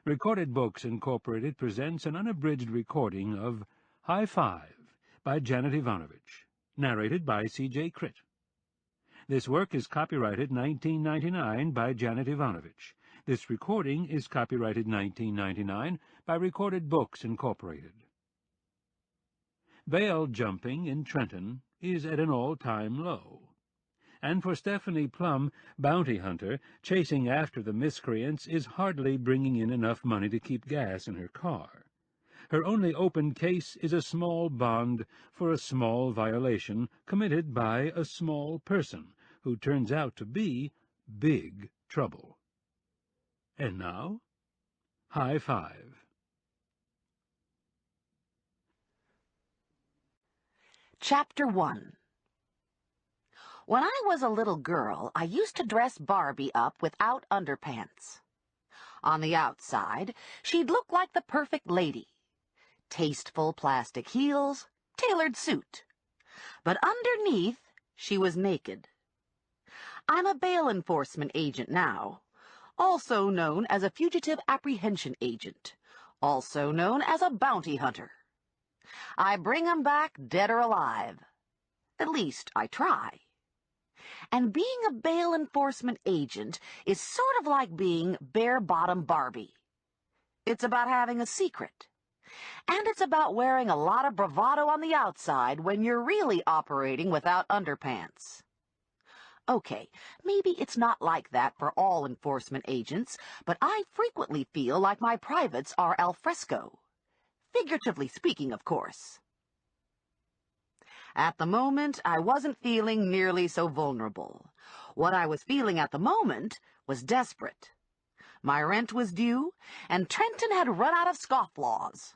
Recorded Books, Incorporated presents an unabridged recording of High Five by Janet Evanovich, narrated by C.J. Critt. This work is copyrighted 1999 by Janet Evanovich. This recording is copyrighted 1999 by Recorded Books, Incorporated. Bail jumping in Trenton is at an all-time low. And for Stephanie Plum, bounty hunter, chasing after the miscreants is hardly bringing in enough money to keep gas in her car. Her only open case is a small bond for a small violation committed by a small person who turns out to be big trouble. And now, High Five. Chapter 1. When I was a little girl, I used to dress Barbie up without underpants. On the outside, she'd look like the perfect lady. Tasteful plastic heels, tailored suit. But underneath, she was naked. I'm a bail enforcement agent now, also known as a fugitive apprehension agent, also known as a bounty hunter. I bring 'em back dead or alive. At least, I try. And being a bail enforcement agent is sort of like being bare-bottom Barbie. It's about having a secret. And it's about wearing a lot of bravado on the outside when you're really operating without underpants. Okay, maybe it's not like that for all enforcement agents, but I frequently feel like my privates are al fresco. Figuratively speaking, of course. At the moment, I wasn't feeling nearly so vulnerable. What I was feeling at the moment was desperate. My rent was due, and Trenton had run out of scofflaws.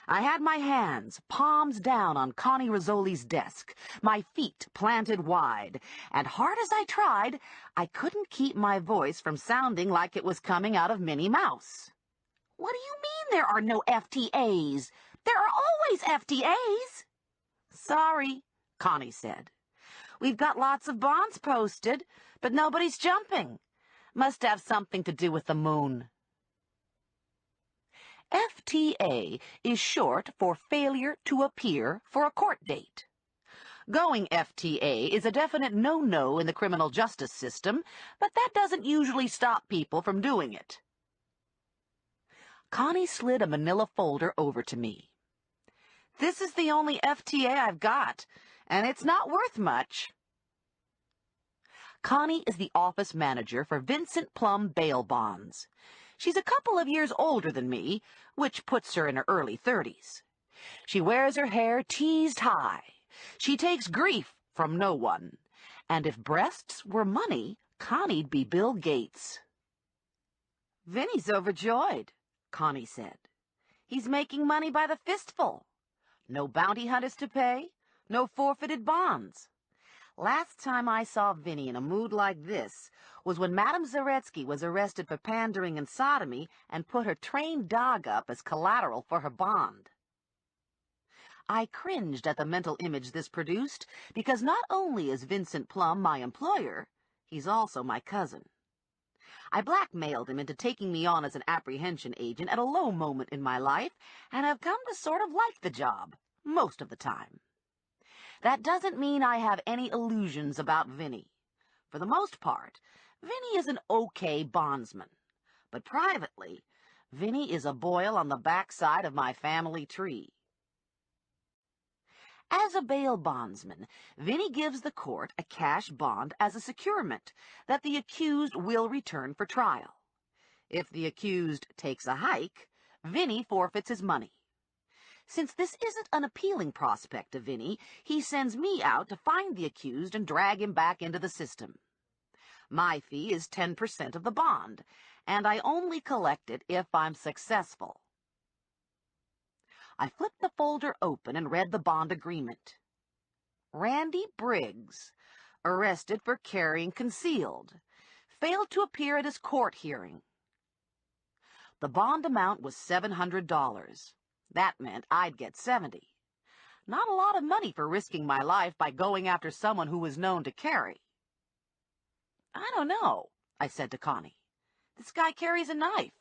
I had my hands, palms down on Connie Rizzoli's desk, my feet planted wide, and hard as I tried, I couldn't keep my voice from sounding like it was coming out of Minnie Mouse. What do you mean there are no FTAs? There are always FTAs. Sorry, Connie said. We've got lots of bonds posted, but nobody's jumping. Must have something to do with the moon. FTA is short for failure to appear for a court date. Going FTA is a definite no-no in the criminal justice system, but that doesn't usually stop people from doing it. Connie slid a manila folder over to me. This is the only FTA I've got, and it's not worth much. Connie is the office manager for Vincent Plum bail bonds. She's a couple of years older than me, which puts her in her early 30s. She wears her hair teased high. She takes grief from no one. And if breasts were money, Connie'd be Bill Gates. Vinny's overjoyed, Connie said. He's making money by the fistful. No bounty hunters to pay, no forfeited bonds. Last time I saw Vinny in a mood like this was when Madame Zaretsky was arrested for pandering and sodomy and put her trained dog up as collateral for her bond. I cringed at the mental image this produced because not only is Vincent Plum my employer, he's also my cousin. I blackmailed him into taking me on as an apprehension agent at a low moment in my life, and I've come to sort of like the job, most of the time. That doesn't mean I have any illusions about Vinny. For the most part, Vinny is an okay bondsman. But privately, Vinny is a boil on the backside of my family tree. As a bail bondsman, Vinny gives the court a cash bond as a securement that the accused will return for trial. If the accused takes a hike, Vinny forfeits his money. Since this isn't an appealing prospect to Vinny, he sends me out to find the accused and drag him back into the system. My fee is 10% of the bond, and I only collect it if I'm successful. I flipped the folder open and read the bond agreement. Randy Briggs, arrested for carrying concealed, failed to appear at his court hearing. The bond amount was $700. That meant I'd get 70. Not a lot of money for risking my life by going after someone who was known to carry. I don't know, I said to Connie. This guy carries a knife.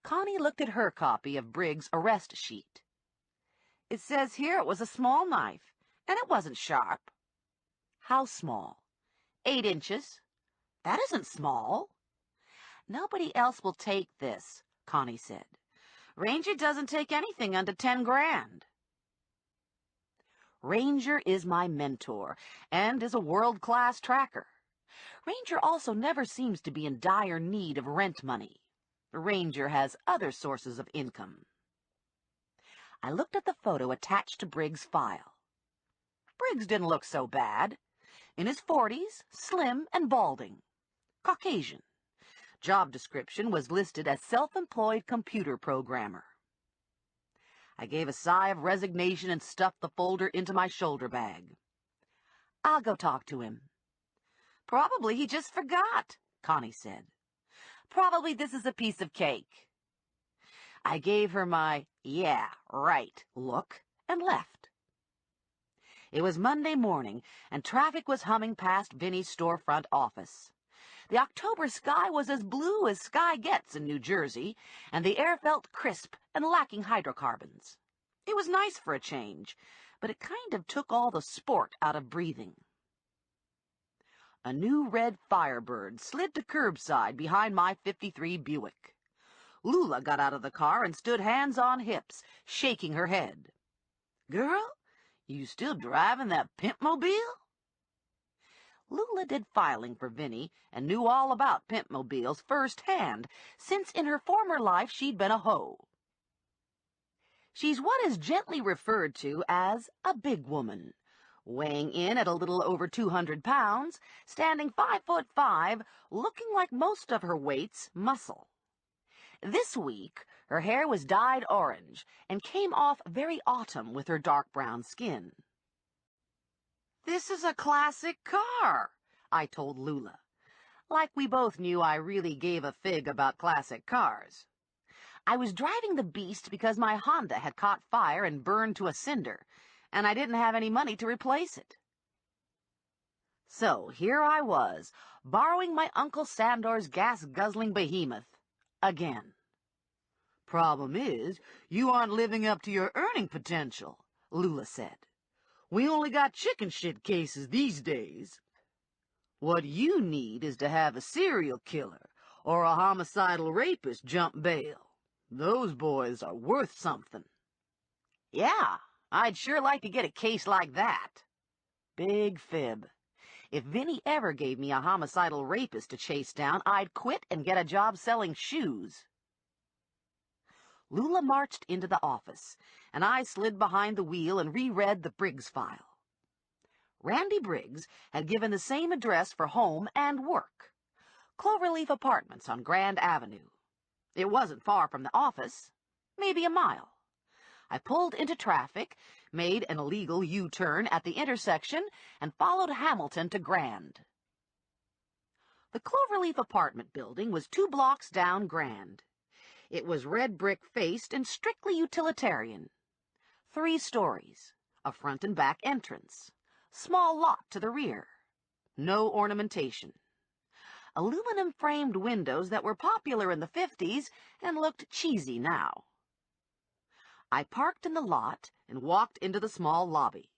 Connie looked at her copy of Briggs' arrest sheet. It says here it was a small knife, and it wasn't sharp. How small? 8 inches. That isn't small. Nobody else will take this, Connie said. Ranger doesn't take anything under 10 grand. Ranger is my mentor and is a world-class tracker. Ranger also never seems to be in dire need of rent money. Ranger has other sources of income. I looked at the photo attached to Briggs' file. Briggs didn't look so bad. In his 40s, slim and balding. Caucasian. Job description was listed as self-employed computer programmer. I gave a sigh of resignation and stuffed the folder into my shoulder bag. I'll go talk to him. Probably he just forgot, Connie said. Probably this is a piece of cake. I gave her my, yeah, right, look and left. It was Monday morning, and traffic was humming past Vinnie's storefront office. The October sky was as blue as sky gets in New Jersey, and the air felt crisp and lacking hydrocarbons. It was nice for a change, but it kind of took all the sport out of breathing. A new red Firebird slid to curbside behind my '53 Buick. Lula got out of the car and stood hands on hips, shaking her head. Girl, you still driving that pimpmobile? Lula did filing for Vinnie and knew all about pimpmobiles firsthand, since in her former life she'd been a hoe. She's what is gently referred to as a big woman, weighing in at a little over 200 pounds, standing 5'5", looking like most of her weight's muscle. This week, her hair was dyed orange and came off very autumn with her dark brown skin. This is a classic car, I told Lula, like we both knew I really gave a fig about classic cars. I was driving the beast because my Honda had caught fire and burned to a cinder, and I didn't have any money to replace it. So here I was, borrowing my Uncle Sandor's gas-guzzling behemoth, again. Problem is, you aren't living up to your earning potential, Lula said. We only got chicken shit cases these days. What you need is to have a serial killer or a homicidal rapist jump bail. Those boys are worth something. Yeah, I'd sure like to get a case like that. Big fib. If Vinnie ever gave me a homicidal rapist to chase down, I'd quit and get a job selling shoes. Lula marched into the office, and I slid behind the wheel and reread the Briggs file. Randy Briggs had given the same address for home and work. Cloverleaf Apartments on Grand Avenue. It wasn't far from the office, maybe a mile. I pulled into traffic, made an illegal U-turn at the intersection, and followed Hamilton to Grand. The Cloverleaf apartment building was 2 blocks down Grand. It was red brick faced and strictly utilitarian. 3 stories, a front and back entrance, small lot to the rear, no ornamentation. Aluminum framed windows that were popular in the 50s and looked cheesy now. I parked in the lot and walked into the small lobby.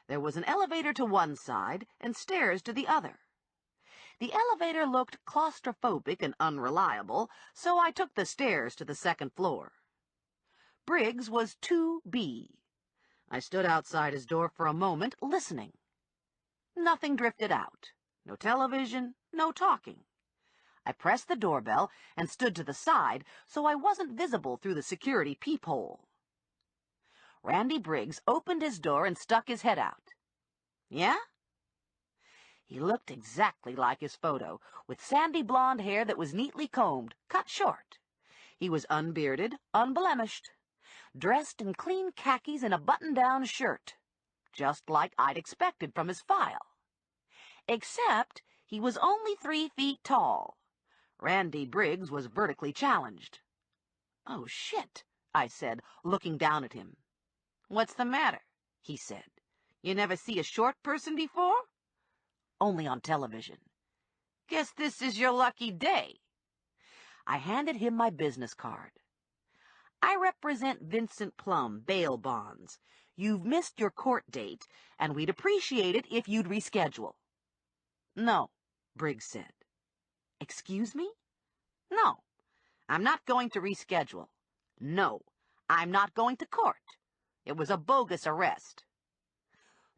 There was an elevator to one side and stairs to the other. The elevator looked claustrophobic and unreliable, so I took the stairs to the 2nd floor. Briggs was 2B. I stood outside his door for a moment, listening. Nothing drifted out. No television, no talking. I pressed the doorbell and stood to the side so I wasn't visible through the security peephole. Randy Briggs opened his door and stuck his head out. Yeah? He looked exactly like his photo, with sandy blonde hair that was neatly combed, cut short. He was unbearded, unblemished, dressed in clean khakis and a button-down shirt, just like I'd expected from his file. Except he was only 3 feet tall. Randy Briggs was vertically challenged. "Oh, shit," I said, looking down at him. "What's the matter?" he said. "You never see a short person before?" "Only on television." "Guess this is your lucky day." I handed him my business card. I represent Vincent Plum, bail bonds. You've missed your court date, and we'd appreciate it if you'd reschedule. No, Briggs said. Excuse me? No, I'm not going to reschedule. No, I'm not going to court. It was a bogus arrest.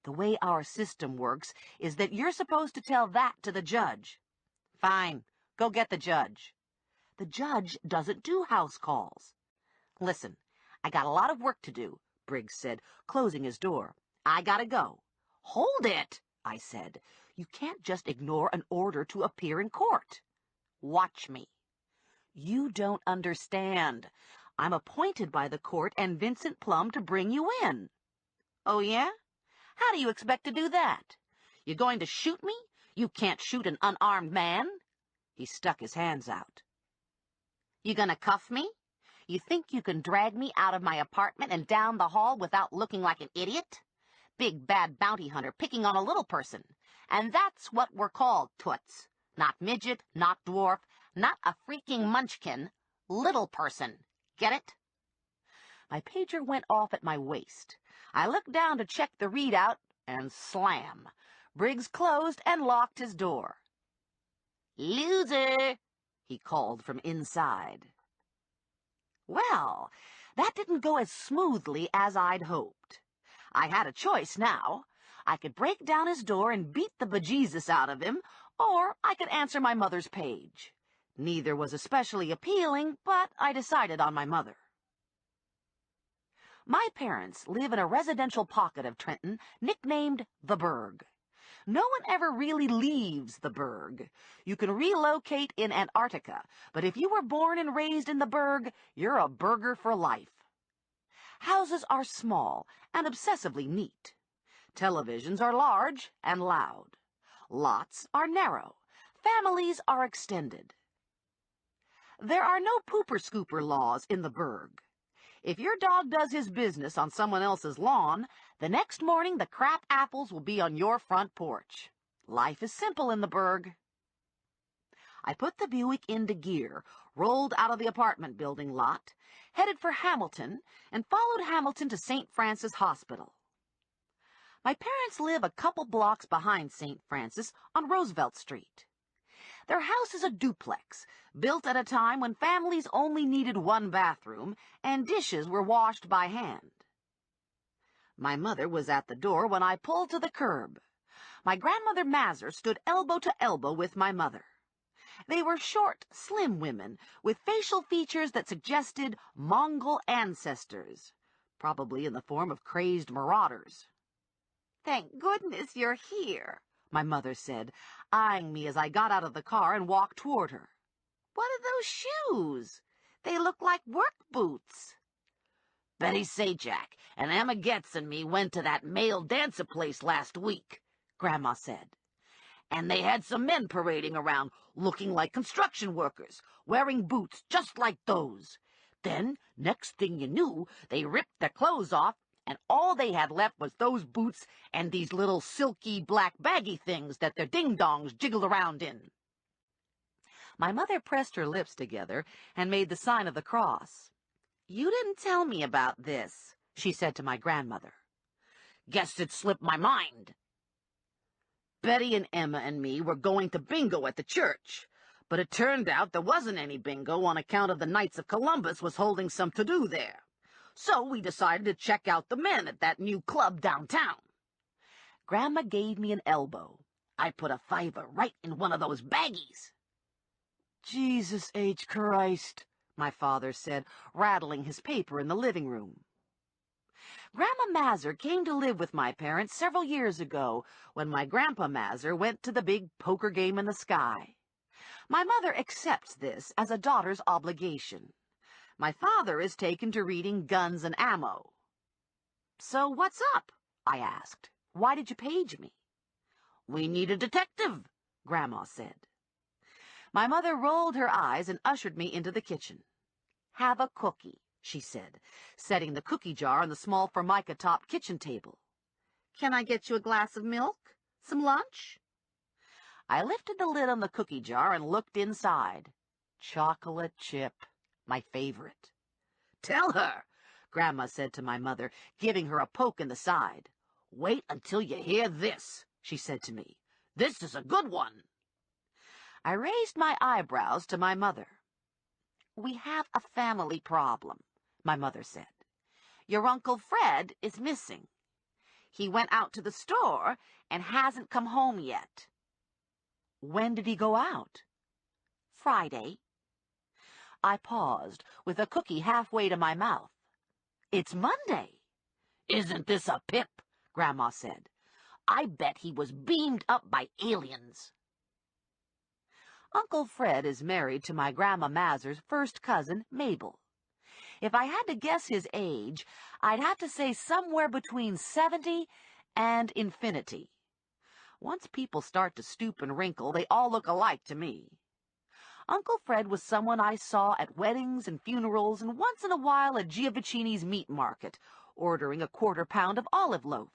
The way our system works is that you're supposed to tell that to the judge. Fine, go get the judge. The judge doesn't do house calls. Listen, I got a lot of work to do, Briggs said, closing his door. I gotta go. Hold it, I said. You can't just ignore an order to appear in court. Watch me. You don't understand. I'm appointed by the court and Vincent Plum to bring you in. Oh, yeah? How do you expect to do that? You going to shoot me? You can't shoot an unarmed man. He stuck his hands out. You gonna cuff me? You think you can drag me out of my apartment and down the hall without looking like an idiot? Big bad bounty hunter picking on a little person. And that's what we're called, toots. Not midget, not dwarf, not a freaking munchkin. Little person. Get it? My pager went off at my waist. I looked down to check the readout, and slam. Briggs closed and locked his door. Loser, he called from inside. Well, that didn't go as smoothly as I'd hoped. I had a choice now. I could break down his door and beat the bejesus out of him, or I could answer my mother's page. Neither was especially appealing, but I decided on my mother. My parents live in a residential pocket of Trenton nicknamed the Burg. No one ever really leaves the Burg. You can relocate in Antarctica, but if you were born and raised in the Burg, you're a burger for life. Houses are small and obsessively neat. Televisions are large and loud. Lots are narrow. Families are extended. There are no pooper-scooper laws in the Burg. If your dog does his business on someone else's lawn, the next morning the crap apples will be on your front porch. Life is simple in the Burg. I put the Buick into gear, rolled out of the apartment building lot, headed for Hamilton, and followed Hamilton to St. Francis Hospital. My parents live a couple blocks behind St. Francis on Roosevelt Street. Their house is a duplex, built at a time when families only needed one bathroom and dishes were washed by hand. My mother was at the door when I pulled to the curb. My grandmother Mazur stood elbow to elbow with my mother. They were short, slim women with facial features that suggested Mongol ancestors, probably in the form of crazed marauders. "Thank goodness you're here," my mother said, eyeing me as I got out of the car and walked toward her. "What are those shoes? They look like work boots." "Betty Sajak and Emma Getz and me went to that male dancer place last week," Grandma said. "And they had some men parading around looking like construction workers, wearing boots just like those. Then, next thing you knew, they ripped their clothes off, and all they had left was those boots and these little silky black baggy things that their ding-dongs jiggled around in." My mother pressed her lips together and made the sign of the cross. "You didn't tell me about this," she said to my grandmother. "Guess it slipped my mind." "Betty and Emma and me were going to bingo at the church, but it turned out there wasn't any bingo on account of the Knights of Columbus was holding some to-do there. So we decided to check out the men at that new club downtown." Grandma gave me an elbow. I put a $5 right in one of those baggies. "Jesus H. Christ," my father said, rattling his paper in the living room. Grandma Mazur came to live with my parents several years ago when my Grandpa Mazur went to the big poker game in the sky. My mother accepts this as a daughter's obligation. My father is taken to reading Guns and Ammo. "So what's up?" I asked. "Why did you page me?" "We need a detective," Grandma said. My mother rolled her eyes and ushered me into the kitchen. "Have a cookie," she said, setting the cookie jar on the small formica-topped kitchen table. "Can I get you a glass of milk? Some lunch?" I lifted the lid on the cookie jar and looked inside. Chocolate chip, my favorite. "Tell her," Grandma said to my mother, giving her a poke in the side. "Wait until you hear this," she said to me. "This is a good one." I raised my eyebrows to my mother. "We have a family problem," my mother said. "Your Uncle Fred is missing. He went out to the store and hasn't come home yet." "When did he go out?" "Friday." I paused, with a cookie halfway to my mouth. "It's Monday." "Isn't this a pip?" Grandma said. "I bet he was beamed up by aliens." Uncle Fred is married to my Grandma Mazer's first cousin, Mabel. If I had to guess his age, I'd have to say somewhere between 70 and infinity. Once people start to stoop and wrinkle, they all look alike to me. Uncle Fred was someone I saw at weddings and funerals and once in a while at Giovacchini's meat market, ordering a quarter-pound of olive loaf.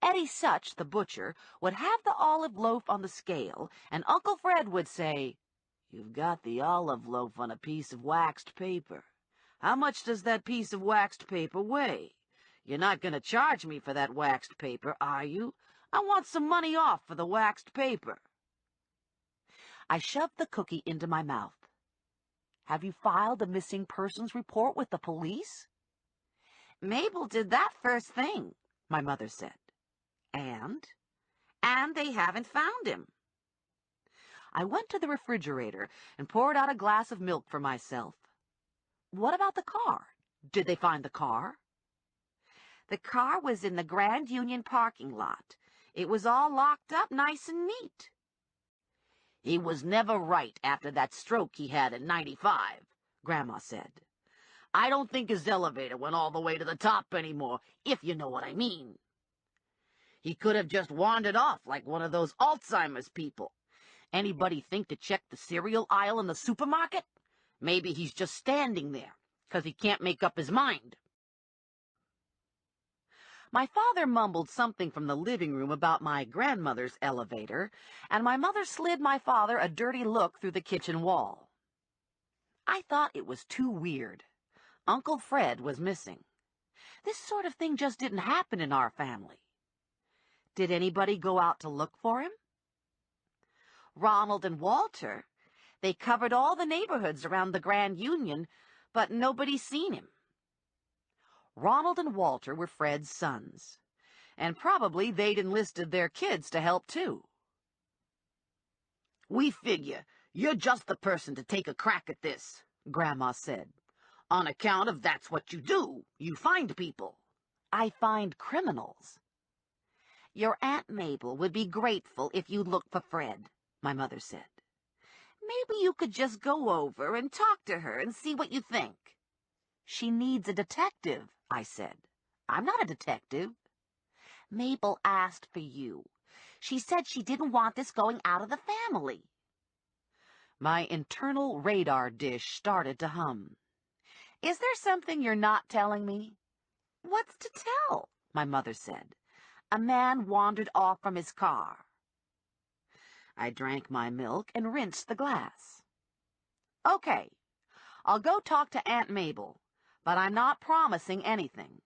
Eddie Such, the butcher, would have the olive loaf on the scale, and Uncle Fred would say, "You've got the olive loaf on a piece of waxed paper. How much does that piece of waxed paper weigh? You're not going to charge me for that waxed paper, are you? I want some money off for the waxed paper." I shoved the cookie into my mouth. "Have you filed a missing persons report with the police?" "Mabel did that first thing," my mother said. "And they haven't found him." I went to the refrigerator and poured out a glass of milk for myself. "What about the car? Did they find the car?" "The car was in the Grand Union parking lot. It was all locked up nice and neat." "He was never right after that stroke he had in '95, Grandma said. "I don't think his elevator went all the way to the top anymore, if you know what I mean. He could have just wandered off like one of those Alzheimer's people. Anybody think to check the cereal aisle in the supermarket? Maybe he's just standing there, 'cause he can't make up his mind." My father mumbled something from the living room about my grandmother's elevator, and my mother slid my father a dirty look through the kitchen wall. I thought it was too weird. Uncle Fred was missing. This sort of thing just didn't happen in our family. Did anybody go out to look for him? Ronald and Walter. They covered all the neighborhoods around the Grand Union, but nobody's seen him. Ronald and Walter were Fred's sons, and probably they'd enlisted their kids to help too. "We figure you're just the person to take a crack at this," Grandma said. "On account of that's what you do. You find people." "I find criminals." "Your Aunt Mabel would be grateful if you looked for Fred," my mother said. "Maybe you could just go over and talk to her and see what you think." "She needs a detective," I said. "I'm not a detective." "Mabel asked for you. She said she didn't want this going out of the family." My internal radar dish started to hum. "Is there something you're not telling me?" "What's to tell?" my mother said. "A man wandered off from his car." I drank my milk and rinsed the glass. "Okay, I'll go talk to Aunt Mabel, but I'm not promising anything."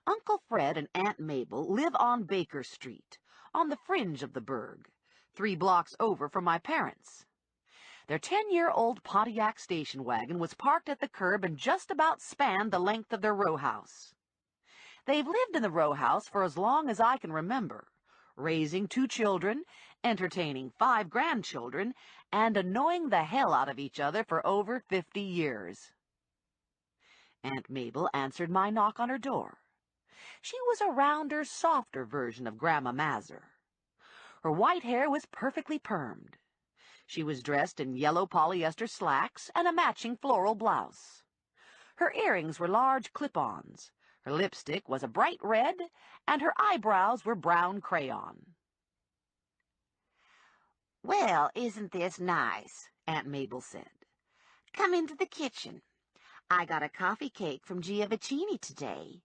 Uncle Fred and Aunt Mabel live on Baker Street, on the fringe of the burg, 3 blocks over from my parents. Their 10-year-old Pontiac station wagon was parked at the curb and just about spanned the length of their row house. They've lived in the row house for as long as I can remember, raising 2 children, entertaining 5 grandchildren, and annoying the hell out of each other for over 50 years. Aunt Mabel answered my knock on her door. She was a rounder, softer version of Grandma Mazer. Her white hair was perfectly permed. She was dressed in yellow polyester slacks and a matching floral blouse. Her earrings were large clip-ons. Her lipstick was a bright red, and her eyebrows were brown crayon. "Well, isn't this nice?" Aunt Mabel said. "Come into the kitchen. I got a coffee cake from Giovacchini today.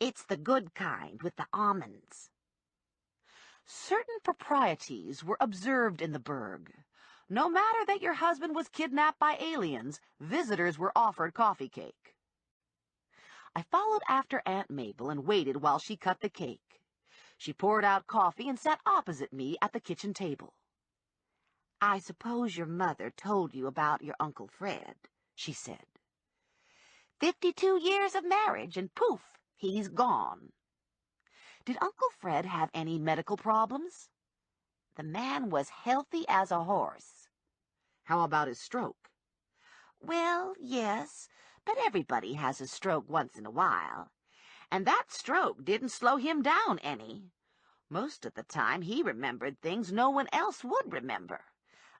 It's the good kind with the almonds." Certain proprieties were observed in the burg. No matter that your husband was kidnapped by aliens, visitors were offered coffee cake. I followed after Aunt Mabel and waited while she cut the cake. She poured out coffee and sat opposite me at the kitchen table. "I suppose your mother told you about your Uncle Fred," she said. 52 years of marriage, and poof, he's gone. Did Uncle Fred have any medical problems? The man was healthy as a horse. How about his stroke? Well, yes, but everybody has a stroke once in a while. And that stroke didn't slow him down any. Most of the time he remembered things no one else would remember.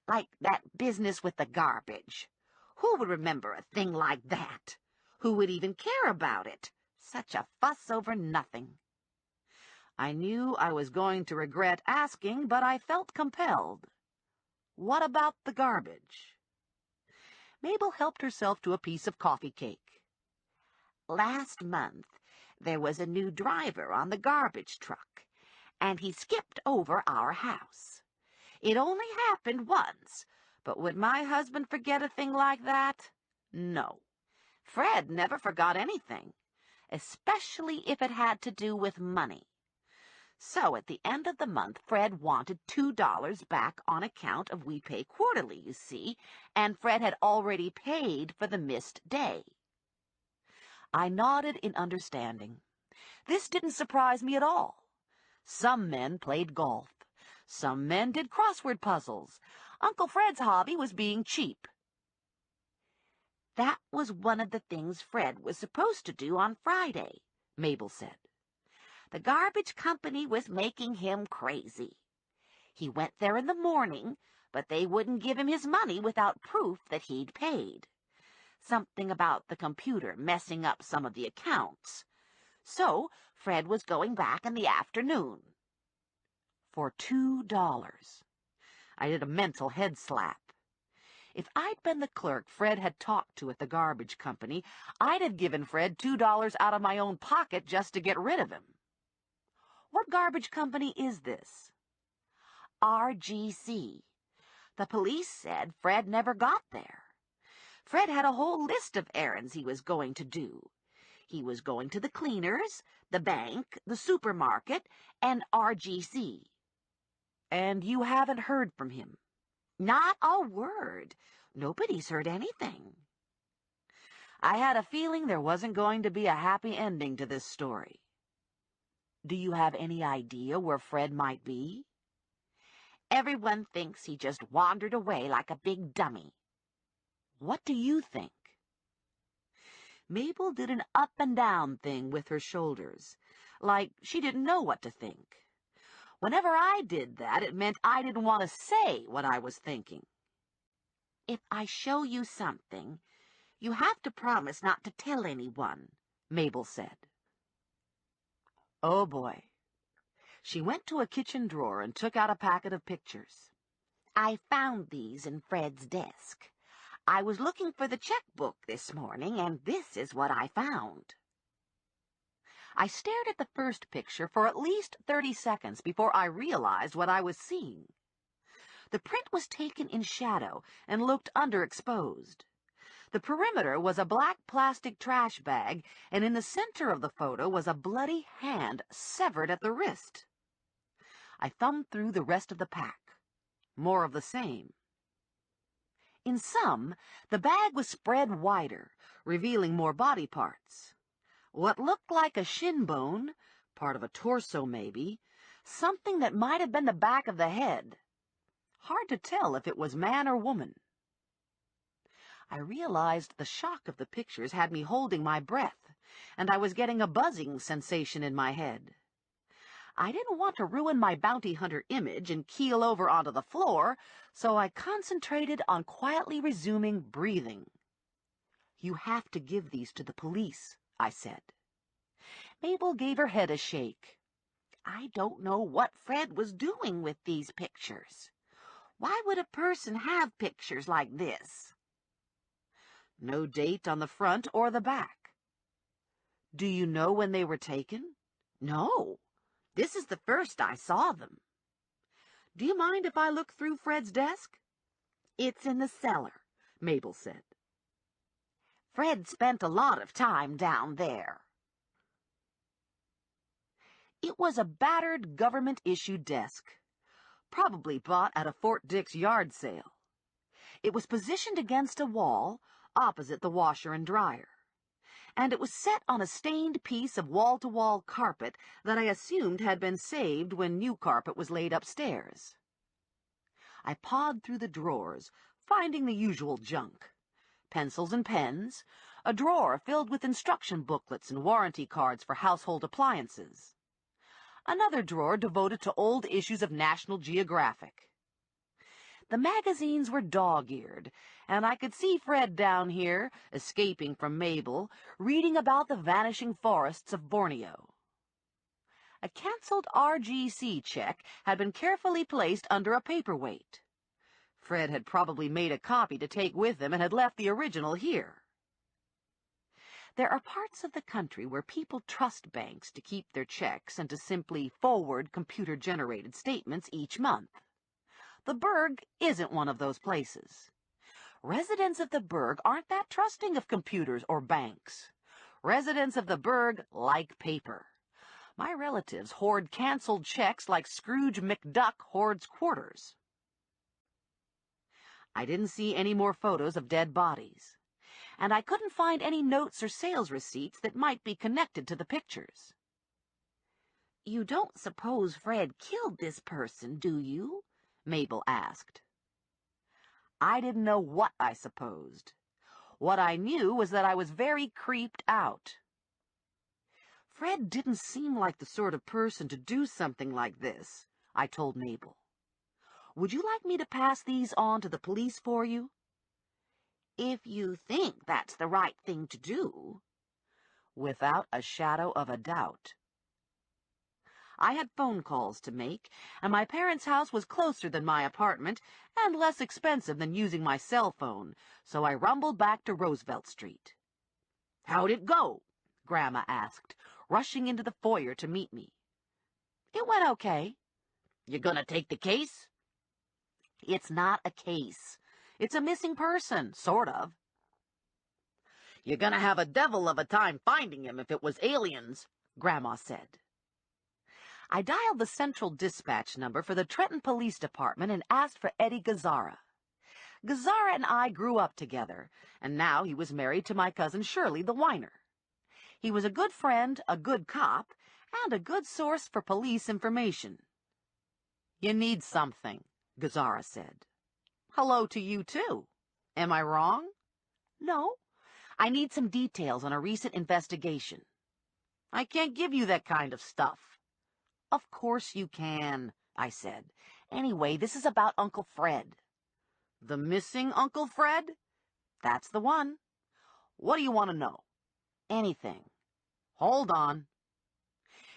Like that business with the garbage. Who would remember a thing like that? Who would even care about it? Such a fuss over nothing. I knew I was going to regret asking, but I felt compelled. What about the garbage? Mabel helped herself to a piece of coffee cake. Last month, there was a new driver on the garbage truck, and he skipped over our house. It only happened once, but would my husband forget a thing like that? No. Fred never forgot anything, especially if it had to do with money. So at the end of the month, Fred wanted $2 back on account of we pay quarterly, you see, and Fred had already paid for the missed day. I nodded in understanding. This didn't surprise me at all. Some men played golf. Some men did crossword puzzles. Uncle Fred's hobby was being cheap. That was one of the things Fred was supposed to do on Friday, Mabel said. The garbage company was making him crazy. He went there in the morning, but they wouldn't give him his money without proof that he'd paid. Something about the computer messing up some of the accounts. So Fred was going back in the afternoon. For $2. I did a mental head slap. If I'd been the clerk Fred had talked to at the garbage company, I'd have given Fred $2 out of my own pocket just to get rid of him. What garbage company is this? RGC. The police said Fred never got there. Fred had a whole list of errands he was going to do. He was going to the cleaners, the bank, the supermarket, and RGC. And you haven't heard from him? Not a word. Nobody's heard anything. I had a feeling there wasn't going to be a happy ending to this story. Do you have any idea where Fred might be? Everyone thinks he just wandered away like a big dummy. What do you think? Mabel did an up and down thing with her shoulders, like she didn't know what to think. Whenever I did that, it meant I didn't want to say what I was thinking. If I show you something, you have to promise not to tell anyone, Mabel said. Oh, boy. She went to a kitchen drawer and took out a packet of pictures. I found these in Fred's desk. I was looking for the checkbook this morning, and this is what I found. I stared at the first picture for at least 30 seconds before I realized what I was seeing. The print was taken in shadow and looked underexposed. The perimeter was a black plastic trash bag, and in the center of the photo was a bloody hand severed at the wrist. I thumbed through the rest of the pack. More of the same. In some, the bag was spread wider, revealing more body parts. What looked like a shin bone, part of a torso maybe, something that might have been the back of the head. Hard to tell if it was man or woman. I realized the shock of the pictures had me holding my breath, and I was getting a buzzing sensation in my head. I didn't want to ruin my bounty hunter image and keel over onto the floor, so I concentrated on quietly resuming breathing. You have to give these to the police, I said. Mabel gave her head a shake. I don't know what Fred was doing with these pictures. Why would a person have pictures like this? No date on the front or the back. Do you know when they were taken? No. This is the first I saw them. Do you mind if I look through Fred's desk? It's in the cellar, Mabel said. Fred spent a lot of time down there. It was a battered government-issued desk, probably bought at a Fort Dix yard sale. It was positioned against a wall, opposite the washer and dryer, and it was set on a stained piece of wall-to-wall carpet that I assumed had been saved when new carpet was laid upstairs. I pawed through the drawers, finding the usual junk. Pencils and pens, a drawer filled with instruction booklets and warranty cards for household appliances. Another drawer devoted to old issues of National Geographic. The magazines were dog-eared, and I could see Fred down here, escaping from Mabel, reading about the vanishing forests of Borneo. A canceled RGC check had been carefully placed under a paperweight. Fred had probably made a copy to take with him and had left the original here. There are parts of the country where people trust banks to keep their checks and to simply forward computer-generated statements each month. The Burg isn't one of those places. Residents of the Burg aren't that trusting of computers or banks. Residents of the Burg like paper. My relatives hoard canceled checks like Scrooge McDuck hoards quarters. I didn't see any more photos of dead bodies, and I couldn't find any notes or sales receipts that might be connected to the pictures. You don't suppose Fred killed this person, do you? Mabel asked. I didn't know what I supposed. What I knew was that I was very creeped out. Fred didn't seem like the sort of person to do something like this, I told Mabel. Would you like me to pass these on to the police for you? If you think that's the right thing to do. Without a shadow of a doubt. I had phone calls to make, and my parents' house was closer than my apartment and less expensive than using my cell phone, so I rumbled back to Roosevelt Street. How'd it go? Grandma asked, rushing into the foyer to meet me. It went okay. You gonna take the case? It's not a case. It's a missing person, sort of. You're gonna have a devil of a time finding him if it was aliens, Grandma said. I dialed the central dispatch number for the Trenton Police Department and asked for Eddie Gazzara. Gazzara and I grew up together, and now he was married to my cousin Shirley, the whiner. He was a good friend, a good cop, and a good source for police information. You need something, Gazzara said. Hello to you, too. Am I wrong? No. I need some details on a recent investigation. I can't give you that kind of stuff. Of course you can, I said. Anyway, this is about Uncle Fred. The missing Uncle Fred? That's the one. What do you want to know? Anything. Hold on.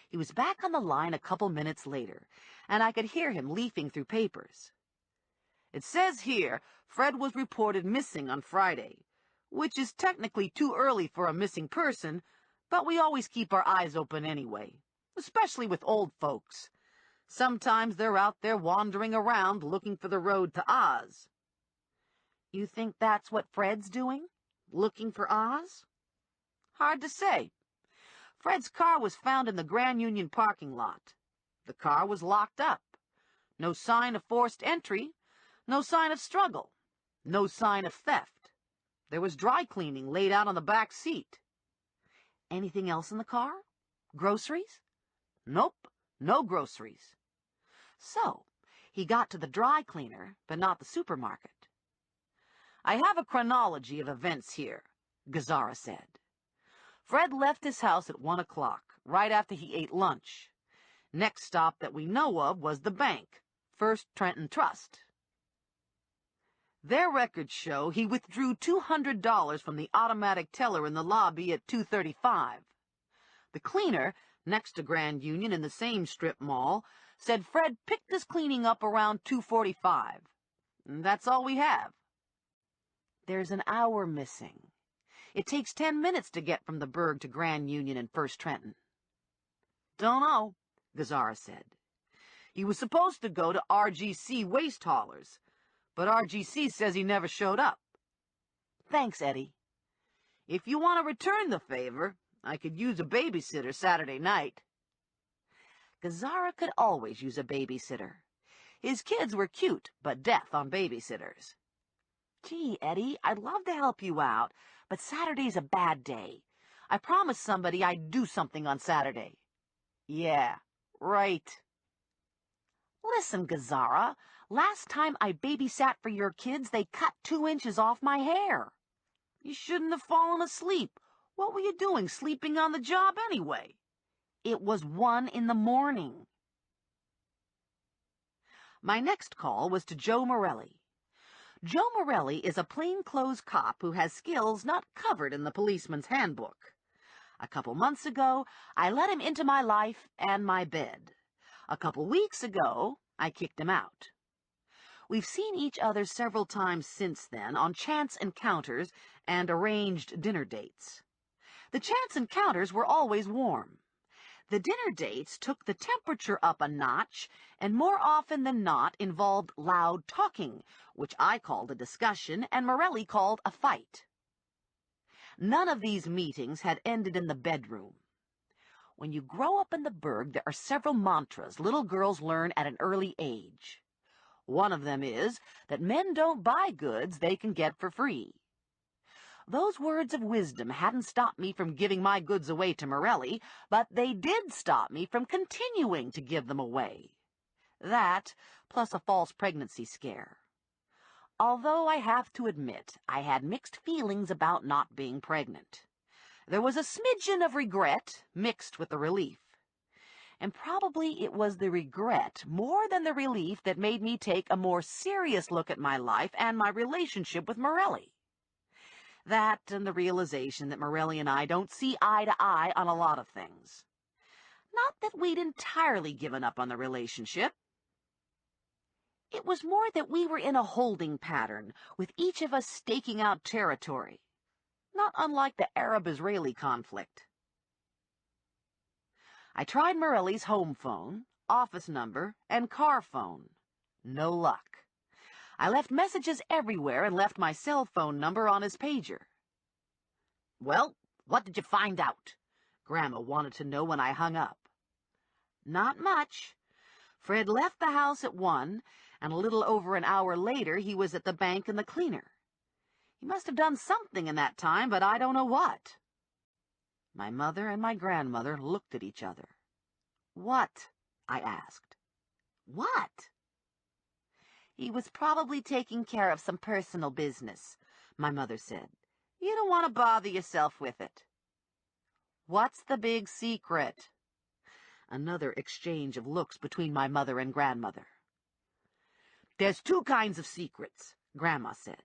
He was back on the line a couple minutes later, and I could hear him leafing through papers. It says here Fred was reported missing on Friday, which is technically too early for a missing person, but we always keep our eyes open anyway, especially with old folks. Sometimes they're out there wandering around looking for the road to Oz. You think that's what Fred's doing? Looking for Oz? Hard to say. Fred's car was found in the Grand Union parking lot. The car was locked up. No sign of forced entry. No sign of struggle. No sign of theft. There was dry cleaning laid out on the back seat. Anything else in the car? Groceries? Nope, no groceries. So, he got to the dry cleaner, but not the supermarket. I have a chronology of events here, Gazzara said. Fred left his house at 1 o'clock, right after he ate lunch. Next stop that we know of was the bank, First Trenton Trust. Their records show he withdrew $200 from the automatic teller in the lobby at 2:35. The cleaner, next to Grand Union in the same strip mall, said Fred picked his cleaning up around 2:45. That's all we have. There's an hour missing. It takes 10 minutes to get from the Burg to Grand Union and First Trenton. Don't know, Gazzara said. He was supposed to go to RGC waste haulers, but RGC says he never showed up. Thanks, Eddie. If you want to return the favor, I could use a babysitter Saturday night. Gazara could always use a babysitter. His kids were cute, but death on babysitters. Gee, Eddie, I'd love to help you out, but Saturday's a bad day. I promised somebody I'd do something on Saturday. Yeah, right. Listen, Gazara, last time I babysat for your kids, they cut 2 inches off my hair. You shouldn't have fallen asleep. What were you doing, sleeping on the job anyway? It was 1 a.m. My next call was to Joe Morelli. Joe Morelli is a plainclothes cop who has skills not covered in the policeman's handbook. A couple months ago, I let him into my life and my bed. A couple weeks ago, I kicked him out. We've seen each other several times since then on chance encounters and arranged dinner dates. The chance encounters were always warm. The dinner dates took the temperature up a notch and more often than not involved loud talking, which I called a discussion and Morelli called a fight. None of these meetings had ended in the bedroom. When you grow up in the burg, there are several mantras little girls learn at an early age. One of them is that men don't buy goods they can get for free. Those words of wisdom hadn't stopped me from giving my goods away to Morelli, but they did stop me from continuing to give them away. That, plus a false pregnancy scare. Although I have to admit, I had mixed feelings about not being pregnant. There was a smidgen of regret mixed with the relief. And probably it was the regret more than the relief that made me take a more serious look at my life and my relationship with Morelli. That and the realization that Morelli and I don't see eye to eye on a lot of things. Not that we'd entirely given up on the relationship. It was more that we were in a holding pattern, with each of us staking out territory, not unlike the Arab-Israeli conflict. I tried Morelli's home phone, office number, and car phone. No luck. I left messages everywhere and left my cell phone number on his pager. Well, what did you find out? Grandma wanted to know when I hung up. Not much. Fred left the house at 1, and a little over an hour later he was at the bank and the cleaner. He must have done something in that time, but I don't know what. My mother and my grandmother looked at each other. What? I asked. What? He was probably taking care of some personal business, my mother said. You don't want to bother yourself with it. What's the big secret? Another exchange of looks between my mother and grandmother. There's 2 kinds of secrets, Grandma said.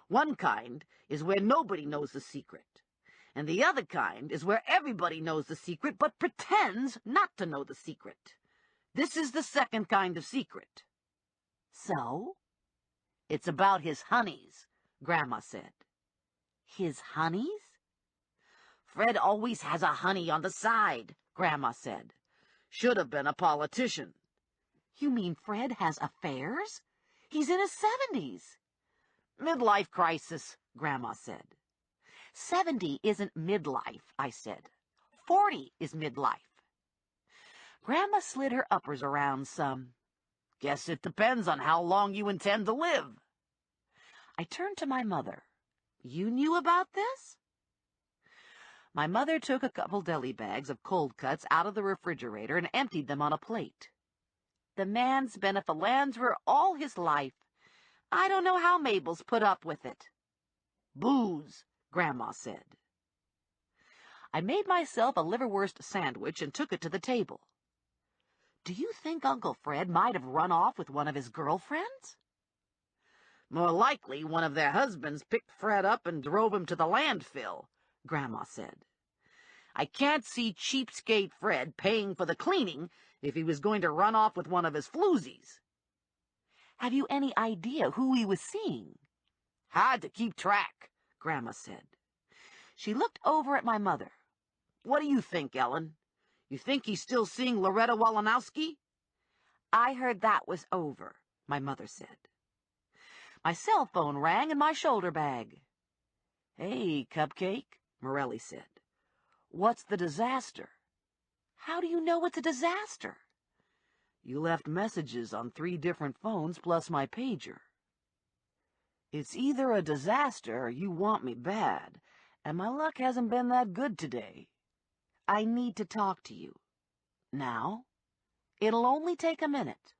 One kind is where nobody knows the secret, and the other kind is where everybody knows the secret but pretends not to know the secret. This is the second kind of secret. So? It's about his honeys, Grandma said. His honeys? Fred always has a honey on the side, Grandma said. Should have been a politician. You mean Fred has affairs? He's in his 70s. Midlife crisis, Grandma said. 70 isn't midlife, I said. 40 is midlife. Grandma slid her uppers around some. Guess it depends on how long you intend to live. I turned to my mother. You knew about this? My mother took a couple deli bags of cold cuts out of the refrigerator and emptied them on a plate. The man's been a philanderer all his life. I don't know how Mabel's put up with it. Booze, Grandma said. I made myself a liverwurst sandwich and took it to the table. Do you think Uncle Fred might have run off with one of his girlfriends? More likely one of their husbands picked Fred up and drove him to the landfill, Grandma said. I can't see cheapskate Fred paying for the cleaning if he was going to run off with one of his floozies. Have you any idea who he was seeing? Hard to keep track, Grandma said. She looked over at my mother. What do you think, Ellen? You think he's still seeing Loretta Walanowski? I heard that was over, my mother said. My cell phone rang in my shoulder bag. Hey, Cupcake, Morelli said. What's the disaster? How do you know it's a disaster? You left messages on 3 different phones plus my pager. It's either a disaster or you want me bad, and my luck hasn't been that good today. I need to talk to you. Now? It'll only take a minute.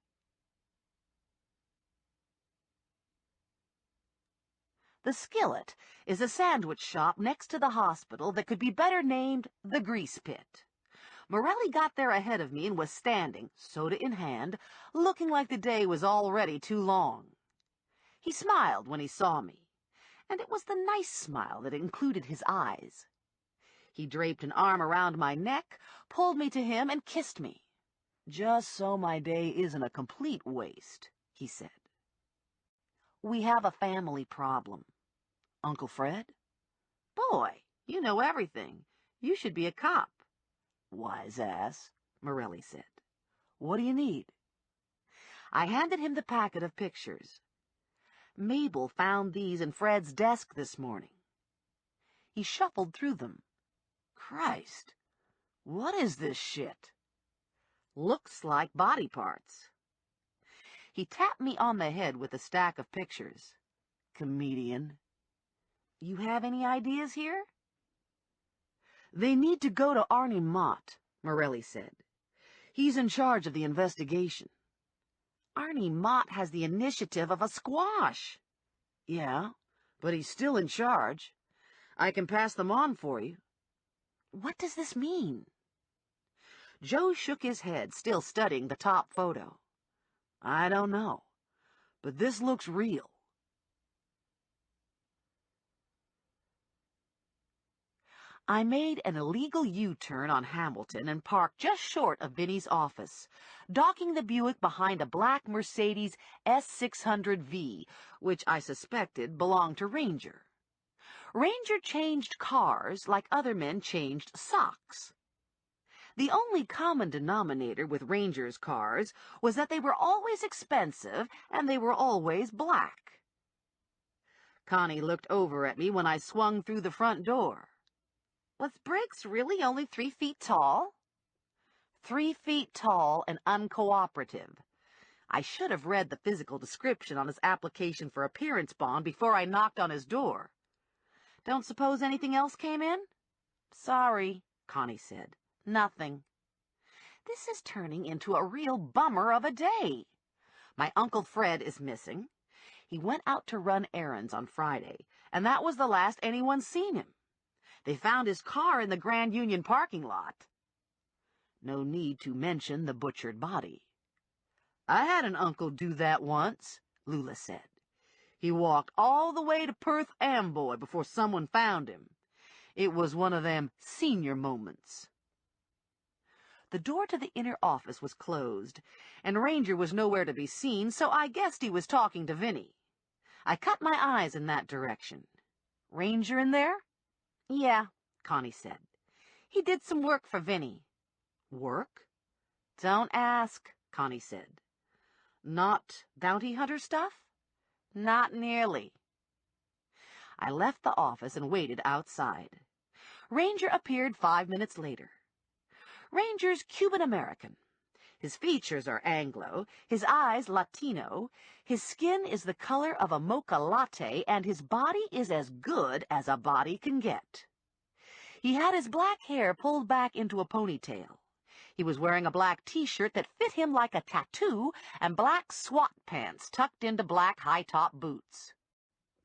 The Skillet is a sandwich shop next to the hospital that could be better named the Grease Pit. Morelli got there ahead of me and was standing, soda in hand, looking like the day was already too long. He smiled when he saw me, and it was the nice smile that included his eyes. He draped an arm around my neck, pulled me to him, and kissed me. Just so my day isn't a complete waste, he said. We have a family problem. Uncle Fred? Boy, you know everything. You should be a cop. Wise ass, Morelli said. What do you need? I handed him the packet of pictures. Mabel found these in Fred's desk this morning. He shuffled through them. Christ, what is this shit? Looks like body parts. He tapped me on the head with a stack of pictures. Comedian. You have any ideas here? They need to go to Arnie Mott, Morelli said. He's in charge of the investigation. Arnie Mott has the initiative of a squash. Yeah, but he's still in charge. I can pass them on for you. What does this mean? Joe shook his head, still studying the top photo. I don't know, but this looks real. I made an illegal U-turn on Hamilton and parked just short of Vinnie's office, docking the Buick behind a black Mercedes S600V, which I suspected belonged to Ranger. Ranger changed cars like other men changed socks. The only common denominator with Ranger's cars was that they were always expensive and they were always black. Connie looked over at me when I swung through the front door. Was Briggs really only 3 feet tall? 3 feet tall and uncooperative. I should have read the physical description on his application for appearance bond before I knocked on his door. Don't suppose anything else came in? Sorry, Connie said. Nothing. This is turning into a real bummer of a day. My Uncle Fred is missing. He went out to run errands on Friday, and that was the last anyone's seen him. They found his car in the Grand Union parking lot. No need to mention the butchered body. I had an uncle do that once, Lula said. He walked all the way to Perth Amboy before someone found him. It was one of them senior moments. The door to the inner office was closed, and Ranger was nowhere to be seen, so I guessed he was talking to Vinnie. I cut my eyes in that direction. Ranger in there? Yeah, Connie said. He did some work for Vinnie. Work? Don't ask, Connie said. Not bounty hunter stuff? Not nearly. I left the office and waited outside. Ranger appeared 5 minutes later. Ranger's Cuban-American. His features are Anglo, his eyes Latino, his skin is the color of a mocha latte, and his body is as good as a body can get. He had his black hair pulled back into a ponytail. He was wearing a black T-shirt that fit him like a tattoo and black SWAT pants tucked into black high-top boots.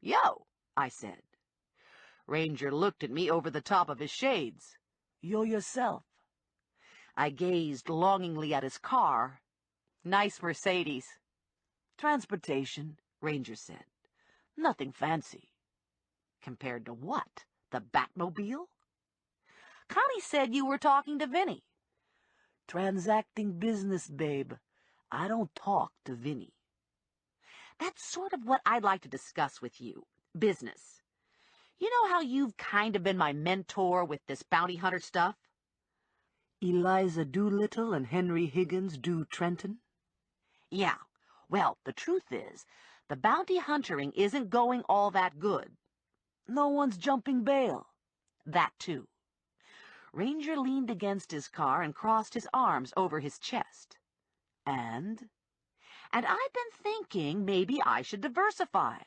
Yo, I said. Ranger looked at me over the top of his shades. Yo yourself. I gazed longingly at his car. Nice Mercedes. Transportation, Ranger said. Nothing fancy. Compared to what? The Batmobile? Connie said you were talking to Vinnie. Transacting business, babe. I don't talk to Vinnie. That's sort of what I'd like to discuss with you. Business. You know how you've kind of been my mentor with this bounty hunter stuff? Eliza Doolittle and Henry Higgins do Trenton? Yeah. Well, the truth is, the bounty hunting isn't going all that good. No one's jumping bail. That, too. Ranger leaned against his car and crossed his arms over his chest. And I've been thinking maybe I should diversify.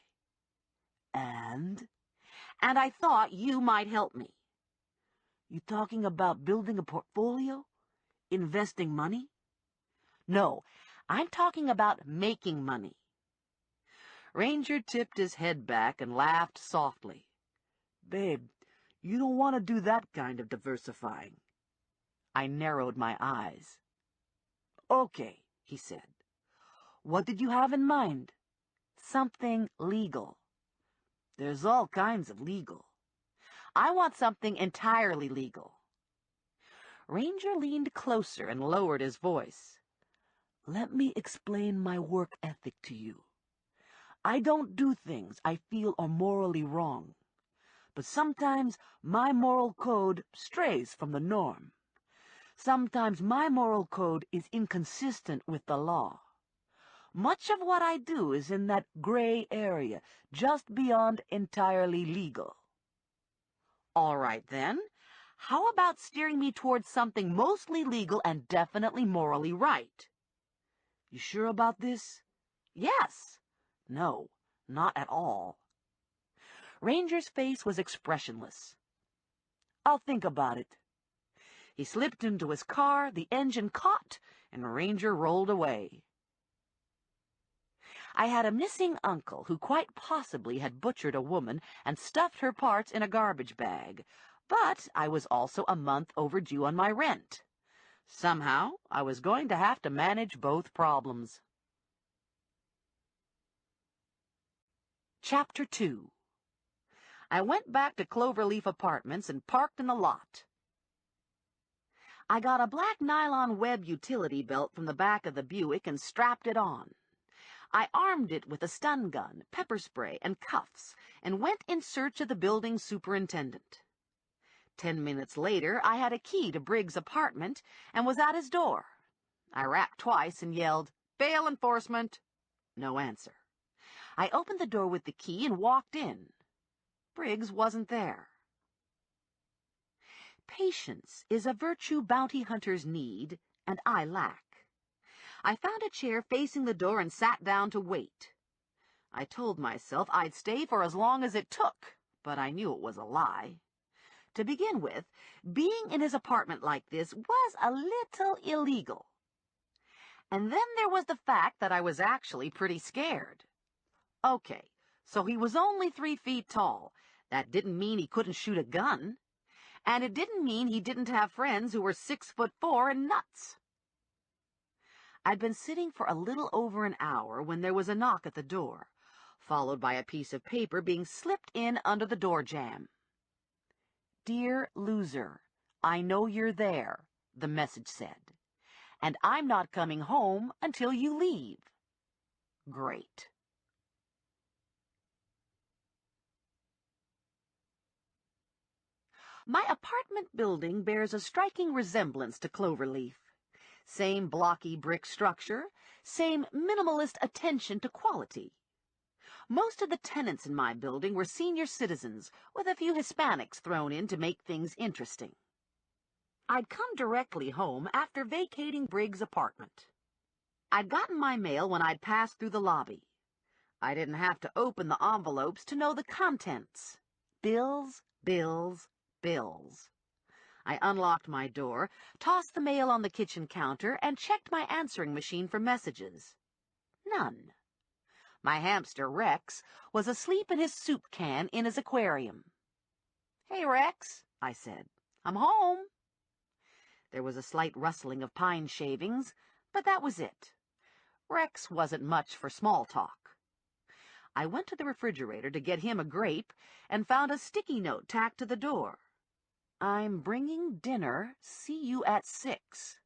And I thought you might help me. You talking about building a portfolio? Investing money? No, I'm talking about making money. Ranger tipped his head back and laughed softly. Babe, you don't want to do that kind of diversifying. I narrowed my eyes. Okay, he said. What did you have in mind? Something legal. There's all kinds of legal. I want something entirely legal. Ranger leaned closer and lowered his voice. Let me explain my work ethic to you. I don't do things I feel are morally wrong, but sometimes my moral code strays from the norm. Sometimes my moral code is inconsistent with the law. Much of what I do is in that gray area, just beyond entirely legal. All right, then. How about steering me towards something mostly legal and definitely morally right? You sure about this? Yes. No, not at all. Ranger's face was expressionless. I'll think about it. He slipped into his car, the engine caught, and Ranger rolled away. I had a missing uncle who quite possibly had butchered a woman and stuffed her parts in a garbage bag, but I was also a month overdue on my rent. Somehow, I was going to have to manage both problems. Chapter 2. I went back to Cloverleaf Apartments and parked in the lot. I got a black nylon web utility belt from the back of the Buick and strapped it on. I armed it with a stun gun, pepper spray, and cuffs, and went in search of the building superintendent. 10 minutes later, I had a key to Briggs' apartment and was at his door. I rapped twice and yelled, "Bail enforcement!" No answer. I opened the door with the key and walked in. Briggs wasn't there. Patience is a virtue bounty hunters need, and I lack. I found a chair facing the door and sat down to wait. I told myself I'd stay for as long as it took, but I knew it was a lie. To begin with, being in his apartment like this was a little illegal. And then there was the fact that I was actually pretty scared. Okay, so he was only 3 feet tall. That didn't mean he couldn't shoot a gun. And it didn't mean he didn't have friends who were 6'4" and nuts. I'd been sitting for a little over an hour when there was a knock at the door, followed by a piece of paper being slipped in under the door jamb. Dear loser, I know you're there, the message said, and I'm not coming home until you leave. Great. My apartment building bears a striking resemblance to Cloverleaf. Same blocky brick structure, same minimalist attention to quality. Most of the tenants in my building were senior citizens, with a few Hispanics thrown in to make things interesting. I'd come directly home after vacating Briggs' apartment. I'd gotten my mail when I'd passed through the lobby. I didn't have to open the envelopes to know the contents. Bills, bills, bills. I unlocked my door, tossed the mail on the kitchen counter, and checked my answering machine for messages. None. My hamster, Rex, was asleep in his soup can in his aquarium. "Hey, Rex," I said. "I'm home." There was a slight rustling of pine shavings, but that was it. Rex wasn't much for small talk. I went to the refrigerator to get him a grape and found a sticky note tacked to the door. "I'm bringing dinner. See you at 6."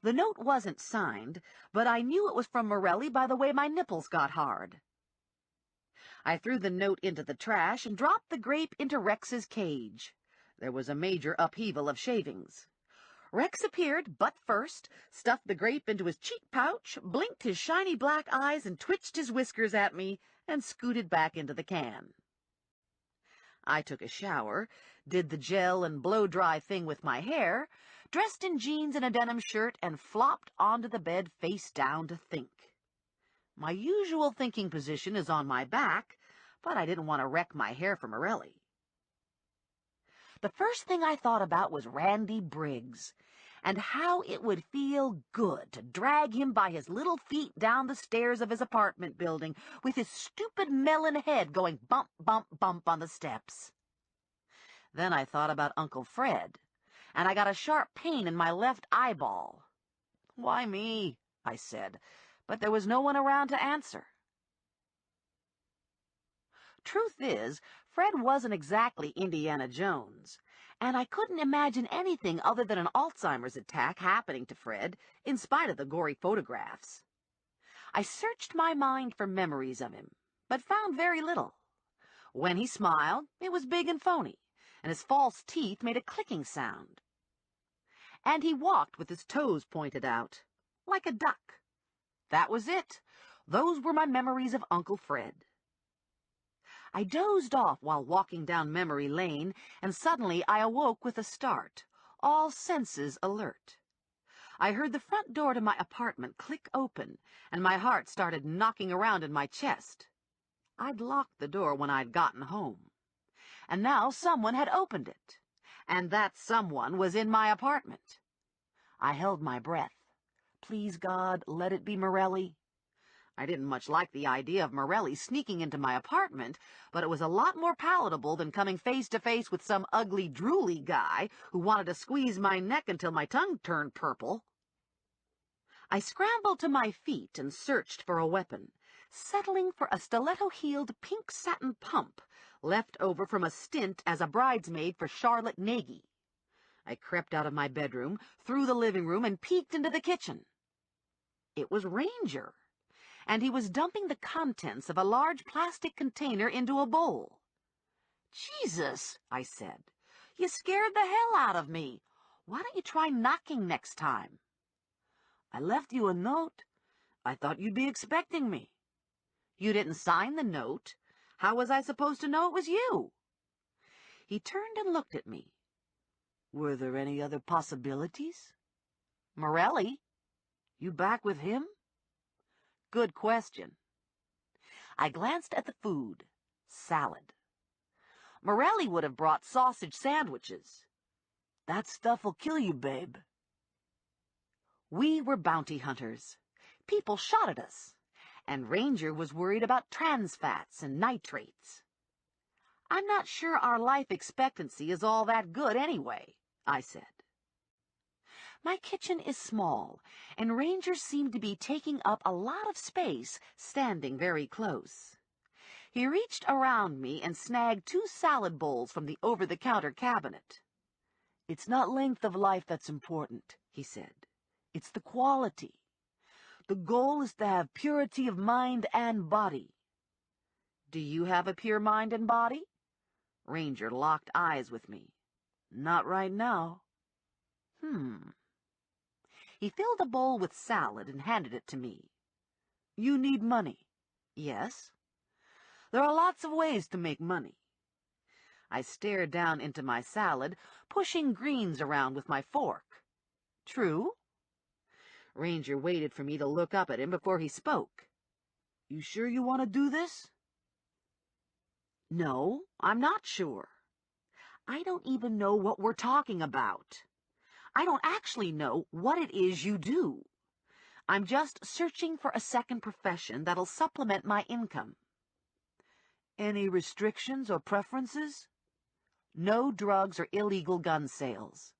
The note wasn't signed, but I knew it was from Morelli by the way my nipples got hard. I threw the note into the trash and dropped the grape into Rex's cage. There was a major upheaval of shavings. Rex appeared, butt first, stuffed the grape into his cheek pouch, blinked his shiny black eyes and twitched his whiskers at me, and scooted back into the can. I took a shower, did the gel and blow-dry thing with my hair, dressed in jeans and a denim shirt, and flopped onto the bed face down to think. My usual thinking position is on my back, but I didn't want to wreck my hair for Morelli. The first thing I thought about was Randy Briggs, and how it would feel good to drag him by his little feet down the stairs of his apartment building, with his stupid melon head going bump, bump, bump on the steps. Then I thought about Uncle Fred, and I got a sharp pain in my left eyeball. "Why me?" I said, but there was no one around to answer. Truth is, Fred wasn't exactly Indiana Jones, and I couldn't imagine anything other than an Alzheimer's attack happening to Fred, in spite of the gory photographs. I searched my mind for memories of him, but found very little. When he smiled, it was big and phony, and his false teeth made a clicking sound. And he walked with his toes pointed out, like a duck. That was it. Those were my memories of Uncle Fred. I dozed off while walking down memory lane, and suddenly I awoke with a start, all senses alert. I heard the front door to my apartment click open, and my heart started knocking around in my chest. I'd locked the door when I'd gotten home, and now someone had opened it, and that someone was in my apartment. I held my breath. Please, God, let it be Morelli. I didn't much like the idea of Morelli sneaking into my apartment, but it was a lot more palatable than coming face to face with some ugly, drooly guy who wanted to squeeze my neck until my tongue turned purple. I scrambled to my feet and searched for a weapon, settling for a stiletto-heeled pink satin pump left over from a stint as a bridesmaid for Charlotte Nagy. I crept out of my bedroom, through the living room, and peeked into the kitchen. It was Ranger, and he was dumping the contents of a large plastic container into a bowl. "Jesus," I said, "you scared the hell out of me. Why don't you try knocking next time?" "I left you a note. I thought you'd be expecting me." "You didn't sign the note. How was I supposed to know it was you?" He turned and looked at me. "Were there any other possibilities?" "Morelli." "You back with him?" "Good question." I glanced at the food. Salad. Morelli would have brought sausage sandwiches. "That stuff'll kill you, babe." We were bounty hunters. People shot at us, and Ranger was worried about trans fats and nitrates. "I'm not sure our life expectancy is all that good anyway," I said. My kitchen is small, and Ranger seemed to be taking up a lot of space, standing very close. He reached around me and snagged 2 salad bowls from the over-the-counter cabinet. "It's not length of life that's important," he said. "It's the quality. The goal is to have purity of mind and body." "Do you have a pure mind and body?" Ranger locked eyes with me. "Not right now." He filled a bowl with salad and handed it to me. "You need money." "Yes." "There are lots of ways to make money." I stared down into my salad, pushing greens around with my fork. "True?" Ranger waited for me to look up at him before he spoke. "You sure you want to do this?" "No, I'm not sure. I don't even know what we're talking about. I don't actually know what it is you do. I'm just searching for a second profession that'll supplement my income." "Any restrictions or preferences?" "No drugs or illegal gun sales."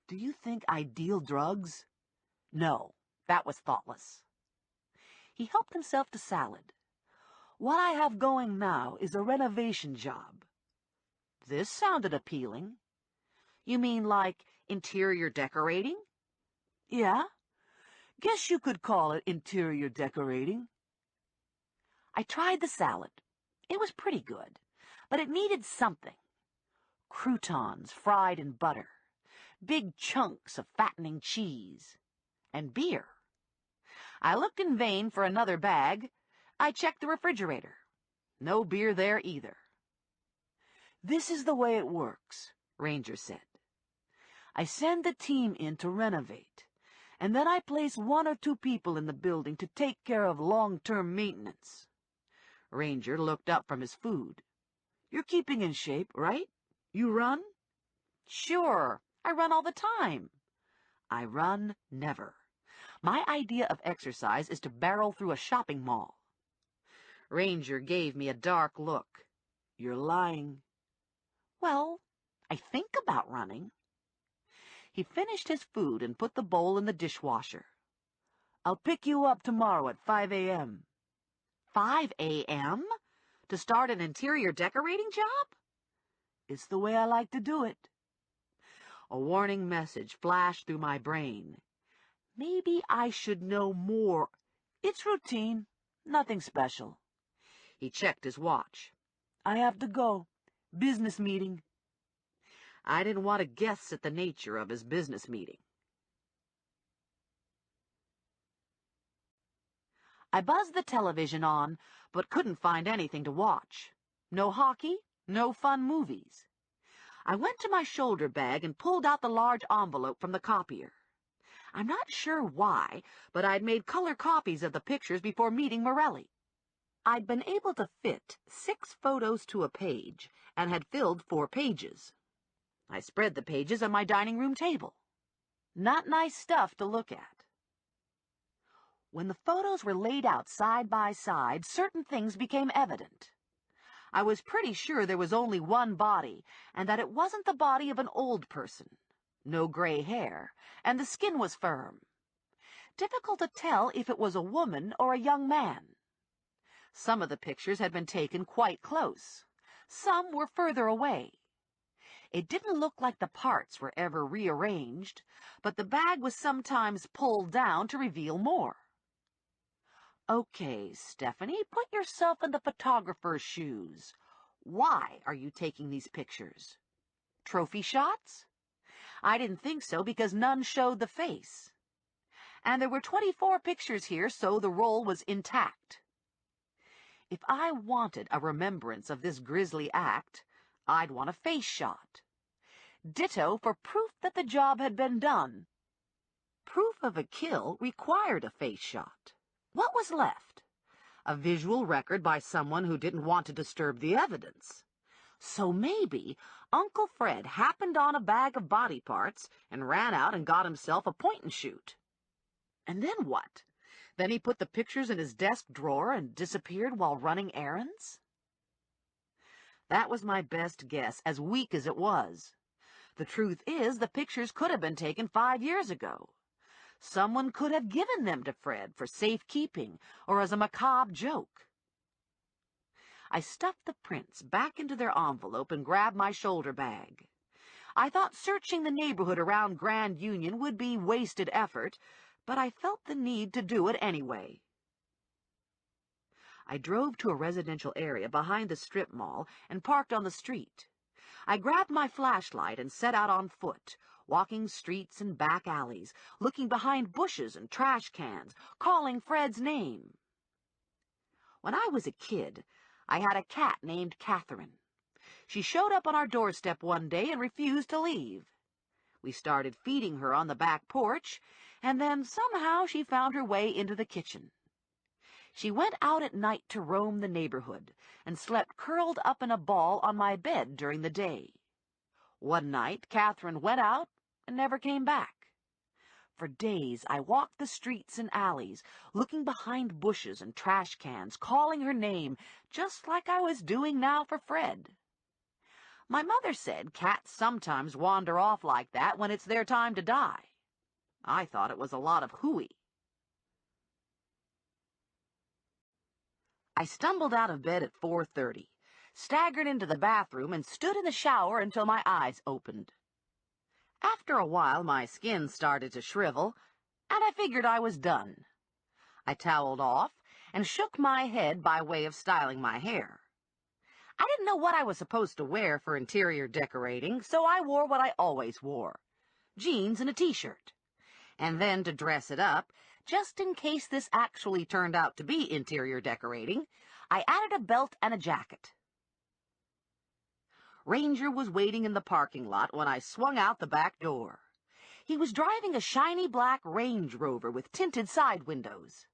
"Do you think I deal drugs?" "No, that was thoughtless." He helped himself to salad. "What I have going now is a renovation job." This sounded appealing. "You mean like interior decorating?" "Yeah, guess you could call it interior decorating." I tried the salad. It was pretty good, but it needed something. Croutons fried in butter, big chunks of fattening cheese, and beer. I looked in vain for another bag. I checked the refrigerator. No beer there either. "This is the way it works," Ranger said. "I send the team in to renovate, and then I place 1 or 2 people in the building to take care of long-term maintenance." Ranger looked up from his food. "You're keeping in shape, right? You run?" "Sure, I run all the time." "I run never. My idea of exercise is to barrel through a shopping mall." Ranger gave me a dark look. "You're lying." "Well, I think about running." He finished his food and put the bowl in the dishwasher. "I'll pick you up tomorrow at 5 a.m. 5 a.m.? To start an interior decorating job? "It's the way I like to do it." A warning message flashed through my brain. Maybe I should know more. "It's routine. Nothing special." He checked his watch. "I have to go. Business meeting." I didn't want to guess at the nature of his business meeting. I buzzed the television on, but couldn't find anything to watch. No hockey, no fun movies. I went to my shoulder bag and pulled out the large envelope from the copier. I'm not sure why, but I'd made color copies of the pictures before meeting Morelli. I'd been able to fit 6 photos to a page and had filled 4 pages. I spread the pages on my dining room table. Not nice stuff to look at. When the photos were laid out side by side, certain things became evident. I was pretty sure there was only one body, and that it wasn't the body of an old person. No gray hair, and the skin was firm. Difficult to tell if it was a woman or a young man. Some of the pictures had been taken quite close. Some were further away. It didn't look like the parts were ever rearranged, but the bag was sometimes pulled down to reveal more. "Okay, Stephanie, put yourself in the photographer's shoes. Why are you taking these pictures? Trophy shots?" I didn't think so because none showed the face. And there were 24 pictures here, so the roll was intact. If I wanted a remembrance of this grisly act, I'd want a face shot. Ditto for proof that the job had been done. Proof of a kill required a face shot. What was left? A visual record by someone who didn't want to disturb the evidence. So maybe Uncle Fred happened on a bag of body parts and ran out and got himself a point-and-shoot. And then what? Then he put the pictures in his desk drawer and disappeared while running errands? That was my best guess, as weak as it was. The truth is, the pictures could have been taken 5 years ago. Someone could have given them to Fred for safekeeping or as a macabre joke. I stuffed the prints back into their envelope and grabbed my shoulder bag. I thought searching the neighborhood around Grand Union would be wasted effort, but I felt the need to do it anyway. I drove to a residential area behind the strip mall and parked on the street. I grabbed my flashlight and set out on foot, walking streets and back alleys, looking behind bushes and trash cans, calling Fred's name. When I was a kid, I had a cat named Catherine. She showed up on our doorstep one day and refused to leave. We started feeding her on the back porch, and then somehow she found her way into the kitchen. She went out at night to roam the neighborhood and slept curled up in a ball on my bed during the day. One night, Catherine went out and never came back. For days, I walked the streets and alleys, looking behind bushes and trash cans, calling her name, just like I was doing now for Fred. My mother said cats sometimes wander off like that when it's their time to die. I thought it was a lot of hooey. I stumbled out of bed at 4:30, staggered into the bathroom, and stood in the shower until my eyes opened. After a while, my skin started to shrivel, and I figured I was done. I toweled off and shook my head by way of styling my hair. I didn't know what I was supposed to wear for interior decorating, so I wore what I always wore. jeans and a t-shirt. And then to dress it up, just in case this actually turned out to be interior decorating, I added a belt and a jacket. Ranger was waiting in the parking lot when I swung out the back door. He was driving a shiny black Range Rover with tinted side windows.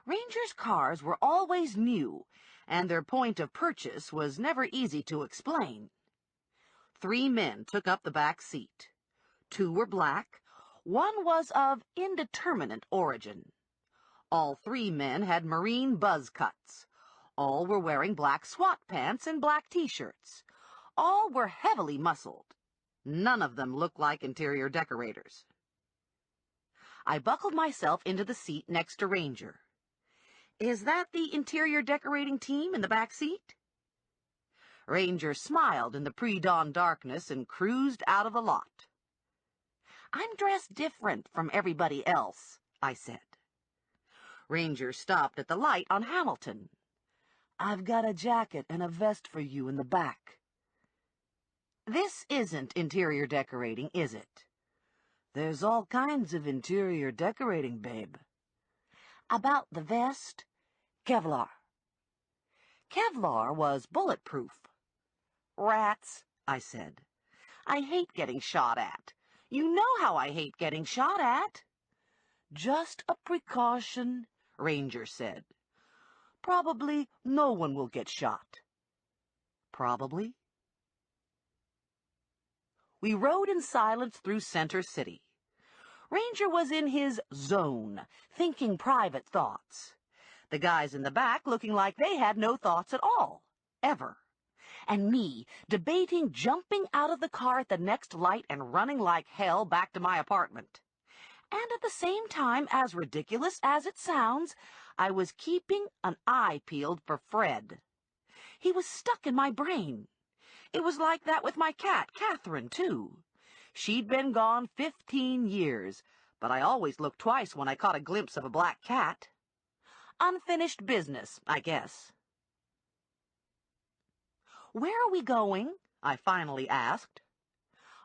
Ranger's cars were always new, and their point of purchase was never easy to explain. 3 men took up the back seat. 2 were black. 1 was of indeterminate origin. All 3 men had marine buzz cuts. All were wearing black SWAT pants and black t-shirts. All were heavily muscled. None of them looked like interior decorators. I buckled myself into the seat next to Ranger. "Is that the interior decorating team in the back seat?" Ranger smiled in the pre-dawn darkness and cruised out of the lot. "I'm dressed different from everybody else," I said. Ranger stopped at the light on Hamilton. "I've got a jacket and a vest for you in the back." "This isn't interior decorating, is it?" "There's all kinds of interior decorating, babe." "About the vest?" "Kevlar." Kevlar was bulletproof. "Rats," I said. "I hate getting shot at. You know how I hate getting shot at." "Just a precaution," Ranger said. "Probably no one will get shot." Probably. We rode in silence through Center City. Ranger was in his zone, thinking private thoughts. The guys in the back looking like they had no thoughts at all, ever. And me debating jumping out of the car at the next light and running like hell back to my apartment. And at the same time, as ridiculous as it sounds, I was keeping an eye peeled for Fred. He was stuck in my brain. It was like that with my cat, Catherine, too. She'd been gone 15 years, but I always looked twice when I caught a glimpse of a black cat. Unfinished business, I guess. "Where are we going?" I finally asked.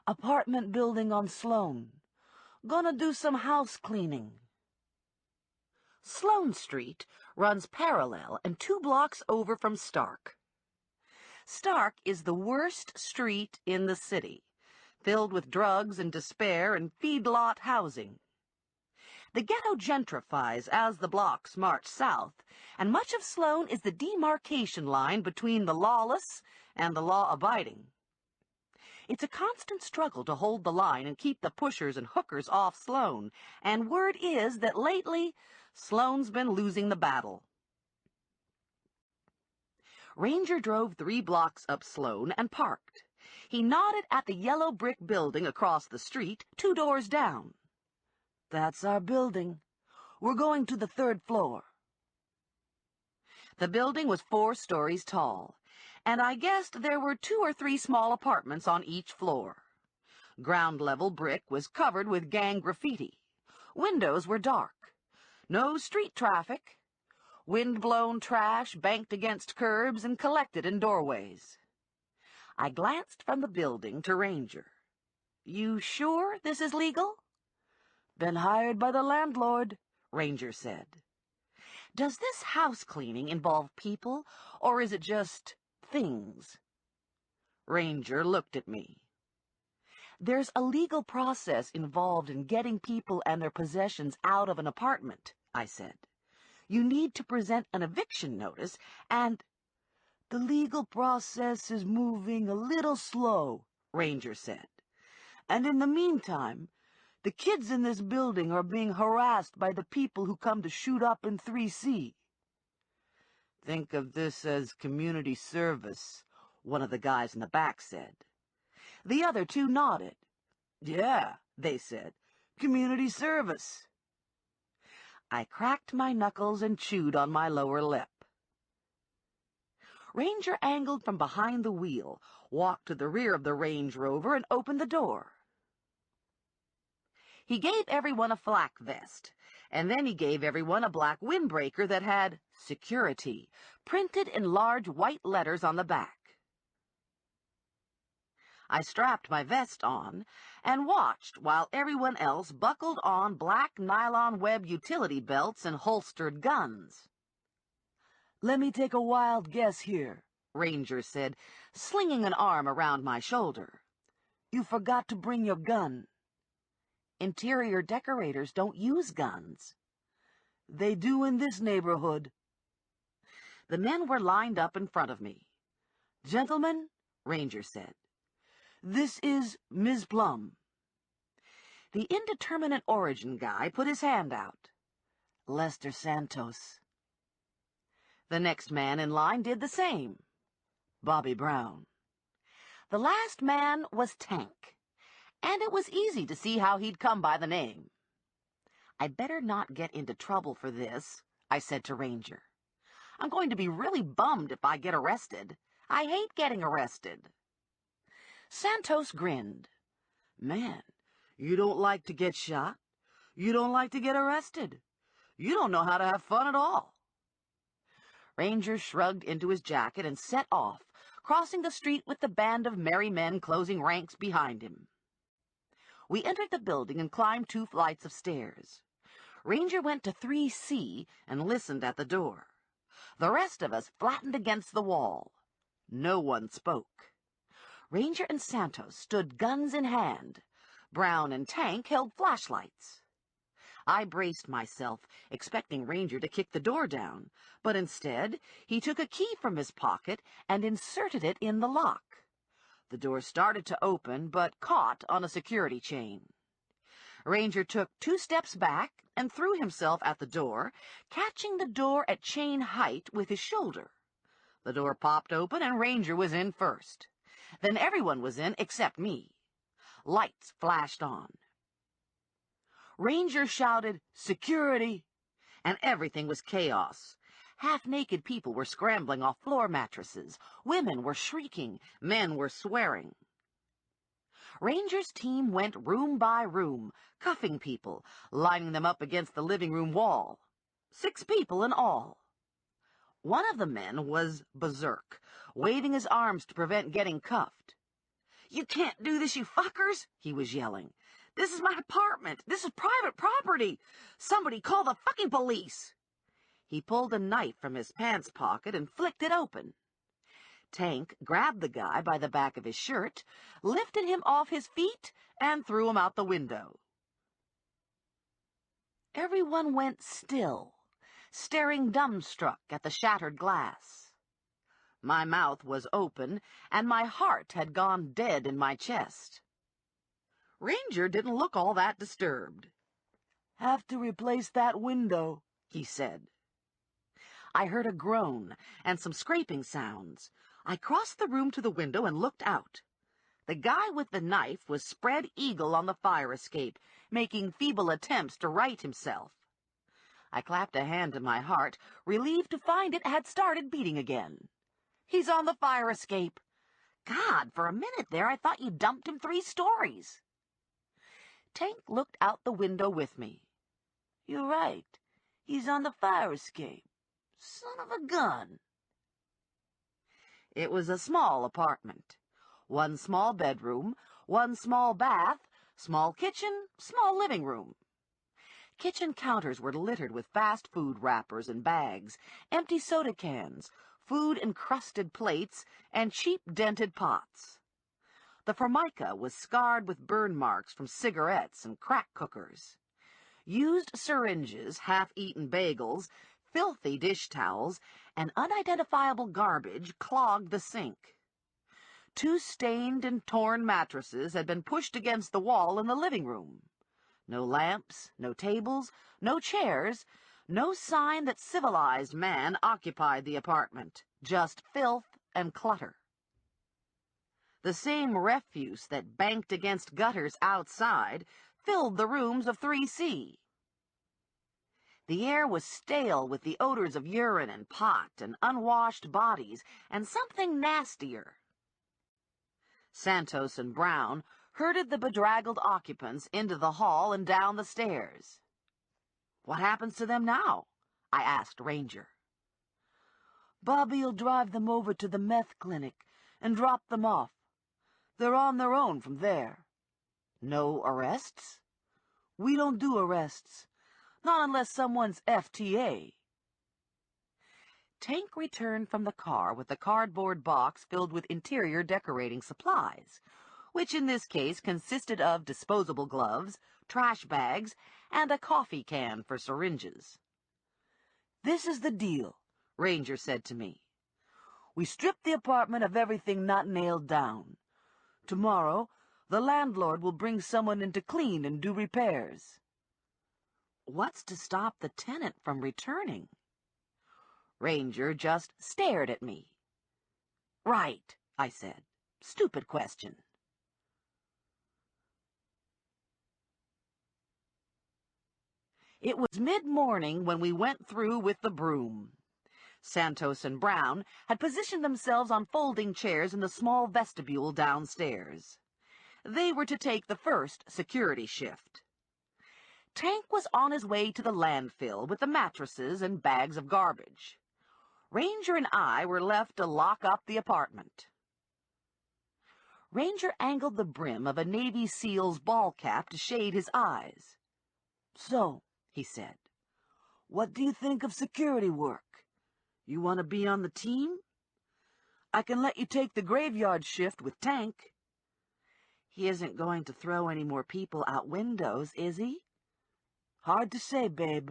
"Apartment building on Sloane. Gonna do some house cleaning." Sloane Street runs parallel and 2 blocks over from Stark. Stark is the worst street in the city, filled with drugs and despair and feedlot housing. The ghetto gentrifies as the blocks march south, and much of Sloane is the demarcation line between the lawless and the law-abiding. It's a constant struggle to hold the line and keep the pushers and hookers off Sloane, and word is that lately Sloane's been losing the battle. Ranger drove 3 blocks up Sloane and parked. He nodded at the yellow brick building across the street, 2 doors down. "That's our building. We're going to the 3rd floor." The building was 4 stories tall, and I guessed there were 2 or 3 small apartments on each floor. Ground-level brick was covered with gang graffiti. Windows were dark. No street traffic. Wind-blown trash banked against curbs and collected in doorways. I glanced from the building to Ranger. "You sure this is legal?" "Been hired by the landlord," Ranger said. "Does this house cleaning involve people, or is it just things?" Ranger looked at me. "There's a legal process involved in getting people and their possessions out of an apartment," I said. "You need to present an eviction notice, and—" "The legal process is moving a little slow," Ranger said. "And in the meantime, the kids in this building are being harassed by the people who come to shoot up in 3C. "Think of this as community service," one of the guys in the back said. The other 2 nodded. "Yeah," they said, "community service." I cracked my knuckles and chewed on my lower lip. Ranger angled from behind the wheel, walked to the rear of the Range Rover, and opened the door. He gave everyone a flak vest, and then he gave everyone a black windbreaker that had "Security" printed in large white letters on the back. I strapped my vest on and watched while everyone else buckled on black nylon web utility belts and holstered guns. "Let me take a wild guess here," Ranger said, slinging an arm around my shoulder. "You forgot to bring your gun." "Interior decorators don't use guns." "They do in this neighborhood." The men were lined up in front of me. "Gentlemen," Ranger said, "this is Ms. Plum." The indeterminate origin guy put his hand out. "Lester Santos." The next man in line did the same. "Bobby Brown." The last man was Tank, and it was easy to see how he'd come by the name. "I'd better not get into trouble for this," I said to Ranger. "I'm going to be really bummed if I get arrested. I hate getting arrested." Santos grinned. "Man, you don't like to get shot. You don't like to get arrested. You don't know how to have fun at all." Ranger shrugged into his jacket and set off, crossing the street with the band of merry men closing ranks behind him. We entered the building and climbed 2 flights of stairs. Ranger went to 3C and listened at the door. The rest of us flattened against the wall. No one spoke. Ranger and Santos stood guns in hand. Brown and Tank held flashlights. I braced myself, expecting Ranger to kick the door down, but instead he took a key from his pocket and inserted it in the lock. The door started to open, but caught on a security chain. Ranger took 2 steps back and threw himself at the door, catching the door at chain height with his shoulder. The door popped open and Ranger was in first. Then everyone was in except me. Lights flashed on. Ranger shouted, "Security!" and everything was chaos. Half-naked people were scrambling off floor mattresses. Women were shrieking. Men were swearing. Ranger's team went room by room, cuffing people, lining them up against the living room wall. 6 people in all. One of the men was berserk, waving his arms to prevent getting cuffed. "You can't do this, you fuckers!" he was yelling. "This is my apartment. This is private property. Somebody call the fucking police." He pulled a knife from his pants pocket and flicked it open. Tank grabbed the guy by the back of his shirt, lifted him off his feet, and threw him out the window. Everyone went still, staring dumbstruck at the shattered glass. My mouth was open, and my heart had gone dead in my chest. Ranger didn't look all that disturbed. "Have to replace that window," he said. I heard a groan and some scraping sounds. I crossed the room to the window and looked out. The guy with the knife was spread eagle on the fire escape, making feeble attempts to right himself. I clapped a hand to my heart, relieved to find it had started beating again. "He's on the fire escape. God, for a minute there I thought you dumped him 3 stories. Tank looked out the window with me. "You're right. He's on the fire escape. Son of a gun." It was a small apartment. 1 small bedroom, 1 small bath, small kitchen, small living room. Kitchen counters were littered with fast food wrappers and bags, empty soda cans, food-encrusted plates, and cheap dented pots. The formica was scarred with burn marks from cigarettes and crack cookers. Used syringes, half-eaten bagels, filthy dish towels, and unidentifiable garbage clogged the sink. 2 stained and torn mattresses had been pushed against the wall in the living room. No lamps, no tables, no chairs, no sign that civilized man occupied the apartment, just filth and clutter. The same refuse that banked against gutters outside filled the rooms of 3C. The air was stale with the odors of urine and pot and unwashed bodies and something nastier. Santos and Brown herded the bedraggled occupants into the hall and down the stairs. "What happens to them now?" I asked Ranger. "Bobby'll drive them over to the meth clinic and drop them off. They're on their own from there. No arrests? We don't do arrests. Not unless someone's FTA. Tank returned from the car with a cardboard box filled with interior decorating supplies, which in this case consisted of disposable gloves, trash bags, and a coffee can for syringes. "This is the deal," Ranger said to me. "We strip the apartment of everything not nailed down. Tomorrow, the landlord will bring someone in to clean and do repairs." What's to stop the tenant from returning? Ranger just stared at me. "Right," I said. "Stupid question." It was mid-morning when we went through with the broom. Santos and Brown had positioned themselves on folding chairs in the small vestibule downstairs. They were to take the first security shift. Tank was on his way to the landfill with the mattresses and bags of garbage. Ranger and I were left to lock up the apartment. Ranger angled the brim of a Navy SEAL's ball cap to shade his eyes. "So," he said, "what do you think of security work? You want to be on the team? I can let you take the graveyard shift with Tank." "He isn't going to throw any more people out windows, is he?" "Hard to say, babe."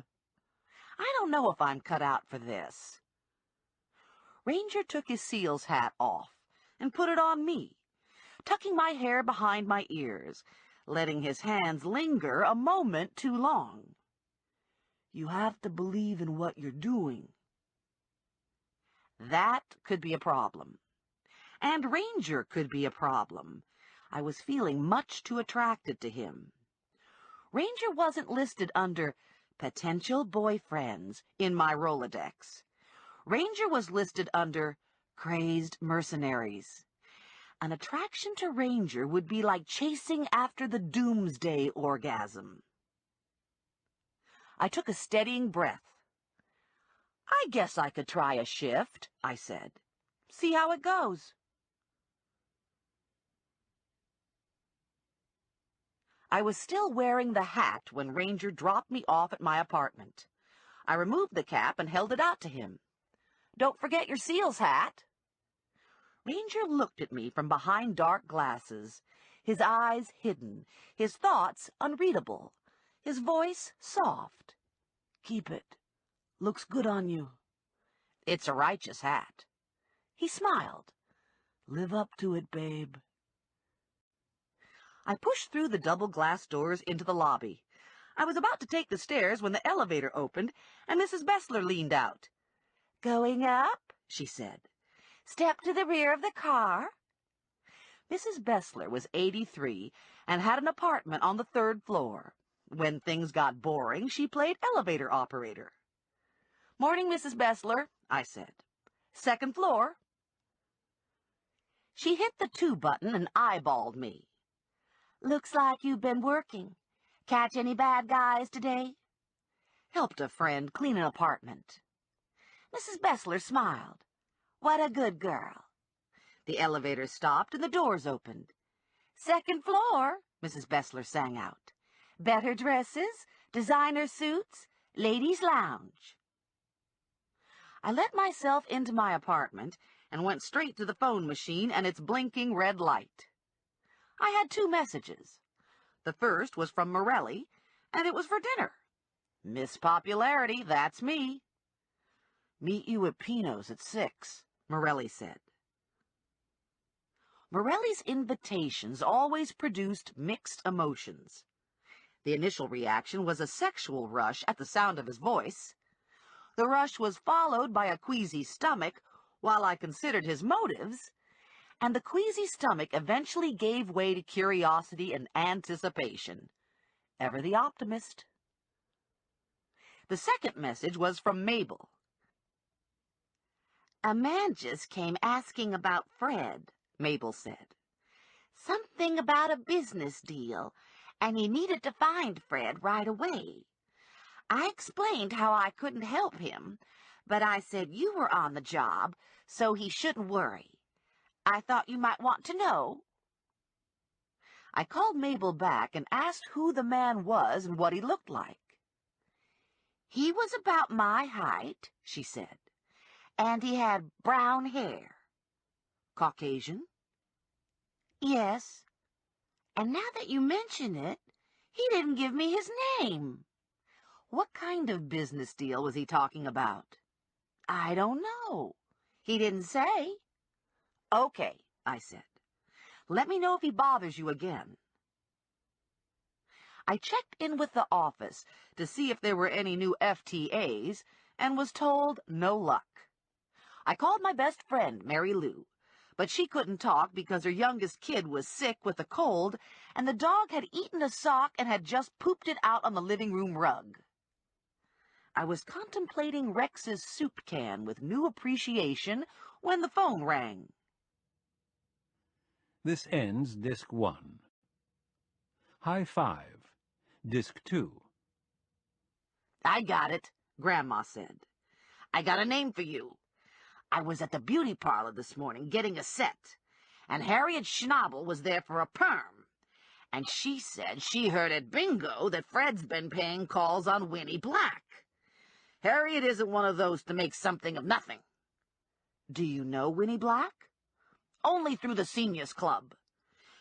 "I don't know if I'm cut out for this." Ranger took his SEAL's hat off and put it on me, tucking my hair behind my ears, letting his hands linger a moment too long. "You have to believe in what you're doing." That could be a problem. And Ranger could be a problem. I was feeling much too attracted to him. Ranger wasn't listed under potential boyfriends in my Rolodex. Ranger was listed under crazed mercenaries. An attraction to Ranger would be like chasing after the doomsday orgasm. I took a steadying breath. "I guess I could try a shift," I said. "See how it goes." I was still wearing the hat when Ranger dropped me off at my apartment. I removed the cap and held it out to him. "Don't forget your SEAL's hat." Ranger looked at me from behind dark glasses, his eyes hidden, his thoughts unreadable, his voice soft. "Keep it. Looks good on you." "It's a righteous hat." He smiled. "Live up to it, babe." I pushed through the double glass doors into the lobby. I was about to take the stairs when the elevator opened and Mrs. Bestler leaned out. "Going up?" she said. "Step to the rear of the car." Mrs. Bestler was 83 and had an apartment on the 3rd floor. When things got boring, she played elevator operator. "Morning, Mrs. Bestler," I said. "2nd floor." She hit the 2 button and eyeballed me. "Looks like you've been working. Catch any bad guys today?" "Helped a friend clean an apartment." Mrs. Bestler smiled. "What a good girl." The elevator stopped and the doors opened. "2nd floor," Mrs. Bestler sang out. "Better dresses, designer suits, ladies' lounge." I let myself into my apartment and went straight to the phone machine and its blinking red light. I had 2 messages. The first was from Morelli, and it was for dinner. "Miss Popularity, that's me." "Meet you at Pino's at 6, Morelli said. Morelli's invitations always produced mixed emotions. The initial reaction was a sexual rush at the sound of his voice. The rush was followed by a queasy stomach while I considered his motives, and the queasy stomach eventually gave way to curiosity and anticipation. Ever the optimist. The second message was from Mabel. "A man just came asking about Fred," Mabel said. "Something about a business deal, and he needed to find Fred right away. I explained how I couldn't help him, but I said you were on the job, so he shouldn't worry. I thought you might want to know." I called Mabel back and asked who the man was and what he looked like. "He was about my height," she said, "and he had brown hair." "Caucasian?" "Yes. And now that you mention it, he didn't give me his name." "What kind of business deal was he talking about?" "I don't know. He didn't say." "Okay," I said. "Let me know if he bothers you again." I checked in with the office to see if there were any new FTAs and was told no luck. I called my best friend, Mary Lou, but she couldn't talk because her youngest kid was sick with a cold and the dog had eaten a sock and had just pooped it out on the living room rug. I was contemplating Rex's soup can with new appreciation when the phone rang. This ends Disc 1. High 5. Disc 2. "I got it," Grandma said. "I got a name for you. I was at the beauty parlor this morning getting a set, and Harriet Schnabel was there for a perm, and she said she heard at bingo that Fred's been paying calls on Winnie Black. Harriet isn't one of those to make something of nothing." "Do you know Winnie Black?" "Only through the Seniors Club.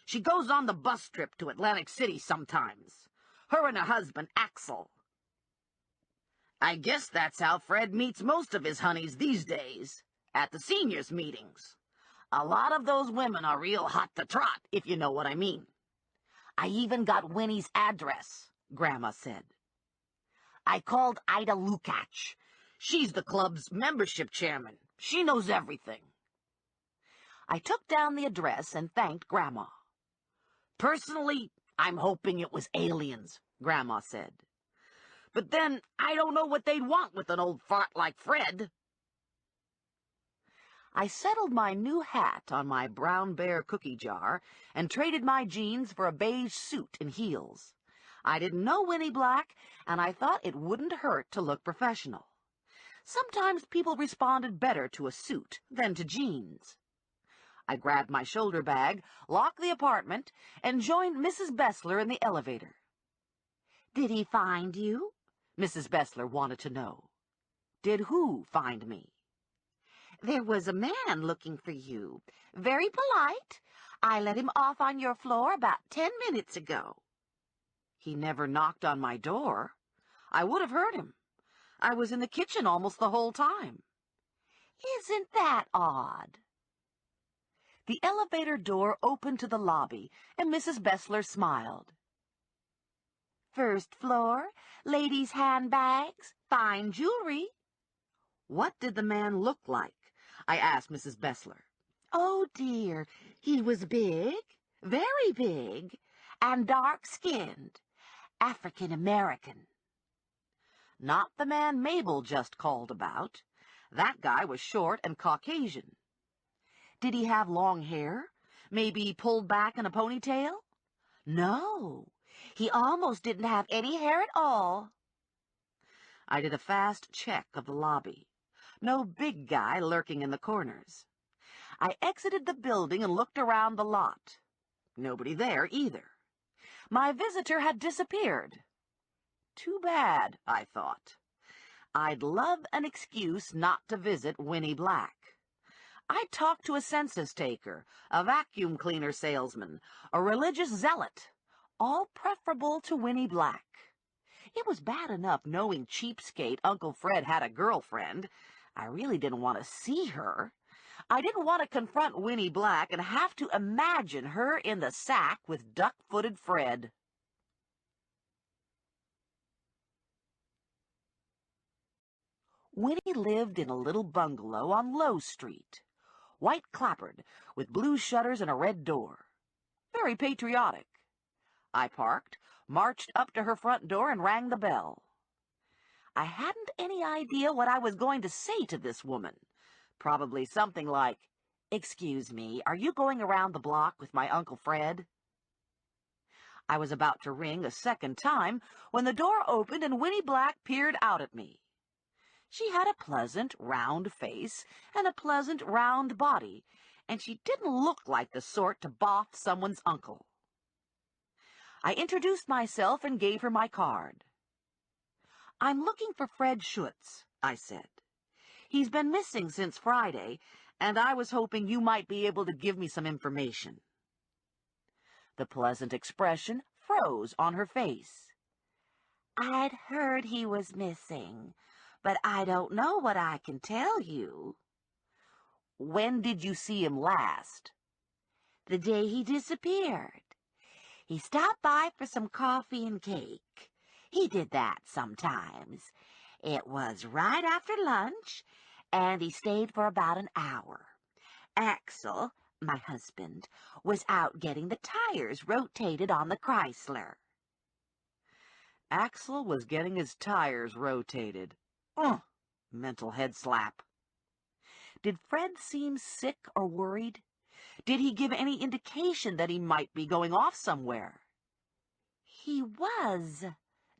She goes on the bus trip to Atlantic City sometimes. Her and her husband, Axel. I guess that's how Fred meets most of his honeys these days, at the seniors' meetings. A lot of those women are real hot to trot, if you know what I mean." "I even got Winnie's address," Grandma said. "I called Ida Lukács. She's the club's membership chairman. She knows everything." I took down the address and thanked Grandma. "Personally, I'm hoping it was aliens," Grandma said. "But then, I don't know what they'd want with an old fart like Fred." I settled my new hat on my brown bear cookie jar and traded my jeans for a beige suit and heels. I didn't know Winnie Black, and I thought it wouldn't hurt to look professional. Sometimes people responded better to a suit than to jeans. I grabbed my shoulder bag, locked the apartment, and joined Mrs. Bestler in the elevator. "Did he find you?" Mrs. Bestler wanted to know. "Did who find me?" "There was a man looking for you. Very polite. I let him off on your floor about 10 minutes ago." "He never knocked on my door. I would have heard him. I was in the kitchen almost the whole time." "Isn't that odd?" The elevator door opened to the lobby, and Mrs. Bestler smiled. "First floor, ladies' handbags, fine jewelry." "What did the man look like?" I asked Mrs. Bestler. "Oh, dear, he was big, very big, and dark-skinned, African-American." Not the man Mabel just called about. That guy was short and Caucasian. "Did he have long hair? Maybe pulled back in a ponytail?" "No, he almost didn't have any hair at all." I did a fast check of the lobby. No big guy lurking in the corners. I exited the building and looked around the lot. Nobody there either. My visitor had disappeared. Too bad, I thought. I'd love an excuse not to visit Winnie Black. I'd talk to a census taker, a vacuum cleaner salesman, a religious zealot, all preferable to Winnie Black. It was bad enough knowing cheapskate Uncle Fred had a girlfriend. I really didn't want to see her. I didn't want to confront Winnie Black and have to imagine her in the sack with duck-footed Fred. Winnie lived in a little bungalow on Low Street, white-clappered, with blue shutters and a red door. Very patriotic. I parked, marched up to her front door, and rang the bell. I hadn't any idea what I was going to say to this woman. Probably something like, "Excuse me, are you going around the block with my Uncle Fred?" I was about to ring a second time when the door opened and Winnie Black peered out at me. She had a pleasant, round face and a pleasant, round body, and she didn't look like the sort to boff someone's uncle. I introduced myself and gave her my card. "I'm looking for Fred Schutz," I said. "He's been missing since Friday, and I was hoping you might be able to give me some information." The pleasant expression froze on her face. "I'd heard he was missing, but I don't know what I can tell you." "When did you see him last?" "The day he disappeared. He stopped by for some coffee and cake. He did that sometimes. It was right after lunch, and he stayed for about an hour. Axel, my husband, was out getting the tires rotated on the Chrysler." Axel was getting his tires rotated. Ugh! Mental head slap. Did Fred seem sick or worried? Did he give any indication that he might be going off somewhere? "He was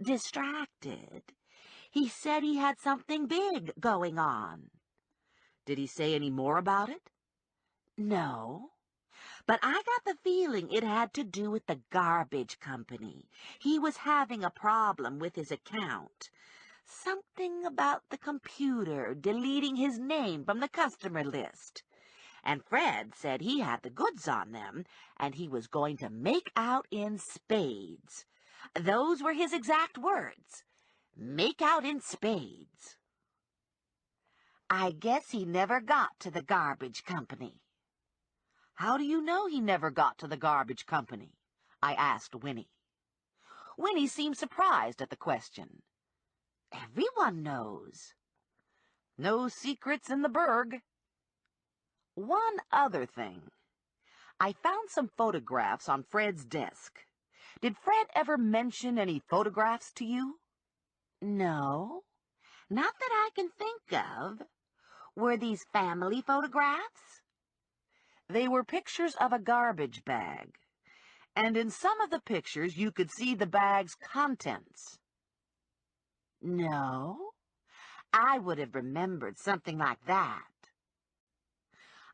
distracted. He said he had something big going on." "Did he say any more about it?" "No, but I got the feeling it had to do with the garbage company. He was having a problem with his account. Something about the computer deleting his name from the customer list. And Fred said he had the goods on them, and he was going to make out in spades. Those were his exact words. Make out in spades." "I guess he never got to the garbage company." "How do you know he never got to the garbage company?" I asked Winnie. Winnie seemed surprised at the question. "Everyone knows." "No secrets in the burg." One other thing. I found some photographs on Fred's desk. Did Fred ever mention any photographs to you? No, not that I can think of. Were these family photographs? They were pictures of a garbage bag, and in some of the pictures you could see the bag's contents. No, I would have remembered something like that.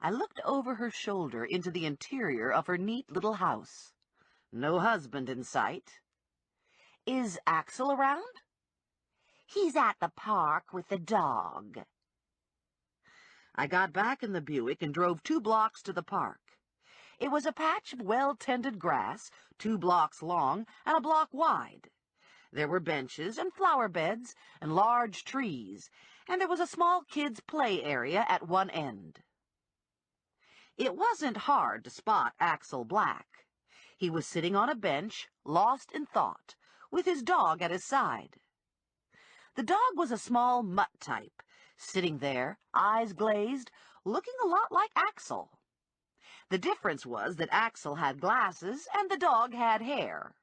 I looked over her shoulder into the interior of her neat little house. No husband in sight. "Is Axel around?" "He's at the park with the dog." I got back in the Buick and drove 2 blocks to the park. It was a patch of well-tended grass, 2 blocks long and a block wide. There were benches and flower beds and large trees, and there was a small kids' play area at one end. It wasn't hard to spot Axel Black. He was sitting on a bench, lost in thought, with his dog at his side. The dog was a small mutt type, sitting there, eyes glazed, looking a lot like Axel. The difference was that Axel had glasses and the dog had hair.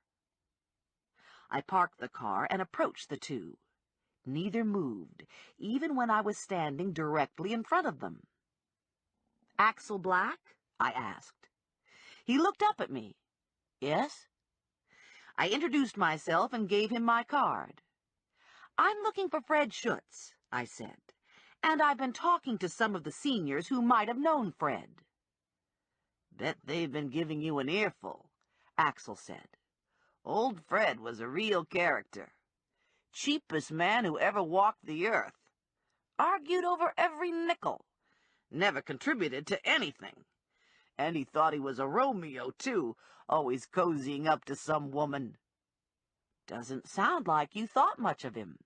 I parked the car and approached the two. Neither moved, even when I was standing directly in front of them. "Axel Black?" I asked. He looked up at me. "Yes?" I introduced myself and gave him my card. "I'm looking for Fred Schutz," I said, "and I've been talking to some of the seniors who might have known Fred." "Bet they've been giving you an earful," Axel said. "Old Fred was a real character. Cheapest man who ever walked the earth. Argued over every nickel. Never contributed to anything. And he thought he was a Romeo, too, always cozying up to some woman." "Doesn't sound like you thought much of him."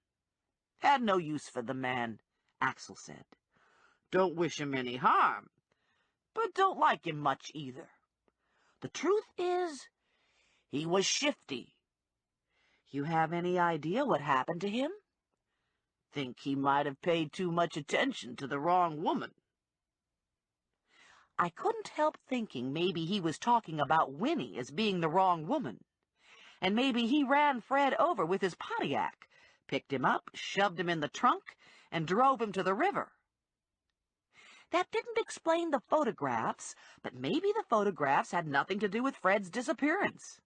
"Had no use for the man," Axel said. "Don't wish him any harm, but don't like him much either. The truth is, he was shifty." "You have any idea what happened to him?" "Think he might have paid too much attention to the wrong woman." I couldn't help thinking maybe he was talking about Winnie as being the wrong woman. And maybe he ran Fred over with his Pontiac, picked him up, shoved him in the trunk, and drove him to the river. That didn't explain the photographs, but maybe the photographs had nothing to do with Fred's disappearance.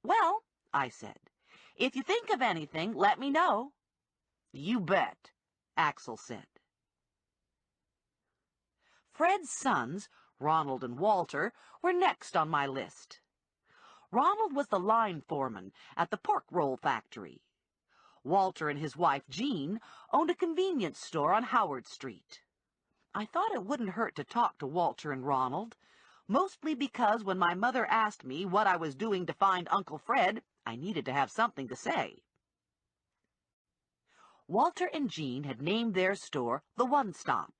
"Well," I said, "if you think of anything, let me know." "You bet," Axel said. Fred's sons, Ronald and Walter, were next on my list. Ronald was the line foreman at the pork roll factory. Walter and his wife, Jean, owned a convenience store on Howard Street. I thought it wouldn't hurt to talk to Walter and Ronald, mostly because when my mother asked me what I was doing to find Uncle Fred, I needed to have something to say. Walter and Jean had named their store the One Stop.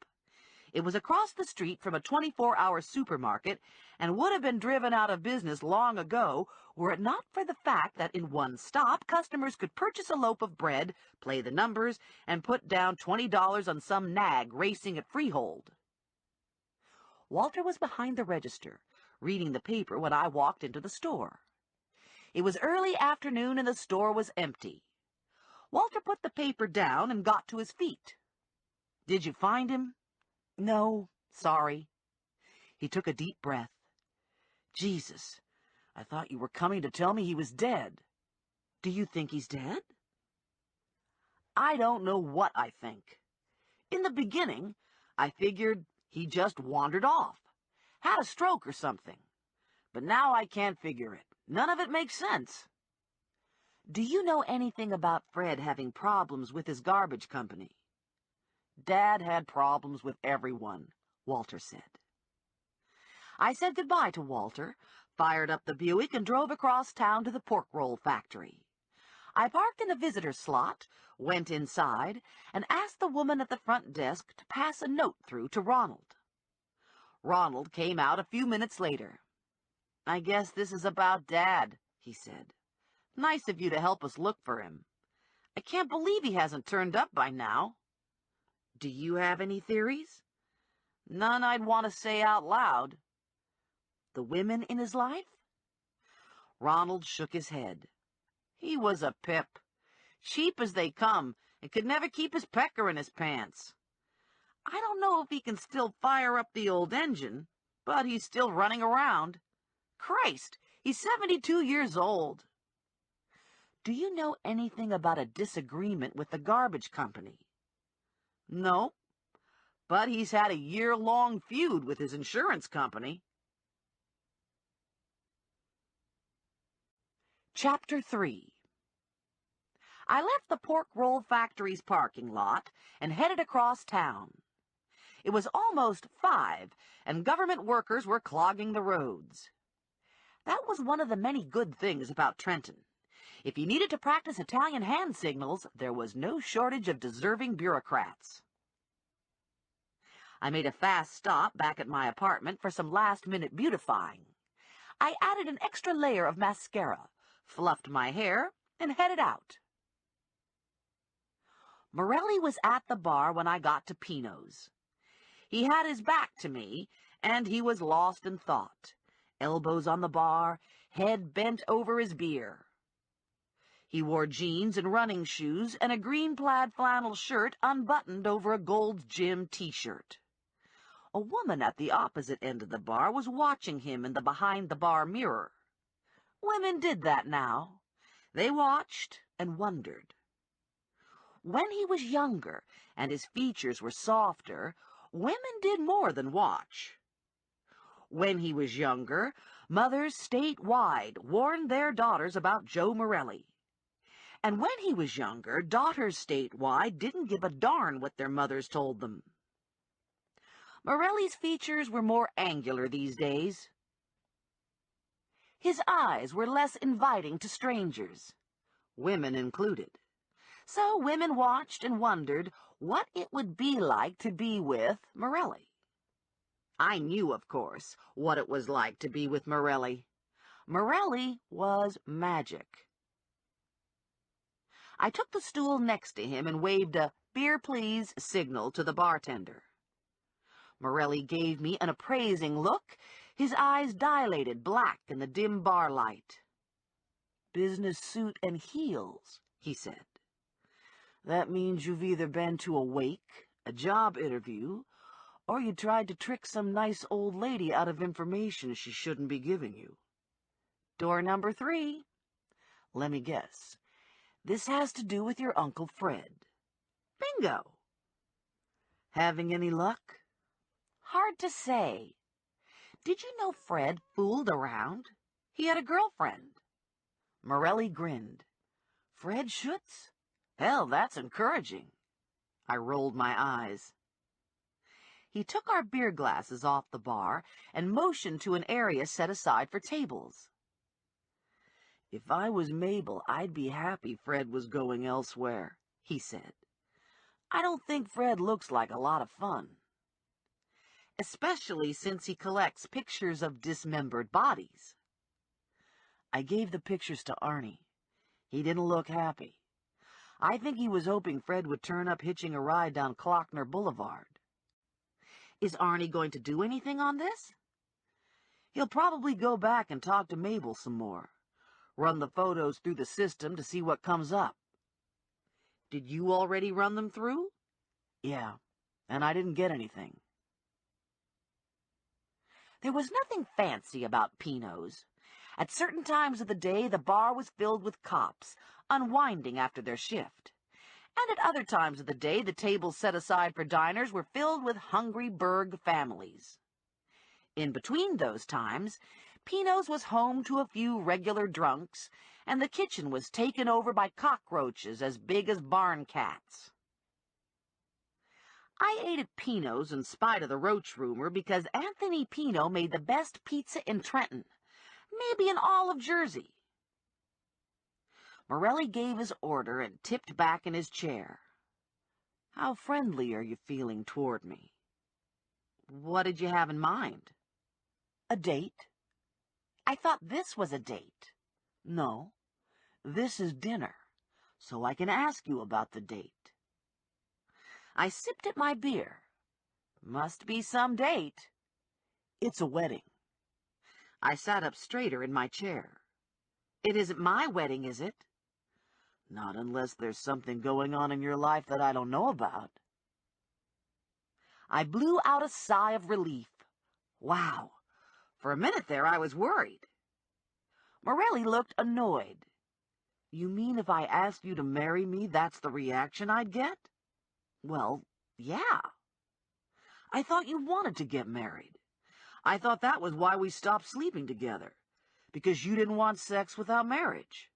It was across the street from a 24-hour supermarket and would have been driven out of business long ago were it not for the fact that in One Stop, customers could purchase a loaf of bread, play the numbers, and put down $20 on some nag racing at freehold. Walter was behind the register, reading the paper when I walked into the store. It was early afternoon and the store was empty. Walter put the paper down and got to his feet. "Did you find him?" "No, sorry." He took a deep breath. "Jesus, I thought you were coming to tell me he was dead." "Do you think he's dead?" "I don't know what I think. In the beginning, I figured he just wandered off, had a stroke or something. But now I can't figure it. None of it makes sense." "Do you know anything about Fred having problems with his garbage company?" "Dad had problems with everyone," Walter said. I said goodbye to Walter, fired up the Buick, and drove across town to the pork roll factory. I parked in a visitor's slot, went inside, and asked the woman at the front desk to pass a note through to Ronald. Ronald came out a few minutes later. "I guess this is about Dad," he said. "Nice of you to help us look for him. I can't believe he hasn't turned up by now. Do you have any theories?" "None I'd want to say out loud." "The women in his life?" Ronald shook his head. "He was a pip. Cheap as they come, and could never keep his pecker in his pants. I don't know if he can still fire up the old engine, but he's still running around. Christ, he's 72 years old." "Do you know anything about a disagreement with the garbage company?" "No, but he's had a year-long feud with his insurance company." Chapter 3. I left the pork roll factory's parking lot and headed across town. It was almost 5, and government workers were clogging the roads. That was one of the many good things about Trenton. If you needed to practice Italian hand signals, there was no shortage of deserving bureaucrats. I made a fast stop back at my apartment for some last-minute beautifying. I added an extra layer of mascara, fluffed my hair, and headed out. Morelli was at the bar when I got to Pino's. He had his back to me, and he was lost in thought, elbows on the bar, head bent over his beer. He wore jeans and running shoes and a green plaid flannel shirt unbuttoned over a Gold's Gym t-shirt. A woman at the opposite end of the bar was watching him in the behind-the-bar mirror. Women did that now. They watched and wondered. When he was younger and his features were softer, women did more than watch. When he was younger, mothers statewide warned their daughters about Joe Morelli. And when he was younger, daughters statewide didn't give a darn what their mothers told them. Morelli's features were more angular these days. His eyes were less inviting to strangers, women included. So women watched and wondered what it would be like to be with Morelli. I knew, of course, what it was like to be with Morelli. Morelli was magic. I took the stool next to him and waved a "beer please" signal to the bartender. Morelli gave me an appraising look, his eyes dilated black in the dim bar light. "Business suit and heels," he said. "That means you've either been to a wake, a job interview, or you tried to trick some nice old lady out of information she shouldn't be giving you. Door number 3. Let me guess. This has to do with your Uncle Fred." "Bingo." "Having any luck?" "Hard to say. Did you know Fred fooled around? He had a girlfriend. Morelli grinned. Fred Schutz? Hell, that's encouraging. I rolled my eyes. He took our beer glasses off the bar and motioned to an area set aside for tables. If I was Mabel, I'd be happy Fred was going elsewhere, he said. I don't think Fred looks like a lot of fun. Especially since he collects pictures of dismembered bodies. I gave the pictures to Arnie. He didn't look happy. I think he was hoping Fred would turn up hitching a ride down Klockner Boulevard. Is Arnie going to do anything on this? He'll probably go back and talk to Mabel some more. Run the photos through the system to see what comes up. Did you already run them through? Yeah, and I didn't get anything. There was nothing fancy about Pino's. At certain times of the day, the bar was filled with cops, unwinding after their shift. And at other times of the day, the tables set aside for diners were filled with hungry burg families. In between those times, Pino's was home to a few regular drunks, and the kitchen was taken over by cockroaches as big as barn cats. I ate at Pino's in spite of the roach rumor because Anthony Pino made the best pizza in Trenton, maybe in all of Jersey. Morelli gave his order and tipped back in his chair. How friendly are you feeling toward me? What did you have in mind? A date? I thought this was a date. No, this is dinner, so I can ask you about the date. I sipped at my beer. Must be some date. It's a wedding. I sat up straighter in my chair. It isn't my wedding, is it? Not unless there's something going on in your life that I don't know about. I blew out a sigh of relief. Wow. For a minute there, I was worried. Morelli looked annoyed. You mean if I asked you to marry me, that's the reaction I'd get? Well, yeah. I thought you wanted to get married. I thought that was why we stopped sleeping together, because you didn't want sex without marriage.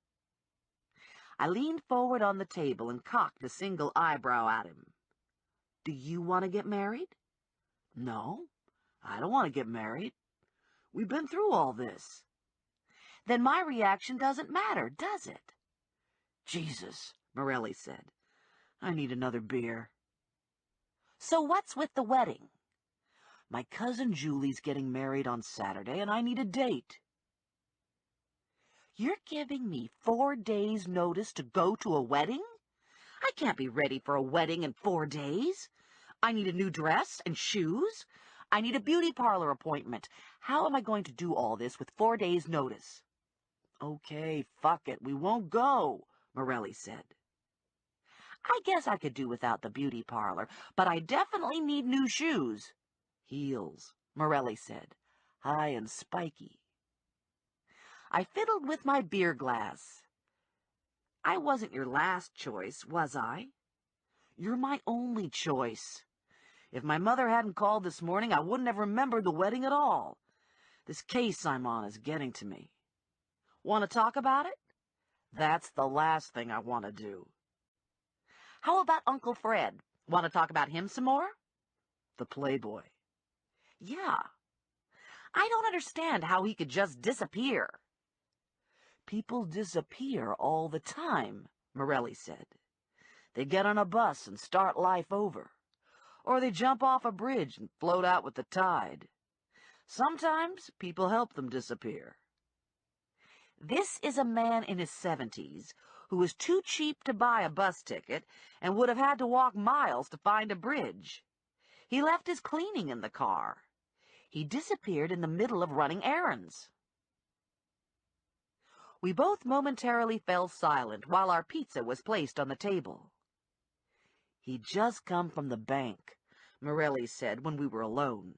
I leaned forward on the table and cocked a single eyebrow at him. Do you want to get married? No, I don't want to get married. We've been through all this. Then my reaction doesn't matter, does it? Jesus, Morelli said. I need another beer. So what's with the wedding? My cousin Julie's getting married on Saturday, and I need a date. You're giving me 4 days' notice to go to a wedding? I can't be ready for a wedding in 4 days. I need a new dress and shoes. I need a beauty parlor appointment. How am I going to do all this with 4 days' notice? Okay, fuck it. We won't go, Morelli said. I guess I could do without the beauty parlor, but I definitely need new shoes. Heels, Morelli said, high and spiky. I fiddled with my beer glass. I wasn't your last choice, was I? You're my only choice. If my mother hadn't called this morning, I wouldn't have remembered the wedding at all. This case I'm on is getting to me. Want to talk about it? That's the last thing I want to do. How about Uncle Fred? Want to talk about him some more? The playboy. Yeah. I don't understand how he could just disappear. People disappear all the time, Morelli said. They get on a bus and start life over. Or they jump off a bridge and float out with the tide. Sometimes people help them disappear. This is a man in his 70s who was too cheap to buy a bus ticket and would have had to walk miles to find a bridge. He left his cleaning in the car. He disappeared in the middle of running errands. We both momentarily fell silent while our pizza was placed on the table. He'd just come from the bank, Morelli said when we were alone.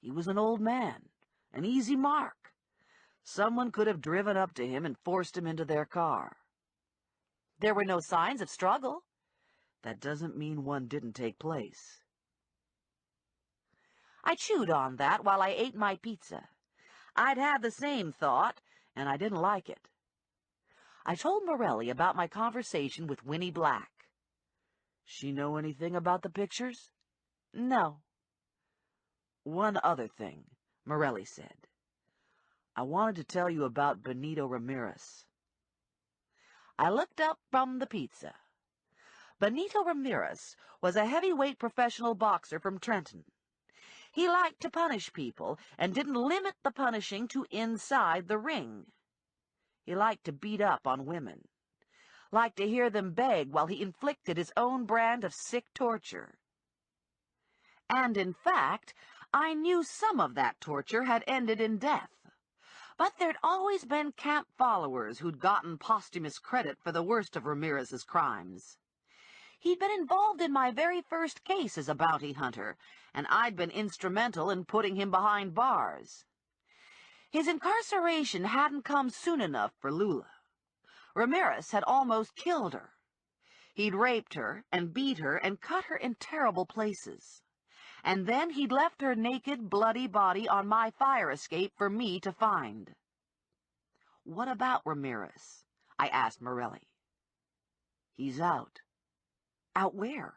He was an old man, an easy mark. Someone could have driven up to him and forced him into their car. There were no signs of struggle. That doesn't mean one didn't take place. I chewed on that while I ate my pizza. I'd had the same thought, and I didn't like it. I told Morelli about my conversation with Winnie Black. She know anything about the pictures? No. One other thing, Morelli said. I wanted to tell you about Benito Ramirez. I looked up from the pizza. Benito Ramirez was a heavyweight professional boxer from Trenton. He liked to punish people and didn't limit the punishing to inside the ring. He liked to beat up on women, liked to hear them beg while he inflicted his own brand of sick torture. And in fact, I knew some of that torture had ended in death. But there'd always been camp followers who'd gotten posthumous credit for the worst of Ramirez's crimes. He'd been involved in my very first case as a bounty hunter, and I'd been instrumental in putting him behind bars. His incarceration hadn't come soon enough for Lula. Ramirez had almost killed her. He'd raped her and beat her and cut her in terrible places. And then he'd left her naked, bloody body on my fire escape for me to find. What about Ramirez? I asked Morelli. He's out. Out where?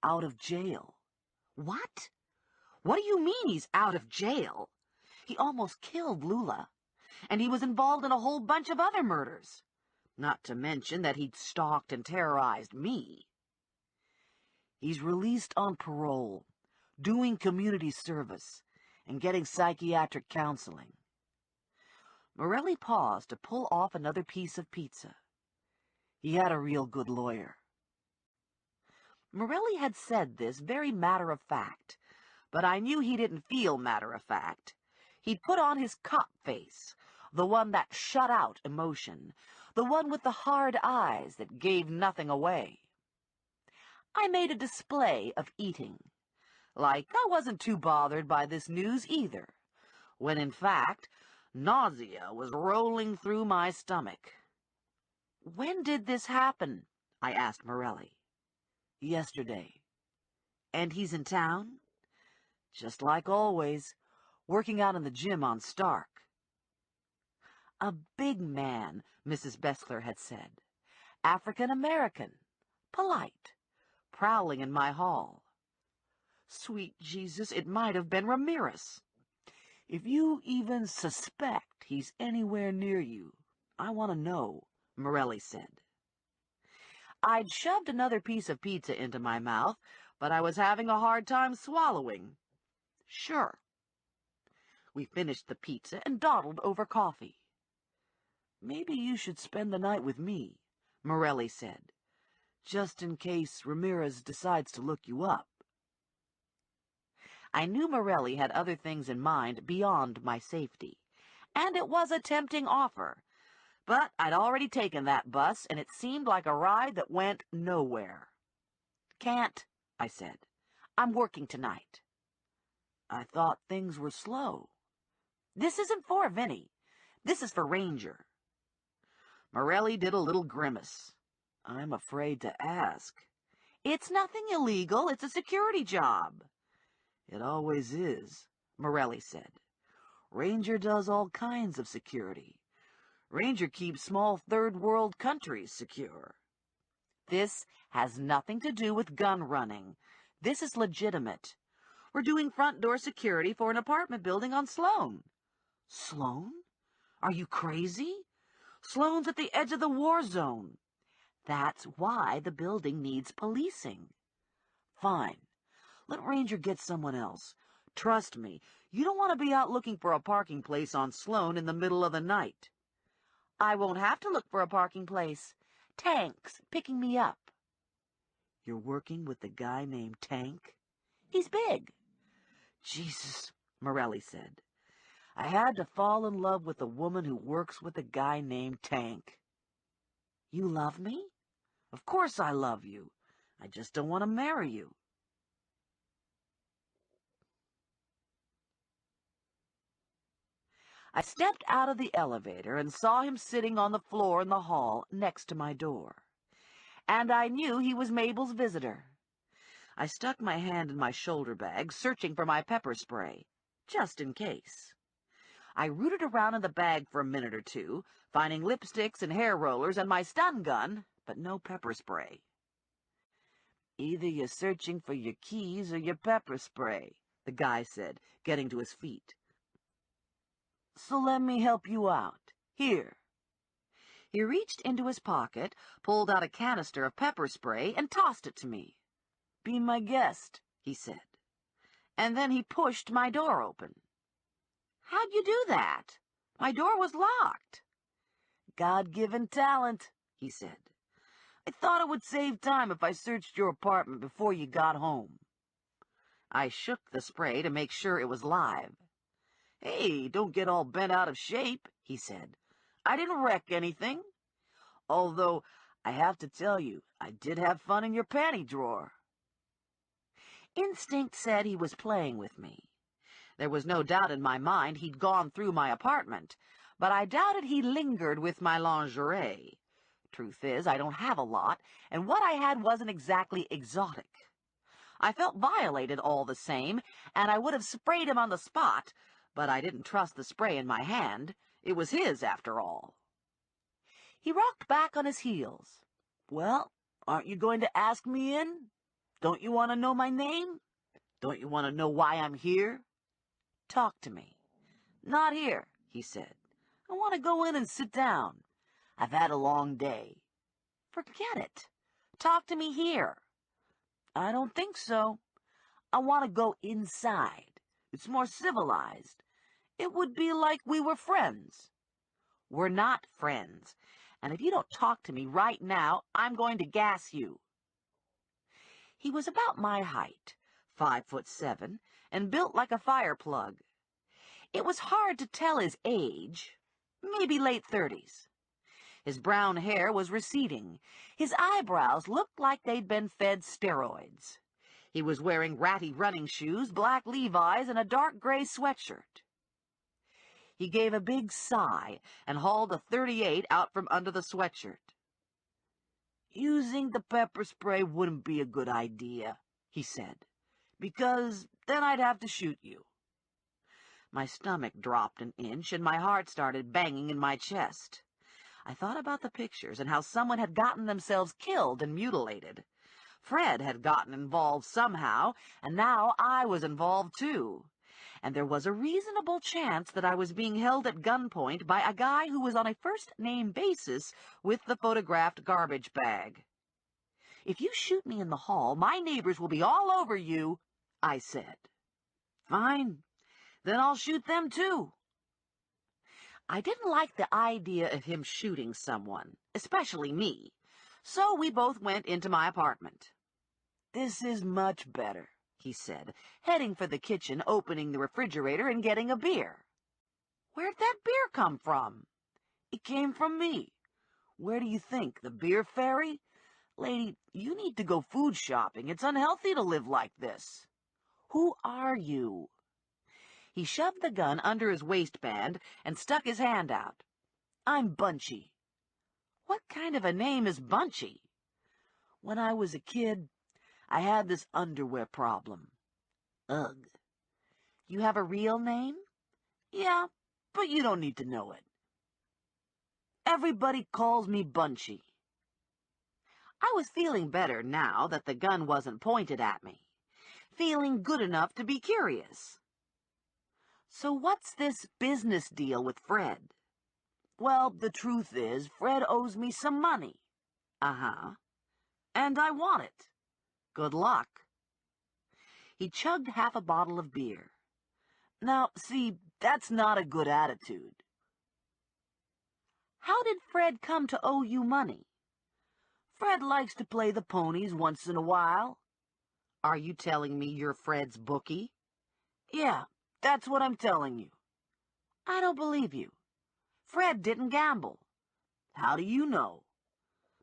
Out of jail. What? What do you mean he's out of jail? He almost killed Lula, and he was involved in a whole bunch of other murders, not to mention that he'd stalked and terrorized me. He's released on parole, doing community service, and getting psychiatric counseling. Morelli paused to pull off another piece of pizza. He had a real good lawyer. Morelli had said this very matter-of-fact, but I knew he didn't feel matter-of-fact. He'd put on his cop face, the one that shut out emotion, the one with the hard eyes that gave nothing away. I made a display of eating, like I wasn't too bothered by this news either, when in fact, nausea was rolling through my stomach. When did this happen? I asked Morelli. Yesterday. And he's in town? Just like always, working out in the gym on Stark. A big man, Mrs. Bestseller had said. African-American. Polite. Prowling in my hall. Sweet Jesus, it might have been Ramirez. If you even suspect he's anywhere near you, I want to know, Morelli said. I'd shoved another piece of pizza into my mouth, but I was having a hard time swallowing. Sure. We finished the pizza and dawdled over coffee. Maybe you should spend the night with me, Morelli said, just in case Ramirez decides to look you up. I knew Morelli had other things in mind beyond my safety, and it was a tempting offer. But I'd already taken that bus, and it seemed like a ride that went nowhere. Can't, I said. I'm working tonight. I thought things were slow. This isn't for Vinny. This is for Ranger. Morelli did a little grimace. I'm afraid to ask. It's nothing illegal. It's a security job. It always is, Morelli said. Ranger does all kinds of security. Ranger keeps small third-world countries secure. This has nothing to do with gun running. This is legitimate. We're doing front door security for an apartment building on Sloan. Sloan? Are you crazy? Sloan's at the edge of the war zone. That's why the building needs policing. Fine. Let Ranger get someone else. Trust me, you don't want to be out looking for a parking place on Sloan in the middle of the night. I won't have to look for a parking place. Tank's picking me up. You're working with the guy named Tank? He's big. Jesus, Morelli said. I had to fall in love with a woman who works with a guy named Tank. You love me? Of course I love you. I just don't want to marry you. I stepped out of the elevator and saw him sitting on the floor in the hall next to my door. And I knew he was Mabel's visitor. I stuck my hand in my shoulder bag, searching for my pepper spray, just in case. I rooted around in the bag for a minute or two, finding lipsticks and hair rollers and my stun gun, but no pepper spray. "Either you're searching for your keys or your pepper spray," the guy said, getting to his feet. "So let me help you out. Here." He reached into his pocket, pulled out a canister of pepper spray, and tossed it to me. "Be my guest," he said. And then he pushed my door open. "How'd you do that? My door was locked." "God-given talent," he said. "I thought it would save time if I searched your apartment before you got home." I shook the spray to make sure it was live. "Hey, don't get all bent out of shape," he said. "I didn't wreck anything. Although, I have to tell you, I did have fun in your panty drawer." Instinct said he was playing with me. There was no doubt in my mind he'd gone through my apartment, but I doubted he lingered with my lingerie. Truth is, I don't have a lot, and what I had wasn't exactly exotic. I felt violated all the same, and I would have sprayed him on the spot, but I didn't trust the spray in my hand. It was his, after all. He rocked back on his heels. "Well, aren't you going to ask me in? Don't you want to know my name? Don't you want to know why I'm here? Talk to me." "Not here," he said. "I want to go in and sit down. I've had a long day." "Forget it. Talk to me here." "I don't think so. I want to go inside. It's more civilized. It would be like we were friends." "We're not friends. And if you don't talk to me right now, I'm going to gas you." He was about my height, 5'7", and built like a fire plug. It was hard to tell his age, maybe late 30s. His brown hair was receding. His eyebrows looked like they'd been fed steroids. He was wearing ratty running shoes, black Levi's, and a dark gray sweatshirt. He gave a big sigh and hauled a .38 out from under the sweatshirt. "Using the pepper spray wouldn't be a good idea," he said, "because then I'd have to shoot you." My stomach dropped an inch and my heart started banging in my chest. I thought about the pictures and how someone had gotten themselves killed and mutilated. Fred had gotten involved somehow, and now I was involved too. And there was a reasonable chance that I was being held at gunpoint by a guy who was on a first-name basis with the photographed garbage bag. "If you shoot me in the hall, my neighbors will be all over you," I said. "Fine. Then I'll shoot them too." I didn't like the idea of him shooting someone, especially me, so we both went into my apartment. "This is much better," he said, heading for the kitchen, opening the refrigerator and getting a beer. "Where'd that beer come from?" "It came from me. Where do you think, the beer fairy? Lady, you need to go food shopping. It's unhealthy to live like this." "Who are you?" He shoved the gun under his waistband and stuck his hand out. "I'm Bunchy." "What kind of a name is Bunchy?" "When I was a kid, I had this underwear problem." "Ugh." "You have a real name?" "Yeah, but you don't need to know it." "Everybody calls me Bunchy." I was feeling better now that the gun wasn't pointed at me, feeling good enough to be curious. "So what's this business deal with Fred?" "Well, the truth is, Fred owes me some money." "Uh-huh. And I want it." "Good luck." He chugged half a bottle of beer. "Now, see, that's not a good attitude." "How did Fred come to owe you money?" "Fred likes to play the ponies once in a while." "Are you telling me you're Fred's bookie?" "Yeah, that's what I'm telling you." "I don't believe you. Fred didn't gamble." "How do you know?"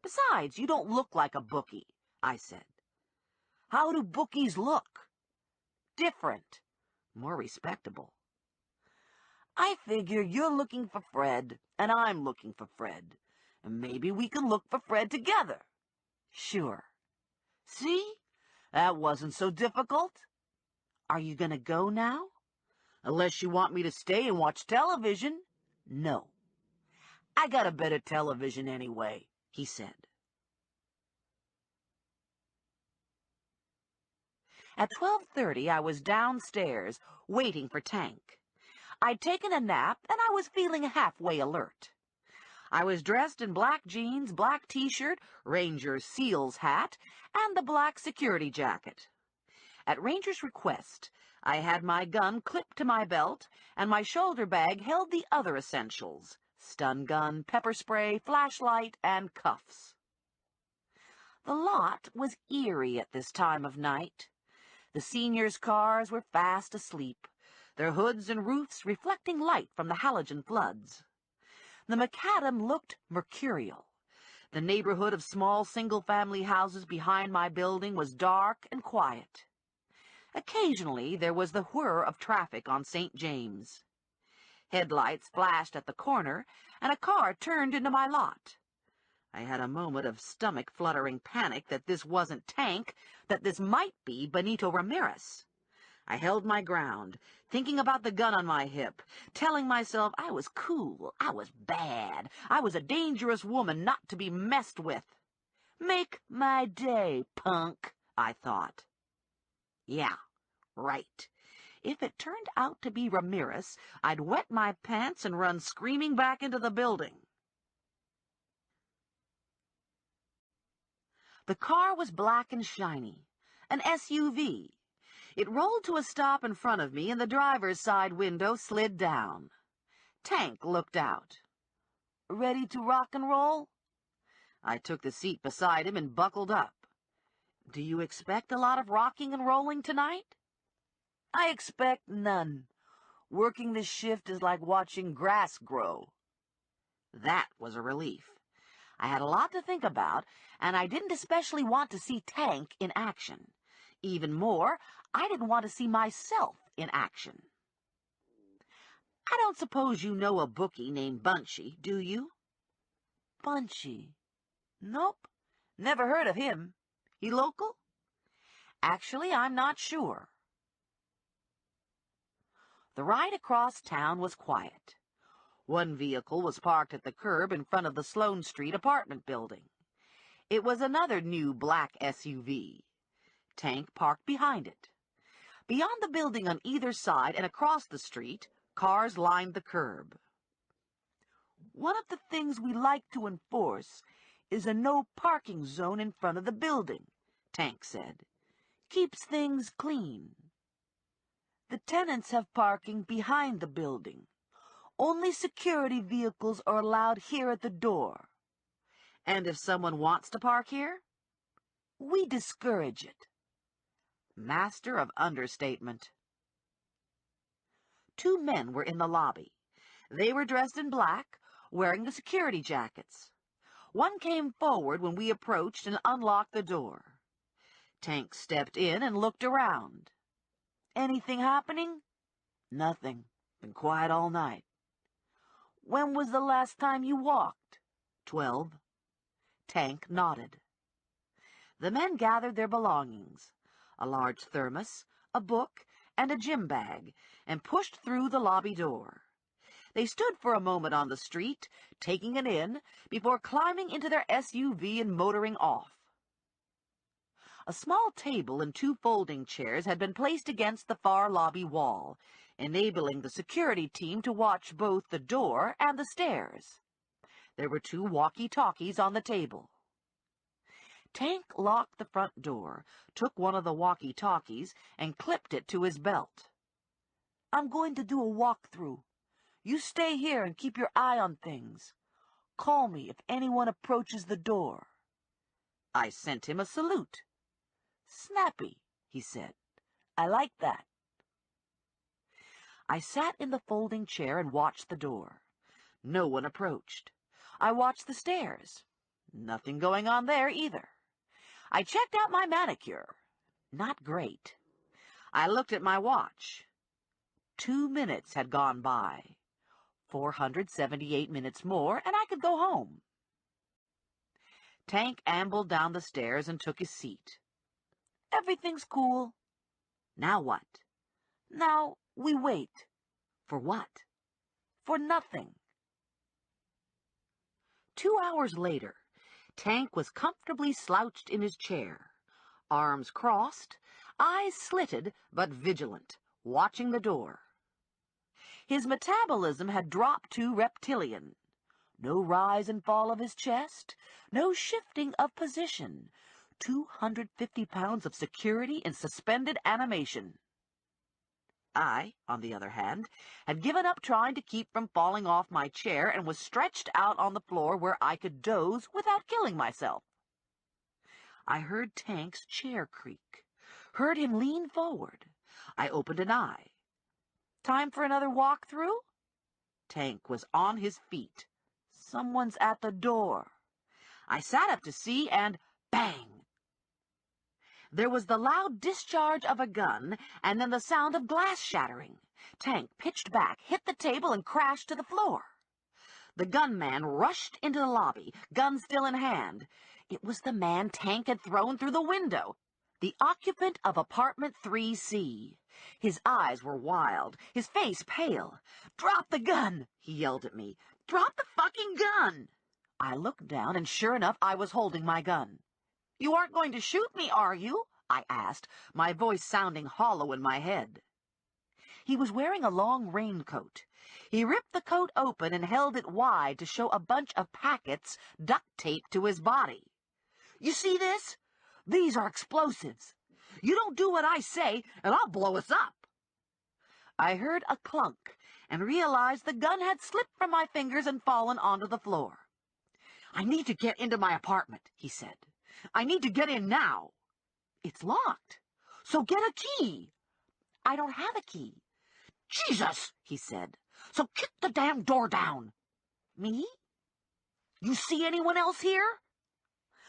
"Besides, you don't look like a bookie," I said. "How do bookies look?" "Different. More respectable." "I figure you're looking for Fred, and I'm looking for Fred, and maybe we can look for Fred together." "Sure." "See? That wasn't so difficult." "Are you going to go now?" Unless you want me to stay and watch television. No. I got a better television anyway, he said. At 12:30, I was downstairs, waiting for Tank. I'd taken a nap, and I was feeling halfway alert. I was dressed in black jeans, black T-shirt, Ranger Seals hat, and the black security jacket. At Ranger's request, I had my gun clipped to my belt, and my shoulder bag held the other essentials: stun gun, pepper spray, flashlight, and cuffs. The lot was eerie at this time of night. The seniors' cars were fast asleep, their hoods and roofs reflecting light from the halogen floods. The macadam looked mercurial. The neighborhood of small single-family houses behind my building was dark and quiet. Occasionally there was the whir of traffic on St. James. Headlights flashed at the corner, and a car turned into my lot. I had a moment of stomach-fluttering panic that this wasn't Tank, that this might be Benito Ramirez. I held my ground, thinking about the gun on my hip, telling myself I was cool, I was bad, I was a dangerous woman not to be messed with. Make my day, punk, I thought. Yeah, right. If it turned out to be Ramirez, I'd wet my pants and run screaming back into the building. The car was black and shiny, an SUV. It rolled to a stop in front of me, and the driver's side window slid down. Tank looked out. Ready to rock and roll? I took the seat beside him and buckled up. Do you expect a lot of rocking and rolling tonight? I expect none. Working this shift is like watching grass grow. That was a relief. I had a lot to think about, and I didn't especially want to see Tank in action. Even more, I didn't want to see myself in action. I don't suppose you know a bookie named Bunchy, do you? Bunchy? Nope, never heard of him. He local? Actually, I'm not sure. The ride across town was quiet. One vehicle was parked at the curb in front of the Sloane Street apartment building. It was another new black SUV. Tank parked behind it. Beyond the building on either side and across the street, cars lined the curb. One of the things we like to enforce is a no parking zone in front of the building, Tank said. Keeps things clean. The tenants have parking behind the building. Only security vehicles are allowed here at the door. And if someone wants to park here, we discourage it. Master of understatement. Two men were in the lobby. They were dressed in black, wearing the security jackets. One came forward when we approached and unlocked the door. Tank stepped in and looked around. Anything happening? Nothing. Been quiet all night. When was the last time you walked? 12. Tank nodded. The men gathered their belongings, a large thermos, a book, and a gym bag, and pushed through the lobby door. They stood for a moment on the street, taking it in, before climbing into their SUV and motoring off. A small table and two folding chairs had been placed against the far lobby wall, enabling the security team to watch both the door and the stairs. There were two walkie-talkies on the table. Tank locked the front door, took one of the walkie-talkies, and clipped it to his belt. I'm going to do a walkthrough. You stay here and keep your eye on things. Call me if anyone approaches the door. I sent him a salute. Snappy, he said. I like that. I sat in the folding chair and watched the door. No one approached. I watched the stairs. Nothing going on there either. I checked out my manicure. Not great. I looked at my watch. 2 minutes had gone by. 478 minutes more, and I could go home. Tank ambled down the stairs and took his seat. Everything's cool. Now what? Now we wait. For what? For nothing. 2 hours later, Tank was comfortably slouched in his chair, arms crossed, eyes slitted but vigilant, watching the door. His metabolism had dropped to reptilian. No rise and fall of his chest, no shifting of position. 250 pounds of security in suspended animation. I, on the other hand, had given up trying to keep from falling off my chair and was stretched out on the floor where I could doze without killing myself. I heard Tank's chair creak, heard him lean forward. I opened an eye. Time for another walk through? Tank was on his feet. Someone's at the door. I sat up to see, and bang! There was the loud discharge of a gun, and then the sound of glass shattering. Tank pitched back, hit the table, and crashed to the floor. The gunman rushed into the lobby, gun still in hand. It was the man Tank had thrown through the window, the occupant of apartment 3C. His eyes were wild, his face pale. "Drop the gun!" he yelled at me. "Drop the fucking gun!" I looked down, and sure enough, I was holding my gun. "You aren't going to shoot me, are you?" I asked, my voice sounding hollow in my head. He was wearing a long raincoat. He ripped the coat open and held it wide to show a bunch of packets duct-taped to his body. "You see this? These are explosives. You don't do what I say, and I'll blow us up." I heard a clunk and realized the gun had slipped from my fingers and fallen onto the floor. "I need to get into my apartment," he said. "I need to get in now." "It's locked. So get a key." "I don't have a key." "Jesus," he said. "So kick the damn door down." "Me? You see anyone else here?"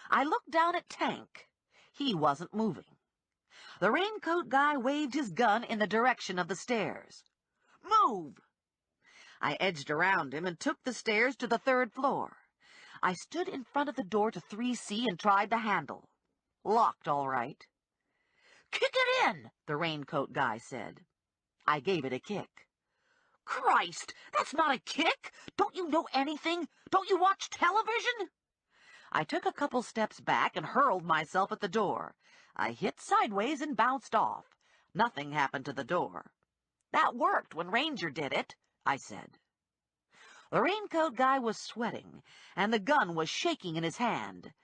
I looked down at Tank. He wasn't moving. The raincoat guy waved his gun in the direction of the stairs. "Move!" I edged around him and took the stairs to the 3rd floor. I stood in front of the door to 3C and tried the handle. Locked, all right. "Kick it in," the raincoat guy said. I gave it a kick. "Christ, that's not a kick! Don't you know anything? Don't you watch television?" I took a couple steps back and hurled myself at the door. I hit sideways and bounced off. Nothing happened to the door. "That worked when Ranger did it," I said. The raincoat guy was sweating, and the gun was shaking in his hand.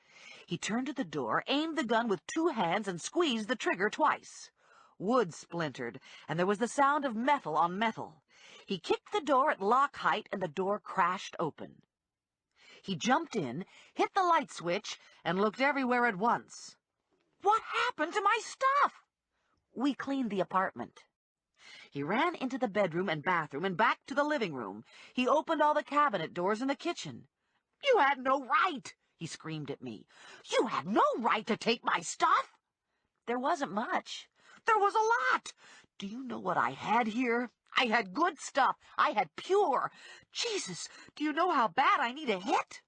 He turned to the door, aimed the gun with 2 hands, and squeezed the trigger twice. Wood splintered, and there was the sound of metal on metal. He kicked the door at lock height, and the door crashed open. He jumped in, hit the light switch, and looked everywhere at once. "What happened to my stuff?" "We cleaned the apartment." He ran into the bedroom and bathroom and back to the living room. He opened all the cabinet doors in the kitchen. "You had no right!" he screamed at me. "You had no right to take my stuff!" "There wasn't much." "There was a lot! Do you know what I had here? I had good stuff. I had pure. Jesus, do you know how bad I need a hit?"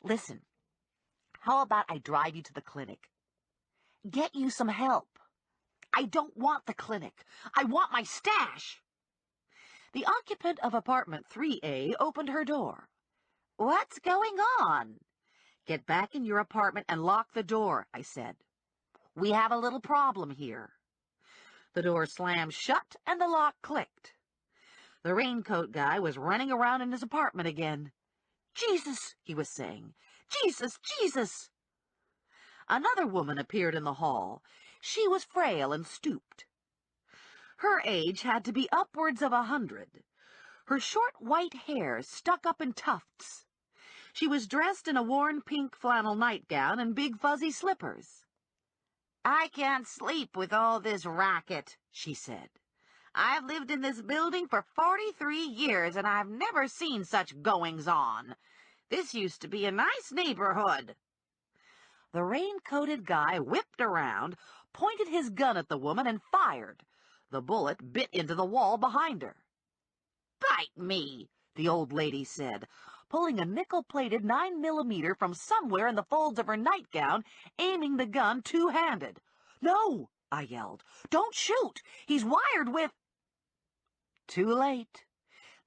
"Listen, how about I drive you to the clinic? Get you some help." "I don't want the clinic. I want my stash." The occupant of apartment 3A opened her door. "What's going on?" "Get back in your apartment and lock the door," I said. "We have a little problem here." The door slammed shut and the lock clicked. The raincoat guy was running around in his apartment again. "Jesus," he was saying. "Jesus, Jesus." Another woman appeared in the hall. She was frail and stooped. Her age had to be upwards of 100. Her short white hair stuck up in tufts. She was dressed in a worn pink flannel nightgown and big fuzzy slippers. "I can't sleep with all this racket," she said. "I've lived in this building for 43 years, and I've never seen such goings-on. This used to be a nice neighborhood." The rain-coated guy whipped around, pointed his gun at the woman, and fired. The bullet bit into the wall behind her. "Bite me," the old lady said, pulling a nickel-plated 9mm from somewhere in the folds of her nightgown, aiming the gun 2-handed. "No," I yelled. "Don't shoot! He's wired with—" Too late.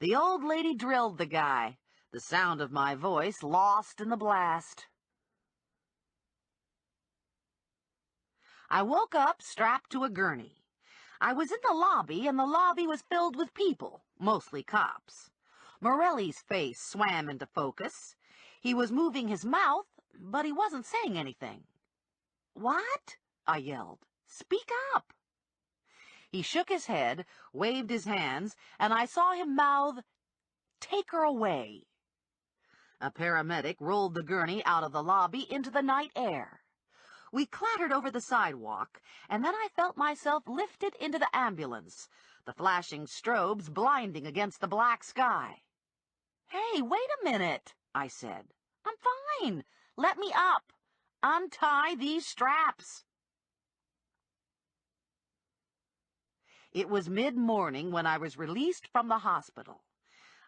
The old lady drilled the guy, the sound of my voice lost in the blast. I woke up strapped to a gurney. I was in the lobby, and the lobby was filled with people, mostly cops. Morelli's face swam into focus. He was moving his mouth, but he wasn't saying anything. "What?" I yelled. "Speak up." He shook his head, waved his hands, and I saw him mouth, "Take her away." A paramedic rolled the gurney out of the lobby into the night air. We clattered over the sidewalk, and then I felt myself lifted into the ambulance, the flashing strobes blinding against the black sky. "Hey, wait a minute," I said. "I'm fine. Let me up. Untie these straps." It was mid-morning when I was released from the hospital.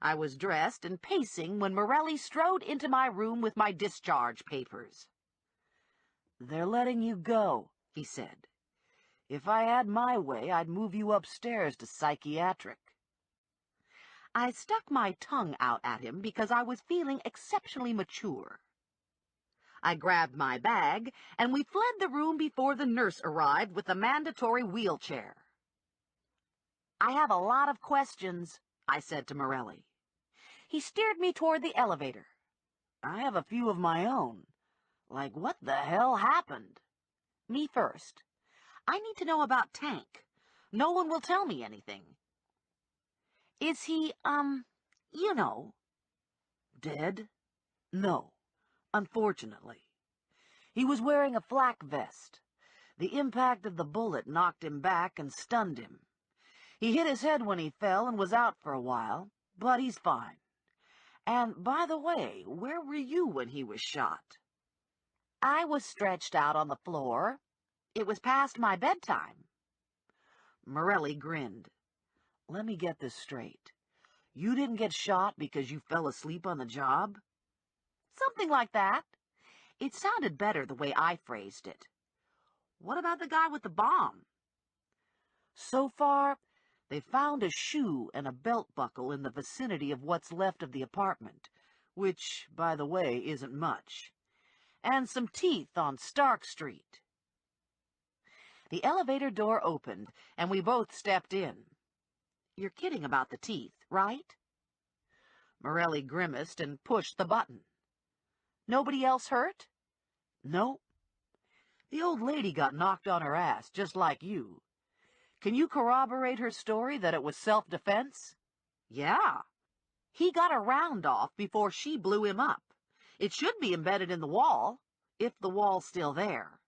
I was dressed and pacing when Morelli strode into my room with my discharge papers. "They're letting you go," he said. "If I had my way, I'd move you upstairs to psychiatric." I stuck my tongue out at him because I was feeling exceptionally mature. I grabbed my bag, and we fled the room before the nurse arrived with the mandatory wheelchair. "I have a lot of questions," I said to Morelli. He steered me toward the elevator. "I have a few of my own. Like, what the hell happened?" "Me first. I need to know about Tank. No one will tell me anything." "Is he, you know?" "Dead? No, unfortunately. He was wearing a flak vest. The impact of the bullet knocked him back and stunned him. He hit his head when he fell and was out for a while, but he's fine. And, by the way, where were you when he was shot?" "I was stretched out on the floor. It was past my bedtime." Morelli grinned. "Let me get this straight. You didn't get shot because you fell asleep on the job?" "Something like that. It sounded better the way I phrased it." "What about the guy with the bomb?" "So far, they found a shoe and a belt buckle in the vicinity of what's left of the apartment, which, by the way, isn't much, and some teeth on Stark Street." The elevator door opened, and we both stepped in. "You're kidding about the teeth, right?" Morelli grimaced and pushed the button. "Nobody else hurt?" "No. The old lady got knocked on her ass, just like you. Can you corroborate her story that it was self-defense?" "Yeah. He got a round off before she blew him up. It should be embedded in the wall, if the wall's still there."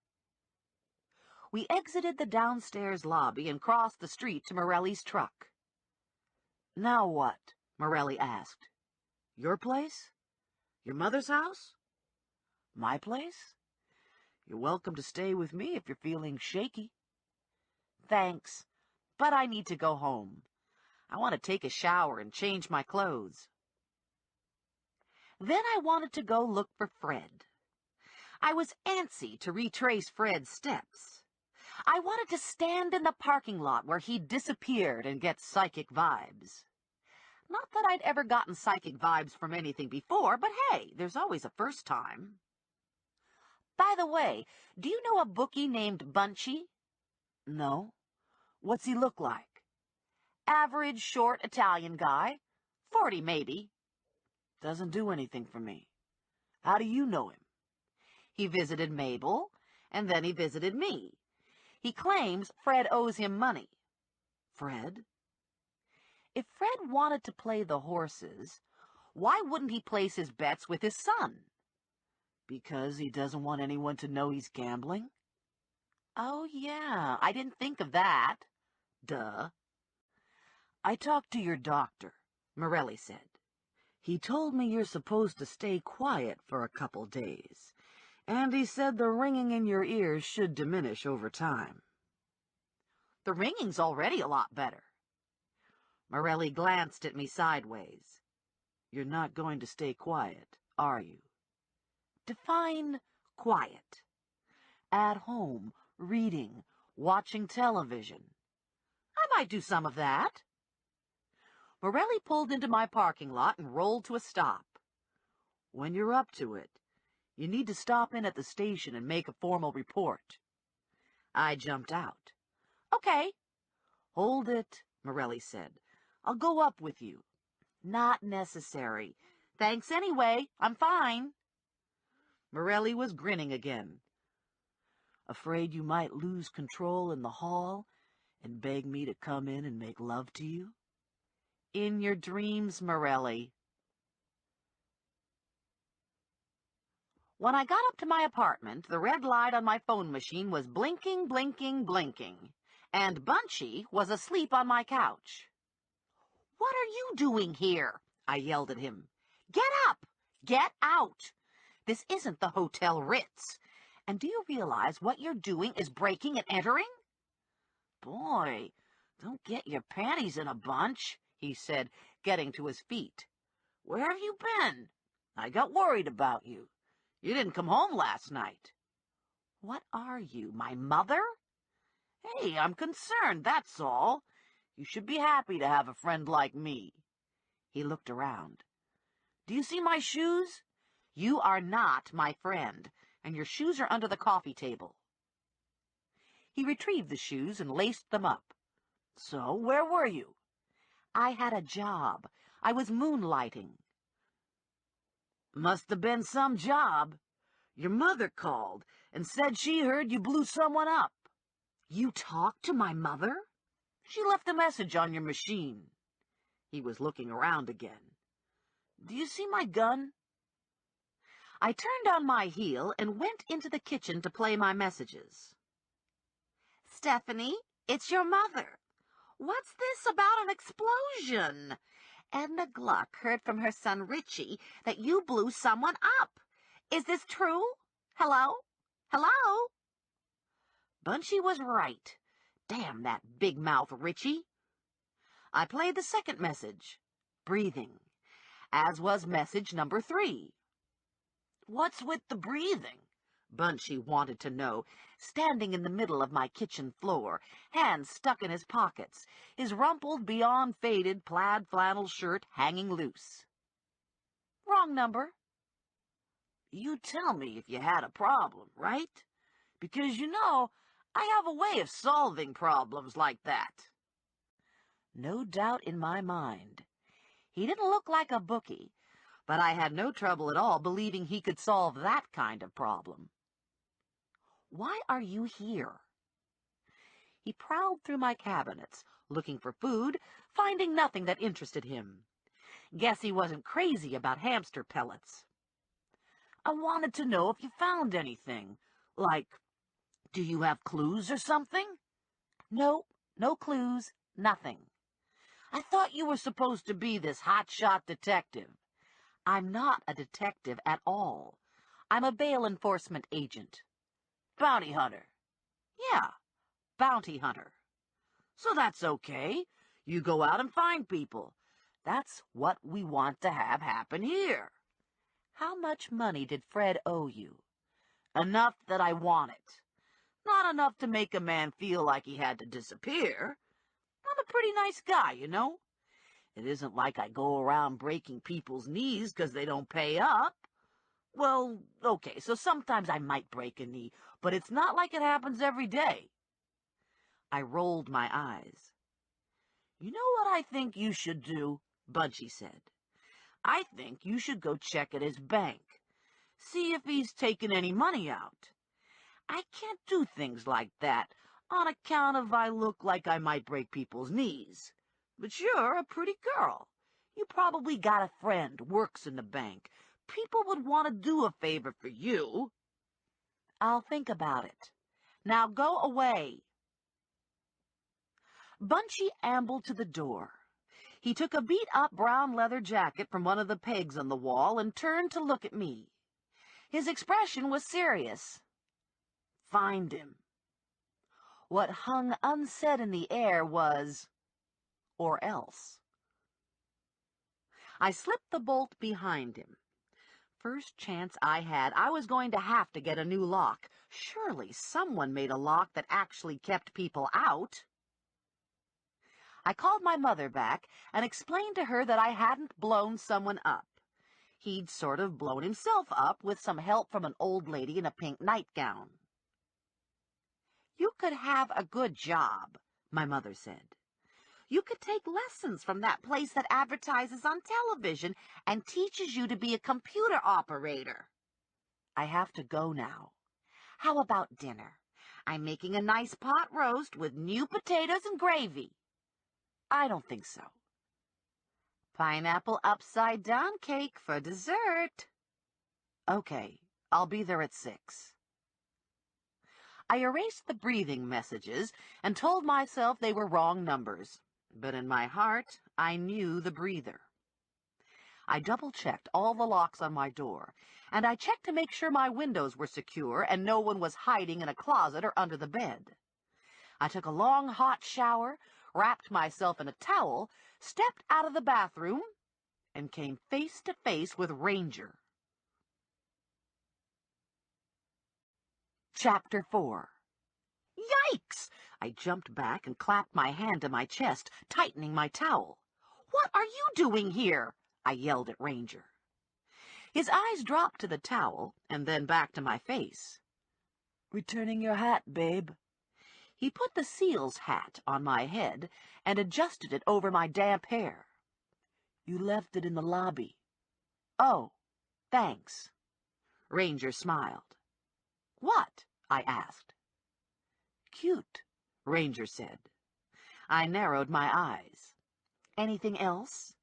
We exited the downstairs lobby and crossed the street to Morelli's truck. "Now what?" Morelli asked. "Your place? Your mother's house? My place? You're welcome to stay with me if you're feeling shaky." "Thanks, but I need to go home. I want to take a shower and change my clothes." Then I wanted to go look for Fred. I was antsy to retrace Fred's steps. I wanted to stand in the parking lot where he'd disappeared and get psychic vibes. Not that I'd ever gotten psychic vibes from anything before, but hey, there's always a first time. "By the way, do you know a bookie named Bunchy?" "No. What's he look like?" "Average, short Italian guy. 40, maybe." "Doesn't do anything for me. How do you know him?" "He visited Mabel, and then he visited me. He claims Fred owes him money." "Fred?" If Fred wanted to play the horses, why wouldn't he place his bets with his son? "Because he doesn't want anyone to know he's gambling." "Oh, yeah, I didn't think of that." "Duh." "I talked to your doctor," Morelli said. "He told me you're supposed to stay quiet for a couple days, and he said the ringing in your ears should diminish over time." "The ringing's already a lot better." Morelli glanced at me sideways. "You're not going to stay quiet, are you?" "Define quiet." "At home, reading, watching television." "I might do some of that." Morelli pulled into my parking lot and rolled to a stop. "When you're up to it, you need to stop in at the station and make a formal report." I jumped out. "Okay." "Hold it," Morelli said. "I'll go up with you." "Not necessary. Thanks anyway. I'm fine." Morelli was grinning again. "Afraid you might lose control in the hall and beg me to come in and make love to you?" "In your dreams, Morelli." When I got up to my apartment, the red light on my phone machine was blinking, blinking, blinking, and Bunchy was asleep on my couch. "What are you doing here?" I yelled at him. "Get up! Get out! This isn't the Hotel Ritz. And do you realize what you're doing is breaking and entering?" "Boy, don't get your panties in a bunch," he said, getting to his feet. "Where have you been? I got worried about you. You didn't come home last night." "What are you, my mother?" "Hey, I'm concerned, that's all. You should be happy to have a friend like me." He looked around. "Do you see my shoes? You are not my friend, and your shoes are under the coffee table." He retrieved the shoes and laced them up. "So, where were you?" "I had a job. I was moonlighting." "Must have been some job. Your mother called and said she heard you blew someone up." "You talked to my mother?" "She left a message on your machine." He was looking around again. "Do you see my gun?" I turned on my heel and went into the kitchen to play my messages. "Stephanie, it's your mother. What's this about an explosion? Edna Gluck heard from her son Richie that you blew someone up. Is this true? Hello? Hello?" Bunchy was right. Damn that big-mouth Richie. I played the second message, breathing, as was message number 3. "What's with the breathing?" Bunchy wanted to know, standing in the middle of my kitchen floor, hands stuck in his pockets, his rumpled, beyond faded plaid flannel shirt hanging loose. "Wrong number." "You'd tell me if you had a problem, right? Because, I have a way of solving problems like that." No doubt in my mind. He didn't look like a bookie, but I had no trouble at all believing he could solve that kind of problem. "Why are you here?" He prowled through my cabinets, looking for food, finding nothing that interested him. Guess he wasn't crazy about hamster pellets. "I wanted to know if you found anything. Like, do you have clues or something?" "No, no clues, nothing." "I thought you were supposed to be this hotshot detective." "I'm not a detective at all. I'm a bail enforcement agent." "Bounty hunter." "Yeah, bounty hunter." "So that's okay. You go out and find people. That's what we want to have happen here." "How much money did Fred owe you?" "Enough that I want it. Not enough to make a man feel like he had to disappear. I'm a pretty nice guy, It isn't like I go around breaking people's knees 'cause they don't pay up. Well, okay, so sometimes I might break a knee, but it's not like it happens every day." I rolled my eyes. "You know what I think you should do?" Bunchy said. "I think you should go check at his bank. See if he's taken any money out. I can't do things like that on account of I look like I might break people's knees. But you're a pretty girl. You probably got a friend works in the bank. People would want to do a favor for you." "I'll think about it. Now go away." Bunchy ambled to the door. He took a beat-up brown leather jacket from one of the pegs on the wall and turned to look at me. His expression was serious. "Find him." What hung unsaid in the air was, "or else." I slipped the bolt behind him. First chance I had, I was going to have to get a new lock. Surely someone made a lock that actually kept people out. I called my mother back and explained to her that I hadn't blown someone up. He'd sort of blown himself up with some help from an old lady in a pink nightgown. "You could have a good job," my mother said. "You could take lessons from that place that advertises on television and teaches you to be a computer operator." "I have to go now." "How about dinner? I'm making a nice pot roast with new potatoes and gravy." "I don't think so." "Pineapple upside-down cake for dessert." "Okay, I'll be there at 6. I erased the breathing messages and told myself they were wrong numbers, but in my heart I knew the breather. I double-checked all the locks on my door, and I checked to make sure my windows were secure and no one was hiding in a closet or under the bed. I took a long hot shower, wrapped myself in a towel, stepped out of the bathroom, and came face to face with Ranger. Chapter 4. Yikes! I jumped back and clapped my hand to my chest, tightening my towel. "What are you doing here?" I yelled at Ranger. His eyes dropped to the towel and then back to my face. "Returning your hat, babe." He put the seal's hat on my head and adjusted it over my damp hair. "You left it in the lobby." "Oh, thanks." Ranger smiled. "What?" I asked. "Cute," Ranger said. I narrowed my eyes. "Anything else?"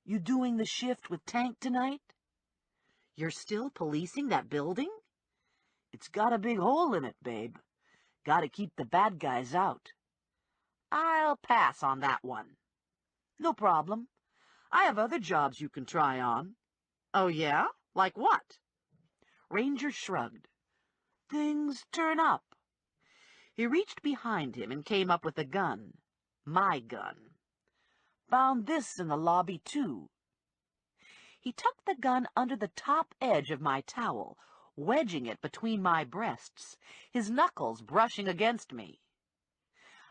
"You doing the shift with Tank tonight?" "You're still policing that building?" "It's got a big hole in it, babe. Gotta keep the bad guys out." "I'll pass on that one." "No problem. I have other jobs you can try on." "Oh, yeah? Like what?" Ranger shrugged. "Things turn up." He reached behind him and came up with a gun. My gun. "Found this in the lobby, too." He tucked the gun under the top edge of my towel, wedging it between my breasts, his knuckles brushing against me.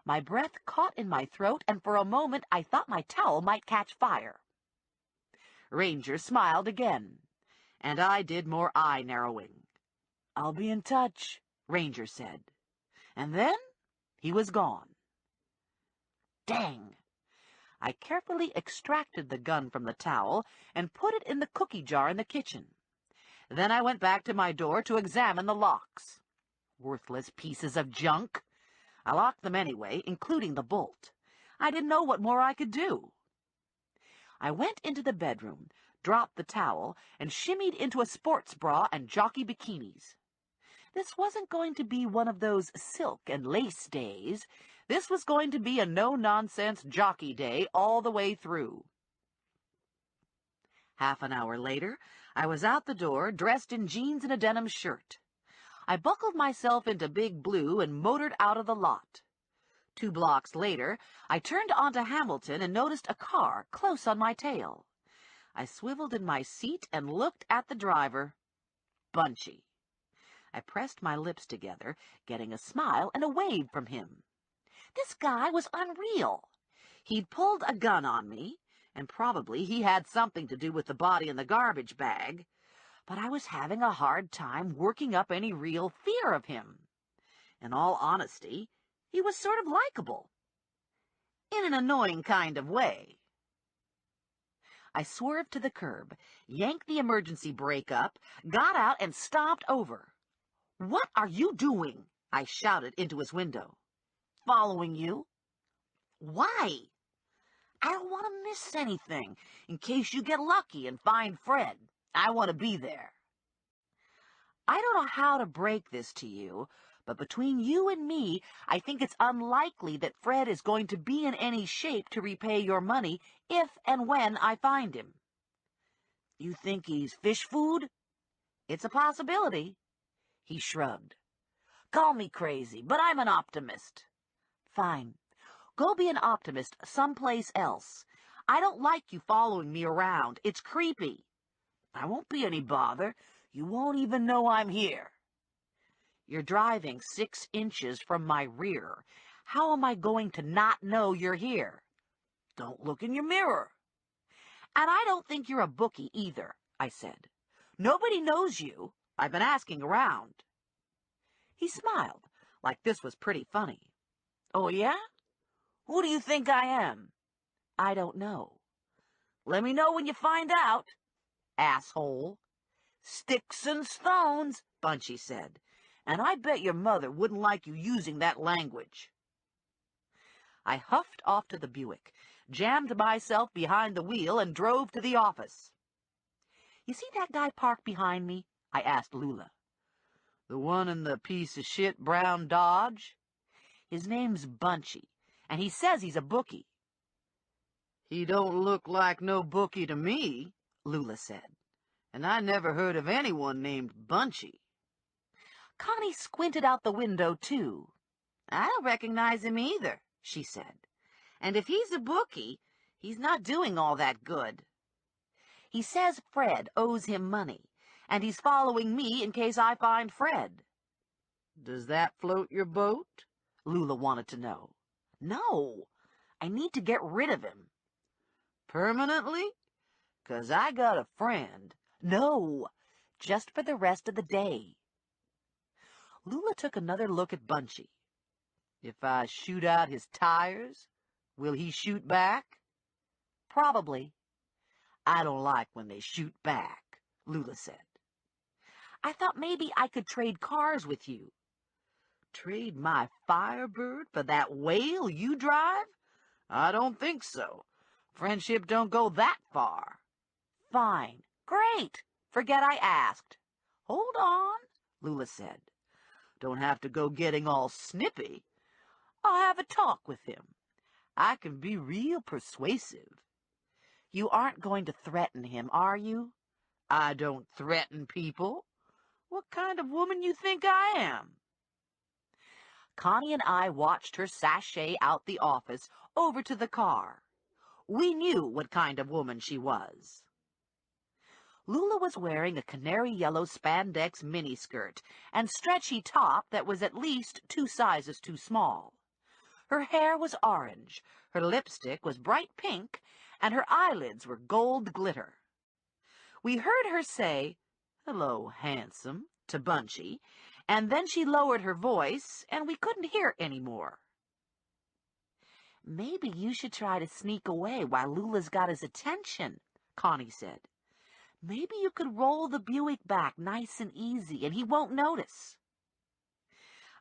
My breath caught in my throat, and for a moment I thought my towel might catch fire. Ranger smiled again, and I did more eye narrowing. "I'll be in touch," Ranger said. And then he was gone. Dang! I carefully extracted the gun from the towel and put it in the cookie jar in the kitchen. Then I went back to my door to examine the locks. Worthless pieces of junk. I locked them anyway, including the bolt. I didn't know what more I could do. I went into the bedroom, dropped the towel, and shimmied into a sports bra and jockey bikinis. This wasn't going to be one of those silk and lace days. This was going to be a no-nonsense jockey day all the way through. Half an hour later, I was out the door, dressed in jeans and a denim shirt. I buckled myself into Big Blue and motored out of the lot. 2 blocks later, I turned onto Hamilton and noticed a car close on my tail. I swiveled in my seat and looked at the driver. Bunchy. I pressed my lips together, getting a smile and a wave from him. This guy was unreal. He'd pulled a gun on me, and probably he had something to do with the body in the garbage bag, but I was having a hard time working up any real fear of him. In all honesty, he was sort of likable. In an annoying kind of way. I swerved to the curb, yanked the emergency brake up, got out, and stomped over. "What are you doing?" I shouted into his window. "Following you." "Why?" "I don't want to miss anything, in case you get lucky and find Fred. I want to be there." I don't know how to break this to you, but between you and me, I think it's unlikely that Fred is going to be in any shape to repay your money if and when I find him. "You think he's fish food?" "It's a possibility." He shrugged. "Call me crazy, but I'm an optimist." "Fine. Go be an optimist someplace else. I don't like you following me around. It's creepy." "I won't be any bother. You won't even know I'm here." "You're driving 6 inches from my rear. How am I going to not know you're here? Don't look in your mirror. And I don't think you're a bookie either, I said. Nobody knows you. I've been asking around. He smiled, like this was pretty funny. Oh, yeah? Who do you think I am? I don't know. Let me know when you find out, asshole. Sticks and stones, Bunchy said, and I bet your mother wouldn't like you using that language. I huffed off to the Buick, jammed myself behind the wheel, and drove to the office. You see that guy parked behind me? I asked Lula. The one in the piece-of-shit brown Dodge? His name's Bunchy, and he says he's a bookie. He don't look like no bookie to me, Lula said, and I never heard of anyone named Bunchy. Connie squinted out the window, too. I don't recognize him either, she said. And if he's a bookie, he's not doing all that good. He says Fred owes him money, and he's following me in case I find Fred. Does that float your boat? Lula wanted to know. No, I need to get rid of him. Permanently? 'Cause I got a friend. No, just for the rest of the day. Lula took another look at Bunchy. If I shoot out his tires, will he shoot back? Probably. I don't like when they shoot back, Lula said. I thought maybe I could trade cars with you. Trade my Firebird for that whale you drive? I don't think so. Friendship don't go that far. Fine. Great. Forget I asked. Hold on, Lula said. Don't have to go getting all snippy. I'll have a talk with him. I can be real persuasive. You aren't going to threaten him, are you? I don't threaten people. What kind of woman you think I am? Connie and I watched her sashay out the office over to the car. We knew what kind of woman she was. Lula was wearing a canary yellow spandex miniskirt and stretchy top that was at least 2 sizes too small. Her hair was orange, her lipstick was bright pink, and her eyelids were gold glitter. We heard her say, "Hello, handsome," to Bunchy, and then she lowered her voice, and we couldn't hear any more. Maybe you should try to sneak away while Lula's got his attention, Connie said. Maybe you could roll the Buick back nice and easy, and he won't notice.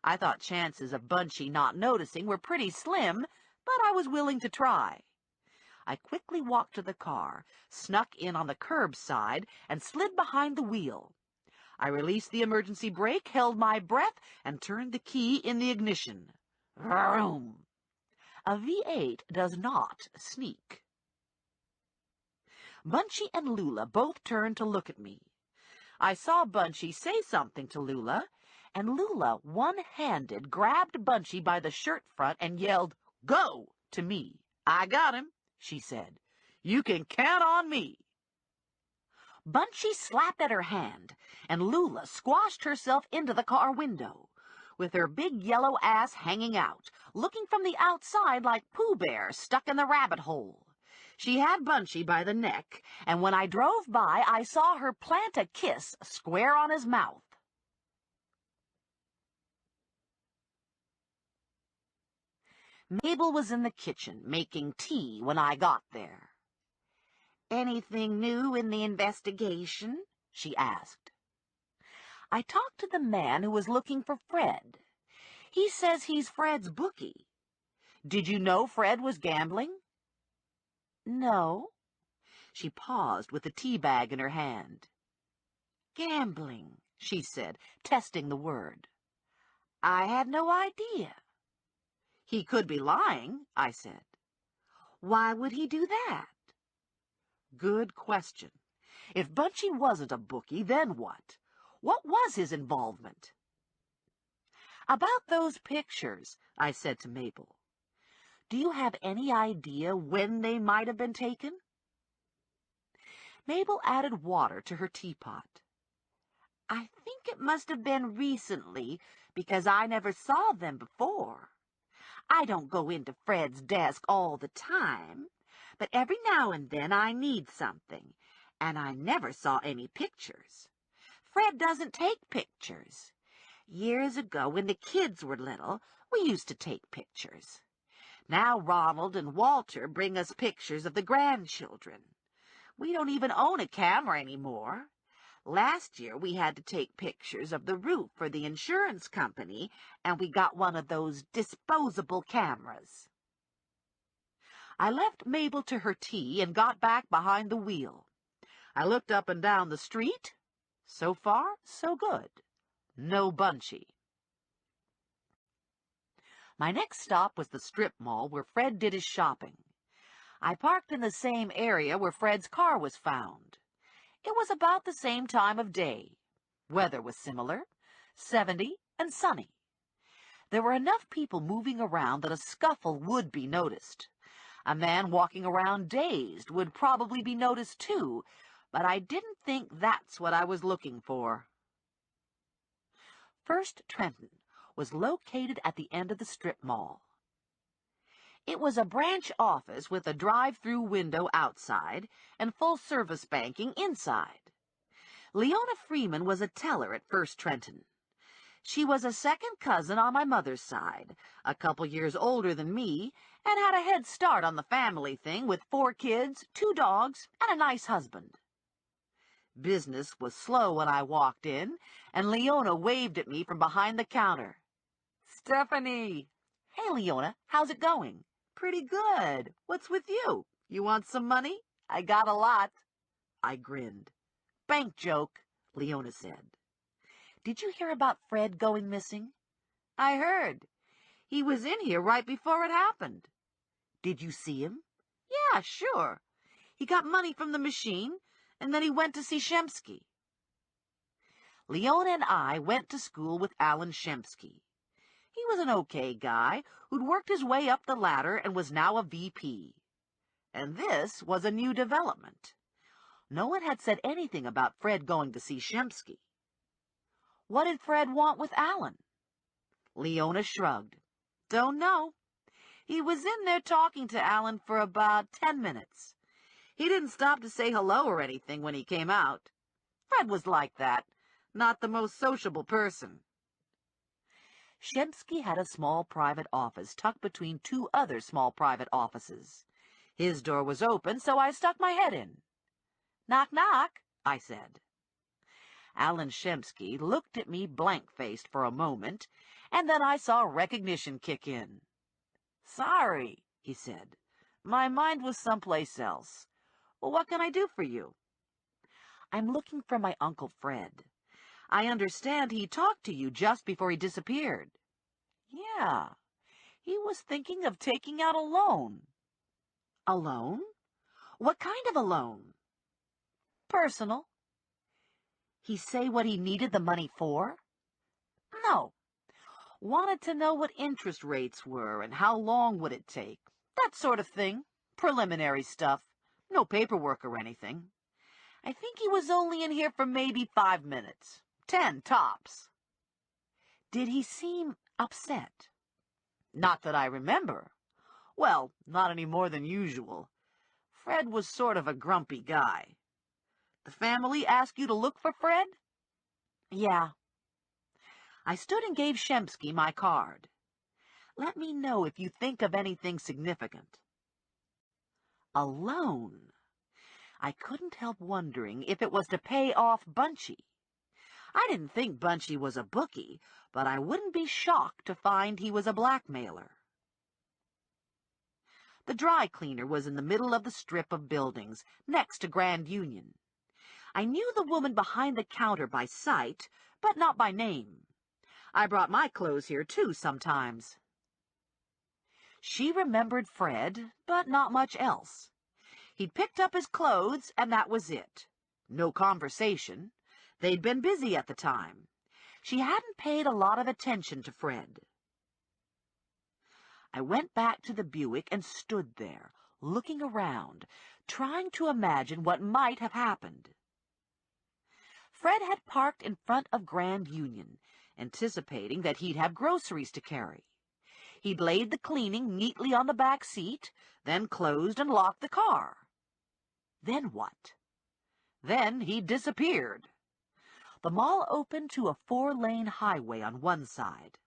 I thought chances of Bunchy not noticing were pretty slim, but I was willing to try. I quickly walked to the car, snuck in on the curbside, and slid behind the wheel. I released the emergency brake, held my breath, and turned the key in the ignition. Vroom! A V8 does not sneak. Bunchy and Lula both turned to look at me. I saw Bunchy say something to Lula, and Lula, one-handed, grabbed Bunchy by the shirt front and yelled, "Go!" to me. "I got him," she said. "You can count on me." Bunchy slapped at her hand, and Lula squashed herself into the car window, with her big yellow ass hanging out, looking from the outside like Pooh Bear stuck in the rabbit hole. She had Bunchy by the neck, and when I drove by, I saw her plant a kiss square on his mouth. Mabel was in the kitchen making tea when I got there. "Anything new in the investigation?" she asked. I talked to the man who was looking for Fred. He says he's Fred's bookie. Did you know Fred was gambling? No. She paused with the tea bag in her hand. Gambling, she said, testing the word. I had no idea. He could be lying, I said. Why would he do that? Good question. If Bunchy wasn't a bookie, then what? What was his involvement? About those pictures, I said to Mabel. Do you have any idea when they might have been taken? Mabel added water to her teapot. I think it must have been recently, because I never saw them before. I don't go into Fred's desk all the time, but every now and then I need something, and I never saw any pictures. Fred doesn't take pictures. Years ago, when the kids were little, we used to take pictures. Now Ronald and Walter bring us pictures of the grandchildren. We don't even own a camera anymore. Last year we had to take pictures of the roof for the insurance company, and we got one of those disposable cameras. I left Mabel to her tea and got back behind the wheel. I looked up and down the street. So far, so good. No Bunchy. My next stop was the strip mall where Fred did his shopping. I parked in the same area where Fred's car was found. It was about the same time of day. Weather was similar, 70 and sunny. There were enough people moving around that a scuffle would be noticed. A man walking around dazed would probably be noticed too, but I didn't think that's what I was looking for. First Trenton was located at the end of the strip mall. It was a branch office with a drive-through window outside and full-service banking inside. Leona Freeman was a teller at First Trenton. She was a second cousin on my mother's side, a couple years older than me, and had a head start on the family thing with 4 kids, 2 dogs, and a nice husband. Business was slow when I walked in, and Leona waved at me from behind the counter. "Stephanie!" "Hey, Leona, how's it going?" "Pretty good. What's with you? You want some money?" "I got a lot." I grinned. "Bank joke," Leona said. "Did you hear about Fred going missing?" "I heard. He was in here right before it happened." "Did you see him?" "Yeah, sure. He got money from the machine, and then he went to see Shemsky." Leona and I went to school with Alan Shemsky. He was an okay guy who'd worked his way up the ladder and was now a VP. And this was a new development. No one had said anything about Fred going to see Shemsky. What did Fred want with Alan? Leona shrugged. "Don't know. He was in there talking to Alan for about 10 minutes. He didn't stop to say hello or anything when he came out. Fred was like that, not the most sociable person." Shemsky had a small private office tucked between 2 other small private offices. His door was open, so I stuck my head in. "Knock, knock," I said. Alan Shemsky looked at me blank-faced for a moment, and then I saw recognition kick in. "Sorry," he said. "My mind was someplace else. What can I do for you?" "I'm looking for my Uncle Fred. I understand he talked to you just before he disappeared." "Yeah, he was thinking of taking out a loan." "A loan? What kind of a loan?" "Personal." "He say what he needed the money for?" "No. Wanted to know what interest rates were and how long would it take. That sort of thing. Preliminary stuff. No paperwork or anything. I think he was only in here for maybe 5 minutes. 10 tops." "Did he seem upset?" "Not that I remember. Well, not any more than usual. Fred was sort of a grumpy guy. The family asked you to look for Fred?" "Yeah." I stood and gave Shemsky my card. "Let me know if you think of anything significant." A loan. I couldn't help wondering if it was to pay off Bunchy. I didn't think Bunchy was a bookie, but I wouldn't be shocked to find he was a blackmailer. The dry cleaner was in the middle of the strip of buildings, next to Grand Union. I knew the woman behind the counter by sight, but not by name. I brought my clothes here, too, sometimes. She remembered Fred, but not much else. He'd picked up his clothes, and that was it. No conversation. They'd been busy at the time. She hadn't paid a lot of attention to Fred. I went back to the Buick and stood there, looking around, trying to imagine what might have happened. Fred had parked in front of Grand Union, anticipating that he'd have groceries to carry. He'd laid the cleaning neatly on the back seat, then closed and locked the car. Then what? Then he disappeared. The mall opened to a 4-lane highway on one side.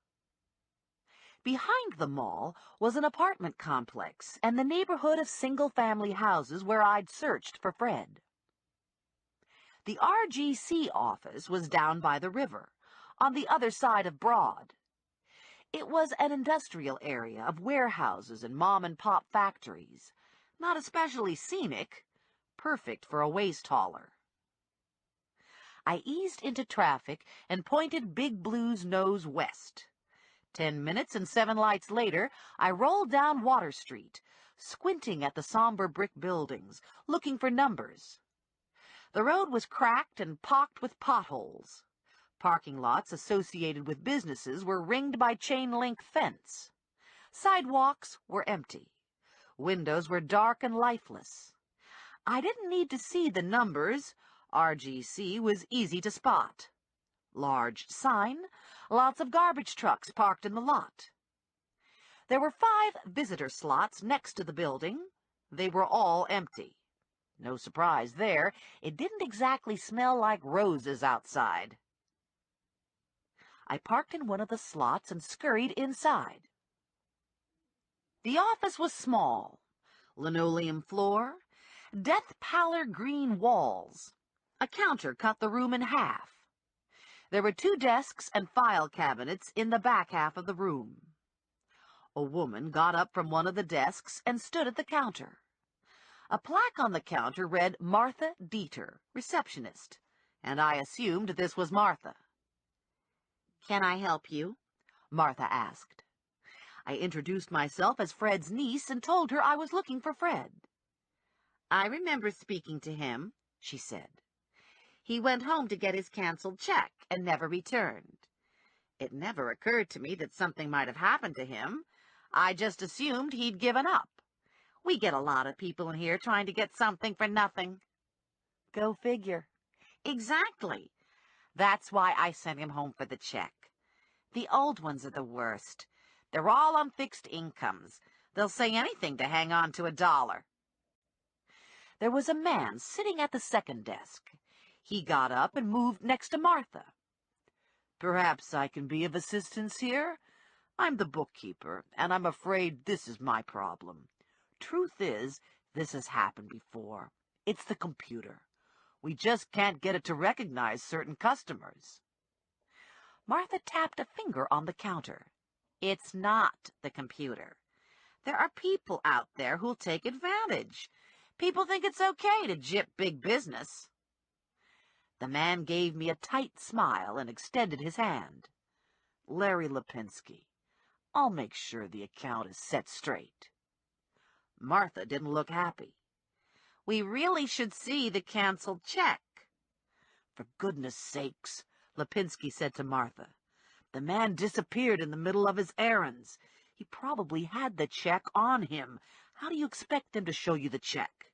Behind the mall was an apartment complex and the neighborhood of single-family houses where I'd searched for Fred. The RGC office was down by the river, on the other side of Broad. It was an industrial area of warehouses and mom-and-pop factories, not especially scenic, perfect for a waist hauler. I eased into traffic and pointed Big Blue's nose west. 10 minutes and 7 lights later, I rolled down Water Street, squinting at the somber brick buildings, looking for numbers. The road was cracked and pocked with potholes. Parking lots associated with businesses were ringed by chain-link fence. Sidewalks were empty. Windows were dark and lifeless. I didn't need to see the numbers. RGC was easy to spot. Large sign, lots of garbage trucks parked in the lot. There were 5 visitor slots next to the building. They were all empty. No surprise there, it didn't exactly smell like roses outside. I parked in one of the slots and scurried inside. The office was small. Linoleum floor, death pallor green walls. A counter cut the room in half. There were 2 desks and file cabinets in the back half of the room. A woman got up from one of the desks and stood at the counter. A plaque on the counter read Martha Dieter, receptionist, and I assumed this was Martha. "Can I help you?" Martha asked. I introduced myself as Fred's niece and told her I was looking for Fred. "I remember speaking to him," she said. "He went home to get his canceled check and never returned. It never occurred to me that something might have happened to him. I just assumed he'd given up. We get a lot of people in here trying to get something for nothing." "Go figure." "Exactly. That's why I sent him home for the check. The old ones are the worst. They're all on fixed incomes. They'll say anything to hang on to $1. There was a man sitting at the second desk. He got up and moved next to Martha. "Perhaps I can be of assistance here. I'm the bookkeeper, and I'm afraid this is my problem. Truth is, this has happened before. It's the computer. We just can't get it to recognize certain customers." Martha tapped a finger on the counter. "It's not the computer. There are people out there who'll take advantage. People think it's okay to gyp big business." The man gave me a tight smile and extended his hand. "Larry Lipinski. I'll make sure the account is set straight." Martha didn't look happy. "We really should see the canceled check." "For goodness sakes," Lipinski said to Martha. "The man disappeared in the middle of his errands. He probably had the check on him. How do you expect him to show you the check?"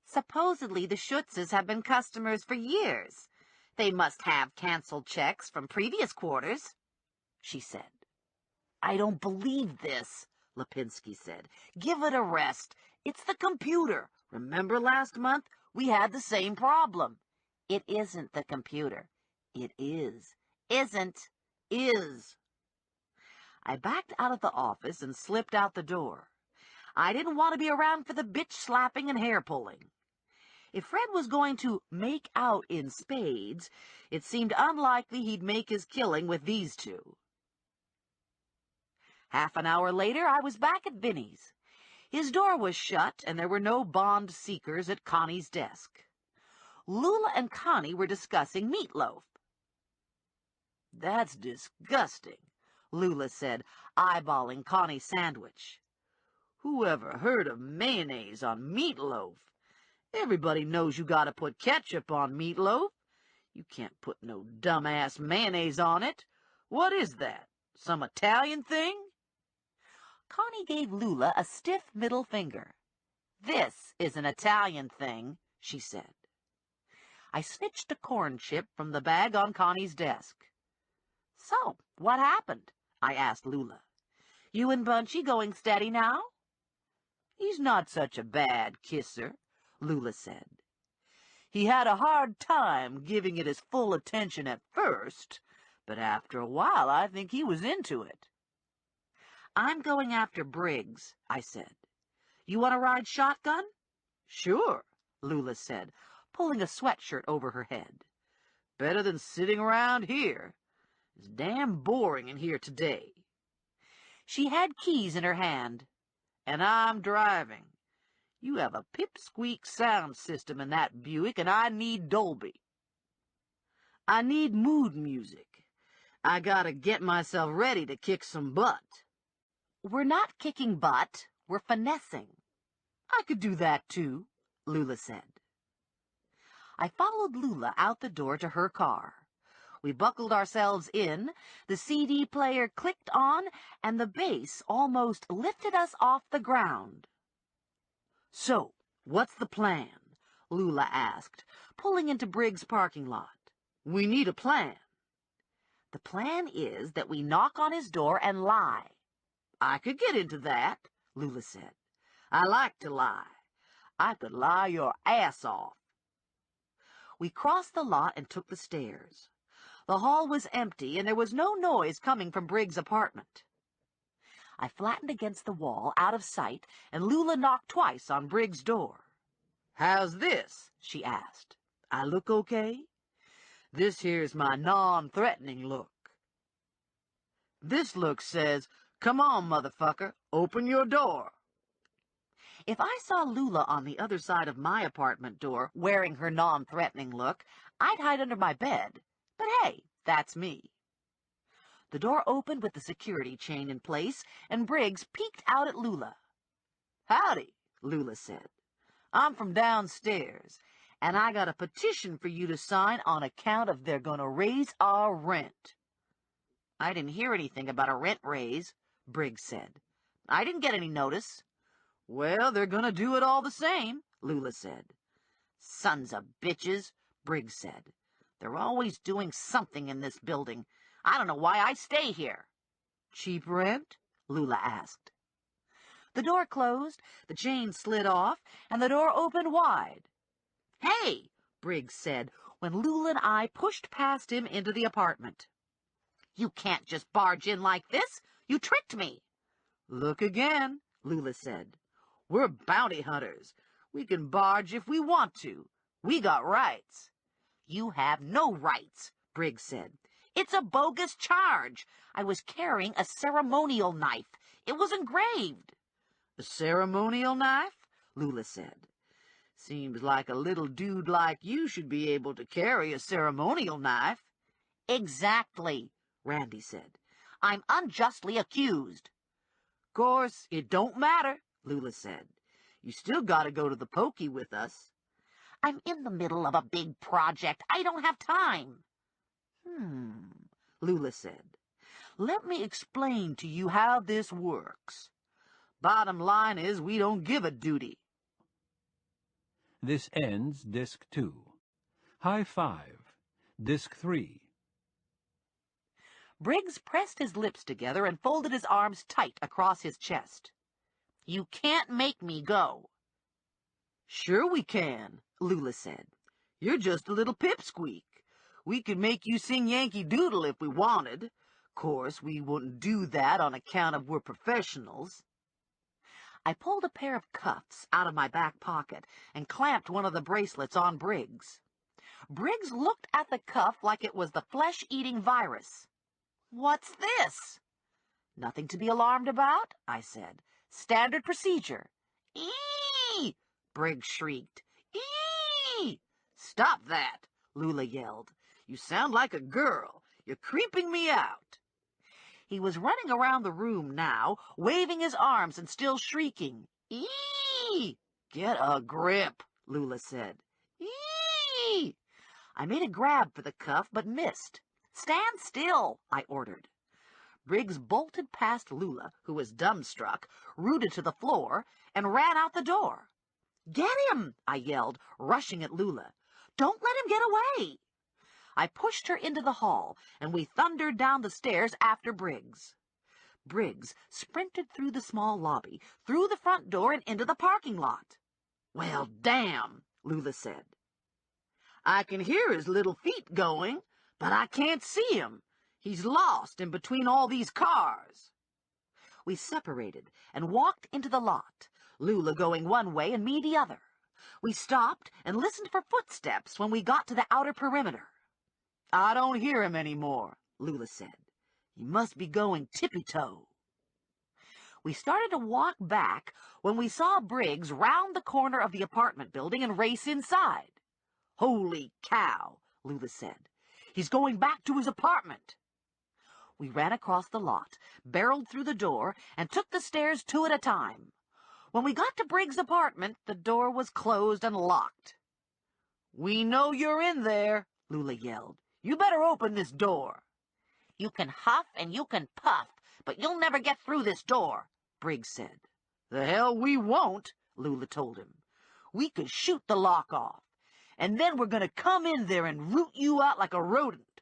"Supposedly the Schutzes have been customers for years. They must have canceled checks from previous quarters," she said. "I don't believe this," Lipinski said. "Give it a rest. It's the computer. Remember last month? We had the same problem." "It isn't the computer." "It is." "Isn't." "Is." I backed out of the office and slipped out the door. I didn't want to be around for the bitch-slapping and hair-pulling. If Fred was going to make out in spades, it seemed unlikely he'd make his killing with these 2. Half an hour later, I was back at Vinnie's. His door was shut, and there were no bond seekers at Connie's desk. Lula and Connie were discussing meatloaf. "That's disgusting," Lula said, eyeballing Connie's sandwich. "Who ever heard of mayonnaise on meatloaf? Everybody knows you gotta put ketchup on meatloaf. You can't put no dumbass mayonnaise on it. What is that? Some Italian thing?" Connie gave Lula a stiff middle finger. "This is an Italian thing," she said. I snitched a corn chip from the bag on Connie's desk. "So, what happened?" I asked Lula. You and Bunchy going steady now? He's not such a bad kisser, Lula said. He had a hard time giving it his full attention at first, but after a while I think he was into it. I'm going after Briggs, I said. You want to ride shotgun? Sure, Lula said, pulling a sweatshirt over her head. Better than sitting around here. It's damn boring in here today. She had keys in her hand. And I'm driving. You have a pipsqueak sound system in that Buick, and I need Dolby. I need mood music. I gotta get myself ready to kick some butt. We're not kicking butt, we're finessing. I could do that too, Lula said. I followed Lula out the door to her car. We buckled ourselves in, the CD player clicked on, and the bass almost lifted us off the ground. So, what's the plan? Lula asked, pulling into Briggs' parking lot. We need a plan. The plan is that we knock on his door and lie. I could get into that, Lula said. I like to lie. I could lie your ass off. We crossed the lot and took the stairs. The hall was empty, and there was no noise coming from Briggs' apartment. I flattened against the wall, out of sight, and Lula knocked twice on Briggs' door. How's this? She asked. I look okay? This here's my non-threatening look. This look says, come on, motherfucker, open your door. If I saw Lula on the other side of my apartment door, wearing her non-threatening look, I'd hide under my bed. But hey, that's me. The door opened with the security chain in place, and Briggs peeked out at Lula. Howdy, Lula said. I'm from downstairs, and I got a petition for you to sign on account of they're gonna raise our rent. I didn't hear anything about a rent raise, Briggs said. I didn't get any notice. Well, they're gonna do it all the same, Lula said. Sons of bitches, Briggs said. They're always doing something in this building. I don't know why I stay here. Cheap rent? Lula asked. The door closed, the chain slid off, and the door opened wide. Hey, Briggs said, when Lula and I pushed past him into the apartment. You can't just barge in like this. You tricked me. Look again, Lula said. We're bounty hunters. We can barge if we want to. We got rights. You have no rights, Briggs said. It's a bogus charge. I was carrying a ceremonial knife. It was engraved. A ceremonial knife? Lula said. Seems like a little dude like you should be able to carry a ceremonial knife. Exactly, Randy said. I'm unjustly accused. Course, it don't matter, Lula said. You still gotta go to the pokey with us. I'm in the middle of a big project. I don't have time. Lula said. Let me explain to you how this works. Bottom line is we don't give a duty. This ends Disc 2. High 5. Disc 3. Briggs pressed his lips together and folded his arms tight across his chest. You can't make me go. Sure we can, Lula said. You're just a little pipsqueak. We could make you sing Yankee Doodle if we wanted. Course, we wouldn't do that on account of we're professionals. I pulled a pair of cuffs out of my back pocket and clamped one of the bracelets on Briggs. Briggs looked at the cuff like it was the flesh-eating virus. What's this? Nothing to be alarmed about, I said. Standard procedure. Eee! Briggs shrieked. Eee! Stop that, Lula yelled. You sound like a girl. You're creeping me out. He was running around the room now, waving his arms and still shrieking. Eee! Get a grip, Lula said. Eee! I made a grab for the cuff, but missed. Stand still, I ordered. Briggs bolted past Lula, who was dumbstruck, rooted to the floor, and ran out the door. Get him, I yelled, rushing at Lula. Don't let him get away. I pushed her into the hall, and we thundered down the stairs after Briggs. Briggs sprinted through the small lobby, through the front door, and into the parking lot. "Well, damn," Lula said. "I can hear his little feet going, but I can't see him. He's lost in between all these cars." We separated and walked into the lot, Lula going one way and me the other. We stopped and listened for footsteps when we got to the outer perimeter. "I don't hear him anymore," Lula said. "He must be going tippy-toe." We started to walk back when we saw Briggs round the corner of the apartment building and race inside. "Holy cow," Lula said. "He's going back to his apartment." We ran across the lot, barreled through the door, and took the stairs 2 at a time. When we got to Briggs' apartment, the door was closed and locked. "We know you're in there," Lula yelled. "You better open this door." "You can huff and you can puff, but you'll never get through this door," Briggs said. "The hell we won't," Lula told him. "We could shoot the lock off, and then we're going to come in there and root you out like a rodent."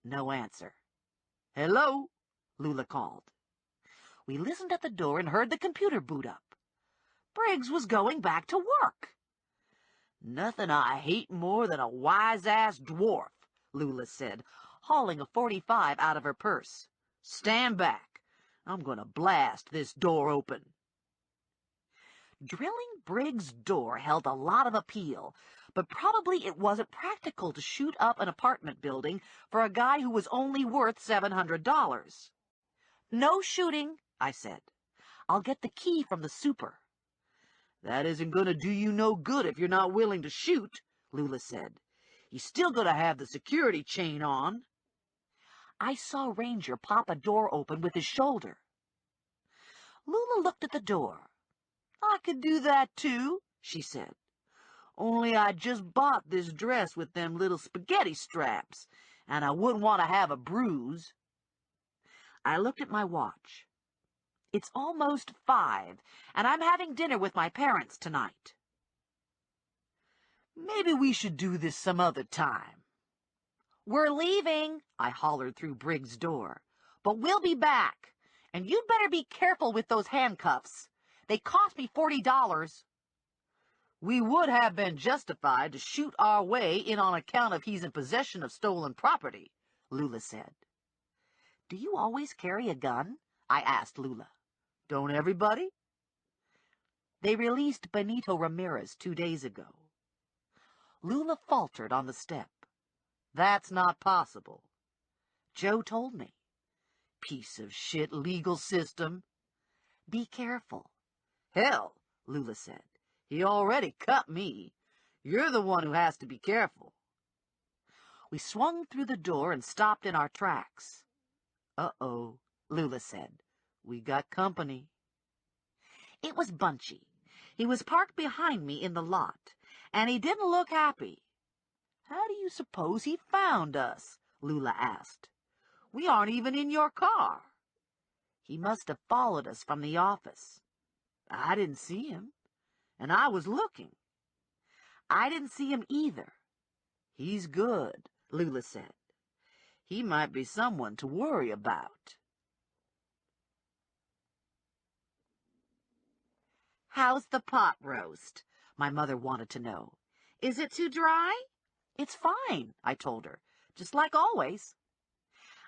No answer. "Hello?" Lula called. We listened at the door and heard the computer boot up. Briggs was going back to work. "Nothing I hate more than a wise-ass dwarf," Lula said, hauling a .45 out of her purse. "Stand back. I'm going to blast this door open." Drilling Briggs' door held a lot of appeal, but probably it wasn't practical to shoot up an apartment building for a guy who was only worth $700. "No shooting," I said. "I'll get the key from the super." "That isn't going to do you no good if you're not willing to shoot," Lula said. "You still got to have the security chain on." I saw Ranger pop a door open with his shoulder. Lula looked at the door. "I could do that too," she said. "Only I just bought this dress with them little spaghetti straps, and I wouldn't want to have a bruise." I looked at my watch. It's almost 5, and I'm having dinner with my parents tonight. "Maybe we should do this some other time." "We're leaving," I hollered through Briggs' door. "But we'll be back, and you'd better be careful with those handcuffs. They cost me $40. "We would have been justified to shoot our way in on account of he's in possession of stolen property," Lula said. "Do you always carry a gun?" I asked Lula. "Don't everybody?" "They released Benito Ramirez 2 days ago." Lula faltered on the step. "That's not possible." "Joe told me." "Piece of shit legal system." "Be careful." "Hell," Lula said. "He already cut me. You're the one who has to be careful." We swung through the door and stopped in our tracks. "Uh-oh," Lula said. "We got company." It was Bunchy. He was parked behind me in the lot, and he didn't look happy. "How do you suppose he found us?" Lula asked. "We aren't even in your car." "He must have followed us from the office." "I didn't see him, and I was looking." "I didn't see him either." "He's good," Lula said. "He might be someone to worry about." "How's the pot roast?" my mother wanted to know. "Is it too dry?" "It's fine," I told her, "just like always."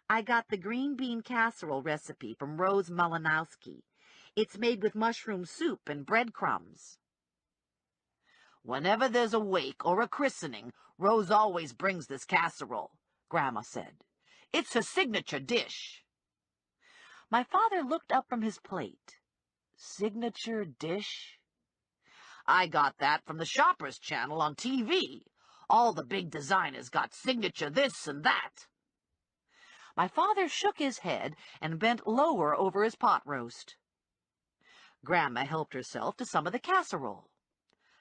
I got the green bean casserole recipe from Rose Malinowski. It's made with mushroom soup and breadcrumbs. "Whenever there's a wake or a christening, Rose always brings this casserole," Grandma said. "It's her signature dish." My father looked up from his plate. "Signature dish?" "I got that from the Shoppers Channel on TV. All the big designers got signature this and that." My father shook his head and bent lower over his pot roast. Grandma helped herself to some of the casserole.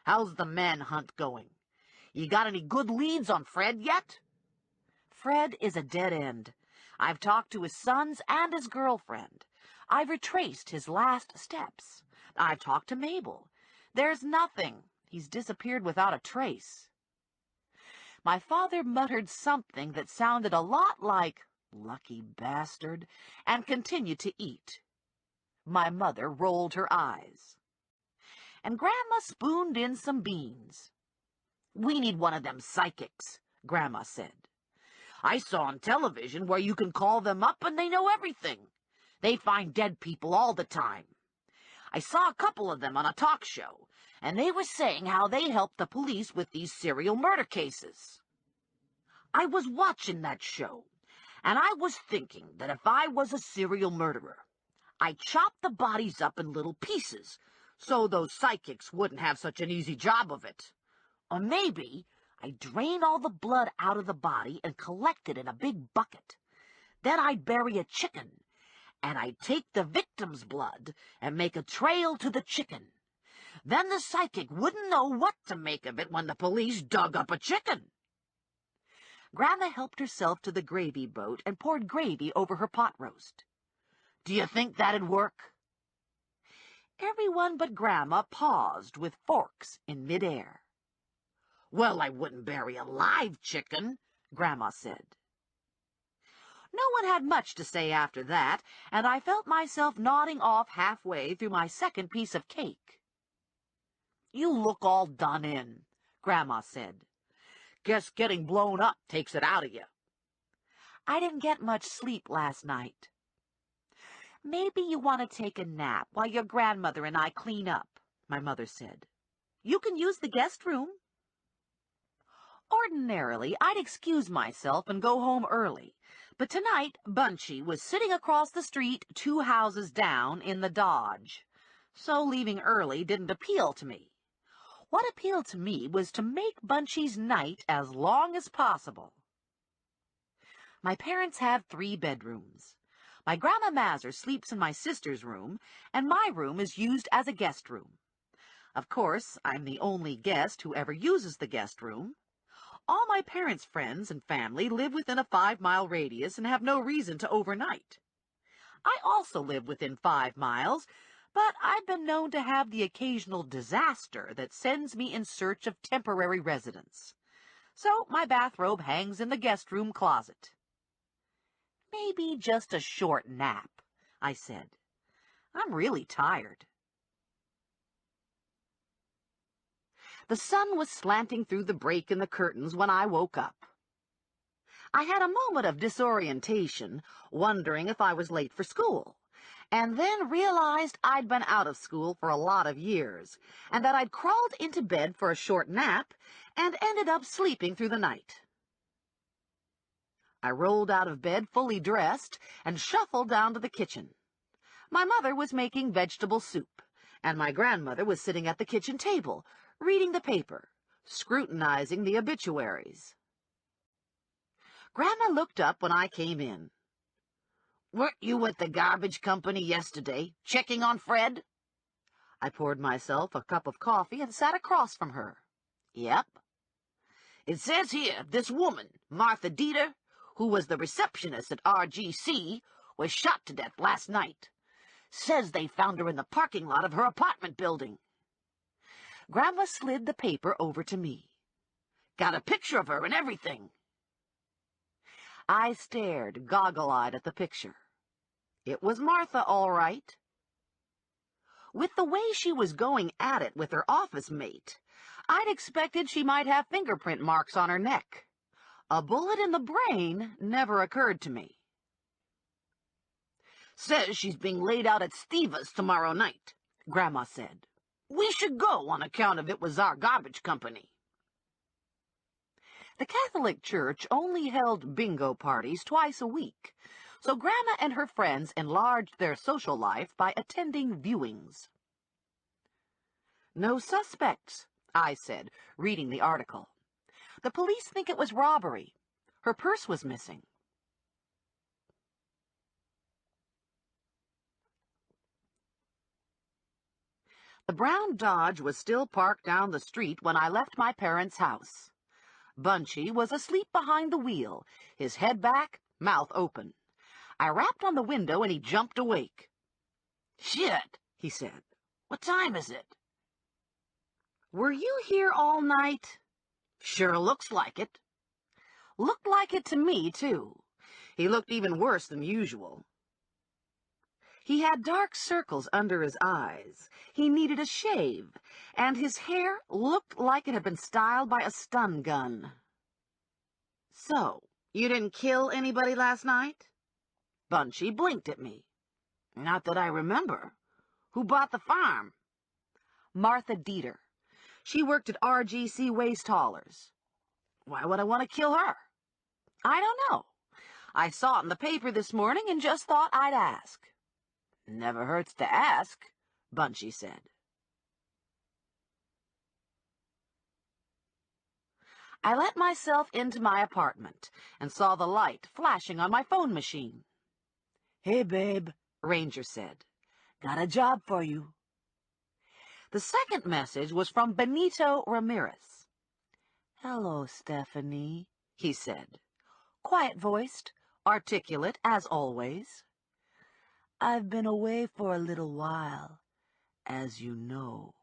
"How's the manhunt going? You got any good leads on Fred yet?" "Fred is a dead end. I've talked to his sons and his girlfriend. I've retraced his last steps. I've talked to Mabel. There's nothing. He's disappeared without a trace." My father muttered something that sounded a lot like Lucky bastard, and continued to eat. My mother rolled her eyes. And Grandma spooned in some beans. "We need one of them psychics," Grandma said. "I saw on television where you can call them up and they know everything. They find dead people all the time. I saw a couple of them on a talk show, and they were saying how they help the police with these serial murder cases. I was watching that show, and I was thinking that if I was a serial murderer, I'd chop the bodies up in little pieces, so those psychics wouldn't have such an easy job of it. Or maybe I'd drain all the blood out of the body and collect it in a big bucket. Then I'd bury a chicken, and I'd take the victim's blood and make a trail to the chicken. Then the psychic wouldn't know what to make of it when the police dug up a chicken." Grandma helped herself to the gravy boat and poured gravy over her pot roast. "Do you think that'd work?" Everyone but Grandma paused with forks in midair. "Well, I wouldn't bury a live chicken," Grandma said. No one had much to say after that, and I felt myself nodding off halfway through my second piece of cake. "You look all done in," Grandma said. "Guess getting blown up takes it out of you." "I didn't get much sleep last night." "Maybe you want to take a nap while your grandmother and I clean up," my mother said. "You can use the guest room." Ordinarily, I'd excuse myself and go home early, but tonight Bunchy was sitting across the street 2 houses down in the Dodge, so leaving early didn't appeal to me. What appealed to me was to make Bunchy's night as long as possible. My parents have 3 bedrooms. My Grandma Mazur sleeps in my sister's room, and my room is used as a guest room. Of course, I'm the only guest who ever uses the guest room. All my parents' friends and family live within a 5-mile radius and have no reason to overnight. I also live within 5 miles, but I've been known to have the occasional disaster that sends me in search of temporary residence. So my bathrobe hangs in the guest room closet. "Maybe just a short nap," I said. "I'm really tired." The sun was slanting through the break in the curtains when I woke up. I had a moment of disorientation, wondering if I was late for school, and then realized I'd been out of school for a lot of years, and that I'd crawled into bed for a short nap and ended up sleeping through the night. I rolled out of bed fully dressed and shuffled down to the kitchen. My mother was making vegetable soup, and my grandmother was sitting at the kitchen table, reading the paper, scrutinizing the obituaries. Grandma looked up when I came in. "Weren't you at the garbage company yesterday, checking on Fred?" I poured myself a cup of coffee and sat across from her. "Yep." "It says here this woman, Martha Dieter, who was the receptionist at RGC, was shot to death last night. Says they found her in the parking lot of her apartment building." Grandma slid the paper over to me. "Got a picture of her and everything." I stared goggle-eyed at the picture. It was Martha, all right. With the way she was going at it with her office mate, I'd expected she might have fingerprint marks on her neck. A bullet in the brain never occurred to me. "Says she's being laid out at Steva's tomorrow night," Grandma said. "We should go on account of it was our garbage company." The Catholic Church only held bingo parties twice a week, so Grandma and her friends enlarged their social life by attending viewings. "No suspects," I said, reading the article. "The police think it was robbery. Her purse was missing." The brown Dodge was still parked down the street when I left my parents' house. Bunchy was asleep behind the wheel, his head back, mouth open. I rapped on the window and he jumped awake. "Shit," he said. "What time is it?" "Were you here all night?" "Sure looks like it." Looked like it to me, too. He looked even worse than usual. He had dark circles under his eyes. He needed a shave, and his hair looked like it had been styled by a stun gun. "So, you didn't kill anybody last night?" Bunchy blinked at me. "Not that I remember. Who bought the farm?" "Martha Dieter. She worked at RGC Waste Haulers." "Why would I want to kill her?" "I don't know. I saw it in the paper this morning and just thought I'd ask." "Never hurts to ask," Bunchy said. I let myself into my apartment and saw the light flashing on my phone machine. "Hey, babe," Ranger said. "Got a job for you." The second message was from Benito Ramirez. "Hello, Stephanie," he said, quiet-voiced, articulate as always. "I've been away for a little while, as you know."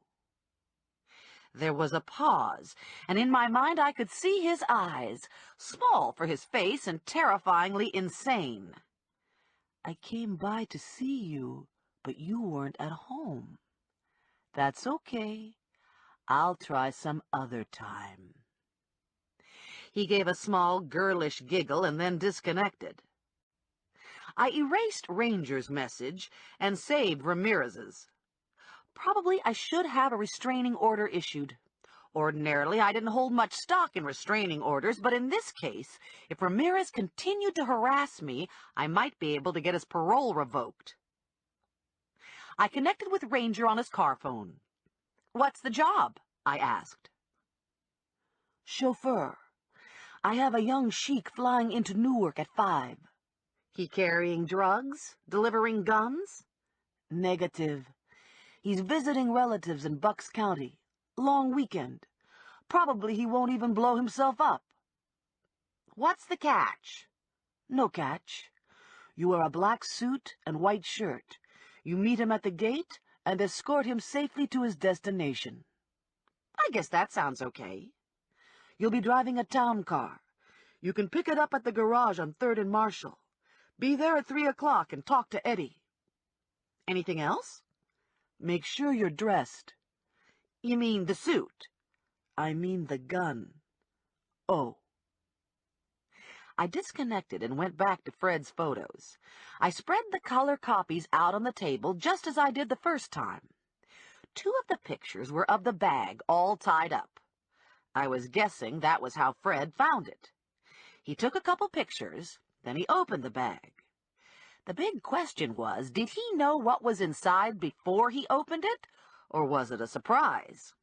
There was a pause, and in my mind I could see his eyes, small for his face and terrifyingly insane. "I came by to see you, but you weren't at home. That's okay. I'll try some other time." He gave a small, girlish giggle and then disconnected. I erased Ranger's message and saved Ramirez's. Probably I should have a restraining order issued. Ordinarily, I didn't hold much stock in restraining orders, but in this case, if Ramirez continued to harass me, I might be able to get his parole revoked. I connected with Ranger on his car phone. "What's the job?" I asked. "Chauffeur. I have a young sheik flying into Newark at 5. "He carrying drugs? Delivering guns?" "Negative. He's visiting relatives in Bucks County. Long weekend. Probably he won't even blow himself up." "What's the catch?" "No catch. You wear a black suit and white shirt. You meet him at the gate and escort him safely to his destination." "I guess that sounds okay." "You'll be driving a town car. You can pick it up at the garage on 3rd and Marshall. Be there at 3 o'clock and talk to Eddie." "Anything else?" "Make sure you're dressed." "You mean the suit?" "I mean the gun. Oh." I disconnected and went back to Fred's photos. I spread the color copies out on the table just as I did the first time. 2 of the pictures were of the bag all tied up. I was guessing that was how Fred found it. He took a couple pictures, then he opened the bag. The big question was, did he know what was inside before he opened it, or was it a surprise?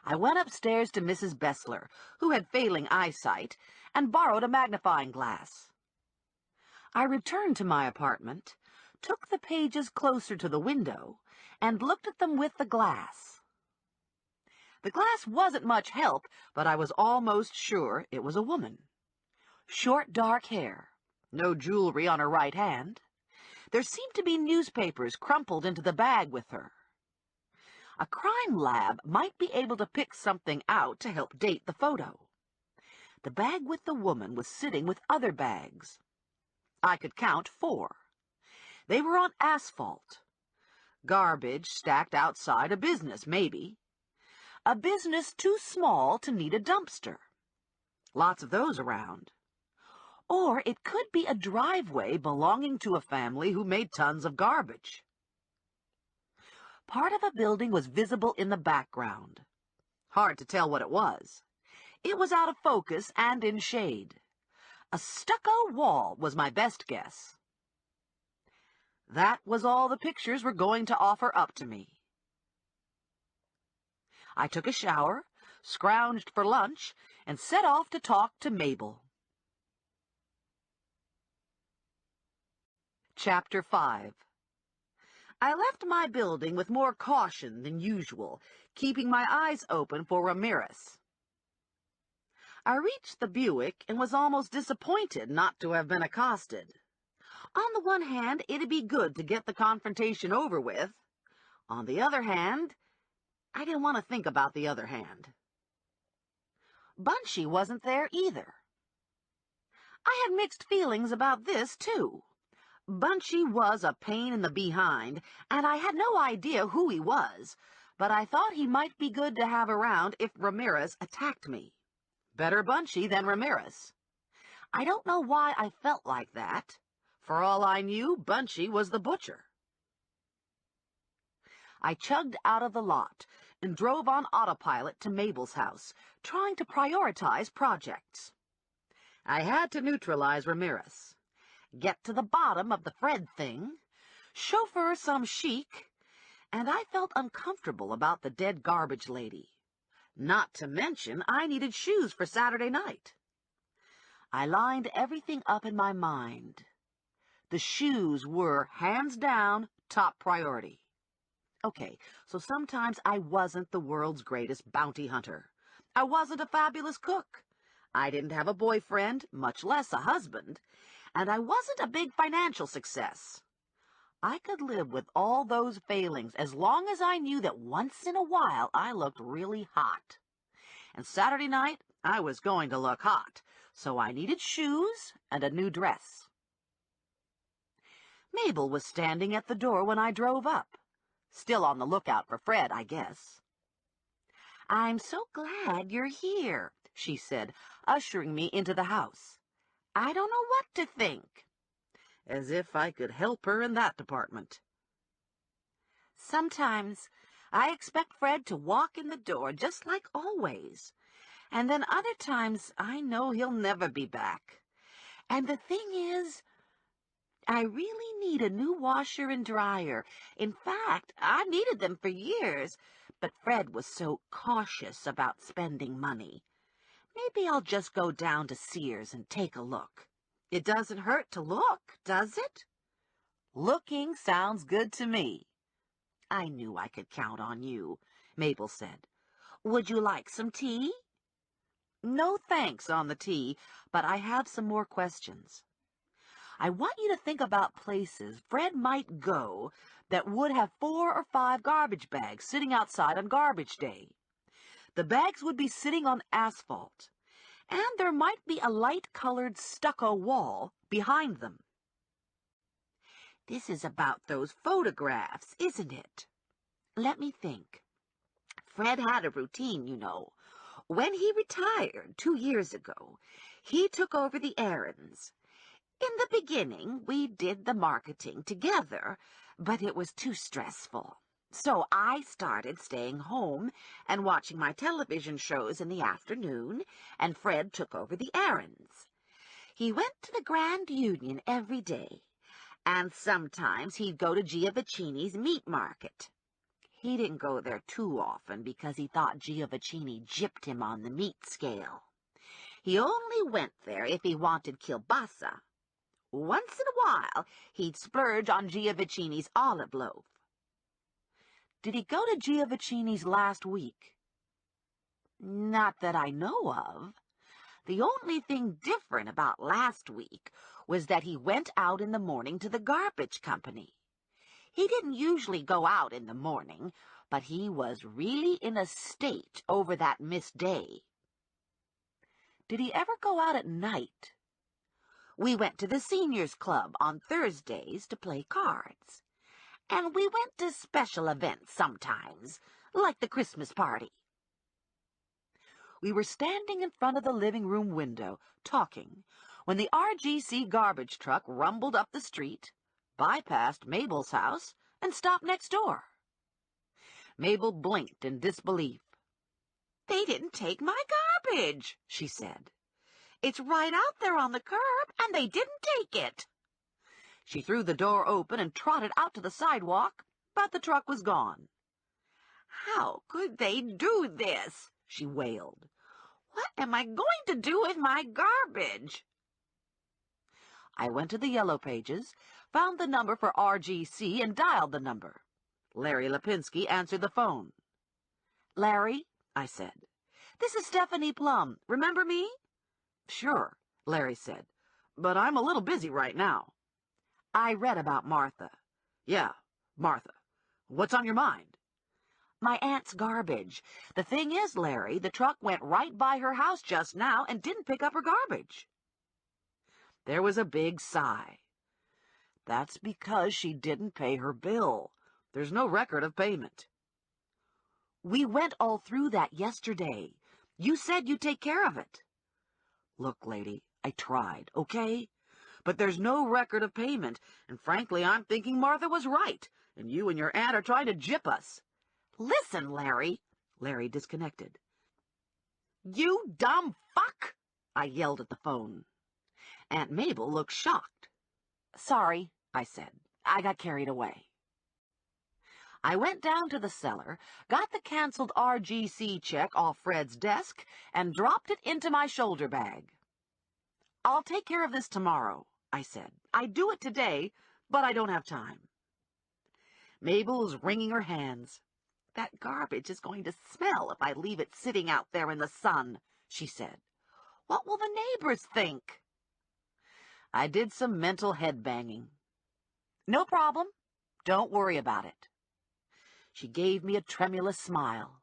I went upstairs to Mrs. Bestseller, who had failing eyesight, and borrowed a magnifying glass. I returned to my apartment, took the pages closer to the window, and looked at them with the glass. The glass wasn't much help, but I was almost sure it was a woman. Short, dark hair. No jewelry on her right hand. There seemed to be newspapers crumpled into the bag with her. A crime lab might be able to pick something out to help date the photo. The bag with the woman was sitting with other bags. I could count 4. They were on asphalt. Garbage stacked outside a business, maybe. A business too small to need a dumpster. Lots of those around. Or it could be a driveway belonging to a family who made tons of garbage. Part of a building was visible in the background. Hard to tell what it was. It was out of focus and in shade. A stucco wall was my best guess. That was all the pictures were going to offer up to me. I took a shower, scrounged for lunch, and set off to talk to Mabel. Chapter 5. I left my building with more caution than usual, keeping my eyes open for Ramirez. I reached the Buick and was almost disappointed not to have been accosted. On the one hand, it'd be good to get the confrontation over with. On the other hand, I didn't want to think about the other hand. Bunchy wasn't there either. I had mixed feelings about this, too. Bunchy was a pain in the behind, and I had no idea who he was, but I thought he might be good to have around if Ramirez attacked me. Better Bunchy than Ramirez. I don't know why I felt like that. For all I knew, Bunchy was the butcher. I chugged out of the lot and drove on autopilot to Mabel's house, trying to prioritize projects. I had to neutralize Ramirez, get to the bottom of the Fred thing, chauffeur some chic, and I felt uncomfortable about the dead garbage lady. Not to mention, I needed shoes for Saturday night. I lined everything up in my mind. The shoes were, hands down, top priority. Okay, so sometimes I wasn't the world's greatest bounty hunter. I wasn't a fabulous cook. I didn't have a boyfriend, much less a husband, and I wasn't a big financial success. I could live with all those failings as long as I knew that once in a while I looked really hot. And Saturday night, I was going to look hot, so I needed shoes and a new dress. Mabel was standing at the door when I drove up. Still on the lookout for Fred, I guess. "I'm so glad you're here," she said, ushering me into the house. "I don't know what to think." As if I could help her in that department. Sometimes I expect Fred to walk in the door just like always, and then other times I know he'll never be back. And the thing is, I really need a new washer and dryer. In fact, I've needed them for years, but Fred was so cautious about spending money. Maybe I'll just go down to Sears and take a look. It doesn't hurt to look, does it? Looking sounds good to me. I knew I could count on you, Mabel said. Would you like some tea? No thanks on the tea, but I have some more questions. I want you to think about places Fred might go that would have 4 or 5 garbage bags sitting outside on garbage day. The bags would be sitting on asphalt, and there might be a light-colored stucco wall behind them. This is about those photographs, isn't it? Let me think. Fred had a routine, you know. When he retired 2 years ago, he took over the errands. In the beginning, we did the marketing together, but it was too stressful. So I started staying home and watching my television shows in the afternoon, and Fred took over the errands. He went to the Grand Union every day, and sometimes he'd go to Giovacchini's meat market. He didn't go there too often because he thought Giovacchini gypped him on the meat scale. He only went there if he wanted kielbasa. Once in a while, he'd splurge on Giovacchini's olive loaf. Did he go to Giovacchini's last week? Not that I know of. The only thing different about last week was that he went out in the morning to the garbage company. He didn't usually go out in the morning, but he was really in a state over that missed day. Did he ever go out at night? We went to the seniors club on Thursdays to play cards. And we went to special events sometimes, like the Christmas party. We were standing in front of the living room window, talking, when the RGC garbage truck rumbled up the street, bypassed Mabel's house, and stopped next door. Mabel blinked in disbelief. "They didn't take my garbage," she said. "It's right out there on the curb, and they didn't take it." She threw the door open and trotted out to the sidewalk, but the truck was gone. "How could they do this?" she wailed. "What am I going to do with my garbage?" I went to the Yellow Pages, found the number for RGC, and dialed the number. Larry Lipinski answered the phone. "Larry," I said, "this is Stephanie Plum. Remember me?" "Sure," Larry said, "but I'm a little busy right now." I read about Martha. "Yeah, Martha. What's on your mind?" "My aunt's garbage. The thing is, Larry, the truck went right by her house just now and didn't pick up her garbage." There was a big sigh. That's because she didn't pay her bill. There's no record of payment. We went all through that yesterday. You said you'd take care of it. Look, lady, I tried, okay? But there's no record of payment, and frankly, I'm thinking Martha was right, and you and your aunt are trying to gyp us. Listen, Larry. Larry disconnected. You dumb fuck! I yelled at the phone. Aunt Mabel looked shocked. Sorry, I said. I got carried away. I went down to the cellar, got the canceled RGC check off Fred's desk, and dropped it into my shoulder bag. I'll take care of this tomorrow, I said. I'd do it today, but I don't have time. Mabel was wringing her hands. That garbage is going to smell if I leave it sitting out there in the sun, she said. What will the neighbors think? I did some mental head-banging. No problem. Don't worry about it. She gave me a tremulous smile.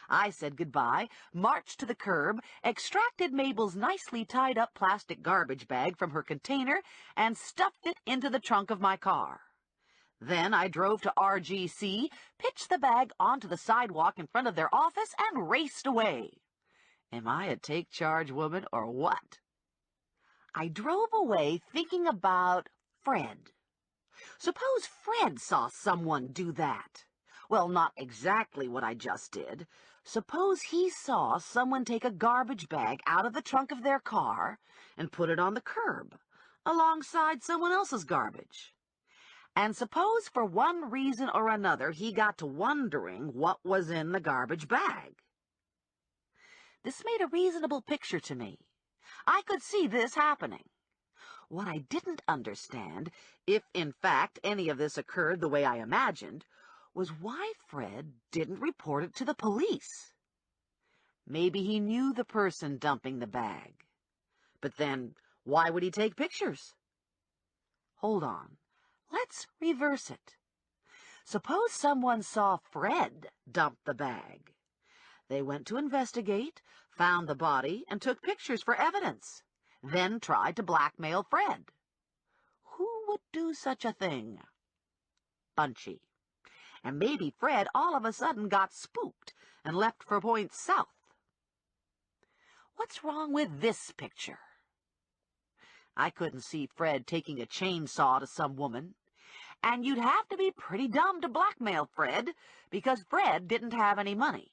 I said goodbye, marched to the curb, extracted Mabel's nicely tied-up plastic garbage bag from her container, and stuffed it into the trunk of my car. Then I drove to RGC, pitched the bag onto the sidewalk in front of their office, and raced away. Am I a take-charge woman or what? I drove away thinking about Fred. Suppose Fred saw someone do that. Well, not exactly what I just did. Suppose he saw someone take a garbage bag out of the trunk of their car and put it on the curb, alongside someone else's garbage. And suppose for one reason or another he got to wondering what was in the garbage bag. This made a reasonable picture to me. I could see this happening. What I didn't understand, if in fact any of this occurred the way I imagined, was why Fred didn't report it to the police. Maybe he knew the person dumping the bag. But then, why would he take pictures? Hold on. Let's reverse it. Suppose someone saw Fred dump the bag. They went to investigate, found the body, and took pictures for evidence, then tried to blackmail Fred. Who would do such a thing? Bunchy. And maybe Fred all of a sudden got spooked and left for points south. What's wrong with this picture? I couldn't see Fred taking a chainsaw to some woman, and you'd have to be pretty dumb to blackmail Fred, because Fred didn't have any money.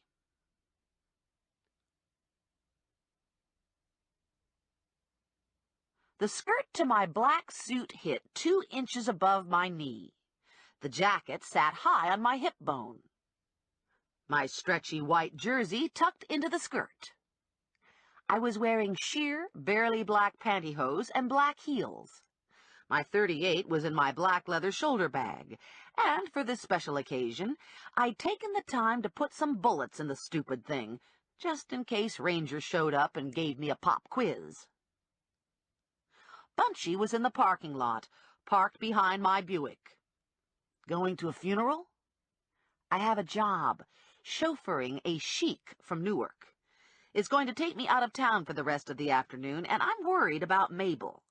The skirt to my black suit hit 2 inches above my knee. The jacket sat high on my hip bone. My stretchy white jersey tucked into the skirt. I was wearing sheer, barely black pantyhose and black heels. My .38 was in my black leather shoulder bag, and for this special occasion, I'd taken the time to put some bullets in the stupid thing, just in case rangers showed up and gave me a pop quiz. Bunchy was in the parking lot, parked behind my Buick. Going to a funeral? I have a job, chauffeuring a sheik from Newark. It's going to take me out of town for the rest of the afternoon, and I'm worried about Mabel.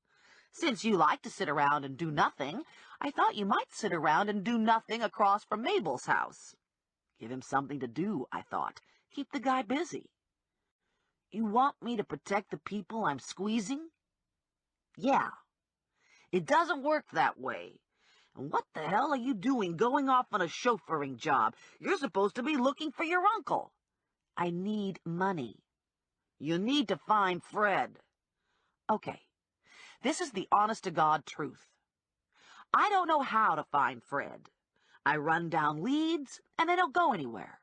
Since you like to sit around and do nothing, I thought you might sit around and do nothing across from Mabel's house. Give him something to do, I thought. Keep the guy busy. You want me to protect the people I'm squeezing? Yeah. It doesn't work that way. And what the hell are you doing going off on a chauffeuring job? You're supposed to be looking for your uncle. I need money. You need to find Fred. Okay. This is the honest-to-God truth. I don't know how to find Fred. I run down leads, and they don't go anywhere.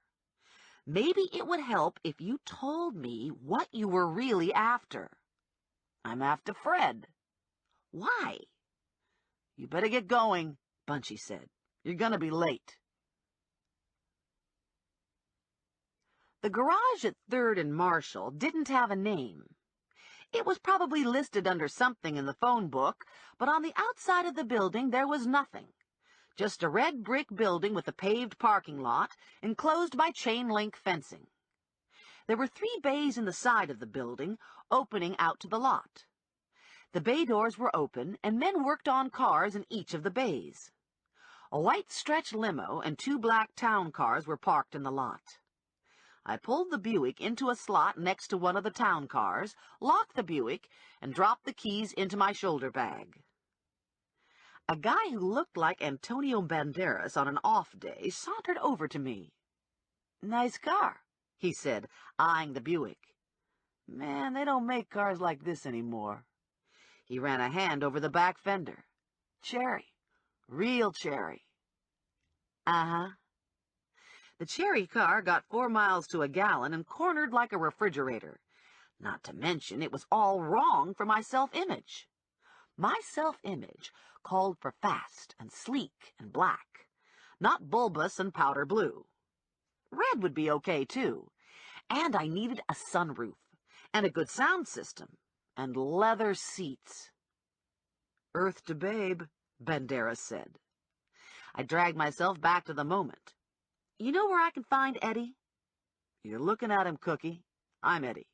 Maybe it would help if you told me what you were really after. I'm after Fred. Why? You better get going, Bunchy said. You're going to be late. The garage at 3rd and Marshall didn't have a name. It was probably listed under something in the phone book, but on the outside of the building there was nothing. Just a red brick building with a paved parking lot, enclosed by chain-link fencing. There were 3 bays in the side of the building, opening out to the lot. The bay doors were open, and men worked on cars in each of the bays. A white stretch limo and 2 black town cars were parked in the lot. I pulled the Buick into a slot next to one of the town cars, locked the Buick, and dropped the keys into my shoulder bag. A guy who looked like Antonio Banderas on an off day sauntered over to me. "Nice car," he said, eyeing the Buick. "Man, they don't make cars like this anymore." He ran a hand over the back fender. "Cherry. Real cherry." "Uh-huh." The cherry car got 4 miles to a gallon and cornered like a refrigerator. Not to mention, it was all wrong for my self-image. My self-image called for fast and sleek and black, not bulbous and powder blue. Red would be okay, too. And I needed a sunroof, and a good sound system, and leather seats. "Earth to babe," Banderas said. I dragged myself back to the moment. "You know where I can find Eddie?" "You're looking at him, Cookie. I'm Eddie."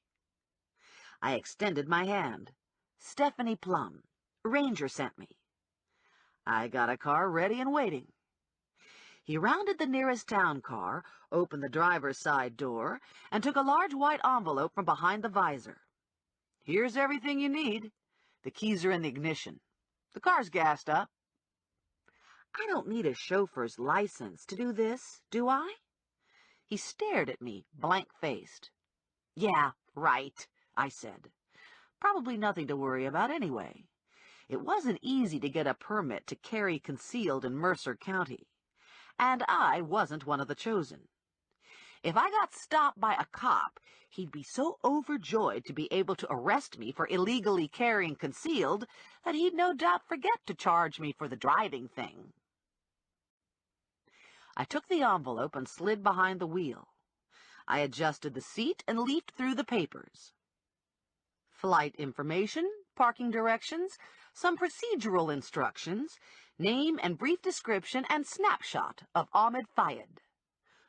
I extended my hand. "Stephanie Plum. Ranger sent me." "I got a car ready and waiting." He rounded the nearest town car, opened the driver's side door, and took a large white envelope from behind the visor. "Here's everything you need. The keys are in the ignition. The car's gassed up." "I don't need a chauffeur's license to do this, do I?" He stared at me, blank-faced. "Yeah, right," I said. "Probably nothing to worry about anyway. It wasn't easy to get a permit to carry concealed in Mercer County. And I wasn't one of the chosen. If I got stopped by a cop, he'd be so overjoyed to be able to arrest me for illegally carrying concealed that he'd no doubt forget to charge me for the driving thing. I took the envelope and slid behind the wheel. I adjusted the seat and leafed through the papers. Flight information, parking directions, some procedural instructions, name and brief description and snapshot of Ahmed Fayed.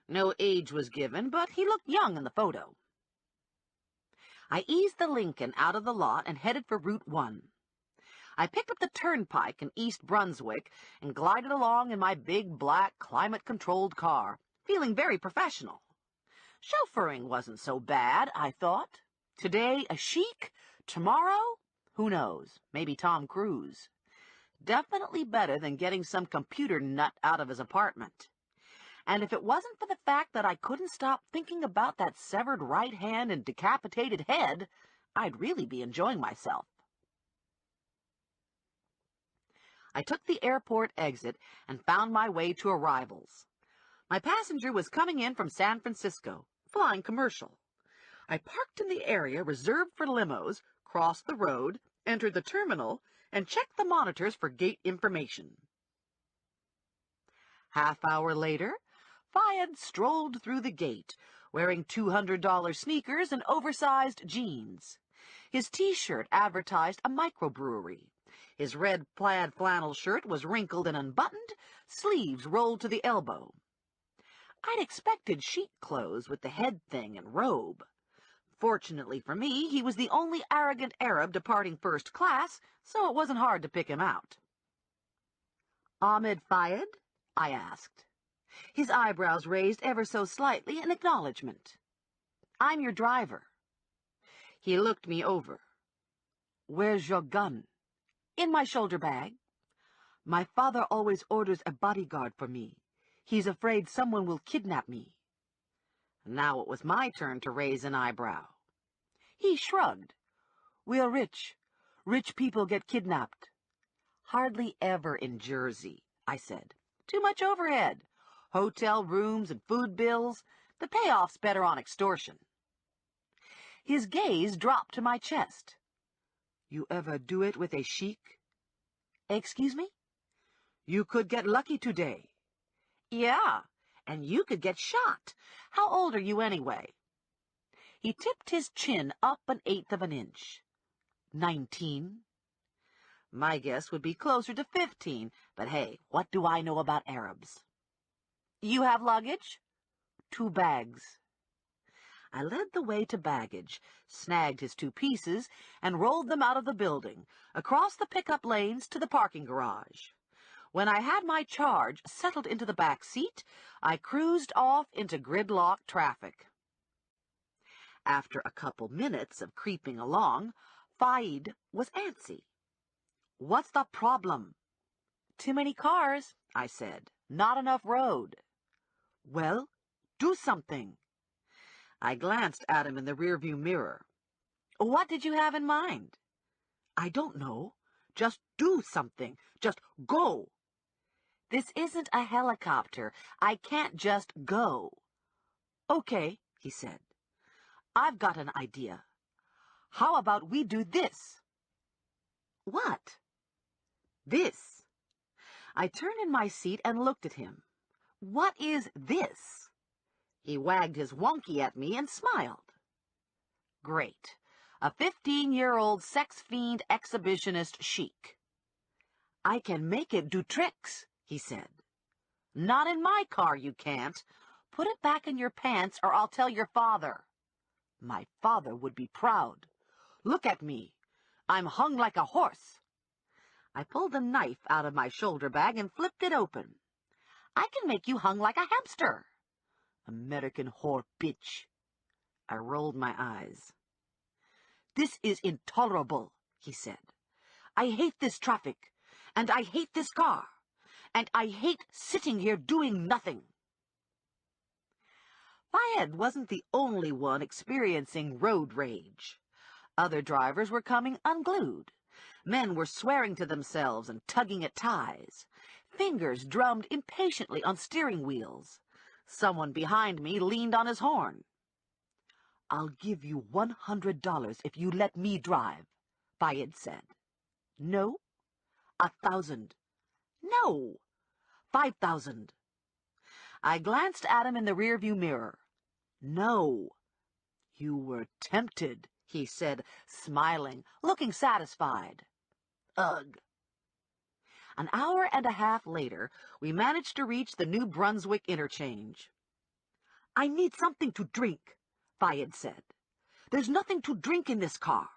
No age was given, but he looked young in the photo. I eased the Lincoln out of the lot and headed for Route 1. I picked up the turnpike in East Brunswick and glided along in my big, black, climate-controlled car, feeling very professional. Chauffeuring wasn't so bad, I thought. Today, a Sheik. Tomorrow, who knows, maybe Tom Cruise. Definitely better than getting some computer nut out of his apartment. And if it wasn't for the fact that I couldn't stop thinking about that severed right hand and decapitated head, I'd really be enjoying myself. I took the airport exit and found my way to arrivals. My passenger was coming in from San Francisco, flying commercial. I parked in the area reserved for limos, crossed the road, entered the terminal, and checked the monitors for gate information. Half-hour later, Fayed strolled through the gate, wearing $200 sneakers and oversized jeans. His T-shirt advertised a microbrewery. His red plaid flannel shirt was wrinkled and unbuttoned, sleeves rolled to the elbow. I'd expected chic clothes with the head thing and robe. Fortunately for me, he was the only arrogant Arab departing first class, so it wasn't hard to pick him out. "Ahmed Fayed?" I asked. His eyebrows raised ever so slightly in acknowledgement. "I'm your driver." He looked me over. "Where's your gun?" "In my shoulder bag." "My father always orders a bodyguard for me. He's afraid someone will kidnap me." Now it was my turn to raise an eyebrow. He shrugged. "We're rich. Rich people get kidnapped." "Hardly ever in Jersey," I said. "Too much overhead. Hotel rooms and food bills. The payoff's better on extortion." His gaze dropped to my chest. "You ever do it with a sheik?" "Excuse me?" "You could get lucky today." "Yeah, and you could get shot. How old are you anyway?" He tipped his chin up 1/8 of an inch. 19. My guess would be closer to 15, but hey, what do I know about Arabs? "You have luggage?" "2 bags." I led the way to baggage, snagged his 2 pieces, and rolled them out of the building, across the pickup lanes to the parking garage. When I had my charge settled into the back seat, I cruised off into gridlock traffic. After a couple minutes of creeping along, Faid was antsy. "What's the problem?" "Too many cars," I said. "Not enough road." "Well, do something." I glanced at him in the rearview mirror. "What did you have in mind?" "I don't know. Just do something. Just go." "This isn't a helicopter. I can't just go." "Okay," he said. "I've got an idea. How about we do this?" "What?" "This." I turned in my seat and looked at him. "What is this?" He wagged his wonky at me and smiled. "Great. A 15-year-old sex fiend exhibitionist chic." "I can make it do tricks," he said. "Not in my car, you can't. Put it back in your pants or I'll tell your father." "My father would be proud. Look at me. I'm hung like a horse." I pulled a knife out of my shoulder bag and flipped it open. "I can make you hung like a hamster." "American whore bitch." I rolled my eyes. "This is intolerable," he said. "I hate this traffic, and I hate this car, and I hate sitting here doing nothing." Fayed wasn't the only one experiencing road rage. Other drivers were coming unglued. Men were swearing to themselves and tugging at ties. Fingers drummed impatiently on steering wheels. Someone behind me leaned on his horn. "I'll give you $100 if you let me drive," Fayed said. "No." "1,000. "No." "5,000. I glanced at him in the rearview mirror. "No." "You were tempted," he said, smiling, looking satisfied. Ugh. An hour and a half later, we managed to reach the New Brunswick interchange. "I need something to drink," Fayed said. "There's nothing to drink in this car.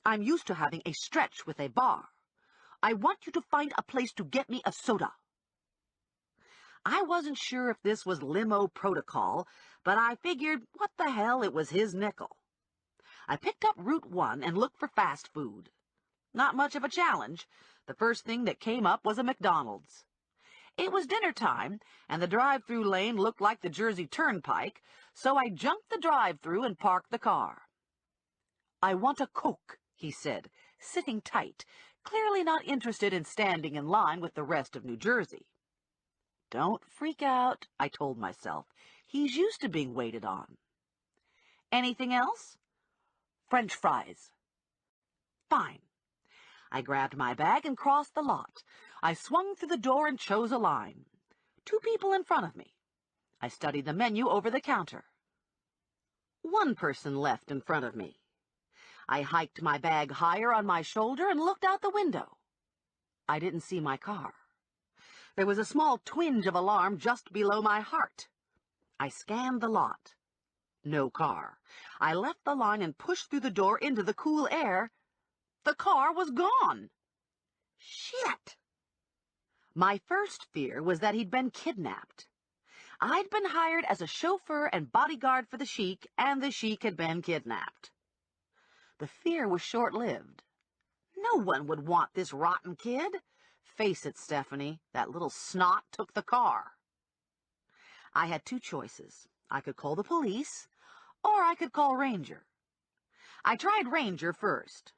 I'm used to having a stretch with a bar. I want you to find a place to get me a soda." I wasn't sure if this was limo protocol, but I figured, what the hell, it was his nickel. I picked up Route 1 and looked for fast food. Not much of a challenge. The first thing that came up was a McDonald's. It was dinner time, and the drive-through lane looked like the Jersey Turnpike, so I jumped the drive-through and parked the car. "I want a Coke," he said, sitting tight, clearly not interested in standing in line with the rest of New Jersey. "Don't freak out," I told myself. He's used to being waited on. "Anything else?" "French fries." "Fine." I grabbed my bag and crossed the lot. I swung through the door and chose a line. 2 people in front of me. I studied the menu over the counter. 1 person left in front of me. I hiked my bag higher on my shoulder and looked out the window. I didn't see my car. There was a small twinge of alarm just below my heart. I scanned the lot. No car. I left the line and pushed through the door into the cool air. The car was gone. Shit! My first fear was that he'd been kidnapped. I'd been hired as a chauffeur and bodyguard for the sheik, and the sheik had been kidnapped. The fear was short-lived. No one would want this rotten kid. Face it, Stephanie, that little snot took the car. I had 2 choices. I could call the police, or I could call Ranger. I tried Ranger first.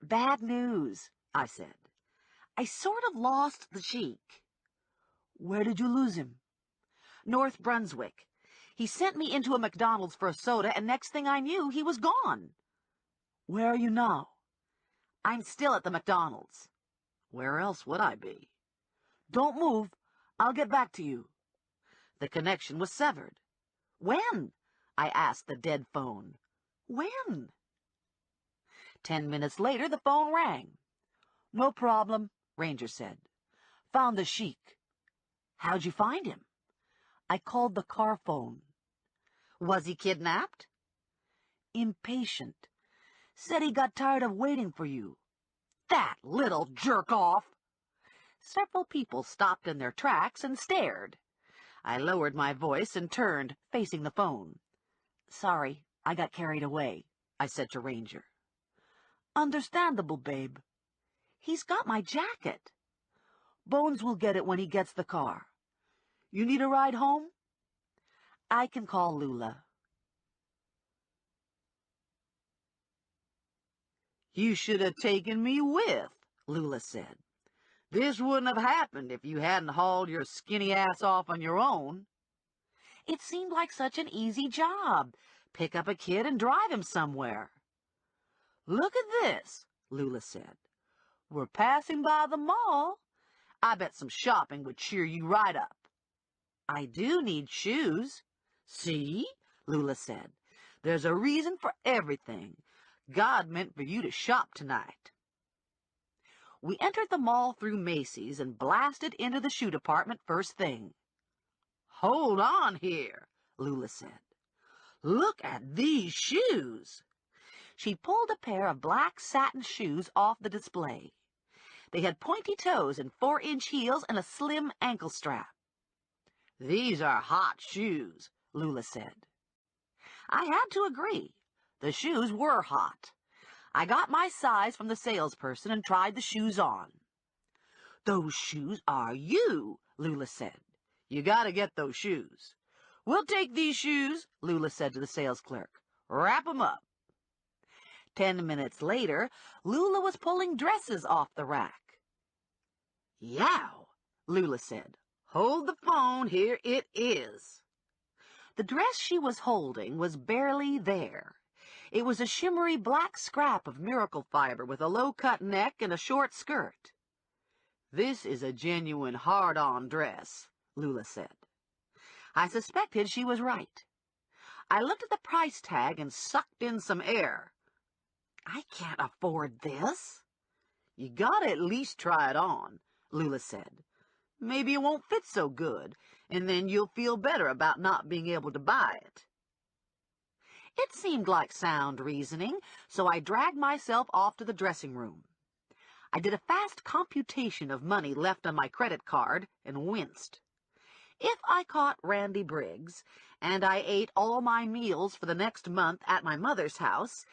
"Bad news," I said. "I sort of lost the sheik." "Where did you lose him?" "North Brunswick. He sent me into a McDonald's for a soda, and next thing I knew, he was gone." "Where are you now?" "I'm still at the McDonald's." "Where else would I be?" "Don't move. I'll get back to you." The connection was severed. "When?" I asked the dead phone. "When?" 10 minutes later, the phone rang. "No problem," Ranger said. "Found the sheik." "How'd you find him?" "I called the car phone." Was he kidnapped? Impatient. Said he got tired of waiting for you. That little jerk-off! Several people stopped in their tracks and stared. I lowered my voice and turned, facing the phone. Sorry, I got carried away, I said to Ranger. Understandable, babe. He's got my jacket. Bones will get it when he gets the car. You need a ride home? I can call Lula. You should have taken me with, Lula said. This wouldn't have happened if you hadn't hauled your skinny ass off on your own. It seemed like such an easy job. Pick up a kid and drive him somewhere. Look at this, Lula said. We're passing by the mall. I bet some shopping would cheer you right up. I do need shoes. See, Lula said. There's a reason for everything. God meant for you to shop tonight. We entered the mall through Macy's and blasted into the shoe department first thing. Hold on here, Lula said. Look at these shoes. She pulled a pair of black satin shoes off the display. They had pointy toes and 4-inch heels and a slim ankle strap. These are hot shoes, Lula said. I had to agree. The shoes were hot. I got my size from the salesperson and tried the shoes on. Those shoes are you, Lula said. You gotta get those shoes. We'll take these shoes, Lula said to the sales clerk. Wrap 'em up. 10 minutes later, Lula was pulling dresses off the rack. Yow, Lula said. Hold the phone, here it is. The dress she was holding was barely there. It was a shimmery black scrap of miracle fiber with a low-cut neck and a short skirt. This is a genuine hard-on dress, Lula said. I suspected she was right. I looked at the price tag and sucked in some air. I can't afford this. You gotta at least try it on, Lula said. Maybe it won't fit so good, and then you'll feel better about not being able to buy it. It seemed like sound reasoning, so I dragged myself off to the dressing room. I did a fast computation of money left on my credit card and winced. If I caught Randy Briggs, and I ate all my meals for the next month at my mother's house,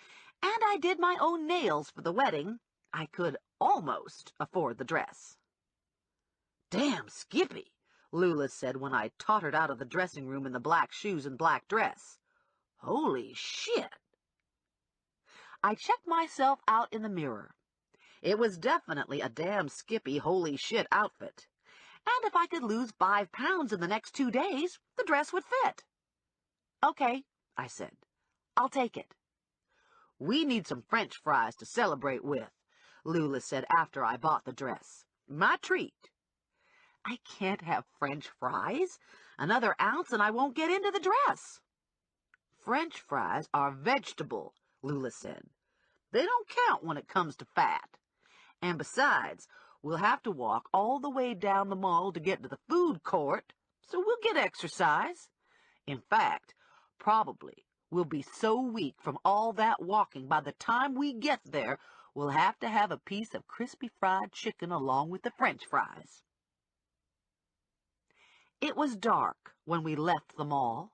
and I did my own nails for the wedding, I could almost afford the dress. Damn Skippy, Lula said when I tottered out of the dressing room in the black shoes and black dress. Holy shit! I checked myself out in the mirror. It was definitely a damn Skippy holy shit outfit. And if I could lose 5 pounds in the next 2 days, the dress would fit. Okay, I said. I'll take it. We need some French fries to celebrate with, Lula said after I bought the dress. My treat. I can't have French fries. Another ounce and I won't get into the dress. French fries are vegetable, Lula said. They don't count when it comes to fat. And besides, we'll have to walk all the way down the mall to get to the food court, so we'll get exercise. In fact, probably we'll be so weak from all that walking by the time we get there, we'll have to have a piece of crispy fried chicken along with the French fries. It was dark when we left the mall.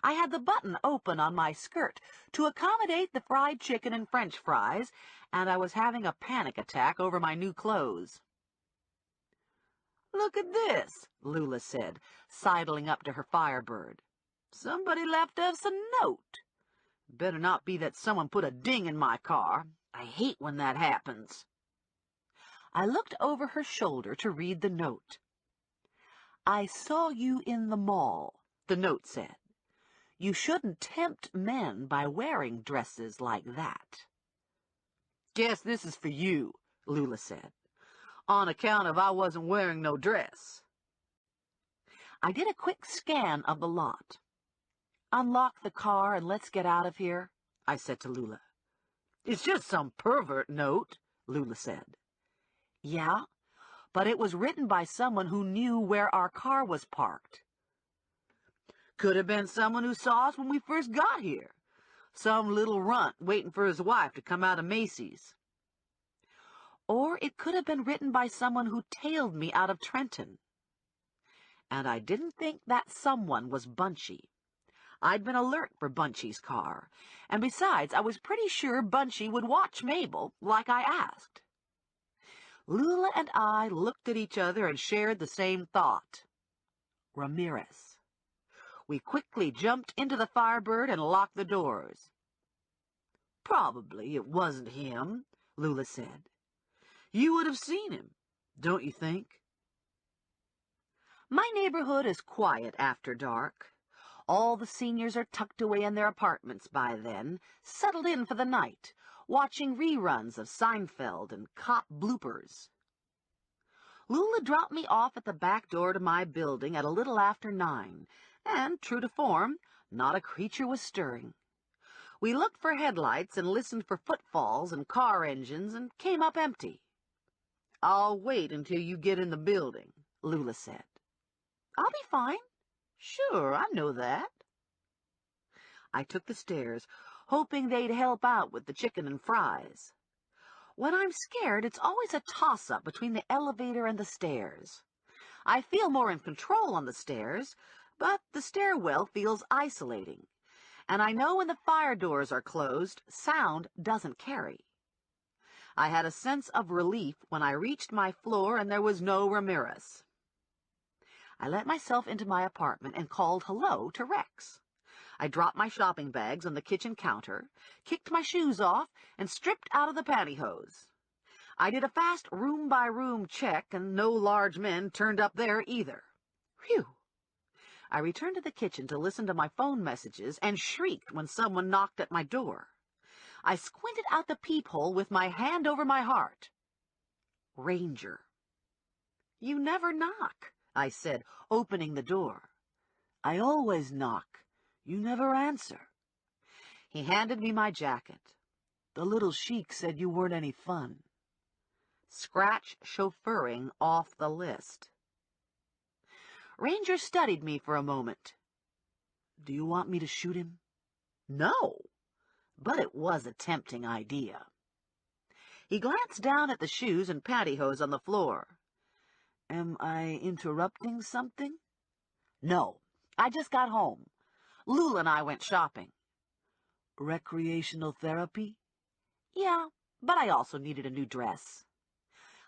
I had the button open on my skirt to accommodate the fried chicken and French fries, and I was having a panic attack over my new clothes. Look at this, Lula said, sidling up to her Firebird. Somebody left us a note. Better not be that someone put a ding in my car. I hate when that happens. I looked over her shoulder to read the note. I saw you in the mall, the note said. You shouldn't tempt men by wearing dresses like that. Guess this is for you, Lula said, on account of I wasn't wearing no dress. I did a quick scan of the lot. Unlock the car and let's get out of here, I said to Lula. It's just some pervert note, Lula said. Yeah, but it was written by someone who knew where our car was parked. Could have been someone who saw us when we first got here. Some little runt waiting for his wife to come out of Macy's. Or it could have been written by someone who tailed me out of Trenton. And I didn't think that someone was Bunchy. I'd been alert for Bunchy's car, and besides, I was pretty sure Bunchy would watch Mabel, like I asked. Lula and I looked at each other and shared the same thought. Ramirez. We quickly jumped into the Firebird and locked the doors. Probably it wasn't him, Lula said. You would have seen him, don't you think? My neighborhood is quiet after dark. All the seniors are tucked away in their apartments by then, settled in for the night, watching reruns of Seinfeld and cop bloopers. Lula dropped me off at the back door to my building at a little after 9, and, true to form, not a creature was stirring. We looked for headlights and listened for footfalls and car engines and came up empty. I'll wait until you get in the building, Lula said. I'll be fine. Sure, I know that. I took the stairs, hoping they'd help out with the chicken and fries. When I'm scared, it's always a toss-up between the elevator and the stairs. I feel more in control on the stairs, but the stairwell feels isolating. And I know when the fire doors are closed, sound doesn't carry. I had a sense of relief when I reached my floor and there was no Ramirez. I let myself into my apartment and called hello to Rex. I dropped my shopping bags on the kitchen counter, kicked my shoes off, and stripped out of the pantyhose. I did a fast room-by-room check, and no large men turned up there either. Phew! I returned to the kitchen to listen to my phone messages and shrieked when someone knocked at my door. I squinted out the peephole with my hand over my heart. Ranger. "You never knock," I said, opening the door. "I always knock. You never answer." He handed me my jacket. "The little sheik said you weren't any fun." Scratch chauffeuring off the list. Ranger studied me for a moment. "Do you want me to shoot him?" "No," but it was a tempting idea. He glanced down at the shoes and pantyhose on the floor. "Am I interrupting something?" "No, I just got home. Lula and I went shopping." "Recreational therapy?" "Yeah, but I also needed a new dress."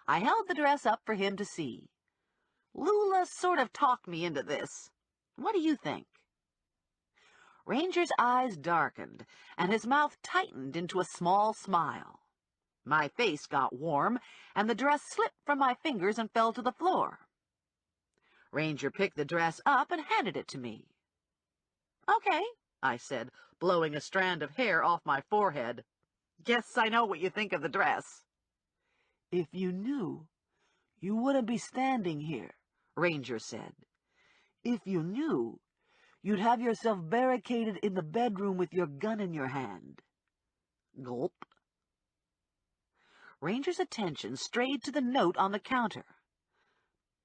I held the dress up for him to see. "Lula sort of talked me into this. What do you think?" Ranger's eyes darkened, and his mouth tightened into a small smile. My face got warm, and the dress slipped from my fingers and fell to the floor. Ranger picked the dress up and handed it to me. "Okay," I said, blowing a strand of hair off my forehead. "Guess I know what you think of the dress." "If you knew, you wouldn't be standing here," Ranger said. "If you knew, you'd have yourself barricaded in the bedroom with your gun in your hand." Gulp. Ranger's attention strayed to the note on the counter.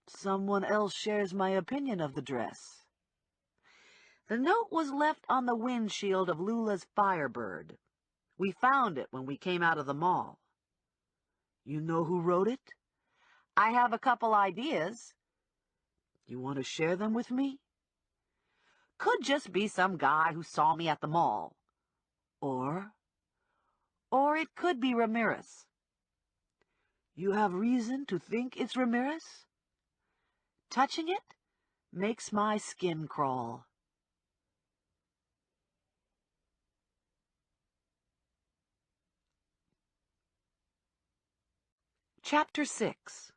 "Someone else shares my opinion of the dress." The note was left on the windshield of Lula's Firebird. We found it when we came out of the mall. "You know who wrote it?" "I have a couple ideas." "You want to share them with me?" "Could just be some guy who saw me at the mall." Or it could be Ramirez." "You have reason to think it's Ramirez?" "Touching it makes my skin crawl." Chapter 6.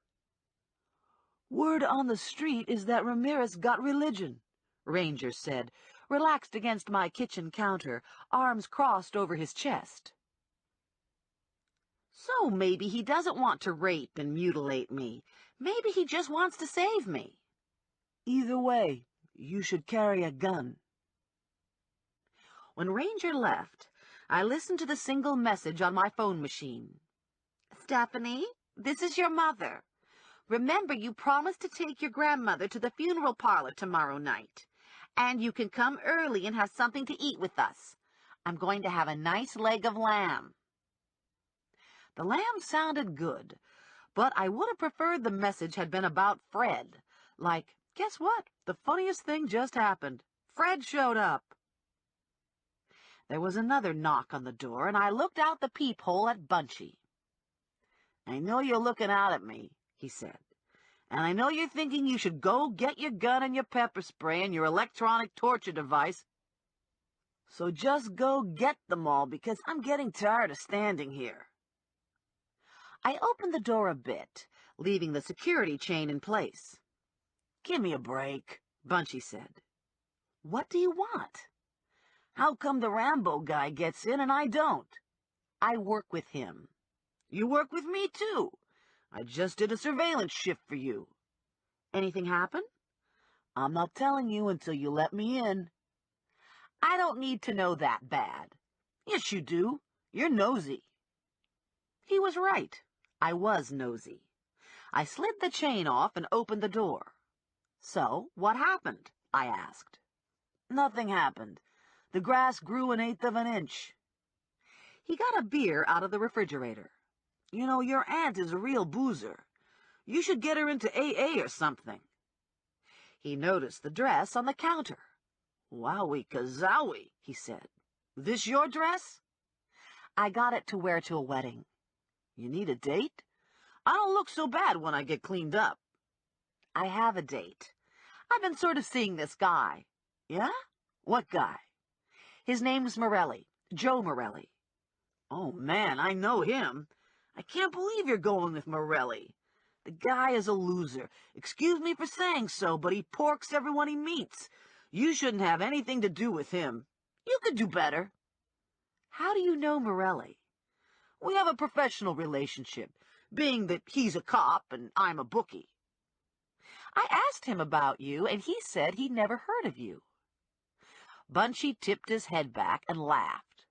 "Word on the street is that Ramirez got religion," Ranger said, relaxed against my kitchen counter, arms crossed over his chest. "So maybe he doesn't want to rape and mutilate me. Maybe he just wants to save me." "Either way, you should carry a gun." When Ranger left, I listened to the single message on my phone machine. "Stephanie, this is your mother. Remember, you promised to take your grandmother to the funeral parlor tomorrow night. And you can come early and have something to eat with us. I'm going to have a nice leg of lamb. The lamb sounded good, but I would have preferred the message had been about Fred. Like, guess what? The funniest thing just happened. Fred showed up. There was another knock on the door, and I looked out the peephole at Bunchy. I know you're looking out at me, he said, and I know you're thinking you should go get your gun and your pepper spray and your electronic torture device. So just go get them all, because I'm getting tired of standing here. I opened the door a bit, leaving the security chain in place. Give me a break, Bunchy said. What do you want? How come the Rambo guy gets in and I don't? I work with him. You work with me, too. I just did a surveillance shift for you. Anything happen? I'm not telling you until you let me in. I don't need to know that bad. Yes, you do. You're nosy. He was right. I was nosy. I slid the chain off and opened the door. So, what happened? I asked. Nothing happened. The grass grew 1/8 of an inch. He got a beer out of the refrigerator. You know, your aunt is a real boozer. You should get her into AA or something. He noticed the dress on the counter. Wowie-kazowie, he said. This your dress? I got it to wear to a wedding. You need a date? I don't look so bad when I get cleaned up. I have a date. I've been sort of seeing this guy. Yeah? What guy? His name's Morelli, Joe Morelli. Oh, man, I know him. I can't believe you're going with Morelli. The guy is a loser. Excuse me for saying so, but he porks everyone he meets. You shouldn't have anything to do with him. You could do better. How do you know Morelli? We have a professional relationship, being that he's a cop and I'm a bookie. I asked him about you, and he said he'd never heard of you. Bunchy tipped his head back and laughed.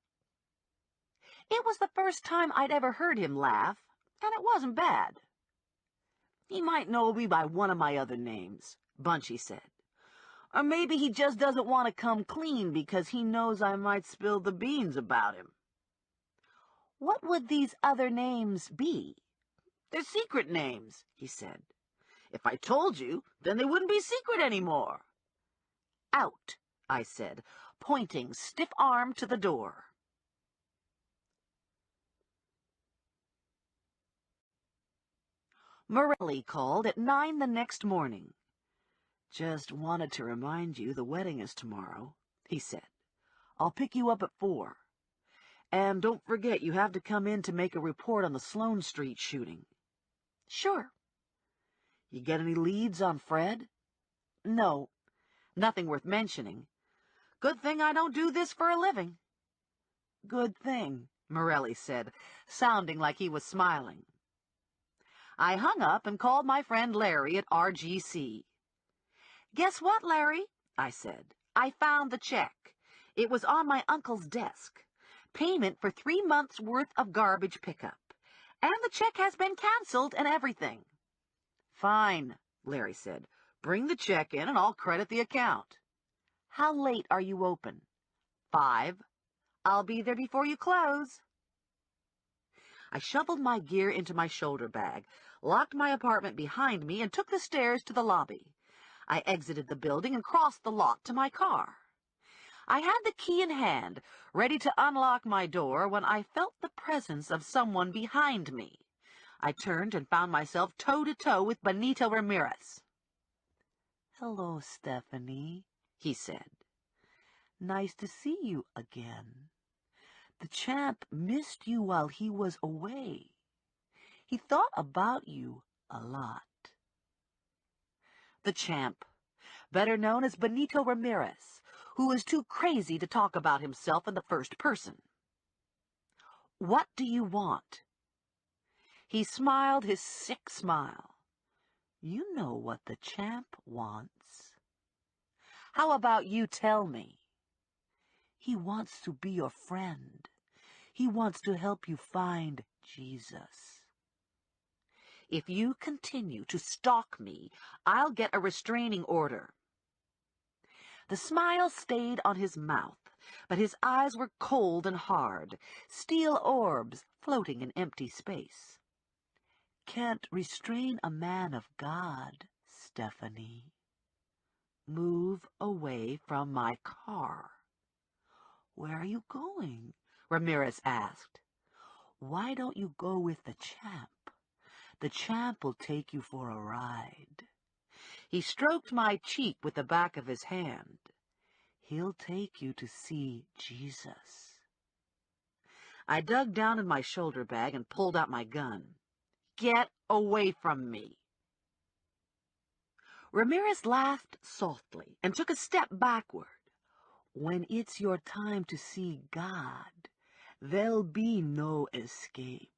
It was the first time I'd ever heard him laugh, and it wasn't bad. He might know me by one of my other names, Bunchy said. Or maybe he just doesn't want to come clean because he knows I might spill the beans about him. What would these other names be? They're secret names, he said. If I told you, then they wouldn't be secret anymore. Out, I said, pointing stiff-armed to the door. Morelli called at 9 the next morning. Just wanted to remind you the wedding is tomorrow, he said. I'll pick you up at 4. And don't forget you have to come in to make a report on the Sloane Street shooting. Sure. You get any leads on Fred? No, nothing worth mentioning. Good thing I don't do this for a living. Good thing, Morelli said, sounding like he was smiling. I hung up and called my friend Larry at RGC. Guess what, Larry? I said. I found the check. It was on my uncle's desk. Payment for 3 months' worth of garbage pickup. And the check has been canceled and everything. Fine, Larry said. Bring the check in and I'll credit the account. How late are you open? 5. I'll be there before you close. I shoveled my gear into my shoulder bag, locked my apartment behind me, and took the stairs to the lobby. I exited the building and crossed the lot to my car. I had the key in hand, ready to unlock my door, when I felt the presence of someone behind me. I turned and found myself toe-to-toe with Benito Ramirez. Hello, Stephanie, he said. Nice to see you again. The champ missed you while he was away. He thought about you a lot. The champ, better known as Benito Ramirez, who is too crazy to talk about himself in the first person. What do you want? He smiled his sick smile. You know what the champ wants. How about you tell me? He wants to be your friend. He wants to help you find Jesus. If you continue to stalk me, I'll get a restraining order. The smile stayed on his mouth, but his eyes were cold and hard, steel orbs floating in empty space. "Can't restrain a man of God, Stephanie. Move away from my car." "Where are you going?" Ramirez asked. "Why don't you go with the champ? The champ will take you for a ride." He stroked my cheek with the back of his hand. "He'll take you to see Jesus." I dug down in my shoulder bag and pulled out my gun. "Get away from me." Ramirez laughed softly and took a step backward. "When it's your time to see God, there'll be no escape."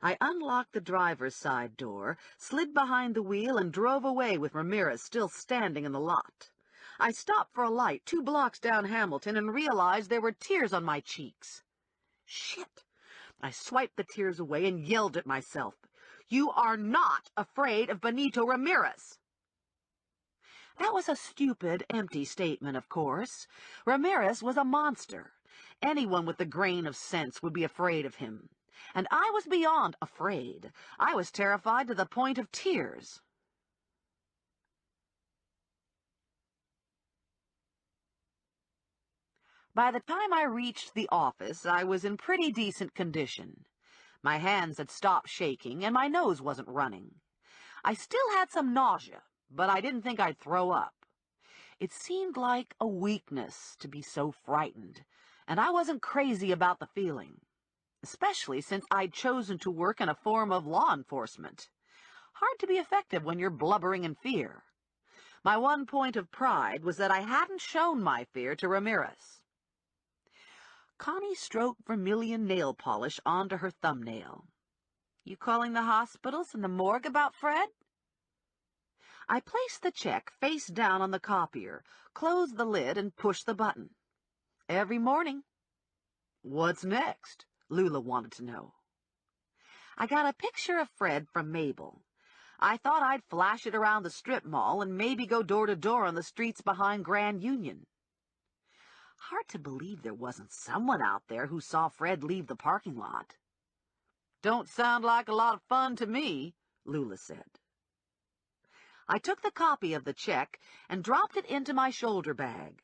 I unlocked the driver's side door, slid behind the wheel, and drove away with Ramirez still standing in the lot. I stopped for a light 2 blocks down Hamilton and realized there were tears on my cheeks. Shit! I swiped the tears away and yelled at myself. "You are not afraid of Benito Ramirez!" That was a stupid, empty statement, of course. Ramirez was a monster. Anyone with a grain of sense would be afraid of him. And I was beyond afraid. I was terrified to the point of tears. By the time I reached the office, I was in pretty decent condition. My hands had stopped shaking, and my nose wasn't running. I still had some nausea, but I didn't think I'd throw up. It seemed like a weakness to be so frightened, and I wasn't crazy about the feeling, especially since I'd chosen to work in a form of law enforcement. Hard to be effective when you're blubbering in fear. My one point of pride was that I hadn't shown my fear to Ramirez. Connie stroked vermilion nail polish onto her thumbnail. "You calling the hospitals and the morgue about Fred?" I placed the check face down on the copier, closed the lid, and pushed the button. "Every morning." "What's next?" Lula wanted to know. I got a picture of Fred from Mabel. I thought I'd flash it around the strip mall and maybe go door to door on the streets behind Grand Union. Hard to believe there wasn't someone out there who saw Fred leave the parking lot. "Don't sound like a lot of fun to me," Lula said. I took the copy of the check and dropped it into my shoulder bag.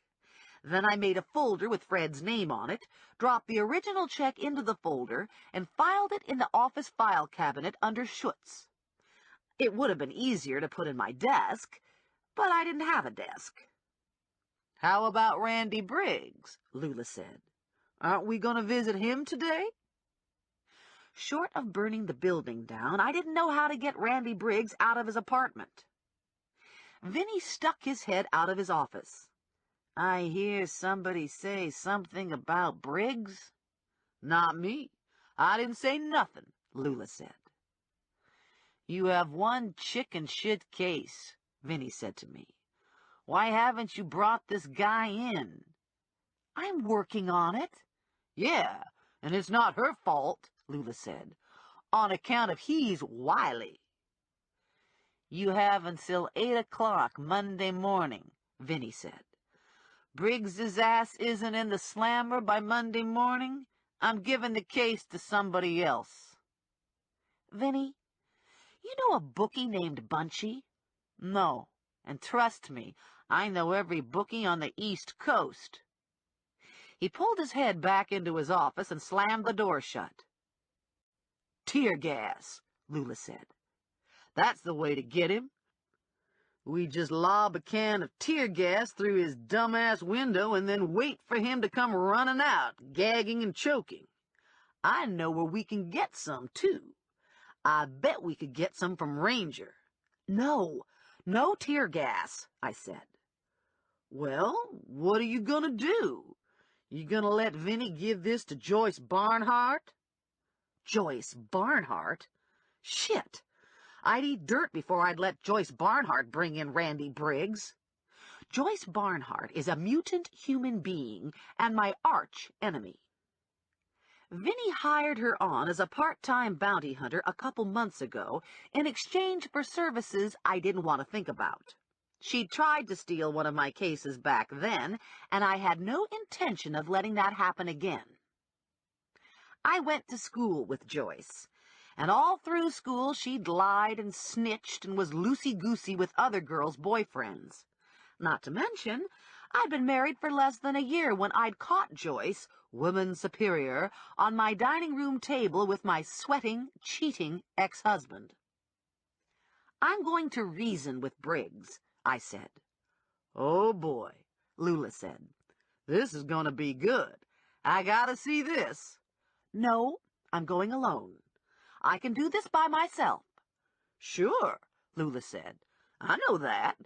Then I made a folder with Fred's name on it, dropped the original check into the folder, and filed it in the office file cabinet under Schutz. It would have been easier to put in my desk, but I didn't have a desk. "How about Randy Briggs?" Lula said. "Aren't we going to visit him today?" Short of burning the building down, I didn't know how to get Randy Briggs out of his apartment. Vinny stuck his head out of his office. "I hear somebody say something about Briggs." "Not me. I didn't say nothing," Lula said. "You have one chicken shit case," Vinny said to me. "Why haven't you brought this guy in?" "I'm working on it." "Yeah, and it's not her fault," Lula said, "on account of he's wily." "You have until 8 o'clock Monday morning," Vinny said. "Briggs's ass isn't in the slammer by Monday morning, I'm giving the case to somebody else." "Vinny, you know a bookie named Bunchy?" "No, and trust me, I know every bookie on the East Coast." He pulled his head back into his office and slammed the door shut. "Tear gas," Lula said. "That's the way to get him. We just lob a can of tear gas through his dumbass window and then wait for him to come running out, gagging and choking. I know where we can get some, too. I bet we could get some from Ranger." "No, no tear gas," I said. "Well, what are you gonna do? You gonna let Vinny give this to Joyce Barnhart?" "Joyce Barnhart? Shit! I'd eat dirt before I'd let Joyce Barnhart bring in Randy Briggs. Joyce Barnhart is a mutant human being and my arch enemy. Vinny hired her on as a part-time bounty hunter a couple months ago in exchange for services I didn't want to think about. She'd tried to steal one of my cases back then, and I had no intention of letting that happen again. I went to school with Joyce, and all through school she'd lied and snitched and was loosey-goosey with other girls' boyfriends. Not to mention, I'd been married for less than a year when I'd caught Joyce, woman superior, on my dining room table with my sweating, cheating ex-husband. "I'm going to reason with Briggs," I said. "Oh, boy," Lula said. "This is going to be good. I gotta see this." "No, I'm going alone. I can do this by myself." "Sure," Lula said. "I know that.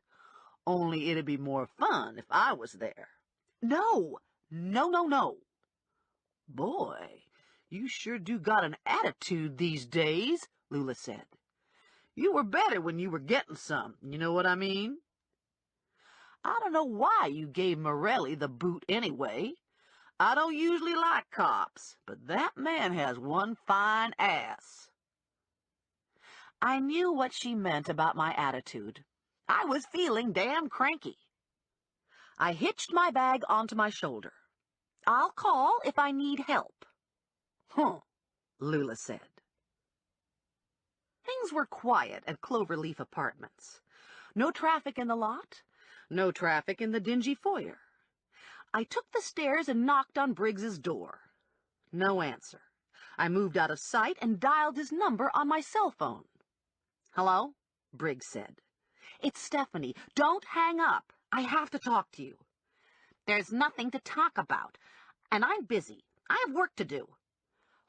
Only it'd be more fun if I was there." "No, no, no, no." "Boy, you sure do got an attitude these days," Lula said. "You were better when you were getting some, you know what I mean?" "I don't know why you gave Morelli the boot anyway. I don't usually like cops, but that man has one fine ass." I knew what she meant about my attitude. I was feeling damn cranky. I hitched my bag onto my shoulder. "I'll call if I need help." "Huh," Lula said. Things were quiet at Cloverleaf Apartments. No traffic in the lot, no traffic in the dingy foyer. I took the stairs and knocked on Briggs's door. No answer. I moved out of sight and dialed his number on my cell phone. "Hello?" Briggs said. "It's Stephanie. Don't hang up. I have to talk to you." "There's nothing to talk about, and I'm busy. I have work to do."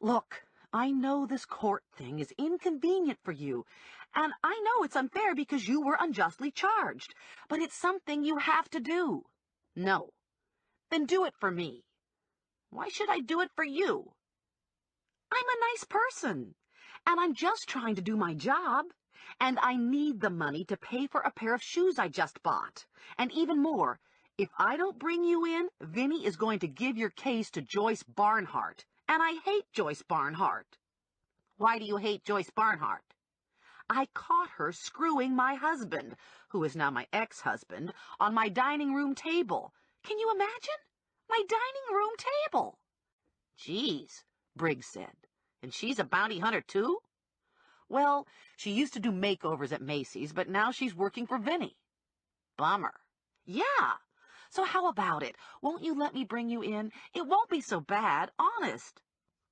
"Look, I know this court thing is inconvenient for you, and I know it's unfair because you were unjustly charged, but it's something you have to do." "No." "Then do it for me." "Why should I do it for you?" "I'm a nice person, and I'm just trying to do my job, and I need the money to pay for a pair of shoes I just bought. And even more, if I don't bring you in, Vinny is going to give your case to Joyce Barnhart, and I hate Joyce Barnhart." "Why do you hate Joyce Barnhart?" "I caught her screwing my husband, who is now my ex-husband, on my dining room table. Can you imagine? My dining room table!" "Geez," Briggs said. "And she's a bounty hunter, too?" "Well, she used to do makeovers at Macy's, but now she's working for Vinny." "Bummer." "Yeah. So how about it? Won't you let me bring you in? It won't be so bad, honest."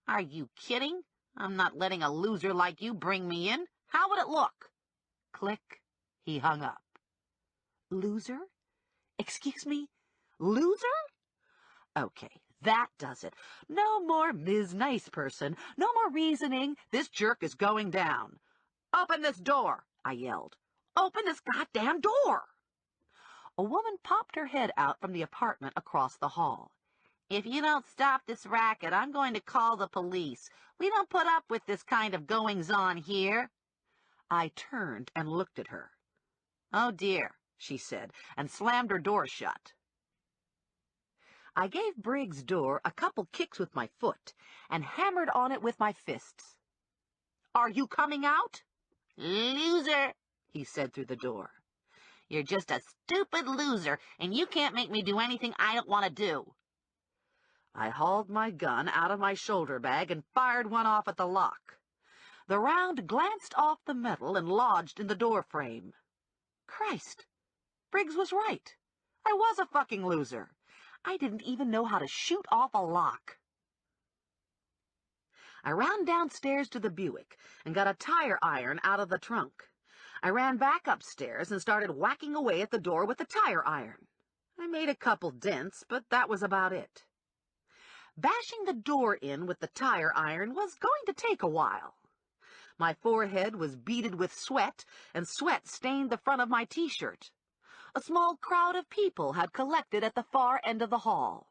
"Are you kidding? I'm not letting a loser like you bring me in. How would it look?" Click. He hung up. "Loser? Excuse me? Loser? Okay, that does it. No more Ms. Nice Person. No more reasoning. This jerk is going down." "Open this door," I yelled. "Open this goddamn door." A woman popped her head out from the apartment across the hall. "If you don't stop this racket, I'm going to call the police. We don't put up with this kind of goings-on here." I turned and looked at her. "Oh, dear," she said, and slammed her door shut. I gave Briggs' door a couple kicks with my foot and hammered on it with my fists. "Are you coming out?" "Loser," he said through the door. "You're just a stupid loser, and you can't make me do anything I don't want to do." I hauled my gun out of my shoulder bag and fired one off at the lock. The round glanced off the metal and lodged in the door frame. Christ! Briggs was right. I was a fucking loser. I didn't even know how to shoot off a lock. I ran downstairs to the Buick and got a tire iron out of the trunk. I ran back upstairs and started whacking away at the door with the tire iron. I made a couple dents, but that was about it. Bashing the door in with the tire iron was going to take a while. My forehead was beaded with sweat, and sweat stained the front of my T-shirt. A small crowd of people had collected at the far end of the hall.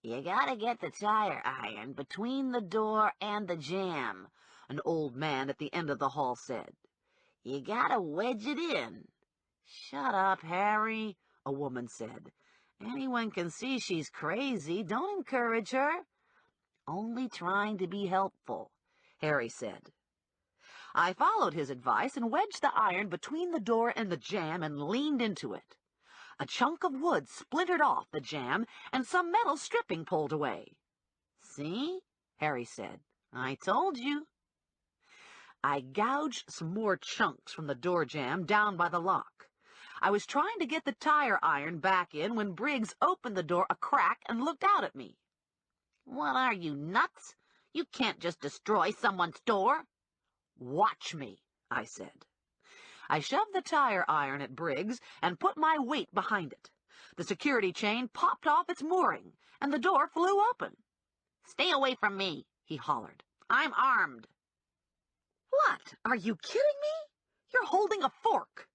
"You gotta get the tire iron between the door and the jamb," an old man at the end of the hall said. "You gotta wedge it in." "Shut up, Harry," a woman said. "Anyone can see she's crazy. Don't encourage her." "Only trying to be helpful," Harry said. I followed his advice and wedged the iron between the door and the jamb and leaned into it. A chunk of wood splintered off the jamb and some metal stripping pulled away. "See?" Harry said. "I told you." I gouged some more chunks from the door jamb down by the lock. I was trying to get the tire iron back in when Briggs opened the door a crack and looked out at me. "What are you, nuts? You can't just destroy someone's door." "Watch me," I said. I shoved the tire iron at Briggs and put my weight behind it. The security chain popped off its mooring, and the door flew open. "Stay away from me," he hollered. "I'm armed." "What? Are you kidding me? You're holding a fork."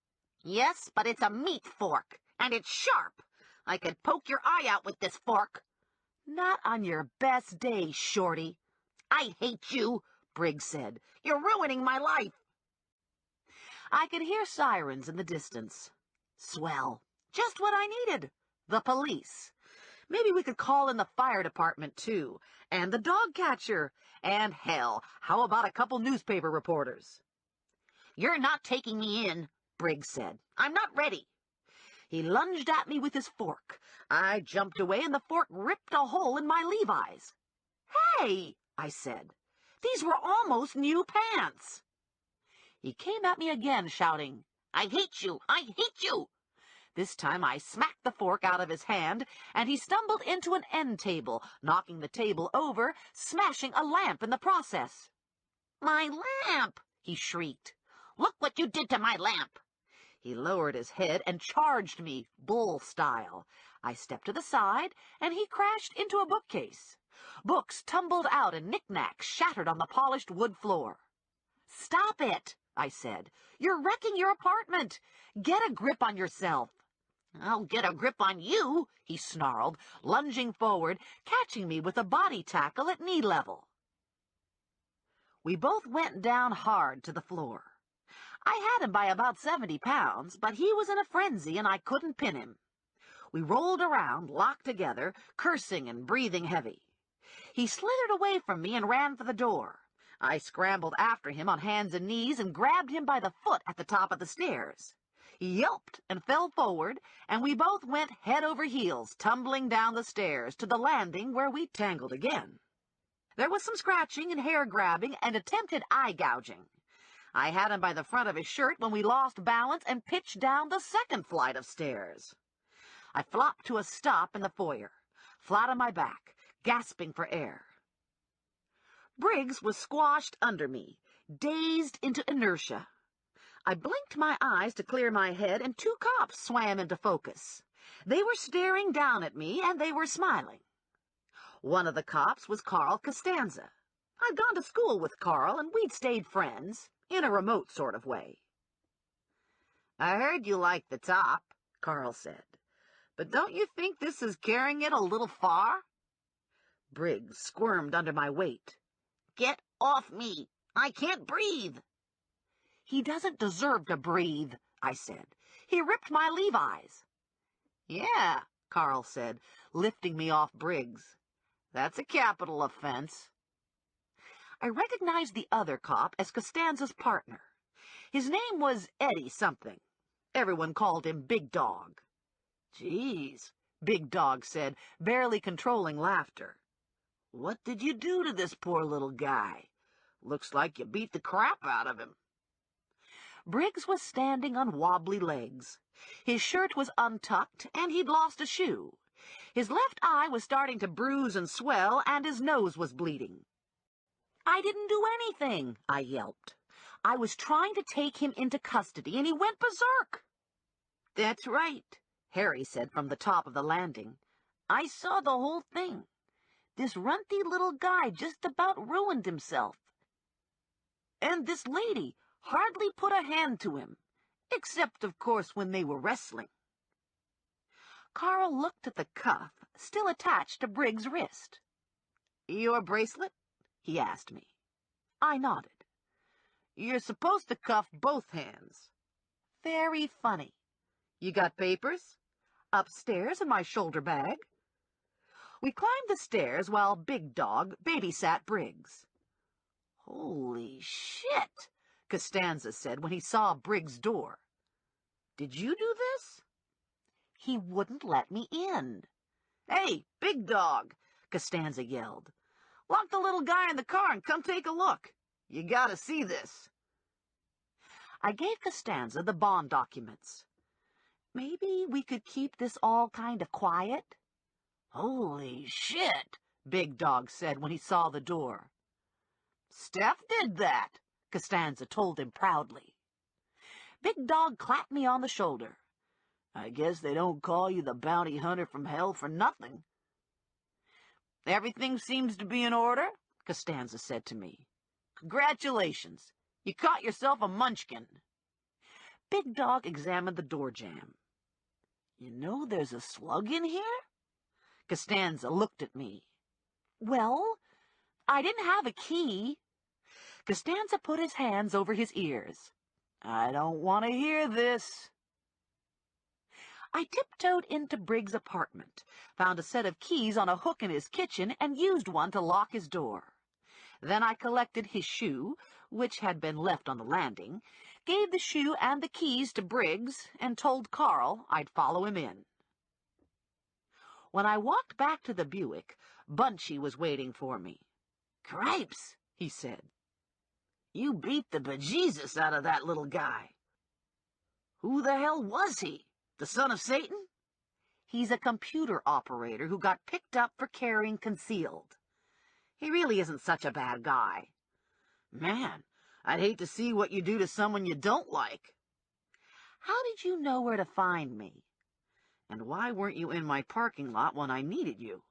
"Yes, but it's a meat fork, and it's sharp. I could poke your eye out with this fork." "Not on your best day, Shorty." "I hate you," Briggs said. "You're ruining my life." I could hear sirens in the distance. Swell. Just what I needed. The police. Maybe we could call in the fire department, too. And the dog catcher. And hell, how about a couple newspaper reporters? "You're not taking me in," Briggs said. "I'm not ready." He lunged at me with his fork. I jumped away and the fork ripped a hole in my Levi's. "Hey," I said. "These were almost new pants." He came at me again, shouting, "I hate you! I hate you!" This time I smacked the fork out of his hand, and he stumbled into an end table, knocking the table over, smashing a lamp in the process. "My lamp!" he shrieked. "Look what you did to my lamp!" He lowered his head and charged me, bull style. I stepped to the side, and he crashed into a bookcase. Books tumbled out and knickknacks shattered on the polished wood floor. "Stop it," I said. "You're wrecking your apartment. Get a grip on yourself." "I'll get a grip on you," he snarled, lunging forward, catching me with a body tackle at knee level. We both went down hard to the floor. I had him by about 70 pounds, but he was in a frenzy and I couldn't pin him. We rolled around, locked together, cursing and breathing heavy. He slithered away from me and ran for the door. I scrambled after him on hands and knees and grabbed him by the foot at the top of the stairs. He yelped and fell forward, and we both went head over heels, tumbling down the stairs to the landing where we tangled again. There was some scratching and hair-grabbing and attempted eye-gouging. I had him by the front of his shirt when we lost balance and pitched down the second flight of stairs. I flopped to a stop in the foyer, flat on my back, gasping for air. Briggs was squashed under me, dazed into inertia. I blinked my eyes to clear my head, and 2 cops swam into focus. They were staring down at me, and they were smiling. One of the cops was Carl Costanza. I'd gone to school with Carl, and we'd stayed friends, in a remote sort of way. "I heard you liked the top," Carl said. "But don't you think this is carrying it a little far?" Briggs squirmed under my weight. "Get off me! I can't breathe!" "He doesn't deserve to breathe," I said. "He ripped my Levi's." "Yeah," Carl said, lifting me off Briggs. "That's a capital offense." I recognized the other cop as Costanza's partner. His name was Eddie something. Everyone called him Big Dog. "Geez," Big Dog said, barely controlling laughter. "What did you do to this poor little guy? Looks like you beat the crap out of him." Briggs was standing on wobbly legs. His shirt was untucked, and he'd lost a shoe. His left eye was starting to bruise and swell, and his nose was bleeding. "I didn't do anything," I yelped. "I was trying to take him into custody, and he went berserk." "That's right," Harry said from the top of the landing. "I saw the whole thing. This runty little guy just about ruined himself. And this lady hardly put a hand to him, except, of course, when they were wrestling." Carl looked at the cuff still attached to Briggs' wrist. "Your bracelet?" he asked me. I nodded. "You're supposed to cuff both hands." "Very funny. You got papers?" "Upstairs in my shoulder bag." We climbed the stairs while Big Dog babysat Briggs. "Holy shit!" Costanza said when he saw Briggs' door. "Did you do this?" "He wouldn't let me in." "Hey, big dog," Costanza yelled. "Lock the little guy in the car and come take a look. You gotta see this." I gave Costanza the bond documents. "Maybe we could keep this all kind of quiet?" "Holy shit," Big Dog said when he saw the door. "Steph did that," Costanza told him proudly. Big Dog clapped me on the shoulder. "I guess they don't call you the bounty hunter from hell for nothing." "Everything seems to be in order," Costanza said to me. "Congratulations. You caught yourself a munchkin." Big Dog examined the door jamb. "You know there's a slug in here?" Costanza looked at me. "Well, I didn't have a key." Costanza put his hands over his ears. "I don't want to hear this." I tiptoed into Briggs' apartment, found a set of keys on a hook in his kitchen, and used one to lock his door. Then I collected his shoe, which had been left on the landing, gave the shoe and the keys to Briggs, and told Carl I'd follow him in. When I walked back to the Buick, Bunchy was waiting for me. "Cripes," he said. "You beat the bejesus out of that little guy. Who the hell was he? The son of Satan?" "He's a computer operator who got picked up for carrying concealed. He really isn't such a bad guy." "Man, I'd hate to see what you do to someone you don't like." "How did you know where to find me?" "And why weren't you in my parking lot when I needed you?"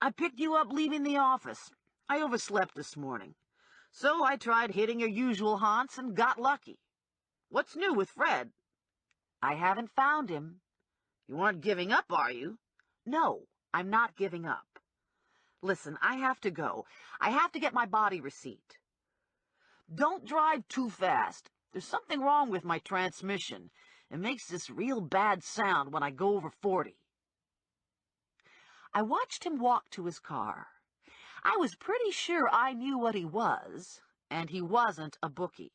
"I picked you up leaving the office. I overslept this morning. So I tried hitting your usual haunts and got lucky. What's new with Fred?" "I haven't found him." "You aren't giving up, are you?" "No, I'm not giving up. Listen, I have to go. I have to get my body receipt." "Don't drive too fast. There's something wrong with my transmission. It makes this real bad sound when I go over 40. I watched him walk to his car. I was pretty sure I knew what he was, and he wasn't a bookie.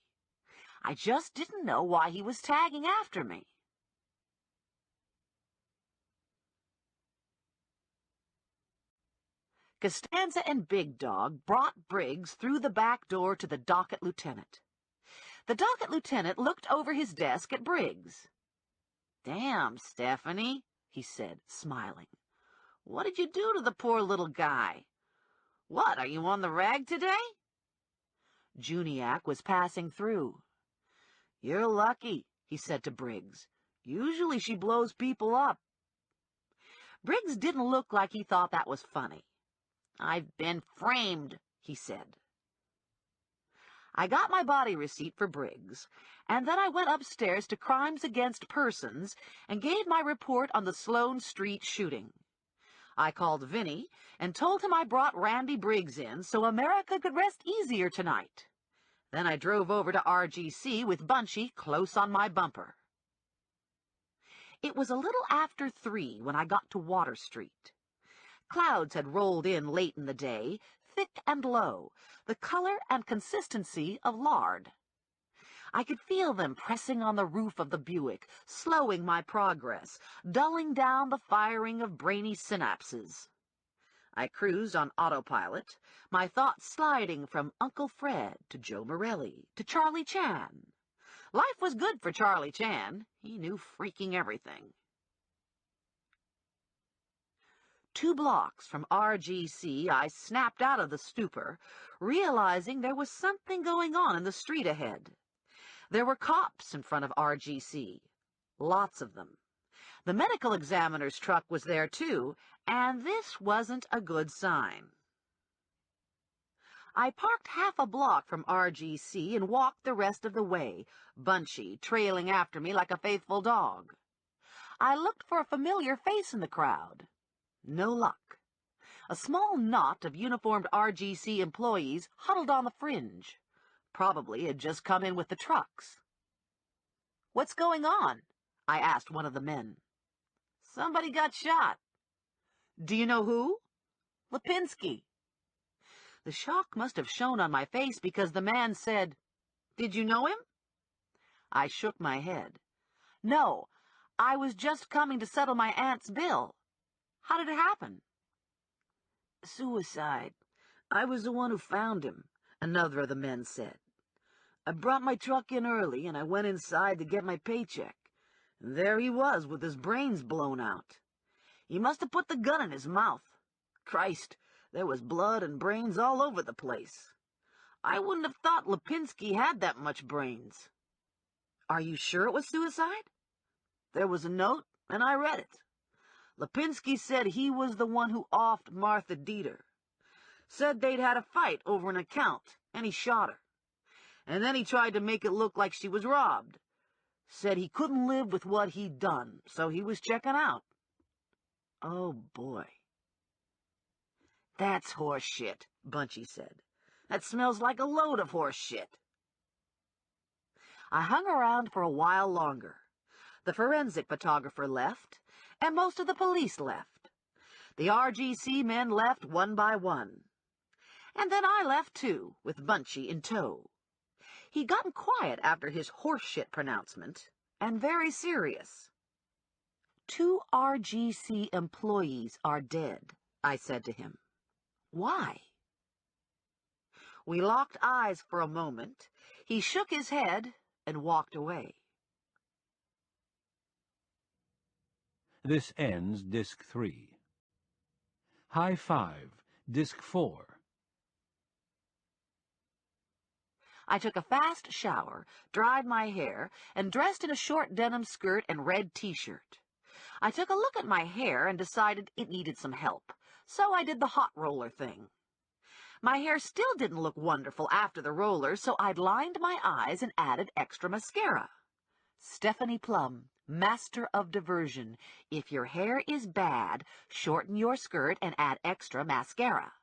I just didn't know why he was tagging after me. Costanza and Big Dog brought Briggs through the back door to the docket lieutenant. The docket lieutenant looked over his desk at Briggs. "Damn, Stephanie," he said, smiling. "What did you do to the poor little guy? What, are you on the rag today?" Juniac was passing through. "You're lucky," he said to Briggs. "Usually she blows people up." Briggs didn't look like he thought that was funny. "I've been framed," he said. I got my body receipt for Briggs, and then I went upstairs to Crimes Against Persons and gave my report on the Sloane Street shooting. I called Vinny and told him I brought Randy Briggs in so America could rest easier tonight. Then I drove over to RGC with Bunchy close on my bumper. It was a little after 3 when I got to Water Street. Clouds had rolled in late in the day, thick and low, the color and consistency of lard. I could feel them pressing on the roof of the Buick, slowing my progress, dulling down the firing of brainy synapses. I cruised on autopilot, my thoughts sliding from Uncle Fred to Joe Morelli to Charlie Chan. Life was good for Charlie Chan. He knew freaking everything. 2 blocks from RGC, I snapped out of the stupor, realizing there was something going on in the street ahead. There were cops in front of RGC. Lots of them. The medical examiner's truck was there, too, and this wasn't a good sign. I parked half a block from RGC and walked the rest of the way, Bunchy trailing after me like a faithful dog. I looked for a familiar face in the crowd. No luck. A small knot of uniformed RGC employees huddled on the fringe. Probably had just come in with the trucks. "What's going on?" I asked one of the men. "Somebody got shot." "Do you know who?" "Lipinski." The shock must have shown on my face because the man said, Did you know him? I shook my head. No, I was just coming to settle my aunt's bill. How did it happen? Suicide. I was the one who found him, another of the men said. I brought my truck in early, and I went inside to get my paycheck. And there he was, with his brains blown out. He must have put the gun in his mouth. Christ, there was blood and brains all over the place. I wouldn't have thought Lipinski had that much brains. Are you sure it was suicide? There was a note, and I read it. Lipinski said he was the one who offed Martha Dieter. Said they'd had a fight over an account, and he shot her. And then he tried to make it look like she was robbed. Said he couldn't live with what he'd done, so he was checking out. Oh, boy. That's horse shit, Bunchy said. That smells like a load of horse shit. I hung around for a while longer. The forensic photographer left, and most of the police left. The RGC men left one by one. And then I left too, with Bunchy in tow. He'd gotten quiet after his horseshit pronouncement, and very serious. 2 RGC employees are dead, I said to him. Why? We locked eyes for a moment. He shook his head and walked away. This ends Disc 3. High 5, Disc 4. I took a fast shower, dried my hair, and dressed in a short denim skirt and red t-shirt. I took a look at my hair and decided it needed some help, so I did the hot roller thing. My hair still didn't look wonderful after the roller, so I'd lined my eyes and added extra mascara. Stephanie Plum, master of diversion. If your hair is bad, shorten your skirt and add extra mascara.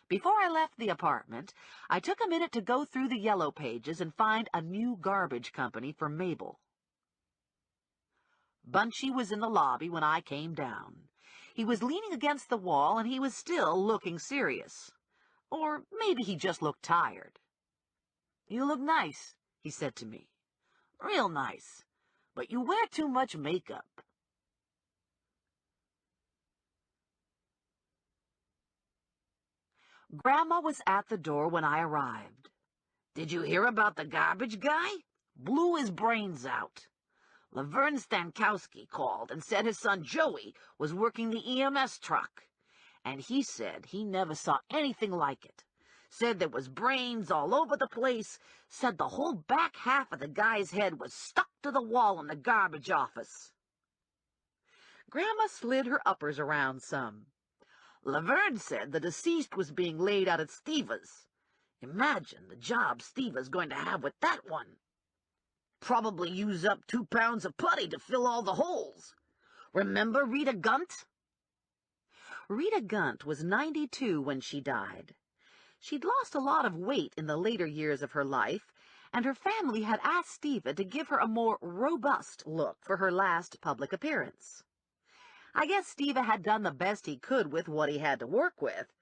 Before I left the apartment, I took a minute to go through the yellow pages and find a new garbage company for Mabel. Bunchy was in the lobby when I came down. He was leaning against the wall, and he was still looking serious. Or maybe he just looked tired. "You look nice," he said to me. "Real nice. But you wear too much makeup." Grandma was at the door when I arrived. "Did you hear about the garbage guy? Blew his brains out. Laverne Stankowski called and said his son Joey was working the EMS truck. And he said he never saw anything like it. Said there was brains all over the place. Said the whole back half of the guy's head was stuck to the wall in the garbage office." Grandma slid her uppers around some. "Laverne said the deceased was being laid out at Steva's. Imagine the job Steva's going to have with that one. Probably use up 2 pounds of putty to fill all the holes. Remember Rita Gunt?" Rita Gunt was 92 when she died. She'd lost a lot of weight in the later years of her life, and her family had asked Steva to give her a more robust look for her last public appearance. I guess Steva had done the best he could with what he had to work with,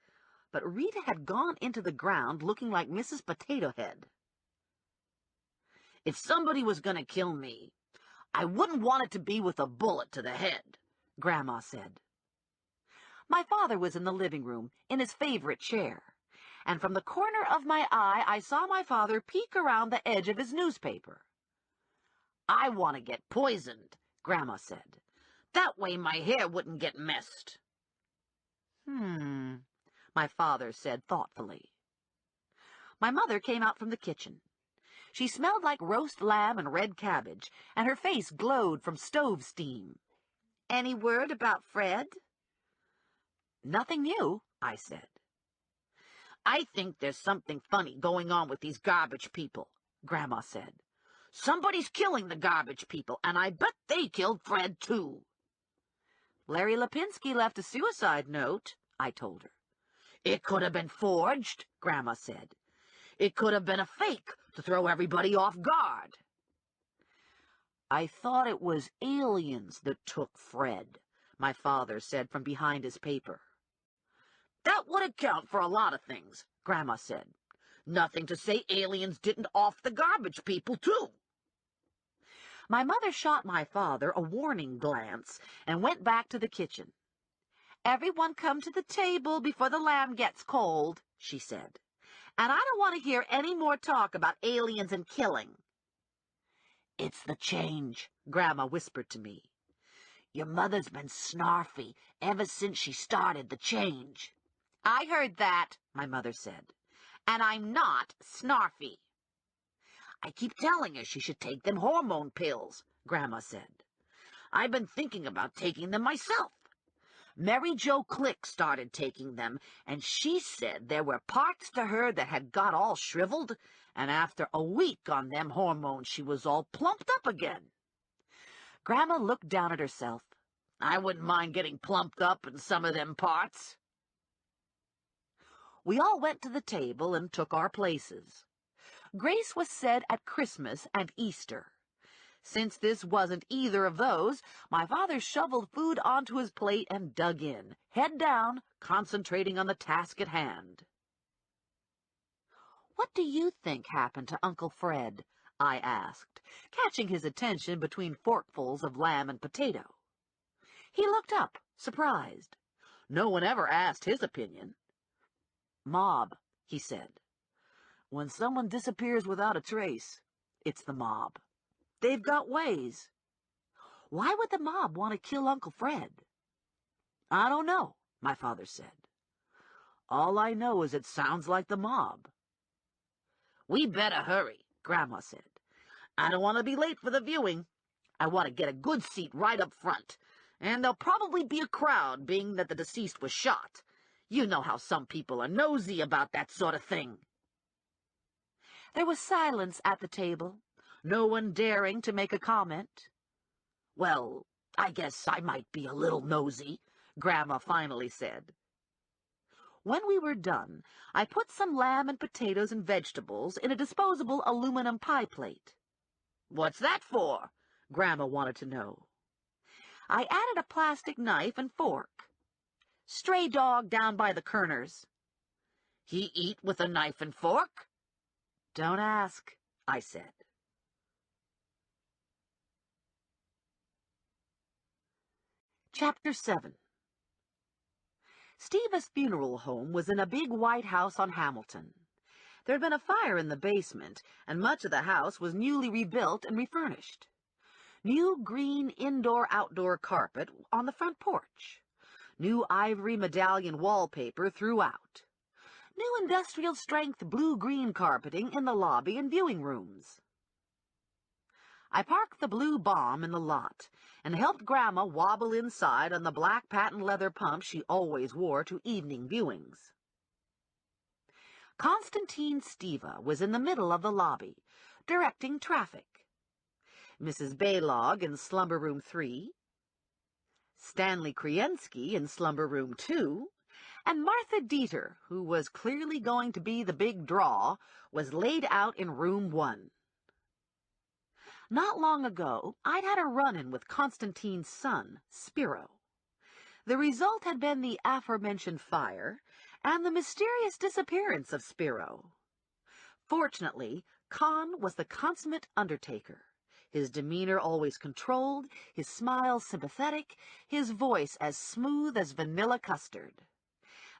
but Rita had gone into the ground looking like Mrs. Potato Head. "If somebody was going to kill me, I wouldn't want it to be with a bullet to the head," Grandma said. My father was in the living room, in his favorite chair, and from the corner of my eye I saw my father peek around the edge of his newspaper. "I want to get poisoned," Grandma said. "That way my hair wouldn't get messed." My father said thoughtfully. My mother came out from the kitchen. She smelled like roast lamb and red cabbage, and her face glowed from stove steam. "Any word about Fred?" "Nothing new," I said. "I think there's something funny going on with these garbage people," Grandma said. "Somebody's killing the garbage people, and I bet they killed Fred, too." "Larry Lipinski left a suicide note," I told her. "It could have been forged," Grandma said. "It could have been a fake to throw everybody off guard." "I thought it was aliens that took Fred," my father said from behind his paper. "That would account for a lot of things," Grandma said. Nothing to say aliens didn't off the garbage people, too. My mother shot my father a warning glance and went back to the kitchen. "Everyone come to the table before the lamb gets cold," she said. "And I don't want to hear any more talk about aliens and killing." "It's the change," Grandma whispered to me. "Your mother's been snarfy ever since she started the change." "I heard that," my mother said. "And I'm not snarfy." "I keep telling her she should take them hormone pills," Grandma said. "I've been thinking about taking them myself. Mary Jo Click started taking them, and she said there were parts to her that had got all shriveled, and after a week on them hormones she was all plumped up again." Grandma looked down at herself. "I wouldn't mind getting plumped up in some of them parts." We all went to the table and took our places. Grace was said at Christmas and Easter. Since this wasn't either of those, my father shoveled food onto his plate and dug in, head down, concentrating on the task at hand. "What do you think happened to Uncle Fred?" I asked, catching his attention between forkfuls of lamb and potato. He looked up, surprised. No one ever asked his opinion. "Mob," he said. "When someone disappears without a trace, it's the mob. They've got ways." "Why would the mob want to kill Uncle Fred?" "I don't know," my father said. "All I know is it sounds like the mob." "We better hurry," Grandma said. "I don't want to be late for the viewing. I want to get a good seat right up front, and there'll probably be a crowd, being that the deceased was shot. You know how some people are nosy about that sort of thing." There was silence at the table, no one daring to make a comment. "Well, I guess I might be a little nosy," Grandma finally said. When we were done, I put some lamb and potatoes and vegetables in a disposable aluminum pie plate. "What's that for?" Grandma wanted to know. I added a plastic knife and fork. "Stray dog down by the Kerners." "He eat with a knife and fork?" "Don't ask," I said. Chapter 7. Steva's funeral home was in a big white house on Hamilton. There had been a fire in the basement, and much of the house was newly rebuilt and refurnished. New green indoor-outdoor carpet on the front porch. New ivory medallion wallpaper throughout. New industrial-strength blue-green carpeting in the lobby and viewing rooms. I parked the blue bomb in the lot and helped Grandma wobble inside on the black patent leather pump she always wore to evening viewings. Constantine Steva was in the middle of the lobby, directing traffic. Mrs. Baylog in Slumber Room 3, Stanley Kriensky in Slumber Room 2, and Martha Dieter, who was clearly going to be the big draw, was laid out in Room 1. Not long ago, I'd had a run-in with Constantine's son, Spiro. The result had been the aforementioned fire and the mysterious disappearance of Spiro. Fortunately, Con was the consummate undertaker, his demeanor always controlled, his smile sympathetic, his voice as smooth as vanilla custard.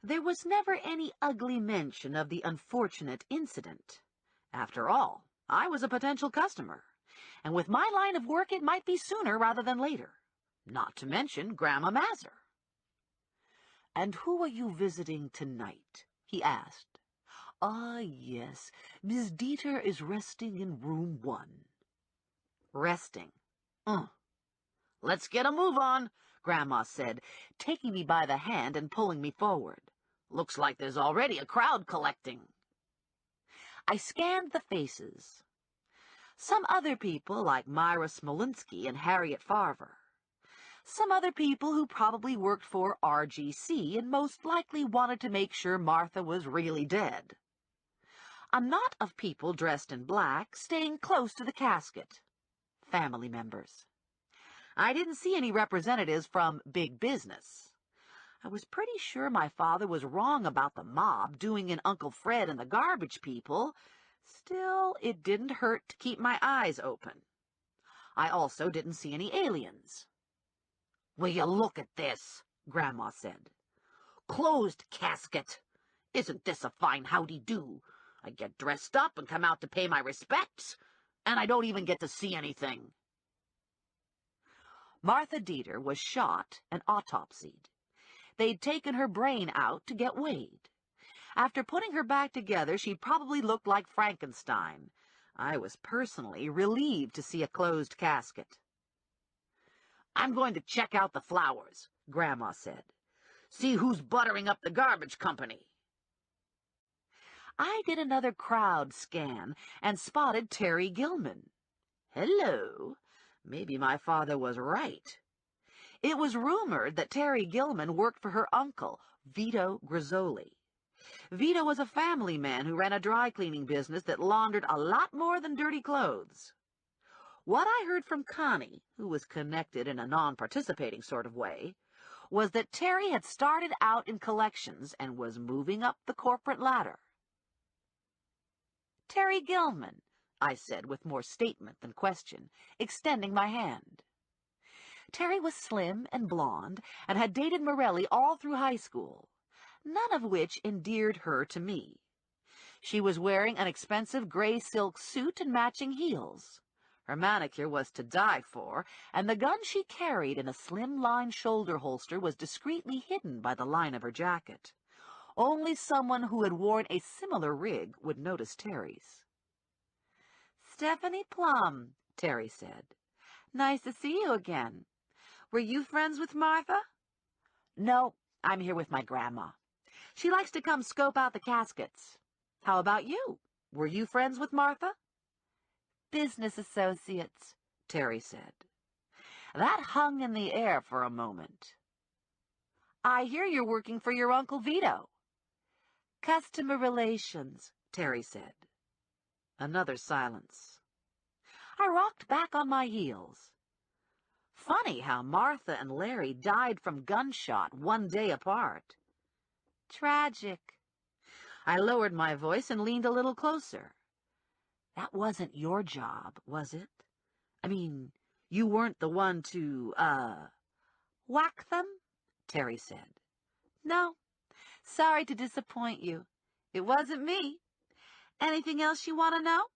There was never any ugly mention of the unfortunate incident. After all, I was a potential customer, and with my line of work it might be sooner rather than later, not to mention Grandma Mazur. "And who are you visiting tonight?" he asked. "Ah, yes, Miss Dieter is resting in Room 1. "Resting? "Let's get a move on," Grandma said, taking me by the hand and pulling me forward. "Looks like there's already a crowd collecting." I scanned the faces. Some other people like Myra Smolinski and Harriet Farver. Some other people who probably worked for RGC and most likely wanted to make sure Martha was really dead. A knot of people dressed in black, staying close to the casket. Family members. I didn't see any representatives from big business. I was pretty sure my father was wrong about the mob doing in Uncle Fred and the garbage people. Still, it didn't hurt to keep my eyes open. I also didn't see any aliens. "Will you look at this?" Grandma said. "Closed casket. Isn't this a fine howdy-do? I get dressed up and come out to pay my respects, and I don't even get to see anything." Martha Dieter was shot and autopsied. They'd taken her brain out to get weighed. After putting her back together, she probably looked like Frankenstein. I was personally relieved to see a closed casket. "I'm going to check out the flowers," Grandma said. "See who's buttering up the garbage company." I did another crowd scan and spotted Terry Gilman. Hello. Maybe my father was right. It was rumored that Terry Gilman worked for her uncle, Vito Grizzoli. Vito was a family man who ran a dry cleaning business that laundered a lot more than dirty clothes. What I heard from Connie, who was connected in a non-participating sort of way, was that Terry had started out in collections and was moving up the corporate ladder. "Terry Gilman," I said with more statement than question, extending my hand. Terry was slim and blonde and had dated Morelli all through high school, none of which endeared her to me. She was wearing an expensive gray silk suit and matching heels. Her manicure was to die for, and the gun she carried in a slim-line shoulder holster was discreetly hidden by the line of her jacket. Only someone who had worn a similar rig would notice Terry's. "Stephanie Plum," Terry said. "Nice to see you again. Were you friends with Martha?" "No, I'm here with my grandma. She likes to come scope out the caskets. How about you? Were you friends with Martha?" "Business associates," Terry said. That hung in the air for a moment. "I hear you're working for your Uncle Vito." "Customer relations," Terry said. Another silence. I rocked back on my heels. Funny how Martha and Larry died from gunshot one day apart. Tragic. I lowered my voice and leaned a little closer. "That wasn't your job, was it? I mean, you weren't the one to, whack them?" Terry said. "No. Sorry to disappoint you. It wasn't me. Anything else you want to know?"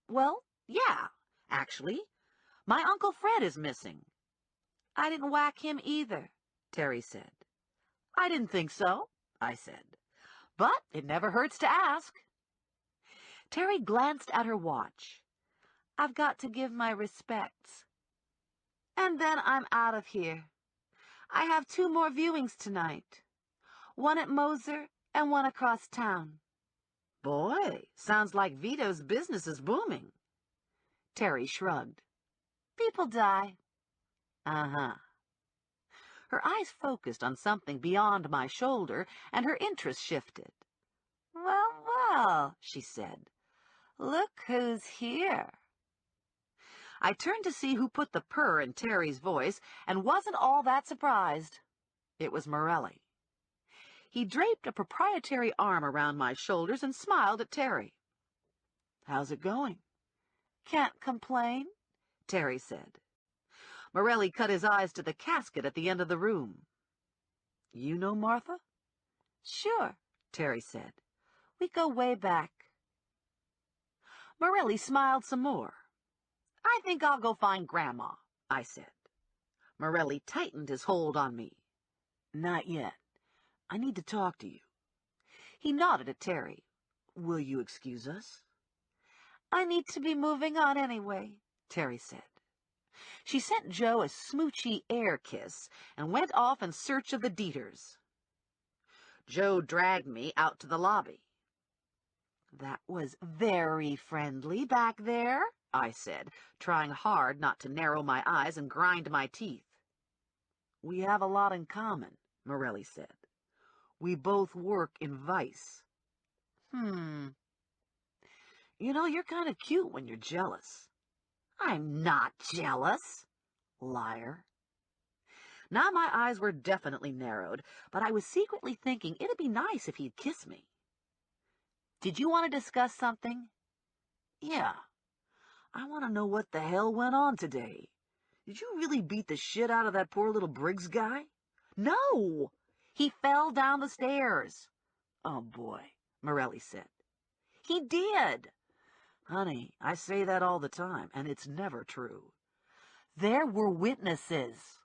"Well, yeah, actually. My Uncle Fred is missing." "I didn't whack him either," Terry said. "I didn't think so," I said. "But it never hurts to ask." Terry glanced at her watch. "I've got to give my respects. And then I'm out of here. I have 2 more viewings tonight. One at Moser and one across town." "Boy, sounds like Vito's business is booming." Terry shrugged. "People die." "Uh-huh." Her eyes focused on something beyond my shoulder, and her interest shifted. "Well, well," she said. "Look who's here." I turned to see who put the purr in Terry's voice, and wasn't all that surprised. It was Morelli. He draped a proprietary arm around my shoulders and smiled at Terry. "How's it going?" "Can't complain," Terry said. Morelli cut his eyes to the casket at the end of the room. "You know Martha?" "Sure," Terry said. "We go way back." Morelli smiled some more. "I think I'll go find Grandma," I said. Morelli tightened his hold on me. "Not yet. I need to talk to you." He nodded at Terry. "Will you excuse us?" "I need to be moving on anyway," Terry said. She sent Joe a smoochy air kiss and went off in search of the Dieters. Joe dragged me out to the lobby. "That was very friendly back there," I said, trying hard not to narrow my eyes and grind my teeth. "We have a lot in common," Morelli said. "We both work in Vice." You know, you're kind of cute when you're jealous." "I'm not jealous." Liar. Now my eyes were definitely narrowed, but I was secretly thinking it'd be nice if he'd kiss me. "Did you want to discuss something?" "Yeah. I want to know what the hell went on today. Did you really beat the shit out of that poor little Briggs guy?" "No! He fell down the stairs." "Oh, boy," Morelli said. "He did." "Honey, I say that all the time, and it's never true." "There were witnesses."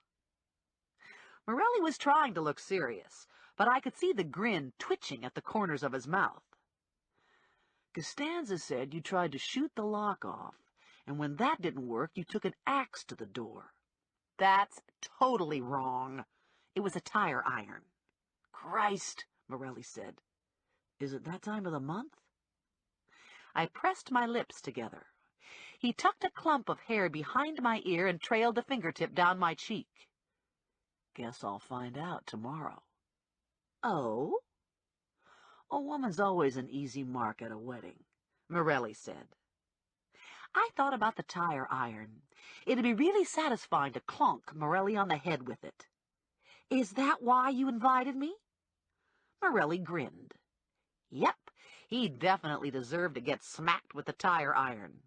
Morelli was trying to look serious, but I could see the grin twitching at the corners of his mouth. "Costanza said you tried to shoot the lock off, and when that didn't work, you took an axe to the door." "That's totally wrong. It was a tire iron." "Christ," Morelli said. "Is it that time of the month?" I pressed my lips together. He tucked a clump of hair behind my ear and trailed a fingertip down my cheek. "Guess I'll find out tomorrow." "Oh?" "A woman's always an easy mark at a wedding," Morelli said. I thought about the tire iron. It'd be really satisfying to clonk Morelli on the head with it. "Is that why you invited me?" Morelli grinned. Yep, he definitely deserved to get smacked with the tire iron.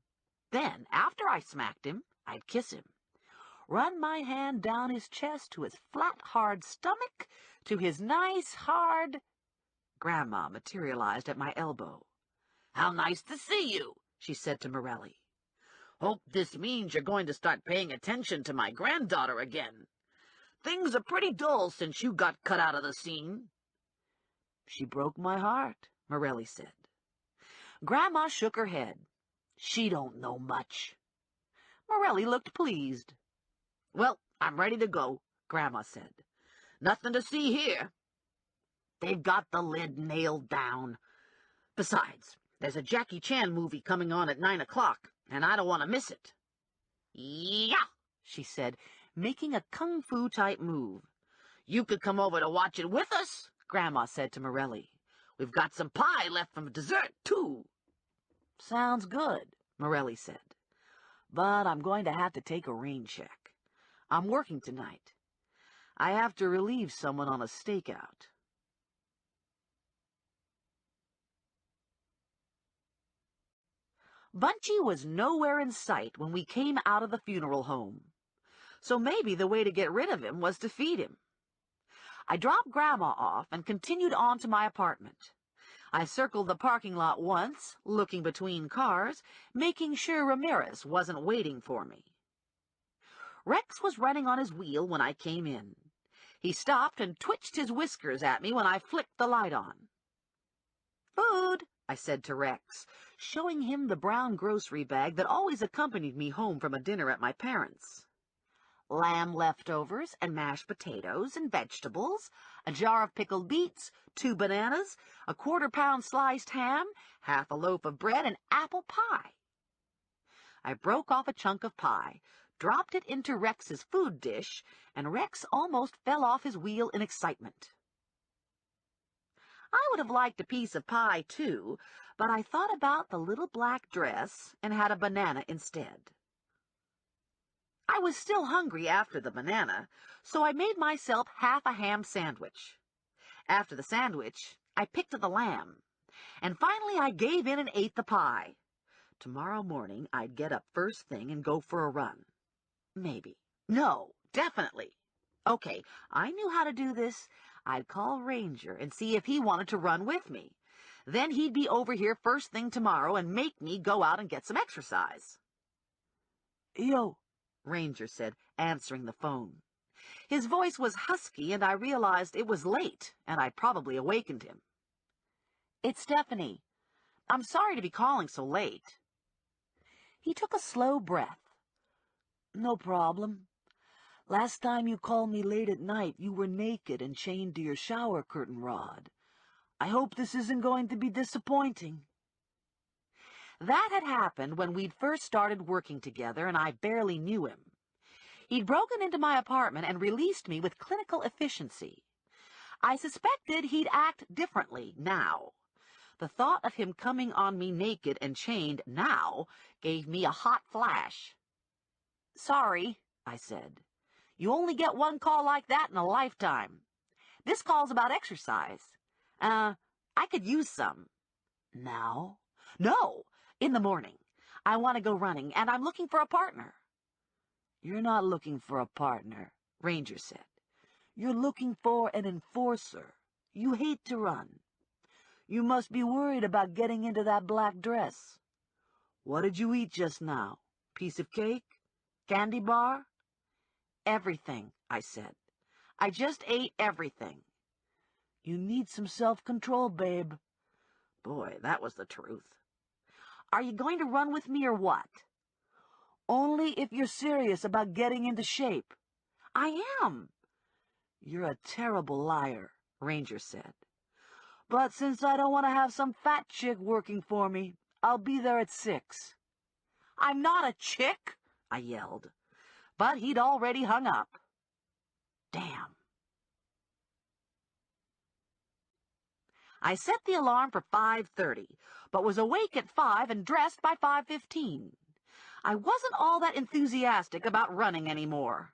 Then, after I smacked him, I'd kiss him. Run my hand down his chest to his flat, hard stomach, to his nice, hard... Grandma materialized at my elbow. "How nice to see you," she said to Morelli. "Hope this means you're going to start paying attention to my granddaughter again. Things are pretty dull since you got cut out of the scene." "She broke my heart," Morelli said. Grandma shook her head. "She don't know much." Morelli looked pleased. "Well, I'm ready to go," Grandma said. "Nothing to see here." "They've got the lid nailed down. Besides, there's a Jackie Chan movie coming on at 9 o'clock, and I don't want to miss it." "Yeah," she said, making a kung fu-type move. "You could come over to watch it with us," Grandma said to Morelli. "We've got some pie left from dessert, too." "Sounds good," Morelli said. "But I'm going to have to take a rain check. I'm working tonight. I have to relieve someone on a stakeout." Bunchy was nowhere in sight when we came out of the funeral home. So maybe the way to get rid of him was to feed him. I dropped Grandma off and continued on to my apartment. I circled the parking lot once, looking between cars, making sure Ramirez wasn't waiting for me. Rex was running on his wheel when I came in. He stopped and twitched his whiskers at me when I flicked the light on. "Food," I said to Rex, showing him the brown grocery bag that always accompanied me home from a dinner at my parents'. "Lamb leftovers and mashed potatoes and vegetables, a jar of pickled beets, 2 bananas, a 1/4-pound sliced ham, half a loaf of bread, and apple pie." I broke off a chunk of pie, dropped it into Rex's food dish, and Rex almost fell off his wheel in excitement. I would have liked a piece of pie, too, but I thought about the little black dress and had a banana instead. I was still hungry after the banana, so I made myself half a ham sandwich. After the sandwich, I picked the lamb, and finally I gave in and ate the pie. Tomorrow morning I'd get up first thing and go for a run. Maybe. No, definitely. Okay, I knew how to do this. I'd call Ranger and see if he wanted to run with me. Then he'd be over here first thing tomorrow and make me go out and get some exercise. "Yo," Ranger said, answering the phone. His voice was husky, and I realized it was late, and I'd probably awakened him. "It's Stephanie. I'm sorry to be calling so late." He took a slow breath. "No problem. Last time you called me late at night, you were naked and chained to your shower curtain rod. I hope this isn't going to be disappointing." That had happened when we'd first started working together, and I barely knew him. He'd broken into my apartment and released me with clinical efficiency. I suspected he'd act differently now. The thought of him coming on me naked and chained now gave me a hot flash. "Sorry," I said. You only get one call like that in a lifetime. This call's about exercise. I could use some. Now? No, in the morning. I want to go running, and I'm looking for a partner. You're not looking for a partner, Ranger said. You're looking for an enforcer. You hate to run. You must be worried about getting into that black dress. What did you eat just now? Piece of cake? Candy bar? Everything, I said. I just ate everything. You need some self-control, babe. Boy, that was the truth. Are you going to run with me or what? Only if you're serious about getting into shape. I am. You're a terrible liar, Ranger said. But since I don't want to have some fat chick working for me, I'll be there at 6. I'm not a chick, I yelled. But he'd already hung up. Damn. I set the alarm for 5:30, but was awake at 5 and dressed by 5:15. I wasn't all that enthusiastic about running anymore.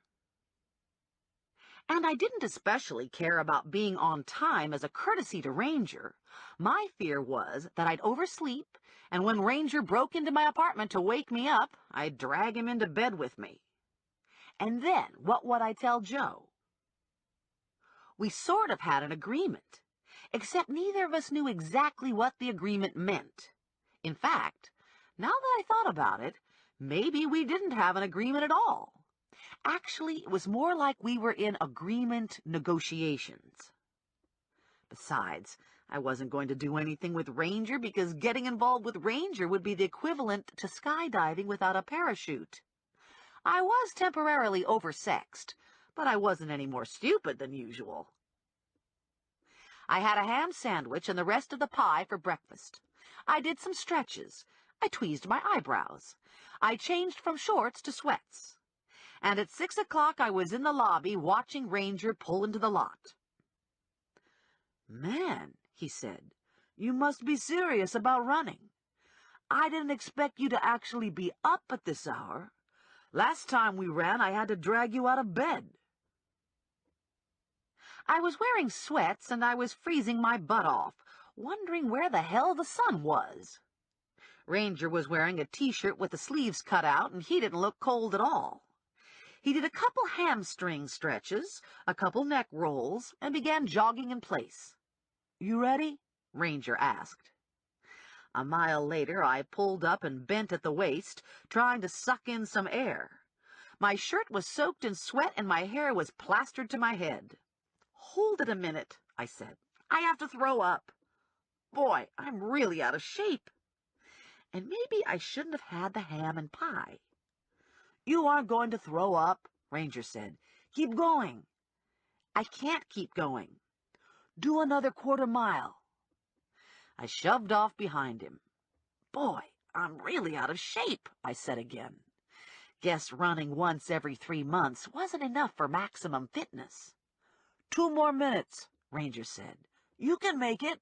And I didn't especially care about being on time as a courtesy to Ranger. My fear was that I'd oversleep, and when Ranger broke into my apartment to wake me up, I'd drag him into bed with me. And then, what would I tell Joe? We sort of had an agreement, except neither of us knew exactly what the agreement meant. In fact, now that I thought about it, maybe we didn't have an agreement at all. Actually, it was more like we were in agreement negotiations. Besides, I wasn't going to do anything with Ranger because getting involved with Ranger would be the equivalent to skydiving without a parachute. I was temporarily oversexed, but I wasn't any more stupid than usual. I had a ham sandwich and the rest of the pie for breakfast. I did some stretches. I tweezed my eyebrows. I changed from shorts to sweats. And at 6 o'clock I was in the lobby watching Ranger pull into the lot. Man, he said, you must be serious about running. I didn't expect you to actually be up at this hour. Last time we ran, I had to drag you out of bed. I was wearing sweats and I was freezing my butt off, wondering where the hell the sun was. Ranger was wearing a t-shirt with the sleeves cut out, and he didn't look cold at all. He did a couple hamstring stretches, a couple neck rolls, and began jogging in place. You ready? Ranger asked. A mile later, I pulled up and bent at the waist, trying to suck in some air. My shirt was soaked in sweat and my hair was plastered to my head. Hold it a minute, I said. I have to throw up. Boy, I'm really out of shape. And maybe I shouldn't have had the ham and pie. You aren't going to throw up, Ranger said. Keep going. I can't keep going. Do another quarter mile. I shoved off behind him. Boy, I'm really out of shape, I said again. Guess running once every 3 months wasn't enough for maximum fitness. 2 more minutes, Ranger said. You can make it.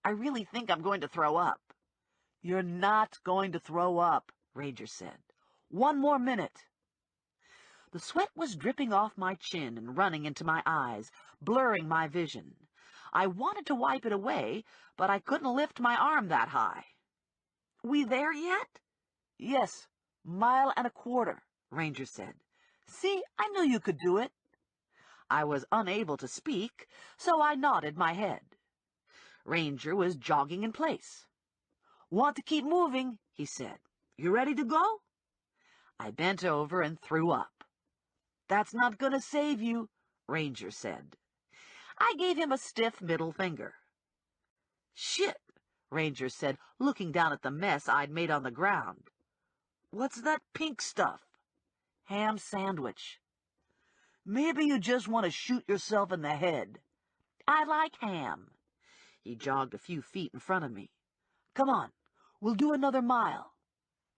I really think I'm going to throw up. You're not going to throw up, Ranger said. 1 more minute. The sweat was dripping off my chin and running into my eyes, blurring my vision. I wanted to wipe it away, but I couldn't lift my arm that high. We there yet? Yes, 1.25 miles, Ranger said. See, I knew you could do it. I was unable to speak, so I nodded my head. Ranger was jogging in place. Want to keep moving, he said. You ready to go? I bent over and threw up. That's not going to save you, Ranger said. I gave him a stiff middle finger. Shit, Ranger said, looking down at the mess I'd made on the ground. What's that pink stuff? Ham sandwich. Maybe you just want to shoot yourself in the head. I like ham. He jogged a few feet in front of me. Come on, we'll do another mile.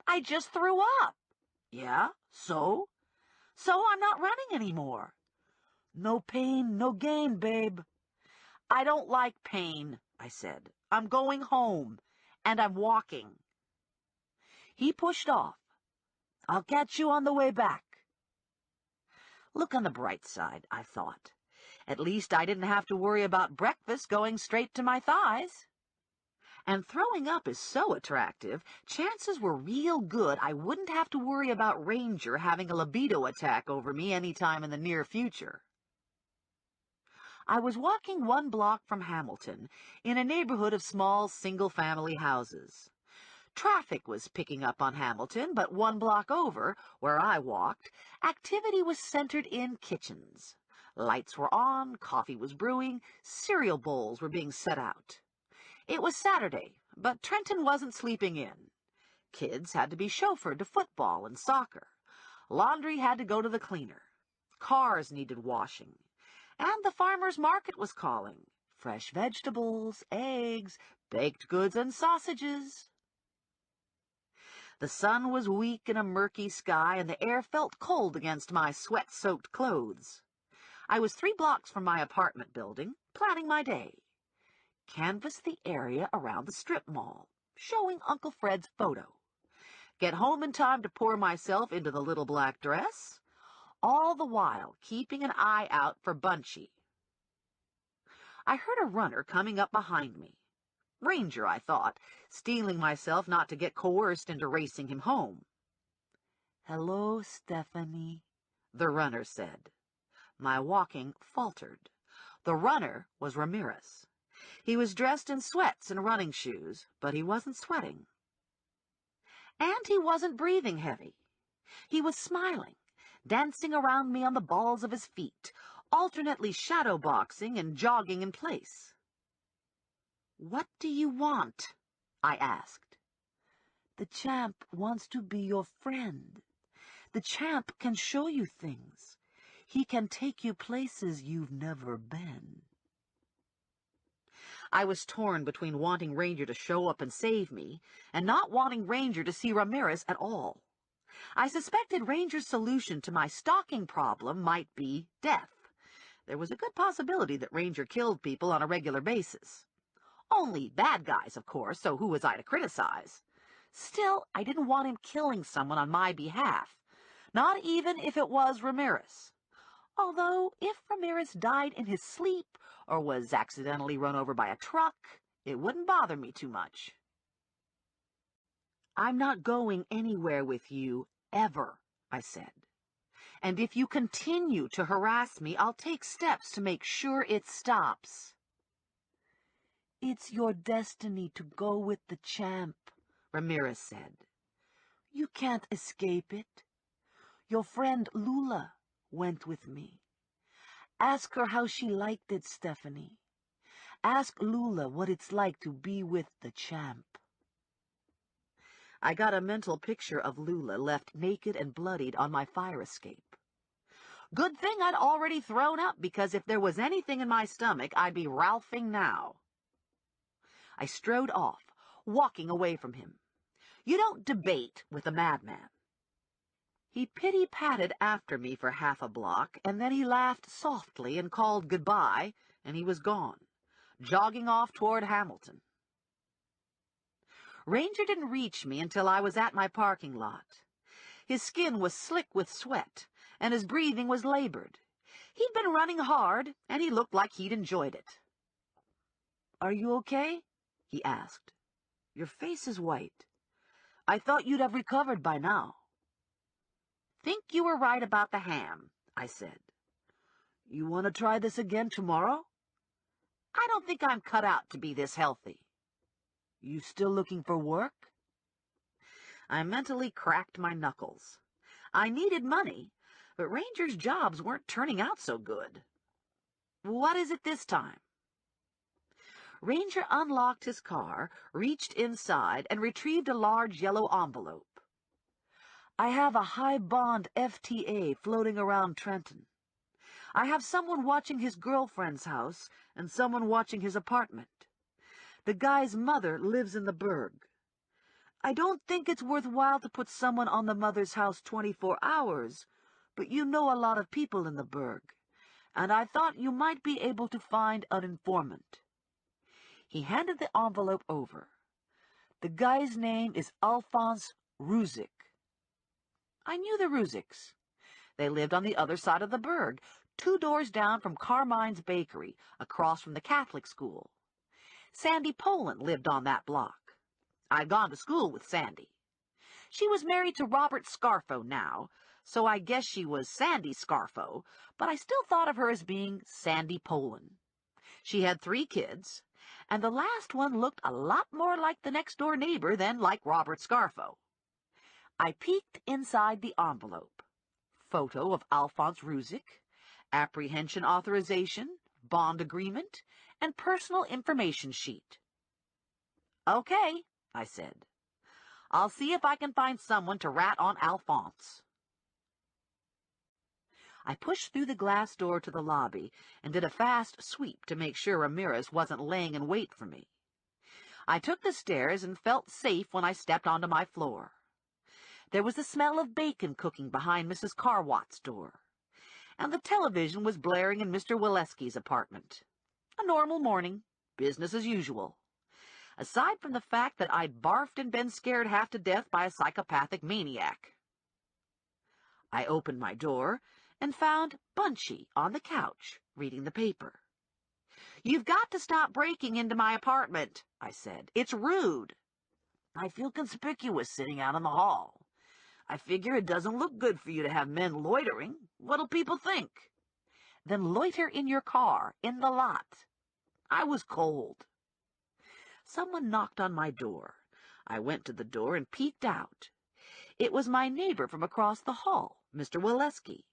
I just threw up. Yeah, so? So I'm not running anymore. No pain, no gain, babe. I don't like pain, I said. I'm going home, and I'm walking. He pushed off. I'll catch you on the way back. Look on the bright side, I thought. At least I didn't have to worry about breakfast going straight to my thighs. And throwing up is so attractive, chances were real good I wouldn't have to worry about Ranger having a libido attack over me any time in the near future. I was walking 1 block from Hamilton, in a neighborhood of small single-family houses. Traffic was picking up on Hamilton, but 1 block over, where I walked, activity was centered in kitchens. Lights were on, coffee was brewing, cereal bowls were being set out. It was Saturday, but Trenton wasn't sleeping in. Kids had to be chauffeured to football and soccer. Laundry had to go to the cleaner. Cars needed washing. And the farmer's market was calling. Fresh vegetables, eggs, baked goods, and sausages. The sun was weak in a murky sky, and the air felt cold against my sweat-soaked clothes. I was 3 blocks from my apartment building, planning my day. Canvass the area around the strip mall, showing Uncle Fred's photo. Get home in time to pour myself into the little black dress, all the while keeping an eye out for Bunchy. I heard a runner coming up behind me. Ranger, I thought, steeling myself not to get coerced into racing him home. "Hello, Stephanie," the runner said. My walking faltered. The runner was Ramirez. He was dressed in sweats and running shoes, but he wasn't sweating. And he wasn't breathing heavy. He was smiling, dancing around me on the balls of his feet, alternately shadowboxing and jogging in place. "What do you want?" I asked. "The champ wants to be your friend. The champ can show you things. He can take you places you've never been." I was torn between wanting Ranger to show up and save me, and not wanting Ranger to see Ramirez at all. I suspected Ranger's solution to my stalking problem might be death. There was a good possibility that Ranger killed people on a regular basis. Only bad guys, of course, so who was I to criticize? Still, I didn't want him killing someone on my behalf, not even if it was Ramirez. Although, if Ramirez died in his sleep or was accidentally run over by a truck, it wouldn't bother me too much. "I'm not going anywhere with you, ever," I said. "And if you continue to harass me, I'll take steps to make sure it stops." "It's your destiny to go with the champ," Ramirez said. "You can't escape it. Your friend Lula went with me. Ask her how she liked it, Stephanie. Ask Lula what it's like to be with the champ." I got a mental picture of Lula left naked and bloodied on my fire escape. Good thing I'd already thrown up, because if there was anything in my stomach, I'd be Ralphing now. I strode off, walking away from him. You don't debate with a madman. He pity-patted after me for half a block, and then he laughed softly and called goodbye, and he was gone, jogging off toward Hamilton. Ranger didn't reach me until I was at my parking lot. His skin was slick with sweat, and his breathing was labored. He'd been running hard, and he looked like he'd enjoyed it. "Are you okay?" he asked. "Your face is white. I thought you'd have recovered by now." "Think you were right about the ham," I said. "You want to try this again tomorrow?" "I don't think I'm cut out to be this healthy." "You still looking for work?" I mentally cracked my knuckles. I needed money, but Ranger's jobs weren't turning out so good. "What is it this time?" Ranger unlocked his car, reached inside, and retrieved a large yellow envelope. "I have a high-bond FTA floating around Trenton. I have someone watching his girlfriend's house and someone watching his apartment. The guy's mother lives in the burg. I don't think it's worthwhile to put someone on the mother's house 24 hours, but you know a lot of people in the burg, and I thought you might be able to find an informant." He handed the envelope over. "The guy's name is Alphonse Ruzick." I knew the Ruziks. They lived on the other side of the burg, 2 doors down from Carmine's Bakery, across from the Catholic school. Sandy Poland lived on that block. I'd gone to school with Sandy. She was married to Robert Scarfo now, so I guess she was Sandy Scarfo, but I still thought of her as being Sandy Poland. She had 3 kids, and the last one looked a lot more like the next-door neighbor than like Robert Scarfo. I peeked inside the envelope. Photo of Alphonse Ruzick, apprehension authorization, bond agreement, and personal information sheet. "Okay," I said. "I'll see if I can find someone to rat on Alphonse." I pushed through the glass door to the lobby and did a fast sweep to make sure Ramirez wasn't laying in wait for me. I took the stairs and felt safe when I stepped onto my floor. There was the smell of bacon cooking behind Mrs. Carwatt's door, and the television was blaring in Mr. Waleski's apartment. A normal morning, business as usual, aside from the fact that I'd barfed and been scared half to death by a psychopathic maniac. I opened my door and found Bunchy on the couch, reading the paper. "You've got to stop breaking into my apartment," I said. "It's rude. I feel conspicuous sitting out in the hall. I figure it doesn't look good for you to have men loitering. What'll people think?" "Then loiter in your car, in the lot." I was cold. Someone knocked on my door. I went to the door and peeked out. It was my neighbor from across the hall, Mr. Waleski.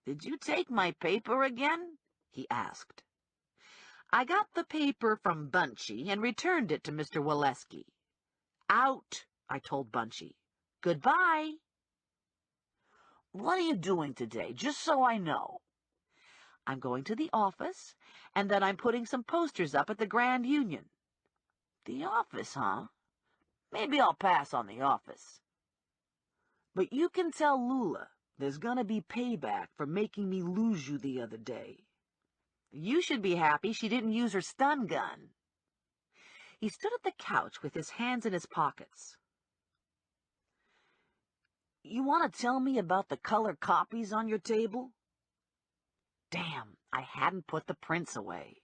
"Did you take my paper again?" he asked. I got the paper from Bunchy and returned it to Mr. Waleski. "Out," I told Bunchy. "Goodbye." "What are you doing today, just so I know?" "I'm going to the office, and then I'm putting some posters up at the Grand Union." "The office, huh? Maybe I'll pass on the office. But you can tell Lula there's gonna be payback for making me lose you the other day. You should be happy she didn't use her stun gun." He stood at the couch with his hands in his pockets. "You want to tell me about the color copies on your table?" Damn, I hadn't put the prints away.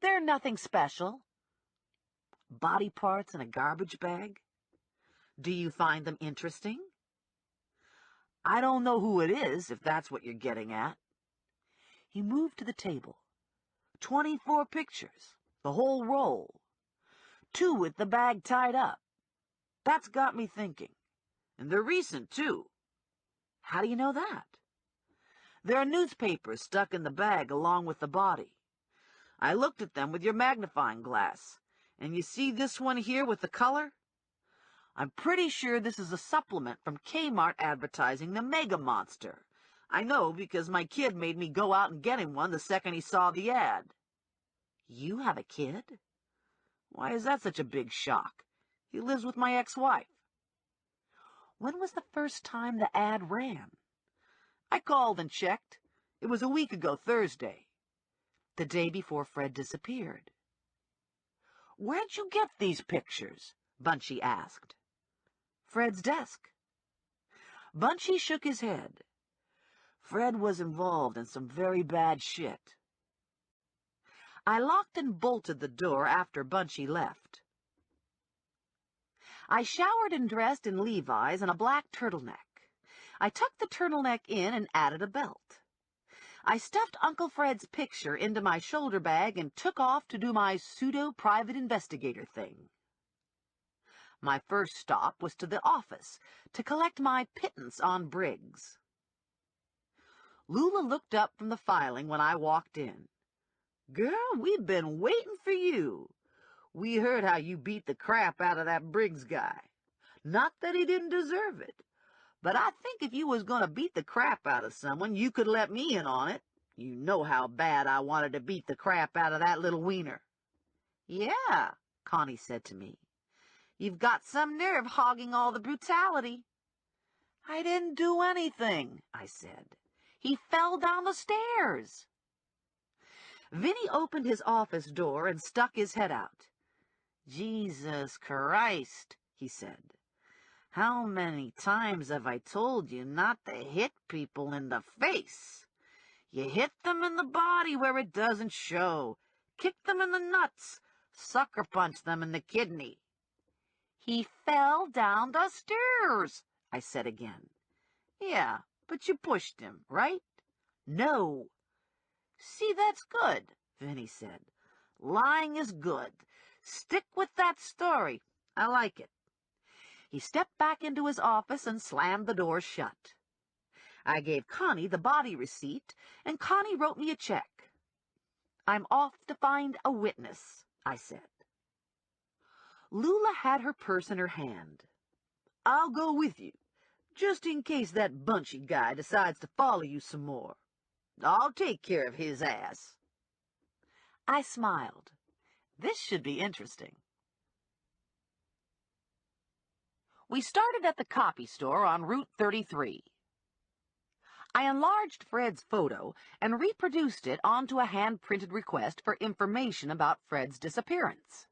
"They're nothing special." "Body parts in a garbage bag? Do you find them interesting?" "I don't know who it is, if that's what you're getting at." He moved to the table. 24 pictures, the whole roll. 2 with the bag tied up. That's got me thinking. And they're recent, too." "How do you know that?" "There are newspapers stuck in the bag along with the body. I looked at them with your magnifying glass, and you see this one here with the color? I'm pretty sure this is a supplement from Kmart advertising the Mega Monster. I know because my kid made me go out and get him one the second he saw the ad." "You have a kid?" "Why is that such a big shock? He lives with my ex-wife." "When was the first time the ad ran?" "I called and checked. It was a week ago Thursday." "The day before Fred disappeared." "Where'd you get these pictures?" Bunchy asked. "Fred's desk." Bunchy shook his head. "Fred was involved in some very bad shit." I locked and bolted the door after Bunchy left. I showered and dressed in Levi's and a black turtleneck. I tucked the turtleneck in and added a belt. I stuffed Uncle Fred's picture into my shoulder bag and took off to do my pseudo-private investigator thing. My first stop was to the office to collect my pittance on Briggs. Lula looked up from the filing when I walked in. "Girl, we've been waiting for you. We heard how you beat the crap out of that Briggs guy. Not that he didn't deserve it, but I think if you was going to beat the crap out of someone, you could let me in on it. You know how bad I wanted to beat the crap out of that little wiener." "Yeah," Connie said to me. "You've got some nerve hogging all the brutality." "I didn't do anything," I said. "He fell down the stairs." Vinny opened his office door and stuck his head out. "Jesus Christ," he said. How many times have I told you not to hit people in the face? You hit them in the body where it doesn't show. Kick them in the nuts. Sucker punch them in the kidney. He fell down the stairs, I said again. Yeah, but you pushed him, right? No. See, that's good, Vinny said. Lying is good. Stick with that story. I like it. He stepped back into his office and slammed the door shut. I gave Connie the body receipt, and Connie wrote me a check. I'm off to find a witness, I said. Lula had her purse in her hand. I'll go with you, just in case that Bunchy guy decides to follow you some more. I'll take care of his ass. I smiled. This should be interesting. We started at the copy store on Route 33. I enlarged Fred's photo and reproduced it onto a hand-printed request for information about Fred's disappearance.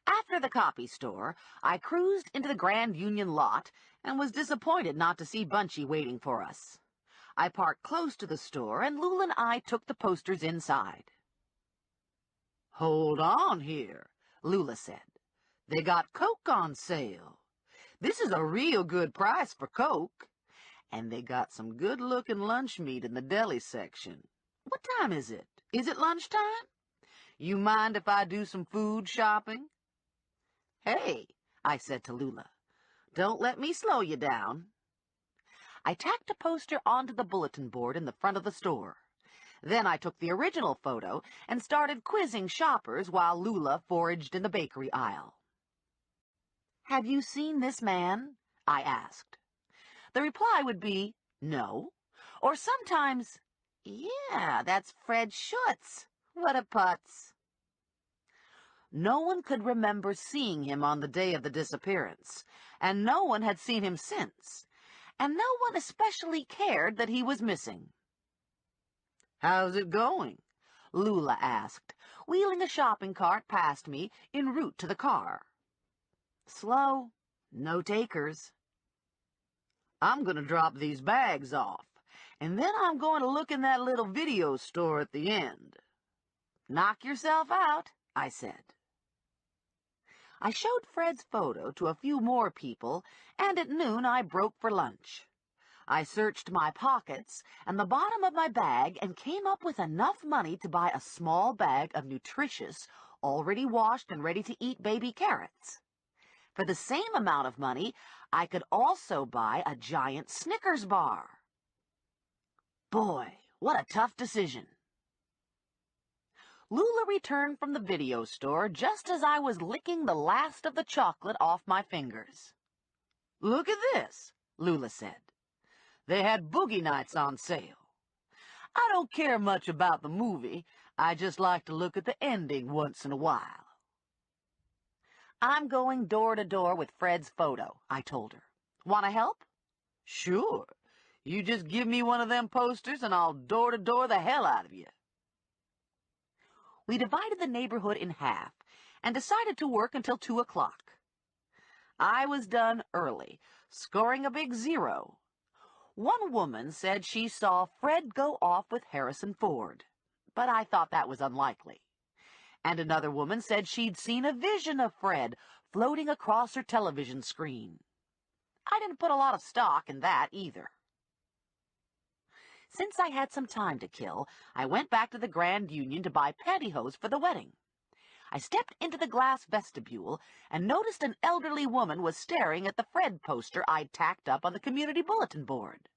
After the copy store, I cruised into the Grand Union lot and was disappointed not to see Bunchy waiting for us. I parked close to the store, and Lula and I took the posters inside. Hold on here, Lula said. They got Coke on sale. This is a real good price for Coke. And they got some good-looking lunch meat in the deli section. What time is it? Is it lunchtime? You mind if I do some food shopping? Hey, I said to Lula, don't let me slow you down. I tacked a poster onto the bulletin board in the front of the store. Then I took the original photo and started quizzing shoppers while Lula foraged in the bakery aisle. Have you seen this man? I asked. The reply would be, no, or sometimes, yeah, that's Fred Schutz. What a putz. No one could remember seeing him on the day of the disappearance, and no one had seen him since, and no one especially cared that he was missing. How's it going? Lula asked, wheeling a shopping cart past me en route to the car. Slow, no takers. I'm going to drop these bags off, and then I'm going to look in that little video store at the end. Knock yourself out, I said. I showed Fred's photo to a few more people, and at noon I broke for lunch. I searched my pockets and the bottom of my bag and came up with enough money to buy a small bag of nutritious, already washed and ready-to-eat baby carrots. For the same amount of money, I could also buy a giant Snickers bar. Boy, what a tough decision. Lula returned from the video store just as I was licking the last of the chocolate off my fingers. Look at this, Lula said. They had Boogie Nights on sale. I don't care much about the movie. I just like to look at the ending once in a while. I'm going door to door with Fred's photo, I told her. Want to help? Sure. You just give me one of them posters and I'll door to door the hell out of you. We divided the neighborhood in half and decided to work until 2 o'clock. I was done early, scoring a big 0. One woman said she saw Fred go off with Harrison Ford, but I thought that was unlikely. And another woman said she'd seen a vision of Fred floating across her television screen. I didn't put a lot of stock in that either. Since I had some time to kill, I went back to the Grand Union to buy pantyhose for the wedding. I stepped into the glass vestibule and noticed an elderly woman was staring at the Fred poster I'd tacked up on the community bulletin board.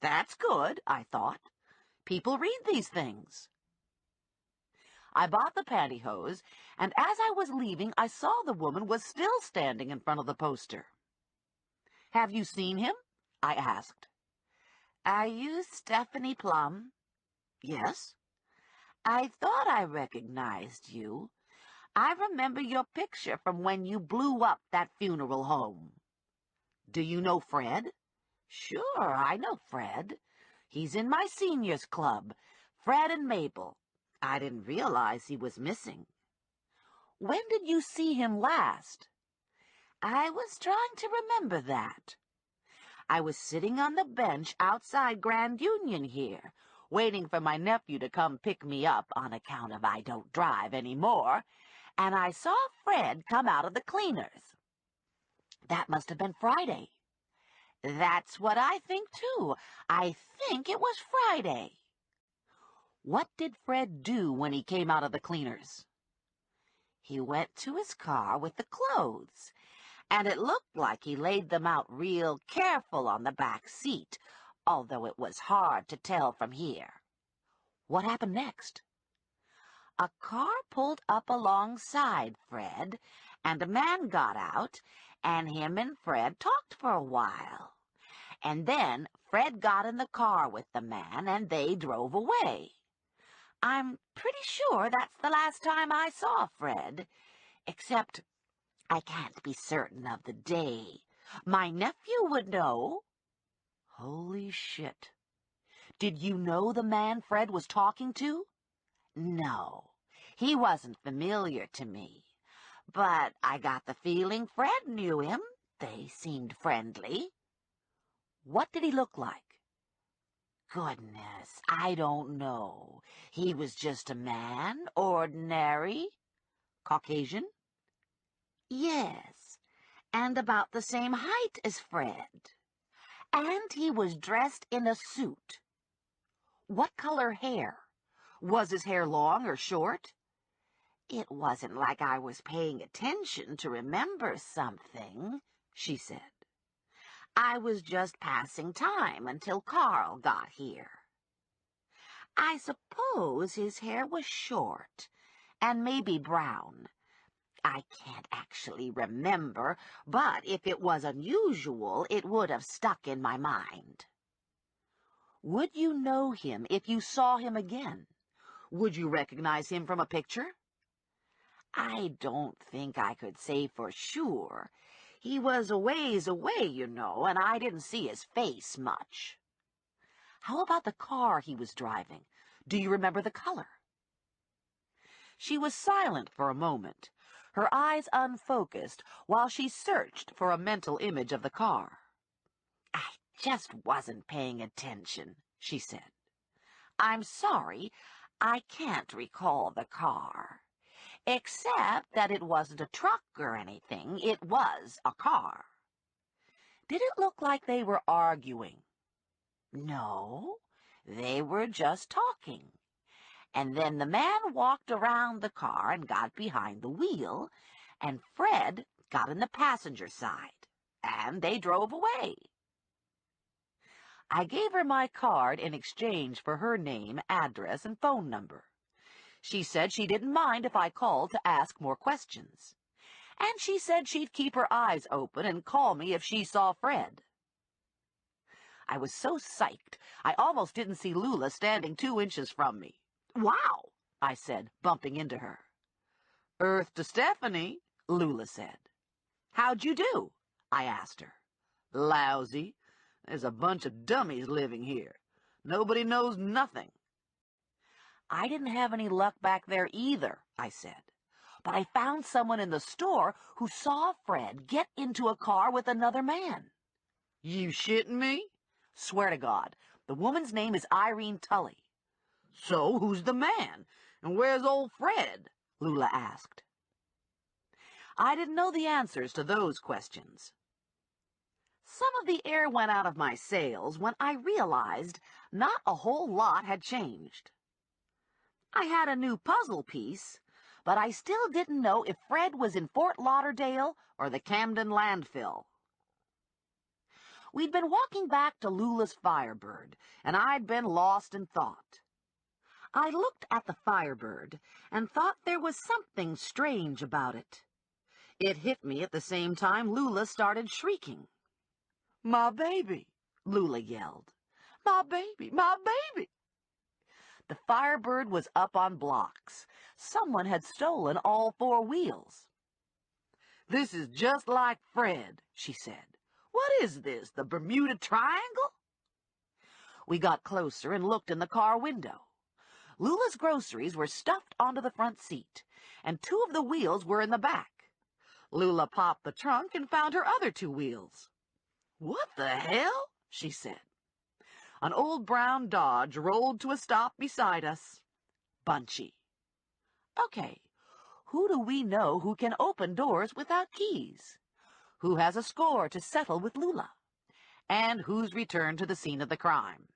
That's good, I thought. People read these things. I bought the pantyhose, and as I was leaving, I saw the woman was still standing in front of the poster. Have you seen him? I asked. Are you Stephanie Plum? Yes. I thought I recognized you. I remember your picture from when you blew up that funeral home. Do you know Fred? Sure, I know Fred. He's in my seniors club, Fred and Mabel. I didn't realize he was missing. When did you see him last? I was trying to remember that. I was sitting on the bench outside Grand Union here, waiting for my nephew to come pick me up on account of I don't drive anymore, and I saw Fred come out of the cleaners. That must have been Friday. That's what I think, too. I think it was Friday. What did Fred do when he came out of the cleaners? He went to his car with the clothes, and it looked like he laid them out real careful on the back seat, although it was hard to tell from here. What happened next? A car pulled up alongside Fred, and a man got out, and him and Fred talked for a while. And then Fred got in the car with the man, and they drove away. I'm pretty sure that's the last time I saw Fred, except I can't be certain of the day. My nephew would know. Holy shit. Did you know the man Fred was talking to? No, he wasn't familiar to me. But I got the feeling Fred knew him. They seemed friendly. What did he look like? Goodness, I don't know. He was just a man, ordinary. Caucasian? Yes, and about the same height as Fred. And he was dressed in a suit. What color hair? Was his hair long or short? It wasn't like I was paying attention to remember something, she said. I was just passing time until Carl got here. I suppose his hair was short, and maybe brown. I can't actually remember, but if it was unusual, it would have stuck in my mind. Would you know him if you saw him again? Would you recognize him from a picture? I don't think I could say for sure. He was a ways away, you know, and I didn't see his face much. How about the car he was driving? Do you remember the color? She was silent for a moment, her eyes unfocused, while she searched for a mental image of the car. I just wasn't paying attention, she said. I'm sorry, I can't recall the car. Except that it wasn't a truck or anything, it was a car. Did it look like they were arguing? No, they were just talking. And then the man walked around the car and got behind the wheel, and Fred got in the passenger side, and they drove away. I gave her my card in exchange for her name, address, and phone number. She said she didn't mind if I called to ask more questions. And she said she'd keep her eyes open and call me if she saw Fred. I was so psyched, I almost didn't see Lula standing 2 inches from me. Wow, I said, bumping into her. Earth to Stephanie, Lula said. How'd you do? I asked her. Lousy. There's a bunch of dummies living here. Nobody knows nothing. I didn't have any luck back there either, I said. But I found someone in the store who saw Fred get into a car with another man. You shitting me? Swear to God, the woman's name is Irene Tully. So who's the man? And where's old Fred? Lula asked. I didn't know the answers to those questions. Some of the air went out of my sails when I realized not a whole lot had changed. I had a new puzzle piece, but I still didn't know if Fred was in Fort Lauderdale or the Camden landfill. We'd been walking back to Lula's Firebird, and I'd been lost in thought. I looked at the Firebird and thought there was something strange about it. It hit me at the same time Lula started shrieking. My baby, Lula yelled. My baby, my baby. The Firebird was up on blocks. Someone had stolen all 4 wheels. This is just like Fred, she said. What is this, the Bermuda Triangle? We got closer and looked in the car window. Lula's groceries were stuffed onto the front seat, and 2 of the wheels were in the back. Lula popped the trunk and found her other 2 wheels. "What the hell?" she said. An old brown Dodge rolled to a stop beside us. Bunchy. Okay, who do we know who can open doors without keys? Who has a score to settle with Lula? And who's returned to the scene of the crime?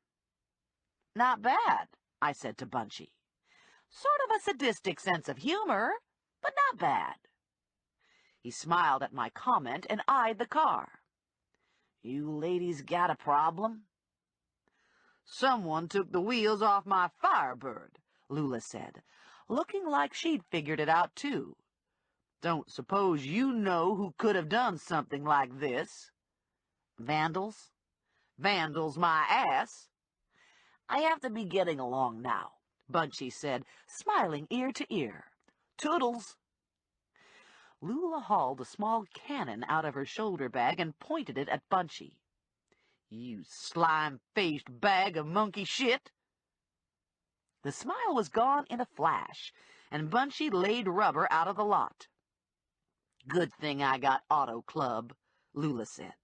"Not bad," I said to Bunchy. "Sort of a sadistic sense of humor, but not bad." He smiled at my comment and eyed the car. "You ladies got a problem?" "Someone took the wheels off my Firebird," Lula said, looking like she'd figured it out too. "Don't suppose you know who could have done something like this?" "Vandals?" "Vandals my ass." "I have to be getting along now," Bunchy said, smiling ear to ear. "Toodles." Lula hauled a small cannon out of her shoulder bag and pointed it at Bunchy. "You slime-faced bag of monkey shit." The smile was gone in a flash, and Bunchy laid rubber out of the lot. "Good thing I got Auto Club," Lula said.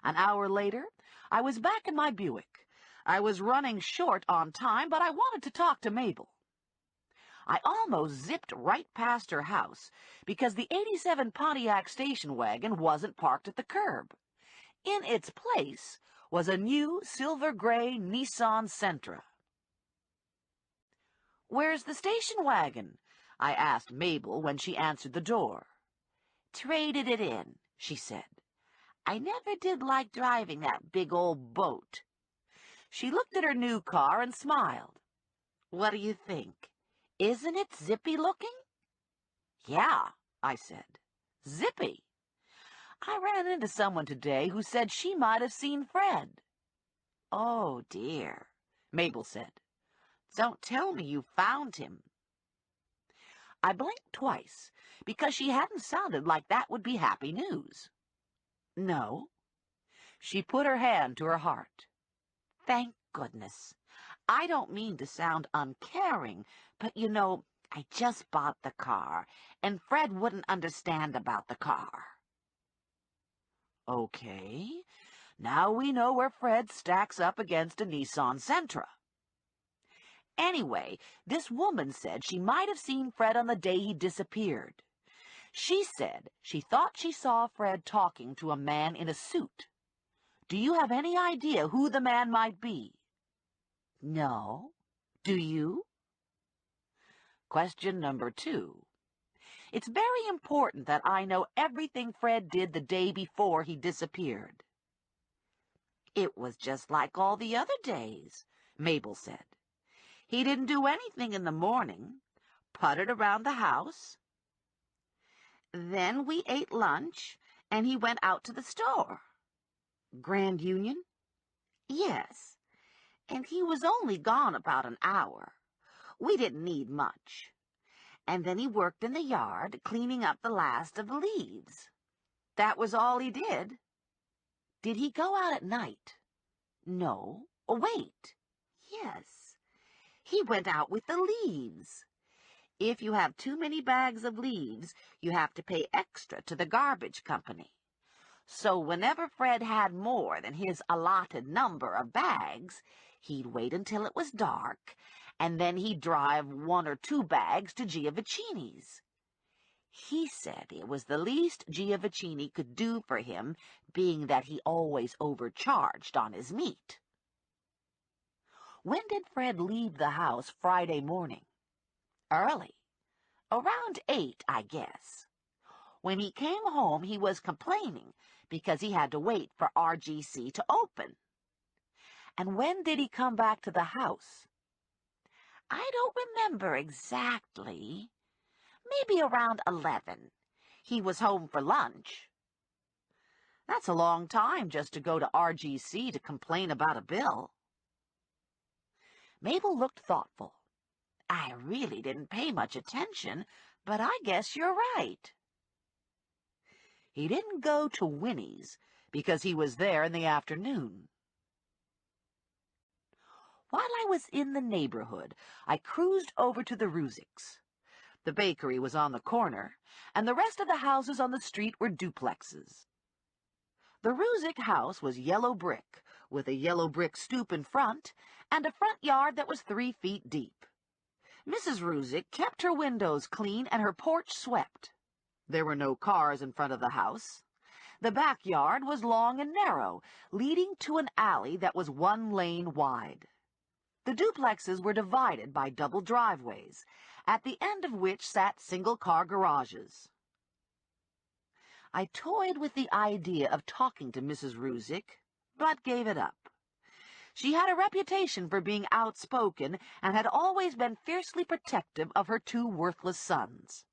An hour later, I was back in my Buick. I was running short on time, but I wanted to talk to Mabel. I almost zipped right past her house because the '87 Pontiac station wagon wasn't parked at the curb. In its place was a new silver-gray Nissan Sentra. "Where's the station wagon?" I asked Mabel when she answered the door. "Traded it in," she said. "I never did like driving that big old boat." She looked at her new car and smiled. "What do you think? Isn't it zippy looking?" "Yeah," I said. "Zippy. I ran into someone today who said she might have seen Fred." "Oh, dear," Mabel said. "Don't tell me you found him." I blinked twice, because she hadn't sounded like that would be happy news. "No." She put her hand to her heart. "Thank goodness. I don't mean to sound uncaring, but you know, I just bought the car, and Fred wouldn't understand about the car." "Okay, now we know where Fred stacks up against a Nissan Sentra." "Anyway, this woman said she might have seen Fred on the day he disappeared. She said she thought she saw Fred talking to a man in a suit. Do you have any idea who the man might be?" "No. Do you?" Question number 2. It's very important that I know everything Fred did the day before he disappeared. "It was just like all the other days," Mabel said. "He didn't do anything in the morning, puttered around the house. Then we ate lunch, and he went out to the store." "Grand Union?" "Yes, and he was only gone about an hour. We didn't need much. And then he worked in the yard, cleaning up the last of the leaves. That was all he did." "Did he go out at night?" "No. Oh, wait. Yes. He went out with the leaves. If you have too many bags of leaves, you have to pay extra to the garbage company. So whenever Fred had more than his allotted number of bags, he'd wait until it was dark, and then he'd drive 1 or 2 bags to Giovacini's. He said it was the least Giovacini could do for him, being that he always overcharged on his meat." "When did Fred leave the house Friday morning?" "Early. Around 8, I guess. When he came home, he was complaining because he had to wait for RGC to open." "And when did he come back to the house?" "I don't remember exactly. Maybe around 11. He was home for lunch." "That's a long time just to go to RGC to complain about a bill." Mabel looked thoughtful. "I really didn't pay much attention, but I guess you're right." "He didn't go to Winnie's because he was there in the afternoon." While I was in the neighborhood, I cruised over to the Ruzicks. The bakery was on the corner, and the rest of the houses on the street were duplexes. The Ruzick house was yellow brick, with a yellow brick stoop in front, and a front yard that was 3 feet deep. Mrs. Ruzick kept her windows clean and her porch swept. There were no cars in front of the house. The backyard was long and narrow, leading to an alley that was 1 lane wide. The duplexes were divided by double driveways, at the end of which sat single-car garages. I toyed with the idea of talking to Mrs. Ruzick, but gave it up. She had a reputation for being outspoken and had always been fiercely protective of her 2 worthless sons.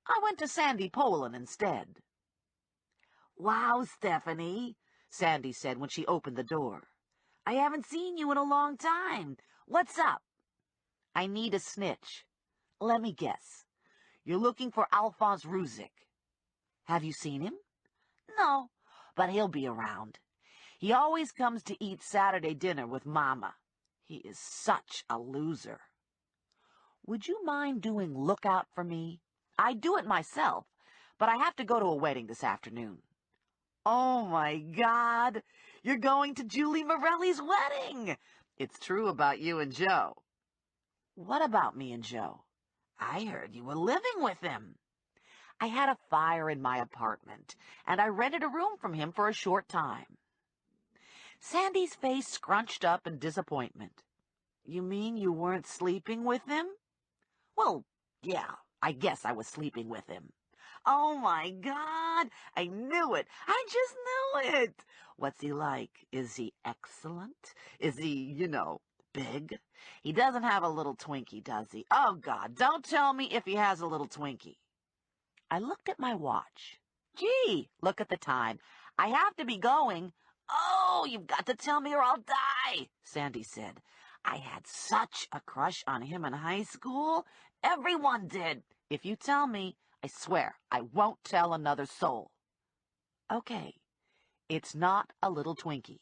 I went to Sandy Poland instead. "Wow, Stephanie," Sandy said when she opened the door. "I haven't seen you in a long time. What's up?" "I need a snitch. Let me guess. You're looking for Alphonse Ruzick. Have you seen him?" "No, but he'll be around. He always comes to eat Saturday dinner with Mama. He is such a loser." "Would you mind doing lookout for me? I'd do it myself, but I have to go to a wedding this afternoon." "Oh, my God! You're going to Julie Morelli's wedding! It's true about you and Joe." "What about me and Joe?" "I heard you were living with him." "I had a fire in my apartment, and I rented a room from him for a short time." Sandy's face scrunched up in disappointment. "You mean you weren't sleeping with him?" "Well, yeah, I guess I was sleeping with him." "Oh, my God! I knew it! I just knew it! What's he like? Is he excellent? Is he, big? He doesn't have a little Twinkie, does he? Oh, God, don't tell me if he has a little Twinkie." I looked at my watch. "Gee, look at the time. I have to be going." "Oh, you've got to tell me or I'll die," Sandy said. "I had such a crush on him in high school. Everyone did. If you tell me, I swear I won't tell another soul." "Okay, it's not a little Twinkie."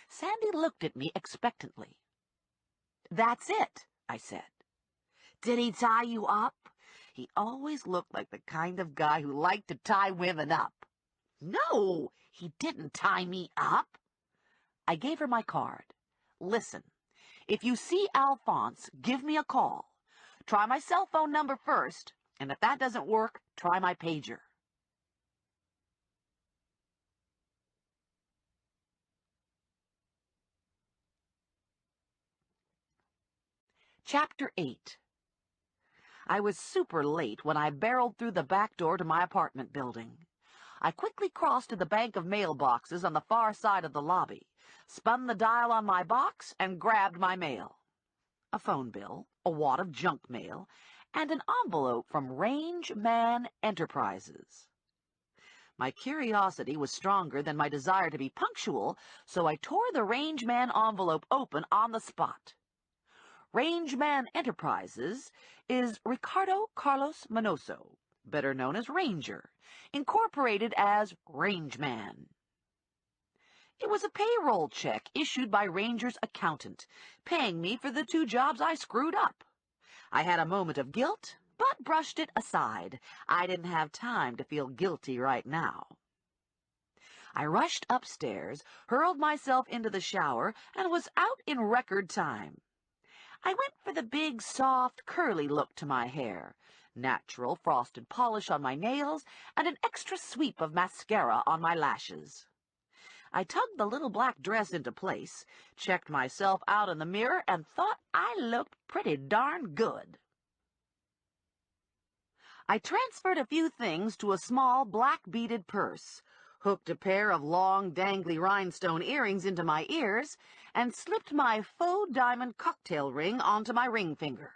Sandy looked at me expectantly. "That's it," I said. "Did he tie you up?" He always looked like the kind of guy who liked to tie women up. "No, he didn't tie me up." I gave her my card. "Listen, if you see Alphonse, give me a call. Try my cell phone number first, and if that doesn't work, try my pager." Chapter 8. I was super late when I barreled through the back door to my apartment building. I quickly crossed to the bank of mailboxes on the far side of the lobby, spun the dial on my box, and grabbed my mail. A phone bill, a wad of junk mail, and an envelope from Range Man Enterprises. My curiosity was stronger than my desire to be punctual, so I tore the Range Man envelope open on the spot. Range Man Enterprises is Ricardo Carlos Manoso, better known as Ranger, incorporated as Range Man. It was a payroll check issued by Ranger's accountant, paying me for the 2 jobs I screwed up. I had a moment of guilt, but brushed it aside. I didn't have time to feel guilty right now. I rushed upstairs, hurled myself into the shower, and was out in record time. I went for the big, soft, curly look to my hair, natural frosted polish on my nails, and an extra sweep of mascara on my lashes. I tugged the little black dress into place, checked myself out in the mirror, and thought I looked pretty darn good. I transferred a few things to a small black beaded purse, hooked a pair of long, dangly rhinestone earrings into my ears, and slipped my faux diamond cocktail ring onto my ring finger.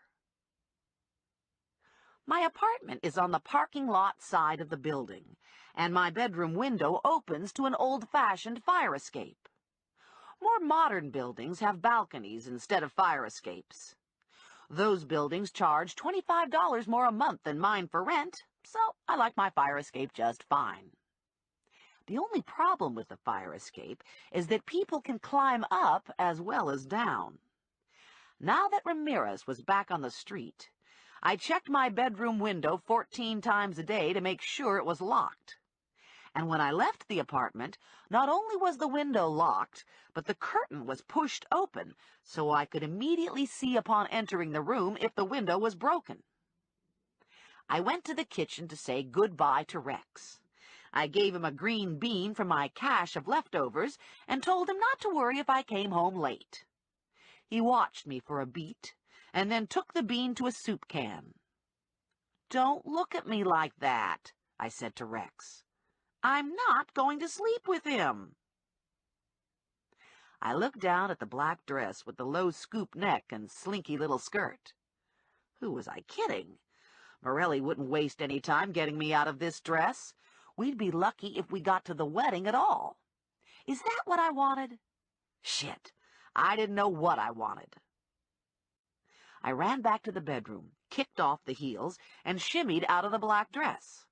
My apartment is on the parking lot side of the building, and my bedroom window opens to an old-fashioned fire escape. More modern buildings have balconies instead of fire escapes. Those buildings charge $25 more a month than mine for rent, so I like my fire escape just fine. The only problem with the fire escape is that people can climb up as well as down. Now that Ramirez was back on the street, I checked my bedroom window 14 times a day to make sure it was locked. And when I left the apartment, not only was the window locked, but the curtain was pushed open, so I could immediately see upon entering the room if the window was broken. I went to the kitchen to say goodbye to Rex. I gave him a green bean from my cache of leftovers and told him not to worry if I came home late. He watched me for a beat and then took the bean to a soup can. "Don't look at me like that," I said to Rex. "I'm not going to sleep with him." I looked down at the black dress with the low scoop neck and slinky little skirt. Who was I kidding? Morelli wouldn't waste any time getting me out of this dress. We'd be lucky if we got to the wedding at all. Is that what I wanted? Shit, I didn't know what I wanted. I ran back to the bedroom, kicked off the heels, and shimmied out of the black dress.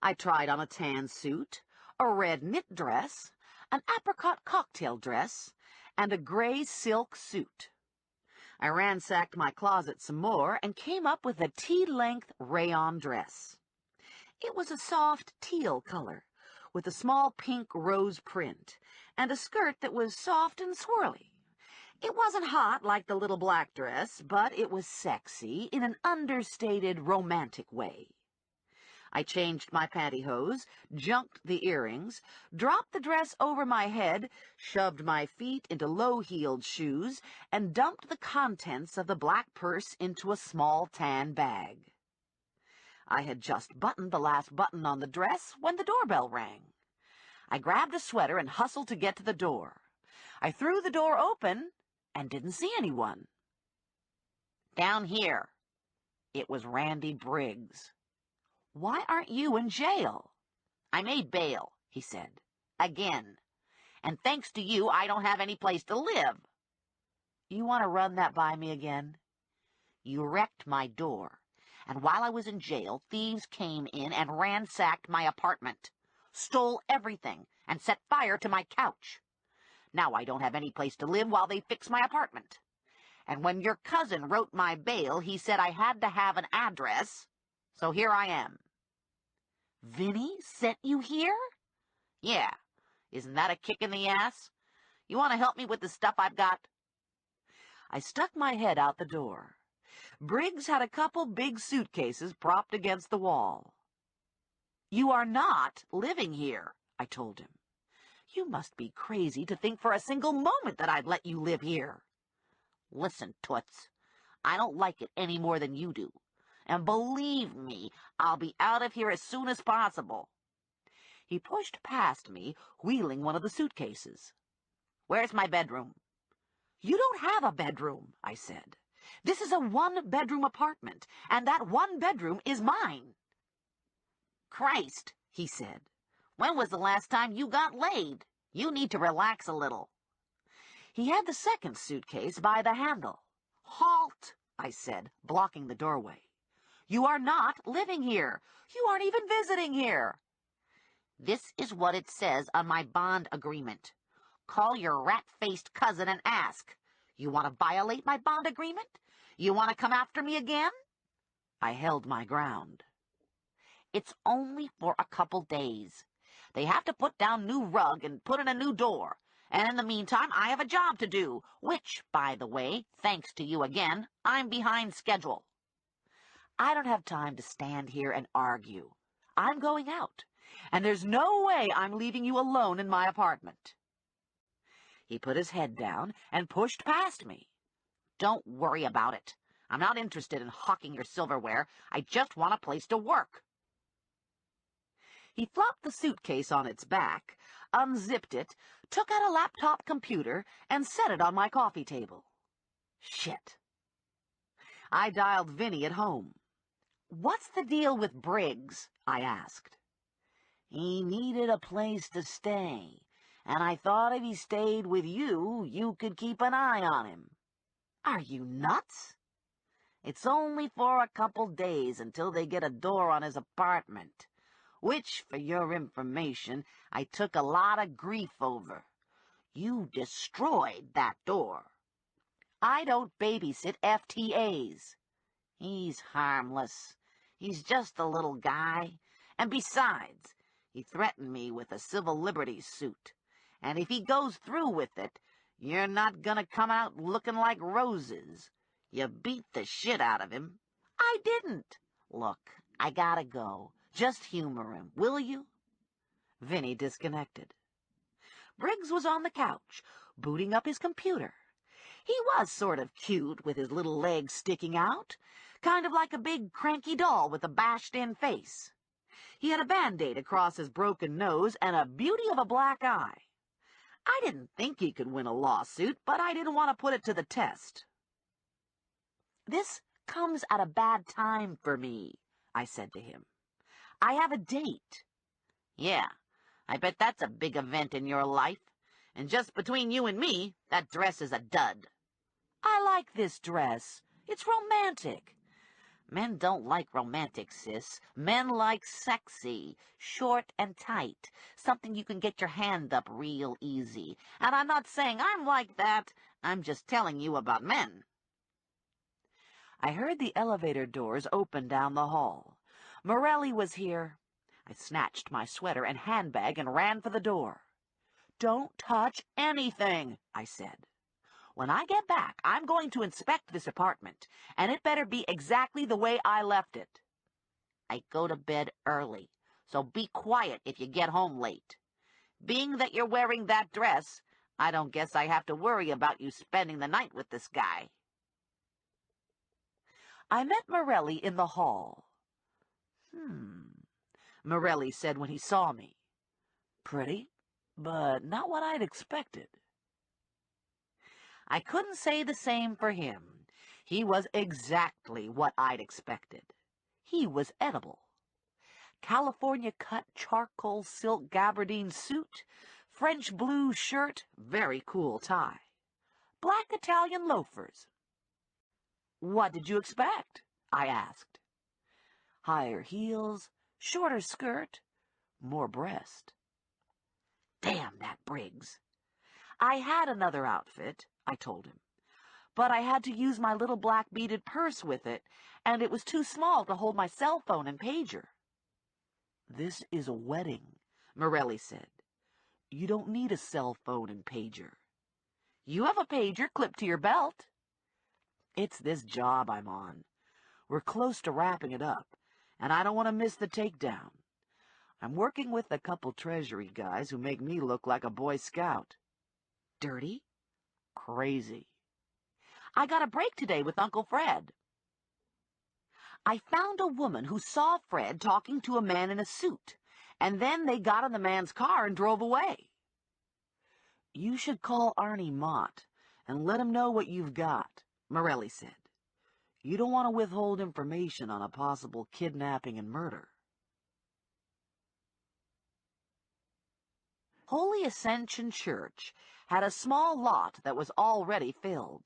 I tried on a tan suit, a red knit dress, an apricot cocktail dress, and a gray silk suit. I ransacked my closet some more and came up with a tea-length rayon dress. It was a soft teal color, with a small pink rose print, and a skirt that was soft and swirly. It wasn't hot like the little black dress, but it was sexy in an understated, romantic way. I changed my pantyhose, junked the earrings, dropped the dress over my head, shoved my feet into low-heeled shoes, and dumped the contents of the black purse into a small tan bag. I had just buttoned the last button on the dress when the doorbell rang. I grabbed a sweater and hustled to get to the door. I threw the door open and didn't see anyone. "Down here." It was Randy Briggs. "Why aren't you in jail?" "I made bail," he said. "Again. And thanks to you, I don't have any place to live." "You want to run that by me again?" "You wrecked my door. And while I was in jail, thieves came in and ransacked my apartment, stole everything, and set fire to my couch. Now I don't have any place to live while they fix my apartment. And when your cousin wrote my bail, he said I had to have an address, so here I am." "Vinny sent you here?" "Yeah. Isn't that a kick in the ass? You want to help me with the stuff I've got?" I stuck my head out the door. Briggs had a couple big suitcases propped against the wall. "You are not living here," I told him. "You must be crazy to think for a single moment that I'd let you live here." "Listen, Toots, I don't like it any more than you do. And believe me, I'll be out of here as soon as possible." He pushed past me, wheeling one of the suitcases. "Where's my bedroom?" "You don't have a bedroom," I said. "This is a one-bedroom apartment, and that one bedroom is mine." "Christ," he said. "When was the last time you got laid? You need to relax a little." He had the second suitcase by the handle. "Halt," I said, blocking the doorway. "You are not living here. You aren't even visiting here." "This is what it says on my bond agreement. Call your rat-faced cousin and ask. You want to violate my bond agreement? You want to come after me again?" I held my ground. "It's only for a couple days. They have to put down new rug and put in a new door. And in the meantime, I have a job to do, which, by the way, thanks to you again, I'm behind schedule. I don't have time to stand here and argue. I'm going out, and there's no way I'm leaving you alone in my apartment." He put his head down and pushed past me. "Don't worry about it. I'm not interested in hawking your silverware. I just want a place to work." He flopped the suitcase on its back, unzipped it, took out a laptop computer, and set it on my coffee table. Shit. I dialed Vinny at home. "What's the deal with Briggs?" I asked. "He needed a place to stay, and I thought if he stayed with you, you could keep an eye on him." "Are you nuts?" "It's only for a couple days until they get a door on his apartment, which, for your information, I took a lot of grief over. You destroyed that door." "I don't babysit FTAs." He's harmless. He's just a little guy. And besides, he threatened me with a civil liberties suit. And if he goes through with it, you're not gonna come out looking like roses. You beat the shit out of him. I didn't. Look, I gotta go. Just humor him, will you? Vinny disconnected. Briggs was on the couch, booting up his computer. He was sort of cute with his little legs sticking out, kind of like a big cranky doll with a bashed-in face. He had a Band-Aid across his broken nose and a beauty of a black eye. I didn't think he could win a lawsuit, but I didn't want to put it to the test. "This comes at a bad time for me," I said to him. "I have a date." "Yeah, I bet that's a big event in your life. And just between you and me, that dress is a dud." "I like this dress. It's romantic." "Men don't like romantic, sis. Men like sexy, short and tight, something you can get your hand up real easy. And I'm not saying I'm like that. I'm just telling you about men." I heard the elevator doors open down the hall. Morelli was here. I snatched my sweater and handbag and ran for the door. "Don't touch anything," I said. "When I get back, I'm going to inspect this apartment, and it better be exactly the way I left it." "I go to bed early, so be quiet if you get home late. Being that you're wearing that dress, I don't guess I have to worry about you spending the night with this guy." I met Morelli in the hall. Morelli said when he saw me. "Pretty, but not what I'd expected." I couldn't say the same for him. He was exactly what I'd expected. He was edible. California-cut charcoal silk gabardine suit, French blue shirt, very cool tie. Black Italian loafers. "What did you expect?" I asked. "Higher heels, shorter skirt, more breast." Damn that Briggs. "I had another outfit," I told him, "but I had to use my little black beaded purse with it, and it was too small to hold my cell phone and pager." "This is a wedding," Morelli said. "You don't need a cell phone and pager." "You have a pager clipped to your belt." "It's this job I'm on. We're close to wrapping it up, and I don't want to miss the takedown. I'm working with a couple Treasury guys who make me look like a Boy Scout." "Dirty?" "Crazy." "I got a break today with Uncle Fred." "I found a woman who saw Fred talking to a man in a suit, and then they got in the man's car and drove away." "You should call Arnie Mott and let him know what you've got," Morelli said. "You don't want to withhold information on a possible kidnapping and murder." Holy Ascension Church had a small lot that was already filled.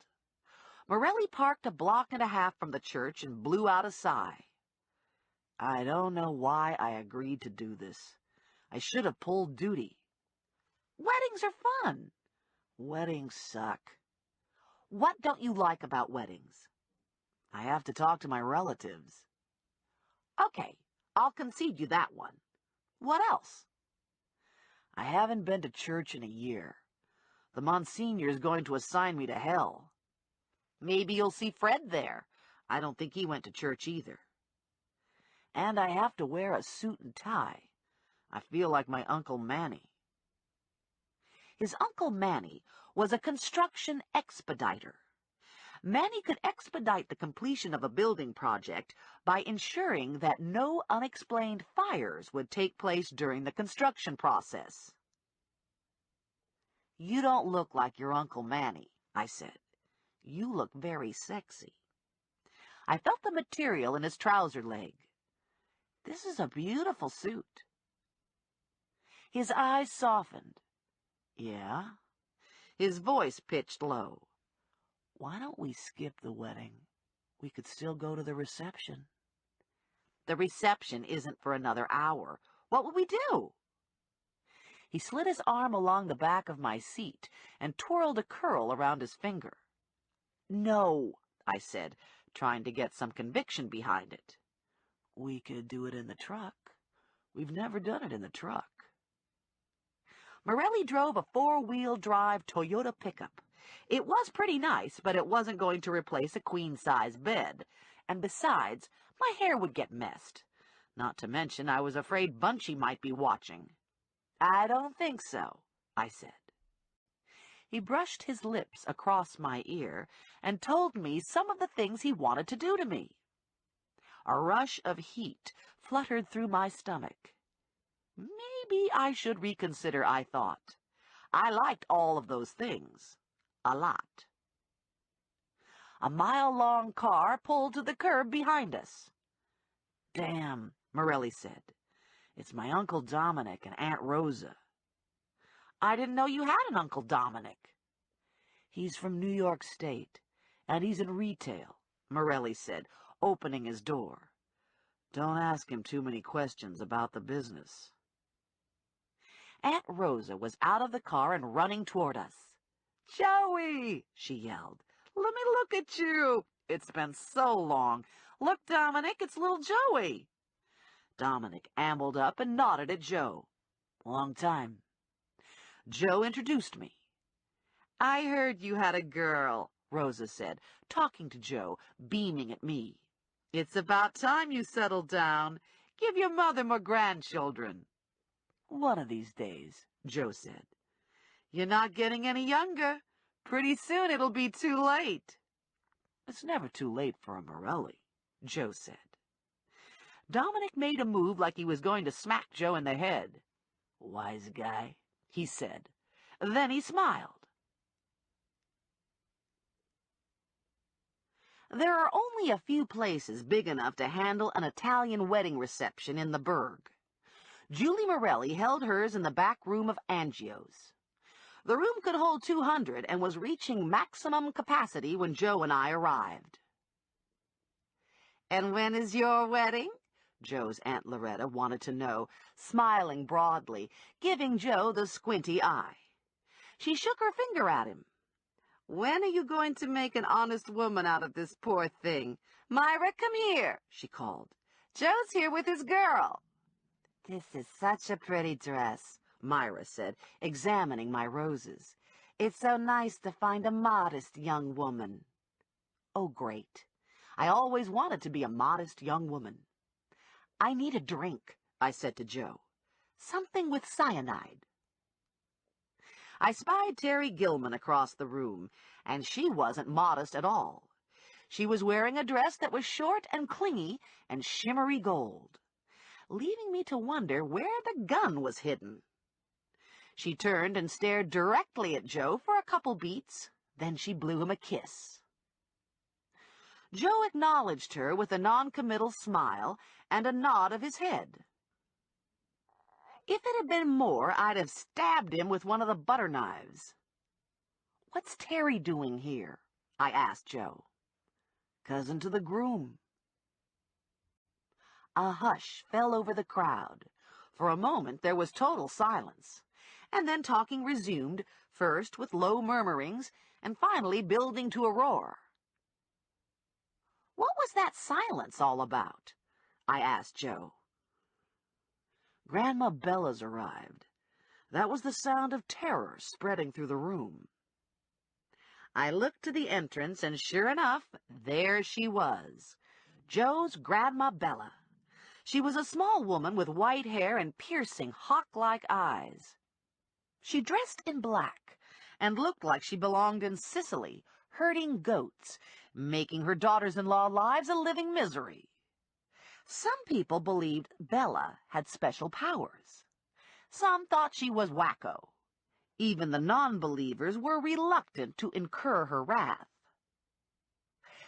Morelli parked a block and a half from the church and blew out a sigh. "I don't know why I agreed to do this. I should have pulled duty." "Weddings are fun." "Weddings suck." "What don't you like about weddings?" "I have to talk to my relatives." "Okay, I'll concede you that one. What else?" "I haven't been to church in a year. The Monsignor is going to assign me to hell." "Maybe you'll see Fred there. I don't think he went to church either." "And I have to wear a suit and tie. I feel like my Uncle Manny." His Uncle Manny was a construction expediter. Manny could expedite the completion of a building project by ensuring that no unexplained fires would take place during the construction process. "You don't look like your Uncle Manny," I said. "You look very sexy." I felt the material in his trouser leg. "This is a beautiful suit." His eyes softened. "Yeah?" His voice pitched low. "Why don't we skip the wedding? We could still go to the reception." "The reception isn't for another hour. What would we do?" He slid his arm along the back of my seat and twirled a curl around his finger. "No," I said. trying to get some conviction behind it. "We could do it in the truck. We've never done it in the truck." Morelli drove a four-wheel-drive Toyota pickup. It was pretty nice, but it wasn't going to replace a queen-size bed. And besides, my hair would get messed. Not to mention, I was afraid Bunchy might be watching. "I don't think so," I said. He brushed his lips across my ear and told me some of the things he wanted to do to me. A rush of heat fluttered through my stomach. Maybe I should reconsider, I thought. I liked all of those things. A lot. A mile-long car pulled to the curb behind us. "Damn," Morelli said. "It's my Uncle Dominic and Aunt Rosa." "I didn't know you had an Uncle Dominic." "He's from New York State, and he's in retail," Morelli said, opening his door. "Don't ask him too many questions about the business." Aunt Rosa was out of the car and running toward us. "Joey!" she yelled. "Let me look at you. It's been so long. Look, Dominic, it's little Joey." Dominic ambled up and nodded at Joe. "Long time." Joe introduced me. "I heard you had a girl," Rosa said, talking to Joe, beaming at me. "It's about time you settled down. Give your mother more grandchildren." "One of these days," Joe said. "You're not getting any younger. Pretty soon it'll be too late." "It's never too late for a Morelli," Joe said. Dominic made a move like he was going to smack Joe in the head. "Wise guy," he said. Then he smiled. There are only a few places big enough to handle an Italian wedding reception in the burg. Julie Morelli held hers in the back room of Angio's. The room could hold 200 and was reaching maximum capacity when Joe and I arrived. "And when is your wedding?" Joe's Aunt Loretta wanted to know, smiling broadly, giving Joe the squinty eye. She shook her finger at him. "When are you going to make an honest woman out of this poor thing? Myra, come here," she called. "Joe's here with his girl." "This is such a pretty dress," Myra said, examining my roses. "It's so nice to find a modest young woman." Oh, great. I always wanted to be a modest young woman. "I need a drink," I said to Joe. "Something with cyanide." I spied Terry Gilman across the room, and she wasn't modest at all. She was wearing a dress that was short and clingy and shimmery gold, leaving me to wonder where the gun was hidden. She turned and stared directly at Joe for a couple beats, then she blew him a kiss. Joe acknowledged her with a non-committal smile and a nod of his head. If it had been more, I'd have stabbed him with one of the butter knives. "What's Terry doing here?" I asked Joe. "Cousin to the groom." A hush fell over the crowd. For a moment there was total silence, and then talking resumed, first with low murmurings, and finally building to a roar. "What was that silence all about?" I asked Joe. "Grandma Bella's arrived. That was the sound of terror spreading through the room." I looked to the entrance, and sure enough, there she was, Joe's Grandma Bella. She was a small woman with white hair and piercing, hawk-like eyes. She dressed in black and looked like she belonged in Sicily, herding goats, making her daughters-in-law lives a living misery. Some people believed Bella had special powers. Some thought she was wacko. Even the non-believers were reluctant to incur her wrath.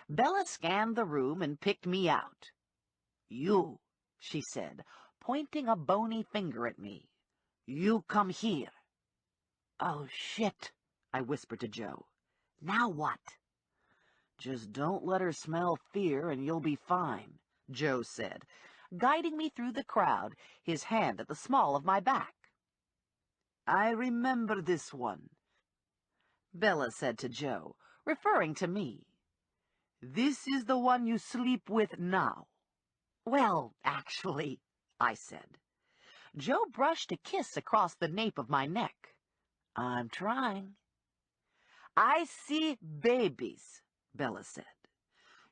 Bella scanned the room and picked me out. "You," she said, pointing a bony finger at me. "You come here." "Oh, shit," I whispered to Joe. "Now what?" "Just don't let her smell fear and you'll be fine," Joe said, guiding me through the crowd, his hand at the small of my back. "I remember this one," Bella said to Joe, referring to me. This is the one you sleep with now. Well, actually, I said. Joe brushed a kiss across the nape of my neck. I'm trying. I see babies, Bella said.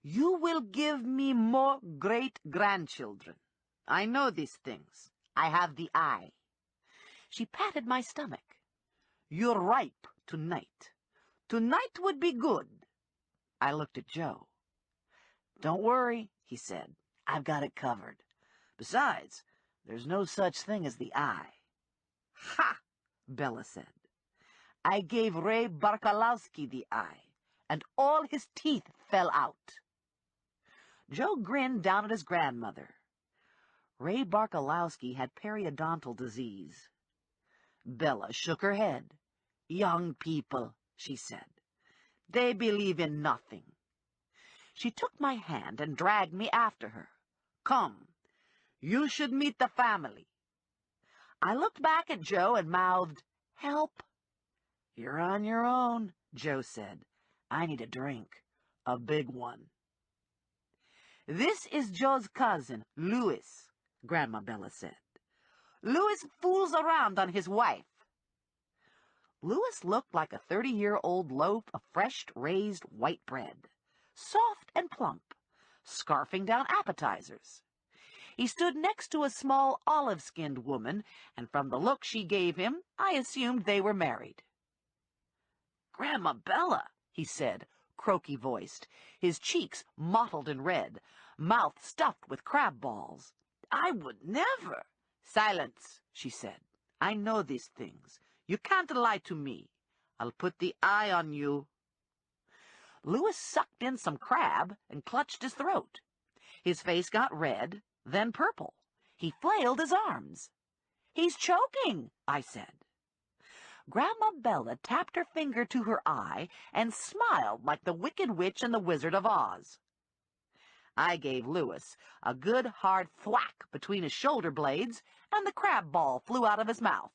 You will give me more great-grandchildren. I know these things. I have the eye. She patted my stomach. You're ripe tonight. Tonight would be good. I looked at Joe. Don't worry, he said. I've got it covered. Besides, there's no such thing as the eye. Ha! Bella said. I gave Ray Barkalowski the eye, and all his teeth fell out. Joe grinned down at his grandmother. Ray Barkalowski had periodontal disease. Bella shook her head. Young people, she said. They believe in nothing. She took my hand and dragged me after her. Come, you should meet the family. I looked back at Joe and mouthed, Help. You're on your own, Joe said. I need a drink. A big one. This is Joe's cousin, Louis, Grandma Bella said. Louis fools around on his wife. Louis looked like a 30-year-old loaf of fresh raised white bread, soft and plump, scarfing down appetizers. He stood next to a small olive-skinned woman, and from the look she gave him, I assumed they were married. Grandma Bella, he said, croaky-voiced, his cheeks mottled and red, mouth stuffed with crab balls. I would never. Silence, she said. I know these things. You can't lie to me. I'll put the eye on you. Louis sucked in some crab and clutched his throat. His face got red, then purple. He flailed his arms. He's choking, I said. Grandma Bella tapped her finger to her eye and smiled like the Wicked Witch and the Wizard of Oz. I gave Louis a good hard thwack between his shoulder blades, and the crab ball flew out of his mouth.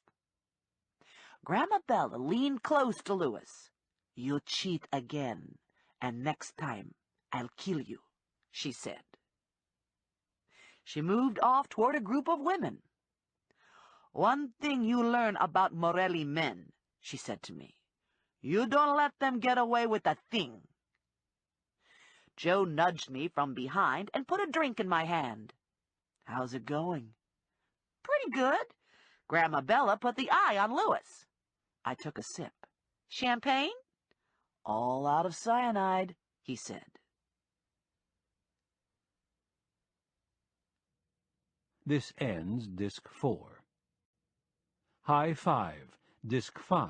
Grandma Bella leaned close to Louis. You cheat again, and next time I'll kill you, she said. She moved off toward a group of women. One thing you learn about Morelli men, she said to me. You don't let them get away with a thing. Joe nudged me from behind and put a drink in my hand. How's it going? Pretty good. Grandma Bella put the eye on Louis. I took a sip. Champagne? All out of cyanide, he said. This ends Disc 4. High 5, Disc 5.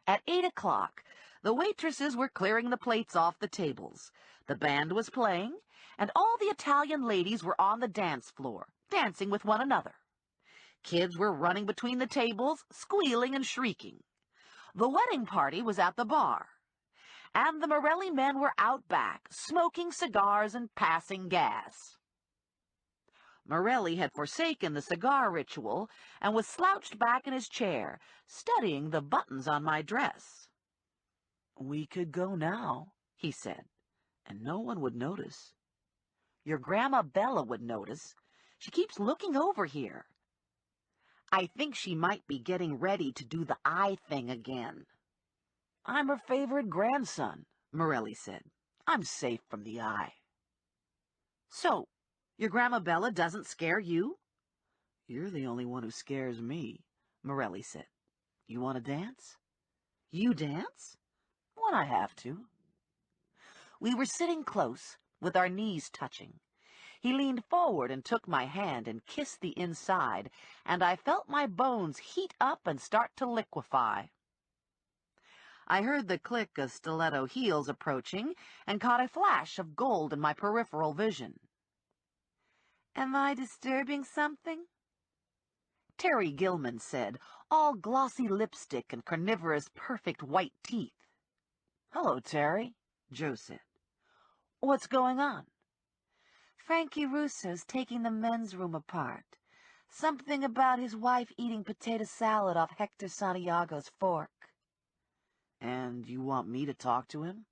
At 8 o'clock, the waitresses were clearing the plates off the tables. The band was playing, and all the Italian ladies were on the dance floor, dancing with one another. Kids were running between the tables, squealing and shrieking. The wedding party was at the bar, and the Morelli men were out back, smoking cigars and passing gas. Morelli had forsaken the cigar ritual and was slouched back in his chair, studying the buttons on my dress. We could go now, he said, and no one would notice. Your Grandma Bella would notice. She keeps looking over here. I think she might be getting ready to do the eye thing again. I'm her favorite grandson, Morelli said. I'm safe from the eye. So, your Grandma Bella doesn't scare you? You're the only one who scares me, Morelli said. You want to dance? You dance? When I have to. We were sitting close, with our knees touching. He leaned forward and took my hand and kissed the inside, and I felt my bones heat up and start to liquefy. I heard the click of stiletto heels approaching and caught a flash of gold in my peripheral vision. Am I disturbing something? Terry Gilman said, all glossy lipstick and carnivorous perfect white teeth. Hello, Terry, Joe said. What's going on? Frankie Russo's taking the men's room apart. Something about his wife eating potato salad off Hector Santiago's fork. And you want me to talk to him?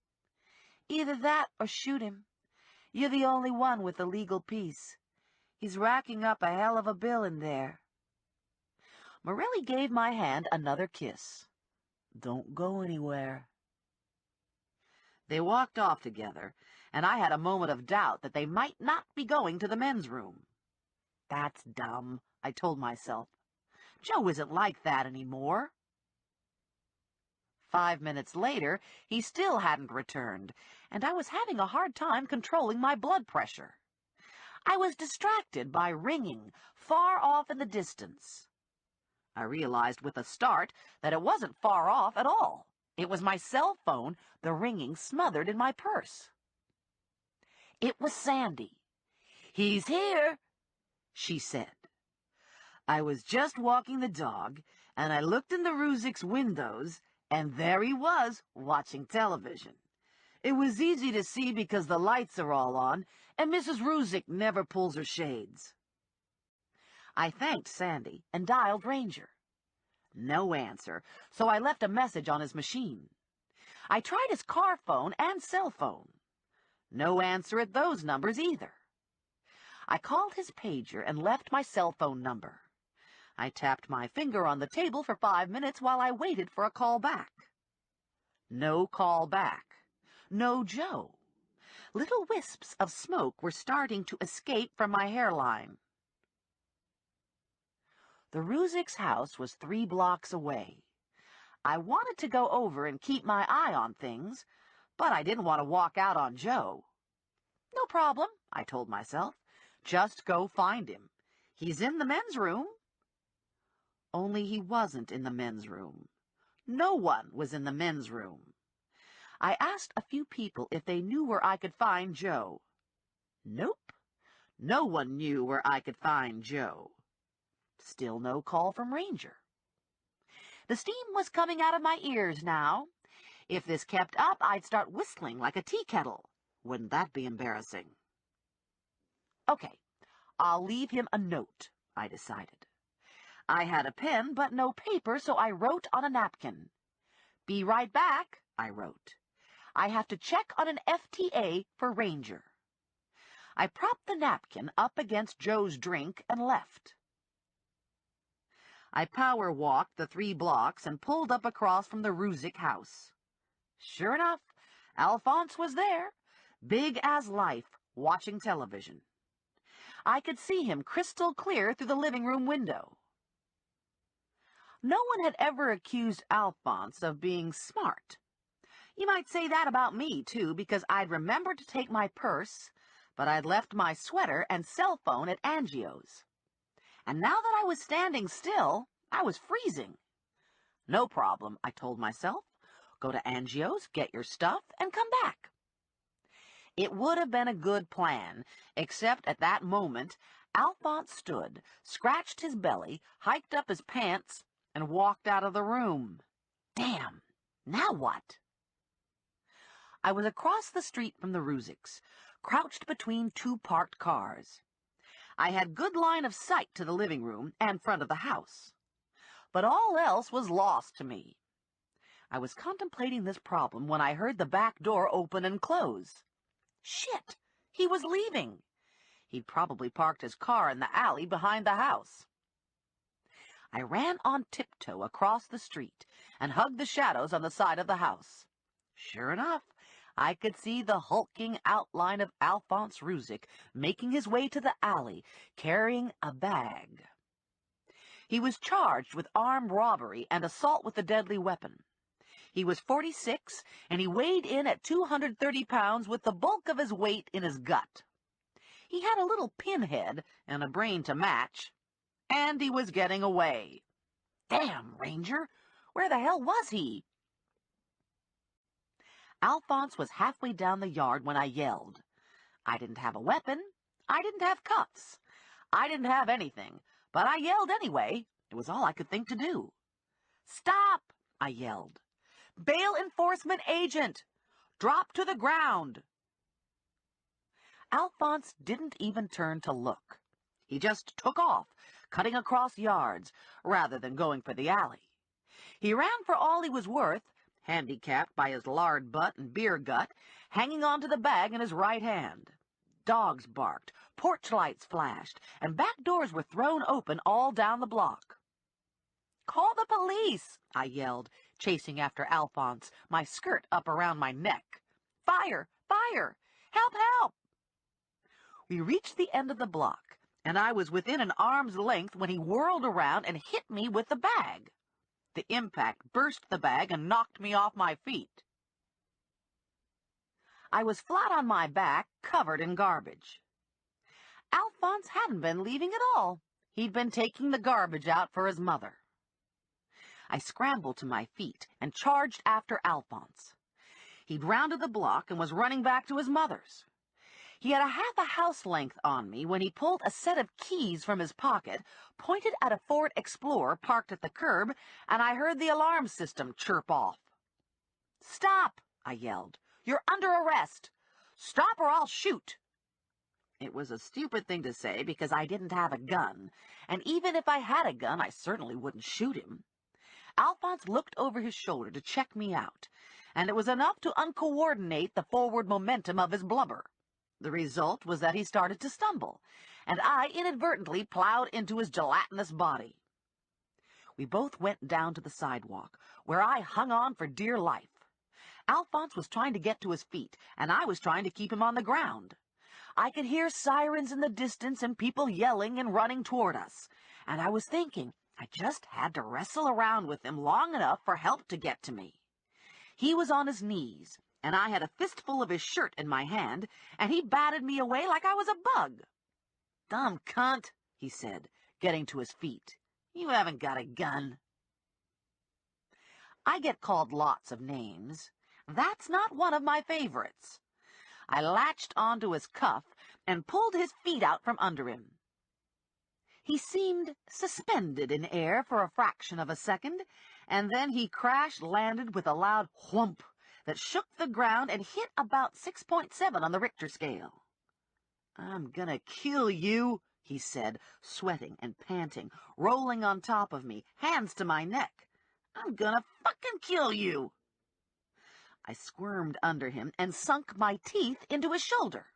Either that or shoot him. You're the only one with a legal piece. He's racking up a hell of a bill in there. Morelli gave my hand another kiss. Don't go anywhere. They walked off together, and I had a moment of doubt that they might not be going to the men's room. That's dumb, I told myself. Joe isn't like that anymore. 5 minutes later, he still hadn't returned, and I was having a hard time controlling my blood pressure. I was distracted by ringing far off in the distance. I realized with a start that it wasn't far off at all. It was my cell phone, the ringing smothered in my purse. It was Sandy. "He's here," she said. I was just walking the dog, and I looked in the Ruzik's windows, and there he was, watching television. It was easy to see because the lights are all on, and Mrs. Ruzik never pulls her shades. I thanked Sandy and dialed Ranger. No answer, so I left a message on his machine. I tried his car phone and cell phone. No answer at those numbers either. I called his pager and left my cell phone number. I tapped my finger on the table for 5 minutes while I waited for a call back. No call back. No Joe. Little wisps of smoke were starting to escape from my hairline. The Ruzik's house was 3 blocks away. I wanted to go over and keep my eye on things, but I didn't want to walk out on Joe. No problem, I told myself. Just go find him. He's in the men's room. Only he wasn't in the men's room. No one was in the men's room. I asked a few people if they knew where I could find Joe. Nope. No one knew where I could find Joe. Still no call from Ranger. The steam was coming out of my ears now. If this kept up, I'd start whistling like a tea kettle. Wouldn't that be embarrassing? Okay, I'll leave him a note, I decided. I had a pen but no paper, so I wrote on a napkin. Be right back, I wrote. I have to check on an FTA for Ranger. I propped the napkin up against Joe's drink and left. I power walked the 3 blocks and pulled up across from the Ruzik house. Sure enough, Alphonse was there, big as life, watching television. I could see him crystal clear through the living room window. No one had ever accused Alphonse of being smart. You might say that about me, too, because I'd remembered to take my purse, but I'd left my sweater and cell phone at Angio's. And now that I was standing still, I was freezing. No problem, I told myself. Go to Angio's, get your stuff, and come back. It would have been a good plan, except at that moment, Alphonse stood, scratched his belly, hiked up his pants, and walked out of the room. Damn, now what? I was across the street from the Ruziks, crouched between 2 parked cars. I had good line of sight to the living room and front of the house. But all else was lost to me. I was contemplating this problem when I heard the back door open and close. Shit! He was leaving. He'd probably parked his car in the alley behind the house. I ran on tiptoe across the street and hugged the shadows on the side of the house. Sure enough, I could see the hulking outline of Alphonse Ruzik making his way to the alley, carrying a bag. He was charged with armed robbery and assault with a deadly weapon. He was 46, and he weighed in at 230 pounds with the bulk of his weight in his gut. He had a little pinhead and a brain to match, and he was getting away. Damn, Ranger! Where the hell was he? Alphonse was halfway down the yard when I yelled. I didn't have a weapon. I didn't have cuffs. I didn't have anything, but I yelled anyway. It was all I could think to do. Stop! I yelled. Bail enforcement agent! Drop to the ground! Alphonse didn't even turn to look. He just took off, cutting across yards, rather than going for the alley. He ran for all he was worth, handicapped by his lard butt and beer gut, hanging onto the bag in his right hand. Dogs barked, porch lights flashed, and back doors were thrown open all down the block. "Call the police!" I yelled, chasing after Alphonse, my skirt up around my neck. "Fire! Fire! Help! Help!" We reached the end of the block, and I was within an arm's length when he whirled around and hit me with the bag. The impact burst the bag and knocked me off my feet. I was flat on my back, covered in garbage. Alphonse hadn't been leaving at all. He'd been taking the garbage out for his mother. I scrambled to my feet and charged after Alphonse. He'd rounded the block and was running back to his mother's. He had half a house length on me when he pulled a set of keys from his pocket, pointed at a Ford Explorer parked at the curb, and I heard the alarm system chirp off. "Stop!" I yelled. "You're under arrest! Stop or I'll shoot!" It was a stupid thing to say because I didn't have a gun, and even if I had a gun, I certainly wouldn't shoot him. Alphonse looked over his shoulder to check me out, and it was enough to uncoordinate the forward momentum of his blubber. The result was that he started to stumble, and I inadvertently plowed into his gelatinous body. We both went down to the sidewalk, where I hung on for dear life. Alphonse was trying to get to his feet, and I was trying to keep him on the ground. I could hear sirens in the distance and people yelling and running toward us, and I was thinking I just had to wrestle around with him long enough for help to get to me. He was on his knees, and I had a fistful of his shirt in my hand, and he batted me away like I was a bug. "Dumb cunt," he said, getting to his feet. "You haven't got a gun." I get called lots of names. That's not one of my favorites. I latched onto his cuff and pulled his feet out from under him. He seemed suspended in air for a fraction of a second, and then he crash-landed with a loud whump that shook the ground and hit about 6.7 on the Richter scale. "I'm gonna kill you," he said, sweating and panting, rolling on top of me, hands to my neck. "I'm gonna fucking kill you." I squirmed under him and sunk my teeth into his shoulder.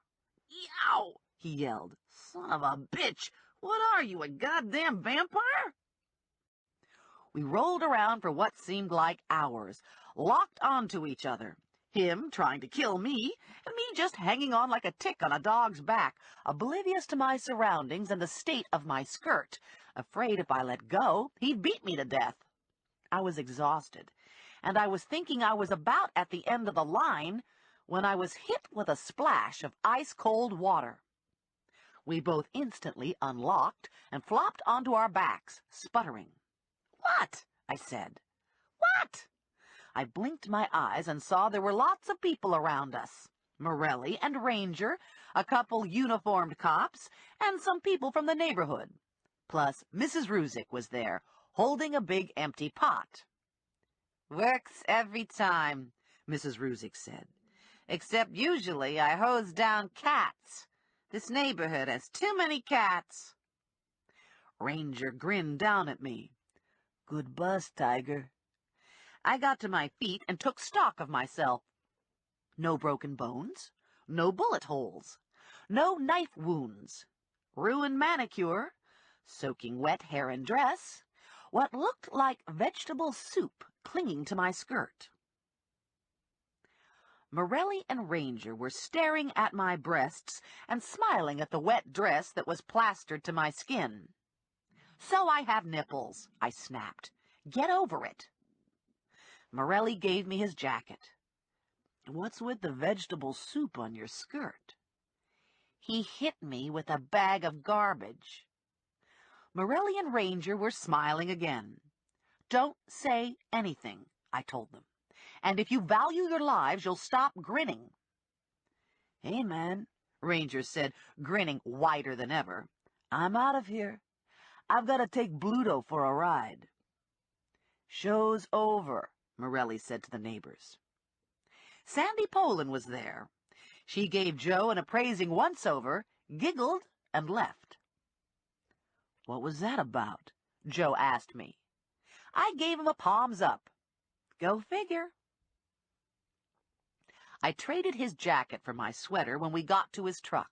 "Yow!" he yelled. "Son of a bitch! What are you, a goddamn vampire?" We rolled around for what seemed like hours, locked onto each other, him trying to kill me, and me just hanging on like a tick on a dog's back, oblivious to my surroundings and the state of my skirt, afraid if I let go, he'd beat me to death. I was exhausted, and I was thinking I was about at the end of the line when I was hit with a splash of ice-cold water. We both instantly unlocked and flopped onto our backs, sputtering. "What?" I said. "What?" I blinked my eyes and saw there were lots of people around us. Morelli and Ranger, a couple uniformed cops, and some people from the neighborhood. Plus, Mrs. Ruzick was there, holding a big empty pot. "Works every time," Mrs. Ruzick said. "Except usually I hose down cats. This neighborhood has too many cats." Ranger grinned down at me. "Good bust, Tiger." I got to my feet and took stock of myself. No broken bones, no bullet holes, no knife wounds, ruined manicure, soaking wet hair and dress, what looked like vegetable soup clinging to my skirt. Morelli and Ranger were staring at my breasts and smiling at the wet dress that was plastered to my skin. "So I have nipples," I snapped. "Get over it." Morelli gave me his jacket. "What's with the vegetable soup on your skirt?" He hit me with a bag of garbage. Morelli and Ranger were smiling again. "Don't say anything," I told them. "And if you value your lives, you'll stop grinning." "Hey, man," Ranger said, grinning wider than ever. "I'm out of here. I've got to take Bluto for a ride." "Show's over," Morelli said to the neighbors. Sandy Poland was there. She gave Joe an appraising once-over, giggled, and left. "What was that about?" Joe asked me. I gave him a palms up. Go figure. I traded his jacket for my sweater when we got to his truck.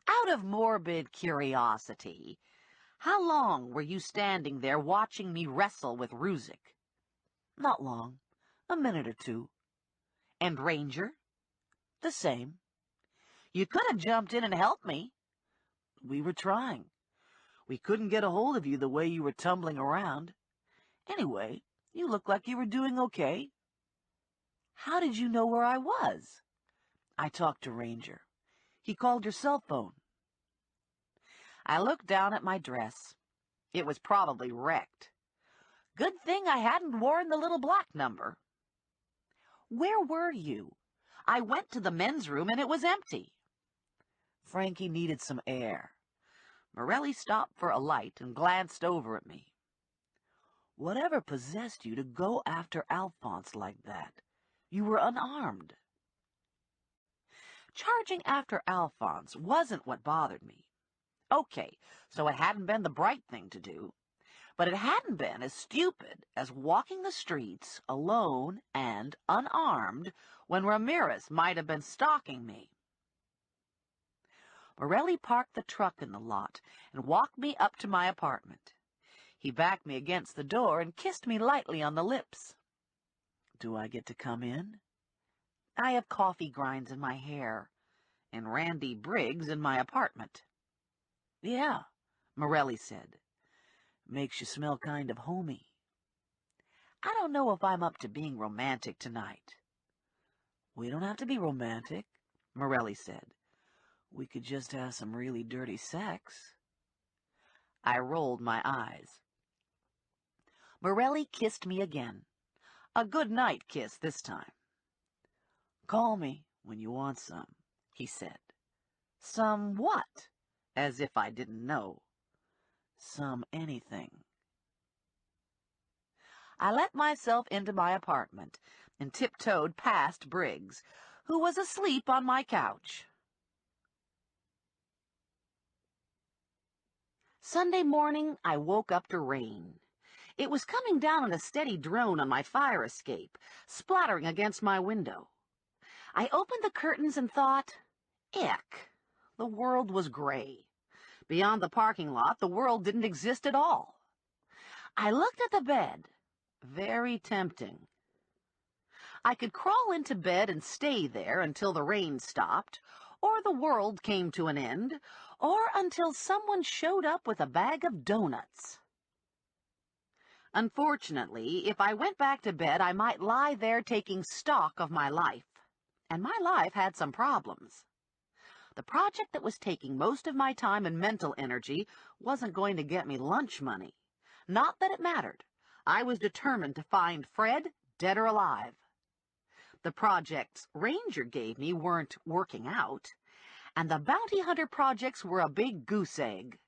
Out of morbid curiosity, how long were you standing there watching me wrestle with Ruzick? Not long. A minute or two. And Ranger? The same. You could have jumped in and helped me. We were trying. We couldn't get a hold of you the way you were tumbling around. Anyway, you looked like you were doing okay. How did you know where I was? I talked to Ranger. He called your cell phone. I looked down at my dress. It was probably wrecked. Good thing I hadn't worn the little black number. Where were you? I went to the men's room and it was empty. Frankie needed some air. Morelli stopped for a light and glanced over at me. Whatever possessed you to go after Alphonse like that? You were unarmed. Charging after Alphonse wasn't what bothered me. Okay, so it hadn't been the bright thing to do, but it hadn't been as stupid as walking the streets alone and unarmed when Ramirez might have been stalking me. Morelli parked the truck in the lot and walked me up to my apartment. He backed me against the door and kissed me lightly on the lips. Do I get to come in? I have coffee grinds in my hair and Randy Briggs in my apartment. Yeah, Morelli said. Makes you smell kind of homey. I don't know if I'm up to being romantic tonight. We don't have to be romantic, Morelli said. We could just have some really dirty sex. I rolled my eyes. Morelli kissed me again. A good night kiss this time. Call me when you want some, he said. Some what? As if I didn't know. Some anything. I let myself into my apartment and tiptoed past Briggs, who was asleep on my couch. Sunday morning, I woke up to rain. It was coming down in a steady drone on my fire escape, splattering against my window. I opened the curtains and thought, ick, the world was gray. Beyond the parking lot, the world didn't exist at all. I looked at the bed. Very tempting. I could crawl into bed and stay there until the rain stopped, or the world came to an end, or until someone showed up with a bag of donuts. Unfortunately, if I went back to bed, I might lie there taking stock of my life. And my life had some problems. The project that was taking most of my time and mental energy wasn't going to get me lunch money. Not that it mattered. I was determined to find Fred, dead or alive. The projects Ranger gave me weren't working out, and the bounty hunter projects were a big goose egg.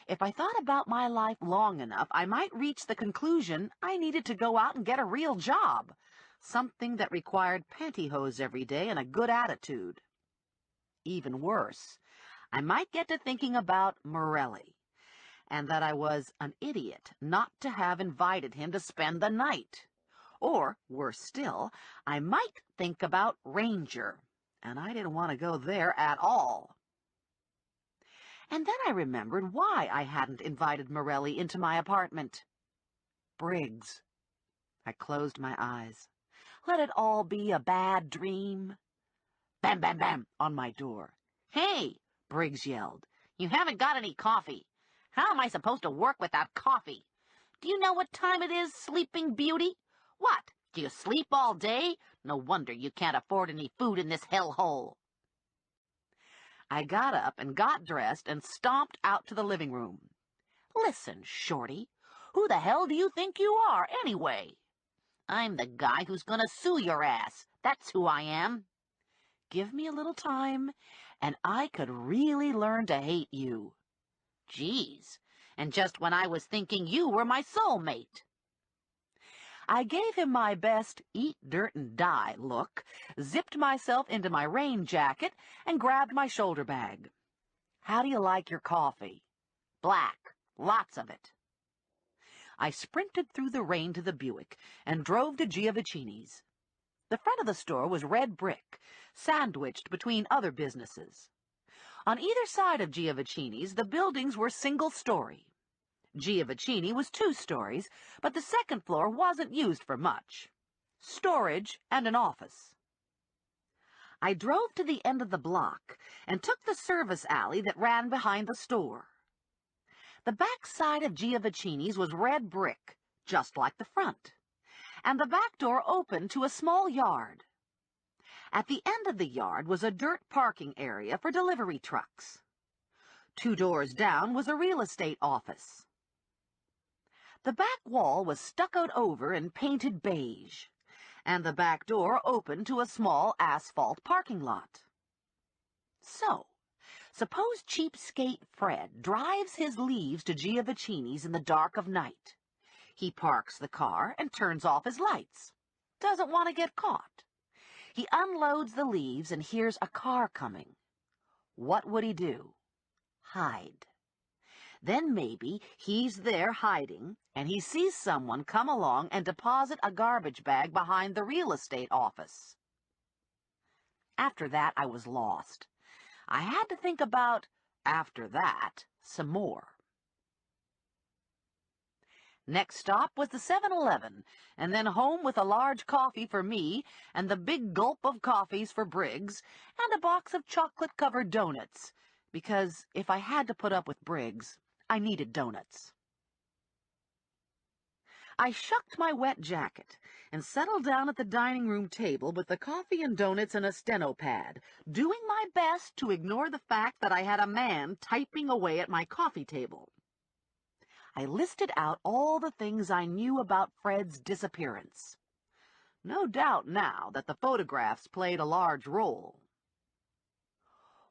If I thought about my life long enough, I might reach the conclusion I needed to go out and get a real job, something that required pantyhose every day and a good attitude. Even worse, I might get to thinking about Morelli, and that I was an idiot not to have invited him to spend the night. Or, worse still, I might think about Ranger, and I didn't want to go there at all. And then I remembered why I hadn't invited Morelli into my apartment. Briggs. I closed my eyes. Let it all be a bad dream. Bam, bam, bam, on my door. Hey, Briggs yelled. You haven't got any coffee. How am I supposed to work without coffee? Do you know what time it is, Sleeping Beauty? What, do you sleep all day? No wonder you can't afford any food in this hellhole. I got up and got dressed and stomped out to the living room. Listen, Shorty, who the hell do you think you are, anyway? I'm the guy who's gonna sue your ass. That's who I am. Give me a little time, and I could really learn to hate you. Geez, and just when I was thinking you were my soulmate. I gave him my best eat dirt and die look, zipped myself into my rain jacket, and grabbed my shoulder bag. How do you like your coffee? Black, lots of it. I sprinted through the rain to the Buick and drove to Giovacini's. The front of the store was red brick, sandwiched between other businesses. On either side of Giovacchini's, the buildings were single-story. Giovacchini was 2 stories, but the second floor wasn't used for much. Storage and an office. I drove to the end of the block and took the service alley that ran behind the store. The back side of Giovacchini's was red brick, just like the front, and the back door opened to a small yard. At the end of the yard was a dirt parking area for delivery trucks. 2 doors down was a real estate office. The back wall was stuccoed over and painted beige, and the back door opened to a small asphalt parking lot. So, suppose cheapskate Fred drives his leaves to Giovacchini's in the dark of night. He parks the car and turns off his lights. Doesn't want to get caught. He unloads the leaves and hears a car coming. What would he do? Hide. Then maybe he's there hiding, and he sees someone come along and deposit a garbage bag behind the real estate office. After that, I was lost. I had to think about, after that, some more. Next stop was the 7-Eleven, and then home with a large coffee for me and the big gulp of coffees for Briggs, and a box of chocolate-covered donuts, because if I had to put up with Briggs, I needed donuts. I shucked my wet jacket and settled down at the dining room table with the coffee and donuts and a steno pad, doing my best to ignore the fact that I had a man typing away at my coffee table. I listed out all the things I knew about Fred's disappearance. No doubt now that the photographs played a large role.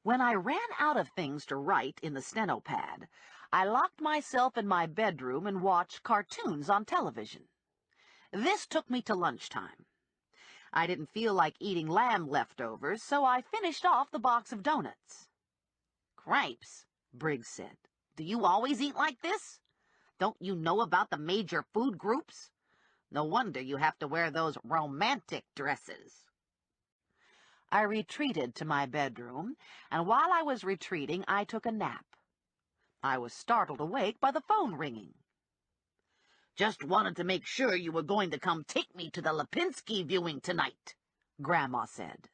When I ran out of things to write in the steno pad, I locked myself in my bedroom and watched cartoons on television. This took me to lunchtime. I didn't feel like eating lamb leftovers, so I finished off the box of donuts. "Cripes," Briggs said. "Do you always eat like this? Don't you know about the major food groups? No wonder you have to wear those romantic dresses." I retreated to my bedroom, and while I was retreating, I took a nap. I was startled awake by the phone ringing. "Just wanted to make sure you were going to come take me to the Lipinski viewing tonight," Grandma said.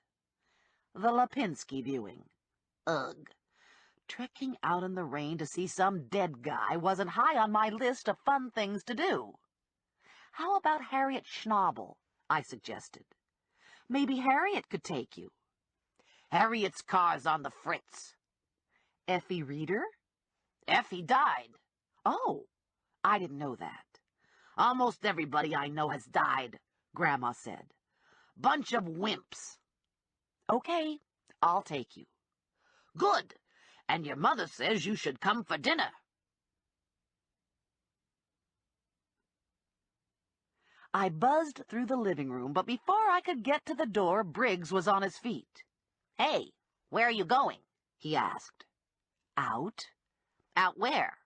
The Lipinski viewing. Ugh. Trekking out in the rain to see some dead guy wasn't high on my list of fun things to do. "How about Harriet Schnabel?" I suggested. "Maybe Harriet could take you." "Harriet's car's on the fritz." "Effie Reader?" "Effie died." "Oh, I didn't know that." "Almost everybody I know has died," Grandma said. "Bunch of wimps." "Okay, I'll take you." "Good. And your mother says you should come for dinner." I buzzed through the living room, but before I could get to the door, Briggs was on his feet. "Hey, where are you going?" he asked. "Out." "Out where?"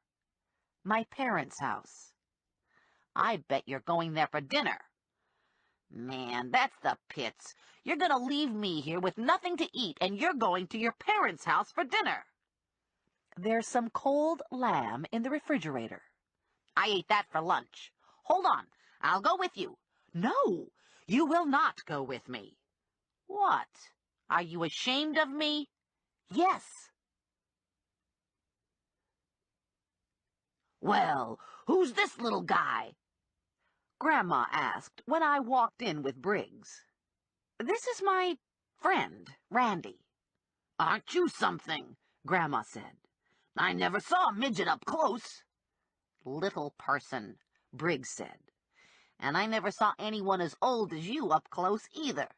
"My parents' house." "I bet you're going there for dinner." "Man, that's the pits. You're going to leave me here with nothing to eat, and you're going to your parents' house for dinner." "There's some cold lamb in the refrigerator." "I ate that for lunch. Hold on, I'll go with you." "No, you will not go with me." "What? Are you ashamed of me?" "Yes." "Well, who's this little guy?" Grandma asked when I walked in with Briggs. "This is my friend, Randy." "Aren't you something?" Grandma said. "I never saw a midget up close." "Little person," Briggs said. "And I never saw anyone as old as you up close either."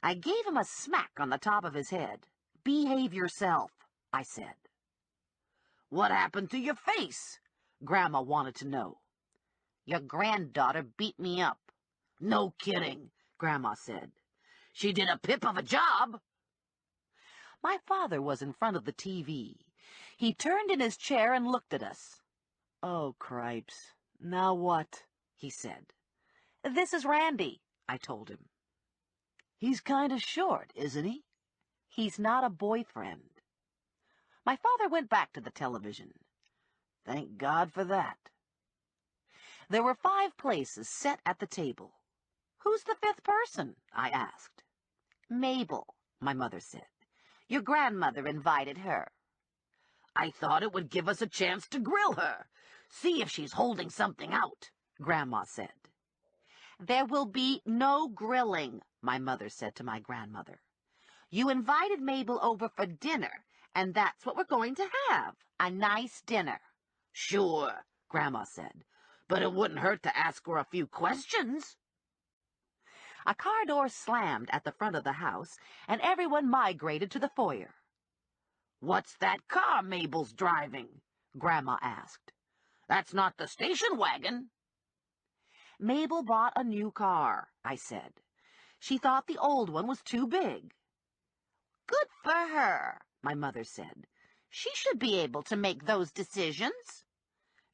I gave him a smack on the top of his head. "Behave yourself," I said. "What happened to your face?" Grandma wanted to know. "Your granddaughter beat me up." "No kidding," Grandma said. "She did a pip of a job." My father was in front of the TV. He turned in his chair and looked at us. "Oh, cripes. Now what?" he said. "This is Randy," I told him. He's kind of short, isn't he? He's not a boyfriend. My father went back to the television. Thank God for that. There were 5 places set at the table. Who's the 5th person? I asked. Mabel, my mother said. Your grandmother invited her. I thought it would give us a chance to grill her. See if she's holding something out, Grandma said. There will be no grilling, my mother said to my grandmother. You invited Mabel over for dinner, and that's what we're going to have, a nice dinner. Sure, Grandma said, but it wouldn't hurt to ask her a few questions. A car door slammed at the front of the house, and everyone migrated to the foyer. What's that car Mabel's driving? Grandma asked. That's not the station wagon. Mabel bought a new car, I said. She thought the old one was too big. Good for her, my mother said. She should be able to make those decisions.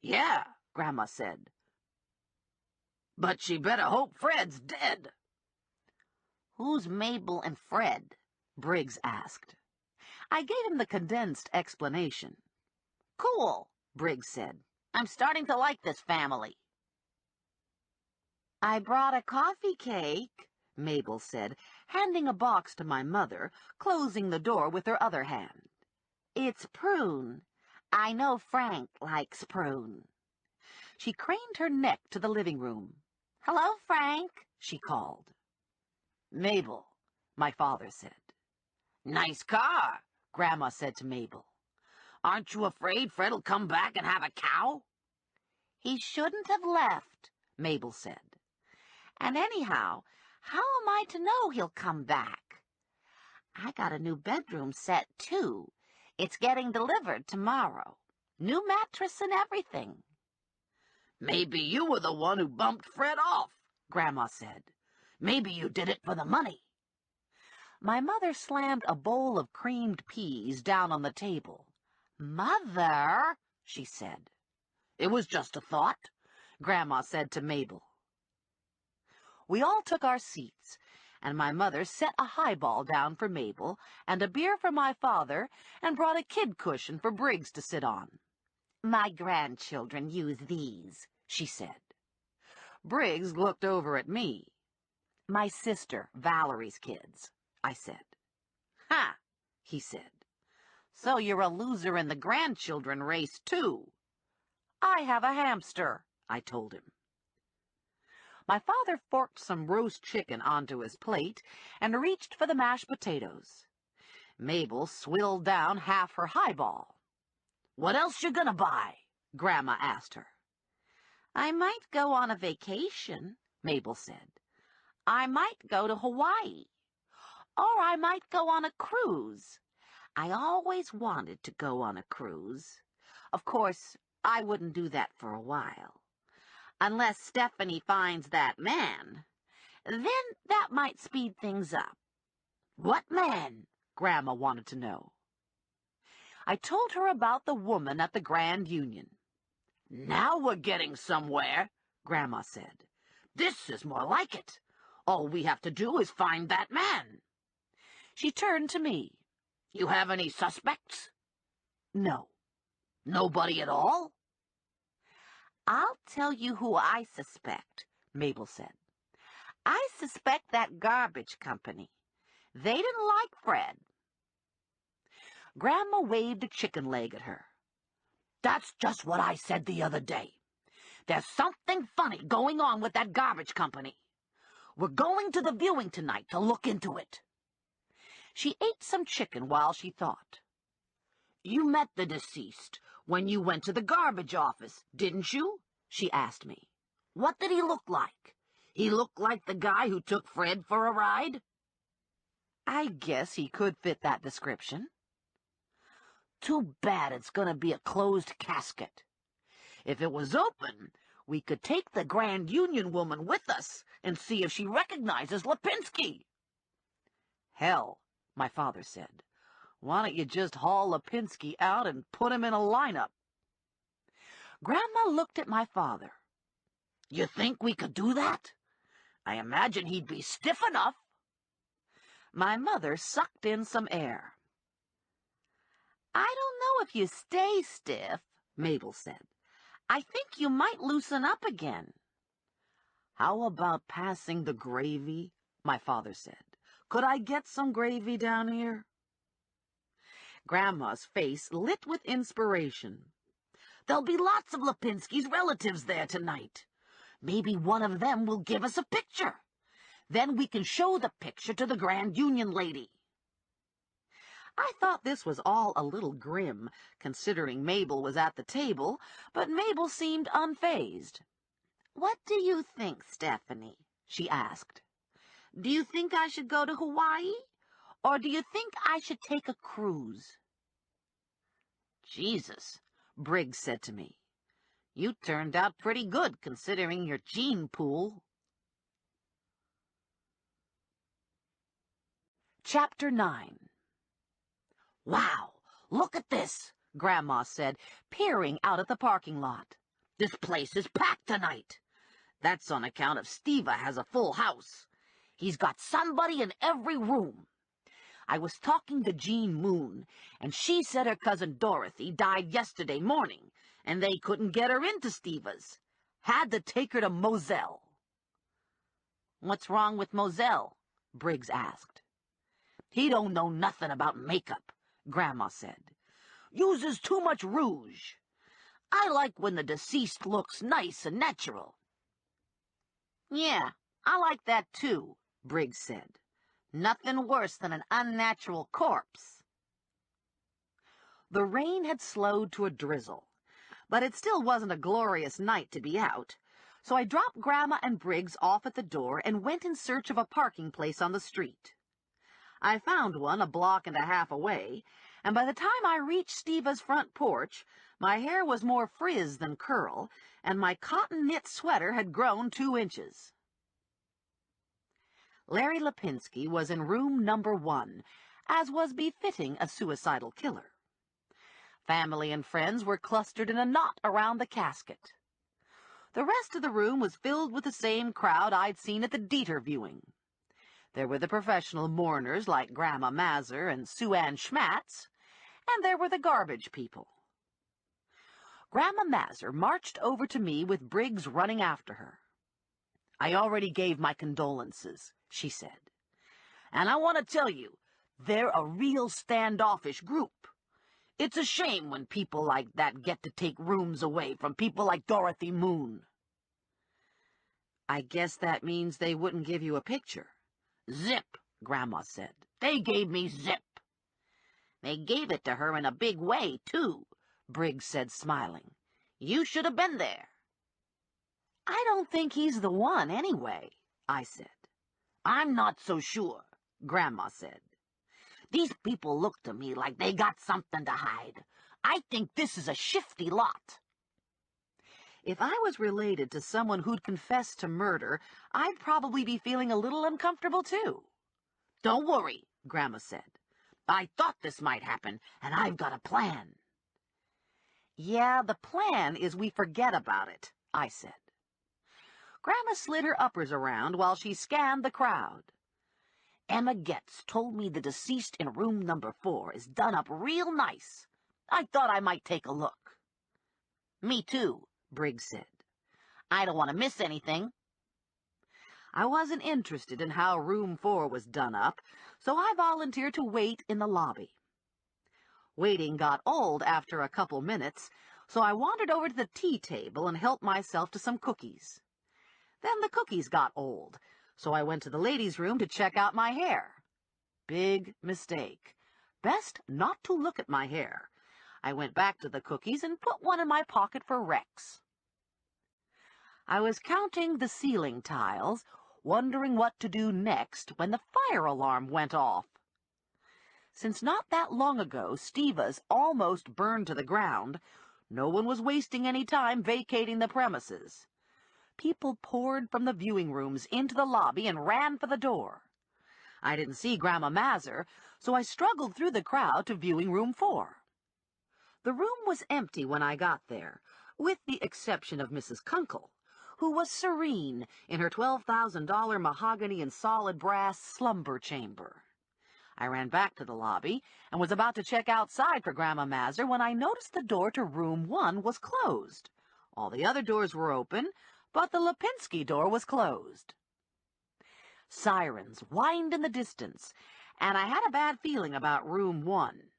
Yeah, Grandma said. But she better hope Fred's dead. Who's Mabel and Fred? Briggs asked. I gave him the condensed explanation. Cool, Briggs said. I'm starting to like this family. I brought a coffee cake, Mabel said, handing a box to my mother, closing the door with her other hand. It's prune. I know Frank likes prune. She craned her neck to the living room. Hello, Frank, she called. Mabel, my father said. Nice car, Grandma said to Mabel. Aren't you afraid Fred'll come back and have a cow? He shouldn't have left, Mabel said. And anyhow, how am I to know he'll come back? I got a new bedroom set, too. It's getting delivered tomorrow. New mattress and everything. Maybe you were the one who bumped Fred off, Grandma said. Maybe you did it for the money. My mother slammed a bowl of creamed peas down on the table. Mother, she said. It was just a thought, Grandma said to Mabel. We all took our seats, and my mother set a highball down for Mabel and a beer for my father and brought a kid cushion for Briggs to sit on. My grandchildren use these, she said. Briggs looked over at me. My sister, Valerie's kids, I said. Ha, he said. So you're a loser in the grandchildren race, too. I have a hamster, I told him. My father forked some roast chicken onto his plate and reached for the mashed potatoes. Mabel swilled down half her highball. What else you gonna buy? Grandma asked her. I might go on a vacation, Mabel said. I might go to Hawaii. Or I might go on a cruise. I always wanted to go on a cruise. Of course, I wouldn't do that for a while. Unless Stephanie finds that man, then that might speed things up. What man? Grandma wanted to know. I told her about the woman at the Grand Union. Now we're getting somewhere, Grandma said. This is more like it. All we have to do is find that man. She turned to me. You have any suspects? No. Nobody at all? I'll tell you who I suspect, Mabel said. I suspect that garbage company. They didn't like Fred. Grandma waved a chicken leg at her. That's just what I said the other day. There's something funny going on with that garbage company. We're going to the viewing tonight to look into it. She ate some chicken while she thought. You met the deceased when you went to the garbage office, didn't you? She asked me. What did he look like? He looked like the guy who took Fred for a ride? I guess he could fit that description. Too bad it's going to be a closed casket. If it was open, we could take the Grand Union woman with us and see if she recognizes Lipinski. Hell, my father said. Why don't you just haul Lipinski out and put him in a lineup? Grandma looked at my father. You think we could do that? I imagine he'd be stiff enough. My mother sucked in some air. "I don't know if you stay stiff," Mabel said. "I think you might loosen up again." "How about passing the gravy?" my father said. "Could I get some gravy down here?" Grandma's face lit with inspiration. "There'll be lots of Lipinski's relatives there tonight. Maybe one of them will give us a picture. Then we can show the picture to the Grand Union lady." I thought this was all a little grim, considering Mabel was at the table, but Mabel seemed unfazed. "What do you think, Stephanie?" she asked. "Do you think I should go to Hawaii? Or do you think I should take a cruise?" "Jesus," Briggs said to me. "You turned out pretty good, considering your gene pool." Chapter 9. "Wow, look at this," Grandma said, peering out at the parking lot. "This place is packed tonight. That's on account of Steva has a full house. He's got somebody in every room. I was talking to Jean Moon, and she said her cousin Dorothy died yesterday morning, and they couldn't get her into Steva's. Had to take her to Moselle." "What's wrong with Moselle?" Briggs asked. "He don't know nothing about makeup," Grandma said. "Uses too much rouge. I like when the deceased looks nice and natural." "Yeah, I like that too," Briggs said. "Nothing worse than an unnatural corpse." The rain had slowed to a drizzle, but it still wasn't a glorious night to be out, so I dropped Grandma and Briggs off at the door and went in search of a parking place on the street. I found one a block and a half away, and by the time I reached Steva's front porch, my hair was more frizz than curl, and my cotton knit sweater had grown 2 inches. Larry Lipinski was in room number 1, as was befitting a suicidal killer. Family and friends were clustered in a knot around the casket. The rest of the room was filled with the same crowd I'd seen at the Dieter viewing. There were the professional mourners like Grandma Mazur and Sue Ann Schmatz, and there were the garbage people. Grandma Mazur marched over to me with Briggs running after her. "I already gave my condolences," she said. "And I want to tell you, they're a real standoffish group. It's a shame when people like that get to take rooms away from people like Dorothy Moon." "I guess that means they wouldn't give you a picture." "Zip," Grandma said. "They gave me zip." "They gave it to her in a big way, too," Briggs said, smiling. "You should have been there." "I don't think he's the one, anyway," I said. "I'm not so sure," Grandma said. "These people look to me like they got something to hide. I think this is a shifty lot." If I was related to someone who'd confessed to murder, I'd probably be feeling a little uncomfortable, too. "Don't worry," Grandma said. "I thought this might happen, and I've got a plan." "Yeah, the plan is we forget about it," I said. Grandma slid her uppers around while she scanned the crowd. "Emma Getz told me the deceased in room number 4 is done up real nice. I thought I might take a look." "Me too," Briggs said. "I don't want to miss anything." I wasn't interested in how room 4 was done up, so I volunteered to wait in the lobby. Waiting got old after a couple minutes, so I wandered over to the tea table and helped myself to some cookies. Then the cookies got old, so I went to the ladies' room to check out my hair. Big mistake. Best not to look at my hair. I went back to the cookies and put one in my pocket for Rex. I was counting the ceiling tiles, wondering what to do next, when the fire alarm went off. Since not that long ago Steva's almost burned to the ground, no one was wasting any time vacating the premises. People poured from the viewing rooms into the lobby and ran for the door. I didn't see Grandma Mazur, so I struggled through the crowd to viewing room 4. The room was empty when I got there, with the exception of Mrs. Kunkel, who was serene in her $12,000 mahogany and solid brass slumber chamber. I ran back to the lobby and was about to check outside for Grandma Mazur when I noticed the door to room 1 was closed. All the other doors were open, but the Lipinski door was closed. Sirens whined in the distance, and I had a bad feeling about room 1.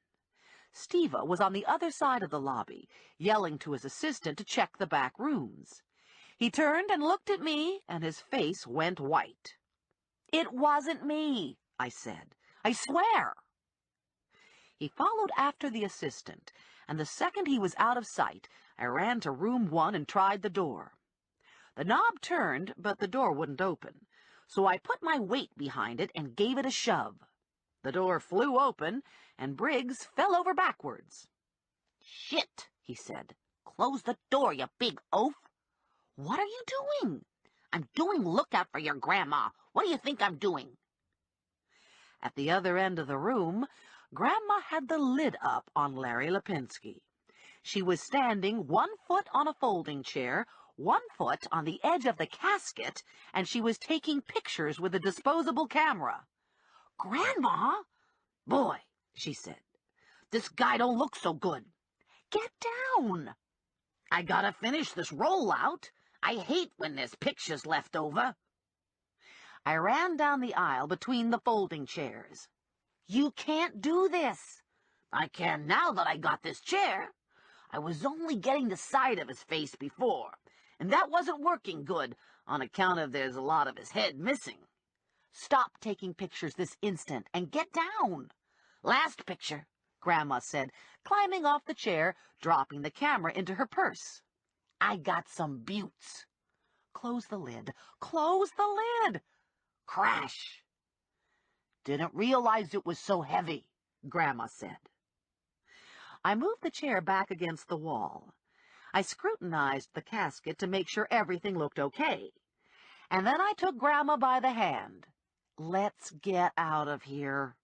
Steva was on the other side of the lobby, yelling to his assistant to check the back rooms. He turned and looked at me, and his face went white. "It wasn't me," I said. "I swear." He followed after the assistant, and the second he was out of sight, I ran to room 1 and tried the door. The knob turned, but the door wouldn't open, so I put my weight behind it and gave it a shove. The door flew open, and Briggs fell over backwards. "Shit," he said. "Close the door, you big oaf." "What are you doing?" "I'm doing lookout for your grandma. What do you think I'm doing?" At the other end of the room, Grandma had the lid up on Larry Lipinski. She was standing 1 foot on a folding chair, 1 foot on the edge of the casket, and she was taking pictures with a disposable camera. "Grandma?" "Boy," she said, "this guy don't look so good." "Get down." "I gotta finish this rollout. I hate when there's pictures left over." I ran down the aisle between the folding chairs. "You can't do this." "I can now that I got this chair. I was only getting the side of his face before, and that wasn't working good on account of there's a lot of his head missing." "Stop taking pictures this instant and get down." "Last picture," Grandma said, climbing off the chair, dropping the camera into her purse. "I got some buttes." "Close the lid. Close the lid." Crash. "Didn't realize it was so heavy," Grandma said. I moved the chair back against the wall. I scrutinized the casket to make sure everything looked okay. And then I took Grandma by the hand. "Let's get out of here."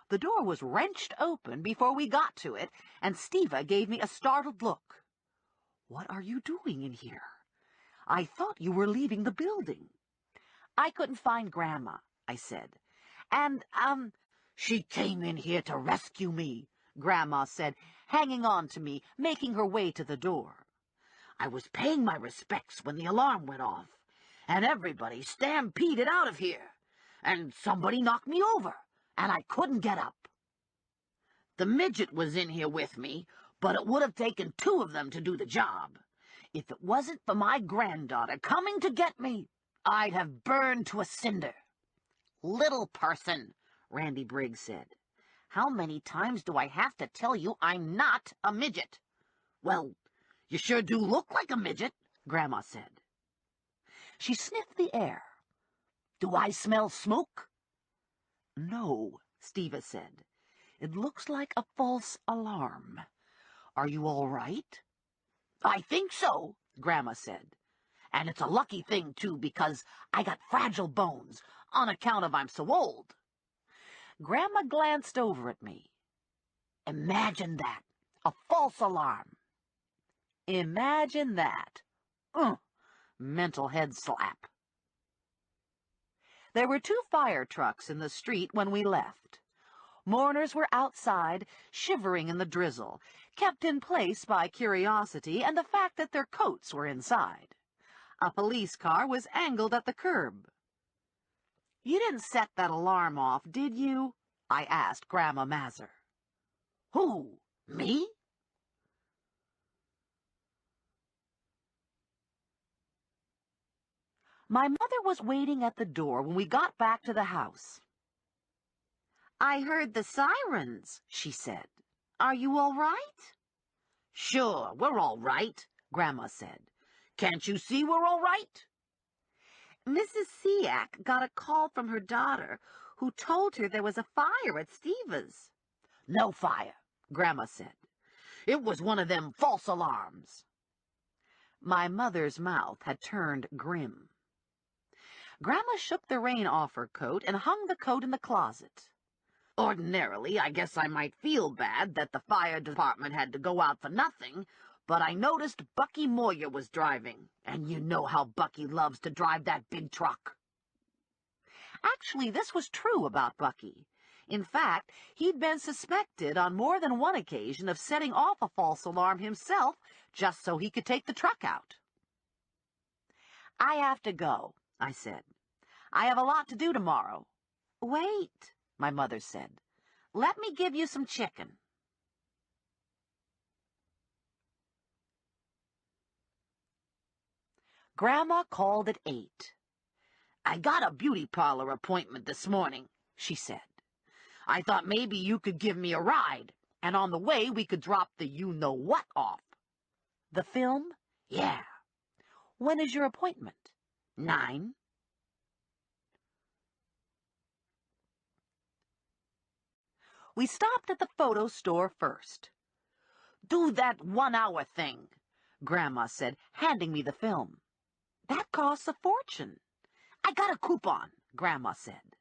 The door was wrenched open before we got to it, and Steva gave me a startled look. "What are you doing in here? I thought you were leaving the building." "I couldn't find Grandma," I said. "And, She came in here to rescue me," Grandma said, hanging on to me, making her way to the door. "I was paying my respects when the alarm went off, and everybody stampeded out of here, and somebody knocked me over, and I couldn't get up. The midget was in here with me, but it would have taken 2 of them to do the job. If it wasn't for my granddaughter coming to get me, I'd have burned to a cinder." "Little person," Randy Briggs said. "How many times do I have to tell you I'm not a midget?" "Well, you sure do look like a midget," Grandma said. She sniffed the air. "Do I smell smoke?" "No," Steva said. "It looks like a false alarm. Are you all right?" "I think so," Grandma said. "And it's a lucky thing, too, because I got fragile bones on account of I'm so old." Grandma glanced over at me. "Imagine that. A false alarm." "Imagine that." Mental head slap. There were 2 fire trucks in the street when we left. Mourners were outside, shivering in the drizzle, kept in place by curiosity and the fact that their coats were inside. A police car was angled at the curb. "You didn't set that alarm off, did you?" I asked Grandma Mazur. "Who? Me?" My mother was waiting at the door when we got back to the house. "I heard the sirens," she said. "Are you all right?" "Sure, we're all right," Grandma said. "Can't you see we're all right?" "Mrs. Siak got a call from her daughter, who told her there was a fire at Steva's." "No fire," Grandma said. "It was one of them false alarms." My mother's mouth had turned grim. Grandma shook the rain off her coat and hung the coat in the closet. "Ordinarily, I guess I might feel bad that the fire department had to go out for nothing, but I noticed Bucky Moyer was driving, and you know how Bucky loves to drive that big truck." Actually, this was true about Bucky. In fact, he'd been suspected on more than one occasion of setting off a false alarm himself just so he could take the truck out. "I have to go," I said. "I have a lot to do tomorrow." "Wait," my mother said. "Let me give you some chicken." Grandma called at 8. "I got a beauty parlor appointment this morning," she said. "I thought maybe you could give me a ride, and on the way we could drop the you-know-what off." "The film?" "Yeah." "When is your appointment?" 9. We stopped at the photo store first. "Do that 1-hour thing," Grandma said, handing me the film. "That costs a fortune." "I got a coupon," Grandma said.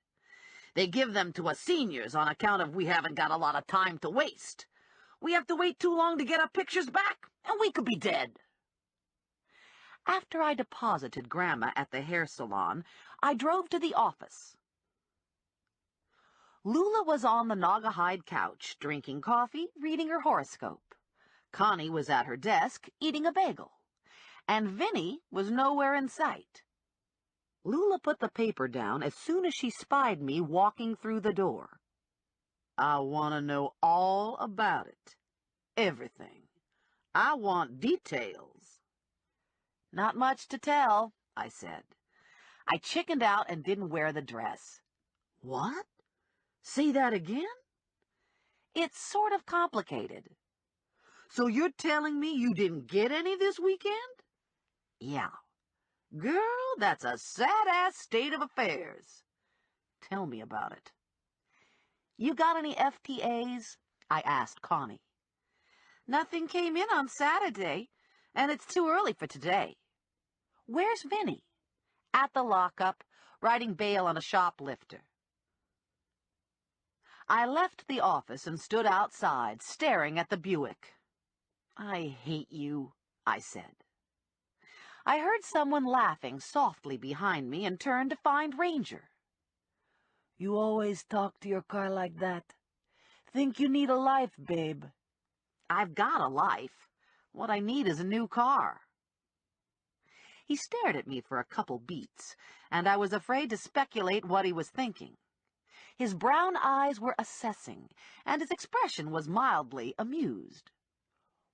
"They give them to us seniors on account of we haven't got a lot of time to waste. We have to wait too long to get our pictures back, and we could be dead." After I deposited Grandma at the hair salon, I drove to the office. Lula was on the Naugahyde couch, drinking coffee, reading her horoscope. Connie was at her desk, eating a bagel. And Vinny was nowhere in sight. Lula put the paper down as soon as she spied me walking through the door. "I want to know all about it. Everything. I want details." "Not much to tell," I said. "I chickened out and didn't wear the dress." "What? Say that again?" "It's sort of complicated." "So you're telling me you didn't get any this weekend?" "Yeah." "Girl, that's a sad-ass state of affairs." "Tell me about it." "You got any FTAs?" I asked Connie. "Nothing came in on Saturday, and it's too early for today." "Where's Vinny?" "At the lockup, writing bail on a shoplifter." I left the office and stood outside, staring at the Buick. "I hate you," I said. I heard someone laughing softly behind me and turned to find Ranger. "You always talk to your car like that? Think you need a life, babe?" "I've got a life. What I need is a new car." He stared at me for a couple beats, and I was afraid to speculate what he was thinking. His brown eyes were assessing, and his expression was mildly amused.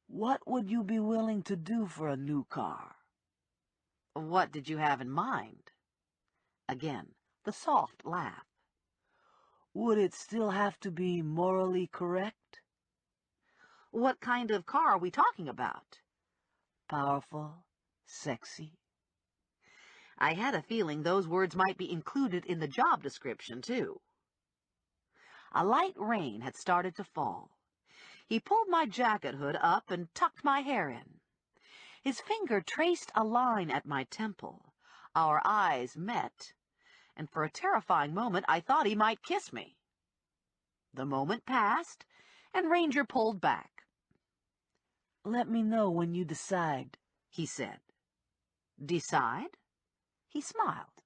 "What would you be willing to do for a new car?" "What did you have in mind?" Again, the soft laugh. "Would it still have to be morally correct?" "What kind of car are we talking about?" "Powerful, sexy." I had a feeling those words might be included in the job description, too. A light rain had started to fall. He pulled my jacket hood up and tucked my hair in. His finger traced a line at my temple. Our eyes met, and for a terrifying moment I thought he might kiss me. The moment passed, and Ranger pulled back. "Let me know when you decide," he said. "Decide?" He smiled.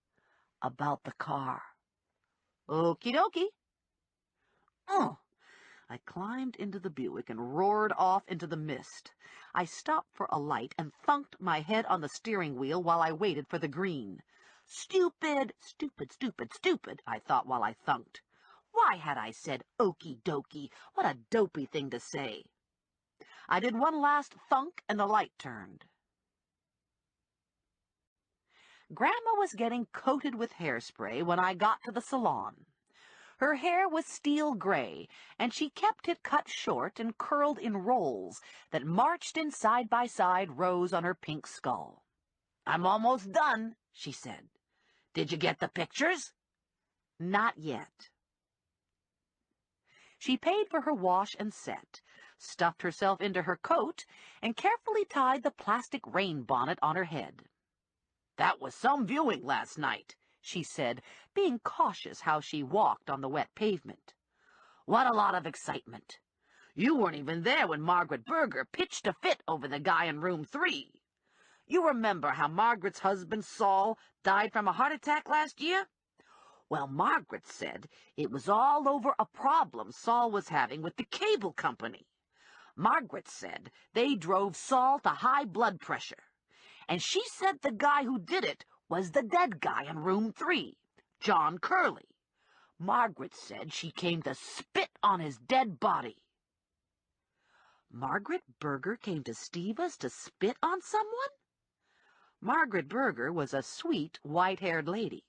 "About the car." "Okie dokie." Oh! I climbed into the Buick and roared off into the mist. I stopped for a light and thunked my head on the steering wheel while I waited for the green. Stupid, stupid, stupid, stupid, I thought while I thunked. Why had I said okie dokie? What a dopey thing to say. I did one last thunk and the light turned. Grandma was getting coated with hairspray when I got to the salon. Her hair was steel gray, and she kept it cut short and curled in rolls that marched in side-by-side rows on her pink skull. "I'm almost done," she said. "Did you get the pictures?" "Not yet." She paid for her wash and set, stuffed herself into her coat, and carefully tied the plastic rain bonnet on her head. "That was some viewing last night," she said, being cautious how she walked on the wet pavement. "What a lot of excitement. You weren't even there when Margaret Berger pitched a fit over the guy in room 3. You remember how Margaret's husband, Saul, died from a heart attack last year? Well, Margaret said it was all over a problem Saul was having with the cable company. Margaret said they drove Saul to high blood pressure, and she said the guy who did it was the dead guy in room 3, John Curley. Margaret said she came to spit on his dead body. Margaret Berger came to Steva's to spit on someone? Margaret Berger was a sweet, white-haired lady.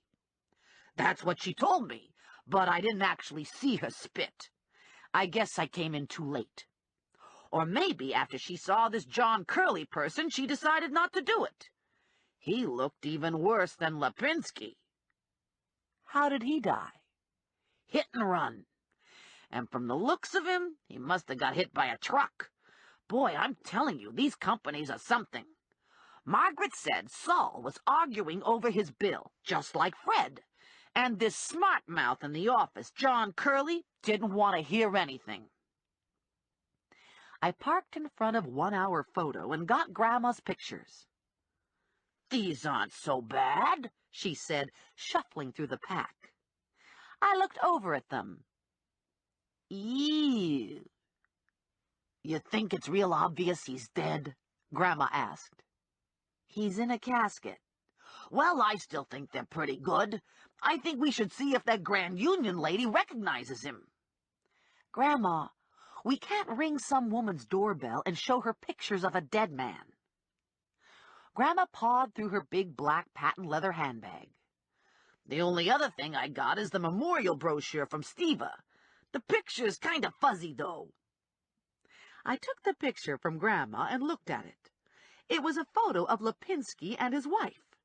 That's what she told me, but I didn't actually see her spit. I guess I came in too late. Or maybe after she saw this John Curley person, she decided not to do it. He looked even worse than Lipinski. How did he die? Hit and run. And from the looks of him, he must have got hit by a truck. Boy, I'm telling you, these companies are something. Margaret said Saul was arguing over his bill, just like Fred. And this smart mouth in the office, John Curley, didn't want to hear anything. I parked in front of 1 Hour Photo and got Grandma's pictures. These aren't so bad, she said, shuffling through the pack. I looked over at them. Ew. You think it's real obvious he's dead? Grandma asked. He's in a casket. Well, I still think they're pretty good. I think we should see if that Grand Union lady recognizes him. Grandma, we can't ring some woman's doorbell and show her pictures of a dead man. Grandma pawed through her big black patent leather handbag. The only other thing I got is the memorial brochure from Steva. The picture's kind of fuzzy, though. I took the picture from Grandma and looked at it. It was a photo of Lipinski and his wife,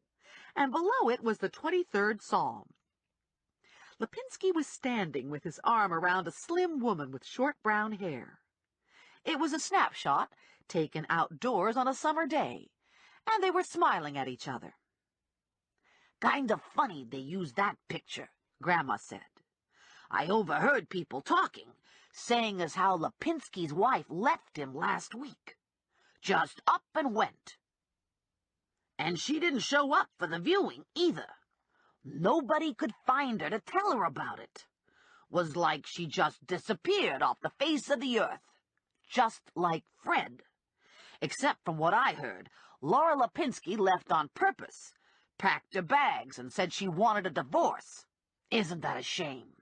and below it was the 23rd Psalm. Lipinski was standing with his arm around a slim woman with short brown hair. It was a snapshot taken outdoors on a summer day, and they were smiling at each other. Kind of funny they used that picture, Grandma said. I overheard people talking, saying as how Lipinski's wife left him last week. Just up and went. And she didn't show up for the viewing either. Nobody could find her to tell her about it. Was like she just disappeared off the face of the earth. Just like Fred. Except from what I heard, Laura Lipinski left on purpose, packed her bags and said she wanted a divorce. Isn't that a shame?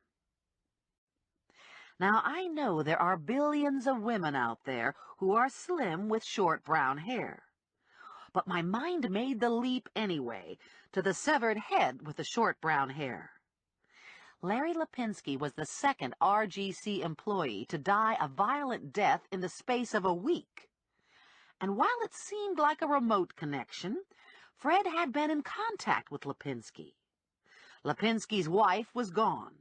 Now, I know there are billions of women out there who are slim with short brown hair. But my mind made the leap anyway to the severed head with the short brown hair. Larry Lipinski was the second RGC employee to die a violent death in the space of a week. And while it seemed like a remote connection, Fred had been in contact with Lipinski. Lipinski's wife was gone.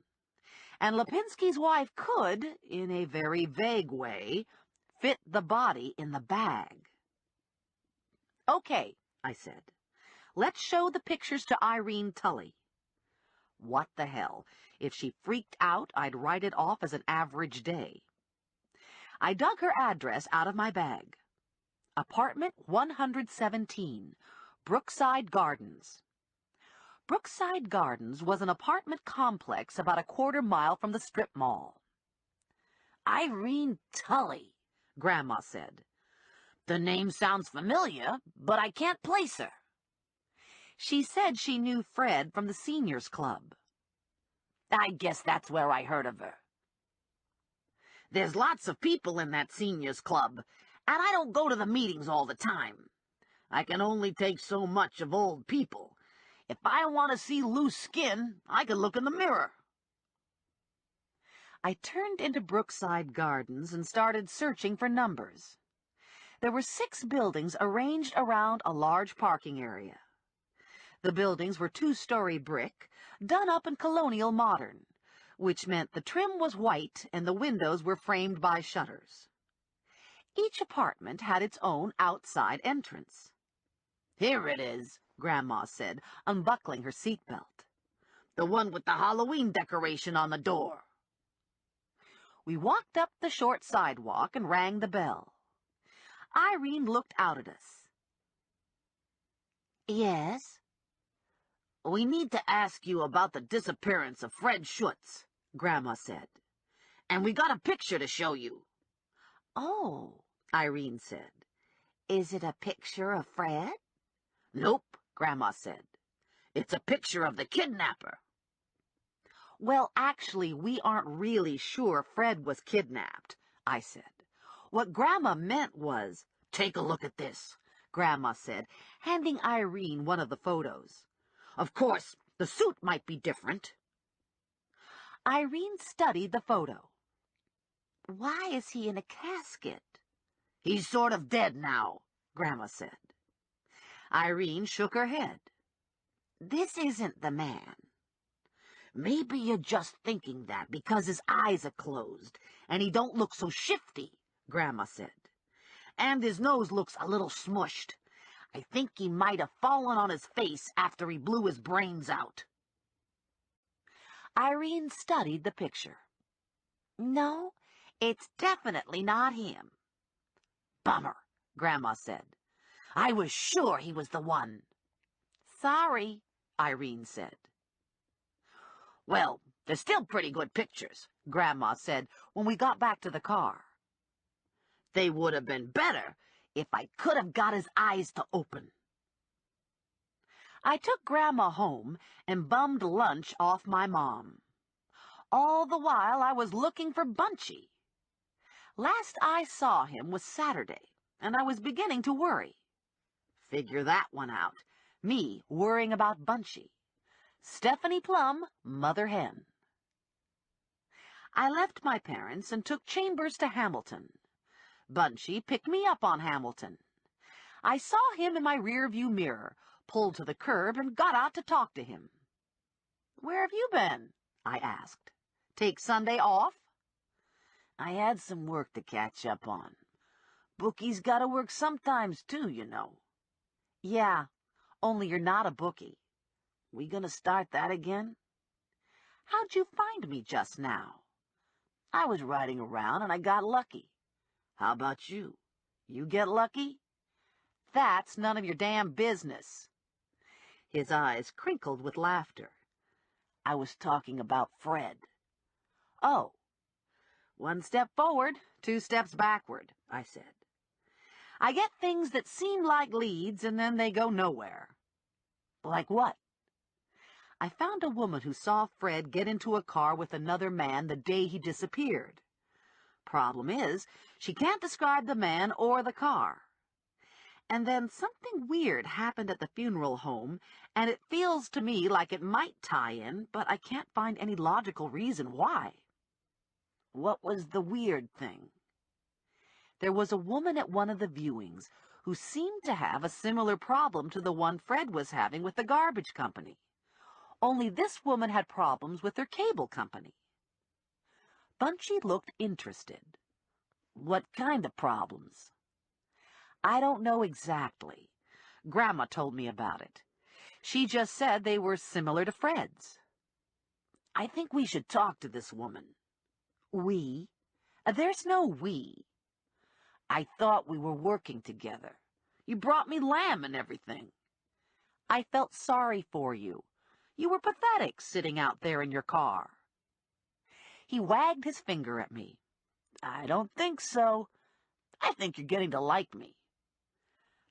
And Lipinski's wife could, in a very vague way, fit the body in the bag. Okay, I said. Let's show the pictures to Irene Tully. What the hell? If she freaked out, I'd write it off as an average day. I dug her address out of my bag. Apartment 117, Brookside Gardens. Brookside Gardens was an apartment complex about a quarter mile from the strip mall. Irene Tully, Grandma said. The name sounds familiar, but I can't place her. She said she knew Fred from the seniors club. I guess that's where I heard of her. There's lots of people in that seniors club, and I don't go to the meetings all the time. I can only take so much of old people. If I want to see loose skin, I can look in the mirror. I turned into Brookside Gardens and started searching for numbers. There were 6 buildings arranged around a large parking area. The buildings were 2-story brick, done up in colonial modern, which meant the trim was white and the windows were framed by shutters. Each apartment had its own outside entrance. Here it is, Grandma said, unbuckling her seatbelt. The one with the Halloween decoration on the door. We walked up the short sidewalk and rang the bell. Irene looked out at us. Yes? We need to ask you about the disappearance of Fred Schutz, Grandma said. And we got a picture to show you. Oh, Irene said. Is it a picture of Fred? Nope, Grandma said. It's a picture of the kidnapper. Well, actually, we aren't really sure Fred was kidnapped, I said. What Grandma meant was, Take a look at this, Grandma said, handing Irene one of the photos. Of course, the suit might be different. Irene studied the photo. Why is he in a casket? He's sort of dead now, Grandma said. Irene shook her head. This isn't the man. Maybe you're just thinking that because his eyes are closed and he don't look so shifty, Grandma said. And his nose looks a little smushed. I think he might have fallen on his face after he blew his brains out. Irene studied the picture. No, it's definitely not him. Bummer, Grandma said. I was sure he was the one. Sorry, Irene said. Well, they're still pretty good pictures, Grandma said when we got back to the car. They would have been better if I could have got his eyes to open. I took Grandma home and bummed lunch off my mom. All the while I was looking for Bunchy. Last I saw him was Saturday, and I was beginning to worry. Figure that one out. Me worrying about Bunchy. Stephanie Plum, mother hen. I left my parents and took Chambers to Hamilton. Bunchy picked me up on Hamilton. I saw him in my rearview mirror, pulled to the curb, and got out to talk to him. "Where have you been?" I asked. "Take Sunday off?" I had some work to catch up on. Bookies gotta work sometimes, too, you know. Yeah, only you're not a bookie. We gonna start that again? How'd you find me just now? I was riding around and I got lucky. How about you? You get lucky? That's none of your damn business. His eyes crinkled with laughter. I was talking about Fred. Oh. 1 step forward, 2 steps backward, I said. I get things that seem like leads and then they go nowhere. Like what? I found a woman who saw Fred get into a car with another man the day he disappeared. Problem is, she can't describe the man or the car. And then something weird happened at the funeral home, and it feels to me like it might tie in, but I can't find any logical reason why. What was the weird thing? There was a woman at one of the viewings who seemed to have a similar problem to the one Fred was having with the garbage company. Only this woman had problems with her cable company. Bunchy looked interested. What kind of problems? I don't know exactly. Grandma told me about it. She just said they were similar to Fred's. I think we should talk to this woman. We? There's no we. I thought we were working together. You brought me lamb and everything. I felt sorry for you. You were pathetic sitting out there in your car. He wagged his finger at me. I don't think so. I think you're getting to like me.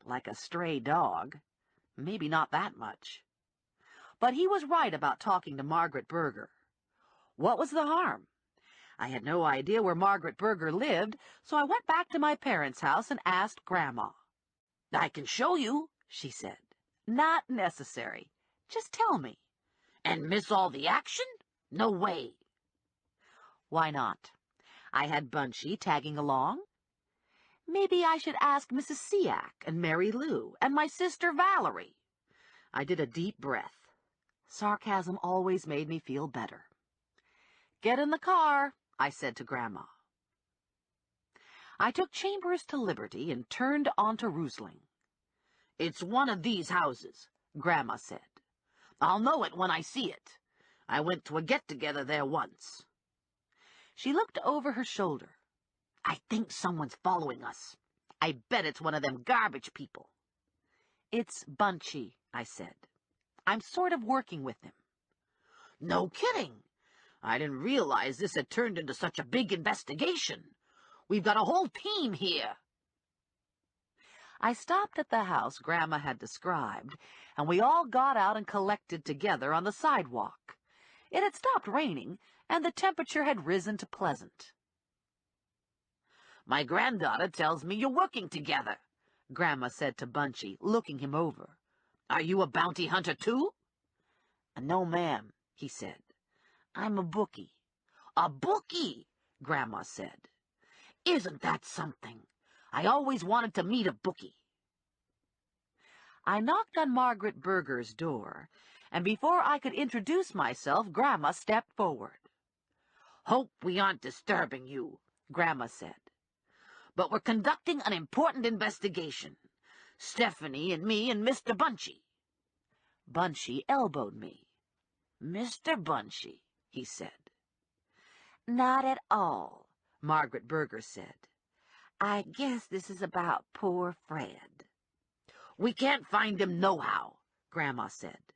Like a stray dog. Maybe not that much. But he was right about talking to Margaret Berger. What was the harm? I had no idea where Margaret Berger lived, so I went back to my parents' house and asked Grandma. I can show you, she said. Not necessary. Just tell me. And miss all the action? No way. Why not? I had Bunchy tagging along. Maybe I should ask Mrs. Siak and Mary Lou and my sister Valerie. I did a deep breath. Sarcasm always made me feel better. Get in the car, I said to Grandma. I took Chambers to Liberty and turned onto Roosling. It's one of these houses, Grandma said. I'll know it when I see it. I went to a get-together there once. She looked over her shoulder. I think someone's following us. I bet it's one of them garbage people. It's Bunchy, I said. I'm sort of working with him." "No kidding. I didn't realize this had turned into such a big investigation. We've got a whole team here." I stopped at the house Grandma had described, and we all got out and collected together on the sidewalk. It had stopped raining, and the temperature had risen to pleasant. "My granddaughter tells me you're working together," Grandma said to Bunchy, looking him over. "Are you a bounty hunter, too?" "No, ma'am," he said. "I'm a bookie." "A bookie," Grandma said. "Isn't that something? I always wanted to meet a bookie." I knocked on Margaret Berger's door, and before I could introduce myself, Grandma stepped forward. "Hope we aren't disturbing you," Grandma said. "But we're conducting an important investigation. Stephanie and me and Mr. Bunchy." Bunchy elbowed me. "Mr. Bunchy," he said. "Not at all," Margaret Berger said. "I guess this is about poor Fred." "We can't find him nohow," Grandma said.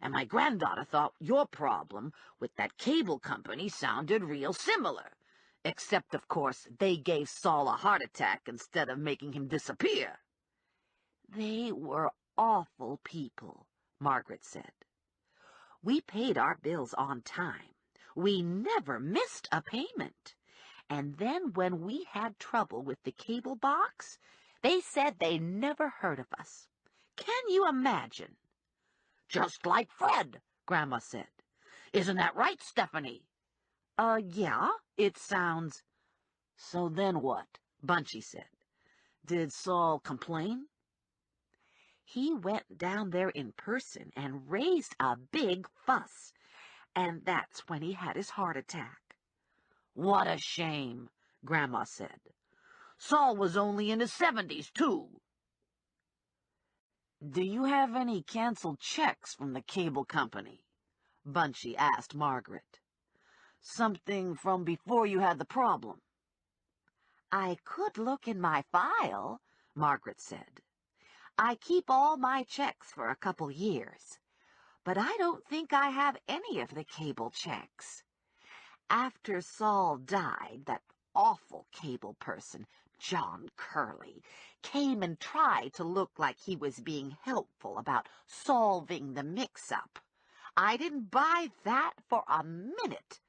"And my granddaughter thought your problem with that cable company sounded real similar. Except, of course, they gave Saul a heart attack instead of making him disappear." "They were awful people," Margaret said. "We paid our bills on time. We never missed a payment. And then when we had trouble with the cable box, they said they never heard of us. Can you imagine?" "Just like Fred," Grandma said. "Isn't that right, Stephanie?" Yeah, it sounds—" "So then what?" Bunchy said. "Did Saul complain?" "He went down there in person and raised a big fuss, and that's when he had his heart attack." "What a shame," Grandma said. "Saul was only in his 70s, too." "Do you have any canceled checks from the cable company?" Bunchy asked Margaret. "Something from before you had the problem?" "I could look in my file," Margaret said. "I keep all my checks for a couple years, but I don't think I have any of the cable checks. After Saul died, that awful cable person, John Curley, came and tried to look like he was being helpful about solving the mix-up. I didn't buy that for a minute.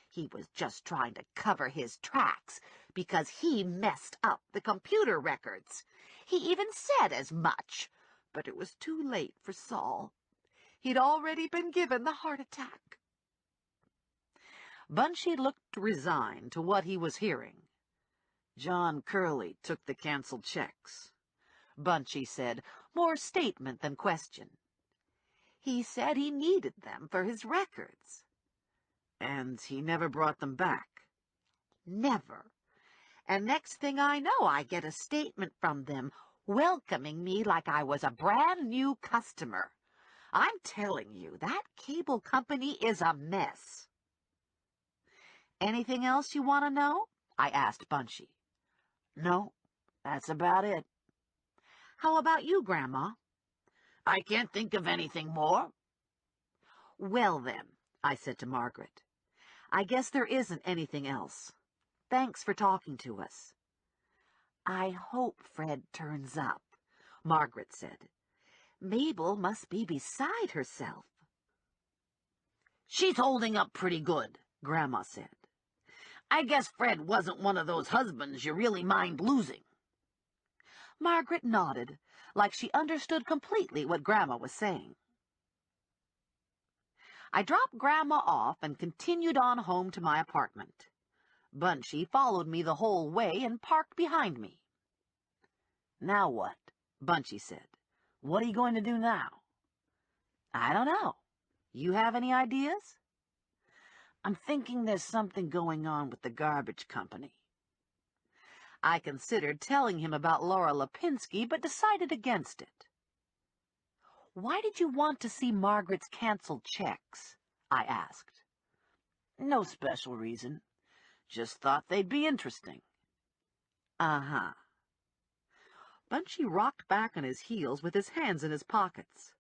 He was just trying to cover his tracks because he messed up the computer records. He even said as much, but it was too late for Saul. He'd already been given the heart attack." Bunchy looked resigned to what he was hearing. "John Curley took the canceled checks," Bunchy said, more statement than question. "He said he needed them for his records." "And he never brought them back?" "Never. And next thing I know, I get a statement from them welcoming me like I was a brand new customer. I'm telling you, that cable company is a mess." "Anything else you want to know?" I asked Bunchy. "No, that's about it." "How about you, Grandma?" "I can't think of anything more." "Well, then," I said to Margaret, "I guess there isn't anything else. Thanks for talking to us." "I hope Fred turns up," Margaret said. "Mabel must be beside herself." "She's holding up pretty good," Grandma said. "I guess Fred wasn't one of those husbands you really mind losing." Margaret nodded, like she understood completely what Grandma was saying. I dropped Grandma off and continued on home to my apartment. Bunchy followed me the whole way and parked behind me. "Now what?" Bunchy said. "What are you going to do now?" "I don't know. You have any ideas?" "I'm thinking there's something going on with the garbage company." I considered telling him about Laura Lipinski, but decided against it. "Why did you want to see Margaret's canceled checks?" I asked. "No special reason. Just thought they'd be interesting." "Uh-huh." Bunchy rocked back on his heels with his hands in his pockets.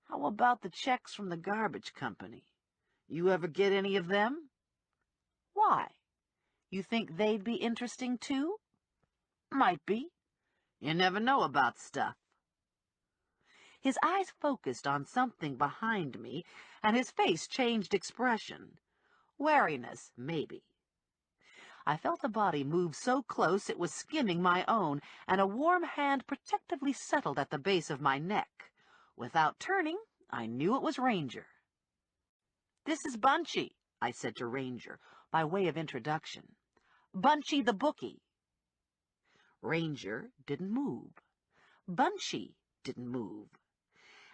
How about the checks from the garbage company? You ever get any of them? Why? You think they'd be interesting too? Might be. You never know about stuff. His eyes focused on something behind me, and his face changed expression. Wariness, maybe. I felt a body move so close it was skimming my own, and a warm hand protectively settled at the base of my neck. Without turning, I knew it was Ranger. "This is Bunchy," I said to Ranger, by way of introduction. "Bunchy the bookie." Ranger didn't move. Bunchy didn't move.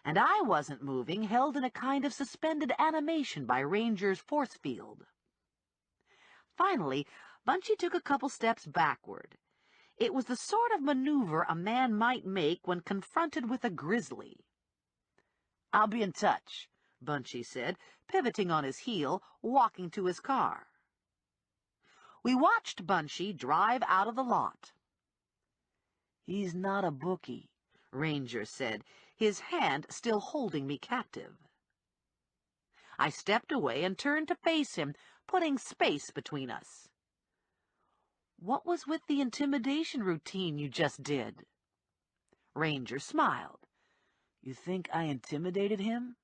And I wasn't moving, held in a kind of suspended animation by Ranger's force field. Finally, Bunchy took a couple steps backward. It was the sort of maneuver a man might make when confronted with a grizzly. "I'll be in touch," Bunchy said, pivoting on his heel, walking to his car. We watched Bunchy drive out of the lot. "He's not a bookie," Ranger said, his hand still holding me captive. I stepped away and turned to face him, putting space between us. "What was with the intimidation routine you just did?" Ranger smiled. "You think I intimidated him?"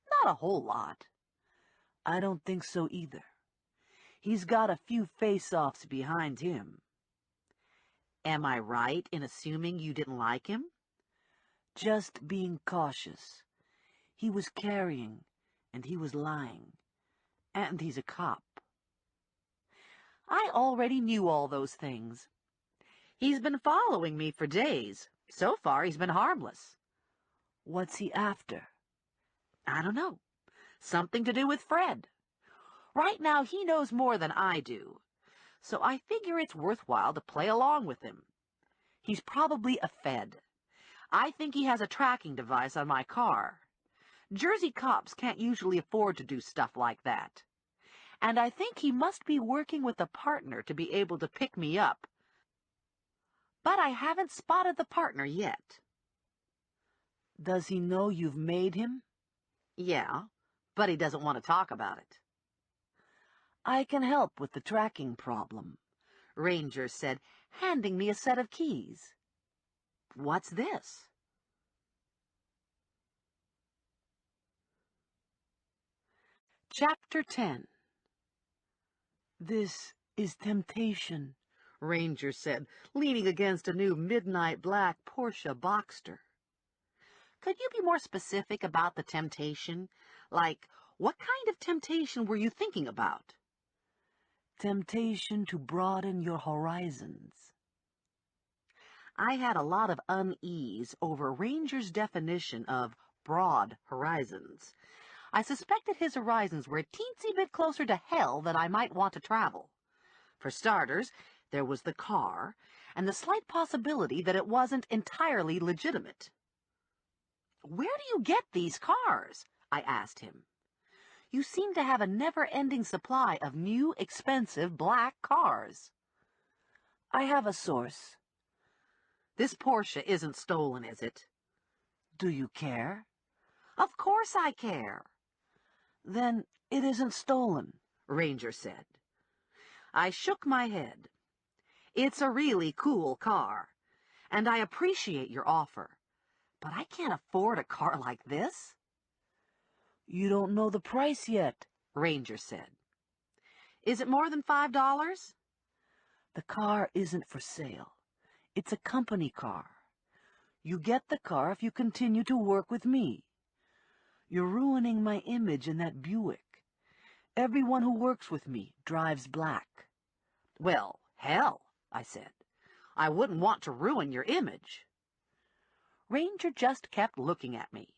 "Not a whole lot." "I don't think so either. He's got a few face-offs behind him." "Am I right in assuming you didn't like him?" "Just being cautious. He was carrying, and he was lying. And he's a cop." I already knew all those things. "He's been following me for days. So far, he's been harmless." "What's he after?" "I don't know. Something to do with Fred. Right now, he knows more than I do. So I figure it's worthwhile to play along with him. He's probably a Fed. I think he has a tracking device on my car. Jersey cops can't usually afford to do stuff like that. And I think he must be working with a partner to be able to pick me up. But I haven't spotted the partner yet." "Does he know you've made him?" "Yeah, but he doesn't want to talk about it." "I can help with the tracking problem," Ranger said, handing me a set of keys. "What's this?" Chapter 10. "This is temptation," Ranger said, leaning against a new midnight black Porsche Boxster. "Could you be more specific about the temptation? Like, what kind of temptation were you thinking about?" "Temptation to broaden your horizons." I had a lot of unease over Ranger's definition of broad horizons. I suspected his horizons were a teensy bit closer to hell than I might want to travel. For starters, there was the car, and the slight possibility that it wasn't entirely legitimate. "Where do you get these cars?" I asked him. "You seem to have a never-ending supply of new, expensive black cars." "I have a source." "This Porsche isn't stolen, is it?" "Do you care?" "Of course I care." "Then it isn't stolen," Ranger said. I shook my head. "It's a really cool car, and I appreciate your offer, but I can't afford a car like this." "You don't know the price yet," Ranger said. "Is it more than $5? "The car isn't for sale. It's a company car. You get the car if you continue to work with me. You're ruining my image in that Buick. Everyone who works with me drives black." "Well, hell," I said. "I wouldn't want to ruin your image." Ranger just kept looking at me.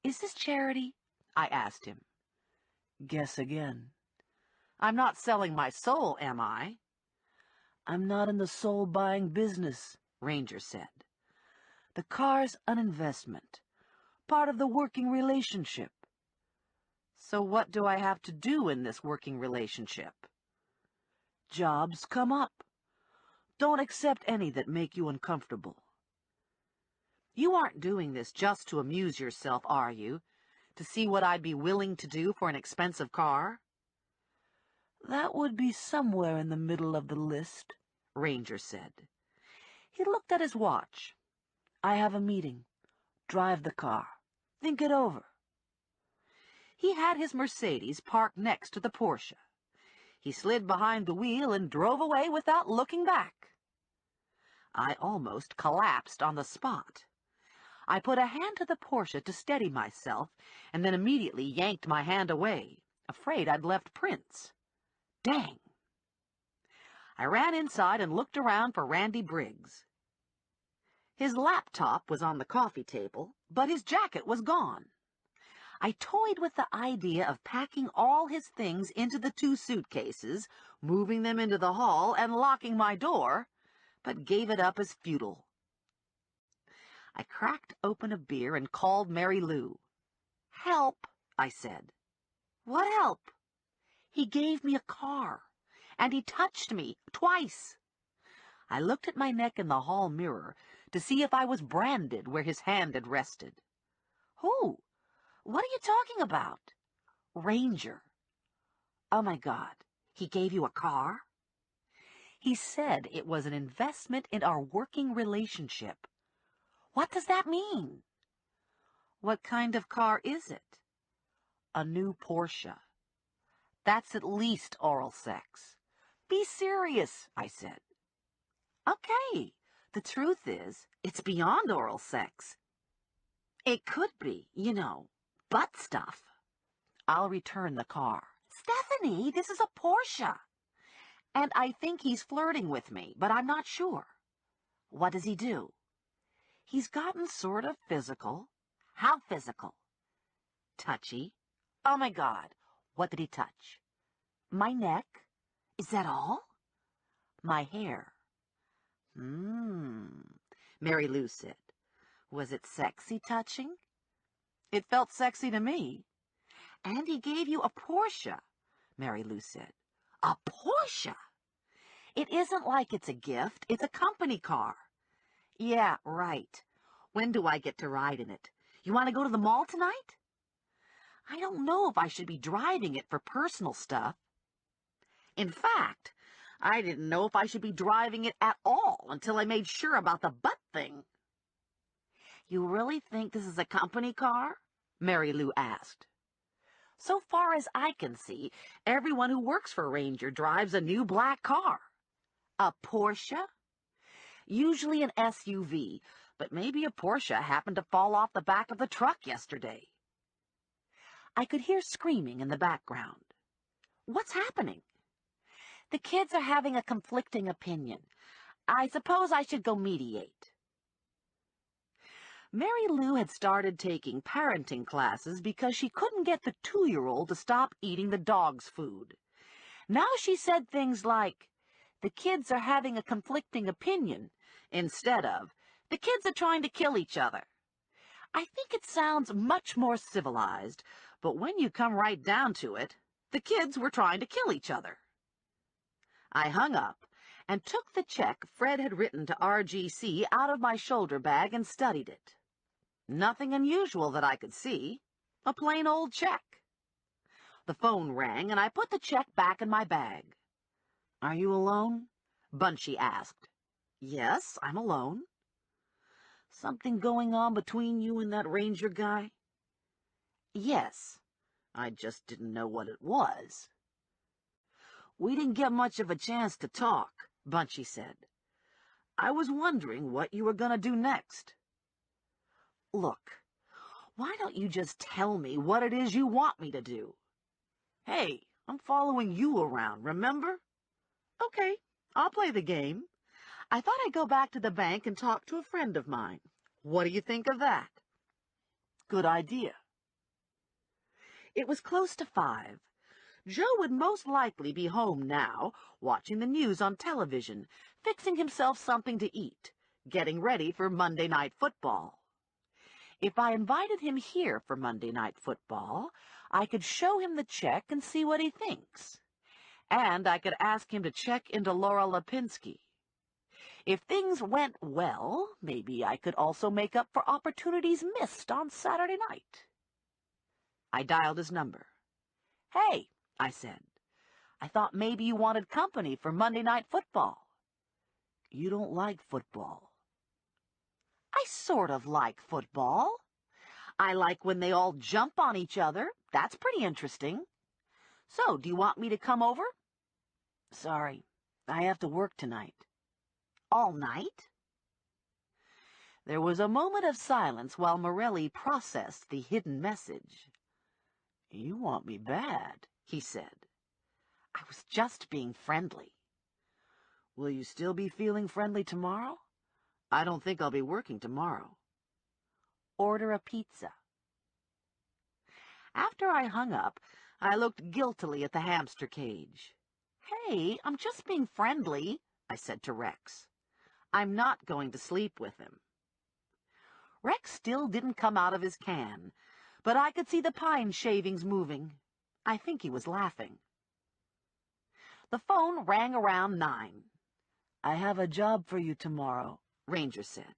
"Is this charity?" I asked him. "Guess again." "I'm not selling my soul, am I?" "I'm not in the soul-buying business," Ranger said. "The car's an investment, part of the working relationship." "So what do I have to do in this working relationship?" "Jobs come up. Don't accept any that make you uncomfortable." You aren't doing this just to amuse yourself, are you? To see what I'd be willing to do for an expensive car?" "That would be somewhere in the middle of the list," Ranger said. He looked at his watch. "I have a meeting. Drive the car. Think it over." He had his Mercedes parked next to the Porsche. He slid behind the wheel and drove away without looking back. I almost collapsed on the spot. I put a hand to the Porsche to steady myself, and then immediately yanked my hand away, afraid I'd left prints. Dang! I ran inside and looked around for Randy Briggs. His laptop was on the coffee table, but his jacket was gone. I toyed with the idea of packing all his things into the 2 suitcases, moving them into the hall, and locking my door, but gave it up as futile. I cracked open a beer and called Mary Lou. "Help," I said. "What help?" "He gave me a car, and he touched me twice." I looked at my neck in the hall mirror to see if I was branded where his hand had rested. "Who? What are you talking about?" "Ranger." "Oh, my God, he gave you a car?" "He said it was an investment in our working relationship." "What does that mean?" "What kind of car is it?" "A new Porsche." "That's at least oral sex." "Be serious," I said. "Okay, the truth is, it's beyond oral sex. It could be, butt stuff." "I'll return the car." "Stephanie, this is a Porsche." "And I think he's flirting with me, but I'm not sure." "What does he do?" "He's gotten sort of physical." "How physical?" "Touchy." "Oh, my God. What did he touch?" "My neck." "Is that all?" "My hair." Mary Lou said. "Was it sexy touching?" "It felt sexy to me." "And he gave you a Porsche," Mary Lou said. "A Porsche?" "It isn't like it's a gift. It's a company car." "Yeah, right. When do I get to ride in it? You want to go to the mall tonight?" "I don't know if I should be driving it for personal stuff." In fact, I didn't know if I should be driving it at all until I made sure about the butt thing. "You really think this is a company car?" Mary Lou asked. "So far as I can see, everyone who works for Ranger drives a new black car." "A Porsche?" "Usually an SUV, but maybe a Porsche happened to fall off the back of the truck yesterday." I could hear screaming in the background. "What's happening?" "The kids are having a conflicting opinion. I suppose I should go mediate." Mary Lou had started taking parenting classes because she couldn't get the 2-year-old to stop eating the dog's food. Now she said things like, "The kids are having a conflicting opinion," instead of, "The kids are trying to kill each other." I think it sounds much more civilized, but when you come right down to it, the kids were trying to kill each other. I hung up and took the check Fred had written to RGC out of my shoulder bag and studied it. Nothing unusual that I could see. A plain old check. The phone rang, and I put the check back in my bag. "Are you alone?" Bunchy asked. "Yes, I'm alone." "Something going on between you and that Ranger guy?" "Yes. I just didn't know what it was." "We didn't get much of a chance to talk," Bunchy said. "I was wondering what you were going to do next." "Look, why don't you just tell me what it is you want me to do?" "Hey, I'm following you around, remember?" "Okay, I'll play the game. I thought I'd go back to the bank and talk to a friend of mine. What do you think of that?" "Good idea." It was close to 5. Joe would most likely be home now, watching the news on television, fixing himself something to eat, getting ready for Monday Night Football. If I invited him here for Monday Night Football, I could show him the check and see what he thinks. And I could ask him to check into Laura Lipinski. If things went well, maybe I could also make up for opportunities missed on Saturday night. I dialed his number. "Hey," I said, "I thought maybe you wanted company for Monday Night Football." "You don't like football." "I sort of like football. I like when they all jump on each other. That's pretty interesting. So, do you want me to come over?" "Sorry, I have to work tonight." "All night?" There was a moment of silence while Morelli processed the hidden message. "You want me bad," he said. "I was just being friendly." "Will you still be feeling friendly tomorrow?" "I don't think I'll be working tomorrow." "Order a pizza." After I hung up, I looked guiltily at the hamster cage. "Hey, I'm just being friendly," I said to Rex. "I'm not going to sleep with him." Rex still didn't come out of his can, but I could see the pine shavings moving. I think he was laughing. The phone rang around 9. "I have a job for you tomorrow," Ranger said.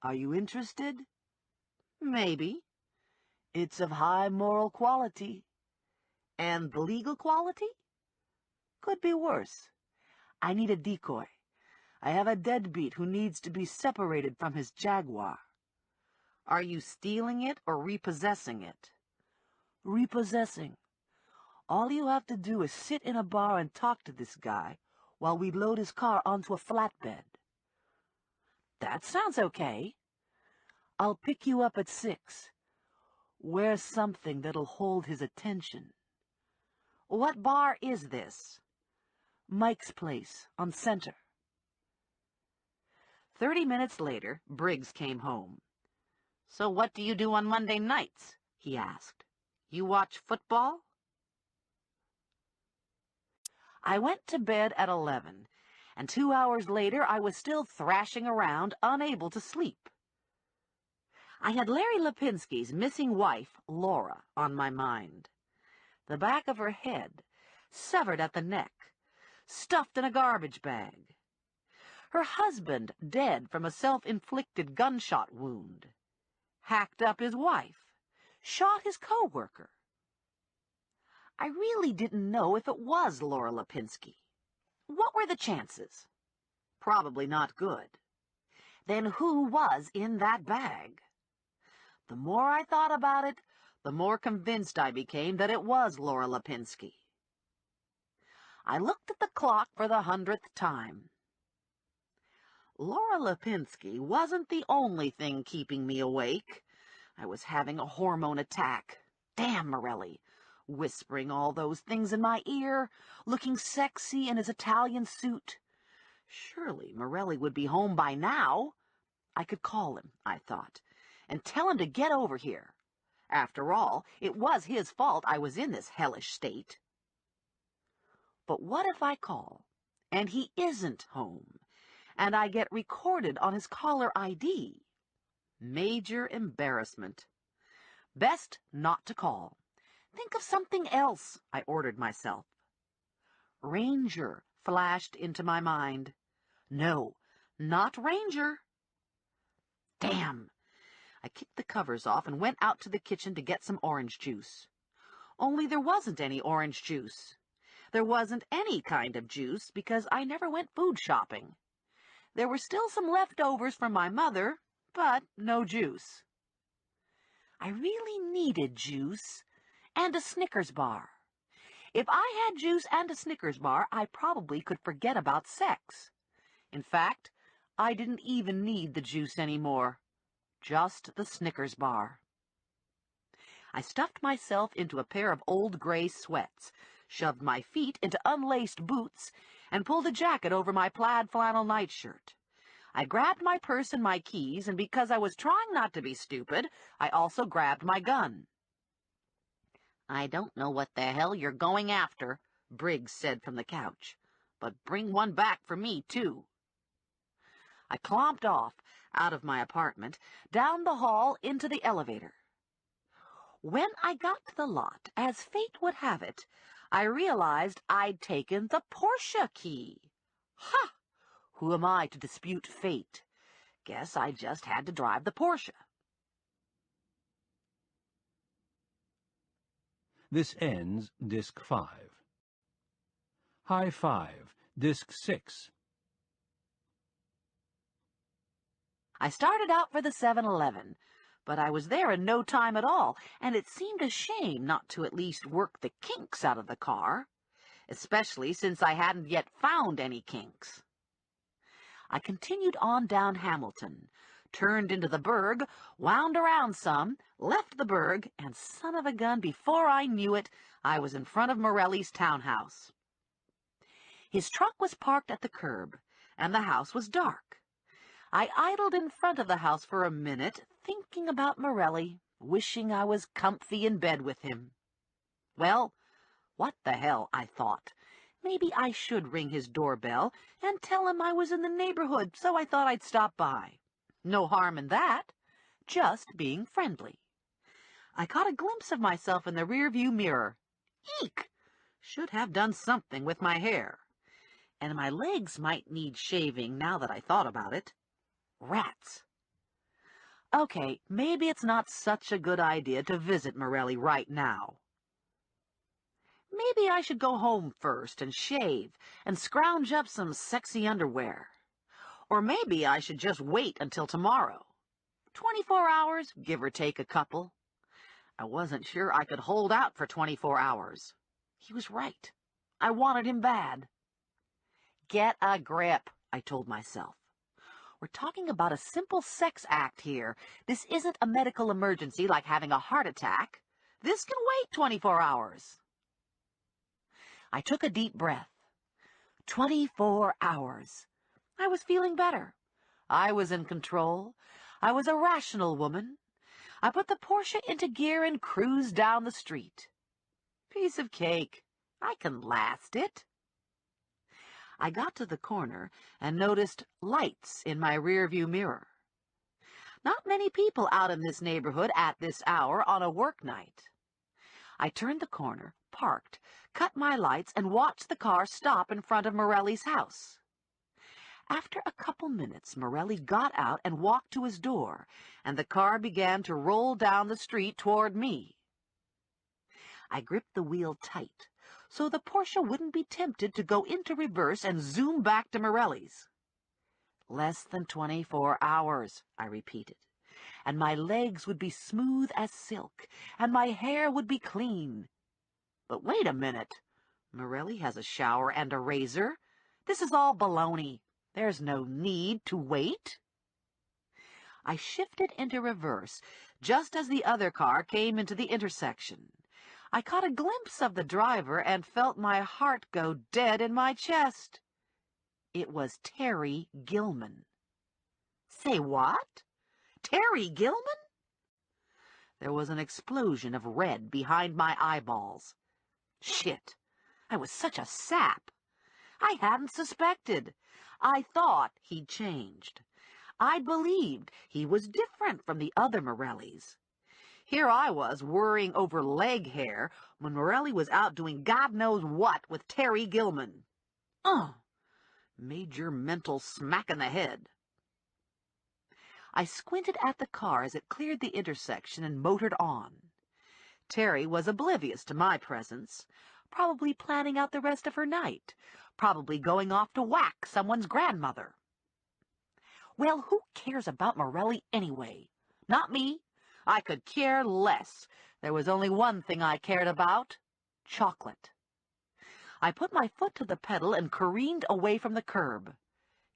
"Are you interested?" "Maybe." "It's of high moral quality." "And legal quality?" "Could be worse. I need a decoy. I have a deadbeat who needs to be separated from his jaguar." "Are you stealing it or repossessing it?" "Repossessing. All you have to do is sit in a bar and talk to this guy while we load his car onto a flatbed." "That sounds okay." "I'll pick you up at 6. Wear something that'll hold his attention." "What bar is this?" "Mike's Place on Center." 30 minutes later, Briggs came home. "So what do you do on Monday nights?" he asked. "You watch football?" I went to bed at 11, and 2 hours later I was still thrashing around, unable to sleep. I had Larry Lipinski's missing wife, Laura, on my mind. The back of her head, severed at the neck, stuffed in a garbage bag. Her husband dead from a self-inflicted gunshot wound. Hacked up his wife. Shot his co-worker. I really didn't know if it was Laura Lipinski. What were the chances? Probably not good. Then who was in that bag? The more I thought about it, the more convinced I became that it was Laura Lipinski. I looked at the clock for the 100th time. Laura Lipinski wasn't the only thing keeping me awake. I was having a hormone attack. Damn Morelli, whispering all those things in my ear, looking sexy in his Italian suit. Surely Morelli would be home by now. I could call him, I thought, and tell him to get over here. After all, it was his fault I was in this hellish state. But what if I call, and he isn't home, and I get recorded on his caller ID? Major embarrassment. Best not to call. Think of something else, I ordered myself. Ranger flashed into my mind. No, not Ranger. Damn! I kicked the covers off and went out to the kitchen to get some orange juice. Only there wasn't any orange juice. There wasn't any kind of juice because I never went food shopping. There were still some leftovers from my mother, but no juice. I really needed juice and a Snickers bar. If I had juice and a Snickers bar, I probably could forget about sex. In fact, I didn't even need the juice anymore. Just the Snickers bar. I stuffed myself into a pair of old gray sweats, shoved my feet into unlaced boots, and pulled a jacket over my plaid flannel nightshirt. I grabbed my purse and my keys, and because I was trying not to be stupid, I also grabbed my gun. "I don't know what the hell you're going after," Briggs said from the couch, "but bring one back for me, too." I clomped off, out of my apartment, down the hall into the elevator. When I got to the lot, as fate would have it, I realized I'd taken the Porsche key. Ha! Who am I to dispute fate? Guess I just had to drive the Porsche. This ends Disc 5. High 5, Disc 6. I started out for the 7-Eleven, but I was there in no time at all, and it seemed a shame not to at least work the kinks out of the car, especially since I hadn't yet found any kinks. I continued on down Hamilton, turned into the Burg, wound around some, left the Burg, and son of a gun, before I knew it, I was in front of Morelli's townhouse. His truck was parked at the curb, and the house was dark. I idled in front of the house for a minute, thinking about Morelli, wishing I was comfy in bed with him. Well, what the hell, I thought. Maybe I should ring his doorbell and tell him I was in the neighborhood, so I thought I'd stop by. No harm in that, just being friendly. I caught a glimpse of myself in the rearview mirror. Eek! Should have done something with my hair. And my legs might need shaving now that I thought about it. Rats. Okay, maybe it's not such a good idea to visit Morelli right now. Maybe I should go home first and shave and scrounge up some sexy underwear. Or maybe I should just wait until tomorrow. 24 hours, give or take a couple. I wasn't sure I could hold out for 24 hours. He was right. I wanted him bad. Get a grip, I told myself. We're talking about a simple sex act here. This isn't a medical emergency like having a heart attack. This can wait 24 hours. I took a deep breath. 24 hours. I was feeling better. I was in control. I was a rational woman. I put the Porsche into gear and cruised down the street. Piece of cake. I can last it. I got to the corner and noticed lights in my rearview mirror. Not many people out in this neighborhood at this hour on a work night. I turned the corner, parked, cut my lights, and watched the car stop in front of Morelli's house. After a couple minutes, Morelli got out and walked to his door, and the car began to roll down the street toward me. I gripped the wheel tight, so the Porsche wouldn't be tempted to go into reverse and zoom back to Morelli's. Less than 24 hours, I repeated, and my legs would be smooth as silk, and my hair would be clean. But wait a minute. Morelli has a shower and a razor. This is all baloney. There's no need to wait. I shifted into reverse just as the other car came into the intersection. I caught a glimpse of the driver and felt my heart go dead in my chest. It was Terry Gilman. Say what? Terry Gilman? There was an explosion of red behind my eyeballs. Shit, I was such a sap. I hadn't suspected. I thought he'd changed. I believed he was different from the other Morellis. Here I was worrying over leg hair when Morelli was out doing God knows what with Terry Gilman. Major mental smack in the head. I squinted at the car as it cleared the intersection and motored on. Terry was oblivious to my presence, probably planning out the rest of her night, probably going off to whack someone's grandmother. Well, who cares about Morelli anyway? Not me. I could care less. There was only one thing I cared about: chocolate. I put my foot to the pedal and careened away from the curb.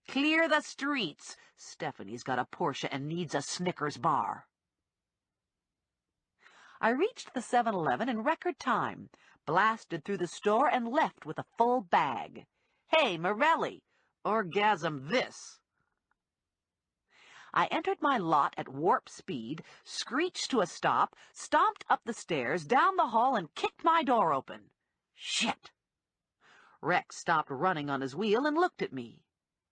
Clear the streets. Stephanie's got a Porsche and needs a Snickers bar. I reached the 7-Eleven in record time, blasted through the store, and left with a full bag. Hey, Morelli, orgasm this. I entered my lot at warp speed, screeched to a stop, stomped up the stairs, down the hall, and kicked my door open. Shit! Rex stopped running on his wheel and looked at me.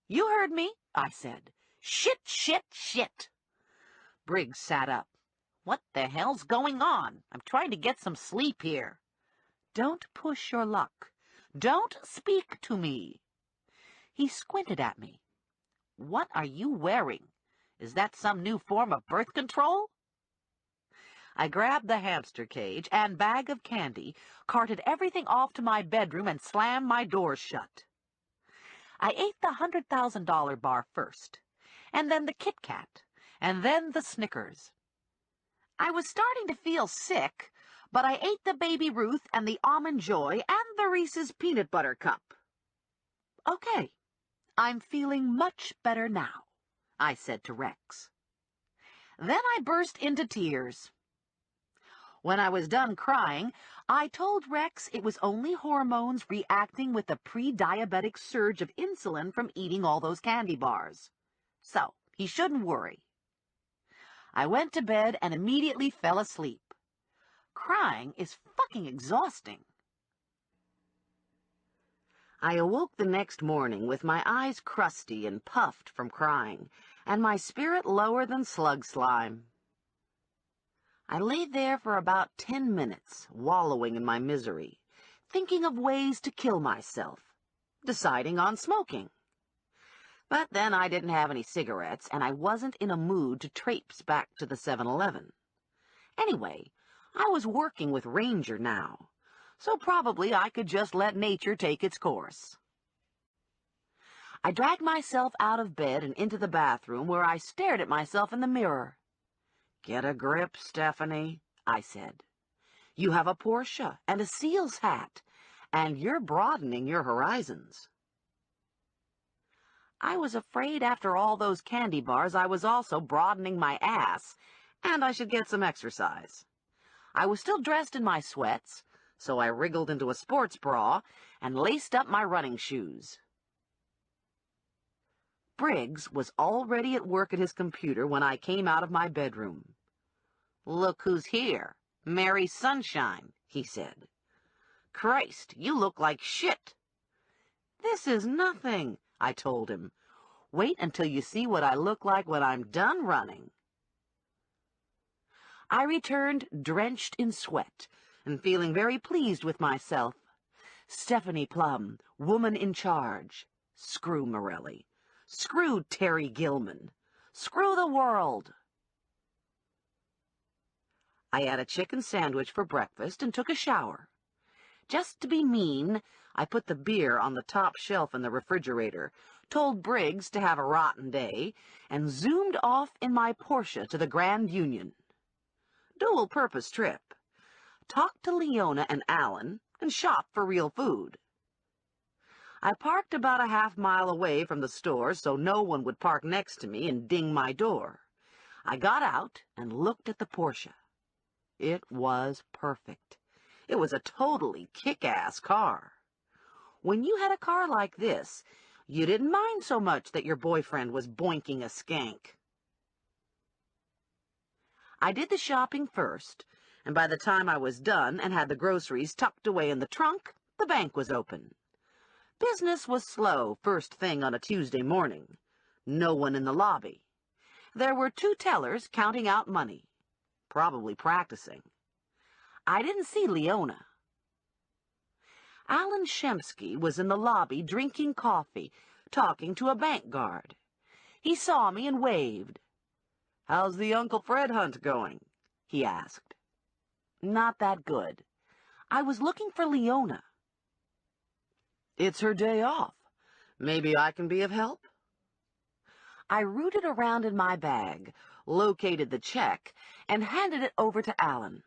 You heard me, I said. Shit, shit, shit. Briggs sat up. What the hell's going on? I'm trying to get some sleep here. Don't push your luck. Don't speak to me. He squinted at me. What are you wearing? Is that some new form of birth control? I grabbed the hamster cage and bag of candy, carted everything off to my bedroom, and slammed my doors shut. I ate the $100,000 bar first, and then the Kit Kat, and then the Snickers. I was starting to feel sick, but I ate the Baby Ruth and the Almond Joy and the Reese's Peanut Butter Cup. Okay, I'm feeling much better now, I said to Rex. Then I burst into tears. When I was done crying, I told Rex it was only hormones reacting with the pre-diabetic surge of insulin from eating all those candy bars. So, he shouldn't worry. I went to bed and immediately fell asleep. Crying is fucking exhausting. I awoke the next morning with my eyes crusty and puffed from crying, and my spirit lower than slug slime. I lay there for about 10 minutes, wallowing in my misery, thinking of ways to kill myself, deciding on smoking. But then I didn't have any cigarettes, and I wasn't in a mood to traipse back to the 7-Eleven. Anyway, I was working with Ranger now, so probably I could just let nature take its course. I dragged myself out of bed and into the bathroom, where I stared at myself in the mirror. "Get a grip, Stephanie," I said. "You have a Porsche and a seal's hat, and you're broadening your horizons." I was afraid after all those candy bars I was also broadening my ass, and I should get some exercise. I was still dressed in my sweats, so I wriggled into a sports bra and laced up my running shoes. Briggs was already at work at his computer when I came out of my bedroom. "Look who's here, Mary Sunshine," he said. "Christ, you look like shit." "This is nothing," I told him. "Wait until you see what I look like when I'm done running." I returned drenched in sweat and feeling very pleased with myself. Stephanie Plum, woman in charge. Screw Morelli. Screw Terry Gilman. Screw the world. I had a chicken sandwich for breakfast and took a shower. Just to be mean, I put the beer on the top shelf in the refrigerator, told Briggs to have a rotten day, and zoomed off in my Porsche to the Grand Union. Dual-purpose trip. Talked to Leona and Alan, and shopped for real food. I parked about a half-mile away from the store so no one would park next to me and ding my door. I got out and looked at the Porsche. It was perfect. It was a totally kick-ass car. When you had a car like this, you didn't mind so much that your boyfriend was boinking a skank. I did the shopping first, and by the time I was done and had the groceries tucked away in the trunk, the bank was open. Business was slow first thing on a Tuesday morning. No one in the lobby. There were 2 tellers counting out money, probably practicing. I didn't see Leona. Alan Shemsky was in the lobby drinking coffee, talking to a bank guard. He saw me and waved. "How's the Uncle Fred hunt going?" he asked. "Not that good. I was looking for Leona." "It's her day off. Maybe I can be of help?" I rooted around in my bag, located the check, and handed it over to Alan.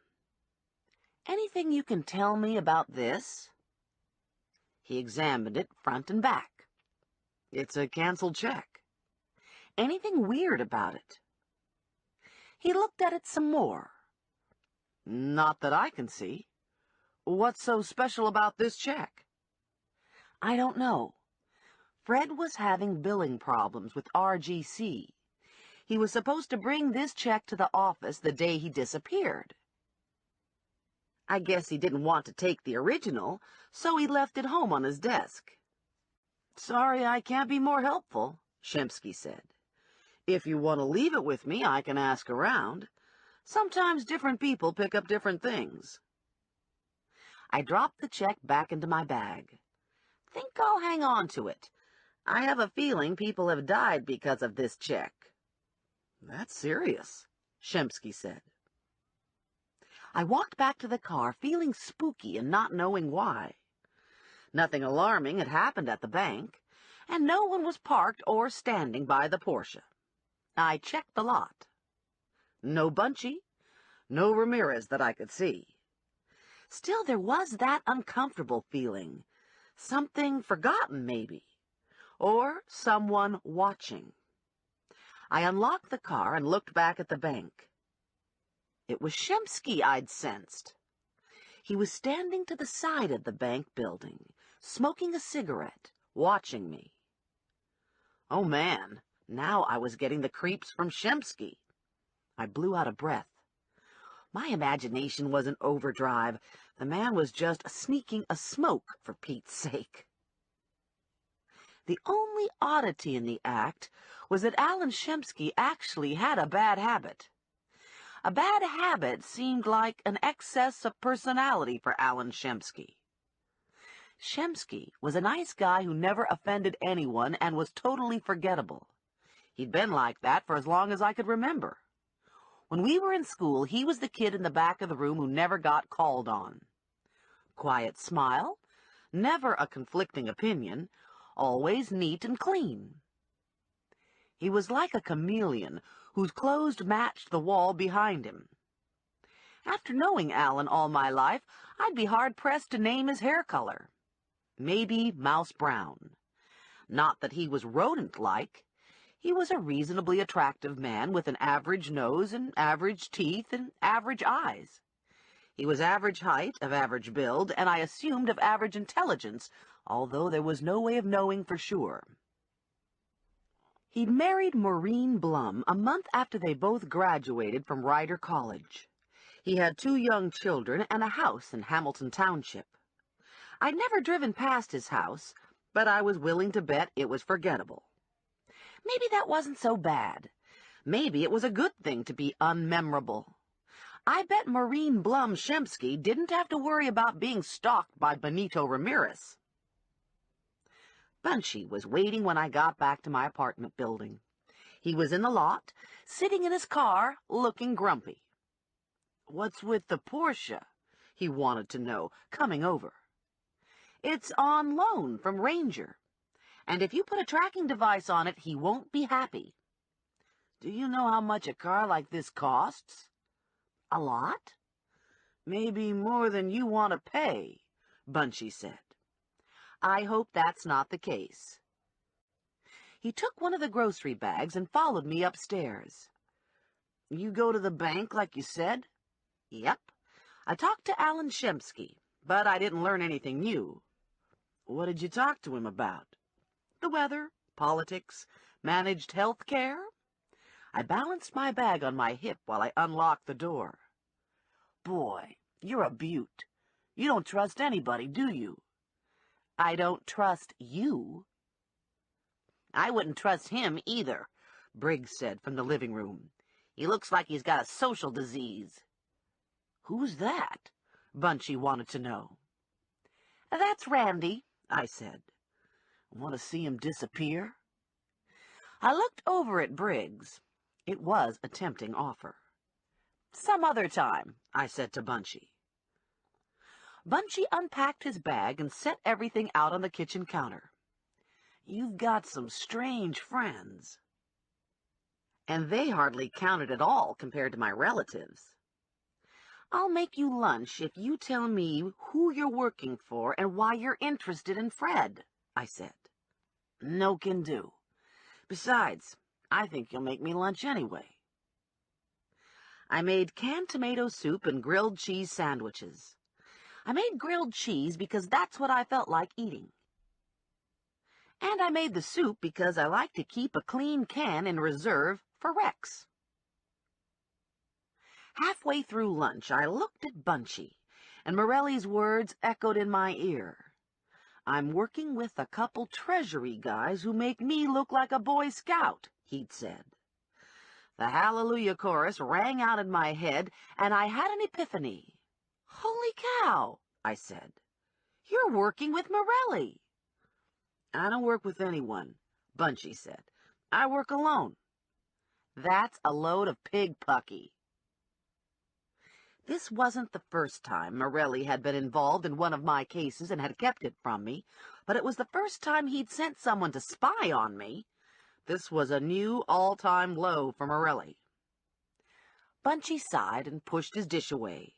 "Anything you can tell me about this?" He examined it front and back. "It's a canceled check." "Anything weird about it?" He looked at it some more. "Not that I can see. What's so special about this check?" "I don't know. Fred was having billing problems with RGC. He was supposed to bring this check to the office the day he disappeared. I guess he didn't want to take the original, so he left it home on his desk." "Sorry I can't be more helpful," Shemsky said. "If you want to leave it with me, I can ask around. Sometimes different people pick up different things." I dropped the check back into my bag. "Think I'll hang on to it. I have a feeling people have died because of this check." "That's serious," Shemsky said. I walked back to the car, feeling spooky and not knowing why. Nothing alarming had happened at the bank, and no one was parked or standing by the Porsche. I checked the lot. No Bunchy, no Ramirez that I could see. Still, there was that uncomfortable feeling. Something forgotten, maybe. Or someone watching. I unlocked the car and looked back at the bank. It was Shemsky I'd sensed. He was standing to the side of the bank building, smoking a cigarette, watching me. Oh man, now I was getting the creeps from Shemsky. I blew out a breath. My imagination was in overdrive. The man was just sneaking a smoke, for Pete's sake. The only oddity in the act was that Alan Shemsky actually had a bad habit. A bad habit seemed like an excess of personality for Alan Shemsky. Shemsky was a nice guy who never offended anyone and was totally forgettable. He'd been like that for as long as I could remember. When we were in school, he was the kid in the back of the room who never got called on. Quiet smile, never a conflicting opinion, always neat and clean. He was like a chameleon whose clothes matched the wall behind him. After knowing Alan all my life, I'd be hard-pressed to name his hair color. Maybe mouse brown. Not that he was rodent-like. He was a reasonably attractive man with an average nose and average teeth and average eyes. He was average height, of average build, and I assumed of average intelligence, although there was no way of knowing for sure. He'd married Maureen Blum a month after they both graduated from Rider College. He had 2 young children and a house in Hamilton Township. I'd never driven past his house, but I was willing to bet it was forgettable. Maybe that wasn't so bad. Maybe it was a good thing to be unmemorable. I bet Maureen Blum Shemsky didn't have to worry about being stalked by Benito Ramirez. Bunchy was waiting when I got back to my apartment building. He was in the lot, sitting in his car, looking grumpy. "What's with the Porsche?" he wanted to know, coming over. "It's on loan from Ranger, and if you put a tracking device on it, he won't be happy." "Do you know how much a car like this costs?" "A lot." "Maybe more than you want to pay," Bunchy said. "I hope that's not the case." He took one of the grocery bags and followed me upstairs. "You go to the bank like you said?" "Yep. I talked to Alan Shemsky, but I didn't learn anything new." "What did you talk to him about?" "The weather, politics, managed health care." I balanced my bag on my hip while I unlocked the door. "Boy, you're a beaut. You don't trust anybody, do you?" "I don't trust you." "I wouldn't trust him either," Briggs said from the living room. "He looks like he's got a social disease." "Who's that?" Bunchy wanted to know. "That's Randy," I said. "Want to see him disappear?" I looked over at Briggs. It was a tempting offer. "Some other time," I said to Bunchy. Bunchy unpacked his bag and set everything out on the kitchen counter. "You've got some strange friends." "And they hardly counted at all compared to my relatives." "I'll make you lunch if you tell me who you're working for and why you're interested in Fred," I said. "No can do. Besides, I think you'll make me lunch anyway." I made canned tomato soup and grilled cheese sandwiches. I made grilled cheese because that's what I felt like eating. And I made the soup because I like to keep a clean can in reserve for Rex. Halfway through lunch, I looked at Bunchy, and Morelli's words echoed in my ear. "I'm working with a couple treasury guys who make me look like a Boy Scout," he'd said. The Hallelujah chorus rang out in my head, and I had an epiphany. "Holy cow," I said. "You're working with Morelli." I don't work with anyone, Bunchy said. I work alone. That's a load of pig pucky. This wasn't the first time Morelli had been involved in one of my cases and had kept it from me, but it was the first time he'd sent someone to spy on me. This was a new all-time low for Morelli. Bunchy sighed and pushed his dish away.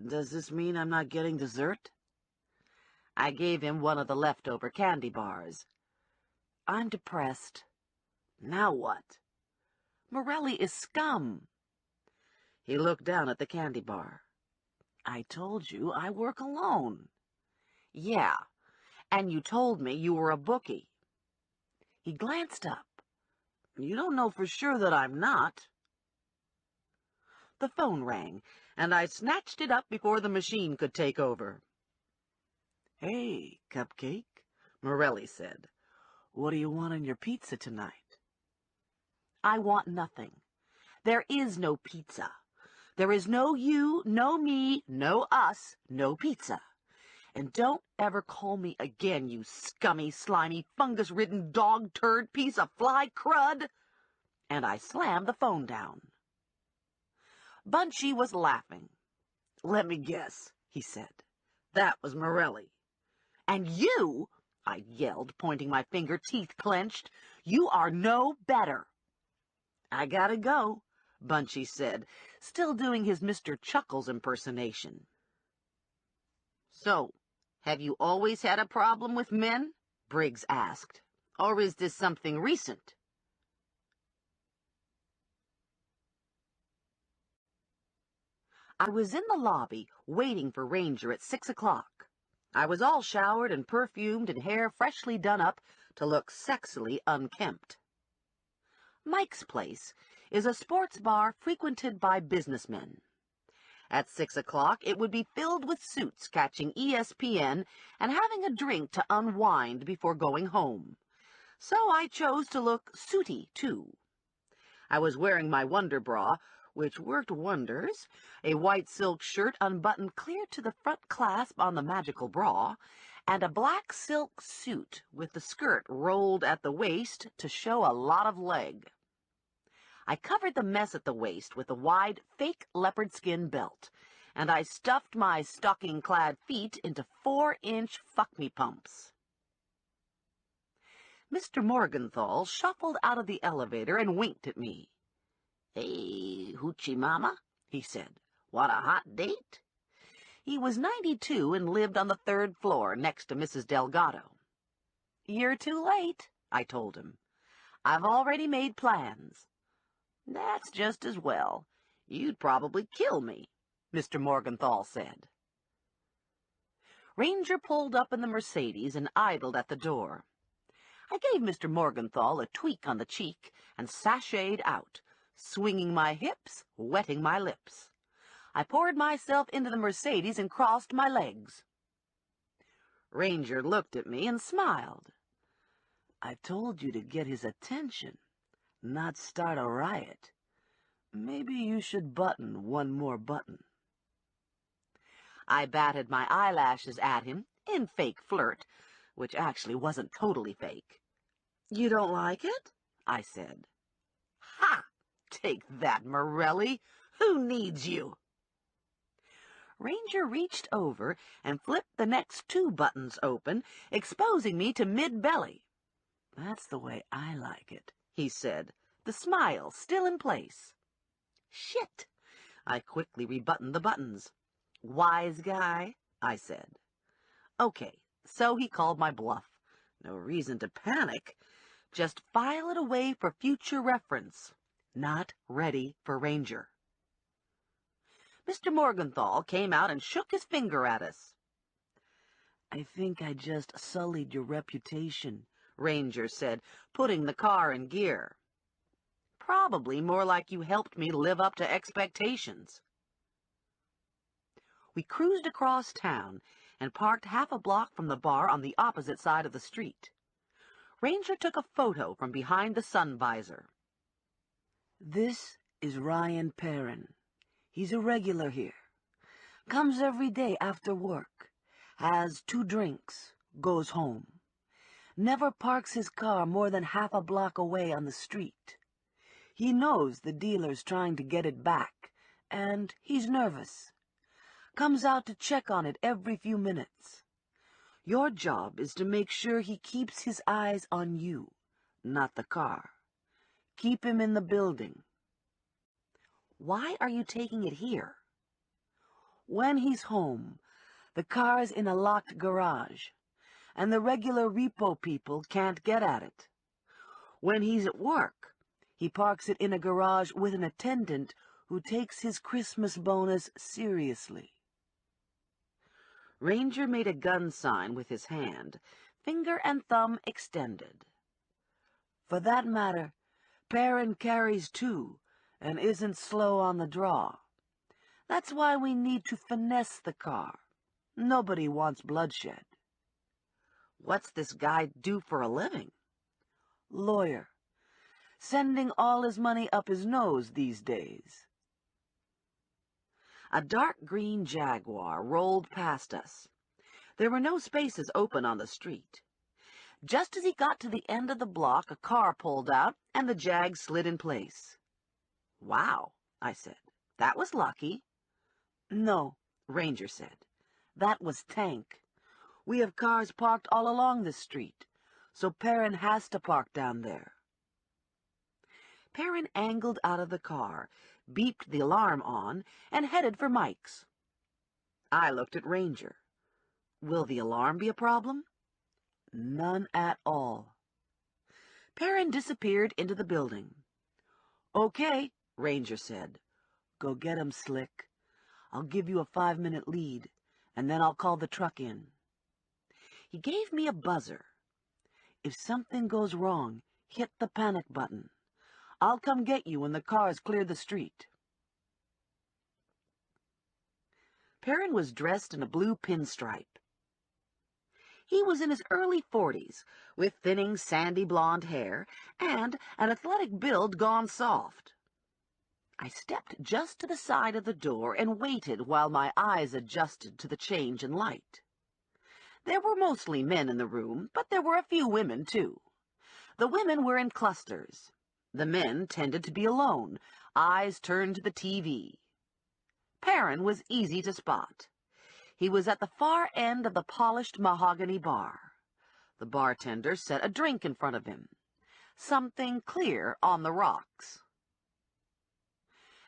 Does this mean I'm not getting dessert? I gave him one of the leftover candy bars. I'm depressed. Now what? Morelli is scum. He looked down at the candy bar. I told you I work alone. Yeah, and you told me you were a bookie. He glanced up. You don't know for sure that I'm not. The phone rang, and I snatched it up before the machine could take over. Hey, Cupcake, Morelli said. What do you want on your pizza tonight? I want nothing. There is no pizza. There is no you, no me, no us, no pizza. And don't ever call me again, you scummy, slimy, fungus-ridden dog-turd piece of fly crud. And I slammed the phone down. Bunchy was laughing. Let me guess, he said. That was Morelli. And you, I yelled, pointing my finger, teeth clenched, you are no better. I gotta go, Bunchy said, still doing his Mr. Chuckles impersonation. So, have you always had a problem with men? Briggs asked. Or is this something recent? I was in the lobby, waiting for Ranger at 6 o'clock. I was all showered and perfumed and hair freshly done up to look sexily unkempt. Mike's Place is a sports bar frequented by businessmen. At 6 o'clock, it would be filled with suits catching ESPN and having a drink to unwind before going home. So I chose to look sooty, too. I was wearing my Wonder Bra, which worked wonders, a white silk shirt unbuttoned clear to the front clasp on the magical bra, and a black silk suit with the skirt rolled at the waist to show a lot of leg. I covered the mess at the waist with a wide, fake leopard skin belt, and I stuffed my stocking-clad feet into 4-inch fuck-me-pumps. Mr. Morgenthau shuffled out of the elevator and winked at me. Hey, hoochie mama, he said. Want a hot date? He was 92 and lived on the 3rd floor next to Mrs. Delgado. You're too late, I told him. I've already made plans. That's just as well. You'd probably kill me, Mr. Morgenthau said. Ranger pulled up in the Mercedes and idled at the door. I gave Mr. Morgenthau a tweak on the cheek and sashayed out, swinging my hips, wetting my lips. I poured myself into the Mercedes and crossed my legs. Ranger looked at me and smiled. I told you to get his attention, not start a riot. Maybe you should button one more button. I batted my eyelashes at him in fake flirt, which actually wasn't totally fake. You don't like it? I said. Ha! Take that, Morelli. Who needs you? Ranger reached over and flipped the next 2 buttons open, exposing me to mid-belly. That's the way I like it, he said, the smile still in place. Shit! I quickly rebuttoned the buttons. Wise guy, I said. Okay, so he called my bluff. No reason to panic. Just file it away for future reference. Not ready for Ranger. Mr. Morgenthau came out and shook his finger at us. I think I just sullied your reputation, Ranger said, putting the car in gear. Probably more like you helped me live up to expectations. We cruised across town and parked half a block from the bar on the opposite side of the street. Ranger took a photo from behind the sun visor. This is Ryan Perrin. He's a regular here. Comes every day after work. Has 2 drinks. Goes home. never parks his car more than half a block away on the street. He knows the dealer's trying to get it back, and he's nervous. Comes out to check on it every few minutes. Your job is to make sure he keeps his eyes on you, not the car. Keep him in the building. Why are you taking it here? When he's home, the car's in a locked garage, and the regular repo people can't get at it. When he's at work, he parks it in a garage with an attendant who takes his Christmas bonus seriously. Ranger made a gun sign with his hand, finger and thumb extended. For that matter, Perrin carries too, and isn't slow on the draw. That's why we need to finesse the car. Nobody wants bloodshed. What's this guy do for a living? Lawyer. Sending all his money up his nose these days. A dark green Jaguar rolled past us. There were no spaces open on the street. Just as he got to the end of the block, a car pulled out, and the Jag slid in place. "Wow," I said. "That was lucky." "No," Ranger said. "That was Tank. We have cars parked all along the street, so Perrin has to park down there." Perrin angled out of the car, beeped the alarm on, and headed for Mike's. I looked at Ranger. Will the alarm be a problem? None at all. Perrin disappeared into the building. "Okay," Ranger said. "Go get him, Slick. I'll give you a 5-minute lead, and then I'll call the truck in." He gave me a buzzer. "If something goes wrong, hit the panic button. I'll come get you when the cars clear the street." Perrin was dressed in a blue pinstripe. He was in his early 40s, with thinning, sandy blonde hair, and an athletic build gone soft. I stepped just to the side of the door and waited while my eyes adjusted to the change in light. There were mostly men in the room, but there were a few women, too. The women were in clusters. The men tended to be alone, eyes turned to the TV. Perrin was easy to spot. He was at the far end of the polished mahogany bar. The bartender set a drink in front of him. Something clear on the rocks.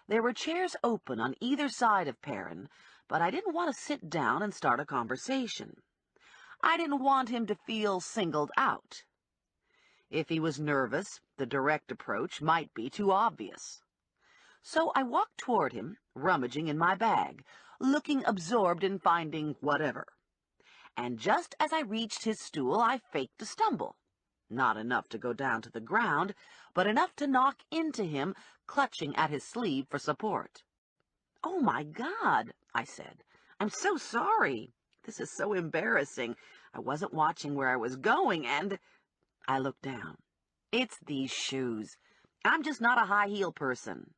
There were chairs open on either side of Perrin, but I didn't want to sit down and start a conversation. I didn't want him to feel singled out. If he was nervous, the direct approach might be too obvious. So I walked toward him, rummaging in my bag, looking absorbed in finding whatever. And just as I reached his stool, I faked a stumble. Not enough to go down to the ground, but enough to knock into him, clutching at his sleeve for support. "Oh, my God," I said. "I'm so sorry. This is so embarrassing. I wasn't watching where I was going, and—" I looked down. "It's these shoes. I'm just not a high-heel person."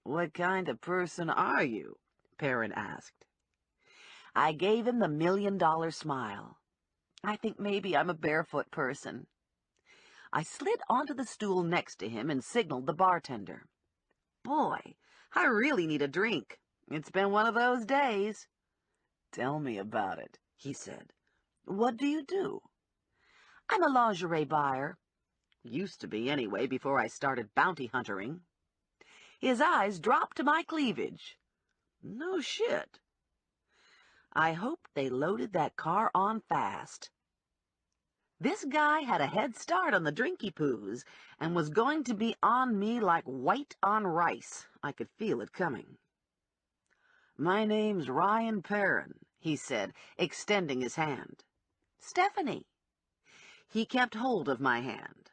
"What kind of person are you?" Perrin asked. I gave him the $1,000,000 smile. "I think maybe I'm a barefoot person." I slid onto the stool next to him and signaled the bartender. "Boy, I really need a drink. It's been one of those days." "Tell me about it," he said. "What do you do?" "I'm a lingerie buyer. Used to be, anyway, before I started bounty huntering." His eyes dropped to my cleavage. "No shit." I hoped they loaded that car on fast. This guy had a head start on the drinky-poos and was going to be on me like white on rice. I could feel it coming. "My name's Ryan Perrin," he said, extending his hand. "Stephanie." He kept hold of my hand.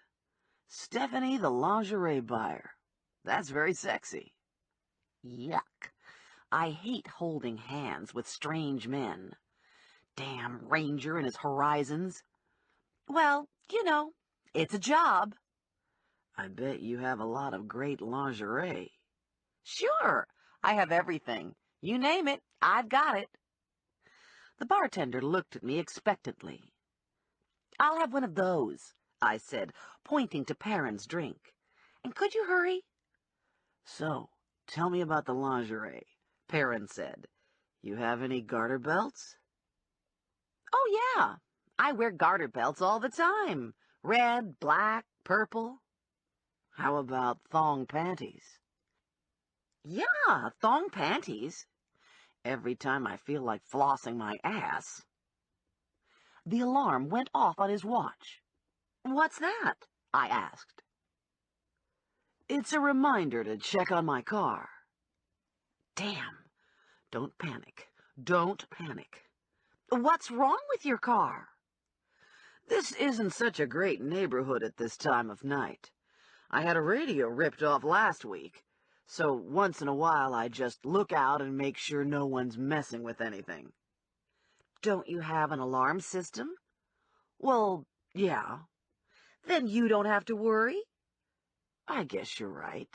"Stephanie the lingerie buyer. That's very sexy." Yuck. I hate holding hands with strange men. Damn Ranger and his horizons. Well, you know, it's a job. "I bet you have a lot of great lingerie." "Sure, I have everything. You name it, I've got it." The bartender looked at me expectantly. I'll have one of those, I said, pointing to Perrin's drink. And could you hurry? So, tell me about the lingerie, Perrin said. You have any garter belts? Oh, yeah. I wear garter belts all the time. Red, black, purple. How about thong panties? Yeah, thong panties. Every time I feel like flossing my ass. The alarm went off on his watch. What's that? I asked. It's a reminder to check on my car. Damn. Don't panic. Don't panic. What's wrong with your car? This isn't such a great neighborhood at this time of night. I had a radio ripped off last week, so once in a while I just look out and make sure no one's messing with anything. Don't you have an alarm system? Well, yeah. Then you don't have to worry. I guess you're right.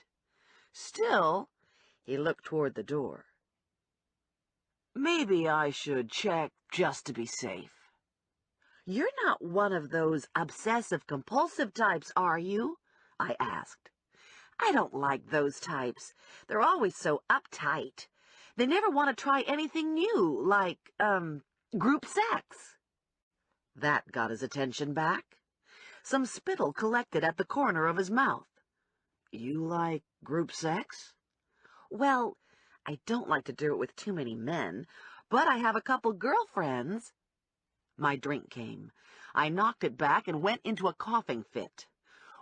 Still, he looked toward the door. Maybe I should check just to be safe. You're not one of those obsessive-compulsive types, are you? I asked. I don't like those types. They're always so uptight. They never want to try anything new, like, group sex. That got his attention back. Some spittle collected at the corner of his mouth. You like group sex? Well, I don't like to do it with too many men, but I have a couple girlfriends. My drink came. I knocked it back and went into a coughing fit.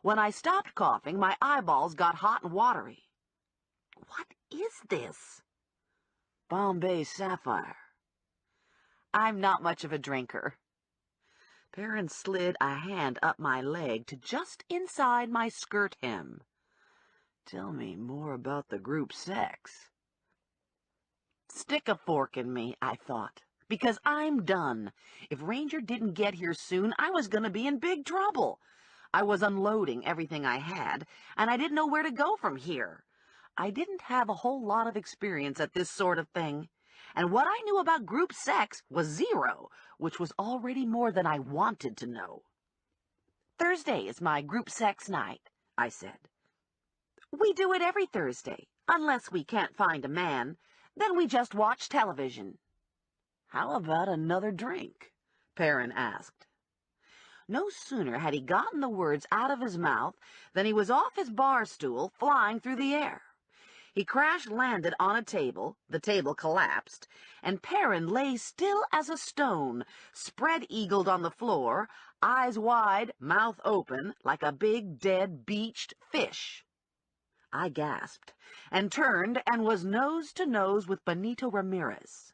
When I stopped coughing, my eyeballs got hot and watery. What is this? Bombay Sapphire. I'm not much of a drinker. Perrin slid a hand up my leg to just inside my skirt hem. Tell me more about the group sex. Stick a fork in me, I thought, because I'm done. If Ranger didn't get here soon, I was going to be in big trouble. I was unloading everything I had, and I didn't know where to go from here. I didn't have a whole lot of experience at this sort of thing, and what I knew about group sex was zero, which was already more than I wanted to know. Thursday is my group sex night, I said. We do it every Thursday, unless we can't find a man. Then we just watch television. How about another drink? Perrin asked. No sooner had he gotten the words out of his mouth than he was off his bar stool, flying through the air. He crash-landed on a table, the table collapsed, and Perrin lay still as a stone, spread-eagled on the floor, eyes wide, mouth open, like a big, dead, beached fish. I gasped, and turned and was nose to nose with Benito Ramirez.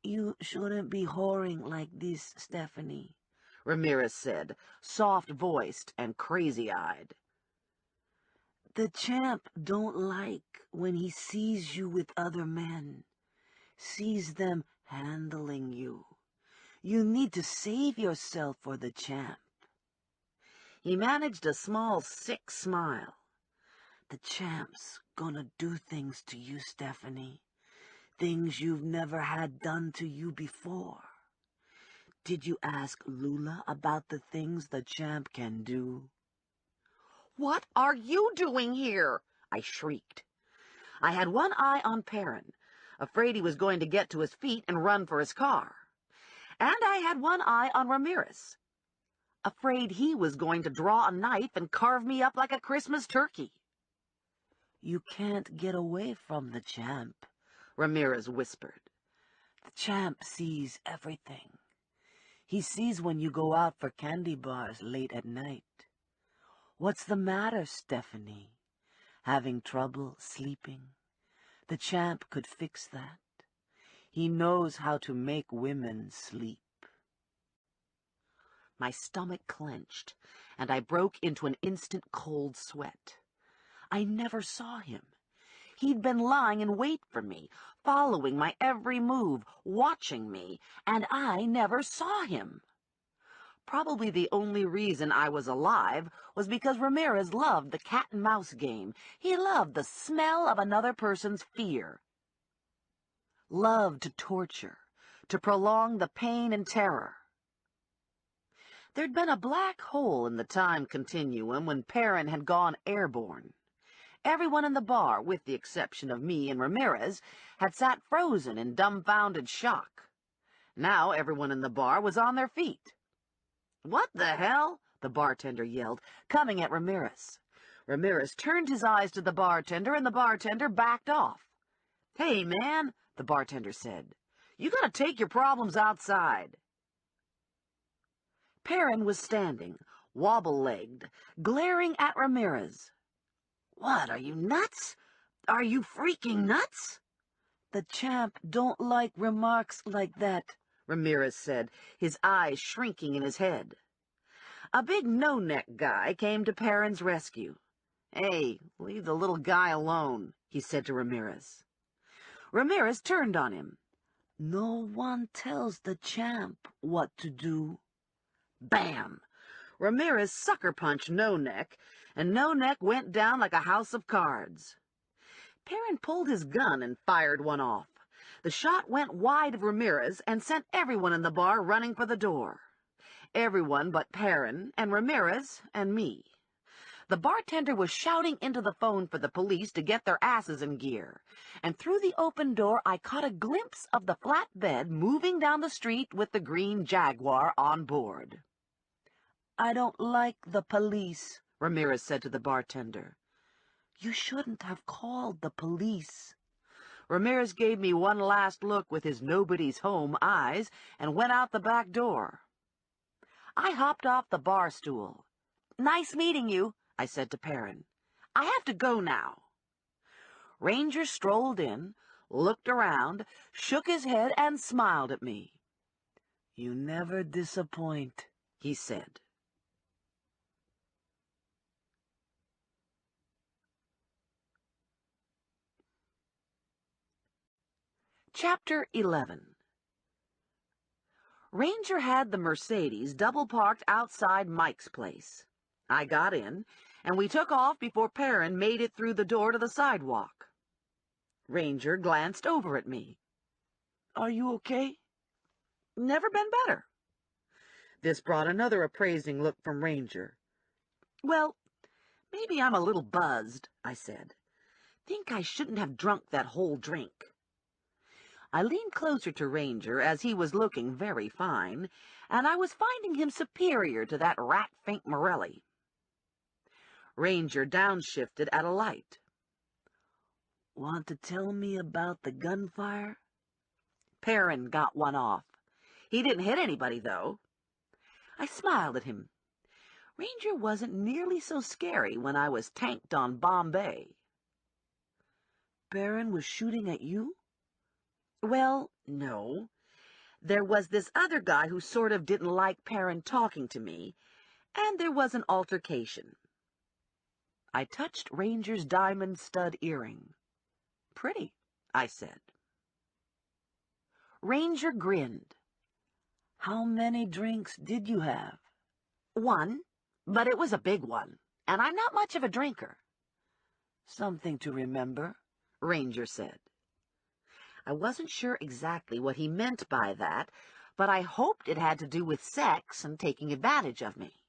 You shouldn't be whoring like this, Stephanie, Ramirez said, soft-voiced and crazy-eyed. The champ don't like when he sees you with other men, sees them handling you. You need to save yourself for the champ. He managed a small, sick smile. The champ's gonna do things to you, Stephanie. Things you've never had done to you before. Did you ask Lula about the things the champ can do? What are you doing here? I shrieked. I had one eye on Perrin, afraid he was going to get to his feet and run for his car. And I had one eye on Ramirez, afraid he was going to draw a knife and carve me up like a Christmas turkey. You can't get away from the champ, Ramirez whispered. The champ sees everything. He sees when you go out for candy bars late at night. What's the matter, Stephanie? Having trouble sleeping? The champ could fix that. He knows how to make women sleep. My stomach clenched, and I broke into an instant cold sweat. I never saw him. He'd been lying in wait for me, following my every move, watching me, and I never saw him. Probably the only reason I was alive was because Ramirez loved the cat-and-mouse game. He loved the smell of another person's fear. Loved to torture, to prolong the pain and terror. There'd been a black hole in the time continuum when Perrin had gone airborne. Everyone in the bar, with the exception of me and Ramirez, had sat frozen in dumbfounded shock. Now everyone in the bar was on their feet. "What the hell?" the bartender yelled, coming at Ramirez. Ramirez turned his eyes to the bartender, and the bartender backed off. "Hey, man," the bartender said, "you gotta take your problems outside." Perrin was standing, wobble-legged, glaring at Ramirez. "What, are you nuts? Are you freaking nuts?" "The champ don't like remarks like that," Ramirez said, his eyes shrinking in his head. A big no-neck guy came to Perrin's rescue. "Hey, leave the little guy alone," he said to Ramirez. Ramirez turned on him. "No one tells the champ what to do." Bam! Ramirez sucker-punched No-Neck, and No-Neck went down like a house of cards. Perrin pulled his gun and fired one off. The shot went wide of Ramirez and sent everyone in the bar running for the door. Everyone but Perrin and Ramirez and me. The bartender was shouting into the phone for the police to get their asses in gear, and through the open door I caught a glimpse of the flatbed moving down the street with the green Jaguar on board. "I don't like the police," Ramirez said to the bartender. "You shouldn't have called the police." Ramirez gave me one last look with his nobody's home eyes and went out the back door. I hopped off the bar stool. "Nice meeting you," I said to Perrin. "I have to go now." Ranger strolled in, looked around, shook his head, and smiled at me. "You never disappoint," he said. Chapter 11. Ranger had the Mercedes double-parked outside Mike's place. I got in, and we took off before Perrin made it through the door to the sidewalk. Ranger glanced over at me. "Are you okay?" "Never been better." This brought another appraising look from Ranger. "Well, maybe I'm a little buzzed," I said. "Think I shouldn't have drunk that whole drink." I leaned closer to Ranger as he was looking very fine, and I was finding him superior to that rat-fink Morelli. Ranger downshifted at a light. "Want to tell me about the gunfire?" Perrin got one off. He didn't hit anybody, though. I smiled at him. Ranger wasn't nearly so scary when I was tanked on Bombay. "Perrin was shooting at you?" "Well, no. There was this other guy who sort of didn't like Perrin talking to me, and there was an altercation." I touched Ranger's diamond stud earring. "Pretty," I said. Ranger grinned. "How many drinks did you have?" "One, but it was a big one, and I'm not much of a drinker." "Something to remember," Ranger said. I wasn't sure exactly what he meant by that, but I hoped it had to do with sex and taking advantage of me.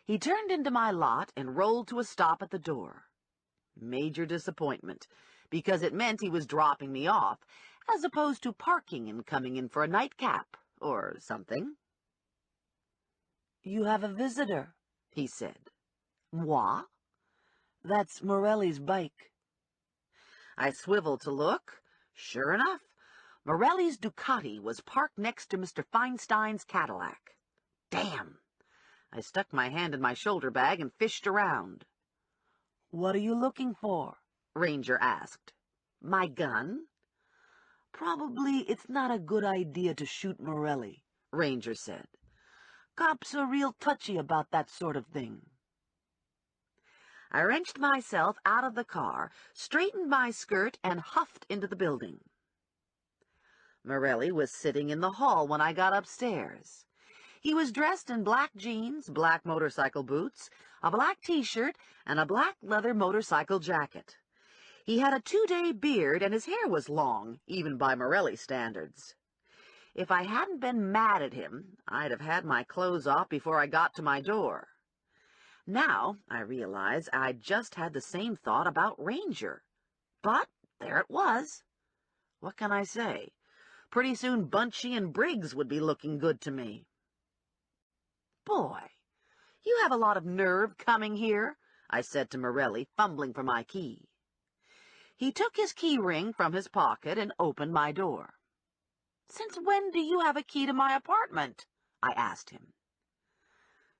He turned into my lot and rolled to a stop at the door. Major disappointment, because it meant he was dropping me off, as opposed to parking and coming in for a nightcap, or something. "You have a visitor," he said. "Moi?" "That's Morelli's bike." I swiveled to look. Sure enough, Morelli's Ducati was parked next to Mr. Feinstein's Cadillac. Damn! I stuck my hand in my shoulder bag and fished around. "What are you looking for?" Ranger asked. "My gun." "Probably it's not a good idea to shoot Morelli," Ranger said. "Cops are real touchy about that sort of thing." I wrenched myself out of the car, straightened my skirt, and huffed into the building. Morelli was sitting in the hall when I got upstairs. He was dressed in black jeans, black motorcycle boots, a black T-shirt, and a black leather motorcycle jacket. He had a 2-day beard, and his hair was long, even by Morelli standards. If I hadn't been mad at him, I'd have had my clothes off before I got to my door. Now, I realize I'd just had the same thought about Ranger. But there it was. What can I say? Pretty soon Bunchy and Briggs would be looking good to me. "Boy, you have a lot of nerve coming here," I said to Morelli, fumbling for my key. He took his key ring from his pocket and opened my door. "Since when do you have a key to my apartment?" I asked him.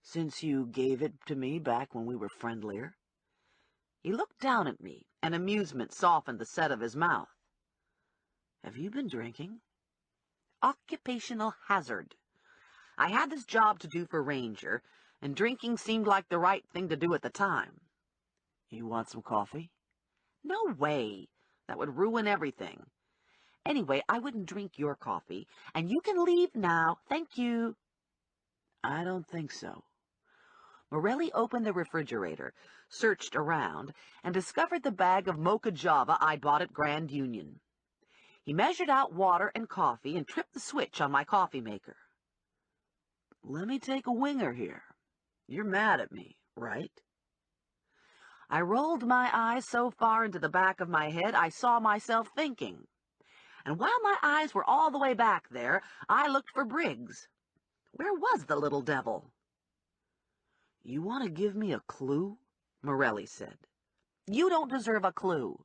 "Since you gave it to me back when we were friendlier." He looked down at me, and amusement softened the set of his mouth. "Have you been drinking?" Occupational hazard. I had this job to do for Ranger, and drinking seemed like the right thing to do at the time. "You want some coffee?" "No way. That would ruin everything. Anyway, I wouldn't drink your coffee, and you can leave now. Thank you." "I don't think so." Morelli opened the refrigerator, searched around, and discovered the bag of mocha java I'd bought at Grand Union. He measured out water and coffee and tripped the switch on my coffee maker. "Let me take a winger here. You're mad at me, right?" I rolled my eyes so far into the back of my head I saw myself thinking. And while my eyes were all the way back there, I looked for Briggs. Where was the little devil? "You want to give me a clue?" Morelli said. "You don't deserve a clue."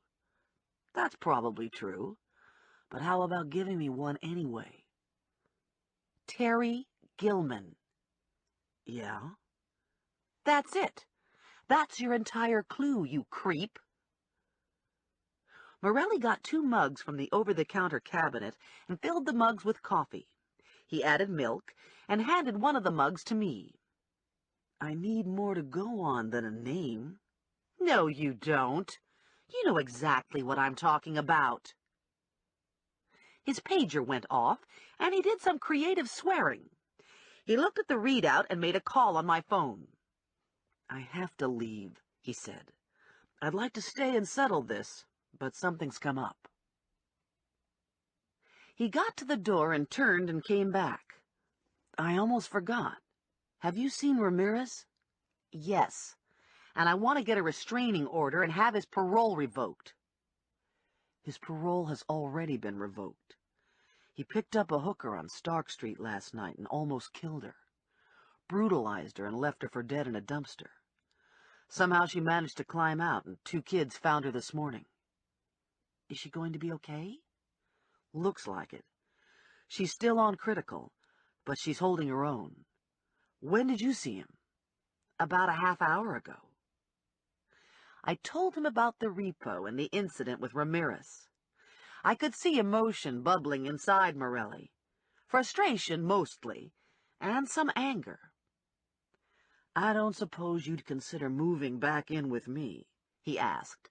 "That's probably true. But how about giving me one anyway?" "Terry Gilman." "Yeah?" "That's it. That's your entire clue, you creep." Morelli got 2 mugs from the over-the-counter cabinet and filled the mugs with coffee. He added milk and handed one of the mugs to me. "I need more to go on than a name." "No, you don't. You know exactly what I'm talking about." His pager went off, and he did some creative swearing. He looked at the readout and made a call on my phone. "I have to leave," he said. "I'd like to stay and settle this, but something's come up." He got to the door and turned and came back. "I almost forgot. Have you seen Ramirez?" "Yes, and I want to get a restraining order and have his parole revoked." "His parole has already been revoked. He picked up a hooker on Stark Street last night and almost killed her. Brutalized her and left her for dead in a dumpster. Somehow she managed to climb out, and 2 kids found her this morning." "Is she going to be okay?" "Looks like it. She's still on critical, but she's holding her own." "When did you see him?" "About a half hour ago." I told him about the repo and the incident with Ramirez. I could see emotion bubbling inside Morelli. Frustration, mostly, and some anger. "I don't suppose you'd consider moving back in with me?" he asked.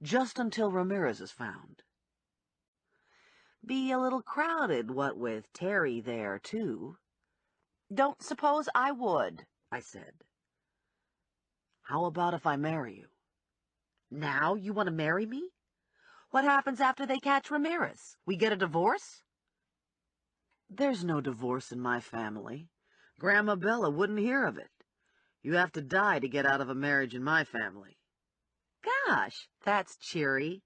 "Just until Ramirez is found." "Be a little crowded, what with Terry there, too." "Don't suppose I would," I said. "How about if I marry you?" "Now you want to marry me? What happens after they catch Ramirez? We get a divorce?" "There's no divorce in my family. Grandma Bella wouldn't hear of it. You have to die to get out of a marriage in my family." "Gosh, that's cheery."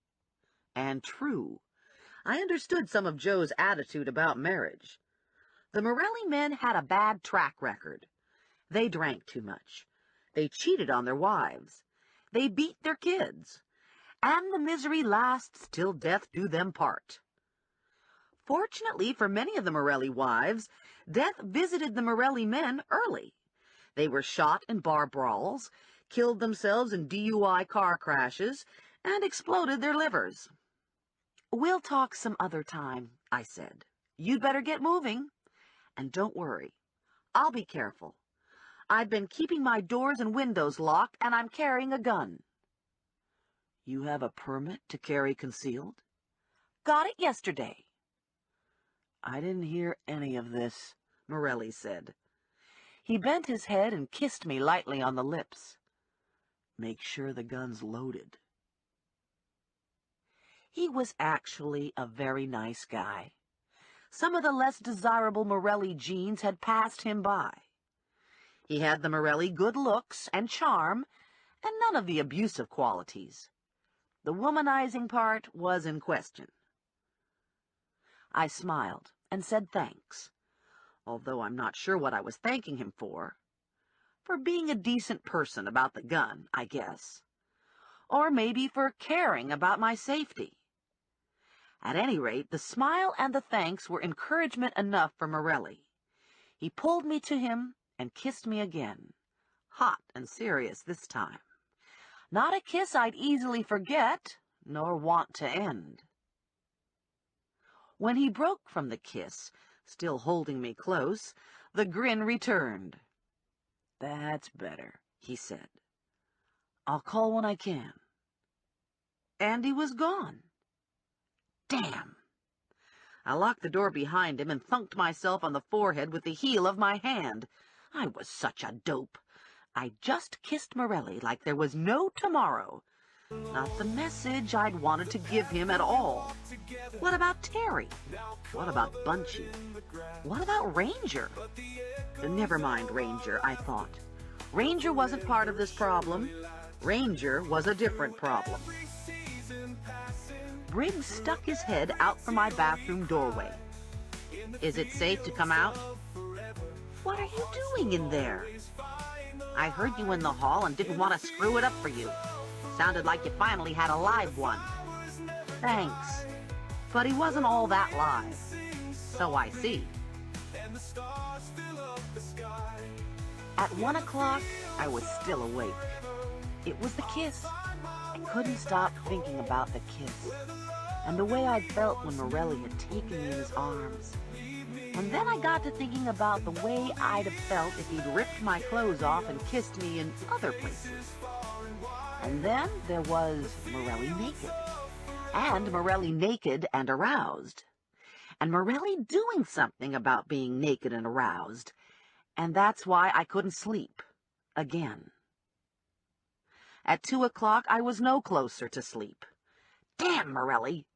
And true. I understood some of Joe's attitude about marriage. The Morelli men had a bad track record. They drank too much. They cheated on their wives. They beat their kids. And the misery lasts till death do them part. Fortunately for many of the Morelli wives, death visited the Morelli men early. They were shot in bar brawls, killed themselves in DUI car crashes, and exploded their livers. "We'll talk some other time," I said. "You'd better get moving. And don't worry. I'll be careful. I've been keeping my doors and windows locked, and I'm carrying a gun." "You have a permit to carry concealed?" "Got it yesterday." "I didn't hear any of this," Morelli said. He bent his head and kissed me lightly on the lips. "Make sure the gun's loaded." He was actually a very nice guy. Some of the less desirable Morelli genes had passed him by. He had the Morelli good looks and charm, and none of the abusive qualities. The womanizing part was in question. I smiled and said thanks, although I'm not sure what I was thanking him for. For being a decent person about the gun, I guess. Or maybe for caring about my safety. At any rate, the smile and the thanks were encouragement enough for Morelli. He pulled me to him and kissed me again, hot and serious this time. Not a kiss I'd easily forget, nor want to end. When he broke from the kiss, still holding me close, the grin returned. "That's better," he said. "I'll call when I can." And he was gone. Damn! I locked the door behind him and thunked myself on the forehead with the heel of my hand. I was such a dope. I just kissed Morelli like there was no tomorrow. Not the message I'd wanted to give him at all. What about Terry? What about Bunchy? What about Ranger? Never mind Ranger, I thought. Ranger wasn't part of this problem. Ranger was a different problem. Briggs stuck his head out from my bathroom doorway. "Is it safe to come out?" "What are you doing in there?" "I heard you in the hall and didn't want to screw it up for you. Sounded like you finally had a live one." "Thanks." But he wasn't all that live. "So I see." At 1 o'clock, I was still awake. It was the kiss. I couldn't stop thinking about the kiss, and the way I'd felt when Morelli had taken me in his arms. And then I got to thinking about the way I'd have felt if he'd ripped my clothes off and kissed me in other places. And then there was Morelli naked. And Morelli naked and aroused. And Morelli doing something about being naked and aroused. And that's why I couldn't sleep. Again. At 2 o'clock, I was no closer to sleep. Damn Morelli!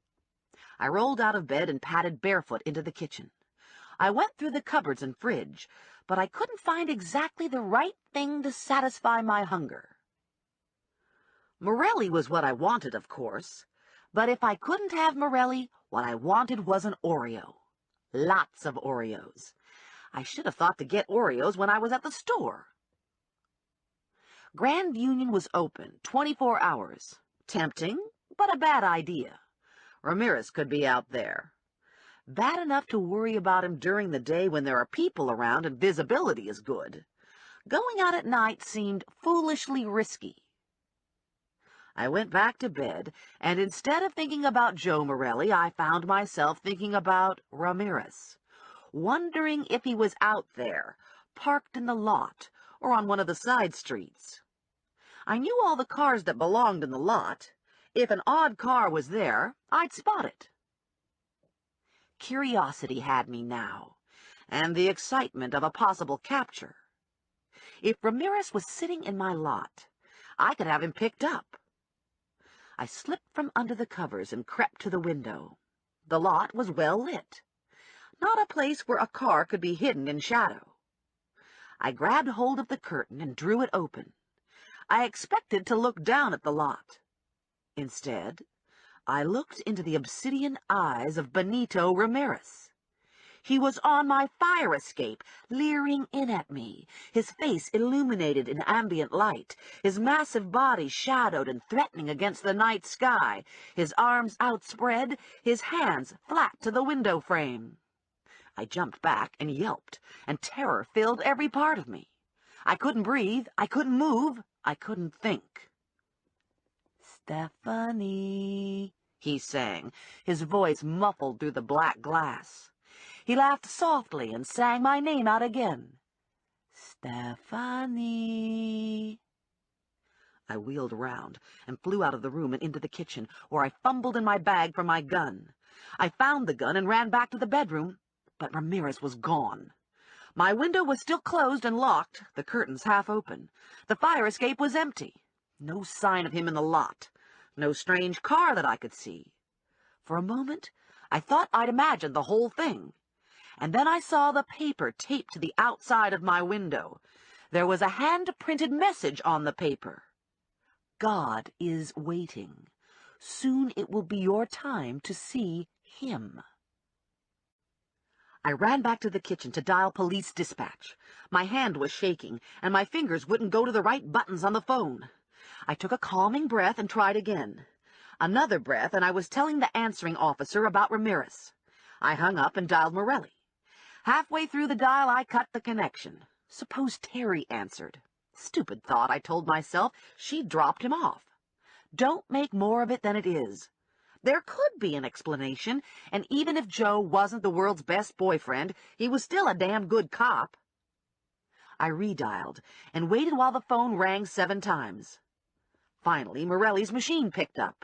I rolled out of bed and padded barefoot into the kitchen. I went through the cupboards and fridge, but I couldn't find exactly the right thing to satisfy my hunger. Morelli was what I wanted, of course, but if I couldn't have Morelli, what I wanted was an Oreo. Lots of Oreos. I should have thought to get Oreos when I was at the store. Grand Union was open 24 hours. Tempting, but a bad idea. Ramirez could be out there. Bad enough to worry about him during the day when there are people around and visibility is good. Going out at night seemed foolishly risky. I went back to bed, and instead of thinking about Joe Morelli, I found myself thinking about Ramirez, wondering if he was out there, parked in the lot, or on one of the side streets. I knew all the cars that belonged in the lot. If an odd car was there, I'd spot it. Curiosity had me now, and the excitement of a possible capture. If Ramirez was sitting in my lot, I could have him picked up. I slipped from under the covers and crept to the window. The lot was well lit. Not a place where a car could be hidden in shadow. I grabbed hold of the curtain and drew it open. I expected to look down at the lot. Instead, I looked into the obsidian eyes of Benito Ramirez. He was on my fire escape, leering in at me, his face illuminated in ambient light, his massive body shadowed and threatening against the night sky, his arms outspread, his hands flat to the window frame. I jumped back and yelped, and terror filled every part of me. I couldn't breathe, I couldn't move, I couldn't think. "Stephanie," he sang, his voice muffled through the black glass. He laughed softly and sang my name out again. "Stephanie." I wheeled around and flew out of the room and into the kitchen, where I fumbled in my bag for my gun. I found the gun and ran back to the bedroom, but Ramirez was gone. My window was still closed and locked, the curtains half open. The fire escape was empty. No sign of him in the lot. No strange car that I could see. For a moment, I thought I'd imagined the whole thing. and then I saw the paper taped to the outside of my window. There was a hand-printed message on the paper. God is waiting. Soon it will be your time to see him. I ran back to the kitchen to dial police dispatch. My hand was shaking, and my fingers wouldn't go to the right buttons on the phone. I took a calming breath and tried again. Another breath, and I was telling the answering officer about Ramirez. I hung up and dialed Morelli. Halfway through the dial, I cut the connection. Suppose Terry answered. Stupid thought, I told myself. She dropped him off. Don't make more of it than it is. There could be an explanation, and even if Joe wasn't the world's best boyfriend, he was still a damn good cop. I redialed and waited while the phone rang 7 times. Finally, Morelli's machine picked up.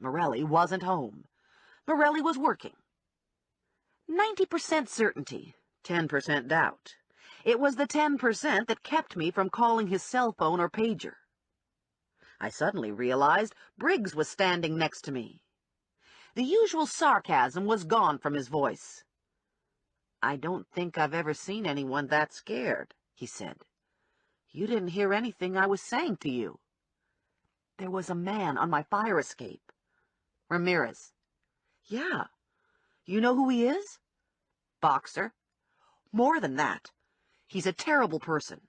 Morelli wasn't home. Morelli was working. 90% certainty, 10% doubt. It was the 10% that kept me from calling his cell phone or pager. I suddenly realized Briggs was standing next to me. The usual sarcasm was gone from his voice. "I don't think I've ever seen anyone that scared," he said. "You didn't hear anything I was saying to you." "There was a man on my fire escape." "Ramirez?" "Yeah. You know who he is?" "Boxer." "More than that. He's a terrible person."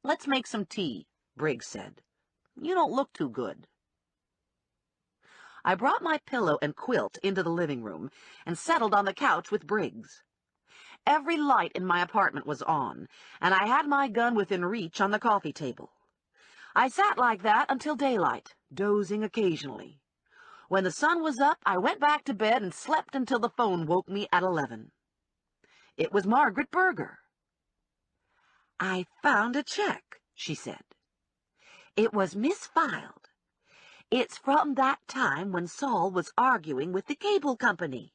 "Let's make some tea," Briggs said. "You don't look too good." I brought my pillow and quilt into the living room and settled on the couch with Briggs. Every light in my apartment was on, and I had my gun within reach on the coffee table. I sat like that until daylight, dozing occasionally. When the sun was up, I went back to bed and slept until the phone woke me at 11. It was Margaret Berger. "I found a check," she said. "It was misfiled. It's from that time when Saul was arguing with the cable company.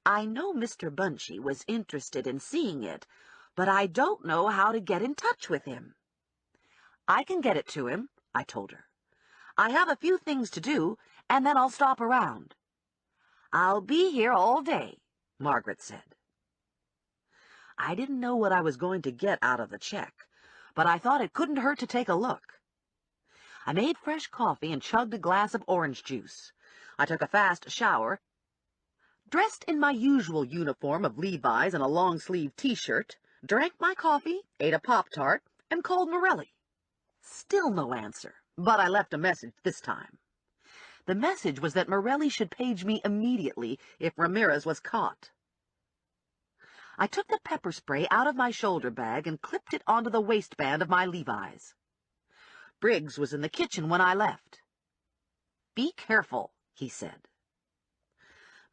I know Mr. Bunchy was interested in seeing it, but I don't know how to get in touch with him." "I can get it to him," I told her. "I have a few things to do, and then I'll stop around." "I'll be here all day," Margaret said. I didn't know what I was going to get out of the check, but I thought it couldn't hurt to take a look. I made fresh coffee and chugged a glass of orange juice. I took a fast shower, dressed in my usual uniform of Levi's and a long-sleeved T-shirt, drank my coffee, ate a Pop-Tart, and called Morelli. Still no answer, but I left a message this time. The message was that Morelli should page me immediately if Ramirez was caught. I took the pepper spray out of my shoulder bag and clipped it onto the waistband of my Levi's. Briggs was in the kitchen when I left. "Be careful," he said.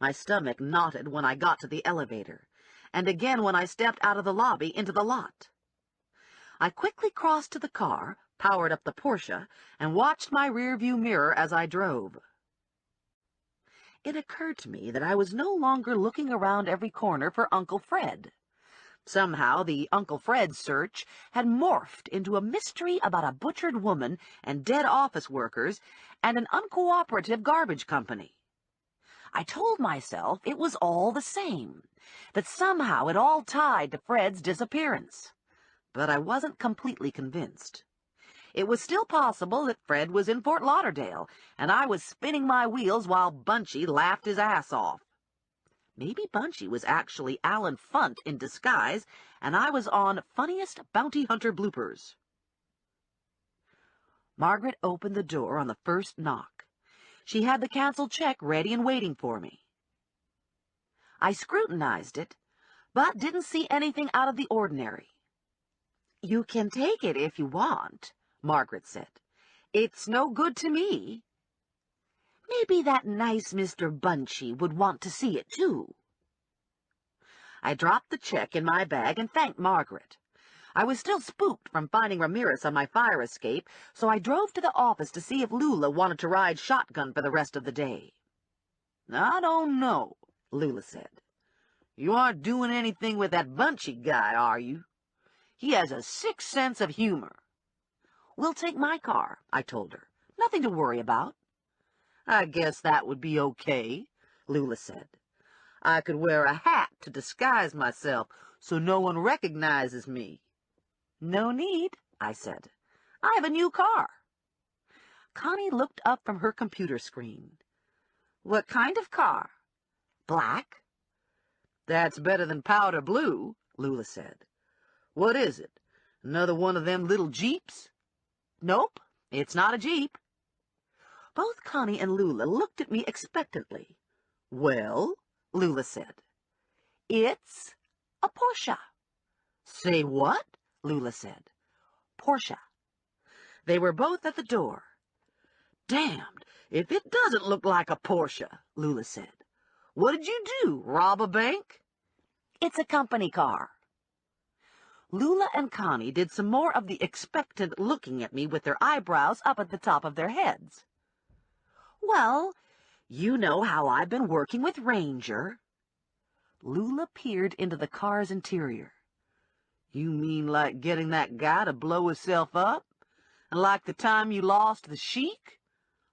My stomach knotted when I got to the elevator, and again when I stepped out of the lobby into the lot. I quickly crossed to the car, powered up the Porsche, and watched my rearview mirror as I drove. It occurred to me that I was no longer looking around every corner for Uncle Fred. Somehow the Uncle Fred search had morphed into a mystery about a butchered woman and dead office workers and an uncooperative garbage company. I told myself it was all the same, that somehow it all tied to Fred's disappearance. But I wasn't completely convinced. It was still possible that Fred was in Fort Lauderdale, and I was spinning my wheels while Bunchy laughed his ass off. Maybe Bunchy was actually Alan Funt in disguise, and I was on Funniest Bounty Hunter Bloopers. Margaret opened the door on the first knock. She had the canceled check ready and waiting for me. I scrutinized it, but didn't see anything out of the ordinary. "You can take it if you want," Margaret said. "It's no good to me." "Maybe that nice Mr. Bunchy would want to see it, too." I dropped the check in my bag and thanked Margaret. I was still spooked from finding Ramirez on my fire escape, so I drove to the office to see if Lula wanted to ride shotgun for the rest of the day. "I don't know," Lula said. "You aren't doing anything with that Bunchy guy, are you? He has a sick sense of humor." "We'll take my car," I told her. "Nothing to worry about." "I guess that would be okay," Lula said. "I could wear a hat to disguise myself so no one recognizes me." "No need," I said. "I have a new car." Connie looked up from her computer screen. "What kind of car?" "Black." "That's better than powder blue," Lula said. "What is it? Another one of them little Jeeps?" "Nope, it's not a Jeep." Both Connie and Lula looked at me expectantly. "Well?" Lula said. "It's a Porsche." "Say what?" Lula said. "Porsche." They were both at the door. "Damned if it doesn't look like a Porsche," Lula said. "What did you do, rob a bank?" "It's a company car." Lula and Connie did some more of the expectant looking at me with their eyebrows up at the top of their heads. "Well, you know how I've been working with Ranger." Lula peered into the car's interior. "You mean like getting that guy to blow himself up? And like the time you lost the Sheik?"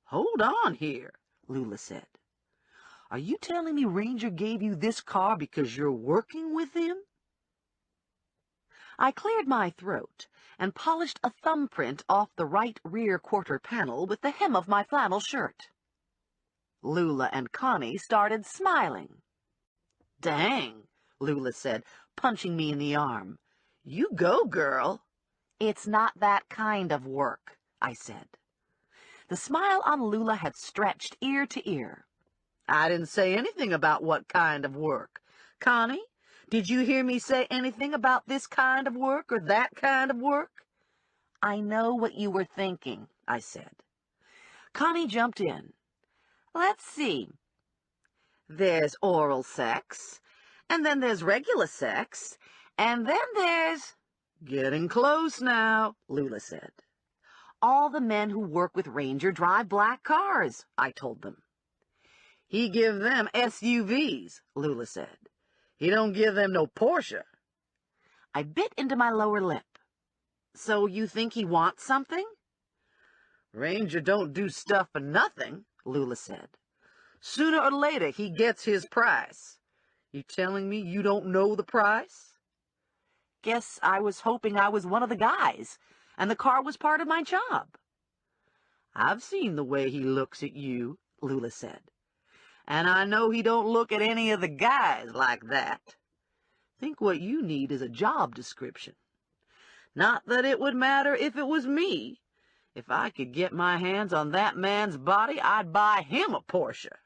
"Hold on here," Lula said. "Are you telling me Ranger gave you this car because you're working with him?" I cleared my throat and polished a thumbprint off the right rear quarter panel with the hem of my flannel shirt. Lula and Connie started smiling. "Dang," Lula said, punching me in the arm. "You go, girl." "It's not that kind of work," I said. The smile on Lula had stretched ear to ear. "I didn't say anything about what kind of work. Connie, did you hear me say anything about this kind of work or that kind of work?" "I know what you were thinking," I said. Connie jumped in. "Let's see. There's oral sex, and then there's regular sex, and then there's—" "Getting close now," Lula said. "All the men who work with Ranger drive black cars," I told them. "He give them SUVs," Lula said. "He don't give them no Porsche." I bit into my lower lip. "So you think he wants something?" "Ranger don't do stuff for nothing," Lula said. "Sooner or later he gets his price. You telling me you don't know the price?" "Guess I was hoping I was one of the guys, and the car was part of my job." "I've seen the way he looks at you," Lula said. "And I know he don't look at any of the guys like that. Think what you need is a job description. Not that it would matter if it was me. If I could get my hands on that man's body, I'd buy him a Porsche."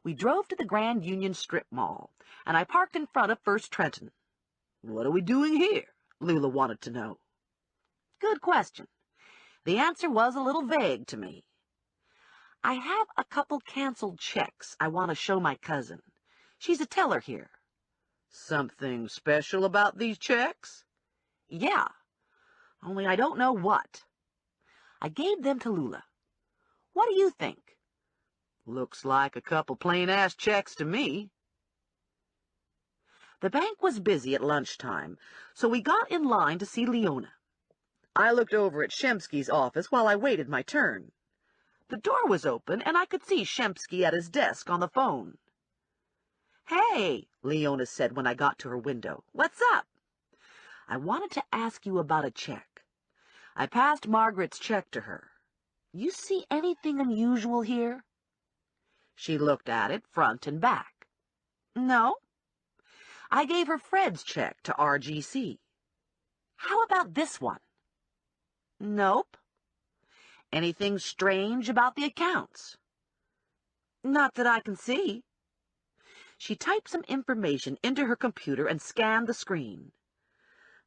We drove to the Grand Union Strip Mall, and I parked in front of First Trenton. "What are we doing here?" Lula wanted to know. Good question. The answer was a little vague to me. "I have a couple canceled checks I want to show my cousin. She's a teller here." "Something special about these checks?" "Yeah, only I don't know what." I gave them to Lula. "What do you think?" "Looks like a couple plain-ass checks to me." The bank was busy at lunchtime, so we got in line to see Leona. I looked over at Shemsky's office while I waited my turn. The door was open, and I could see Shemsky at his desk on the phone. "Hey," Leona said when I got to her window. "What's up?" "I wanted to ask you about a check." I passed Margaret's check to her. "You see anything unusual here?" She looked at it front and back. "No." I gave her Fred's check to RGC. "How about this one?" "Nope." "Anything strange about the accounts?" "Not that I can see." She typed some information into her computer and scanned the screen.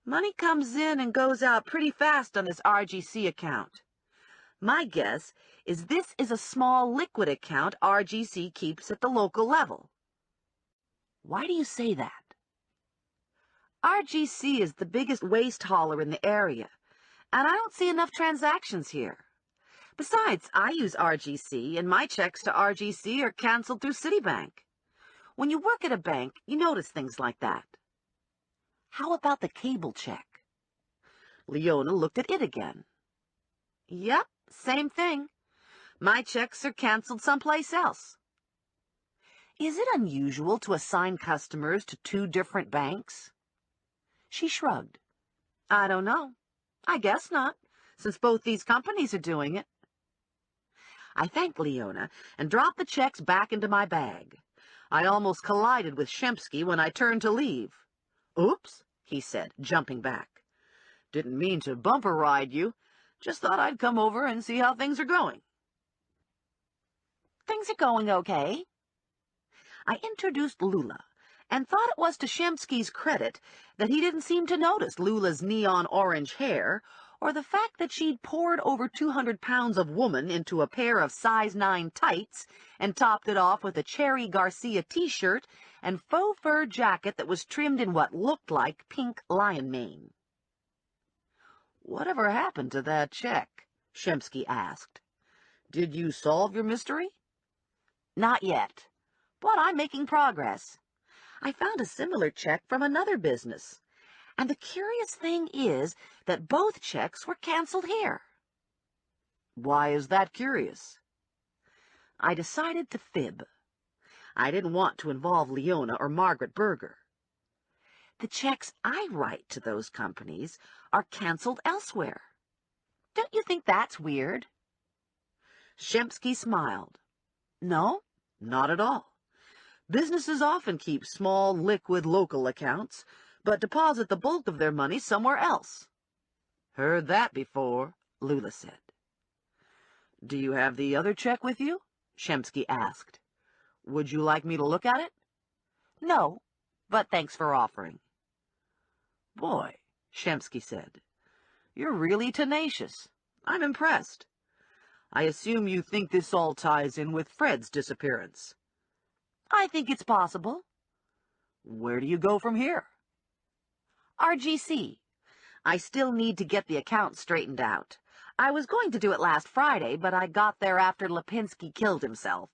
"Money comes in and goes out pretty fast on this RGC account. My guess is this is a small liquid account RGC keeps at the local level." "Why do you say that?" "RGC is the biggest waste hauler in the area, and I don't see enough transactions here. Besides, I use RGC, and my checks to RGC are canceled through Citibank. When you work at a bank, you notice things like that." "How about the cable check?" Leona looked at it again. "Yep, same thing. My checks are canceled someplace else." Is it unusual to assign customers to 2 different banks? She shrugged. I don't know. I guess not, since both these companies are doing it. I thanked Leona and dropped the checks back into my bag. I almost collided with Shemsky when I turned to leave. Oops, he said, jumping back. Didn't mean to bumper ride you. Just thought I'd come over and see how things are going. Things are going okay. I introduced Lula, and thought it was to Shemsky's credit that he didn't seem to notice Lula's neon orange hair, or the fact that she'd poured over 200 pounds of woman into a pair of size 9 tights and topped it off with a Cherry Garcia t-shirt and faux fur jacket that was trimmed in what looked like pink lion mane. Whatever happened to that check? Shemsky asked. Did you solve your mystery? Not yet, but I'm making progress. I found a similar check from another business, and the curious thing is that both checks were canceled here. Why is that curious? I decided to fib. I didn't want to involve Leona or Margaret Berger. The checks I write to those companies are canceled elsewhere. Don't you think that's weird? Shemsky smiled. No, not at all. Businesses often keep small, liquid, local accounts, but deposit the bulk of their money somewhere else. Heard that before, Lula said. Do you have the other check with you? Shemsky asked. Would you like me to look at it? No, but thanks for offering. Boy, Shemsky said, you're really tenacious. I'm impressed. I assume you think this all ties in with Fred's disappearance. I think it's possible. Where do you go from here? RGC. I still need to get the account straightened out. I was going to do it last Friday, but I got there after Lipinski killed himself.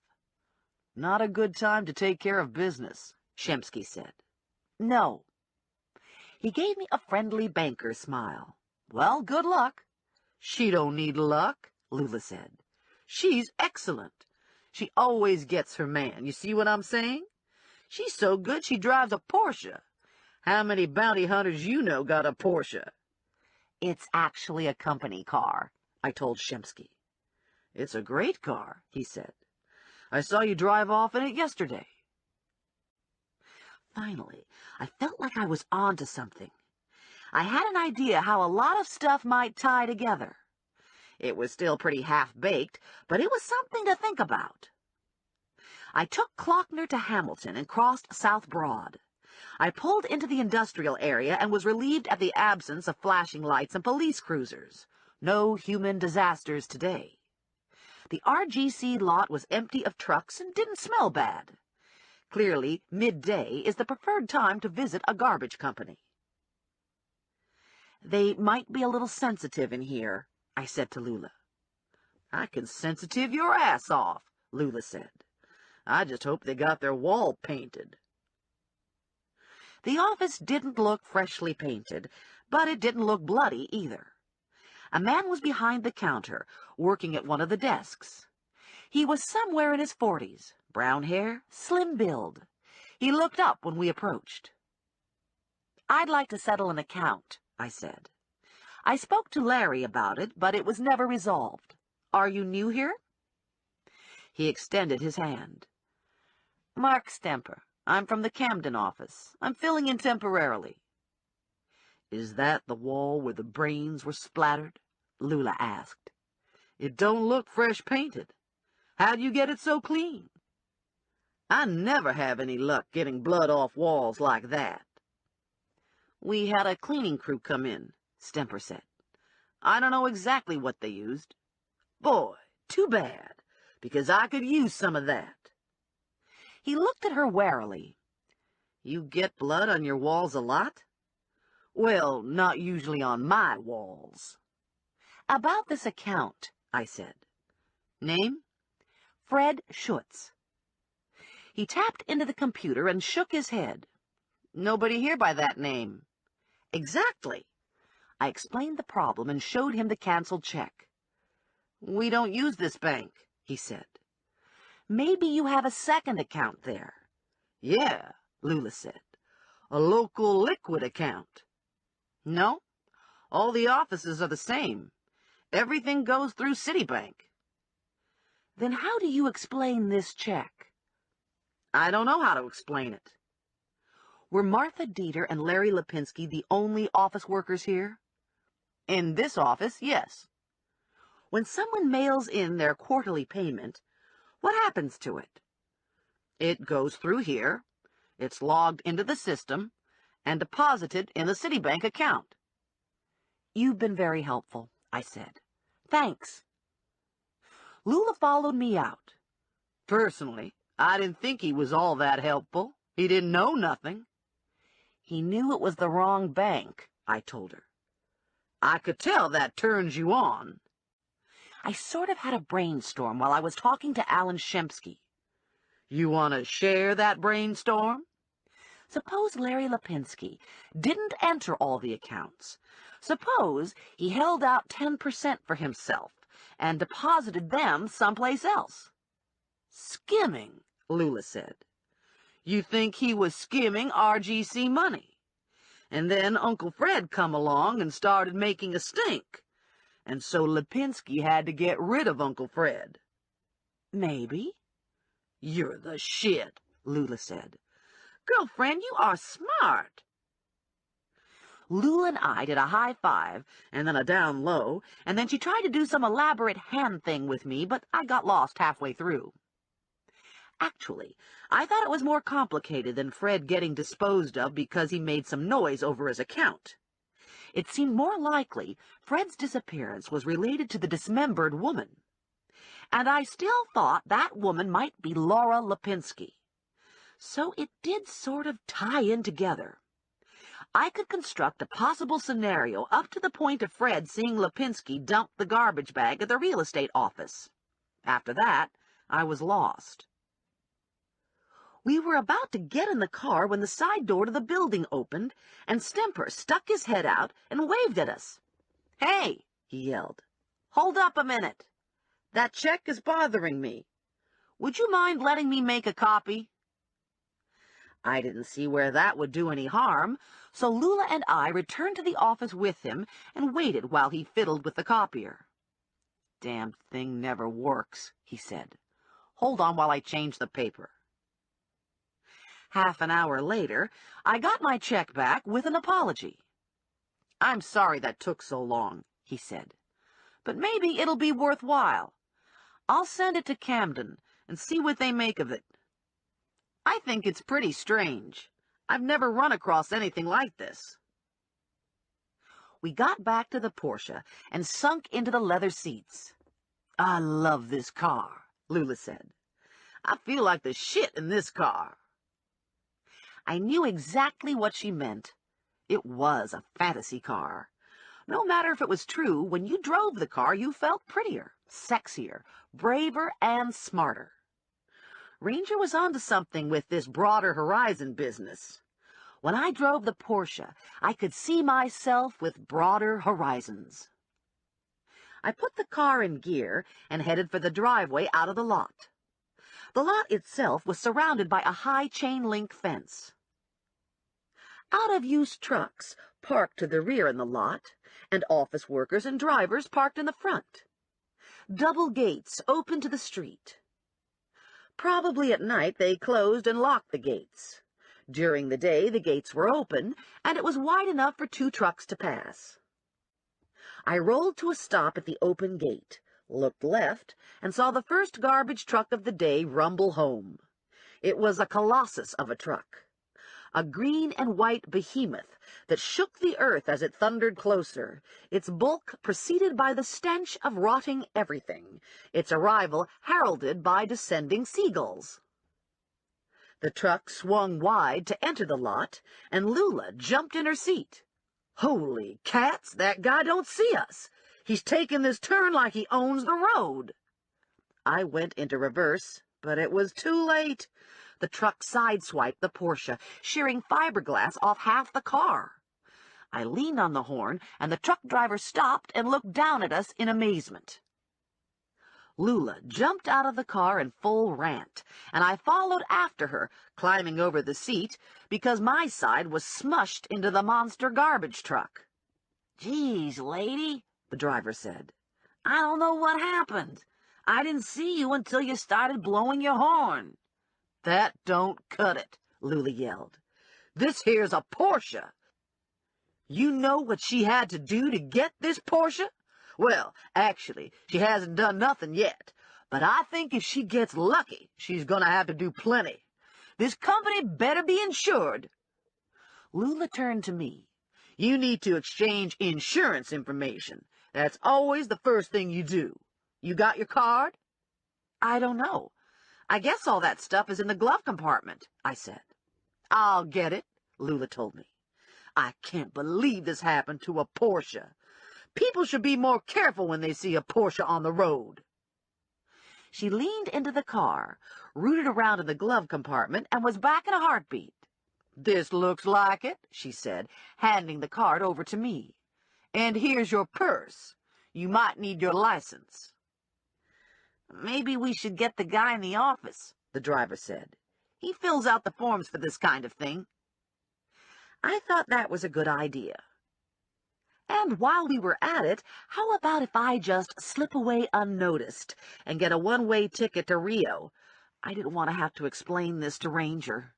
Not a good time to take care of business, Shemsky said. No. He gave me a friendly banker smile. Well, good luck. She don't need luck, Lula said. She's excellent. She always gets her man. You see what I'm saying? She's so good she drives a Porsche. How many bounty hunters you know got a Porsche? It's actually a company car, I told Shemsky. It's a great car, he said. I saw you drive off in it yesterday. Finally, I felt like I was on to something. I had an idea how a lot of stuff might tie together. It was still pretty half-baked, but it was something to think about. I took Klockner to Hamilton and crossed South Broad. I pulled into the industrial area and was relieved at the absence of flashing lights and police cruisers. No human disasters today. The RGC lot was empty of trucks and didn't smell bad. Clearly, midday is the preferred time to visit a garbage company. They might be a little sensitive in here, I said to Lula. I can sensitive your ass off, Lula said. I just hope they got their wall painted. The office didn't look freshly painted, but it didn't look bloody either. A man was behind the counter, working at one of the desks. He was somewhere in his 40s, brown hair, slim build. He looked up when we approached. I'd like to settle an account, I said. I spoke to Larry about it, but it was never resolved. Are you new here? He extended his hand. Mark Stemper. I'm from the Camden office. I'm filling in temporarily. Is that the wall where the brains were splattered? Lula asked. It don't look fresh painted. How'd you get it so clean? I never have any luck getting blood off walls like that. We had a cleaning crew come in, Stemper said. I don't know exactly what they used. Boy, too bad, because I could use some of that. He looked at her warily. You get blood on your walls a lot? Well, not usually on my walls. About this account, I said. Name? Fred Schutz. He tapped into the computer and shook his head. Nobody here by that name. Exactly. I explained the problem and showed him the canceled check. We don't use this bank, he said. Maybe you have a second account there. Yeah, Lula said. A local liquid account. No, all the offices are the same. Everything goes through Citibank. Then how do you explain this check? I don't know how to explain it. Were Martha Dieter and Larry Lipinski the only office workers here? In this office, yes. When someone mails in their quarterly payment, what happens to it? It goes through here, it's logged into the system, and deposited in the Citibank account. You've been very helpful, I said. Thanks. Lula followed me out. Personally, I didn't think he was all that helpful. He didn't know nothing. He knew it was the wrong bank, I told her. I could tell that turns you on. I sort of had a brainstorm while I was talking to Alan Shemsky. You want to share that brainstorm? Suppose Larry Lipinski didn't enter all the accounts. Suppose he held out 10% for himself and deposited them someplace else. Skimming, Lula said. You think he was skimming RGC money. And then Uncle Fred come along and started making a stink. And so Lipinski had to get rid of Uncle Fred. Maybe. You're the shit, Lula said. Girlfriend, you are smart. Lula and I did a high five, and then a down low, and then she tried to do some elaborate hand thing with me, but I got lost halfway through. Actually, I thought it was more complicated than Fred getting disposed of because he made some noise over his account. It seemed more likely Fred's disappearance was related to the dismembered woman. And I still thought that woman might be Laura Lipinski. So it did sort of tie in together. I could construct a possible scenario up to the point of Fred seeing Lipinski dump the garbage bag at the real estate office. After that, I was lost. We were about to get in the car when the side door to the building opened, and Stemper stuck his head out and waved at us. "Hey," he yelled, "hold up a minute. That check is bothering me. Would you mind letting me make a copy?" I didn't see where that would do any harm, so Lula and I returned to the office with him and waited while he fiddled with the copier. "Damn thing never works," he said. "Hold on while I change the paper." Half an hour later, I got my check back with an apology. "I'm sorry that took so long," he said. "But maybe it'll be worthwhile. I'll send it to Camden and see what they make of it. I think it's pretty strange. I've never run across anything like this." We got back to the Porsche and sunk into the leather seats. "I love this car," Lula said. "I feel like the shit in this car." I knew exactly what she meant. It was a fantasy car. No matter if it was true, when you drove the car, you felt prettier, sexier, braver, and smarter. Ranger was onto something with this broader horizon business. When I drove the Porsche, I could see myself with broader horizons. I put the car in gear and headed for the driveway out of the lot. The lot itself was surrounded by a high chain-link fence. Out-of-use trucks parked to the rear in the lot, and office workers and drivers parked in the front. Double gates open to the street. Probably at night they closed and locked the gates. During the day the gates were open, and it was wide enough for 2 trucks to pass. I rolled to a stop at the open gate, looked left, and saw the first garbage truck of the day rumble home. It was a colossus of a truck. A green and white behemoth that shook the earth as it thundered closer, its bulk preceded by the stench of rotting everything, its arrival heralded by descending seagulls. The truck swung wide to enter the lot, and Lula jumped in her seat. "Holy cats, that guy don't see us! He's taking this turn like he owns the road!" I went into reverse, but it was too late. The truck sideswiped the Porsche, shearing fiberglass off half the car. I leaned on the horn, and the truck driver stopped and looked down at us in amazement. Lula jumped out of the car in full rant, and I followed after her, climbing over the seat, because my side was smushed into the monster garbage truck. "Geez, lady," the driver said. "I don't know what happened. I didn't see you until you started blowing your horn." "That don't cut it," Lula yelled. "This here's a Porsche. You know what she had to do to get this Porsche? Well, actually, she hasn't done nothing yet, but I think if she gets lucky, she's gonna have to do plenty. This company better be insured." Lula turned to me. "You need to exchange insurance information. That's always the first thing you do. You got your card?" "I don't know. I guess all that stuff is in the glove compartment," I said. "I'll get it," Lula told me. "I can't believe this happened to a Porsche. People should be more careful when they see a Porsche on the road." She leaned into the car, rooted around in the glove compartment, and was back in a heartbeat. "This looks like it," she said, handing the card over to me. "And here's your purse. You might need your license." "Maybe we should get the guy in the office," the driver said. "He fills out the forms for this kind of thing." I thought that was a good idea. And while we were at it, how about if I just slip away unnoticed and get a one-way ticket to Rio? I didn't want to have to explain this to Ranger.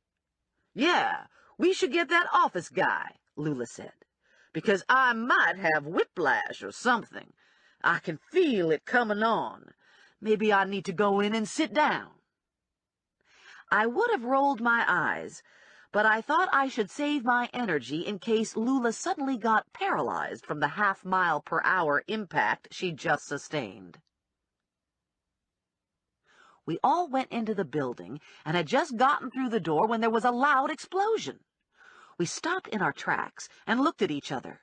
"Yeah, we should get that office guy," Lula said, "because I might have whiplash or something. I can feel it coming on. Maybe I need to go in and sit down." I would have rolled my eyes, but I thought I should save my energy in case Lula suddenly got paralyzed from the half-mile-per-hour impact she just sustained. We all went into the building and had just gotten through the door when there was a loud explosion. We stopped in our tracks and looked at each other.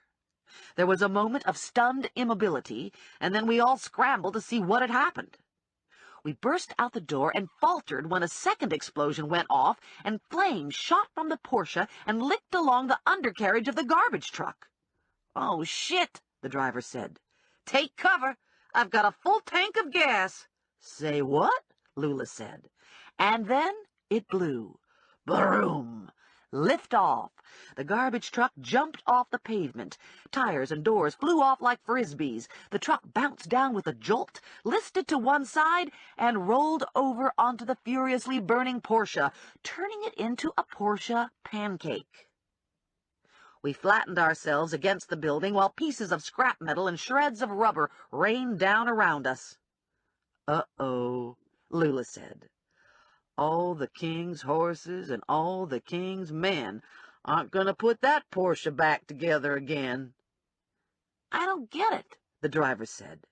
There was a moment of stunned immobility, and then we all scrambled to see what had happened. We burst out the door and faltered when a second explosion went off and flames shot from the Porsche and licked along the undercarriage of the garbage truck. "Oh, shit," the driver said. "Take cover. I've got a full tank of gas." "Say what?" Lula said. And then it blew. Boom! Lift off. The garbage truck jumped off the pavement. Tires and doors flew off like frisbees. The truck bounced down with a jolt, listed to one side, and rolled over onto the furiously burning Porsche, turning it into a Porsche pancake. We flattened ourselves against the building while pieces of scrap metal and shreds of rubber rained down around us. "Uh-oh," Lula said. "All the king's horses and all the king's men aren't going to put that Porsche back together again." "I don't get it," the driver said.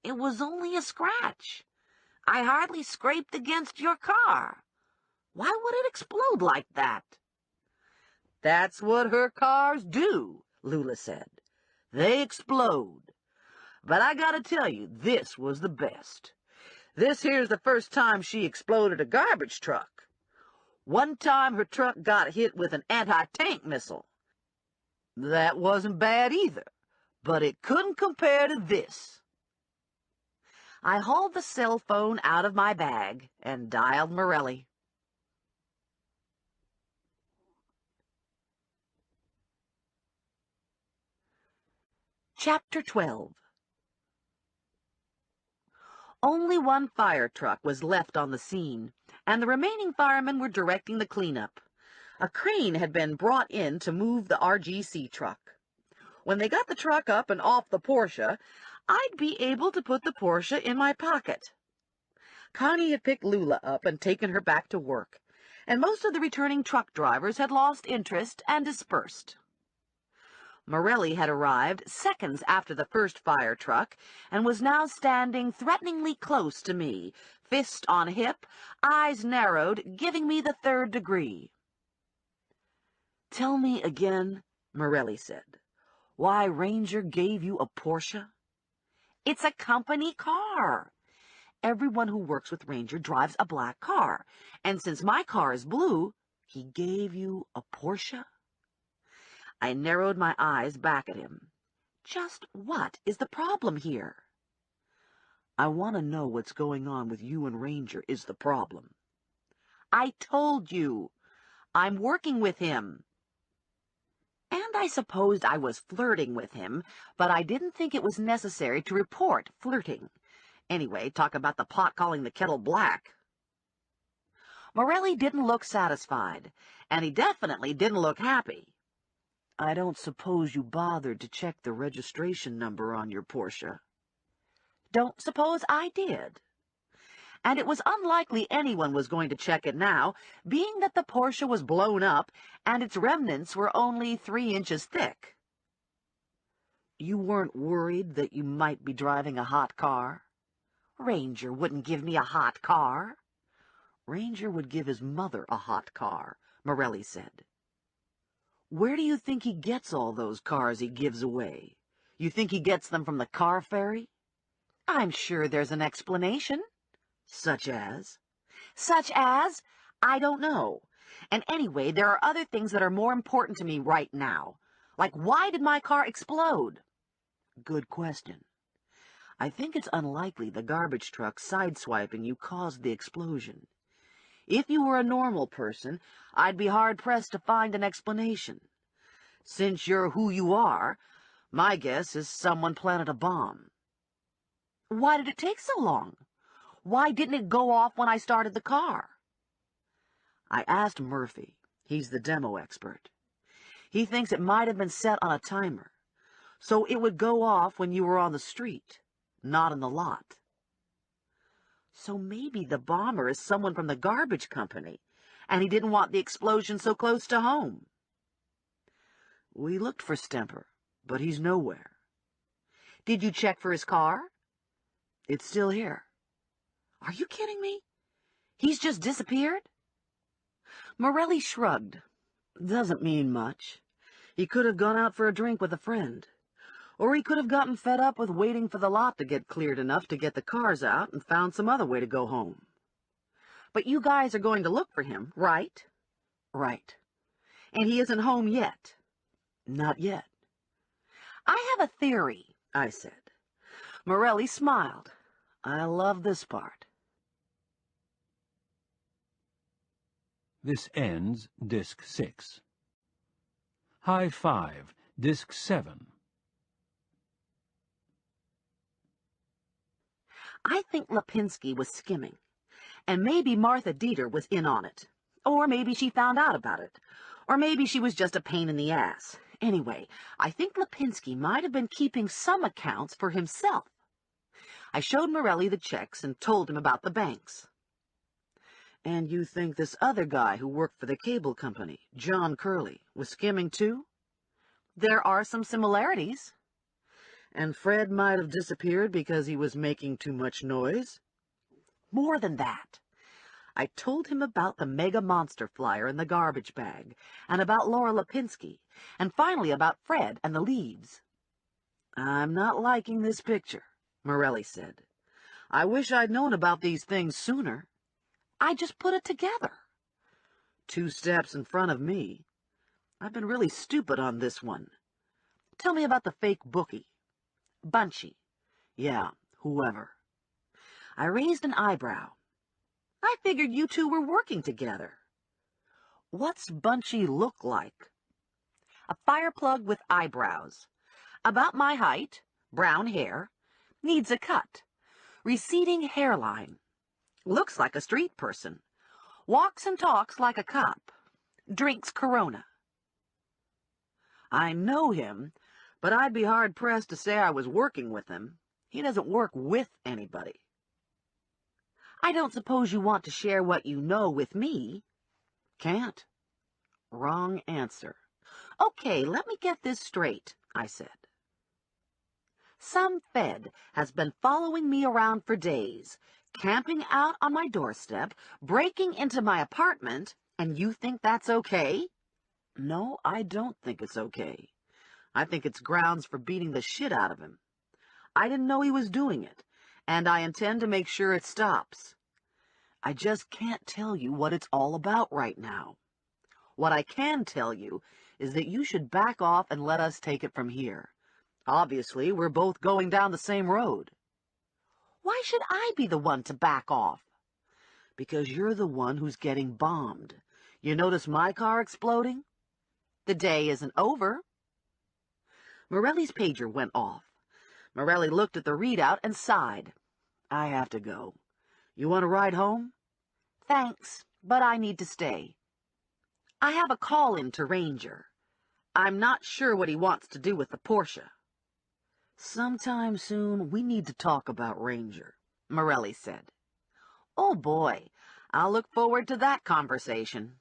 "It was only a scratch. I hardly scraped against your car. Why would it explode like that?" "That's what her cars do," Lula said. "They explode. But I gotta tell you, this was the best. This here's the first time she exploded a garbage truck. One time her truck got hit with an anti-tank missile. That wasn't bad either, but it couldn't compare to this." I hauled the cell phone out of my bag and dialed Morelli. Chapter 12. Only one fire truck was left on the scene, and the remaining firemen were directing the cleanup. A crane had been brought in to move the RGC truck. When they got the truck up and off the Porsche, I'd be able to put the Porsche in my pocket. Connie had picked Lula up and taken her back to work, and most of the returning truck drivers had lost interest and dispersed. Morelli had arrived seconds after the first fire truck and was now standing threateningly close to me, fist on hip, eyes narrowed, giving me the third degree. "Tell me again," Morelli said, "why Ranger gave you a Porsche?" "It's a company car. Everyone who works with Ranger drives a black car, and since my car is blue, he gave you a Porsche?" I narrowed my eyes back at him. Just what is the problem here? I want to know what's going on with you and Ranger is the problem. I told you. I'm working with him. And I supposed I was flirting with him, but I didn't think it was necessary to report flirting. Anyway, talk about the pot calling the kettle black. Morelli didn't look satisfied, and he definitely didn't look happy. I don't suppose you bothered to check the registration number on your Porsche. Don't suppose I did. And it was unlikely anyone was going to check it now, being that the Porsche was blown up and its remnants were only 3 inches thick. You weren't worried that you might be driving a hot car? Ranger wouldn't give me a hot car. Ranger would give his mother a hot car, Morelli said. Where do you think he gets all those cars he gives away? You think he gets them from the car ferry? I'm sure there's an explanation. Such as? Such as? I don't know. And anyway, there are other things that are more important to me right now. Like, why did my car explode? Good question. I think it's unlikely the garbage truck sideswiping you caused the explosion. If you were a normal person, I'd be hard-pressed to find an explanation. Since you're who you are, my guess is someone planted a bomb. Why did it take so long? Why didn't it go off when I started the car? I asked Murphy. He's the demo expert. He thinks it might have been set on a timer, so it would go off when you were on the street, not in the lot. So maybe the bomber is someone from the garbage company, and he didn't want the explosion so close to home. We looked for Stemper, but he's nowhere. Did you check for his car? It's still here. Are you kidding me? He's just disappeared? Morelli shrugged. Doesn't mean much. He could have gone out for a drink with a friend. Or he could have gotten fed up with waiting for the lot to get cleared enough to get the cars out and found some other way to go home. But you guys are going to look for him, right? Right. And he isn't home yet? Not yet. I have a theory, I said. Morelli smiled. I love this part. This ends Disc 6. High 5, Disc 7. I think Lipinski was skimming, and maybe Martha Dieter was in on it. Or maybe she found out about it. Or maybe she was just a pain in the ass. Anyway, I think Lipinski might have been keeping some accounts for himself. I showed Morelli the checks and told him about the banks. And you think this other guy who worked for the cable company, John Curley, was skimming too? There are some similarities. And Fred might have disappeared because he was making too much noise? More than that. I told him about the Mega Monster flyer in the garbage bag, and about Laura Lipinski, and finally about Fred and the leaves. I'm not liking this picture, Morelli said. I wish I'd known about these things sooner. I just put it together. 2 steps in front of me. I've been really stupid on this one. Tell me about the fake bookie. Bunchy. Yeah, whoever. I raised an eyebrow. I figured you two were working together. What's Bunchy look like? A fireplug with eyebrows. About my height, brown hair, needs a cut, receding hairline. Looks like a street person. Walks and talks like a cop. Drinks Corona. I know him, but I'd be hard-pressed to say I was working with him. He doesn't work with anybody. I don't suppose you want to share what you know with me. Can't. Wrong answer. Okay, let me get this straight, I said. Some Fed has been following me around for days, camping out on my doorstep, breaking into my apartment, and you think that's okay? No, I don't think it's okay. I think it's grounds for beating the shit out of him. I didn't know he was doing it, and I intend to make sure it stops. I just can't tell you what it's all about right now. What I can tell you is that you should back off and let us take it from here. Obviously, we're both going down the same road. Why should I be the one to back off? Because you're the one who's getting bombed. You notice my car exploding? The day isn't over. Morelli's pager went off. Morelli looked at the readout and sighed. I have to go. You want to ride home? Thanks, but I need to stay. I have a call in to Ranger. I'm not sure what he wants to do with the Porsche. Sometime soon we need to talk about Ranger, Morelli said. Oh boy, I'll look forward to that conversation.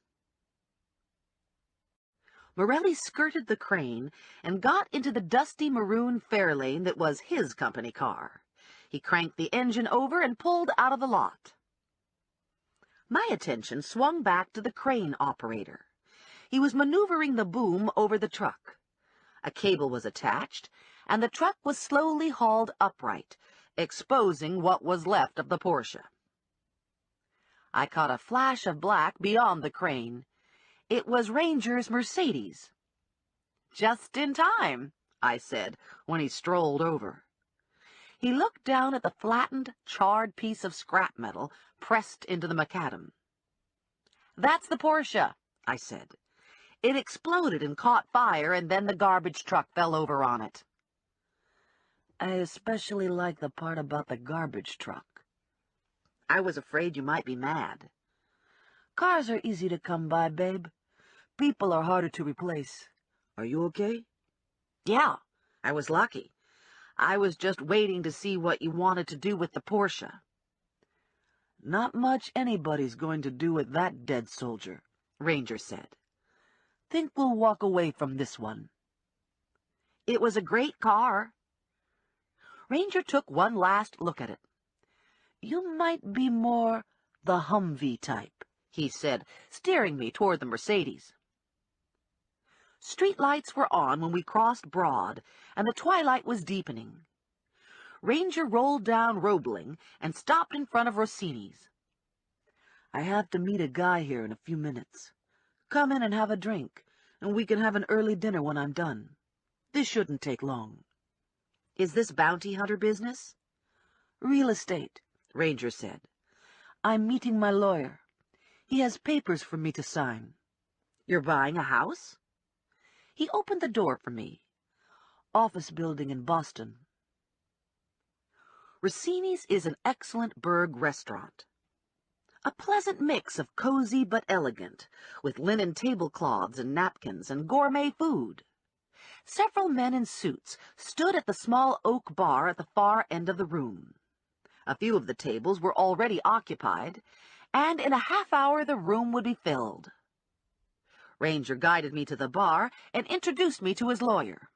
Morelli skirted the crane and got into the dusty maroon Fairlane that was his company car. He cranked the engine over and pulled out of the lot. My attention swung back to the crane operator. He was maneuvering the boom over the truck. A cable was attached, and the truck was slowly hauled upright, exposing what was left of the Porsche. I caught a flash of black beyond the crane. It was Ranger's Mercedes. Just in time, I said, when he strolled over. He looked down at the flattened, charred piece of scrap metal pressed into the macadam. That's the Porsche, I said. It exploded and caught fire, and then the garbage truck fell over on it. I especially like the part about the garbage truck. I was afraid you might be mad. Cars are easy to come by, babe. People are harder to replace. Are you okay? Yeah, I was lucky. I was just waiting to see what you wanted to do with the Porsche. Not much anybody's going to do with that dead soldier, Ranger said. Think we'll walk away from this one. It was a great car. Ranger took one last look at it. You might be more the Humvee type, he said, steering me toward the Mercedes. Street lights were on when we crossed Broad, and the twilight was deepening. Ranger rolled down Roebling and stopped in front of Rossini's. I have to meet a guy here in a few minutes. Come in and have a drink, and we can have an early dinner when I'm done. This shouldn't take long. Is this bounty hunter business? Real estate, Ranger said. I'm meeting my lawyer. He has papers for me to sign. You're buying a house? He opened the door for me. Office building in Boston. Rossini's is an excellent burg restaurant. A pleasant mix of cozy but elegant, with linen tablecloths and napkins and gourmet food. Several men in suits stood at the small oak bar at the far end of the room. A few of the tables were already occupied, and in a half-hour the room would be filled. Ranger guided me to the bar and introduced me to his lawyer.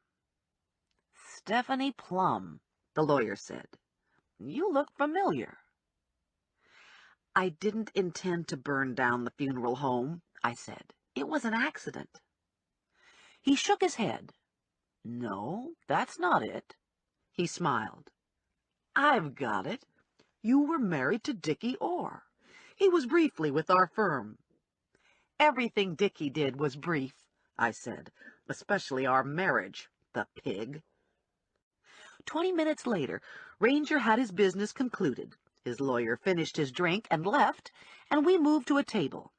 Stephanie Plum, the lawyer said. You look familiar. I didn't intend to burn down the funeral home, I said. It was an accident. He shook his head. No, that's not it. He smiled. I've got it. You were married to Dickie Orr. He was briefly with our firm. Everything Dickie did was brief, I said, especially our marriage, the pig. 20 minutes later, Ranger had his business concluded. His lawyer finished his drink and left, and we moved to a table.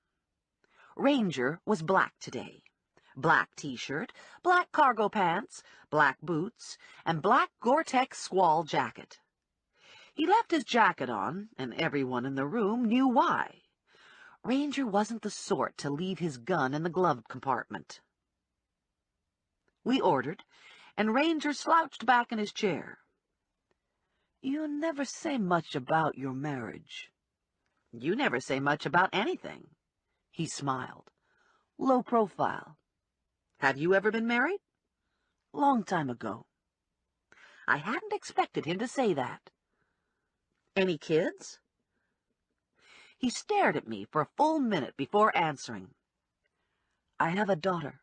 Ranger was black today. Black t-shirt, black cargo pants, black boots, and black Gore-Tex squall jacket. He left his jacket on, and everyone in the room knew why. Ranger wasn't the sort to leave his gun in the glove compartment. We ordered, and Ranger slouched back in his chair. You never say much about your marriage. You never say much about anything. He smiled. Low profile. Have you ever been married? Long time ago. I hadn't expected him to say that. Any kids? He stared at me for a full minute before answering. I have a daughter.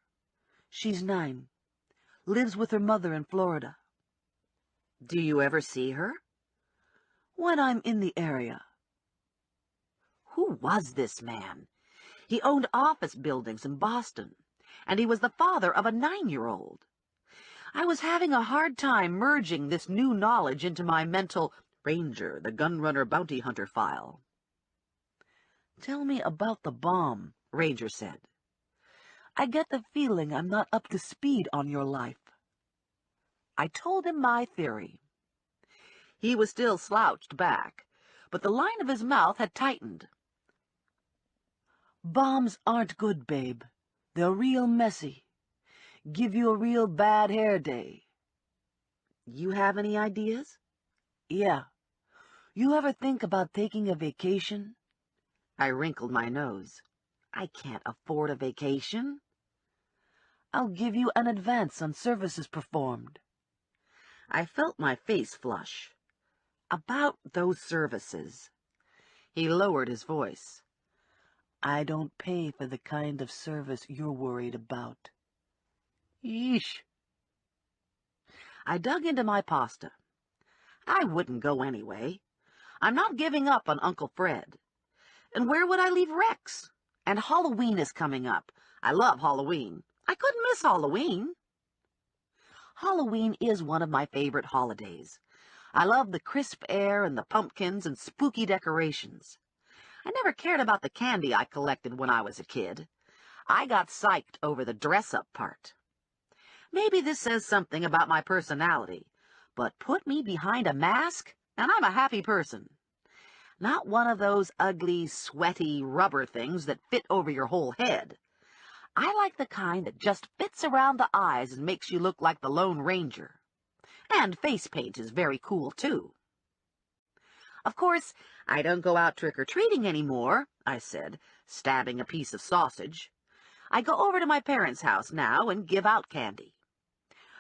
She's 9. Lives with her mother in Florida. Do you ever see her? When I'm in the area. Who was this man? He owned office buildings in Boston, and he was the father of a 9-year-old. I was having a hard time merging this new knowledge into my mental Ranger, the gunrunner bounty hunter file. "Tell me about the bomb," Ranger said. "I get the feeling I'm not up to speed on your life." I told him my theory. He was still slouched back, but the line of his mouth had tightened. "Bombs aren't good, babe. They're real messy. Give you a real bad hair day." "You have any ideas?" "Yeah. You ever think about taking a vacation?" I wrinkled my nose. "I can't afford a vacation." "I'll give you an advance on services performed." I felt my face flush. "About those services." He lowered his voice. "I don't pay for the kind of service you're worried about." Yeesh. I dug into my pasta. I wouldn't go anyway. I'm not giving up on Uncle Fred. And where would I leave Rex? And Halloween is coming up. I love Halloween. I couldn't miss Halloween. Halloween is one of my favorite holidays. I love the crisp air and the pumpkins and spooky decorations. I never cared about the candy I collected when I was a kid. I got psyched over the dress-up part. Maybe this says something about my personality, but put me behind a mask, and I'm a happy person. Not one of those ugly, sweaty rubber things that fit over your whole head. I like the kind that just fits around the eyes and makes you look like the Lone Ranger. And face paint is very cool, too. "Of course, I don't go out trick-or-treating anymore," I said, stabbing a piece of sausage. "I go over to my parents' house now and give out candy.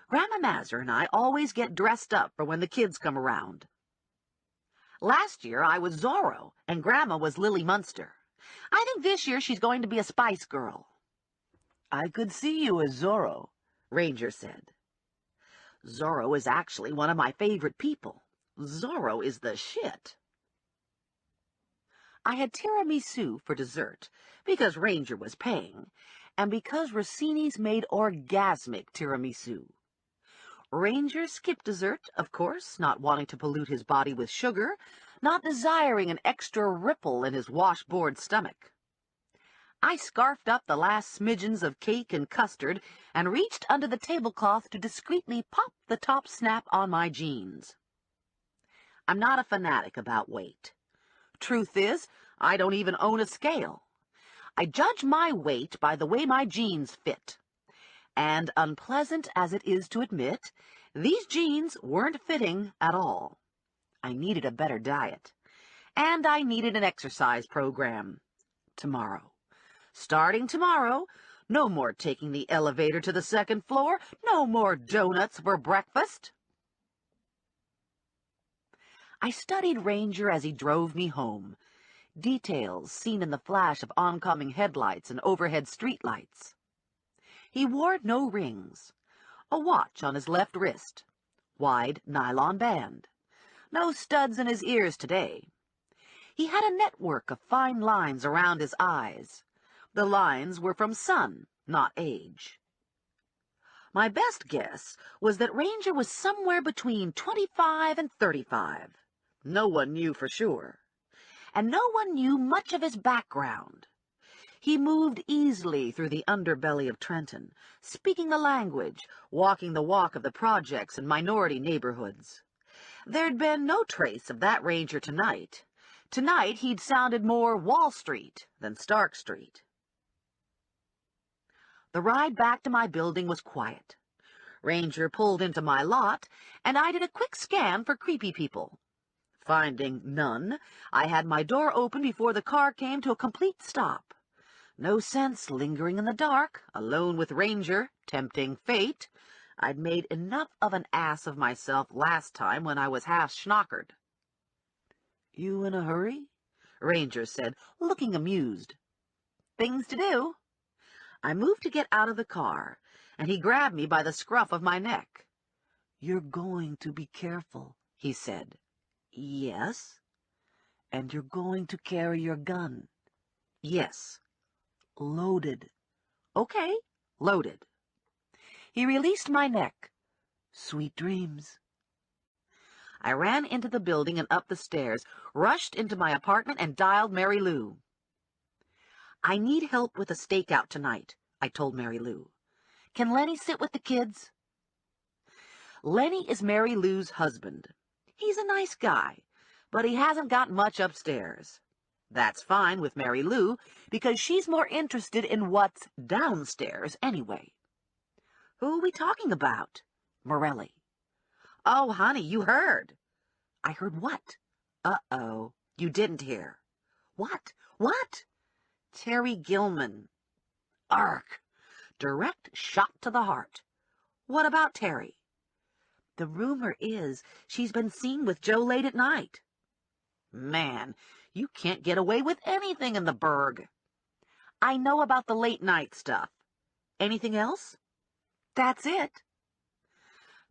Grandma Mazur and I always get dressed up for when the kids come around. Last year I was Zorro, and Grandma was Lily Munster. I think this year she's going to be a Spice Girl." "I could see you as Zorro," Ranger said. Zorro is actually one of my favorite people. Zorro is the shit. I had tiramisu for dessert, because Ranger was paying, and because Rossini's made orgasmic tiramisu. Ranger skipped dessert, of course, not wanting to pollute his body with sugar, not desiring an extra ripple in his washboard stomach. I scarfed up the last smidgens of cake and custard and reached under the tablecloth to discreetly pop the top snap on my jeans. I'm not a fanatic about weight. Truth is, I don't even own a scale. I judge my weight by the way my jeans fit. And unpleasant as it is to admit, these jeans weren't fitting at all. I needed a better diet. And I needed an exercise program. Tomorrow. Starting tomorrow, no more taking the elevator to the second floor, no more donuts for breakfast. I studied Ranger as he drove me home. Details seen in the flash of oncoming headlights and overhead streetlights. He wore no rings. A watch on his left wrist. Wide nylon band. No studs in his ears today. He had a network of fine lines around his eyes. The lines were from sun, not age. My best guess was that Ranger was somewhere between 25 and 35. No one knew for sure. And no one knew much of his background. He moved easily through the underbelly of Trenton, speaking the language, walking the walk of the projects and minority neighborhoods. There'd been no trace of that Ranger tonight. Tonight he'd sounded more Wall Street than Stark Street. The ride back to my building was quiet. Ranger pulled into my lot, and I did a quick scan for creepy people. Finding none, I had my door open before the car came to a complete stop. No sense lingering in the dark, alone with Ranger, tempting fate. I'd made enough of an ass of myself last time when I was half schnockered. "You in a hurry?" Ranger said, looking amused. "Things to do." I moved to get out of the car, and he grabbed me by the scruff of my neck. "You're going to be careful," he said. "Yes." "And you're going to carry your gun." "Yes." "Loaded." "Okay, loaded." He released my neck. "Sweet dreams." I ran into the building and up the stairs, rushed into my apartment, and dialed Mary Lou. "I need help with a stakeout tonight," I told Mary Lou. "Can Lenny sit with the kids?" Lenny is Mary Lou's husband. He's a nice guy, but he hasn't got much upstairs. That's fine with Mary Lou, because she's more interested in what's downstairs anyway. "Who are we talking about?" "Morelli." "Oh, honey, you heard." "I heard what?" "Uh-oh, you didn't hear." "What? What?" "Terry Gilman." Ark! Direct shot to the heart. "What about Terry?" "The rumor is she's been seen with Joe late at night." "Man, you can't get away with anything in the burg." "I know about the late night stuff." "Anything else?" "That's it."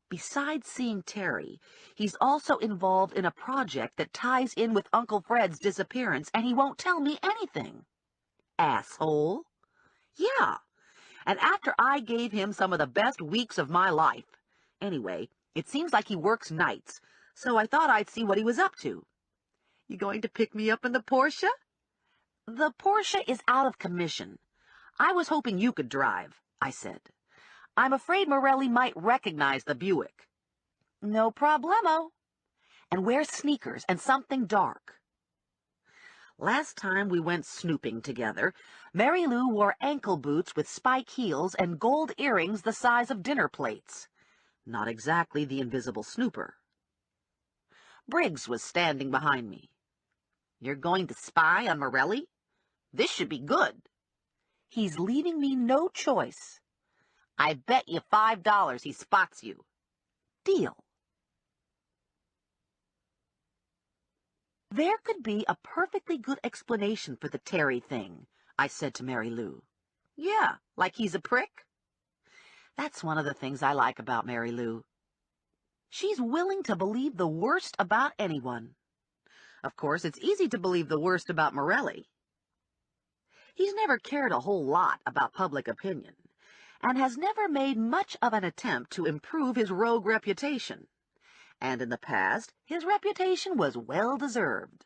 Besides seeing Terry, he's also involved in a project that ties in with Uncle Fred's disappearance, and he won't tell me anything. Asshole. Yeah, and after I gave him some of the best weeks of my life. Anyway, it seems like he works nights, so I thought I'd see what he was up to. "You going to pick me up in the Porsche?" "The Porsche is out of commission. I was hoping you could drive," I said. "I'm afraid Morelli might recognize the Buick." "No problemo." "And wear sneakers and something dark." Last time we went snooping together, Mary Lou wore ankle boots with spike heels and gold earrings the size of dinner plates. Not exactly the invisible snooper. Briggs was standing behind me. "You're going to spy on Morelli? This should be good." "He's leaving me no choice." "I bet you $5 he spots you." "Deal." "There could be a perfectly good explanation for the Terry thing," I said to Mary Lou. "Yeah, like he's a prick?" That's one of the things I like about Mary Lou. She's willing to believe the worst about anyone. Of course, it's easy to believe the worst about Morelli. He's never cared a whole lot about public opinion, and has never made much of an attempt to improve his rogue reputation. And in the past, his reputation was well-deserved.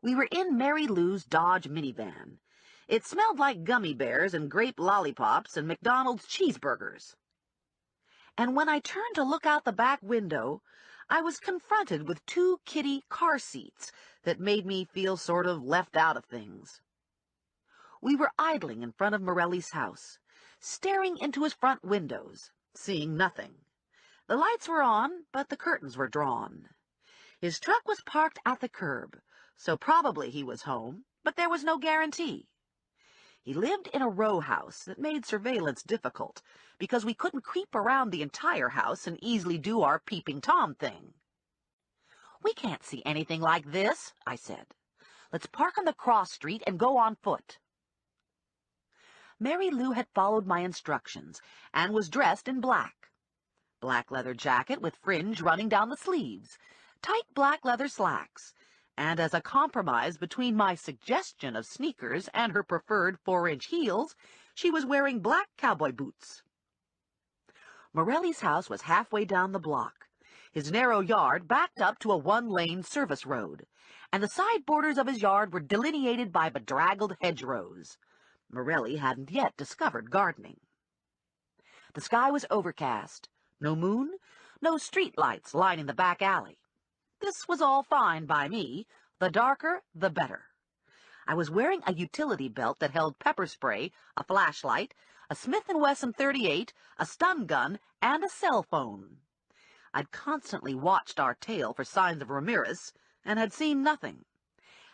We were in Mary Lou's Dodge minivan. It smelled like gummy bears and grape lollipops and McDonald's cheeseburgers. And when I turned to look out the back window, I was confronted with two kiddie car seats that made me feel sort of left out of things. We were idling in front of Morelli's house, staring into his front windows, seeing nothing. The lights were on, but the curtains were drawn. His truck was parked at the curb, so probably he was home, but there was no guarantee. He lived in a row house that made surveillance difficult, because we couldn't creep around the entire house and easily do our peeping Tom thing. "We can't see anything like this," I said. "Let's park on the cross street and go on foot." Mary Lou had followed my instructions and was dressed in black. Black leather jacket with fringe running down the sleeves, tight black leather slacks, and as a compromise between my suggestion of sneakers and her preferred 4-inch heels, she was wearing black cowboy boots. Morelli's house was halfway down the block. His narrow yard backed up to a one-lane service road, and the side borders of his yard were delineated by bedraggled hedgerows. Morelli hadn't yet discovered gardening. The sky was overcast. No moon, no street lights lining the back alley. This was all fine by me. The darker, the better. I was wearing a utility belt that held pepper spray, a flashlight, a Smith & Wesson .38, a stun gun, and a cell phone. I'd constantly watched our tail for signs of Ramirez, and had seen nothing.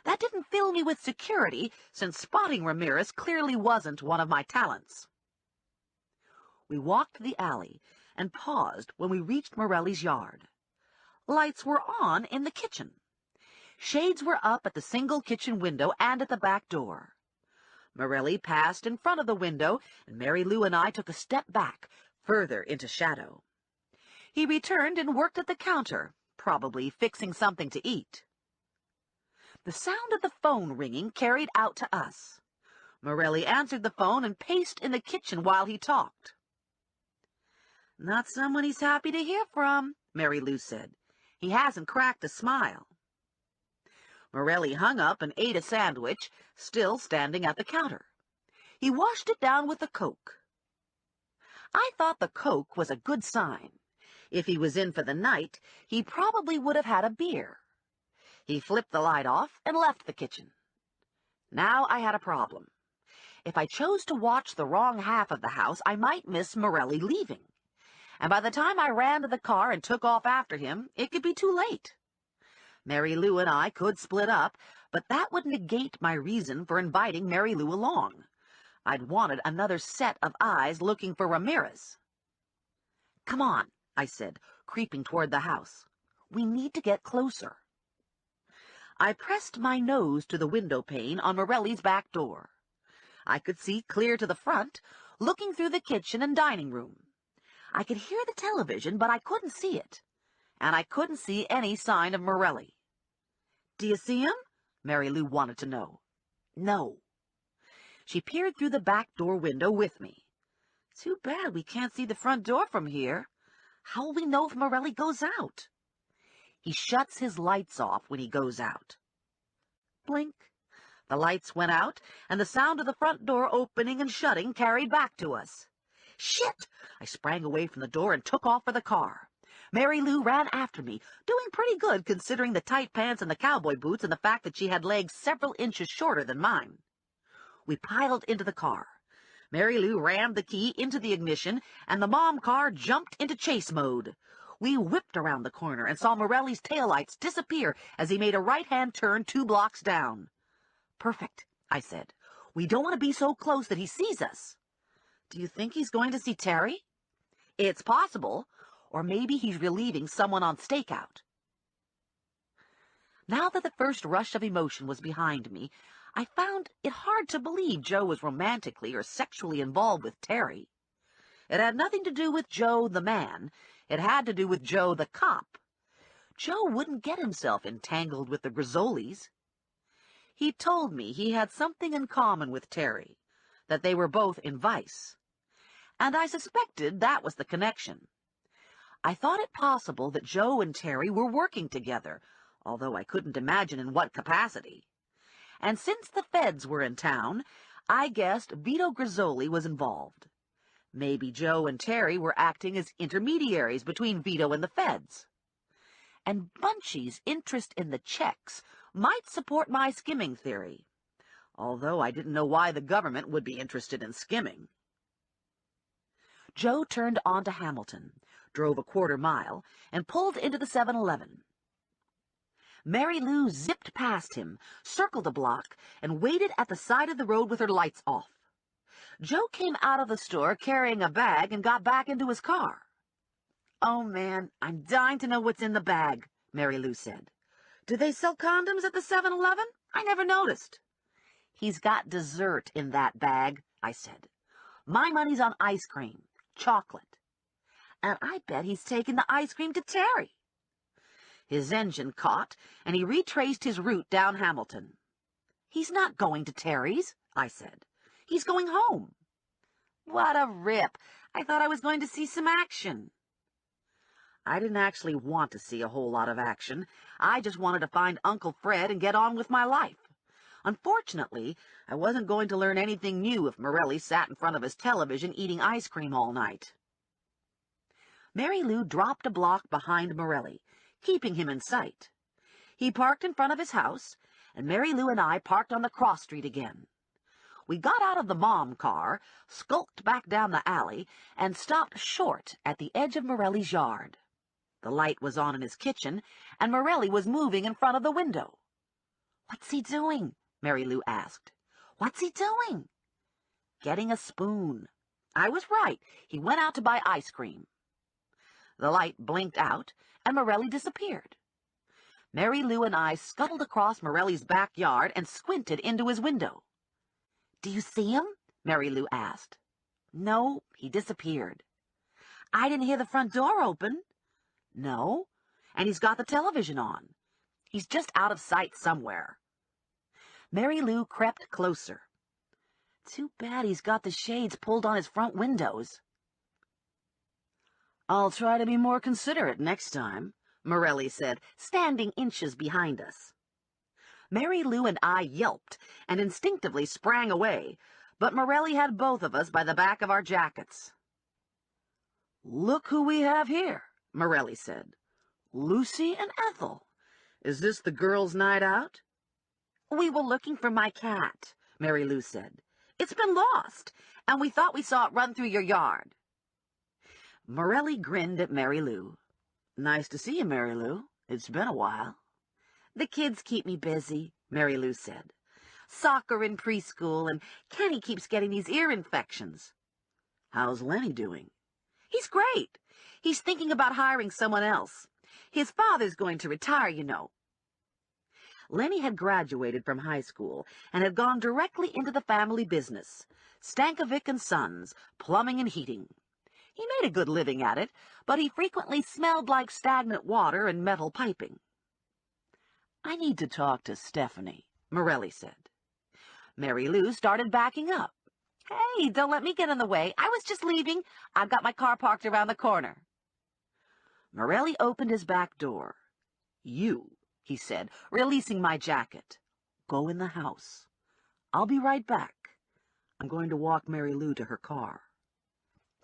That didn't fill me with security, since spotting Ramirez clearly wasn't one of my talents. We walked the alley and paused when we reached Morelli's yard. Lights were on in the kitchen. Shades were up at the single kitchen window and at the back door. Morelli passed in front of the window, and Mary Lou and I took a step back, further into shadow. He returned and worked at the counter, probably fixing something to eat. The sound of the phone ringing carried out to us. Morelli answered the phone and paced in the kitchen while he talked. Not someone he's happy to hear from, Mary Lou said. He hasn't cracked a smile. Morelli hung up and ate a sandwich, still standing at the counter. He washed it down with the Coke. I thought the Coke was a good sign. If he was in for the night, he probably would have had a beer. He flipped the light off and left the kitchen. Now I had a problem. If I chose to watch the wrong half of the house, I might miss Morelli leaving. And by the time I ran to the car and took off after him, it could be too late. Mary Lou and I could split up, but that would negate my reason for inviting Mary Lou along. I'd wanted another set of eyes looking for Ramirez. "Come on," I said, creeping toward the house. "We need to get closer." I pressed my nose to the window pane on Morelli's back door. I could see clear to the front, looking through the kitchen and dining room. I could hear the television, but I couldn't see it. And I couldn't see any sign of Morelli. "Do you see him?" Mary Lou wanted to know. "No." She peered through the back door window with me. "Too bad we can't see the front door from here. How will we know if Morelli goes out?" "He shuts his lights off when he goes out." Blink. The lights went out, and the sound of the front door opening and shutting carried back to us. "Shit!" I sprang away from the door and took off for the car. Mary Lou ran after me, doing pretty good considering the tight pants and the cowboy boots and the fact that she had legs several inches shorter than mine. We piled into the car. Mary Lou rammed the key into the ignition, and the mom car jumped into chase mode. We whipped around the corner and saw Morelli's taillights disappear as he made a right-hand turn 2 blocks down. "Perfect," I said. "We don't want to be so close that he sees us." "Do you think he's going to see Terry?" "It's possible. Or maybe he's relieving someone on stakeout." Now that the first rush of emotion was behind me, I found it hard to believe Joe was romantically or sexually involved with Terry. It had nothing to do with Joe the man. It had to do with Joe the cop. Joe wouldn't get himself entangled with the Grizzolis. He told me he had something in common with Terry, that they were both in vice. And I suspected that was the connection. I thought it possible that Joe and Terry were working together, although I couldn't imagine in what capacity. And since the feds were in town, I guessed Vito Grizzoli was involved. Maybe Joe and Terry were acting as intermediaries between Vito and the feds. And Bunchy's interest in the checks might support my skimming theory, although I didn't know why the government would be interested in skimming. Joe turned onto Hamilton, drove a quarter-mile, and pulled into the 7-Eleven. Mary Lou zipped past him, circled a block, and waited at the side of the road with her lights off. Joe came out of the store carrying a bag and got back into his car. "Oh, man, I'm dying to know what's in the bag," Mary Lou said. "Do they sell condoms at the 7-Eleven? I never noticed." "He's got dessert in that bag," I said. "My money's on ice cream, chocolate. And I bet he's taken the ice cream to Terry." His engine caught, and he retraced his route down Hamilton. "He's not going to Terry's," I said. "He's going home." "What a rip! I thought I was going to see some action." I didn't actually want to see a whole lot of action. I just wanted to find Uncle Fred and get on with my life. Unfortunately, I wasn't going to learn anything new if Morelli sat in front of his television eating ice cream all night. Mary Lou dropped a block behind Morelli, keeping him in sight. He parked in front of his house, and Mary Lou and I parked on the cross street again. We got out of the mom car, skulked back down the alley, and stopped short at the edge of Morelli's yard. The light was on in his kitchen, and Morelli was moving in front of the window. "What's he doing?" Mary Lou asked. "What's he doing?" "Getting a spoon." I was right. He went out to buy ice cream. The light blinked out, and Morelli disappeared. Mary Lou and I scuttled across Morelli's backyard and squinted into his window. "Do you see him?" Mary Lou asked. "No, he disappeared." "I didn't hear the front door open." "No, and he's got the television on. He's just out of sight somewhere." Mary Lou crept closer. "Too bad he's got the shades pulled on his front windows." "I'll try to be more considerate next time," Morelli said, standing inches behind us. Mary Lou and I yelped and instinctively sprang away, but Morelli had both of us by the back of our jackets. "Look who we have here," Morelli said. "Lucy and Ethel. Is this the girls' night out?" "We were looking for my cat," Mary Lou said. "It's been lost, and we thought we saw it run through your yard." Morelli grinned at Mary Lou. "Nice to see you, Mary Lou. It's been a while." "The kids keep me busy," Mary Lou said. "Soccer in preschool, and Kenny keeps getting these ear infections." "How's Lenny doing?" "He's great. He's thinking about hiring someone else. His father's going to retire, you know." Lenny had graduated from high school and had gone directly into the family business, Stankovic and Sons, plumbing and heating. He made a good living at it, but he frequently smelled like stagnant water and metal piping. "I need to talk to Stephanie," Morelli said. Mary Lou started backing up. "Hey, don't let me get in the way. I was just leaving. I've got my car parked around the corner." Morelli opened his back door. "You," he said, releasing my jacket. "Go in the house. I'll be right back. I'm going to walk Mary Lou to her car."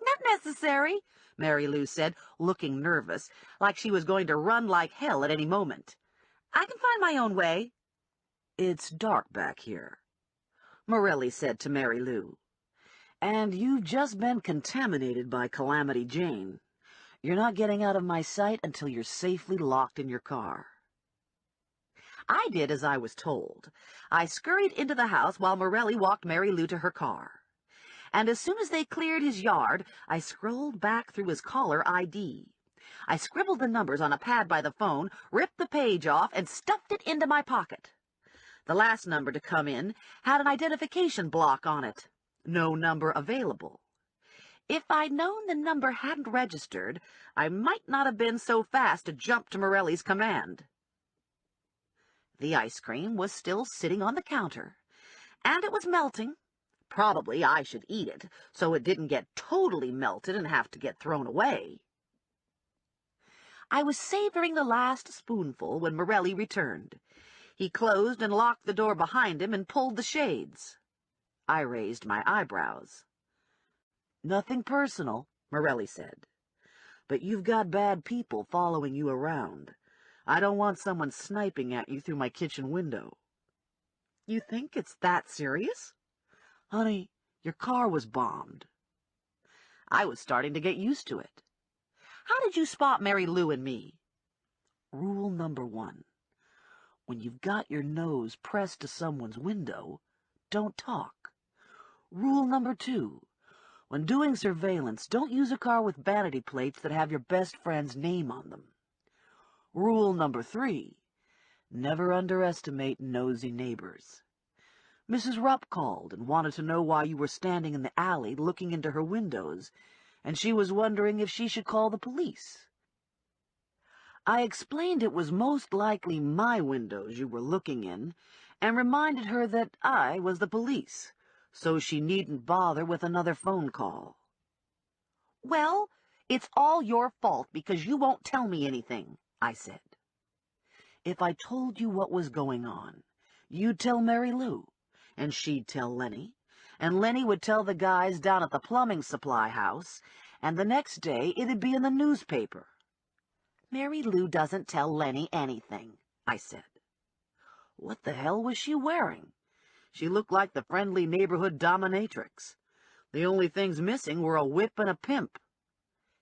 "Not necessary," Mary Lou said, looking nervous, like she was going to run like hell at any moment. "I can find my own way." "It's dark back here," Morelli said to Mary Lou. "And you've just been contaminated by Calamity Jane. You're not getting out of my sight until you're safely locked in your car." I did as I was told. I scurried into the house while Morelli walked Mary Lou to her car. And as soon as they cleared his yard, I scrolled back through his caller ID. I scribbled the numbers on a pad by the phone, ripped the page off, and stuffed it into my pocket. The last number to come in had an identification block on it. No number available. If I'd known the number hadn't registered, I might not have been so fast to jump to Morelli's command. The ice cream was still sitting on the counter, and it was melting. Probably I should eat it, so it didn't get totally melted and have to get thrown away. I was savoring the last spoonful when Morelli returned. He closed and locked the door behind him and pulled the shades. I raised my eyebrows. "Nothing personal," Morelli said. "But you've got bad people following you around. I don't want someone sniping at you through my kitchen window." "You think it's that serious?" "Honey, your car was bombed." I was starting to get used to it. "How did you spot Mary Lou and me?" "Rule number 1. When you've got your nose pressed to someone's window, don't talk. Rule number 2. When doing surveillance, don't use a car with vanity plates that have your best friend's name on them. Rule number 3. Never underestimate nosy neighbors. Mrs. Rupp called and wanted to know why you were standing in the alley looking into her windows, and she was wondering if she should call the police. I explained it was most likely my windows you were looking in, and reminded her that I was the police, so she needn't bother with another phone call." "Well, it's all your fault because you won't tell me anything," I said. "If I told you what was going on, you'd tell Mary Lou, and she'd tell Lenny, and Lenny would tell the guys down at the plumbing supply house, and the next day it'd be in the newspaper." "Mary Lou doesn't tell Lenny anything," I said. "What the hell was she wearing? She looked like the friendly neighborhood dominatrix. The only things missing were a whip and a pimp."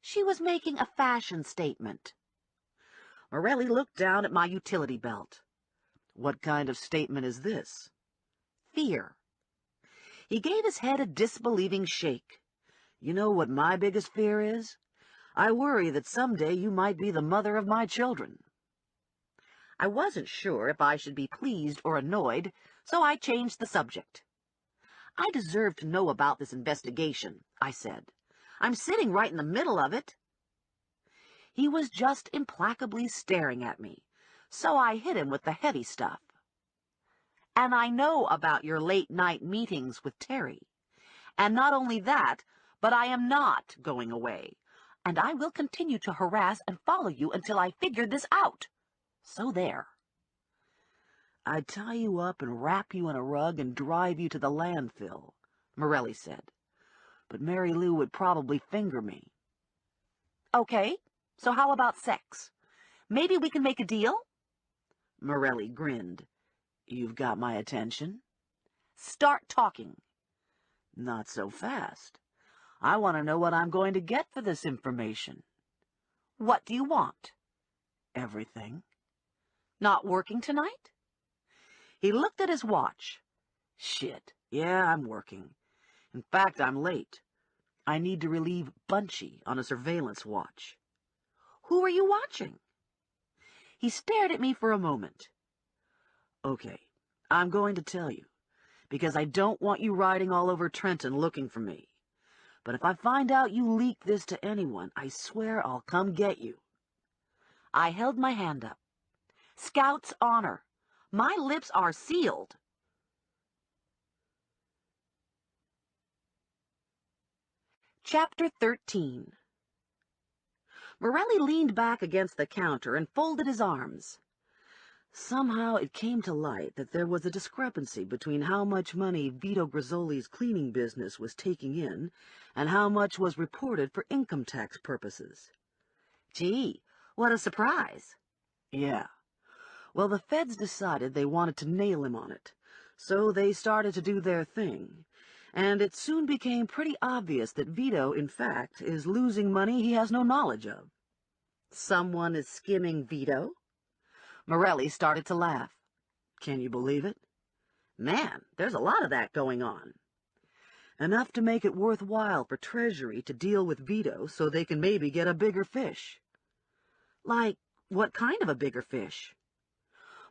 "She was making a fashion statement." Morelli looked down at my utility belt. "What kind of statement is this?" "Fear." He gave his head a disbelieving shake. "You know what my biggest fear is? I worry that someday you might be the mother of my children." I wasn't sure if I should be pleased or annoyed, so I changed the subject. "I deserve to know about this investigation," I said. "I'm sitting right in the middle of it." He was just implacably staring at me, so I hit him with the heavy stuff. "And I know about your late-night meetings with Terry. And not only that, but I am not going away. and I will continue to harass and follow you until I figure this out. So there. I'd tie you up and wrap you in a rug and drive you to the landfill, Morelli said. But Mary Lou would probably finger me. Okay, so how about sex? Maybe we can make a deal? Morelli grinned. You've got my attention? Start talking. Not so fast. I want to know what I'm going to get for this information. What do you want? Everything. Not working tonight? He looked at his watch. Shit, yeah, I'm working. In fact, I'm late. I need to relieve Bunchy on a surveillance watch. Who are you watching? He stared at me for a moment. Okay, I'm going to tell you, because I don't want you riding all over Trenton looking for me. But if I find out you leaked this to anyone, I swear I'll come get you. I held my hand up. Scout's honor. My lips are sealed. Chapter 13. Morelli leaned back against the counter and folded his arms. Somehow it came to light that there was a discrepancy between how much money Vito Grizzoli's cleaning business was taking in and how much was reported for income tax purposes. Gee, what a surprise. Yeah. Well, the feds decided they wanted to nail him on it, so they started to do their thing, and it soon became pretty obvious that Vito, in fact, is losing money he has no knowledge of. Someone is skimming Vito? Morelli started to laugh. Can you believe it? Man, there's a lot of that going on. Enough to make it worthwhile for Treasury to deal with Vito so they can maybe get a bigger fish. Like, what kind of a bigger fish?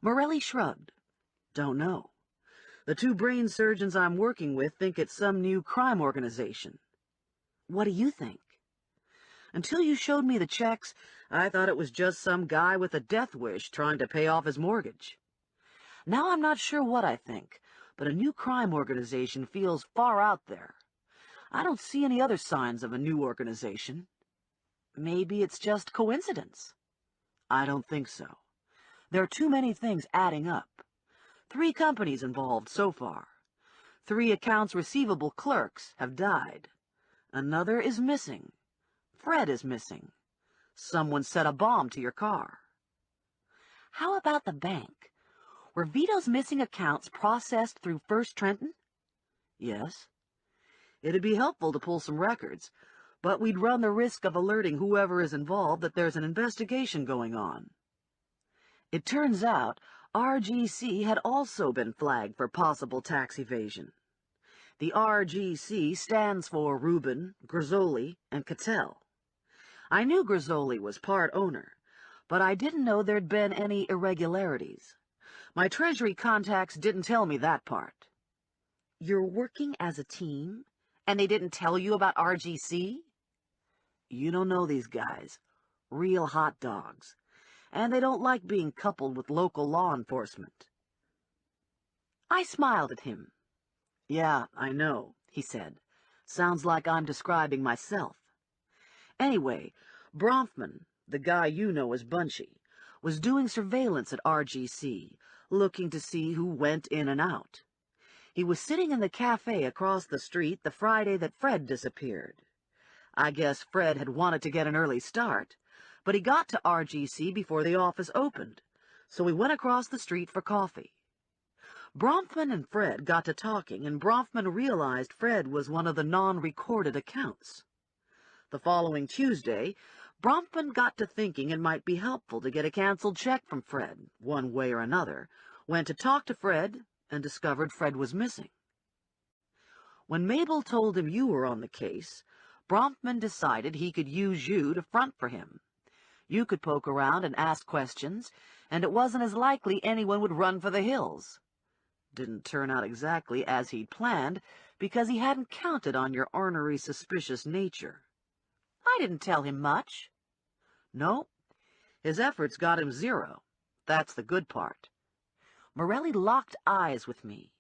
Morelli shrugged. Don't know. The two brain surgeons I'm working with think it's some new crime organization. What do you think? Until you showed me the checks, I thought it was just some guy with a death wish trying to pay off his mortgage. Now I'm not sure what I think, but a new crime organization feels far out there. I don't see any other signs of a new organization. Maybe it's just coincidence. I don't think so. There are too many things adding up. 3 companies involved so far. 3 accounts receivable clerks have died. Another is missing. Fred is missing. Someone set a bomb to your car. How about the bank? Were Vito's missing accounts processed through First Trenton? Yes. It'd be helpful to pull some records, but we'd run the risk of alerting whoever is involved that there's an investigation going on. It turns out RGC had also been flagged for possible tax evasion. The RGC stands for Rubin, Grizzoli, and Cattell. I knew Grizzoli was part owner, but I didn't know there'd been any irregularities. My Treasury contacts didn't tell me that part. You're working as a team, and they didn't tell you about RGC? You don't know these guys. Real hot dogs. And they don't like being coupled with local law enforcement. I smiled at him. Yeah, I know, he said. Sounds like I'm describing myself. Anyway, Bronfman, the guy you know as Bunchy, was doing surveillance at RGC, looking to see who went in and out. He was sitting in the cafe across the street the Friday that Fred disappeared. I guess Fred had wanted to get an early start, but he got to RGC before the office opened, so we went across the street for coffee. Bronfman and Fred got to talking, and Bronfman realized Fred was one of the non-recorded accounts. The following Tuesday, Bronfman got to thinking it might be helpful to get a canceled check from Fred, one way or another, went to talk to Fred, and discovered Fred was missing. When Mabel told him you were on the case, Bronfman decided he could use you to front for him. You could poke around and ask questions, and it wasn't as likely anyone would run for the hills. Didn't turn out exactly as he'd planned, because he hadn't counted on your ornery, suspicious nature. I didn't tell him much. No, his efforts got him 0. That's the good part. Morelli locked eyes with me.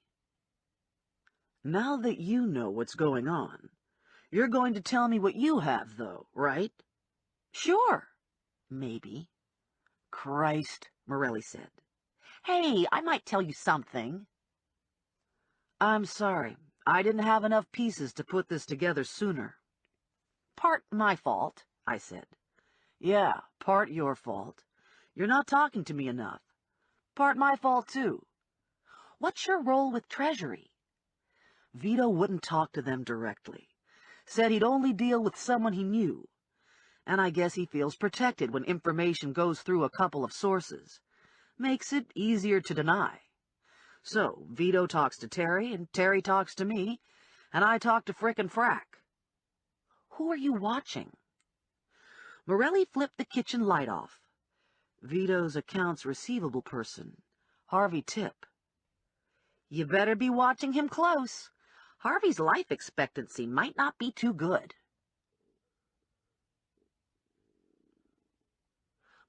Now that you know what's going on, you're going to tell me what you have, though, right? Sure. Maybe. Christ, Morelli said. Hey, I might tell you something. I'm sorry. I didn't have enough pieces to put this together sooner. Part my fault, I said. Yeah, part your fault. You're not talking to me enough. Part my fault, too. What's your role with Treasury? Vito wouldn't talk to them directly. Said he'd only deal with someone he knew. And I guess he feels protected when information goes through a couple of sources. Makes it easier to deny. So, Vito talks to Terry, and Terry talks to me, and I talk to Frick and Frack. Who are you watching? Morelli flipped the kitchen light off. Vito's accounts receivable person, Harvey Tip. You better be watching him close. Harvey's life expectancy might not be too good.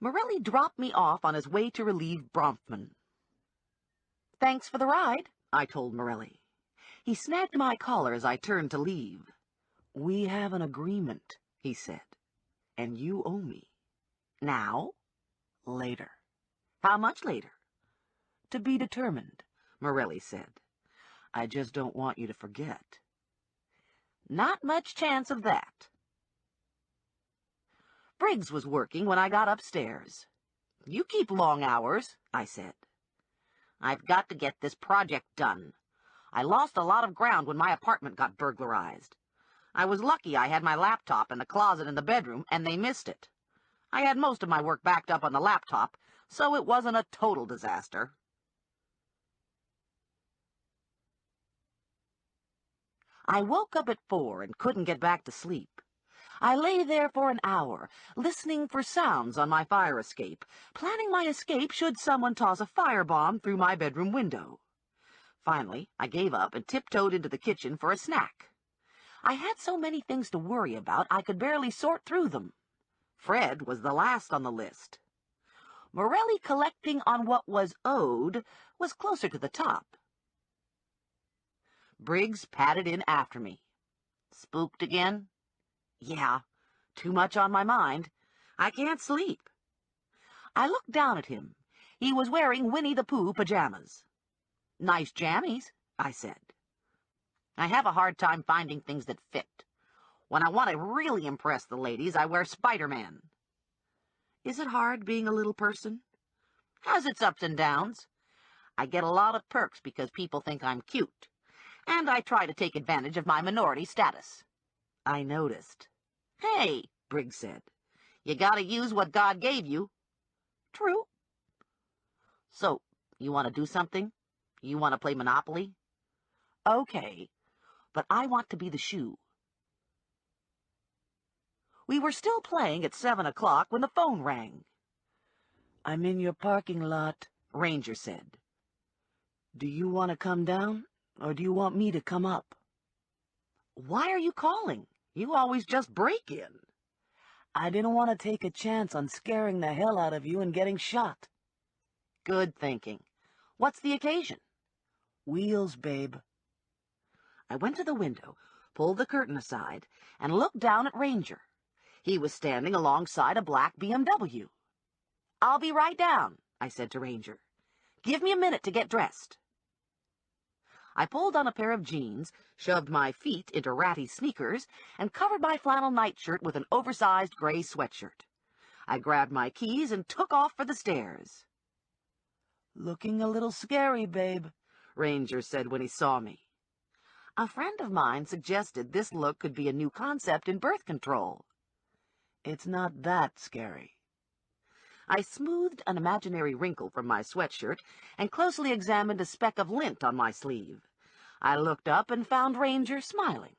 Morelli dropped me off on his way to relieve Bronfman. Thanks for the ride, I told Morelli. He snagged my collar as I turned to leave. We have an agreement, he said, and you owe me. Now? Later. How much later? To be determined, Morelli said. I just don't want you to forget. Not much chance of that. Briggs was working when I got upstairs. You keep long hours, I said. I've got to get this project done. I lost a lot of ground when my apartment got burglarized. I was lucky I had my laptop in the closet in the bedroom, and they missed it. I had most of my work backed up on the laptop, so it wasn't a total disaster. I woke up at 4 and couldn't get back to sleep. I lay there for an hour, listening for sounds on my fire escape, planning my escape should someone toss a firebomb through my bedroom window. Finally, I gave up and tiptoed into the kitchen for a snack. I had so many things to worry about, I could barely sort through them. Fred was the last on the list. Morelli collecting on what was owed was closer to the top. Briggs padded in after me. Spooked again? Yeah, too much on my mind. I can't sleep. I looked down at him. He was wearing Winnie the Pooh pajamas. Nice jammies, I said. I have a hard time finding things that fit. When I want to really impress the ladies, I wear Spider-Man. Is it hard being a little person? Has its ups and downs. I get a lot of perks because people think I'm cute, and I try to take advantage of my minority status. I noticed. Hey, Briggs said, you gotta use what God gave you. True. So, you want to do something? You want to play Monopoly? Okay, but I want to be the shoe. We were still playing at 7 o'clock when the phone rang. I'm in your parking lot, Ranger said. Do you want to come down, or do you want me to come up? Why are you calling? You always just break in. I didn't want to take a chance on scaring the hell out of you and getting shot. Good thinking. What's the occasion? Wheels, babe. I went to the window, pulled the curtain aside, and looked down at Ranger. He was standing alongside a black BMW. I'll be right down, I said to Ranger. Give me a minute to get dressed. I pulled on a pair of jeans, shoved my feet into ratty sneakers, and covered my flannel nightshirt with an oversized gray sweatshirt. I grabbed my keys and took off for the stairs. Looking a little scary, babe, Ranger said when he saw me. A friend of mine suggested this look could be a new concept in birth control. It's not that scary. I smoothed an imaginary wrinkle from my sweatshirt and closely examined a speck of lint on my sleeve. I looked up and found Ranger smiling.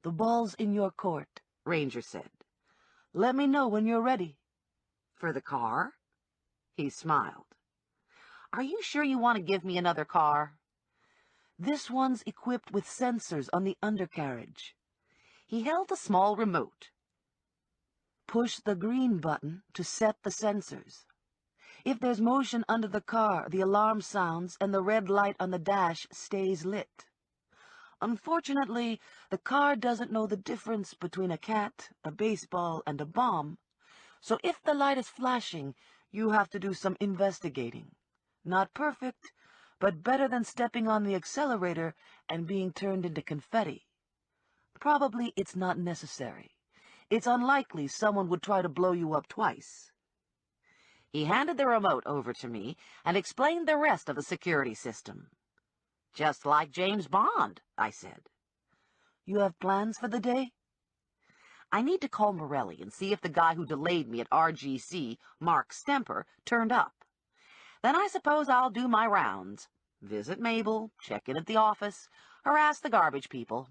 The ball's in your court, Ranger said. Let me know when you're ready. For the car? He smiled. Are you sure you want to give me another car? This one's equipped with sensors on the undercarriage. He held a small remote. Push the green button to set the sensors. If there's motion under the car, the alarm sounds and the red light on the dash stays lit. Unfortunately, the car doesn't know the difference between a cat, a baseball, and a bomb. So if the light is flashing, you have to do some investigating. Not perfect, but better than stepping on the accelerator and being turned into confetti. Probably it's not necessary. It's unlikely someone would try to blow you up twice. He handed the remote over to me and explained the rest of the security system. Just like James Bond, I said. You have plans for the day? I need to call Morelli and see if the guy who delayed me at RGC, Mark Stemper, turned up. Then I suppose I'll do my rounds. Visit Mabel, check in at the office, harass the garbage people.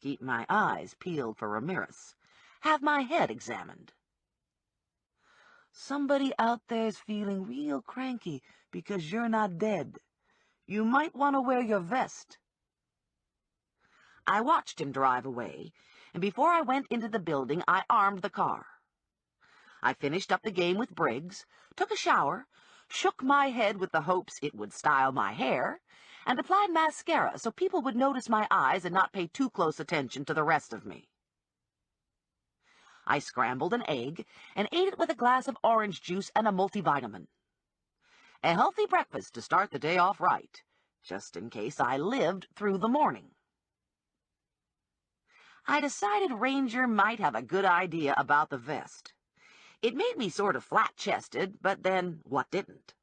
Keep my eyes peeled for Ramirez. Have my head examined. Somebody out there's feeling real cranky because you're not dead. You might want to wear your vest. I watched him drive away, and before I went into the building, I armed the car. I finished up the game with Briggs, took a shower, shook my head with the hopes it would style my hair, and applied mascara so people would notice my eyes and not pay too close attention to the rest of me. I scrambled an egg and ate it with a glass of orange juice and a multivitamin. A healthy breakfast to start the day off right, just in case I lived through the morning. I decided Ranger might have a good idea about the vest. It made me sort of flat-chested, but then what didn't?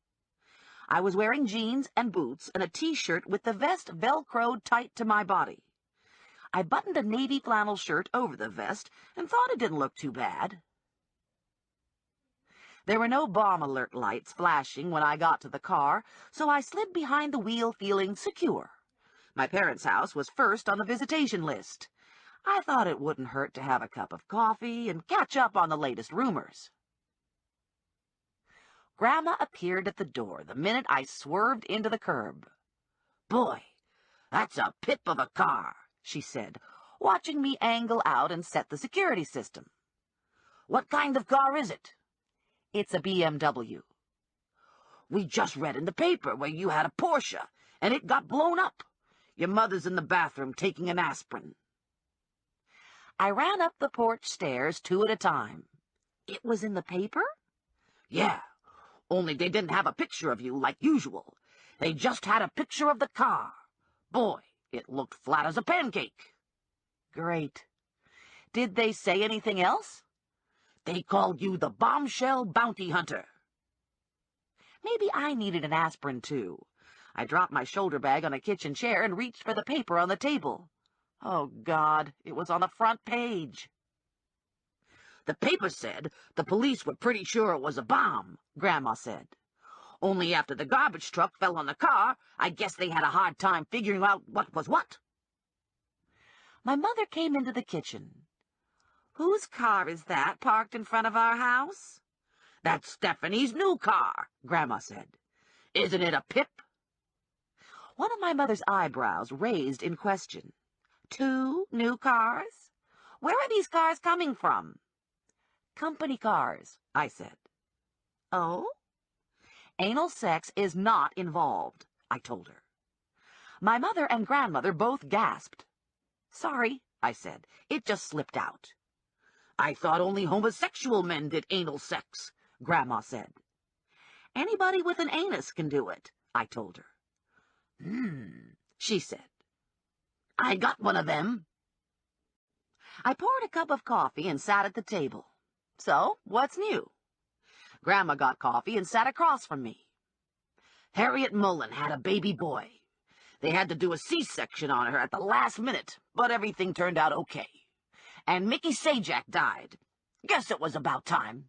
I was wearing jeans and boots and a T-shirt with the vest velcroed tight to my body. I buttoned a navy flannel shirt over the vest and thought it didn't look too bad. There were no bomb alert lights flashing when I got to the car, so I slid behind the wheel feeling secure. My parents' house was first on the visitation list. I thought it wouldn't hurt to have a cup of coffee and catch up on the latest rumors. Grandma appeared at the door the minute I swerved into the curb. "Boy, that's a pip of a car," she said, watching me angle out and set the security system. "What kind of car is it?" "It's a BMW. "We just read in the paper where you had a Porsche, and it got blown up. Your mother's in the bathroom taking an aspirin." I ran up the porch stairs 2 at a time. "It was in the paper?" "Yeah, only they didn't have a picture of you like usual. They just had a picture of the car. Boy, it looked flat as a pancake." "Great. Did they say anything else?" "They called you the bombshell bounty hunter." Maybe I needed an aspirin, too. I dropped my shoulder bag on a kitchen chair and reached for the paper on the table. Oh, God, it was on the front page. "The paper said the police were pretty sure it was a bomb," Grandma said. "Only after the garbage truck fell on the car, I guess they had a hard time figuring out what was what." My mother came into the kitchen. "Whose car is that parked in front of our house?" "That's Stephanie's new car," Grandma said. "Isn't it a pip?" One of my mother's eyebrows raised in question. 2 new cars? Where are these cars coming from?" "Company cars," I said. "Oh?" "Anal sex is not involved," I told her. My mother and grandmother both gasped. "Sorry," I said. "It just slipped out." "I thought only homosexual men did anal sex," Grandma said. "Anybody with an anus can do it," I told her. She said. "I got one of them." I poured a cup of coffee and sat at the table. "So, what's new?" Grandma got coffee and sat across from me. "Harriet Mullen had a baby boy. They had to do a C-section on her at the last minute, but everything turned out okay. And Mickey Sajak died. Guess it was about time."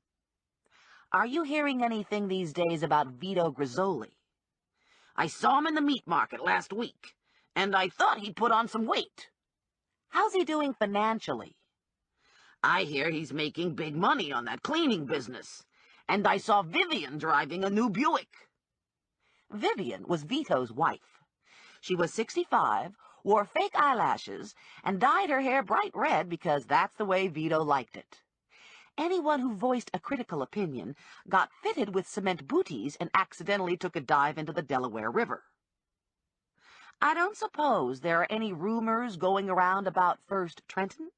"Are you hearing anything these days about Vito Grizzoli?" "I saw him in the meat market last week, and I thought he'd put on some weight." "How's he doing financially?" "I hear he's making big money on that cleaning business, and I saw Vivian driving a new Buick." Vivian was Vito's wife. She was 65, wore fake eyelashes, and dyed her hair bright red because that's the way Vito liked it. Anyone who voiced a critical opinion got fitted with cement booties and accidentally took a dive into the Delaware River. I don't suppose there are any rumors going around about First Trenton?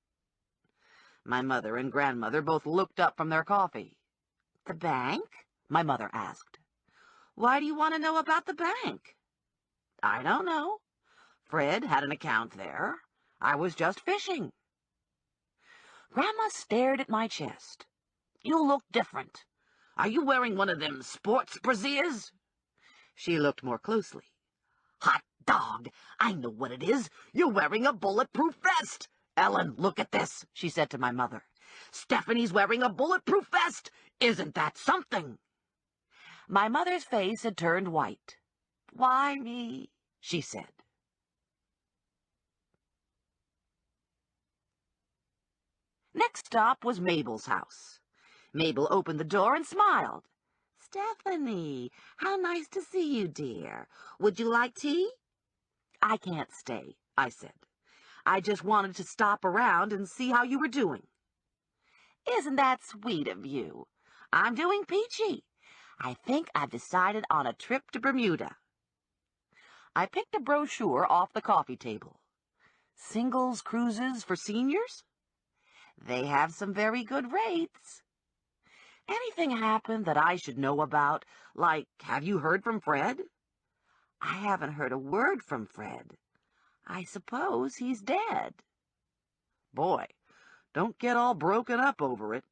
My mother and grandmother both looked up from their coffee. The bank? My mother asked. Why do you want to know about the bank? I don't know. Fred had an account there. I was just fishing. Grandma stared at my chest. You look different. Are you wearing one of them sports brassieres? She looked more closely. Hot dog! I know what it is. You're wearing a bulletproof vest. Ellen, look at this, she said to my mother. Stephanie's wearing a bulletproof vest. Isn't that something? My mother's face had turned white. Why me? She said. Next stop was Mabel's house. Mabel opened the door and smiled. Stephanie, how nice to see you, dear. Would you like tea? I can't stay, I said. I just wanted to stop around and see how you were doing. Isn't that sweet of you? I'm doing peachy. I think I've decided on a trip to Bermuda. I picked a brochure off the coffee table. Singles cruises for seniors? They have some very good rates. Anything happened that I should know about? Like, have you heard from Fred? I haven't heard a word from Fred. I suppose he's dead. Boy, don't get all broken up over it.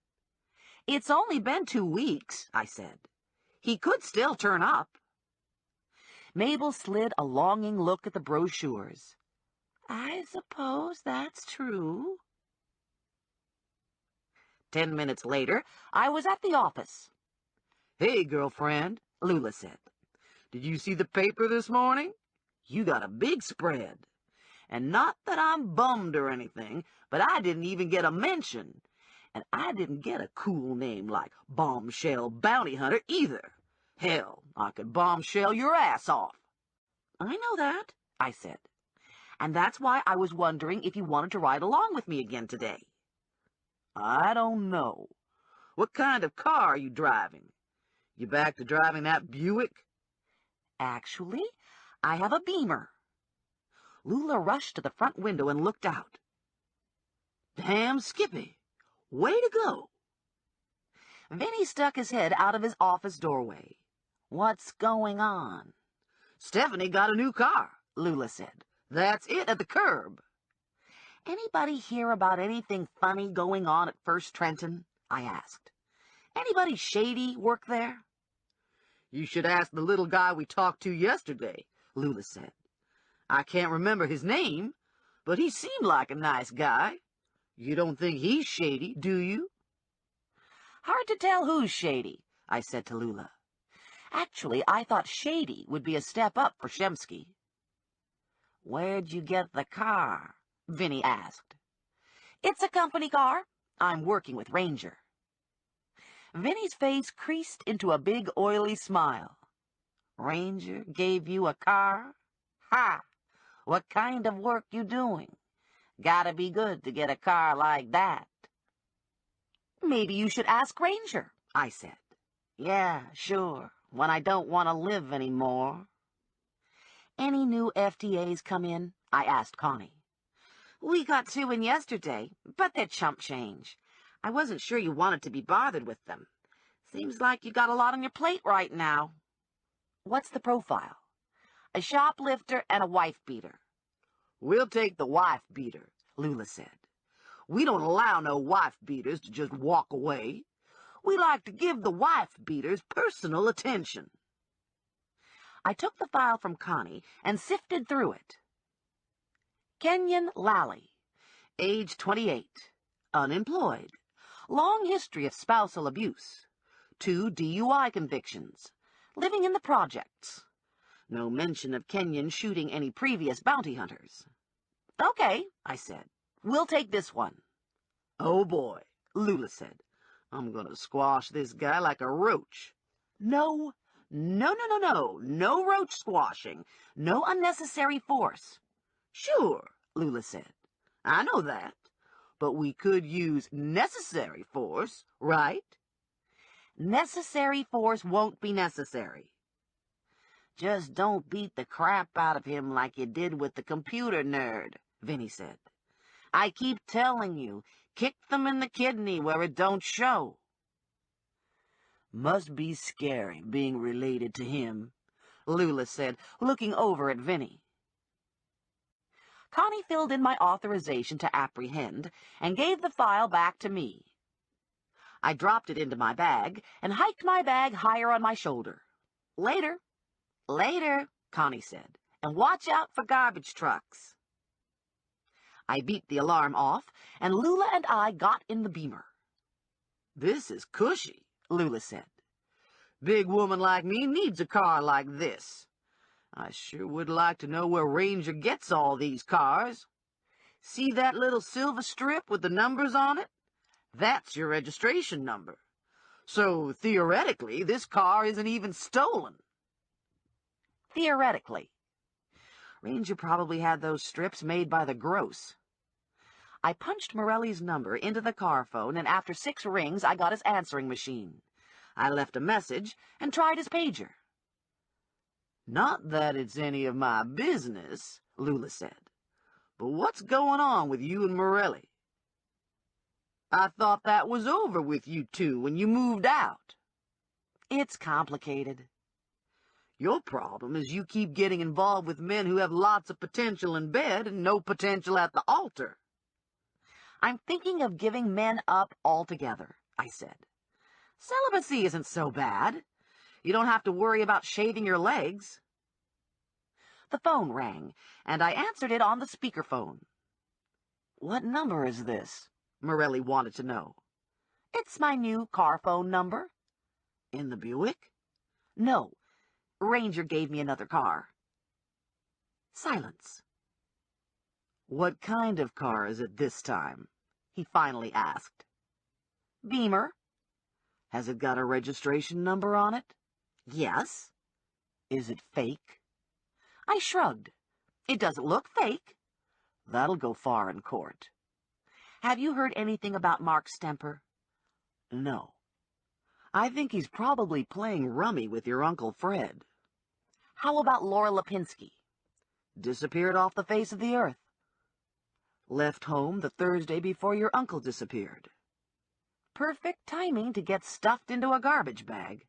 It's only been 2 weeks, I said. He could still turn up. Mabel slid a longing look at the brochures. I suppose that's true. 10 minutes later, I was at the office. Hey, girlfriend, Lula said. Did you see the paper this morning? You got a big spread. And not that I'm bummed or anything, but I didn't even get a mention. And I didn't get a cool name like Bombshell Bounty Hunter either. Hell, I could bombshell your ass off. I know that, I said. And that's why I was wondering if you wanted to ride along with me again today. I don't know. What kind of car are you driving? You back to driving that Buick? Actually, I have a Beamer. Lula rushed to the front window and looked out. Damn Skippy! Way to go! Vinny stuck his head out of his office doorway. What's going on? Stephanie got a new car, Lula said. That's it at the curb. Anybody hear about anything funny going on at First Trenton? I asked. Anybody shady work there? You should ask the little guy we talked to yesterday, Lula said. I can't remember his name, but he seemed like a nice guy. You don't think he's shady, do you? Hard to tell who's shady, I said to Lula. Actually, I thought shady would be a step up for Shemsky. Where'd you get the car? Vinny asked. It's a company car. I'm working with Ranger. Vinny's face creased into a big oily smile. Ranger gave you a car? Ha! What kind of work you doing? Gotta be good to get a car like that. Maybe you should ask Ranger, I said. Yeah, sure, when I don't want to live anymore. Any new FTAs come in? I asked Connie. We got 2 in yesterday, but they're chump change. I wasn't sure you wanted to be bothered with them. Seems like you got a lot on your plate right now. What's the profile? A shoplifter and a wife-beater. We'll take the wife-beater, Lula said. We don't allow no wife-beaters to just walk away. We like to give the wife-beaters personal attention. I took the file from Connie and sifted through it. Kenyon Lally, age 28, unemployed, long history of spousal abuse, 2 DUI convictions, living in the projects. No mention of Kenyon shooting any previous bounty hunters. Okay, I said. We'll take this one. Oh boy, Lula said. I'm gonna squash this guy like a roach. No roach squashing. No unnecessary force. Sure, Lula said. I know that. But we could use necessary force, right? Necessary force won't be necessary. Just don't beat the crap out of him like you did with the computer nerd, Vinny said. I keep telling you, kick them in the kidney where it don't show. Must be scary being related to him, Lula said, looking over at Vinny. Connie filled in my authorization to apprehend and gave the file back to me. I dropped it into my bag and hiked my bag higher on my shoulder. Later, Connie said, and watch out for garbage trucks. I beat the alarm off, and Lula and I got in the Beamer. This is cushy, Lula said. Big woman like me needs a car like this. I sure would like to know where Ranger gets all these cars. See that little silver strip with the numbers on it? That's your registration number. So, theoretically, this car isn't even stolen. Theoretically. Ranger probably had those strips made by the gross. I punched Morelli's number into the car phone, and after 6 rings, I got his answering machine. I left a message and tried his pager. Not that it's any of my business, Lula said, but what's going on with you and Morelli? I thought that was over with you two when you moved out. It's complicated. Your problem is you keep getting involved with men who have lots of potential in bed and no potential at the altar. I'm thinking of giving men up altogether, I said. Celibacy isn't so bad. You don't have to worry about shaving your legs. The phone rang, and I answered it on the speakerphone. What number is this? Morelli wanted to know. It's my new car phone number. In the Buick? No. Ranger gave me another car. Silence. What kind of car is it this time? He finally asked. Beamer. Has it got a registration number on it? Yes. Is it fake? I shrugged. It doesn't look fake. That'll go far in court. Have you heard anything about Mark Stemper? No. I think he's probably playing rummy with your Uncle Fred. How about Laura Lipinski? Disappeared off the face of the earth. Left home the Thursday before your uncle disappeared. Perfect timing to get stuffed into a garbage bag.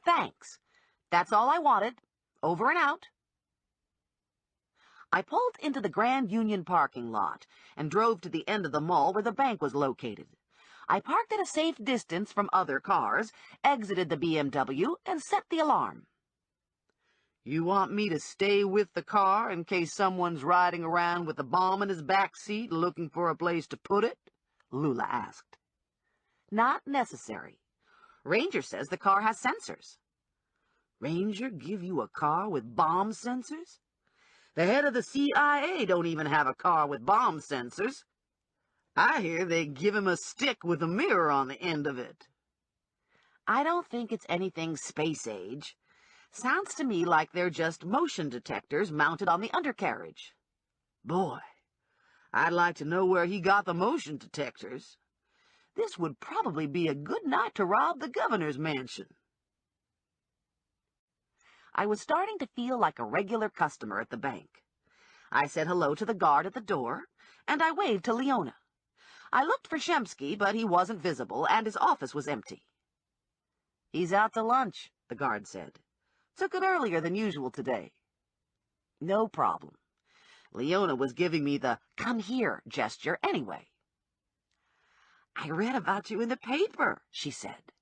Thanks. That's all I wanted. Over and out. I pulled into the Grand Union parking lot and drove to the end of the mall where the bank was located. I parked at a safe distance from other cars, exited the BMW, and set the alarm. You want me to stay with the car in case someone's riding around with a bomb in his back seat looking for a place to put it? Lula asked. Not necessary. Ranger says the car has sensors. Ranger give you a car with bomb sensors? The head of the CIA don't even have a car with bomb sensors. I hear they give him a stick with a mirror on the end of it. I don't think it's anything space age. Sounds to me like they're just motion detectors mounted on the undercarriage. Boy, I'd like to know where he got the motion detectors. This would probably be a good night to rob the governor's mansion. I was starting to feel like a regular customer at the bank. I said hello to the guard at the door, and I waved to Leona. I looked for Shemsky, but he wasn't visible, and his office was empty. He's out to lunch, the guard said. Took it earlier than usual today. No problem. Leona was giving me the come here gesture anyway. I read about you in the paper, she said.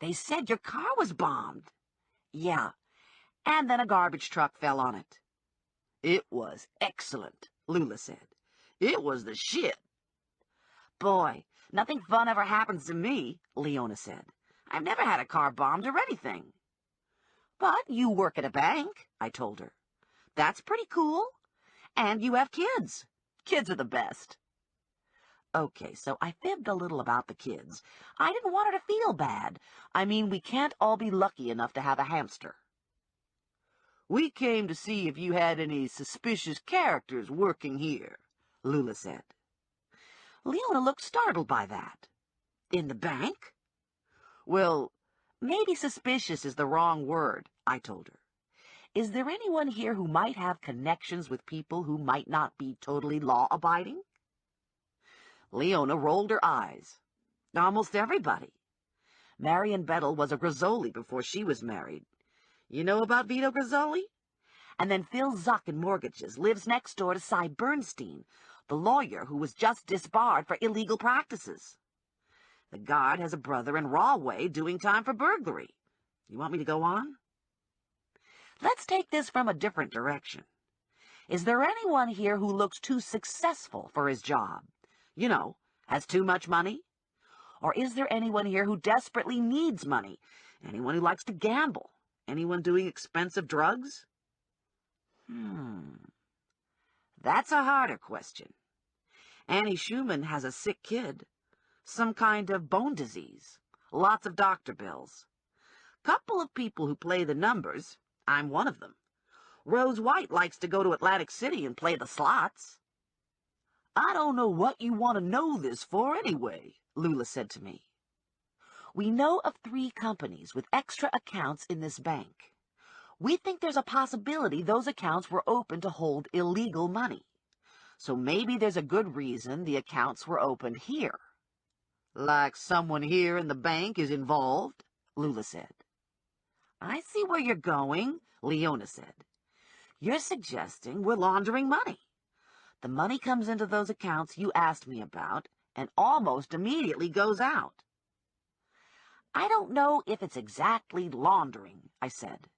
They said your car was bombed. Yeah, and then a garbage truck fell on it. It was excellent, Lula said. It was the shit. Boy, nothing fun ever happens to me, Leona said. I've never had a car bombed or anything. But you work at a bank, I told her. That's pretty cool. And you have kids. Kids are the best. Okay, so I fibbed a little about the kids. I didn't want her to feel bad. I mean, we can't all be lucky enough to have a hamster. We came to see if you had any suspicious characters working here, Lula said. Leona looked startled by that. In the bank? Well, maybe suspicious is the wrong word, I told her. Is there anyone here who might have connections with people who might not be totally law-abiding? Leona rolled her eyes. Almost everybody. Marion Bettel was a Grizzoli before she was married. You know about Vito Grizzoli? And then Phil Zuck in mortgages lives next door to Cy Bernstein, the lawyer who was just disbarred for illegal practices. The guard has a brother in Rahway doing time for burglary. You want me to go on? Let's take this from a different direction. Is there anyone here who looks too successful for his job? You know, has too much money? Or is there anyone here who desperately needs money? Anyone who likes to gamble? Anyone doing expensive drugs? That's a harder question. Annie Schumann has a sick kid. Some kind of bone disease. Lots of doctor bills. Couple of people who play the numbers. I'm one of them. Rose White likes to go to Atlantic City and play the slots. I don't know what you want to know this for anyway, Lula said to me. We know of 3 companies with extra accounts in this bank. We think there's a possibility those accounts were open to hold illegal money. So maybe there's a good reason the accounts were opened here. Like someone here in the bank is involved, Lula said. I see where you're going, Leona said. You're suggesting we're laundering money. The money comes into those accounts you asked me about and almost immediately goes out. I don't know if it's exactly laundering, I said.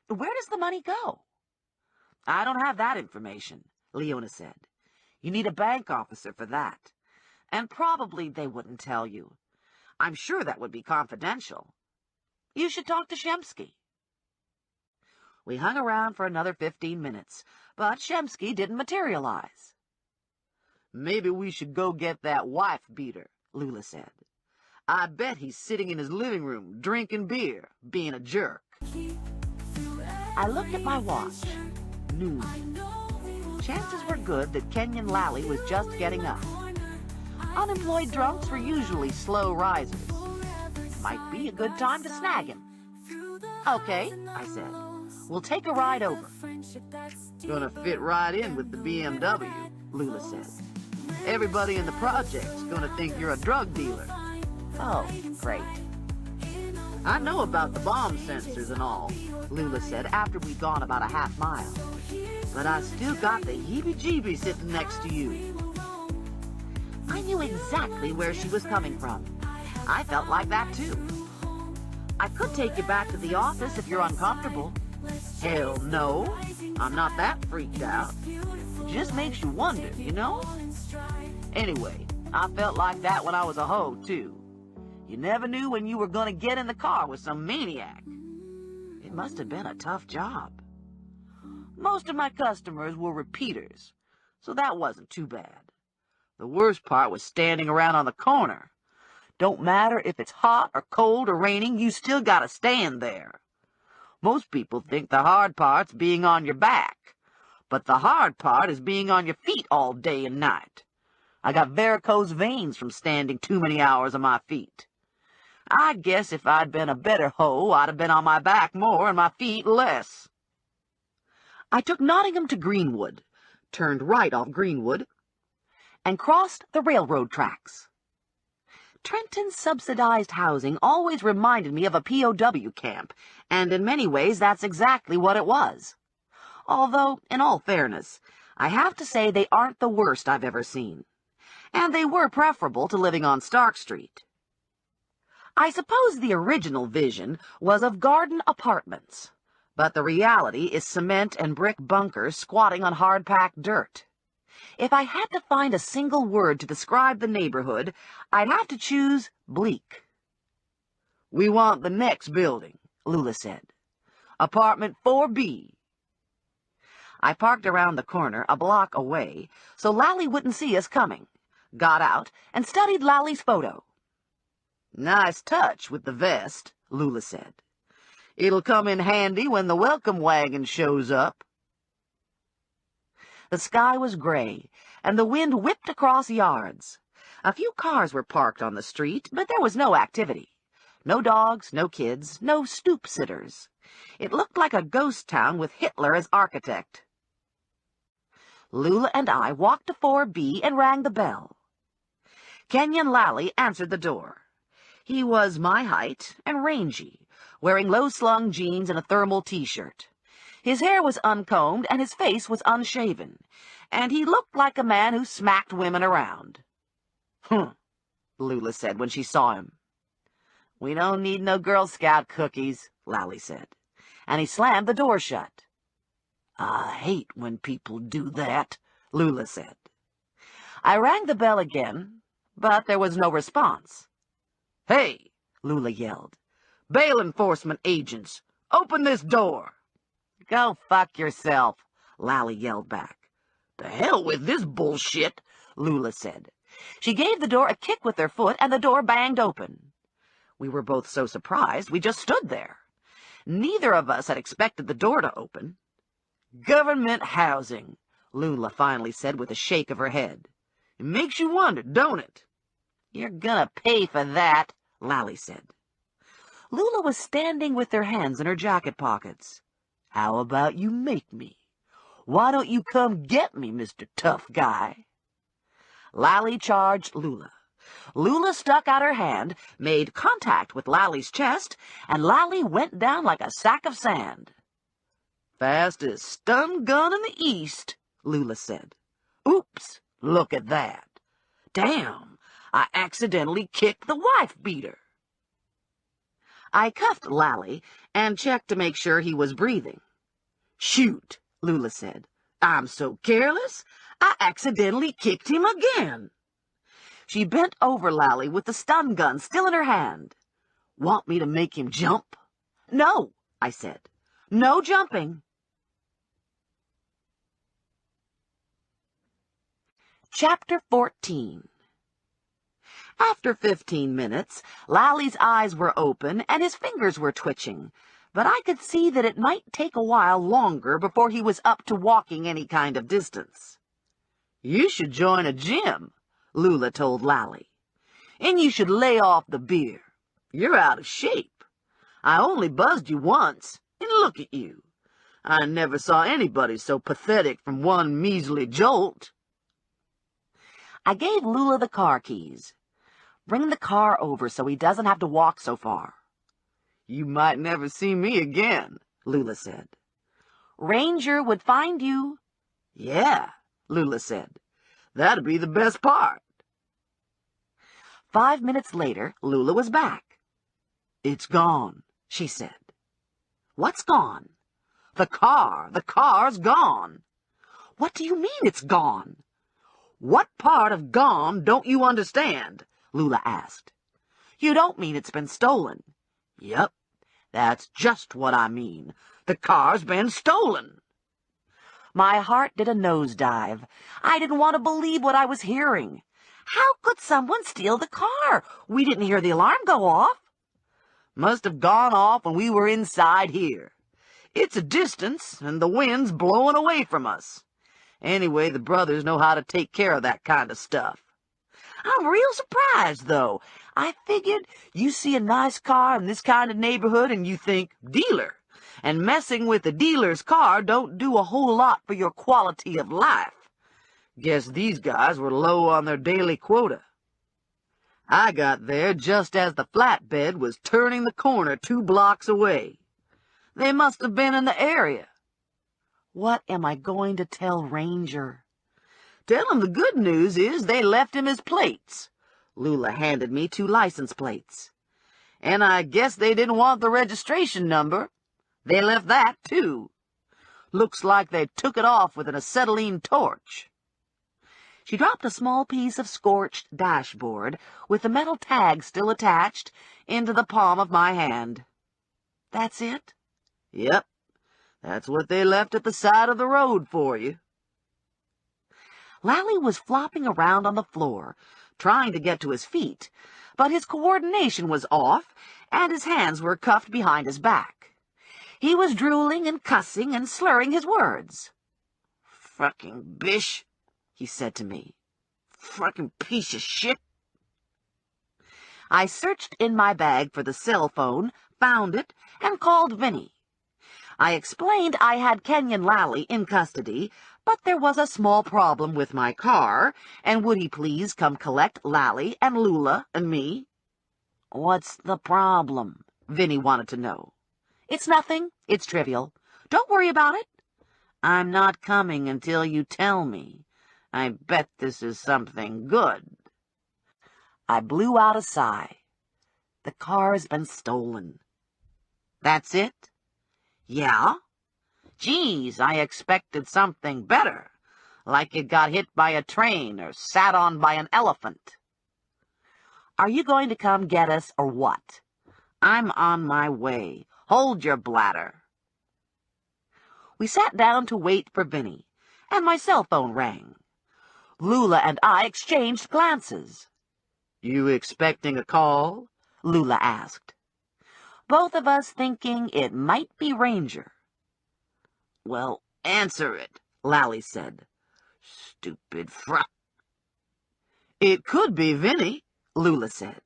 Where does the money go? I don't have that information, Leona said. You need a bank officer for that. And probably they wouldn't tell you. I'm sure that would be confidential. You should talk to Shemsky. We hung around for another 15 minutes, but Shemsky didn't materialize. Maybe we should go get that wife-beater, Lula said. I bet he's sitting in his living room, drinking beer, being a jerk. I looked at my watch. Noon. Chances were good that Kenyon Lally was just getting up. Unemployed drunks were usually slow risers. Might be a good time to snag him. Okay, I said. We'll take a ride over. Gonna fit right in with the BMW, Lula said. Everybody in the project's gonna think you're a drug dealer. Oh, great. I know about the bomb sensors and all, Lula said after we'd gone about a half mile. But I still got the heebie-jeebies sitting next to you. I knew exactly where she was coming from. I felt like that too. I could take you back to the office if you're uncomfortable. Hell no, I'm not that freaked out. It just makes you wonder, you know? Anyway, I felt like that when I was a hoe too. You never knew when you were going to get in the car with some maniac. It must have been a tough job. Most of my customers were repeaters, so that wasn't too bad. The worst part was standing around on the corner. Don't matter if it's hot or cold or raining, you still gotta stand there. Most people think the hard part's being on your back, but the hard part is being on your feet all day and night. I got varicose veins from standing too many hours on my feet. I guess if I'd been a better hoe, I'd have been on my back more and my feet less. I took Nottingham to Greenwood, turned right off Greenwood, and crossed the railroad tracks. Trenton's subsidized housing always reminded me of a POW camp, and in many ways that's exactly what it was. Although, in all fairness, I have to say they aren't the worst I've ever seen, and they were preferable to living on Stark Street. I suppose the original vision was of garden apartments, but the reality is cement and brick bunkers squatting on hard-packed dirt. If I had to find a single word to describe the neighborhood, I'd have to choose bleak. We want the next building, Lula said. Apartment 4B. I parked around the corner a block away so Lally wouldn't see us coming, got out, and studied Lally's photo. Nice touch with the vest, Lula said. It'll come in handy when the welcome wagon shows up. The sky was gray, and the wind whipped across yards. A few cars were parked on the street, but there was no activity. No dogs, no kids, no stoop-sitters. It looked like a ghost town with Hitler as architect. Lula and I walked to 4B and rang the bell. Kenyon Lally answered the door. He was my height and rangy, wearing low-slung jeans and a thermal T-shirt. His hair was uncombed and his face was unshaven, and he looked like a man who smacked women around. Lula said when she saw him. "We don't need no Girl Scout cookies," Lally said, and he slammed the door shut. "I hate when people do that," Lula said. I rang the bell again, but there was no response. "Hey," Lula yelled. "Bail enforcement agents, open this door." "Go fuck yourself," Lally yelled back. "To hell with this bullshit," Lula said. She gave the door a kick with her foot, and the door banged open. We were both so surprised we just stood there. Neither of us had expected the door to open. "Government housing," Lula finally said with a shake of her head. "It makes you wonder, don't it?" "You're gonna pay for that," Lally said. Lula was standing with her hands in her jacket pockets. "How about you make me? Why don't you come get me, Mr. Tough Guy?" Lally charged Lula. Lula stuck out her hand, made contact with Lally's chest, and Lally went down like a sack of sand. "Fastest stun gun in the East," Lula said. "Oops, look at that. Damn, I accidentally kicked the wife-beater." I cuffed Lally and checked to make sure he was breathing. "Shoot," Lula said. "I'm so careless, I accidentally kicked him again." She bent over Lally with the stun gun still in her hand. "Want me to make him jump?" "No," I said. "No jumping." Chapter 14. After 15 minutes, Lally's eyes were open and his fingers were twitching, but I could see that it might take a while longer before he was up to walking any kind of distance. "You should join a gym," Lula told Lally. "And you should lay off the beer. You're out of shape. I only buzzed you once, and look at you. I never saw anybody so pathetic from one measly jolt." I gave Lula the car keys. "Bring the car over so he doesn't have to walk so far." "You might never see me again," Lula said. "Ranger would find you." "Yeah," Lula said. "That'd be the best part." 5 minutes later, Lula was back. "It's gone," she said. "What's gone?" "The car. The car's gone." "What do you mean it's gone?" "What part of gone don't you understand?" Lula asked. "You don't mean it's been stolen?" "Yep, that's just what I mean. The car's been stolen." My heart did a nosedive. I didn't want to believe what I was hearing. How could someone steal the car? We didn't hear the alarm go off. "Must have gone off when we were inside here. It's a distance, and the wind's blowing away from us. Anyway, the brothers know how to take care of that kind of stuff." "I'm real surprised, though. I figured you see a nice car in this kind of neighborhood and you think, dealer. And messing with a dealer's car don't do a whole lot for your quality of life. Guess these guys were low on their daily quota." "I got there just as the flatbed was turning the corner 2 blocks away. They must have been in the area." "What am I going to tell Ranger?" "Tell him the good news is they left him his plates." Lula handed me 2 license plates. "And I guess they didn't want the registration number. They left that, too. Looks like they took it off with an acetylene torch." She dropped a small piece of scorched dashboard, with the metal tag still attached, into the palm of my hand. "That's it?" "Yep. That's what they left at the side of the road for you." Lally was flopping around on the floor, trying to get to his feet, but his coordination was off, and his hands were cuffed behind his back. He was drooling and cussing and slurring his words. "Fucking bish," he said to me. "Fucking piece of shit." I searched in my bag for the cell phone, found it, and called Vinny. I explained I had Kenyon Lally in custody, but there was a small problem with my car, and would he please come collect Lally and Lula and me? "What's the problem?" Vinny wanted to know. "It's nothing. It's trivial. Don't worry about it." "I'm not coming until you tell me. I bet this is something good." I blew out a sigh. "The car's been stolen." "That's it?" "Yeah." "Geez, I expected something better, like it got hit by a train or sat on by an elephant." "Are you going to come get us or what?" "I'm on my way. Hold your bladder." We sat down to wait for Vinny, and my cell phone rang. Lula and I exchanged glances. "You expecting a call?" Lula asked. Both of us thinking it might be Ranger. "Well, answer it," Lally said. "Stupid "It could be Vinny," Lula said.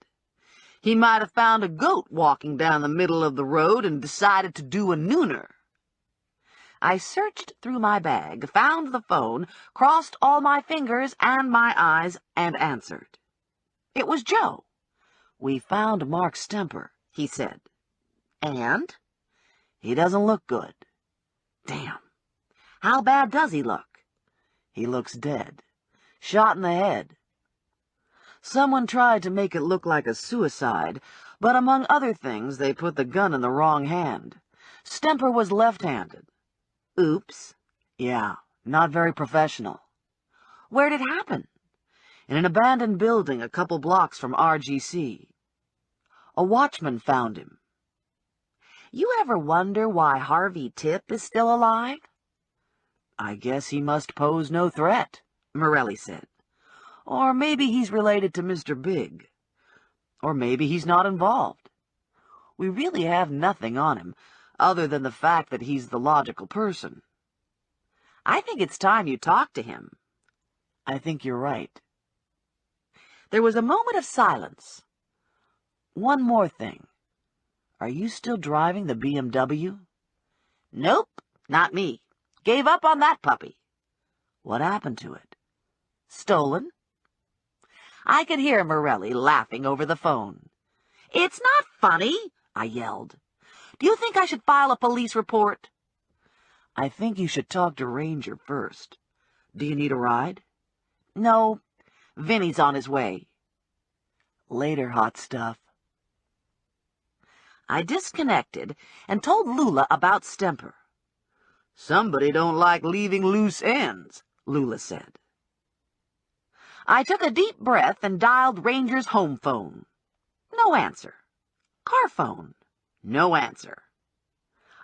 "He might have found a goat walking down the middle of the road and decided to do a nooner." I searched through my bag, found the phone, crossed all my fingers and my eyes, and answered. It was Joe. "We found Mark Stemper," he said. "And?" "He doesn't look good." "Damn. How bad does he look?" "He looks dead. Shot in the head. Someone tried to make it look like a suicide, but among other things they put the gun in the wrong hand. Stemper was left-handed." "Oops." "Yeah, not very professional." "Where'd it happen?" "In an abandoned building a couple blocks from RGC. A watchman found him." "You ever wonder why Harvey Tipp is still alive?" "I guess he must pose no threat," Morelli said. "Or maybe he's related to Mr. Big. Or maybe he's not involved. We really have nothing on him, other than the fact that he's the logical person." "I think it's time you talked to him." "I think you're right." There was a moment of silence. "One more thing. Are you still driving the BMW?" "Nope, not me. Gave up on that puppy." "What happened to it?" "Stolen." I could hear Morelli laughing over the phone. "It's not funny," I yelled. "Do you think I should file a police report?" "I think you should talk to Ranger first. Do you need a ride?" "No. Vinny's on his way." "Later, hot stuff." I disconnected and told Lula about Stemper. "Somebody don't like leaving loose ends," Lula said. I took a deep breath and dialed Ranger's home phone. No answer. Car phone. No answer.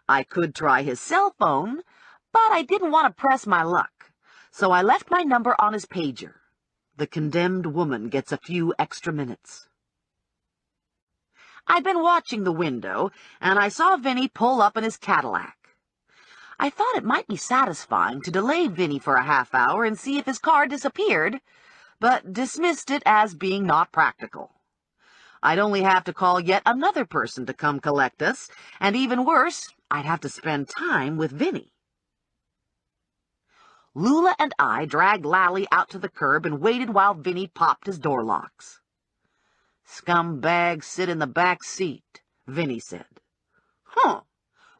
I could try his cell phone, but I didn't want to press my luck, so I left my number on his pager. The condemned woman gets a few extra minutes. I'd been watching the window, and I saw Vinny pull up in his Cadillac. I thought it might be satisfying to delay Vinny for a half hour and see if his car disappeared, but dismissed it as being not practical. I'd only have to call yet another person to come collect us, and even worse, I'd have to spend time with Vinny. Lula and I dragged Lally out to the curb and waited while Vinny popped his door locks. "Scumbags sit in the back seat," Vinny said. "Huh,"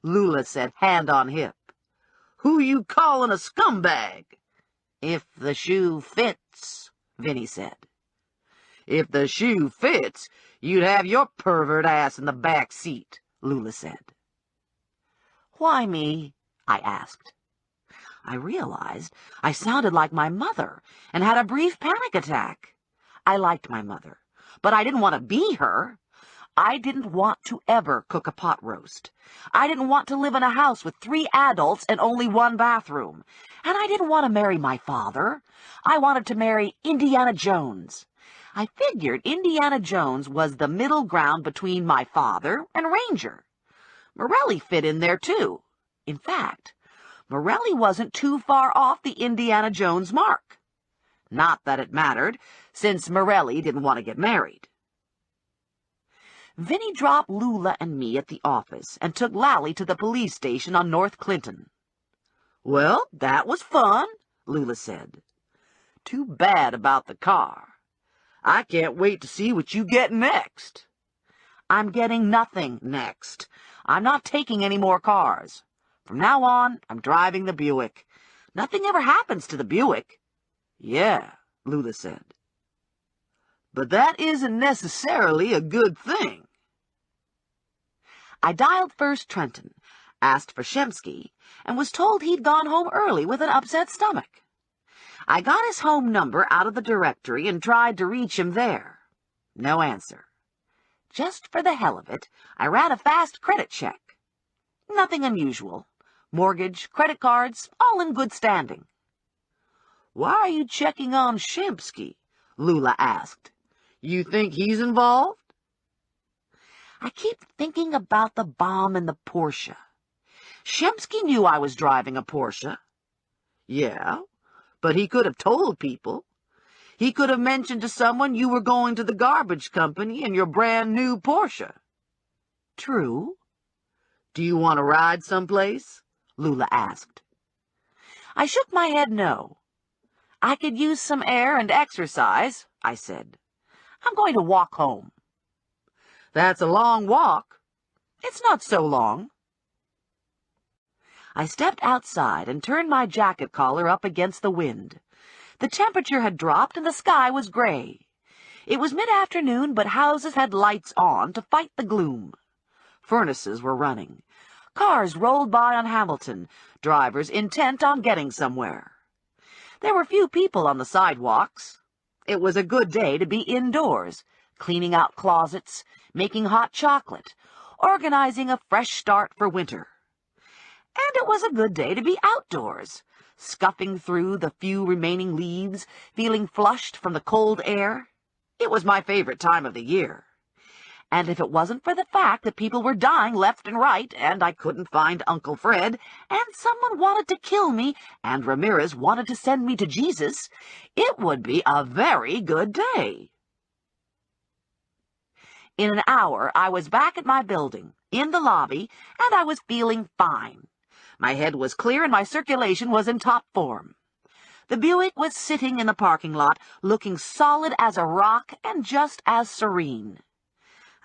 Lula said, hand on hip. "Who you callin' a scumbag?" "If the shoe fits," Vinny said. "If the shoe fits, you'd have your pervert ass in the back seat," Lula said. "Why me?" I asked. I realized I sounded like my mother and had a brief panic attack. I liked my mother, but I didn't want to be her. I didn't want to ever cook a pot roast. I didn't want to live in a house with 3 adults and only 1 bathroom. And I didn't want to marry my father. I wanted to marry Indiana Jones. I figured Indiana Jones was the middle ground between my father and Ranger. Morelli fit in there, too. In fact, Morelli wasn't too far off the Indiana Jones mark. Not that it mattered, since Morelli didn't want to get married. Vinny dropped Lula and me at the office and took Lally to the police station on North Clinton. "Well, that was fun," Lula said. "Too bad about the car. I can't wait to see what you get next." "I'm getting nothing next. I'm not taking any more cars. From now on, I'm driving the Buick. Nothing ever happens to the Buick." "Yeah," Lula said. "But that isn't necessarily a good thing." I dialed First Trenton, asked for Shemsky, and was told he'd gone home early with an upset stomach. I got his home number out of the directory and tried to reach him there. No answer. Just for the hell of it, I ran a fast credit check. Nothing unusual. Mortgage, credit cards, all in good standing. "Why are you checking on Shemsky?" Lula asked. "You think he's involved?" I keep thinking about the bomb in the Porsche. Shemsky knew I was driving a Porsche. Yeah, but he could have told people. He could have mentioned to someone you were going to the garbage company in your brand-new Porsche. True. "Do you want to ride someplace?" Lula asked. I shook my head no. "I could use some air and exercise," I said. "I'm going to walk home." "That's a long walk." "It's not so long." I stepped outside and turned my jacket collar up against the wind. The temperature had dropped and the sky was gray. It was mid-afternoon, but houses had lights on to fight the gloom. Furnaces were running. Cars rolled by on Hamilton, drivers intent on getting somewhere. There were few people on the sidewalks. It was a good day to be indoors, cleaning out closets, making hot chocolate, organizing a fresh start for winter. And it was a good day to be outdoors, scuffing through the few remaining leaves, feeling flushed from the cold air. It was my favorite time of the year. And if it wasn't for the fact that people were dying left and right, and I couldn't find Uncle Fred, and someone wanted to kill me, and Ramirez wanted to send me to Jesus, it would be a very good day. In an hour, I was back at my building, in the lobby, and I was feeling fine. My head was clear and my circulation was in top form. The Buick was sitting in the parking lot, looking solid as a rock and just as serene.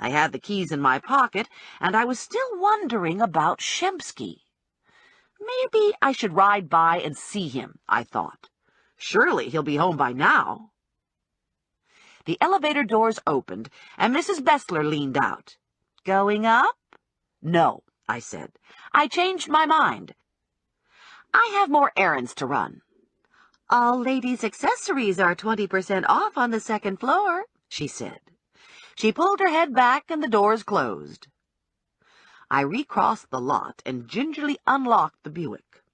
I had the keys in my pocket, and I was still wondering about Shemsky. Maybe I should ride by and see him, I thought. Surely he'll be home by now. The elevator doors opened, and Mrs. Bestseller leaned out. "Going up?" "No," I said. "I changed my mind. I have more errands to run." "All ladies' accessories are 20% off on the second floor," she said. She pulled her head back and the doors closed. I recrossed the lot and gingerly unlocked the Buick.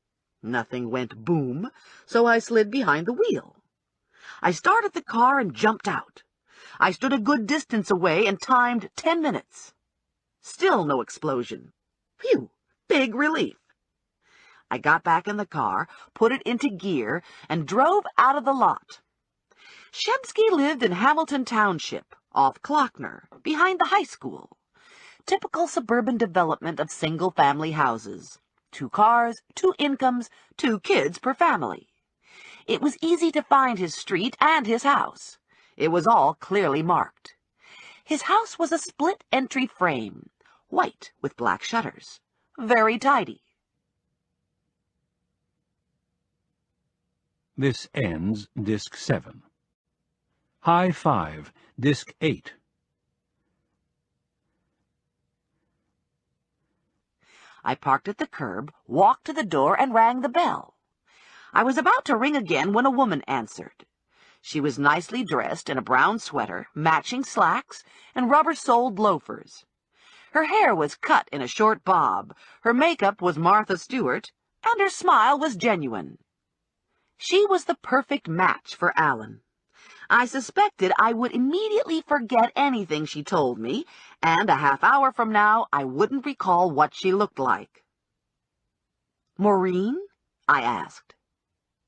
Nothing went boom, so I slid behind the wheel. I started the car and jumped out. I stood a good distance away and timed 10 minutes. Still no explosion. Phew, big relief. I got back in the car, put it into gear, and drove out of the lot. Shemsky lived in Hamilton Township, off Klockner, behind the high school. Typical suburban development of single-family houses. 2 cars, 2 incomes, 2 kids per family. It was easy to find his street and his house. It was all clearly marked. His house was a split-entry frame, white with black shutters. Very tidy. This ends Disc 7. High 5, Disc 8. I parked at the curb, walked to the door, and rang the bell. I was about to ring again when a woman answered. She was nicely dressed in a brown sweater, matching slacks, and rubber-soled loafers. Her hair was cut in a short bob, her makeup was Martha Stewart, and her smile was genuine. She was the perfect match for Alan. I suspected I would immediately forget anything she told me, and a half hour from now I wouldn't recall what she looked like. "Maureen?" I asked.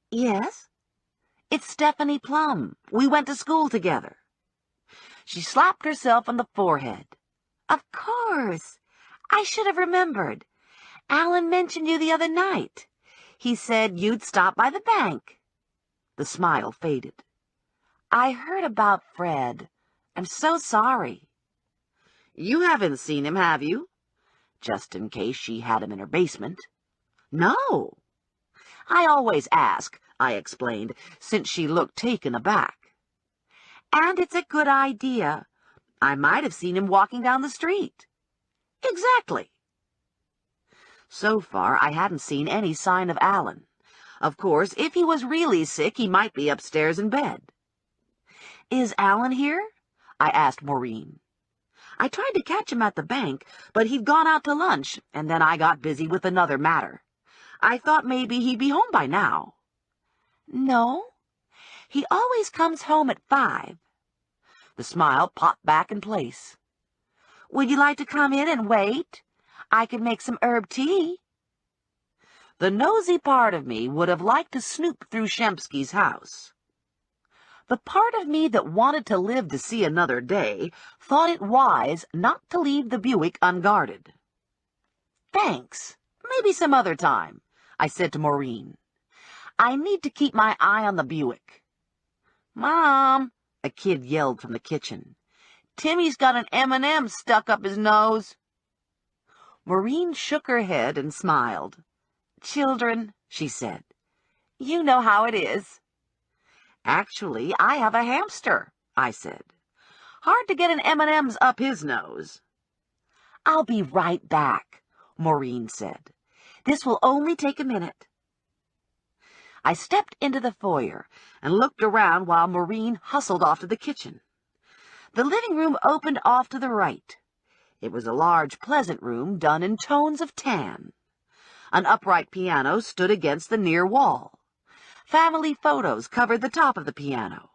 "Yes?" "It's Stephanie Plum. We went to school together." She slapped herself on the forehead. Of course. I should have remembered. Alan mentioned you the other night. He said you'd stop by the bank. The smile faded. I heard about Fred. I'm so sorry. You haven't seen him, have you? Just in case she had him in her basement. No. I always ask, I explained, since she looked taken aback. And it's a good idea. I might have seen him walking down the street. Exactly. So far, I hadn't seen any sign of Alan. Of course, if he was really sick, he might be upstairs in bed. Is Alan here? I asked Maureen. I tried to catch him at the bank, but he'd gone out to lunch, and then I got busy with another matter. I thought maybe he'd be home by now. No, he always comes home at 5. The smile popped back in place. Would you like to come in and wait? I could make some herb tea. The nosy part of me would have liked to snoop through Shempsky's house. The part of me that wanted to live to see another day thought it wise not to leave the Buick unguarded. Thanks. Maybe some other time, I said to Maureen. I need to keep my eye on the Buick. Mom, a kid yelled from the kitchen. Timmy's got an M&M stuck up his nose. Maureen shook her head and smiled. Children, she said, you know how it is. Actually, I have a hamster, I said. Hard to get an M&M's up his nose. I'll be right back, Maureen said. This will only take a minute. I stepped into the foyer and looked around while Maureen hustled off to the kitchen. The living room opened off to the right. It was a large, pleasant room done in tones of tan. An upright piano stood against the near wall. Family photos covered the top of the piano.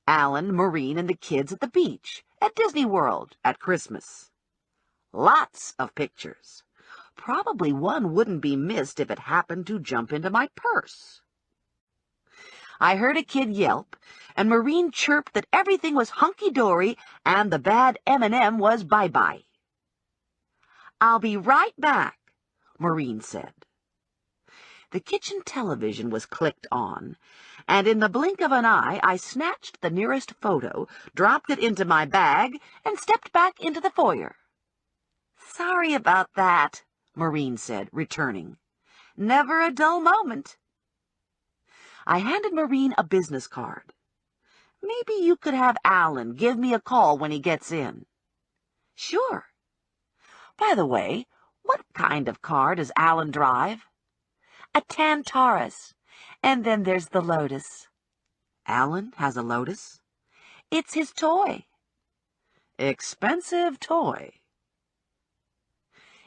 Alan, Maureen, and the kids at the beach, at Disney World, at Christmas. Lots of pictures. Probably one wouldn't be missed if it happened to jump into my purse. I heard a kid yelp, and Maureen chirped that everything was hunky-dory and the bad M&M was bye-bye. I'll be right back, Maureen said. The kitchen television was clicked on, and in the blink of an eye I snatched the nearest photo, dropped it into my bag, and stepped back into the foyer. Sorry about that, Maureen said, returning. Never a dull moment. I handed Maureen a business card. Maybe you could have Alan give me a call when he gets in. Sure. By the way, what kind of car does Alan drive? A tan Taurus, and then there's the Lotus. Alan has a Lotus? It's his toy. Expensive toy.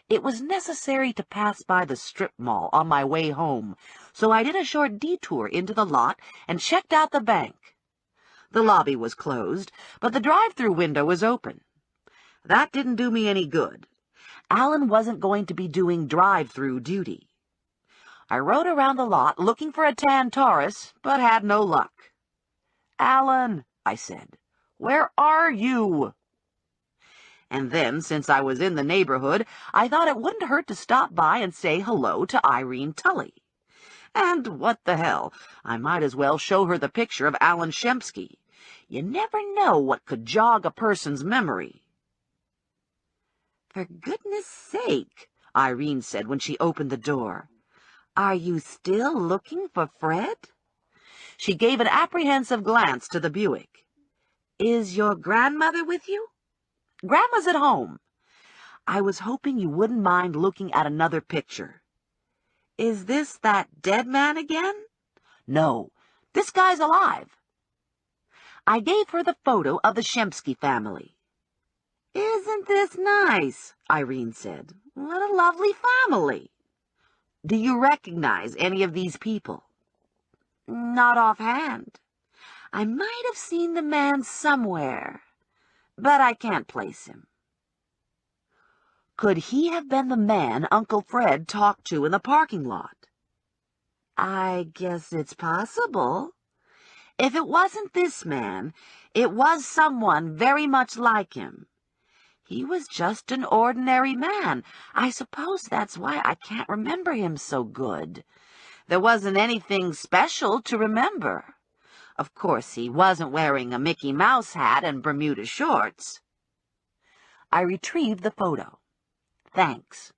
It was necessary to pass by the strip mall on my way home, so I did a short detour into the lot and checked out the bank. The lobby was closed, but the drive-through window was open. That didn't do me any good. Alan wasn't going to be doing drive-through duty. I rode around the lot looking for a tan Taurus, but had no luck. Alan, I said, where are you? And then, since I was in the neighborhood, I thought it wouldn't hurt to stop by and say hello to Irene Tully. And what the hell, I might as well show her the picture of Alan Shempsky. You never know what could jog a person's memory. For goodness sake, Irene said when she opened the door. Are you still looking for Fred? She gave an apprehensive glance to the Buick. Is your grandmother with you? Grandma's at home. I was hoping you wouldn't mind looking at another picture. Is this that dead man again? No, this guy's alive. I gave her the photo of the Shempsky family. Isn't this nice? Irene said. What a lovely family. Do you recognize any of these people? Not offhand. I might have seen the man somewhere, but I can't place him. Could he have been the man Uncle Fred talked to in the parking lot? I guess it's possible. If it wasn't this man, it was someone very much like him. He was just an ordinary man. I suppose that's why I can't remember him so good. There wasn't anything special to remember. Of course, he wasn't wearing a Mickey Mouse hat and Bermuda shorts. I retrieved the photo. Thanks.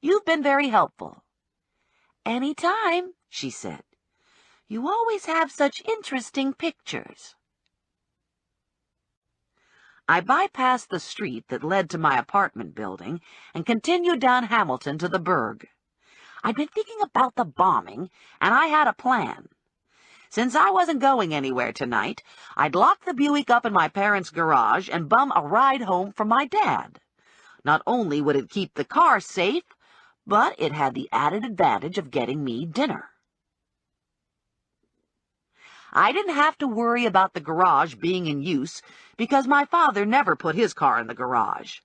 You've been very helpful. Any time, she said. You always have such interesting pictures. I bypassed the street that led to my apartment building and continued down Hamilton to the Burg. I'd been thinking about the bombing, and I had a plan. Since I wasn't going anywhere tonight, I'd lock the Buick up in my parents' garage and bum a ride home from my dad. Not only would it keep the car safe, but it had the added advantage of getting me dinner. I didn't have to worry about the garage being in use because my father never put his car in the garage.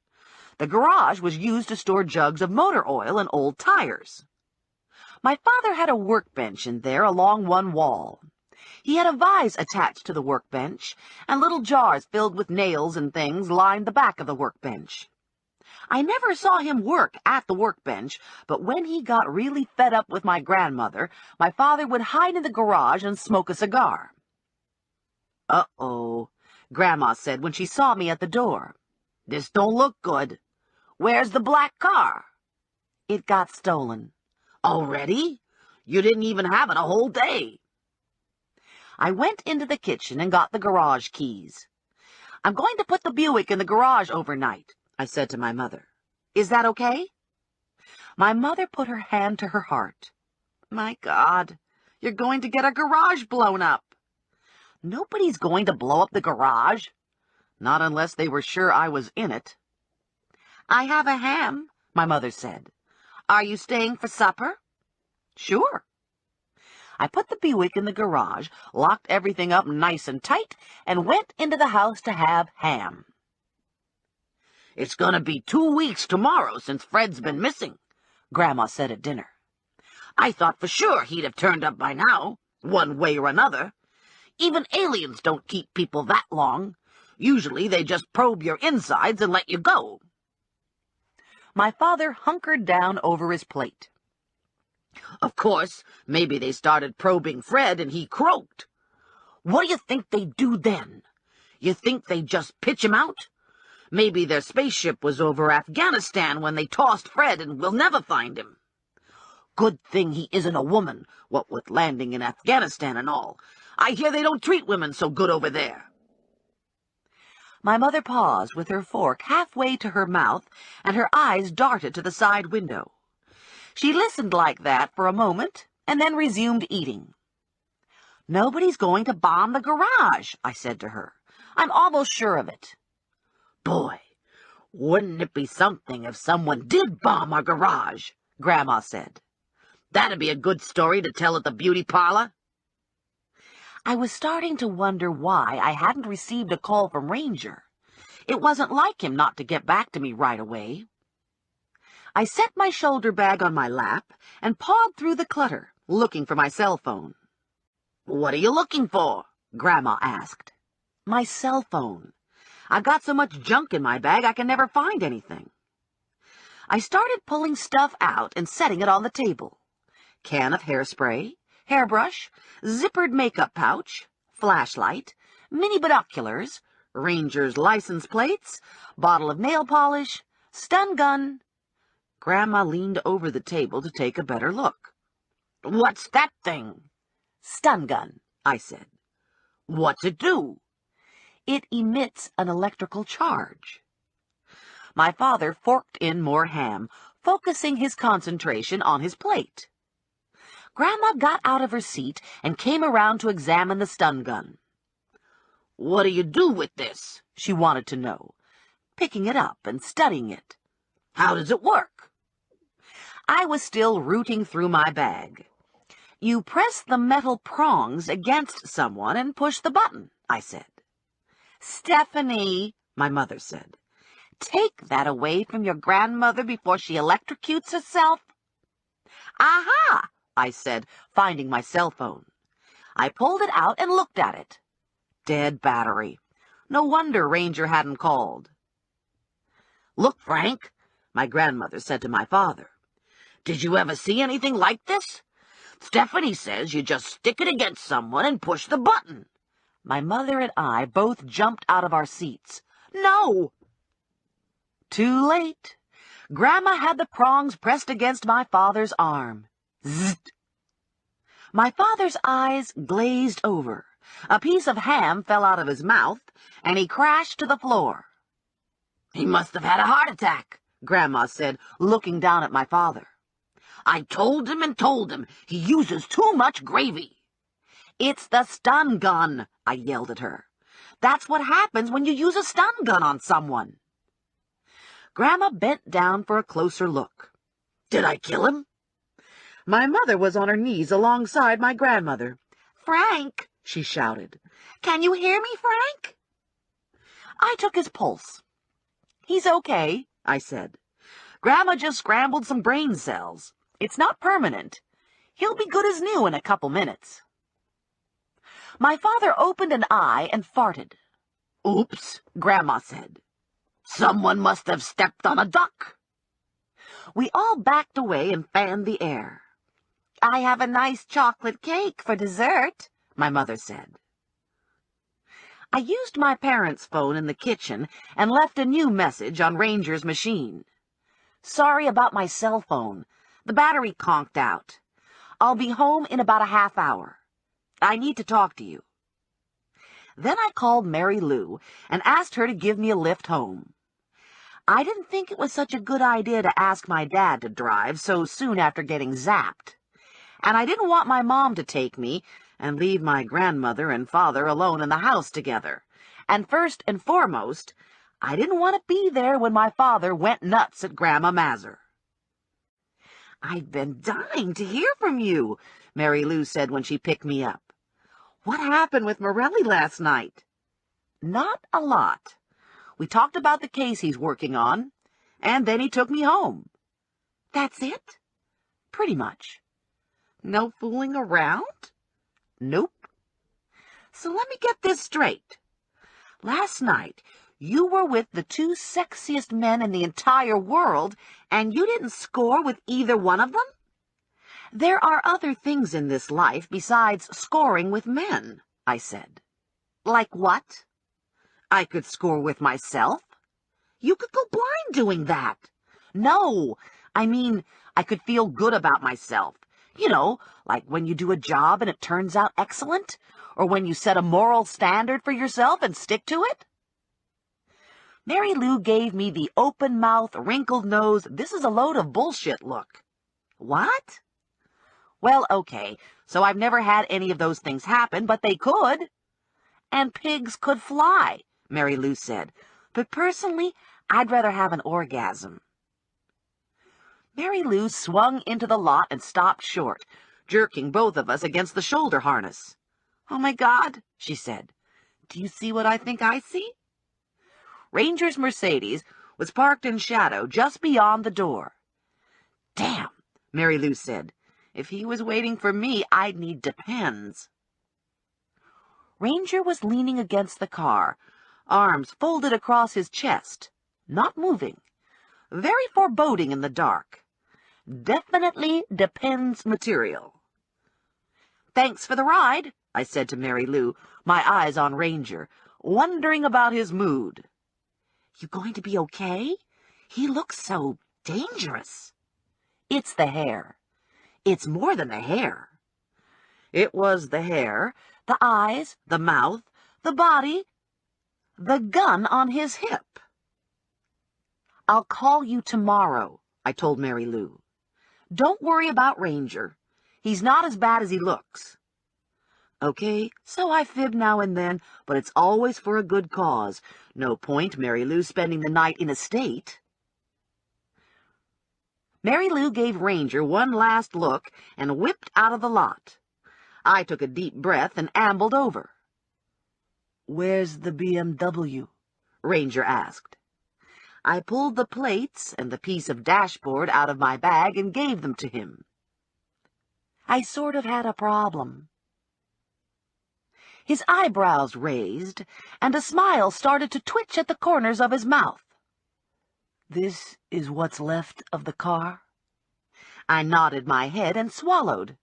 The garage was used to store jugs of motor oil and old tires. My father had a workbench in there along one wall. He had a vise attached to the workbench, and little jars filled with nails and things lined the back of the workbench. I never saw him work at the workbench, but when he got really fed up with my grandmother, my father would hide in the garage and smoke a cigar. "Uh-oh," Grandma said when she saw me at the door. "This don't look good. Where's the black car?" "It got stolen." "Already? You didn't even have it a whole day." I went into the kitchen and got the garage keys. "I'm going to put the Buick in the garage overnight," I said to my mother. "Is that okay?" My mother put her hand to her heart. "My God, you're going to get a garage blown up." "Nobody's going to blow up the garage. Not unless they were sure I was in it." "I have a ham," my mother said. "Are you staying for supper?" "Sure." I put the Buick in the garage, locked everything up nice and tight, and went into the house to have ham. "It's going to be 2 weeks tomorrow since Fred's been missing," Grandma said at dinner. "I thought for sure he'd have turned up by now, one way or another. Even aliens don't keep people that long. Usually they just probe your insides and let you go." My father hunkered down over his plate. "Of course, maybe they started probing Fred and he croaked. What do you think they'd do then? You think they'd just pitch him out? Maybe their spaceship was over Afghanistan when they tossed Fred and we'll never find him. Good thing he isn't a woman, what with landing in Afghanistan and all. I hear they don't treat women so good over there." My mother paused with her fork halfway to her mouth, and her eyes darted to the side window. She listened like that for a moment, and then resumed eating. "Nobody's going to bomb the garage," I said to her. "I'm almost sure of it." "Boy, wouldn't it be something if someone did bomb our garage?" Grandma said. "That'd be a good story to tell at the beauty parlor." I was starting to wonder why I hadn't received a call from Ranger. It wasn't like him not to get back to me right away. I set my shoulder bag on my lap and pawed through the clutter, looking for my cell phone. "What are you looking for?" Grandma asked. "My cell phone. I've got so much junk in my bag I can never find anything." I started pulling stuff out and setting it on the table. Can of hairspray, hairbrush, zippered makeup pouch, flashlight, mini binoculars, Ranger's license plates, bottle of nail polish, stun gun. Grandma leaned over the table to take a better look. "What's that thing?" "Stun gun," I said. "What's it do?" "It emits an electrical charge." My father forked in more ham, focusing his concentration on his plate. Grandma got out of her seat and came around to examine the stun gun. "What do you do with this?" she wanted to know, picking it up and studying it. "How does it work?" I was still rooting through my bag. "You press the metal prongs against someone and push the button," I said. "Stephanie," my mother said, "take that away from your grandmother before she electrocutes herself." "Aha!" I said, finding my cell phone. I pulled it out and looked at it. Dead battery. No wonder Ranger hadn't called. "Look, Frank," my grandmother said to my father. "Did you ever see anything like this? Stephanie says you just stick it against someone and push the button." My mother and I both jumped out of our seats. "No!" Too late. Grandma had the prongs pressed against my father's arm. Zzzt! My father's eyes glazed over. A piece of ham fell out of his mouth, and he crashed to the floor. "He must have had a heart attack," Grandma said, looking down at my father. "I told him and told him. He uses too much gravy." "It's the stun gun," I yelled at her. "That's what happens when you use a stun gun on someone." Grandma bent down for a closer look. "Did I kill him?" My mother was on her knees alongside my grandmother. "Frank," she shouted. "Can you hear me, Frank?" I took his pulse. "He's okay," I said. "Grandma just scrambled some brain cells. It's not permanent. He'll be good as new in a couple minutes." My father opened an eye and farted. "Oops," Grandma said. "Someone must have stepped on a duck." We all backed away and fanned the air. "I have a nice chocolate cake for dessert," my mother said. I used my parents' phone in the kitchen and left a new message on Ranger's machine. "Sorry about my cell phone. The battery conked out. I'll be home in about a half hour. I need to talk to you." Then I called Mary Lou and asked her to give me a lift home. I didn't think it was such a good idea to ask my dad to drive so soon after getting zapped. And I didn't want my mom to take me and leave my grandmother and father alone in the house together. And first and foremost, I didn't want to be there when my father went nuts at Grandma Mazur. "I've been dying to hear from you," Mary Lou said when she picked me up. "What happened with Morelli last night?" "Not a lot. We talked about the case he's working on, and then he took me home." "That's it?" "Pretty much." "No fooling around?" "Nope." "So let me get this straight. Last night, you were with the two sexiest men in the entire world, and you didn't score with either one of them?" "There are other things in this life besides scoring with men," I said. "Like what?" "I could score with myself." "You could go blind doing that." "No, I mean, I could feel good about myself. You know, like when you do a job and it turns out excellent, or when you set a moral standard for yourself and stick to it." Mary Lou gave me the open-mouth, wrinkled-nose, this is a load of bullshit look. "What?" "Well, okay, so I've never had any of those things happen, but they could." "And pigs could fly," Mary Lou said. "But personally, I'd rather have an orgasm." Mary Lou swung into the lot and stopped short, jerking both of us against the shoulder harness. "Oh, my God," she said. "Do you see what I think I see?" Ranger's Mercedes was parked in shadow just beyond the door. "Damn," Mary Lou said. "If he was waiting for me, I'd need Depends." Ranger was leaning against the car, arms folded across his chest, not moving, very foreboding in the dark. Definitely Depends material. "Thanks for the ride," I said to Mary Lou, my eyes on Ranger, wondering about his mood. "You going to be okay? He looks so dangerous." "It's the hair." "It's more than the hair." It was the hair, the eyes, the mouth, the body, the gun on his hip. "I'll call you tomorrow," I told Mary Lou. "Don't worry about Ranger. He's not as bad as he looks." Okay, so I fib now and then, but it's always for a good cause. No point Mary Lou spending the night in a state. Mary Lou gave Ranger one last look and whipped out of the lot. I took a deep breath and ambled over. "Where's the BMW?" Ranger asked. I pulled the plates and the piece of dashboard out of my bag and gave them to him. "I sort of had a problem." His eyebrows raised, and a smile started to twitch at the corners of his mouth. This is what's left of the car? I nodded my head and swallowed.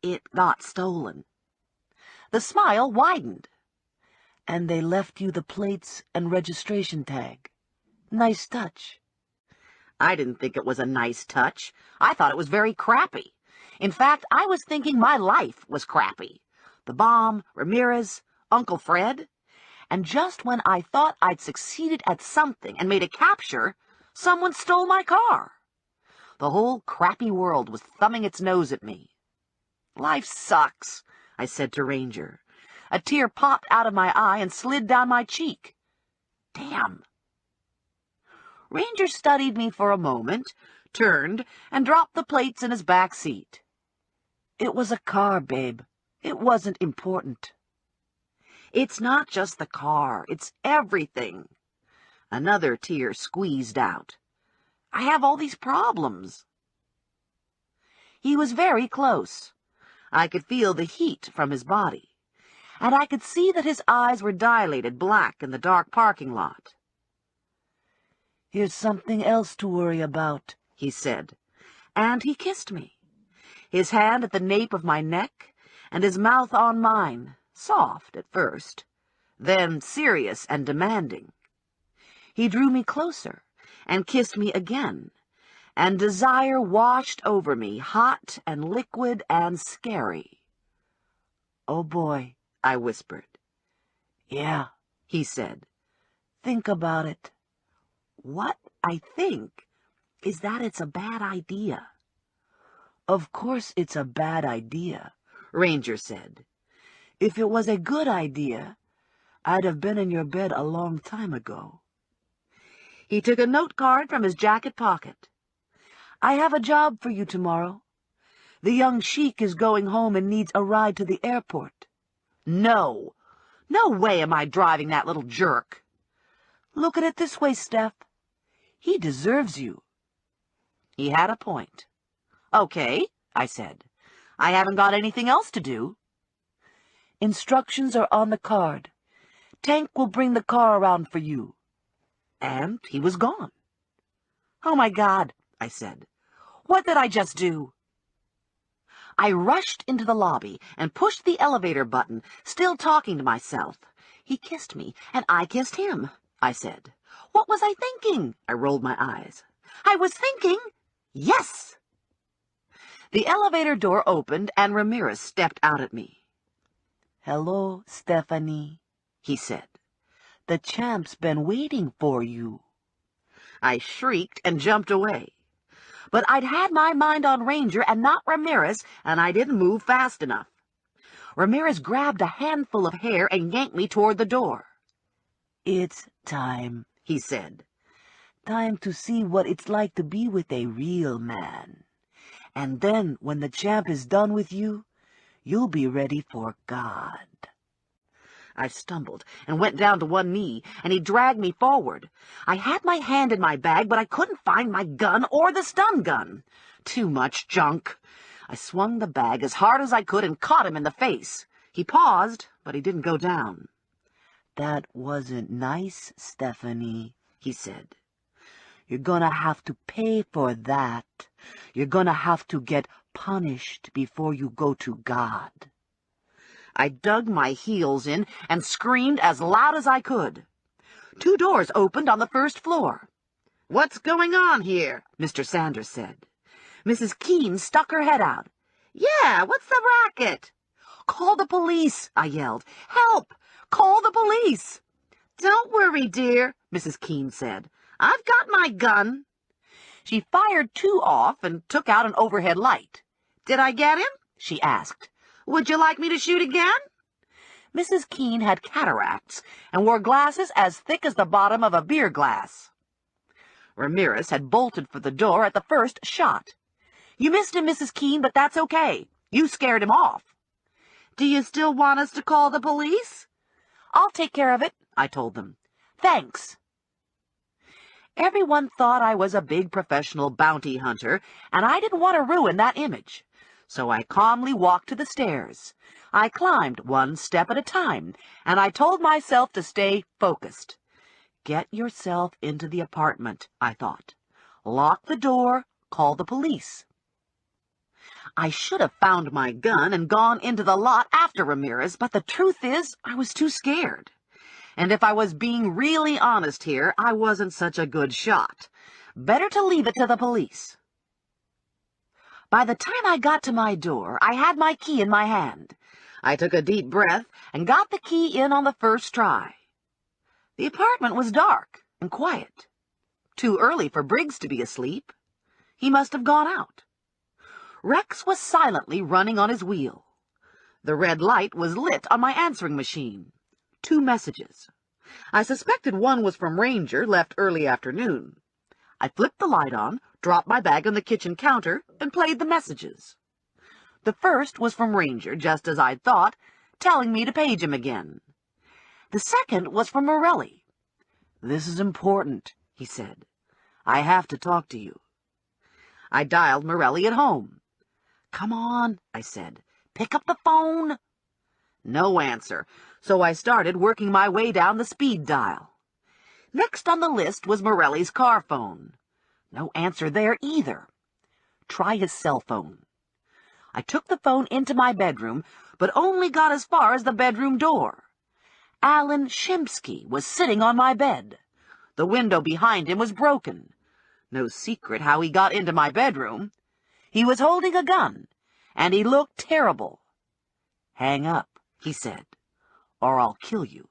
It got stolen. The smile widened. And they left you the plates and registration tag. Nice touch. I didn't think it was a nice touch. I thought it was very crappy. In fact, I was thinking my life was crappy. The bomb, Ramirez, Uncle Fred. And just when I thought I'd succeeded at something and made a capture, someone stole my car. The whole crappy world was thumbing its nose at me. Life sucks, I said to Ranger. A tear popped out of my eye and slid down my cheek. Damn. Ranger studied me for a moment, turned, and dropped the plates in his back seat. It was a car, babe. It wasn't important. It's not just the car, it's everything. Another tear squeezed out. I have all these problems. He was very close. I could feel the heat from his body, and I could see that his eyes were dilated black in the dark parking lot. Here's something else to worry about, he said, and he kissed me. His hand at the nape of my neck, and his mouth on mine, soft at first, then serious and demanding. He drew me closer and kissed me again, and desire washed over me, hot and liquid and scary. Oh, boy, I whispered. Yeah, he said. Think about it. What I think is that it's a bad idea. Of course it's a bad idea, Ranger said. If it was a good idea, I'd have been in your bed a long time ago. He took a note card from his jacket pocket. I have a job for you tomorrow. The young sheik is going home and needs a ride to the airport. No. No way am I driving that little jerk. Look at it this way, Steph. He deserves you. He had a point. Okay, I said. I haven't got anything else to do. Instructions are on the card. Tank will bring the car around for you. And he was gone. Oh, my God, I said. What did I just do? I rushed into the lobby and pushed the elevator button, still talking to myself. He kissed me, and I kissed him, I said. What was I thinking? I rolled my eyes. I was thinking, yes! The elevator door opened, and Ramirez stepped out at me. Hello, Stephanie, he said. The champ's been waiting for you. I shrieked and jumped away. But I'd had my mind on Ranger and not Ramirez, and I didn't move fast enough. Ramirez grabbed a handful of hair and yanked me toward the door. It's time, he said. Time to see what it's like to be with a real man. And then, when the champ is done with you, you'll be ready for God. I stumbled and went down to one knee, and he dragged me forward. I had my hand in my bag, but I couldn't find my gun or the stun gun. Too much junk. I swung the bag as hard as I could and caught him in the face. He paused, but he didn't go down. That wasn't nice, Stephanie, he said. You're gonna have to pay for that. You're gonna have to get punished before you go to God. I dug my heels in and screamed as loud as I could. 2 doors opened on the first floor. What's going on here? Mr. Sanders said. Mrs. Keene stuck her head out. Yeah, what's the racket? Call the police, I yelled. Help! Call the police! Don't worry, dear, Mrs. Keene said. I've got my gun. She fired 2 off and took out an overhead light. Did I get him? She asked. Would you like me to shoot again? Mrs. Keene had cataracts and wore glasses as thick as the bottom of a beer glass. Ramirez had bolted for the door at the first shot. You missed him, Mrs. Keene, but that's okay. You scared him off. Do you still want us to call the police? I'll take care of it, I told them. Thanks. Everyone thought I was a big professional bounty hunter, and I didn't want to ruin that image. So I calmly walked to the stairs. I climbed 1 step at a time, and I told myself to stay focused. Get yourself into the apartment, I thought. Lock the door, call the police. I should have found my gun and gone into the lot after Ramirez, but the truth is, I was too scared. And if I was being really honest here, I wasn't such a good shot. Better to leave it to the police. By the time I got to my door, I had my key in my hand. I took a deep breath and got the key in on the first try. The apartment was dark and quiet. Too early for Briggs to be asleep. He must have gone out. Rex was silently running on his wheel. The red light was lit on my answering machine. 2 messages. I suspected one was from Ranger, left early afternoon. I flipped the light on, dropped my bag on the kitchen counter, and played the messages. The first was from Ranger, just as I'd thought, telling me to page him again. The second was from Morelli. "This is important," he said. "I have to talk to you." I dialed Morelli at home. "Come on," I said. "Pick up the phone." No answer, so I started working my way down the speed dial. Next on the list was Morelli's car phone. No answer there either. Try his cell phone. I took the phone into my bedroom, but only got as far as the bedroom door. Alan Shemsky was sitting on my bed. The window behind him was broken. No secret how he got into my bedroom. He was holding a gun, and he looked terrible. "Hang up," he said, "or I'll kill you."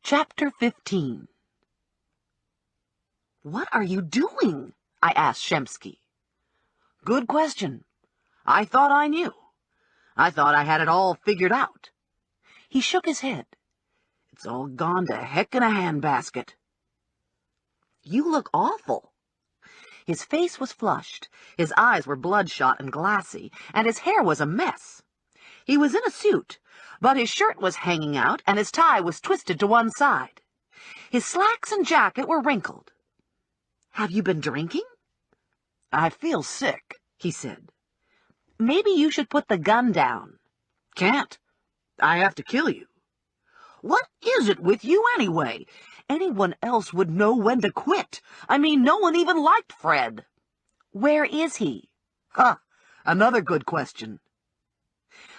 Chapter 15. "What are you doing?" I asked Shemsky. "Good question. I thought I knew. I thought I had it all figured out." He shook his head. "It's all gone to heck in a handbasket." "You look awful." His face was flushed, his eyes were bloodshot and glassy, and his hair was a mess. He was in a suit, but his shirt was hanging out and his tie was twisted to one side. His slacks and jacket were wrinkled. "Have you been drinking?" "I feel sick," he said. "Maybe you should put the gun down." "Can't. I have to kill you." "What is it with you anyway? Anyone else would know when to quit. I mean, no one even liked Fred." "Where is he?" "Huh, another good question."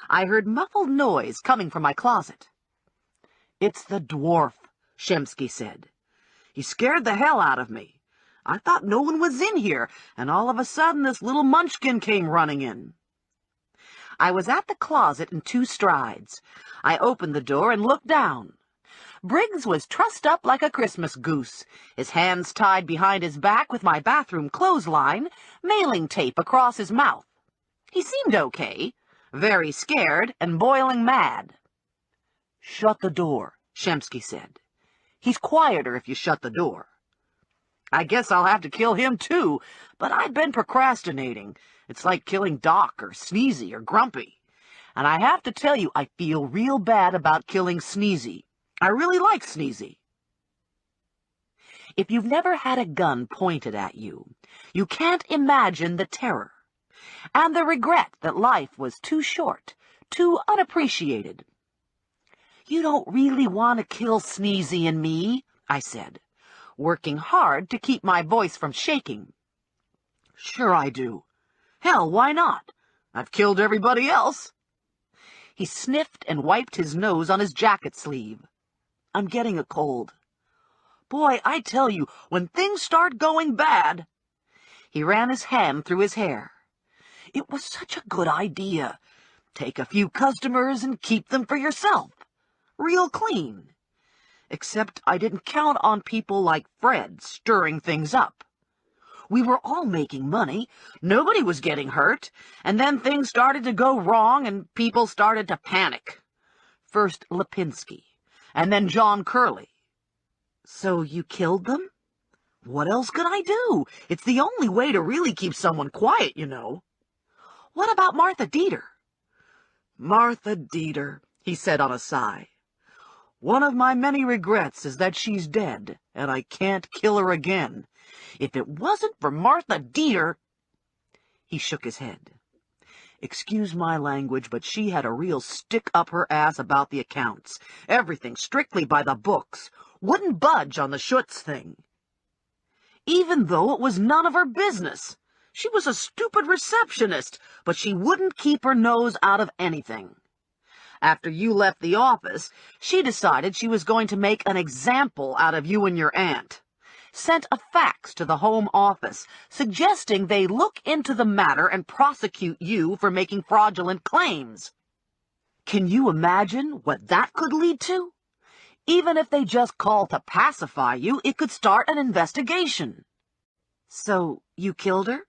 I heard muffled noise coming from my closet. "It's the dwarf," Shemsky said. "He scared the hell out of me. I thought no one was in here, and all of a sudden this little munchkin came running in." I was at the closet in 2 strides. I opened the door and looked down. Briggs was trussed up like a Christmas goose, his hands tied behind his back with my bathroom clothesline, mailing tape across his mouth. He seemed okay, very scared and boiling mad. "Shut the door," Shemsky said. "He's quieter if you shut the door." "I guess I'll have to kill him too, but I've been procrastinating. It's like killing Doc or Sneezy or Grumpy. And I have to tell you, I feel real bad about killing Sneezy. I really like Sneezy." If you've never had a gun pointed at you, you can't imagine the terror and the regret that life was too short, too unappreciated. "You don't really want to kill Sneezy and me," I said, working hard to keep my voice from shaking. "Sure I do. Hell, why not? I've killed everybody else." He sniffed and wiped his nose on his jacket sleeve. "I'm getting a cold. Boy, I tell you, when things start going bad..." He ran his hand through his hair. "It was such a good idea. Take a few customers and keep them for yourself. Real clean. Except I didn't count on people like Fred stirring things up. We were all making money, nobody was getting hurt, and then things started to go wrong and people started to panic. First Lipinski, and then John Curley." "So you killed them?" "What else could I do? It's the only way to really keep someone quiet, you know." "What about Martha Dieter?" "Martha Dieter," he said on a sigh. "One of my many regrets is that she's dead, and I can't kill her again. If it wasn't for Martha Dieter..." He shook his head. Excuse my language, but she had a real stick up her ass about the accounts. Everything strictly by the books. Wouldn't budge on the Schutz thing. Even though it was none of her business. She was a stupid receptionist, but she wouldn't keep her nose out of anything. After you left the office, she decided she was going to make an example out of you and your aunt. Sent a fax to the home office, suggesting they look into the matter and prosecute you for making fraudulent claims. Can you imagine what that could lead to? Even if they just called to pacify you, it could start an investigation. So, you killed her?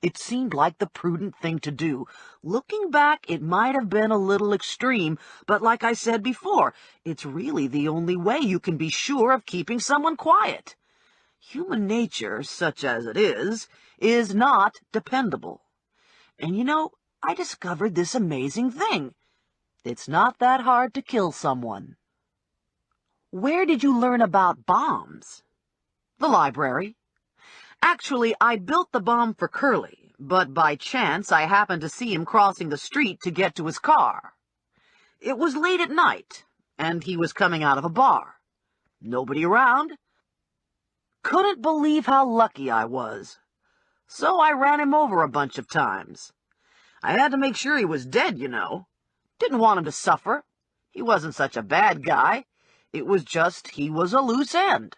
It seemed like the prudent thing to do. Looking back, it might have been a little extreme, but like I said before, it's really the only way you can be sure of keeping someone quiet. Human nature, such as it is not dependable. And you know, I discovered this amazing thing. It's not that hard to kill someone. Where did you learn about bombs? The library. Actually, I built the bomb for Curly, but by chance I happened to see him crossing the street to get to his car. It was late at night, and he was coming out of a bar. Nobody around. Couldn't believe how lucky I was. So I ran him over a bunch of times. I had to make sure he was dead, you know. Didn't want him to suffer. He wasn't such a bad guy. It was just he was a loose end.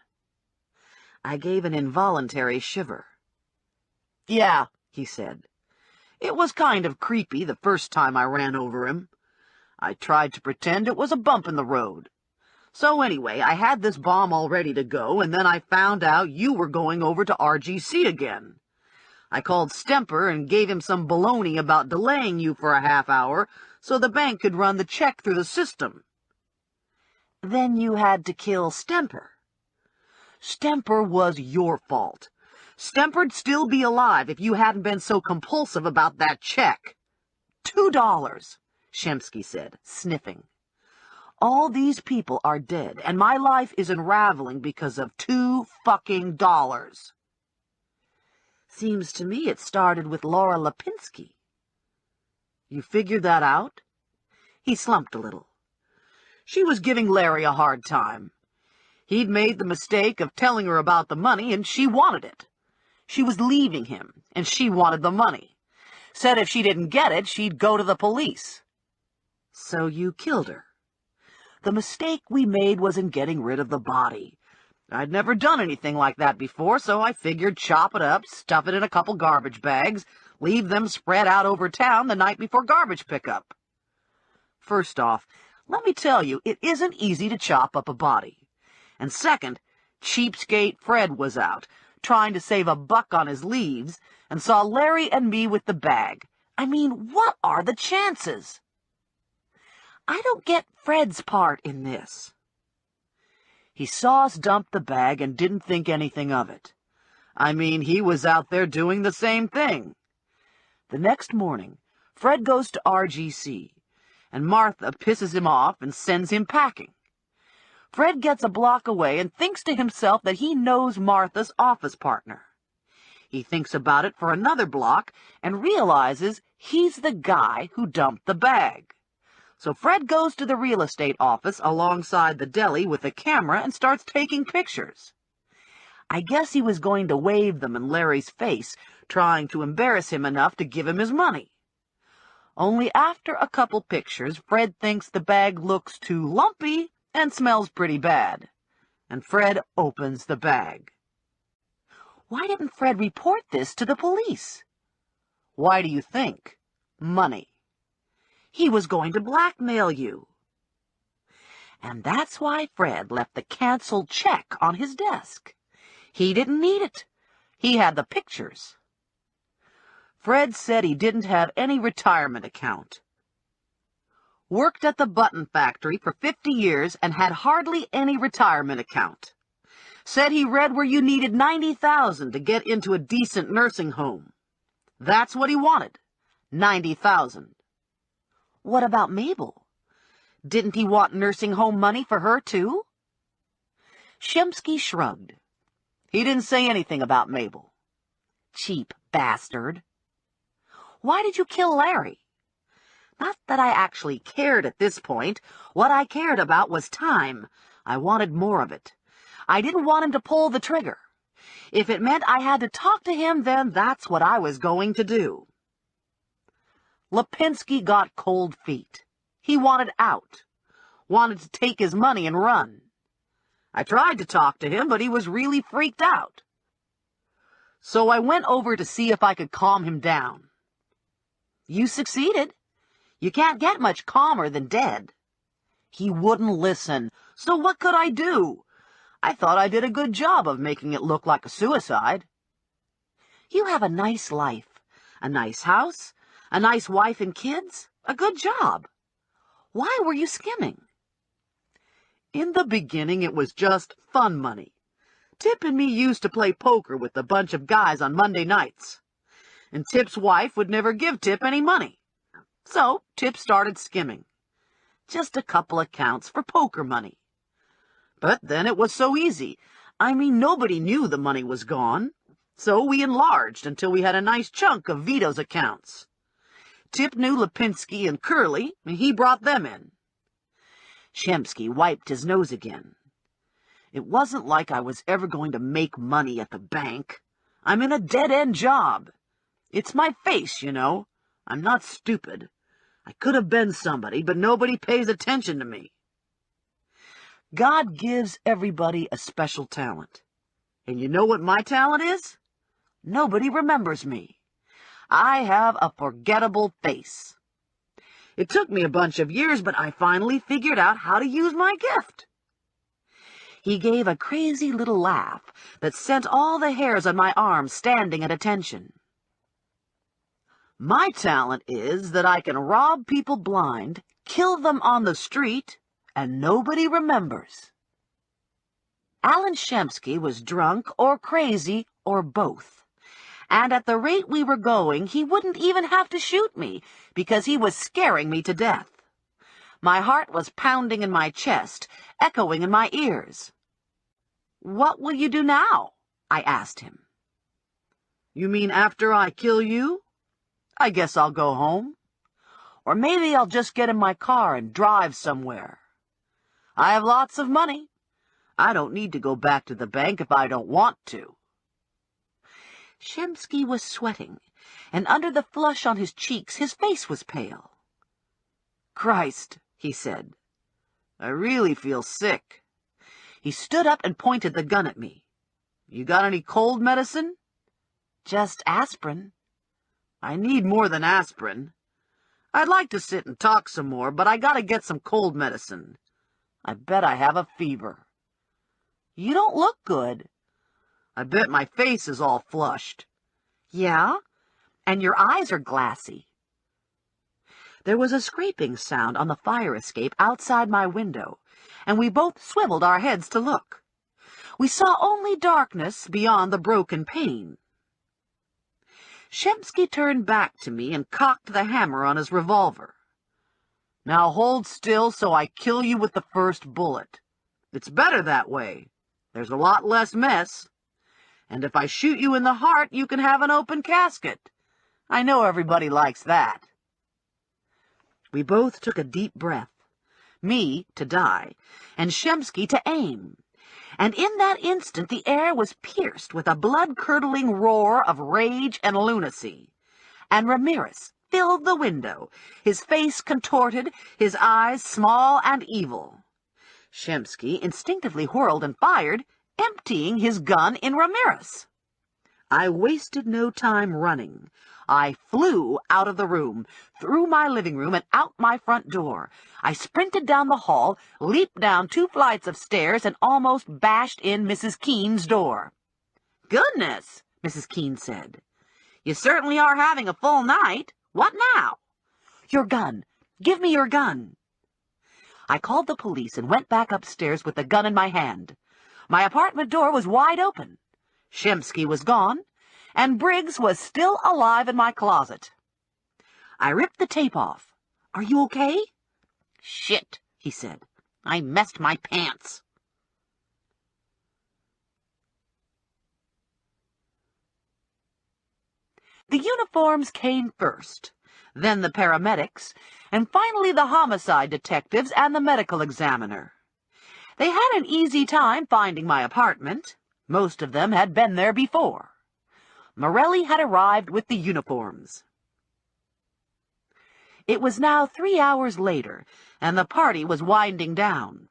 I gave an involuntary shiver. Yeah, he said. It was kind of creepy the first time I ran over him. I tried to pretend it was a bump in the road. So anyway, I had this bomb all ready to go, and then I found out you were going over to RGC again. I called Stemper and gave him some baloney about delaying you for a half hour so the bank could run the check through the system. Then you had to kill Stemper. Stemper was your fault. Stemper'd still be alive if you hadn't been so compulsive about that check. $2, Shemsky said, sniffing. All these people are dead, and my life is unraveling because of $2 fucking. Seems to me it started with Laura Lipinski. You figured that out? He slumped a little. She was giving Larry a hard time. He'd made the mistake of telling her about the money, and she wanted it. She was leaving him, and she wanted the money. Said if she didn't get it, she'd go to the police. So you killed her. The mistake we made was in getting rid of the body. I'd never done anything like that before, so I figured chop it up, stuff it in a couple garbage bags, leave them spread out over town the night before garbage pickup. First off, let me tell you, it isn't easy to chop up a body. And second, cheapskate Fred was out, trying to save $1 on his leaves, and saw Larry and me with the bag. I mean, what are the chances? I don't get Fred's part in this. He saw us dump the bag and didn't think anything of it. I mean, he was out there doing the same thing. The next morning, Fred goes to RGC, and Martha pisses him off and sends him packing. Fred gets a block away and thinks to himself that he knows Martha's office partner. He thinks about it for another block and realizes he's the guy who dumped the bag. So Fred goes to the real estate office alongside the deli with a camera and starts taking pictures. I guess he was going to wave them in Larry's face, trying to embarrass him enough to give him his money. Only after a couple pictures, Fred thinks the bag looks too lumpy and smells pretty bad, and Fred opens the bag. Why didn't Fred report this to the police? Why do you think? Money. He was going to blackmail you. And that's why Fred left the canceled check on his desk. He didn't need it. He had the pictures. Fred said he didn't have any retirement account. Worked at the button factory for 50 years and had hardly any retirement account. Said he read where you needed $90,000 to get into a decent nursing home. That's what he wanted, $90,000. What about Mabel? Didn't he want nursing home money for her, too? Shemsky shrugged. He didn't say anything about Mabel. Cheap bastard. Why did you kill Larry? Not that I actually cared at this point. What I cared about was time. I wanted more of it. I didn't want him to pull the trigger. If it meant I had to talk to him, then that's what I was going to do. Lipinski got cold feet. He wanted out. Wanted to take his money and run. I tried to talk to him, but he was really freaked out. So I went over to see if I could calm him down. You succeeded. You can't get much calmer than dead. He wouldn't listen, so what could I do? I thought I did a good job of making it look like a suicide. You have a nice life, a nice house, a nice wife and kids, a good job. Why were you skimming? In the beginning, it was just fun money. Tip and me used to play poker with a bunch of guys on Monday nights. And Tip's wife would never give Tip any money. So Tip started skimming. Just a couple accounts for poker money. But then it was so easy. I mean, nobody knew the money was gone. So we enlarged until we had a nice chunk of Vito's accounts. Tip knew Lipinski and Curly, and he brought them in. Shemsky wiped his nose again. It wasn't like I was ever going to make money at the bank. I'm in a dead-end job. It's my face, you know. I'm not stupid. I could have been somebody, but nobody pays attention to me. God gives everybody a special talent. And you know what my talent is? Nobody remembers me. I have a forgettable face. It took me a bunch of years, but I finally figured out how to use my gift. He gave a crazy little laugh that sent all the hairs on my arms standing at attention. My talent is that I can rob people blind, kill them on the street, and nobody remembers. Alan Shemsky was drunk or crazy or both. And at the rate we were going, he wouldn't even have to shoot me, because he was scaring me to death. My heart was pounding in my chest, echoing in my ears. "What will you do now?" I asked him. "You mean after I kill you? I guess I'll go home. Or maybe I'll just get in my car and drive somewhere. I have lots of money. I don't need to go back to the bank if I don't want to." Shemsky was sweating, and under the flush on his cheeks, his face was pale. "Christ," he said, "I really feel sick." He stood up and pointed the gun at me. "You got any cold medicine?" "Just aspirin." "I need more than aspirin. I'd like to sit and talk some more, but I gotta get some cold medicine. I bet I have a fever." "You don't look good." "I bet my face is all flushed." "Yeah? And your eyes are glassy." There was a scraping sound on the fire escape outside my window, and we both swiveled our heads to look. We saw only darkness beyond the broken pane. Shemsky turned back to me and cocked the hammer on his revolver. "Now hold still so I kill you with the first bullet. It's better that way. There's a lot less mess. And if I shoot you in the heart, you can have an open casket. I know everybody likes that." We both took a deep breath, me to die, and Shemsky to aim. And in that instant the air was pierced with a blood-curdling roar of rage and lunacy. And Ramirez filled the window, his face contorted, his eyes small and evil. Shemsky instinctively whirled and fired, emptying his gun in Ramirez. I wasted no time running. I flew out of the room, through my living room and out my front door. I sprinted down the hall, leaped down 2 flights of stairs, and almost bashed in Mrs. Keene's door. "Goodness," Mrs. Keene said. "You certainly are having a full night. What now?" "Your gun. Give me your gun." I called the police and went back upstairs with the gun in my hand. My apartment door was wide open. Shemsky was gone, and Briggs was still alive in my closet. I ripped the tape off. "Are you okay?" "Shit," he said. "I messed my pants." The uniforms came first, then the paramedics, and finally the homicide detectives and the medical examiner. They had an easy time finding my apartment. Most of them had been there before. Morelli had arrived with the uniforms. It was now 3 hours later, and the party was winding down.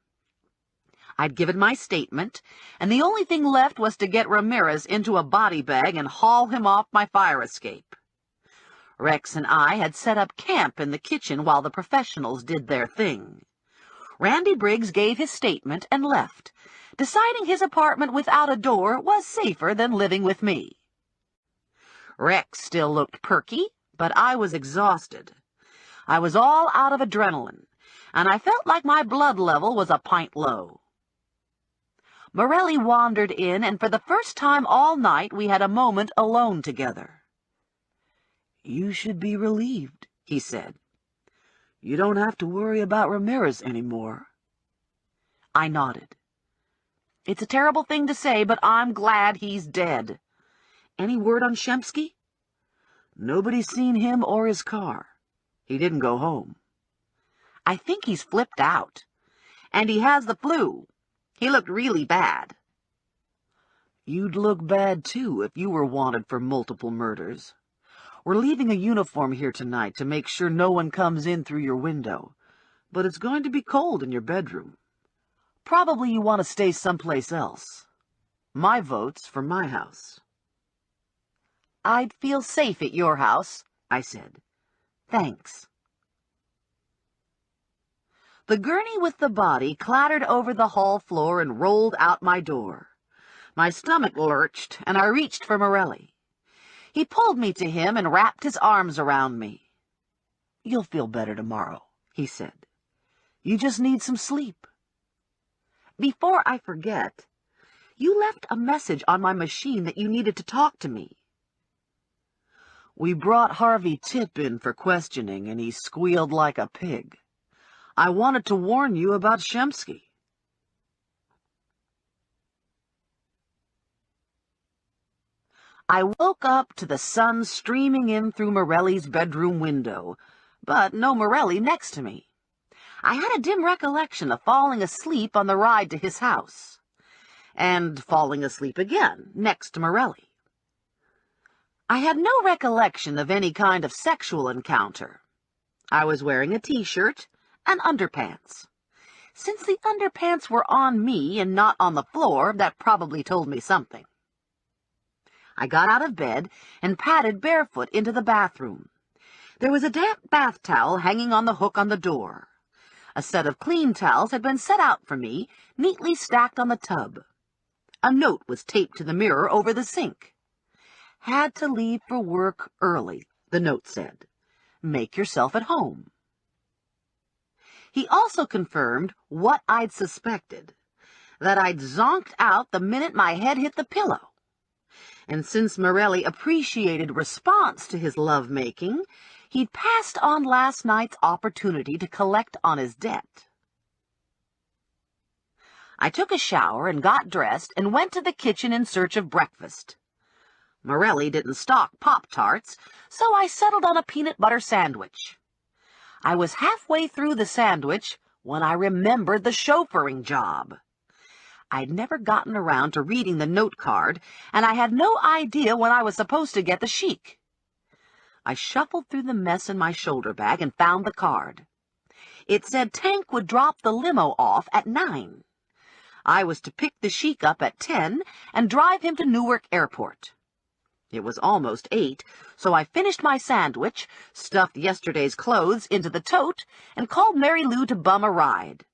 I'd given my statement, and the only thing left was to get Ramirez into a body bag and haul him off my fire escape. Rex and I had set up camp in the kitchen while the professionals did their thing. Randy Briggs gave his statement and left, deciding his apartment without a door was safer than living with me. Rex still looked perky, but I was exhausted. I was all out of adrenaline, and I felt like my blood level was a pint low. Morelli wandered in, and for the first time all night we had a moment alone together. "You should be relieved," he said. "You don't have to worry about Ramirez anymore." I nodded. "It's a terrible thing to say, but I'm glad he's dead. Any word on Shemsky?" "Nobody's seen him or his car. He didn't go home." "I think he's flipped out. And he has the flu. He looked really bad." "You'd look bad, too, if you were wanted for multiple murders. We're leaving a uniform here tonight to make sure no one comes in through your window, but it's going to be cold in your bedroom. Probably you want to stay someplace else. My vote's for my house." "I'd feel safe at your house," I said. "Thanks." The gurney with the body clattered over the hall floor and rolled out my door. My stomach lurched, and I reached for Morelli. He pulled me to him and wrapped his arms around me. "You'll feel better tomorrow," he said. "You just need some sleep." "Before I forget, you left a message on my machine that you needed to talk to me." "We brought Harvey Tipp in for questioning, and he squealed like a pig. I wanted to warn you about Shemsky." I woke up to the sun streaming in through Morelli's bedroom window, but no Morelli next to me. I had a dim recollection of falling asleep on the ride to his house, and falling asleep again next to Morelli. I had no recollection of any kind of sexual encounter. I was wearing a t-shirt and underpants. Since the underpants were on me and not on the floor, that probably told me something. I got out of bed and padded barefoot into the bathroom. There was a damp bath towel hanging on the hook on the door. A set of clean towels had been set out for me, neatly stacked on the tub. A note was taped to the mirror over the sink. "Had to leave for work early," the note said. "Make yourself at home." He also confirmed what I'd suspected, that I'd zonked out the minute my head hit the pillow. And since Morelli appreciated response to his love-making, he'd passed on last night's opportunity to collect on his debt. I took a shower and got dressed and went to the kitchen in search of breakfast. Morelli didn't stock Pop-Tarts, so I settled on a peanut butter sandwich. I was halfway through the sandwich when I remembered the chauffeuring job. I'd never gotten around to reading the note card, and I had no idea when I was supposed to get the chic. I shuffled through the mess in my shoulder bag and found the card. It said Tank would drop the limo off at 9. I was to pick the chic up at 10 and drive him to Newark Airport. It was almost 8, so I finished my sandwich, stuffed yesterday's clothes into the tote, and called Mary Lou to bum a ride.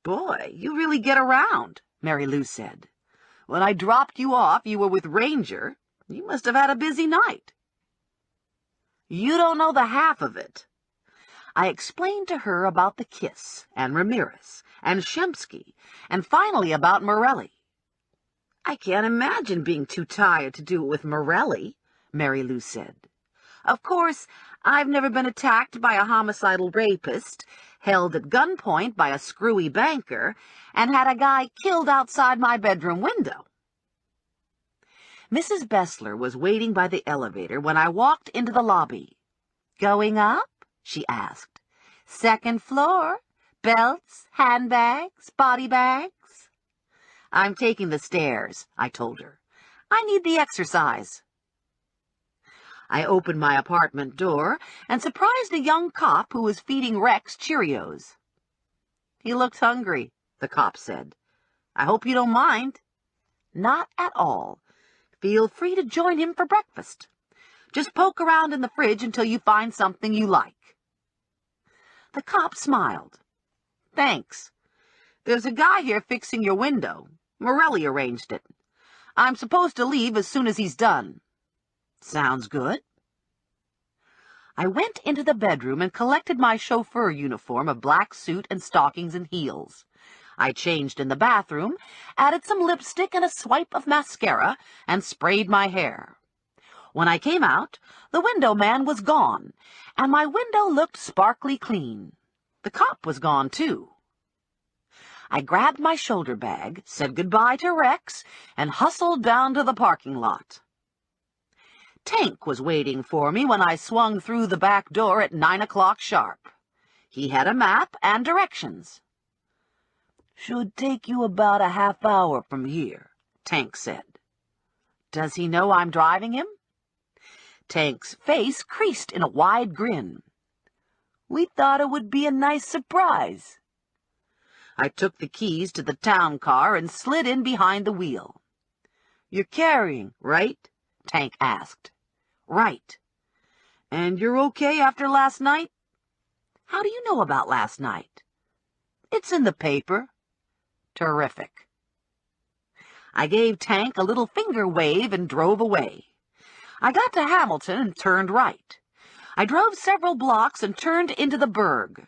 "Boy, you really get around," Mary Lou said. "When I dropped you off, you were with Ranger. You must have had a busy night." "You don't know the half of it." I explained to her about the kiss, and Ramirez, and Shemsky, and finally about Morelli. "I can't imagine being too tired to do it with Morelli," Mary Lou said. "Of course, I've never been attacked by a homicidal rapist, held at gunpoint by a screwy banker, and had a guy killed outside my bedroom window." Mrs. Bestseller was waiting by the elevator when I walked into the lobby. "Going up?" she asked. "Second floor? Belts, handbags, body bags?" "I'm taking the stairs," I told her. "I need the exercise." I opened my apartment door and surprised a young cop who was feeding Rex Cheerios. "He looks hungry," the cop said. "I hope you don't mind." "Not at all. Feel free to join him for breakfast. Just poke around in the fridge until you find something you like." The cop smiled. "Thanks. There's a guy here fixing your window. Morelli arranged it. I'm supposed to leave as soon as he's done." "Sounds good." I went into the bedroom and collected my chauffeur uniform of black suit and stockings and heels. I changed in the bathroom, added some lipstick and a swipe of mascara, and sprayed my hair. When I came out, the window man was gone, and my window looked sparkly clean. The cop was gone, too. I grabbed my shoulder bag, said goodbye to Rex, and hustled down to the parking lot. Tank was waiting for me when I swung through the back door at 9 o'clock sharp. He had a map and directions. "Should take you about a half hour from here," Tank said. "Does he know I'm driving him?" Tank's face creased in a wide grin. "We thought it would be a nice surprise." I took the keys to the town car and slid in behind the wheel. "You're carrying, right?" Tank asked. "Right." "And you're okay after last night?" "How do you know about last night?" "It's in the paper." "Terrific." I gave Tank a little finger wave and drove away. I got to Hamilton and turned right. I drove several blocks and turned into the burg.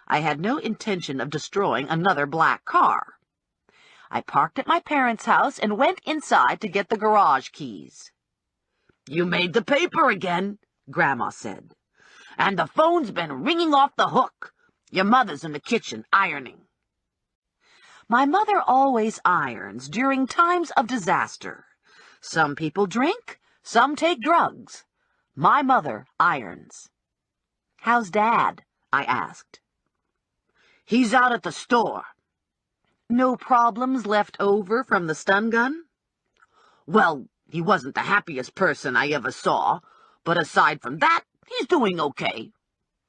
I had no intention of destroying another black car. I parked at my parents' house and went inside to get the garage keys. "You made the paper again," Grandma said. "And the phone's been ringing off the hook. Your mother's in the kitchen ironing." My mother always irons during times of disaster. Some people drink, some take drugs. My mother irons. "How's Dad?" I asked. "He's out at the store." "No problems left over from the stun gun?" "Well, he wasn't the happiest person I ever saw, but aside from that, he's doing okay.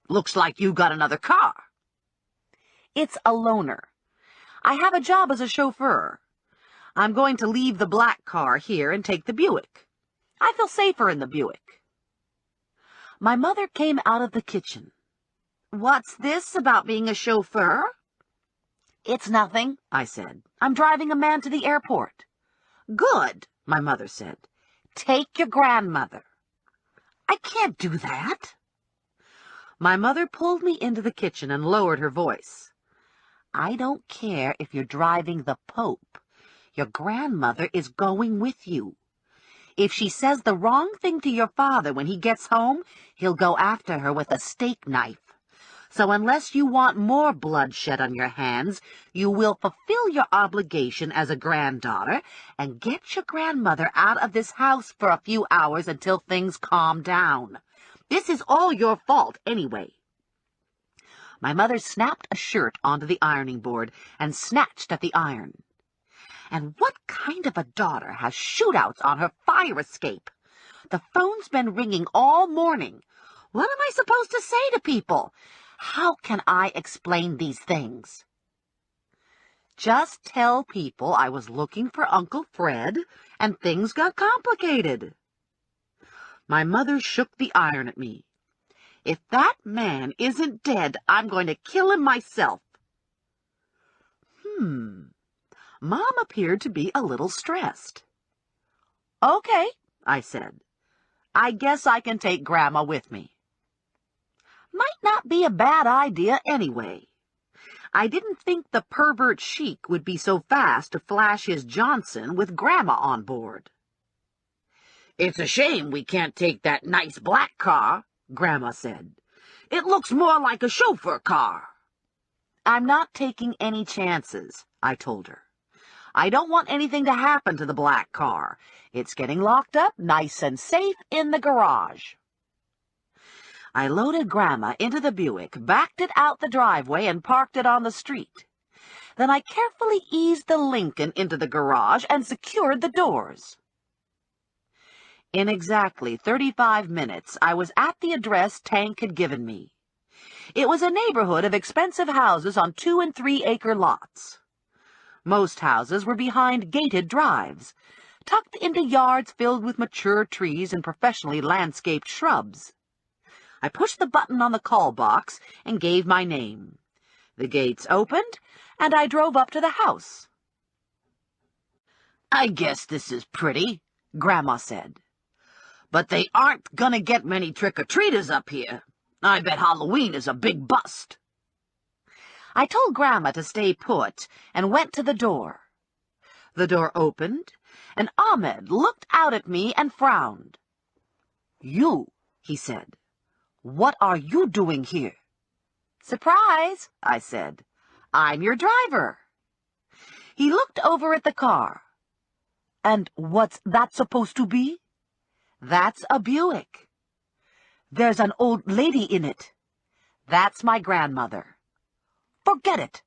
Looks like you got another car." "It's a loaner. I have a job as a chauffeur. I'm going to leave the black car here and take the Buick. I feel safer in the Buick." My mother came out of the kitchen. "What's this about being a chauffeur?" "It's nothing," I said. "I'm driving a man to the airport." "Good," my mother said. "Take your grandmother." "I can't do that." My mother pulled me into the kitchen and lowered her voice. "I don't care if you're driving the Pope. Your grandmother is going with you. If she says the wrong thing to your father when he gets home, he'll go after her with a steak knife. So unless you want more bloodshed on your hands, you will fulfill your obligation as a granddaughter and get your grandmother out of this house for a few hours until things calm down. This is all your fault anyway." My mother snapped a shirt onto the ironing board and snatched at the iron. "And what kind of a daughter has shootouts on her fire escape? The phone's been ringing all morning. What am I supposed to say to people? How can I explain these things?" "Just tell people I was looking for Uncle Fred, and things got complicated." My mother shook the iron at me. "If that man isn't dead, I'm going to kill him myself." Mom appeared to be a little stressed. "Okay," I said. "I guess I can take Grandma with me." Might not be a bad idea anyway. I didn't think the pervert sheik would be so fast to flash his Johnson with Grandma on board. "It's a shame we can't take that nice black car," Grandma said. "It looks more like a chauffeur car." "I'm not taking any chances," I told her. I don't want anything to happen to the black car. It's getting locked up nice and safe in the garage. I loaded Grandma into the Buick, backed it out the driveway, and parked it on the street. Then I carefully eased the Lincoln into the garage and secured the doors. In exactly 35 minutes, I was at the address Tank had given me. It was a neighborhood of expensive houses on 2- and 3-acre lots. Most houses were behind gated drives, tucked into yards filled with mature trees and professionally landscaped shrubs. I pushed the button on the call box and gave my name. The gates opened, and I drove up to the house. "I guess this is pretty," Grandma said. "But they aren't gonna get many trick-or-treaters up here. I bet Halloween is a big bust." I told Grandma to stay put and went to the door. The door opened, and Ahmed looked out at me and frowned. "You," he said. "What are you doing here?" "Surprise," I said. "I'm your driver." He looked over at the car. "And what's that supposed to be?" "That's a Buick." "There's an old lady in it." "That's my grandmother." "Forget it.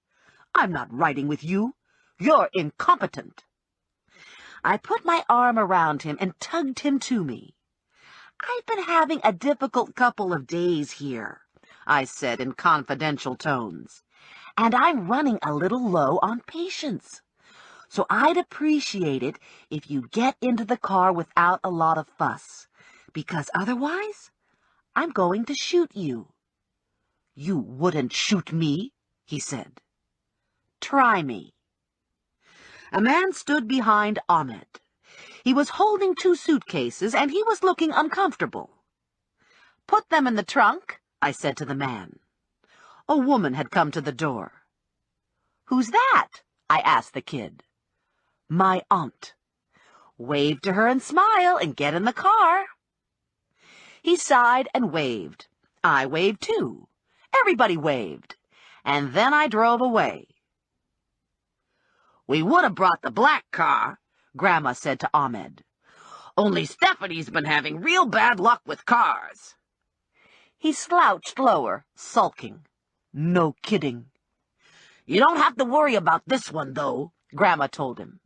I'm not riding with you. You're incompetent." I put my arm around him and tugged him to me. "I've been having a difficult couple of days here," I said in confidential tones, "and I'm running a little low on patience. So I'd appreciate it if you get into the car without a lot of fuss, because otherwise I'm going to shoot you." "You wouldn't shoot me," he said. "Try me." A man stood behind Ahmed. He was holding 2 suitcases, and he was looking uncomfortable. "Put them in the trunk," I said to the man. A woman had come to the door. "Who's that?" I asked the kid. "My aunt." "Wave to her and smile and get in the car." He sighed and waved. I waved too. Everybody waved. And then I drove away. "We would have brought the black car," Grandma said to Ahmed. "Only Stephanie's been having real bad luck with cars." He slouched lower, sulking. "No kidding." "You don't have to worry about this one, though," Grandma told him.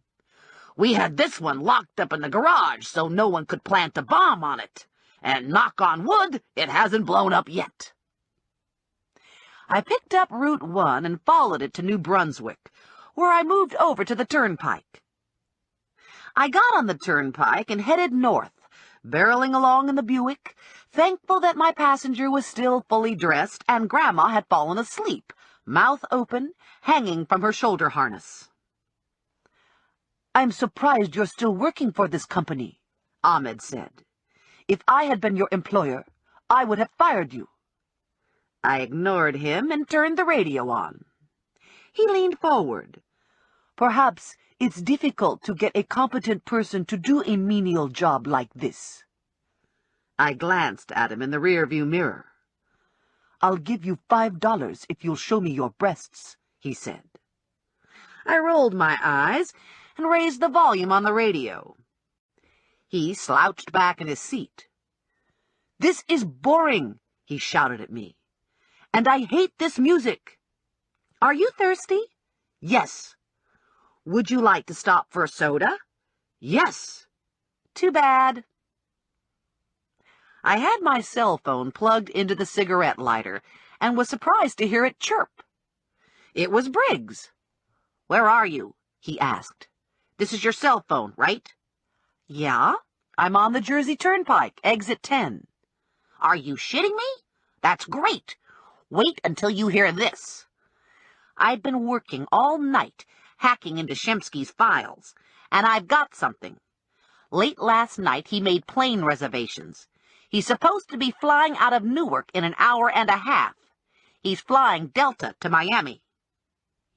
"We had this one locked up in the garage so no one could plant a bomb on it. And knock on wood, it hasn't blown up yet." I picked up Route 1 and followed it to New Brunswick, where I moved over to the turnpike. I got on the turnpike and headed north, barreling along in the Buick, thankful that my passenger was still fully dressed and Grandma had fallen asleep, mouth open, hanging from her shoulder harness. "I'm surprised you're still working for this company," Ahmed said. "If I had been your employer, I would have fired you." I ignored him and turned the radio on. He leaned forward. "Perhaps it's difficult to get a competent person to do a menial job like this." I glanced at him in the rearview mirror. "I'll give you $5 if you'll show me your breasts," he said. I rolled my eyes and raised the volume on the radio. He slouched back in his seat. "This is boring," he shouted at me. "And I hate this music. Are you thirsty?" "Yes." "Would you like to stop for a soda?" "Yes." "Too bad." I had my cell phone plugged into the cigarette lighter and was surprised to hear it chirp. It was Briggs. "Where are you?" he asked. "This is your cell phone, right?" "Yeah, I'm on the Jersey Turnpike, exit 10. "Are you shitting me? That's great. Wait until you hear this." I'd been working all night, hacking into Shemsky's files, and I've got something. Late last night, he made plane reservations. He's supposed to be flying out of Newark in an hour and a half. He's flying Delta to Miami.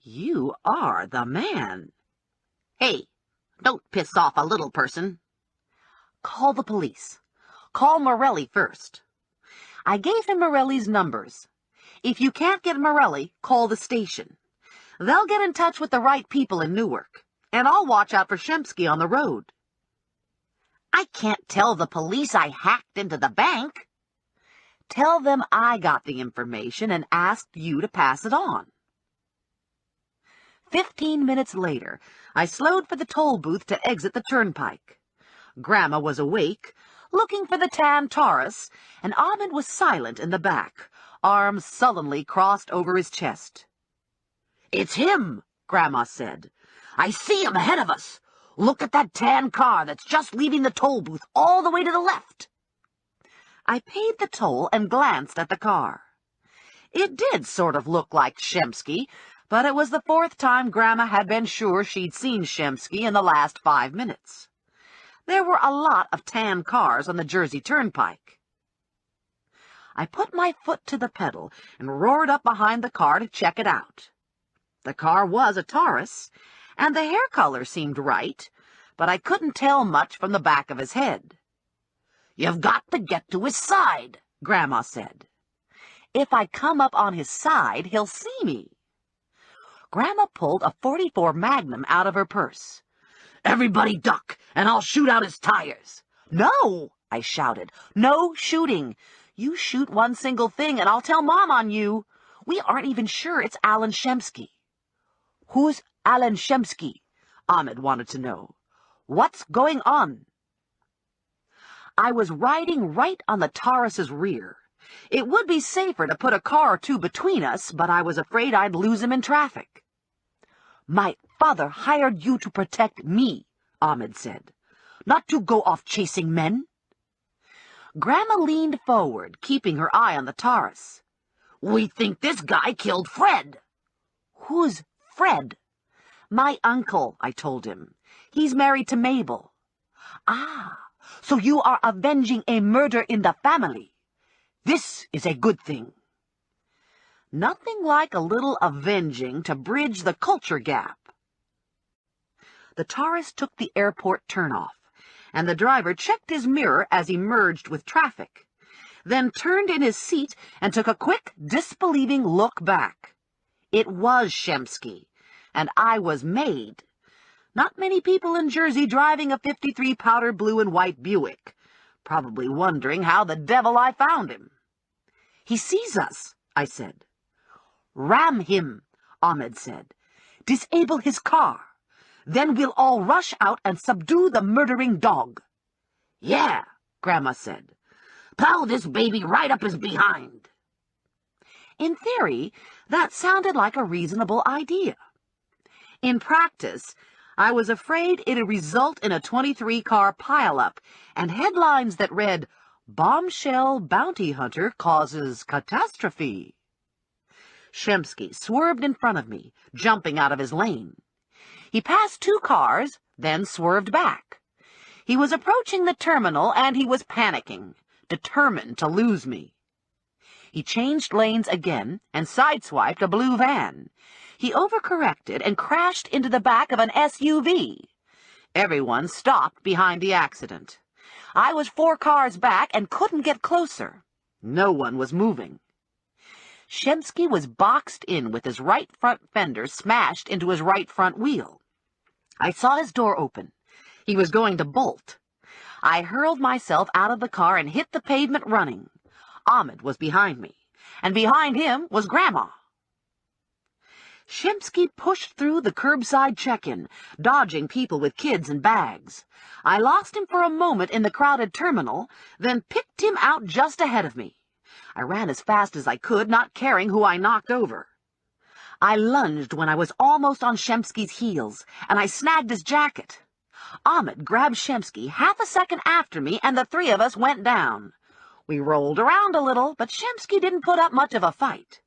You are the man. Hey, don't piss off a little person. Call the police. Call Morelli first. I gave him Morelli's numbers. If you can't get Morelli, call the station. They'll get in touch with the right people in Newark. and I'll watch out for Shemsky on the road." "I can't tell the police I hacked into the bank." "Tell them I got the information and asked you to pass it on." 15 minutes later, I slowed for the toll booth to exit the turnpike. Grandma was awake, looking for the tan Taurus, and Ahmed was silent in the back, arms sullenly crossed over his chest. "It's him," Grandma said. "I see him ahead of us. Look at that tan car that's just leaving the toll booth all the way to the left." I paid the toll and glanced at the car. It did sort of look like Shemsky, but it was the 4th time Grandma had been sure she'd seen Shemsky in the last 5 minutes. There were a lot of tan cars on the Jersey Turnpike. I put my foot to the pedal and roared up behind the car to check it out. The car was a Taurus, and the hair color seemed right, but I couldn't tell much from the back of his head. "You've got to get to his side," Grandma said. "If I come up on his side, he'll see me." Grandma pulled a .44 Magnum out of her purse. "Everybody duck, and I'll shoot out his tires." "No!" I shouted. "No shooting. You shoot one single thing, and I'll tell Mom on you. We aren't even sure it's Alan Shemsky." "Who's Alan Shemsky?" Ahmed wanted to know. "What's going on?" I was riding right on the Taurus's rear. It would be safer to put a car or two between us, but I was afraid I'd lose him in traffic. "My father hired you to protect me," Ahmed said, "not to go off chasing men." Grandma leaned forward, keeping her eye on the Taurus. "We think this guy killed Fred." "Who's Fred?" "My uncle," I told him. "He's married to Mabel." "Ah, so you are avenging a murder in the family. This is a good thing." Nothing like a little avenging to bridge the culture gap. The Taurus took the airport turnoff, and the driver checked his mirror as he merged with traffic, then turned in his seat and took a quick, disbelieving look back. It was Shemsky, and I was made. Not many people in Jersey driving a '53 powder blue and white Buick, probably wondering how the devil I found him. "He sees us," I said. "Ram him," Ahmed said. "Disable his car. Then we'll all rush out and subdue the murdering dog." "Yeah," Grandma said. "Plow this baby right up his behind." In theory, that sounded like a reasonable idea. In practice, I was afraid it'd result in a 23-car pileup and headlines that read, "Bombshell Bounty Hunter Causes Catastrophe." Shemsky swerved in front of me, jumping out of his lane. He passed 2 cars, then swerved back. He was approaching the terminal, and he was panicking, determined to lose me. He changed lanes again and sideswiped a blue van. He overcorrected and crashed into the back of an SUV. Everyone stopped behind the accident. I was 4 cars back and couldn't get closer. No one was moving. Shemsky was boxed in with his right front fender smashed into his right front wheel. I saw his door open. He was going to bolt. I hurled myself out of the car and hit the pavement running. Ahmed was behind me, and behind him was Grandma. Shemsky pushed through the curbside check-in, dodging people with kids and bags. I lost him for a moment in the crowded terminal, then picked him out just ahead of me. I ran as fast as I could, not caring who I knocked over. I lunged when I was almost on Shemsky's heels, and I snagged his jacket. Ahmed grabbed Shemsky half a second after me, and the 3 of us went down. We rolled around a little, but Shemsky didn't put up much of a fight.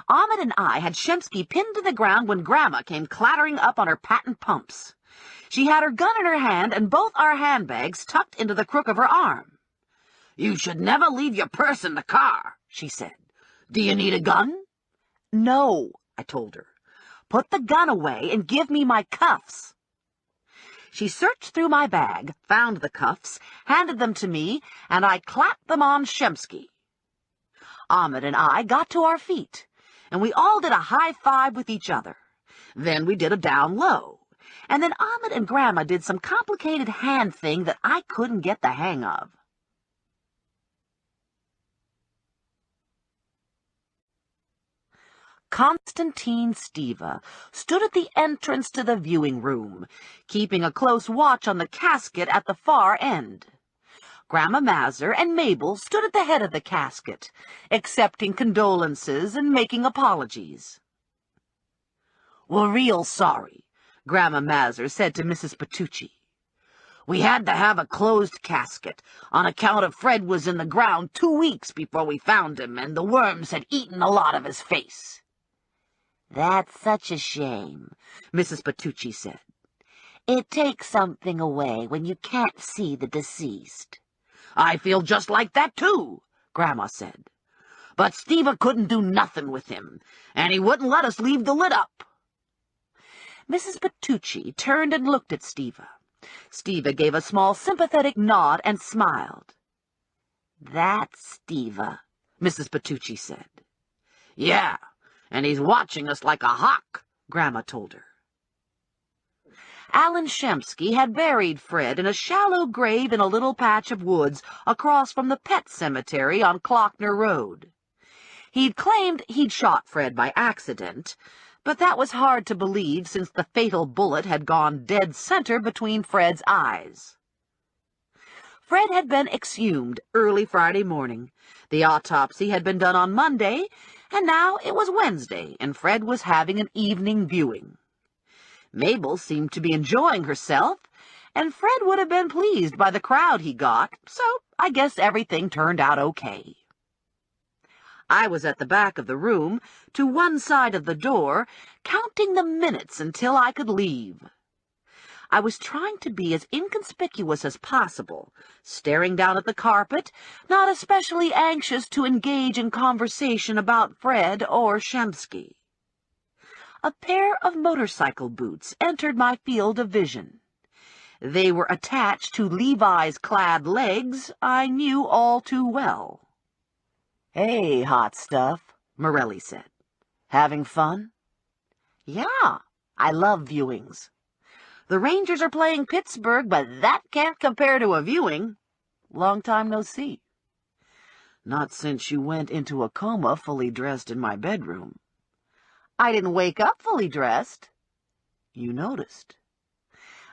Ahmed and I had Shemsky pinned to the ground when Grandma came clattering up on her patent pumps. She had her gun in her hand and both our handbags tucked into the crook of her arm. "You should never leave your purse in the car," she said. "Do you need a gun?" "No," I told her. "Put the gun away and give me my cuffs." She searched through my bag, found the cuffs, handed them to me, and I clapped them on Shemsky. Ahmed and I got to our feet, and we all did a high five with each other. Then we did a down low, And then Ahmed and Grandma did some complicated hand thing that I couldn't get the hang of. Constantine Steva stood at the entrance to the viewing room, keeping a close watch on the casket at the far end. Grandma Mazur and Mabel stood at the head of the casket, accepting condolences and making apologies. "We're real sorry," Grandma Mazur said to Mrs. Pettucci. "We had to have a closed casket on account of Fred was in the ground 2 weeks before we found him, and the worms had eaten a lot of his face." "That's such a shame," Mrs. Pettucci said. "It takes something away when you can't see the deceased." "I feel just like that, too," Grandma said. "But Steva couldn't do nothing with him, and he wouldn't let us leave the lid up." Mrs. Pettucci turned and looked at Steva. Steva gave a small sympathetic nod and smiled. "That's Steva," Mrs. Pettucci said. "Yeah, and he's watching us like a hawk," Grandma told her. Alan Shemsky had buried Fred in a shallow grave in a little patch of woods across from the pet cemetery on Klockner Road. He'd claimed he'd shot Fred by accident, but that was hard to believe since the fatal bullet had gone dead center between Fred's eyes. Fred had been exhumed early Friday morning. The autopsy had been done on Monday, and now it was Wednesday, and Fred was having an evening viewing. Mabel seemed to be enjoying herself, and Fred would have been pleased by the crowd he got, so I guess everything turned out okay. I was at the back of the room, to one side of the door, counting the minutes until I could leave. I was trying to be as inconspicuous as possible, staring down at the carpet, not especially anxious to engage in conversation about Fred or Shemsky. A pair of motorcycle boots entered my field of vision. They were attached to Levi's clad legs I knew all too well. "Hey, hot stuff," Morelli said. "Having fun?" "Yeah, I love viewings. The Rangers are playing Pittsburgh, but that can't compare to a viewing. Long time no see." "Not since you went into a coma fully dressed in my bedroom." "I didn't wake up fully dressed." "You noticed."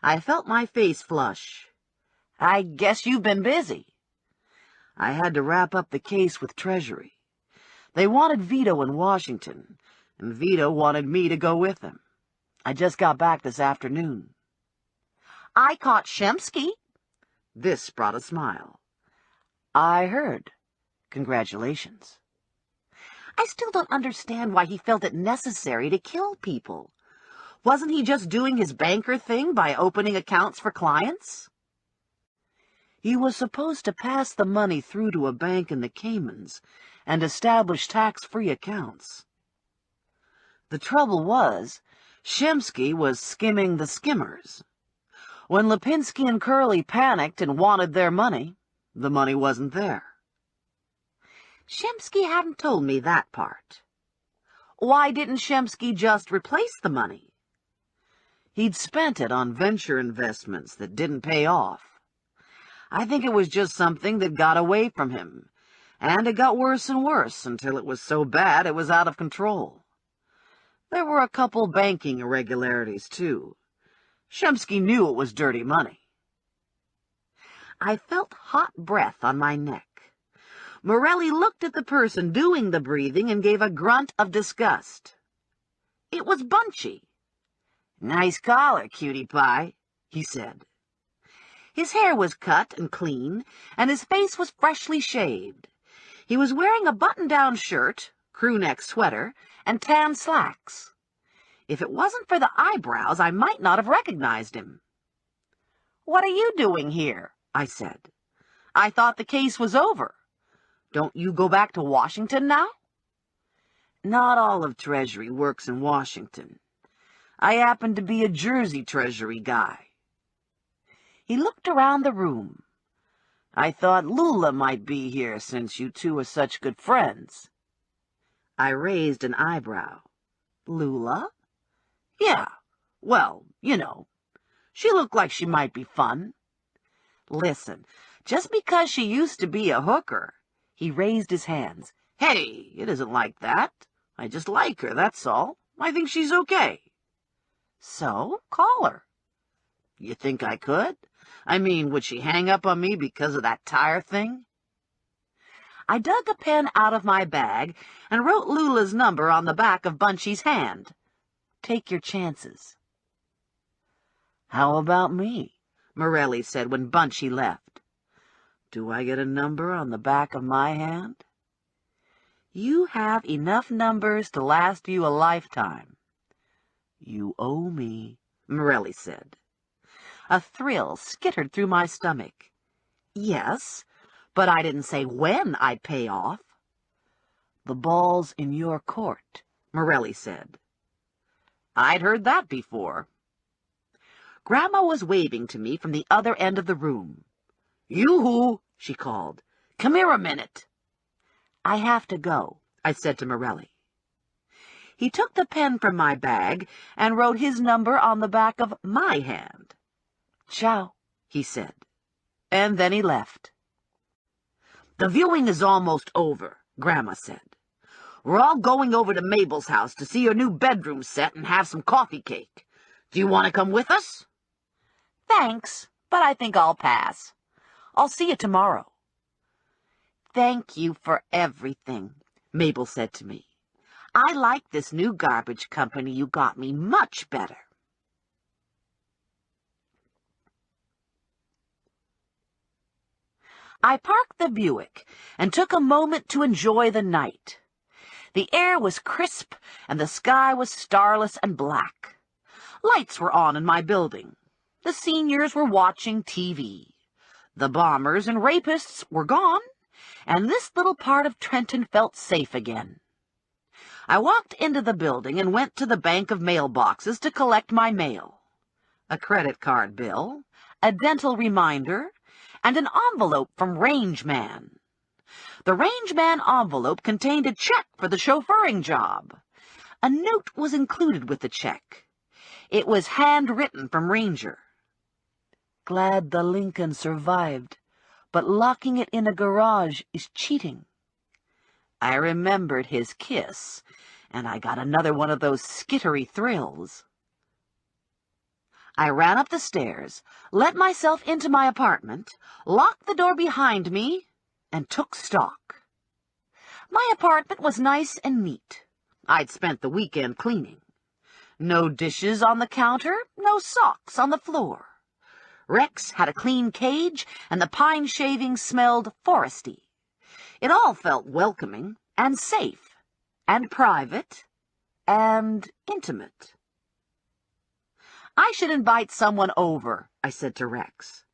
I felt my face flush. "I guess you've been busy." "I had to wrap up the case with Treasury. They wanted Vito in Washington, and Vito wanted me to go with them. I just got back this afternoon." "I caught Shemsky." This brought a smile. "I heard. Congratulations." I still don't understand why he felt it necessary to kill people. Wasn't he just doing his banker thing by opening accounts for clients? He was supposed to pass the money through to a bank in the Caymans and establish tax-free accounts. The trouble was, Shemsky was skimming the skimmers. When Lipinski and Curly panicked and wanted their money, the money wasn't there. Shemsky hadn't told me that part. Why didn't Shemsky just replace the money? He'd spent it on venture investments that didn't pay off. I think it was just something that got away from him, and it got worse and worse until it was so bad it was out of control. There were a couple banking irregularities, too. Shemsky knew it was dirty money. I felt hot breath on my neck. Morelli looked at the person doing the breathing and gave a grunt of disgust. It was Bunchy. "Nice collar, cutie pie," he said. His hair was cut and clean, and his face was freshly shaved. He was wearing a button-down shirt, crew-neck sweater, and tan slacks. If it wasn't for the eyebrows, I might not have recognized him. "What are you doing here?" I said. "I thought the case was over. Don't you go back to Washington now?" "Not all of Treasury works in Washington. I happen to be a Jersey Treasury guy." He looked around the room. "I thought Lula might be here since you two are such good friends." I raised an eyebrow. "Lula?" "Yeah. Well, you know, she looked like she might be fun. Listen, just because she used to be a hooker. He raised his hands. Hey, it isn't like that. I just like her, that's all. I think she's okay. So, call her. You think I could? I mean, would she hang up on me because of that tire thing? I dug a pen out of my bag and wrote Lula's number on the back of Bunchy's hand. Take your chances. How about me? Morelli said when Bunchy left. Do I get a number on the back of my hand? You have enough numbers to last you a lifetime. You owe me, Morelli said. A thrill skittered through my stomach. Yes, but I didn't say when I'd pay off. The ball's in your court, Morelli said. I'd heard that before. Grandma was waving to me from the other end of the room. Yoo-hoo, she called. Come here a minute. I have to go, I said to Morelli. He took the pen from my bag and wrote his number on the back of my hand. Ciao, he said, and then he left. The viewing is almost over, Grandma said. We're all going over to Mabel's house to see her new bedroom set and have some coffee cake. Do you want to come with us? Thanks, but I think I'll pass. I'll see you tomorrow. Thank you for everything, Mabel said to me. I like this new garbage company you got me much better. I parked the Buick and took a moment to enjoy the night. The air was crisp and the sky was starless and black. Lights were on in my building. The seniors were watching TV. The bombers and rapists were gone, and this little part of Trenton felt safe again. I walked into the building and went to the bank of mailboxes to collect my mail. A credit card bill, a dental reminder, and an envelope from Rangeman. The Rangeman envelope contained a check for the chauffeuring job. A note was included with the check. It was handwritten from Ranger. Glad the Lincoln survived, but locking it in a garage is cheating. I remembered his kiss, and I got another one of those skittery thrills. I ran up the stairs, let myself into my apartment, locked the door behind me, and took stock. My apartment was nice and neat. I'd spent the weekend cleaning. No dishes on the counter, no socks on the floor. Rex had a clean cage, and the pine shavings smelled foresty. It all felt welcoming, and safe, and private, and intimate. I should invite someone over, I said to Rex.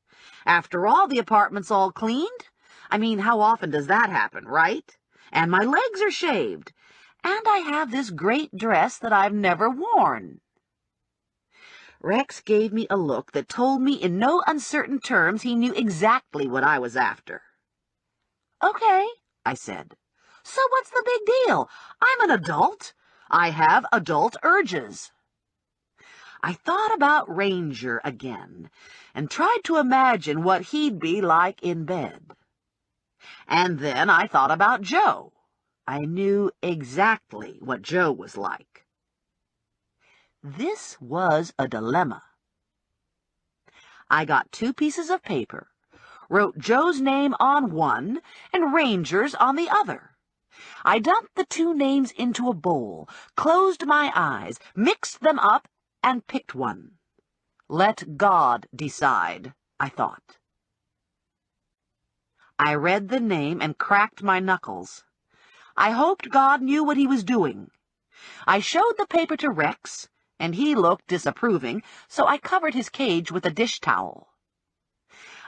After all, the apartment's all cleaned. I mean, how often does that happen, right? And my legs are shaved, and I have this great dress that I've never worn. Rex gave me a look that told me in no uncertain terms he knew exactly what I was after. Okay, I said. So what's the big deal? I'm an adult. I have adult urges. I thought about Ranger again and tried to imagine what he'd be like in bed. And then I thought about Joe. I knew exactly what Joe was like. This was a dilemma. I got 2 pieces of paper, wrote Joe's name on one and Ranger's on the other. I dumped the 2 names into a bowl, closed my eyes, mixed them up, and picked one. Let God decide, I thought. I read the name and cracked my knuckles. I hoped God knew what he was doing. I showed the paper to Rex, and he looked disapproving, so I covered his cage with a dish towel.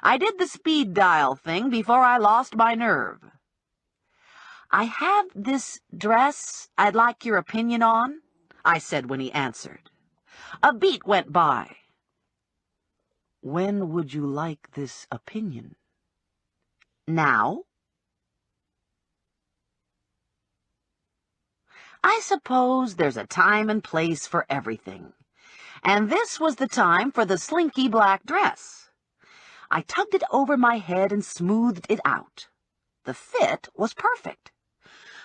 I did the speed dial thing before I lost my nerve. I have this dress I'd like your opinion on, I said when he answered. A beat went by. When would you like this opinion? Now? I suppose there's a time and place for everything, and this was the time for the slinky black dress. I tugged it over my head and smoothed it out. The fit was perfect.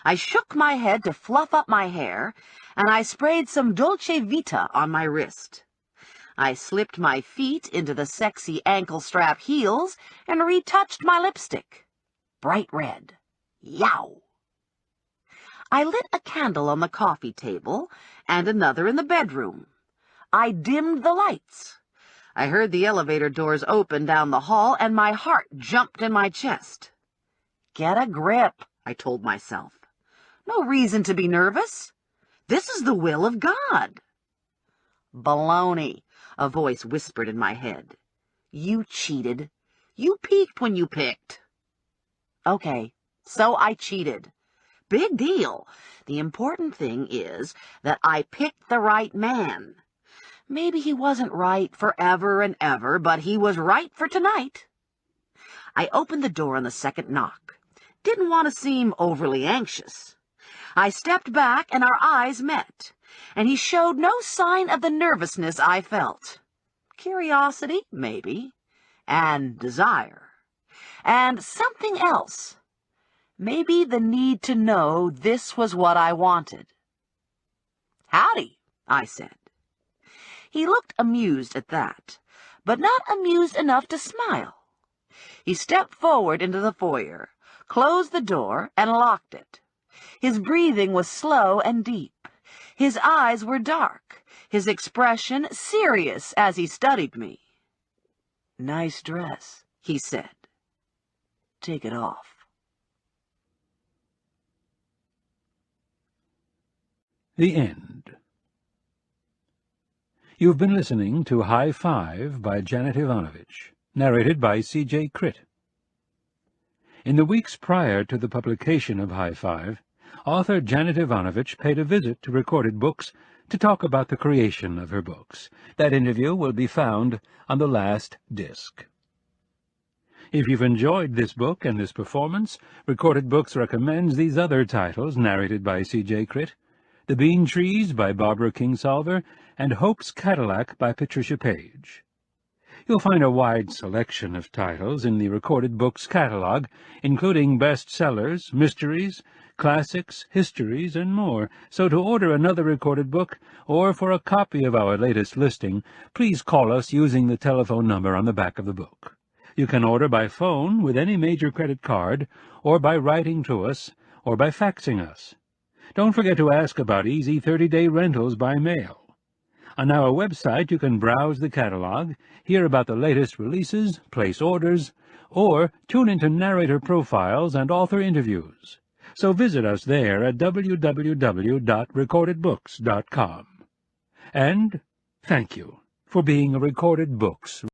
I shook my head to fluff up my hair, and I sprayed some Dolce Vita on my wrist. I slipped my feet into the sexy ankle-strap heels and retouched my lipstick. Bright red. Yow! I lit a candle on the coffee table and another in the bedroom. I dimmed the lights. I heard the elevator doors open down the hall, and my heart jumped in my chest. Get a grip, I told myself. No reason to be nervous. This is the will of God. Baloney, a voice whispered in my head. You cheated. You peeked when you picked. Okay, so I cheated. Big deal. The important thing is that I picked the right man. Maybe he wasn't right forever and ever, but he was right for tonight. I opened the door on the second knock. Didn't want to seem overly anxious. I stepped back and our eyes met, and he showed no sign of the nervousness I felt. Curiosity, maybe, and desire, and something else. Maybe the need to know this was what I wanted. Howdy, I said. He looked amused at that, but not amused enough to smile. He stepped forward into the foyer, closed the door, and locked it. His breathing was slow and deep. His eyes were dark, his expression serious as he studied me. Nice dress, he said. Take it off. The end. You've been listening to High Five by Janet Evanovich, narrated by C.J. Critt. In the weeks prior to the publication of High Five, author Janet Evanovich paid a visit to Recorded Books to talk about the creation of her books. That interview will be found on the last disc. If you've enjoyed this book and this performance, Recorded Books recommends these other titles narrated by C.J. Critt: The Bean Trees by Barbara Kingsolver, and Hope's Cadillac by Patricia Page. You'll find a wide selection of titles in the Recorded Books catalog, including bestsellers, mysteries, classics, histories, and more. So to order another recorded book, or for a copy of our latest listing, please call us using the telephone number on the back of the book. You can order by phone with any major credit card, or by writing to us, or by faxing us. Don't forget to ask about easy 30-day rentals by mail. On our website, you can browse the catalog, hear about the latest releases, place orders, or tune into narrator profiles and author interviews. So visit us there at www.recordedbooks.com. And thank you for being a Recorded Books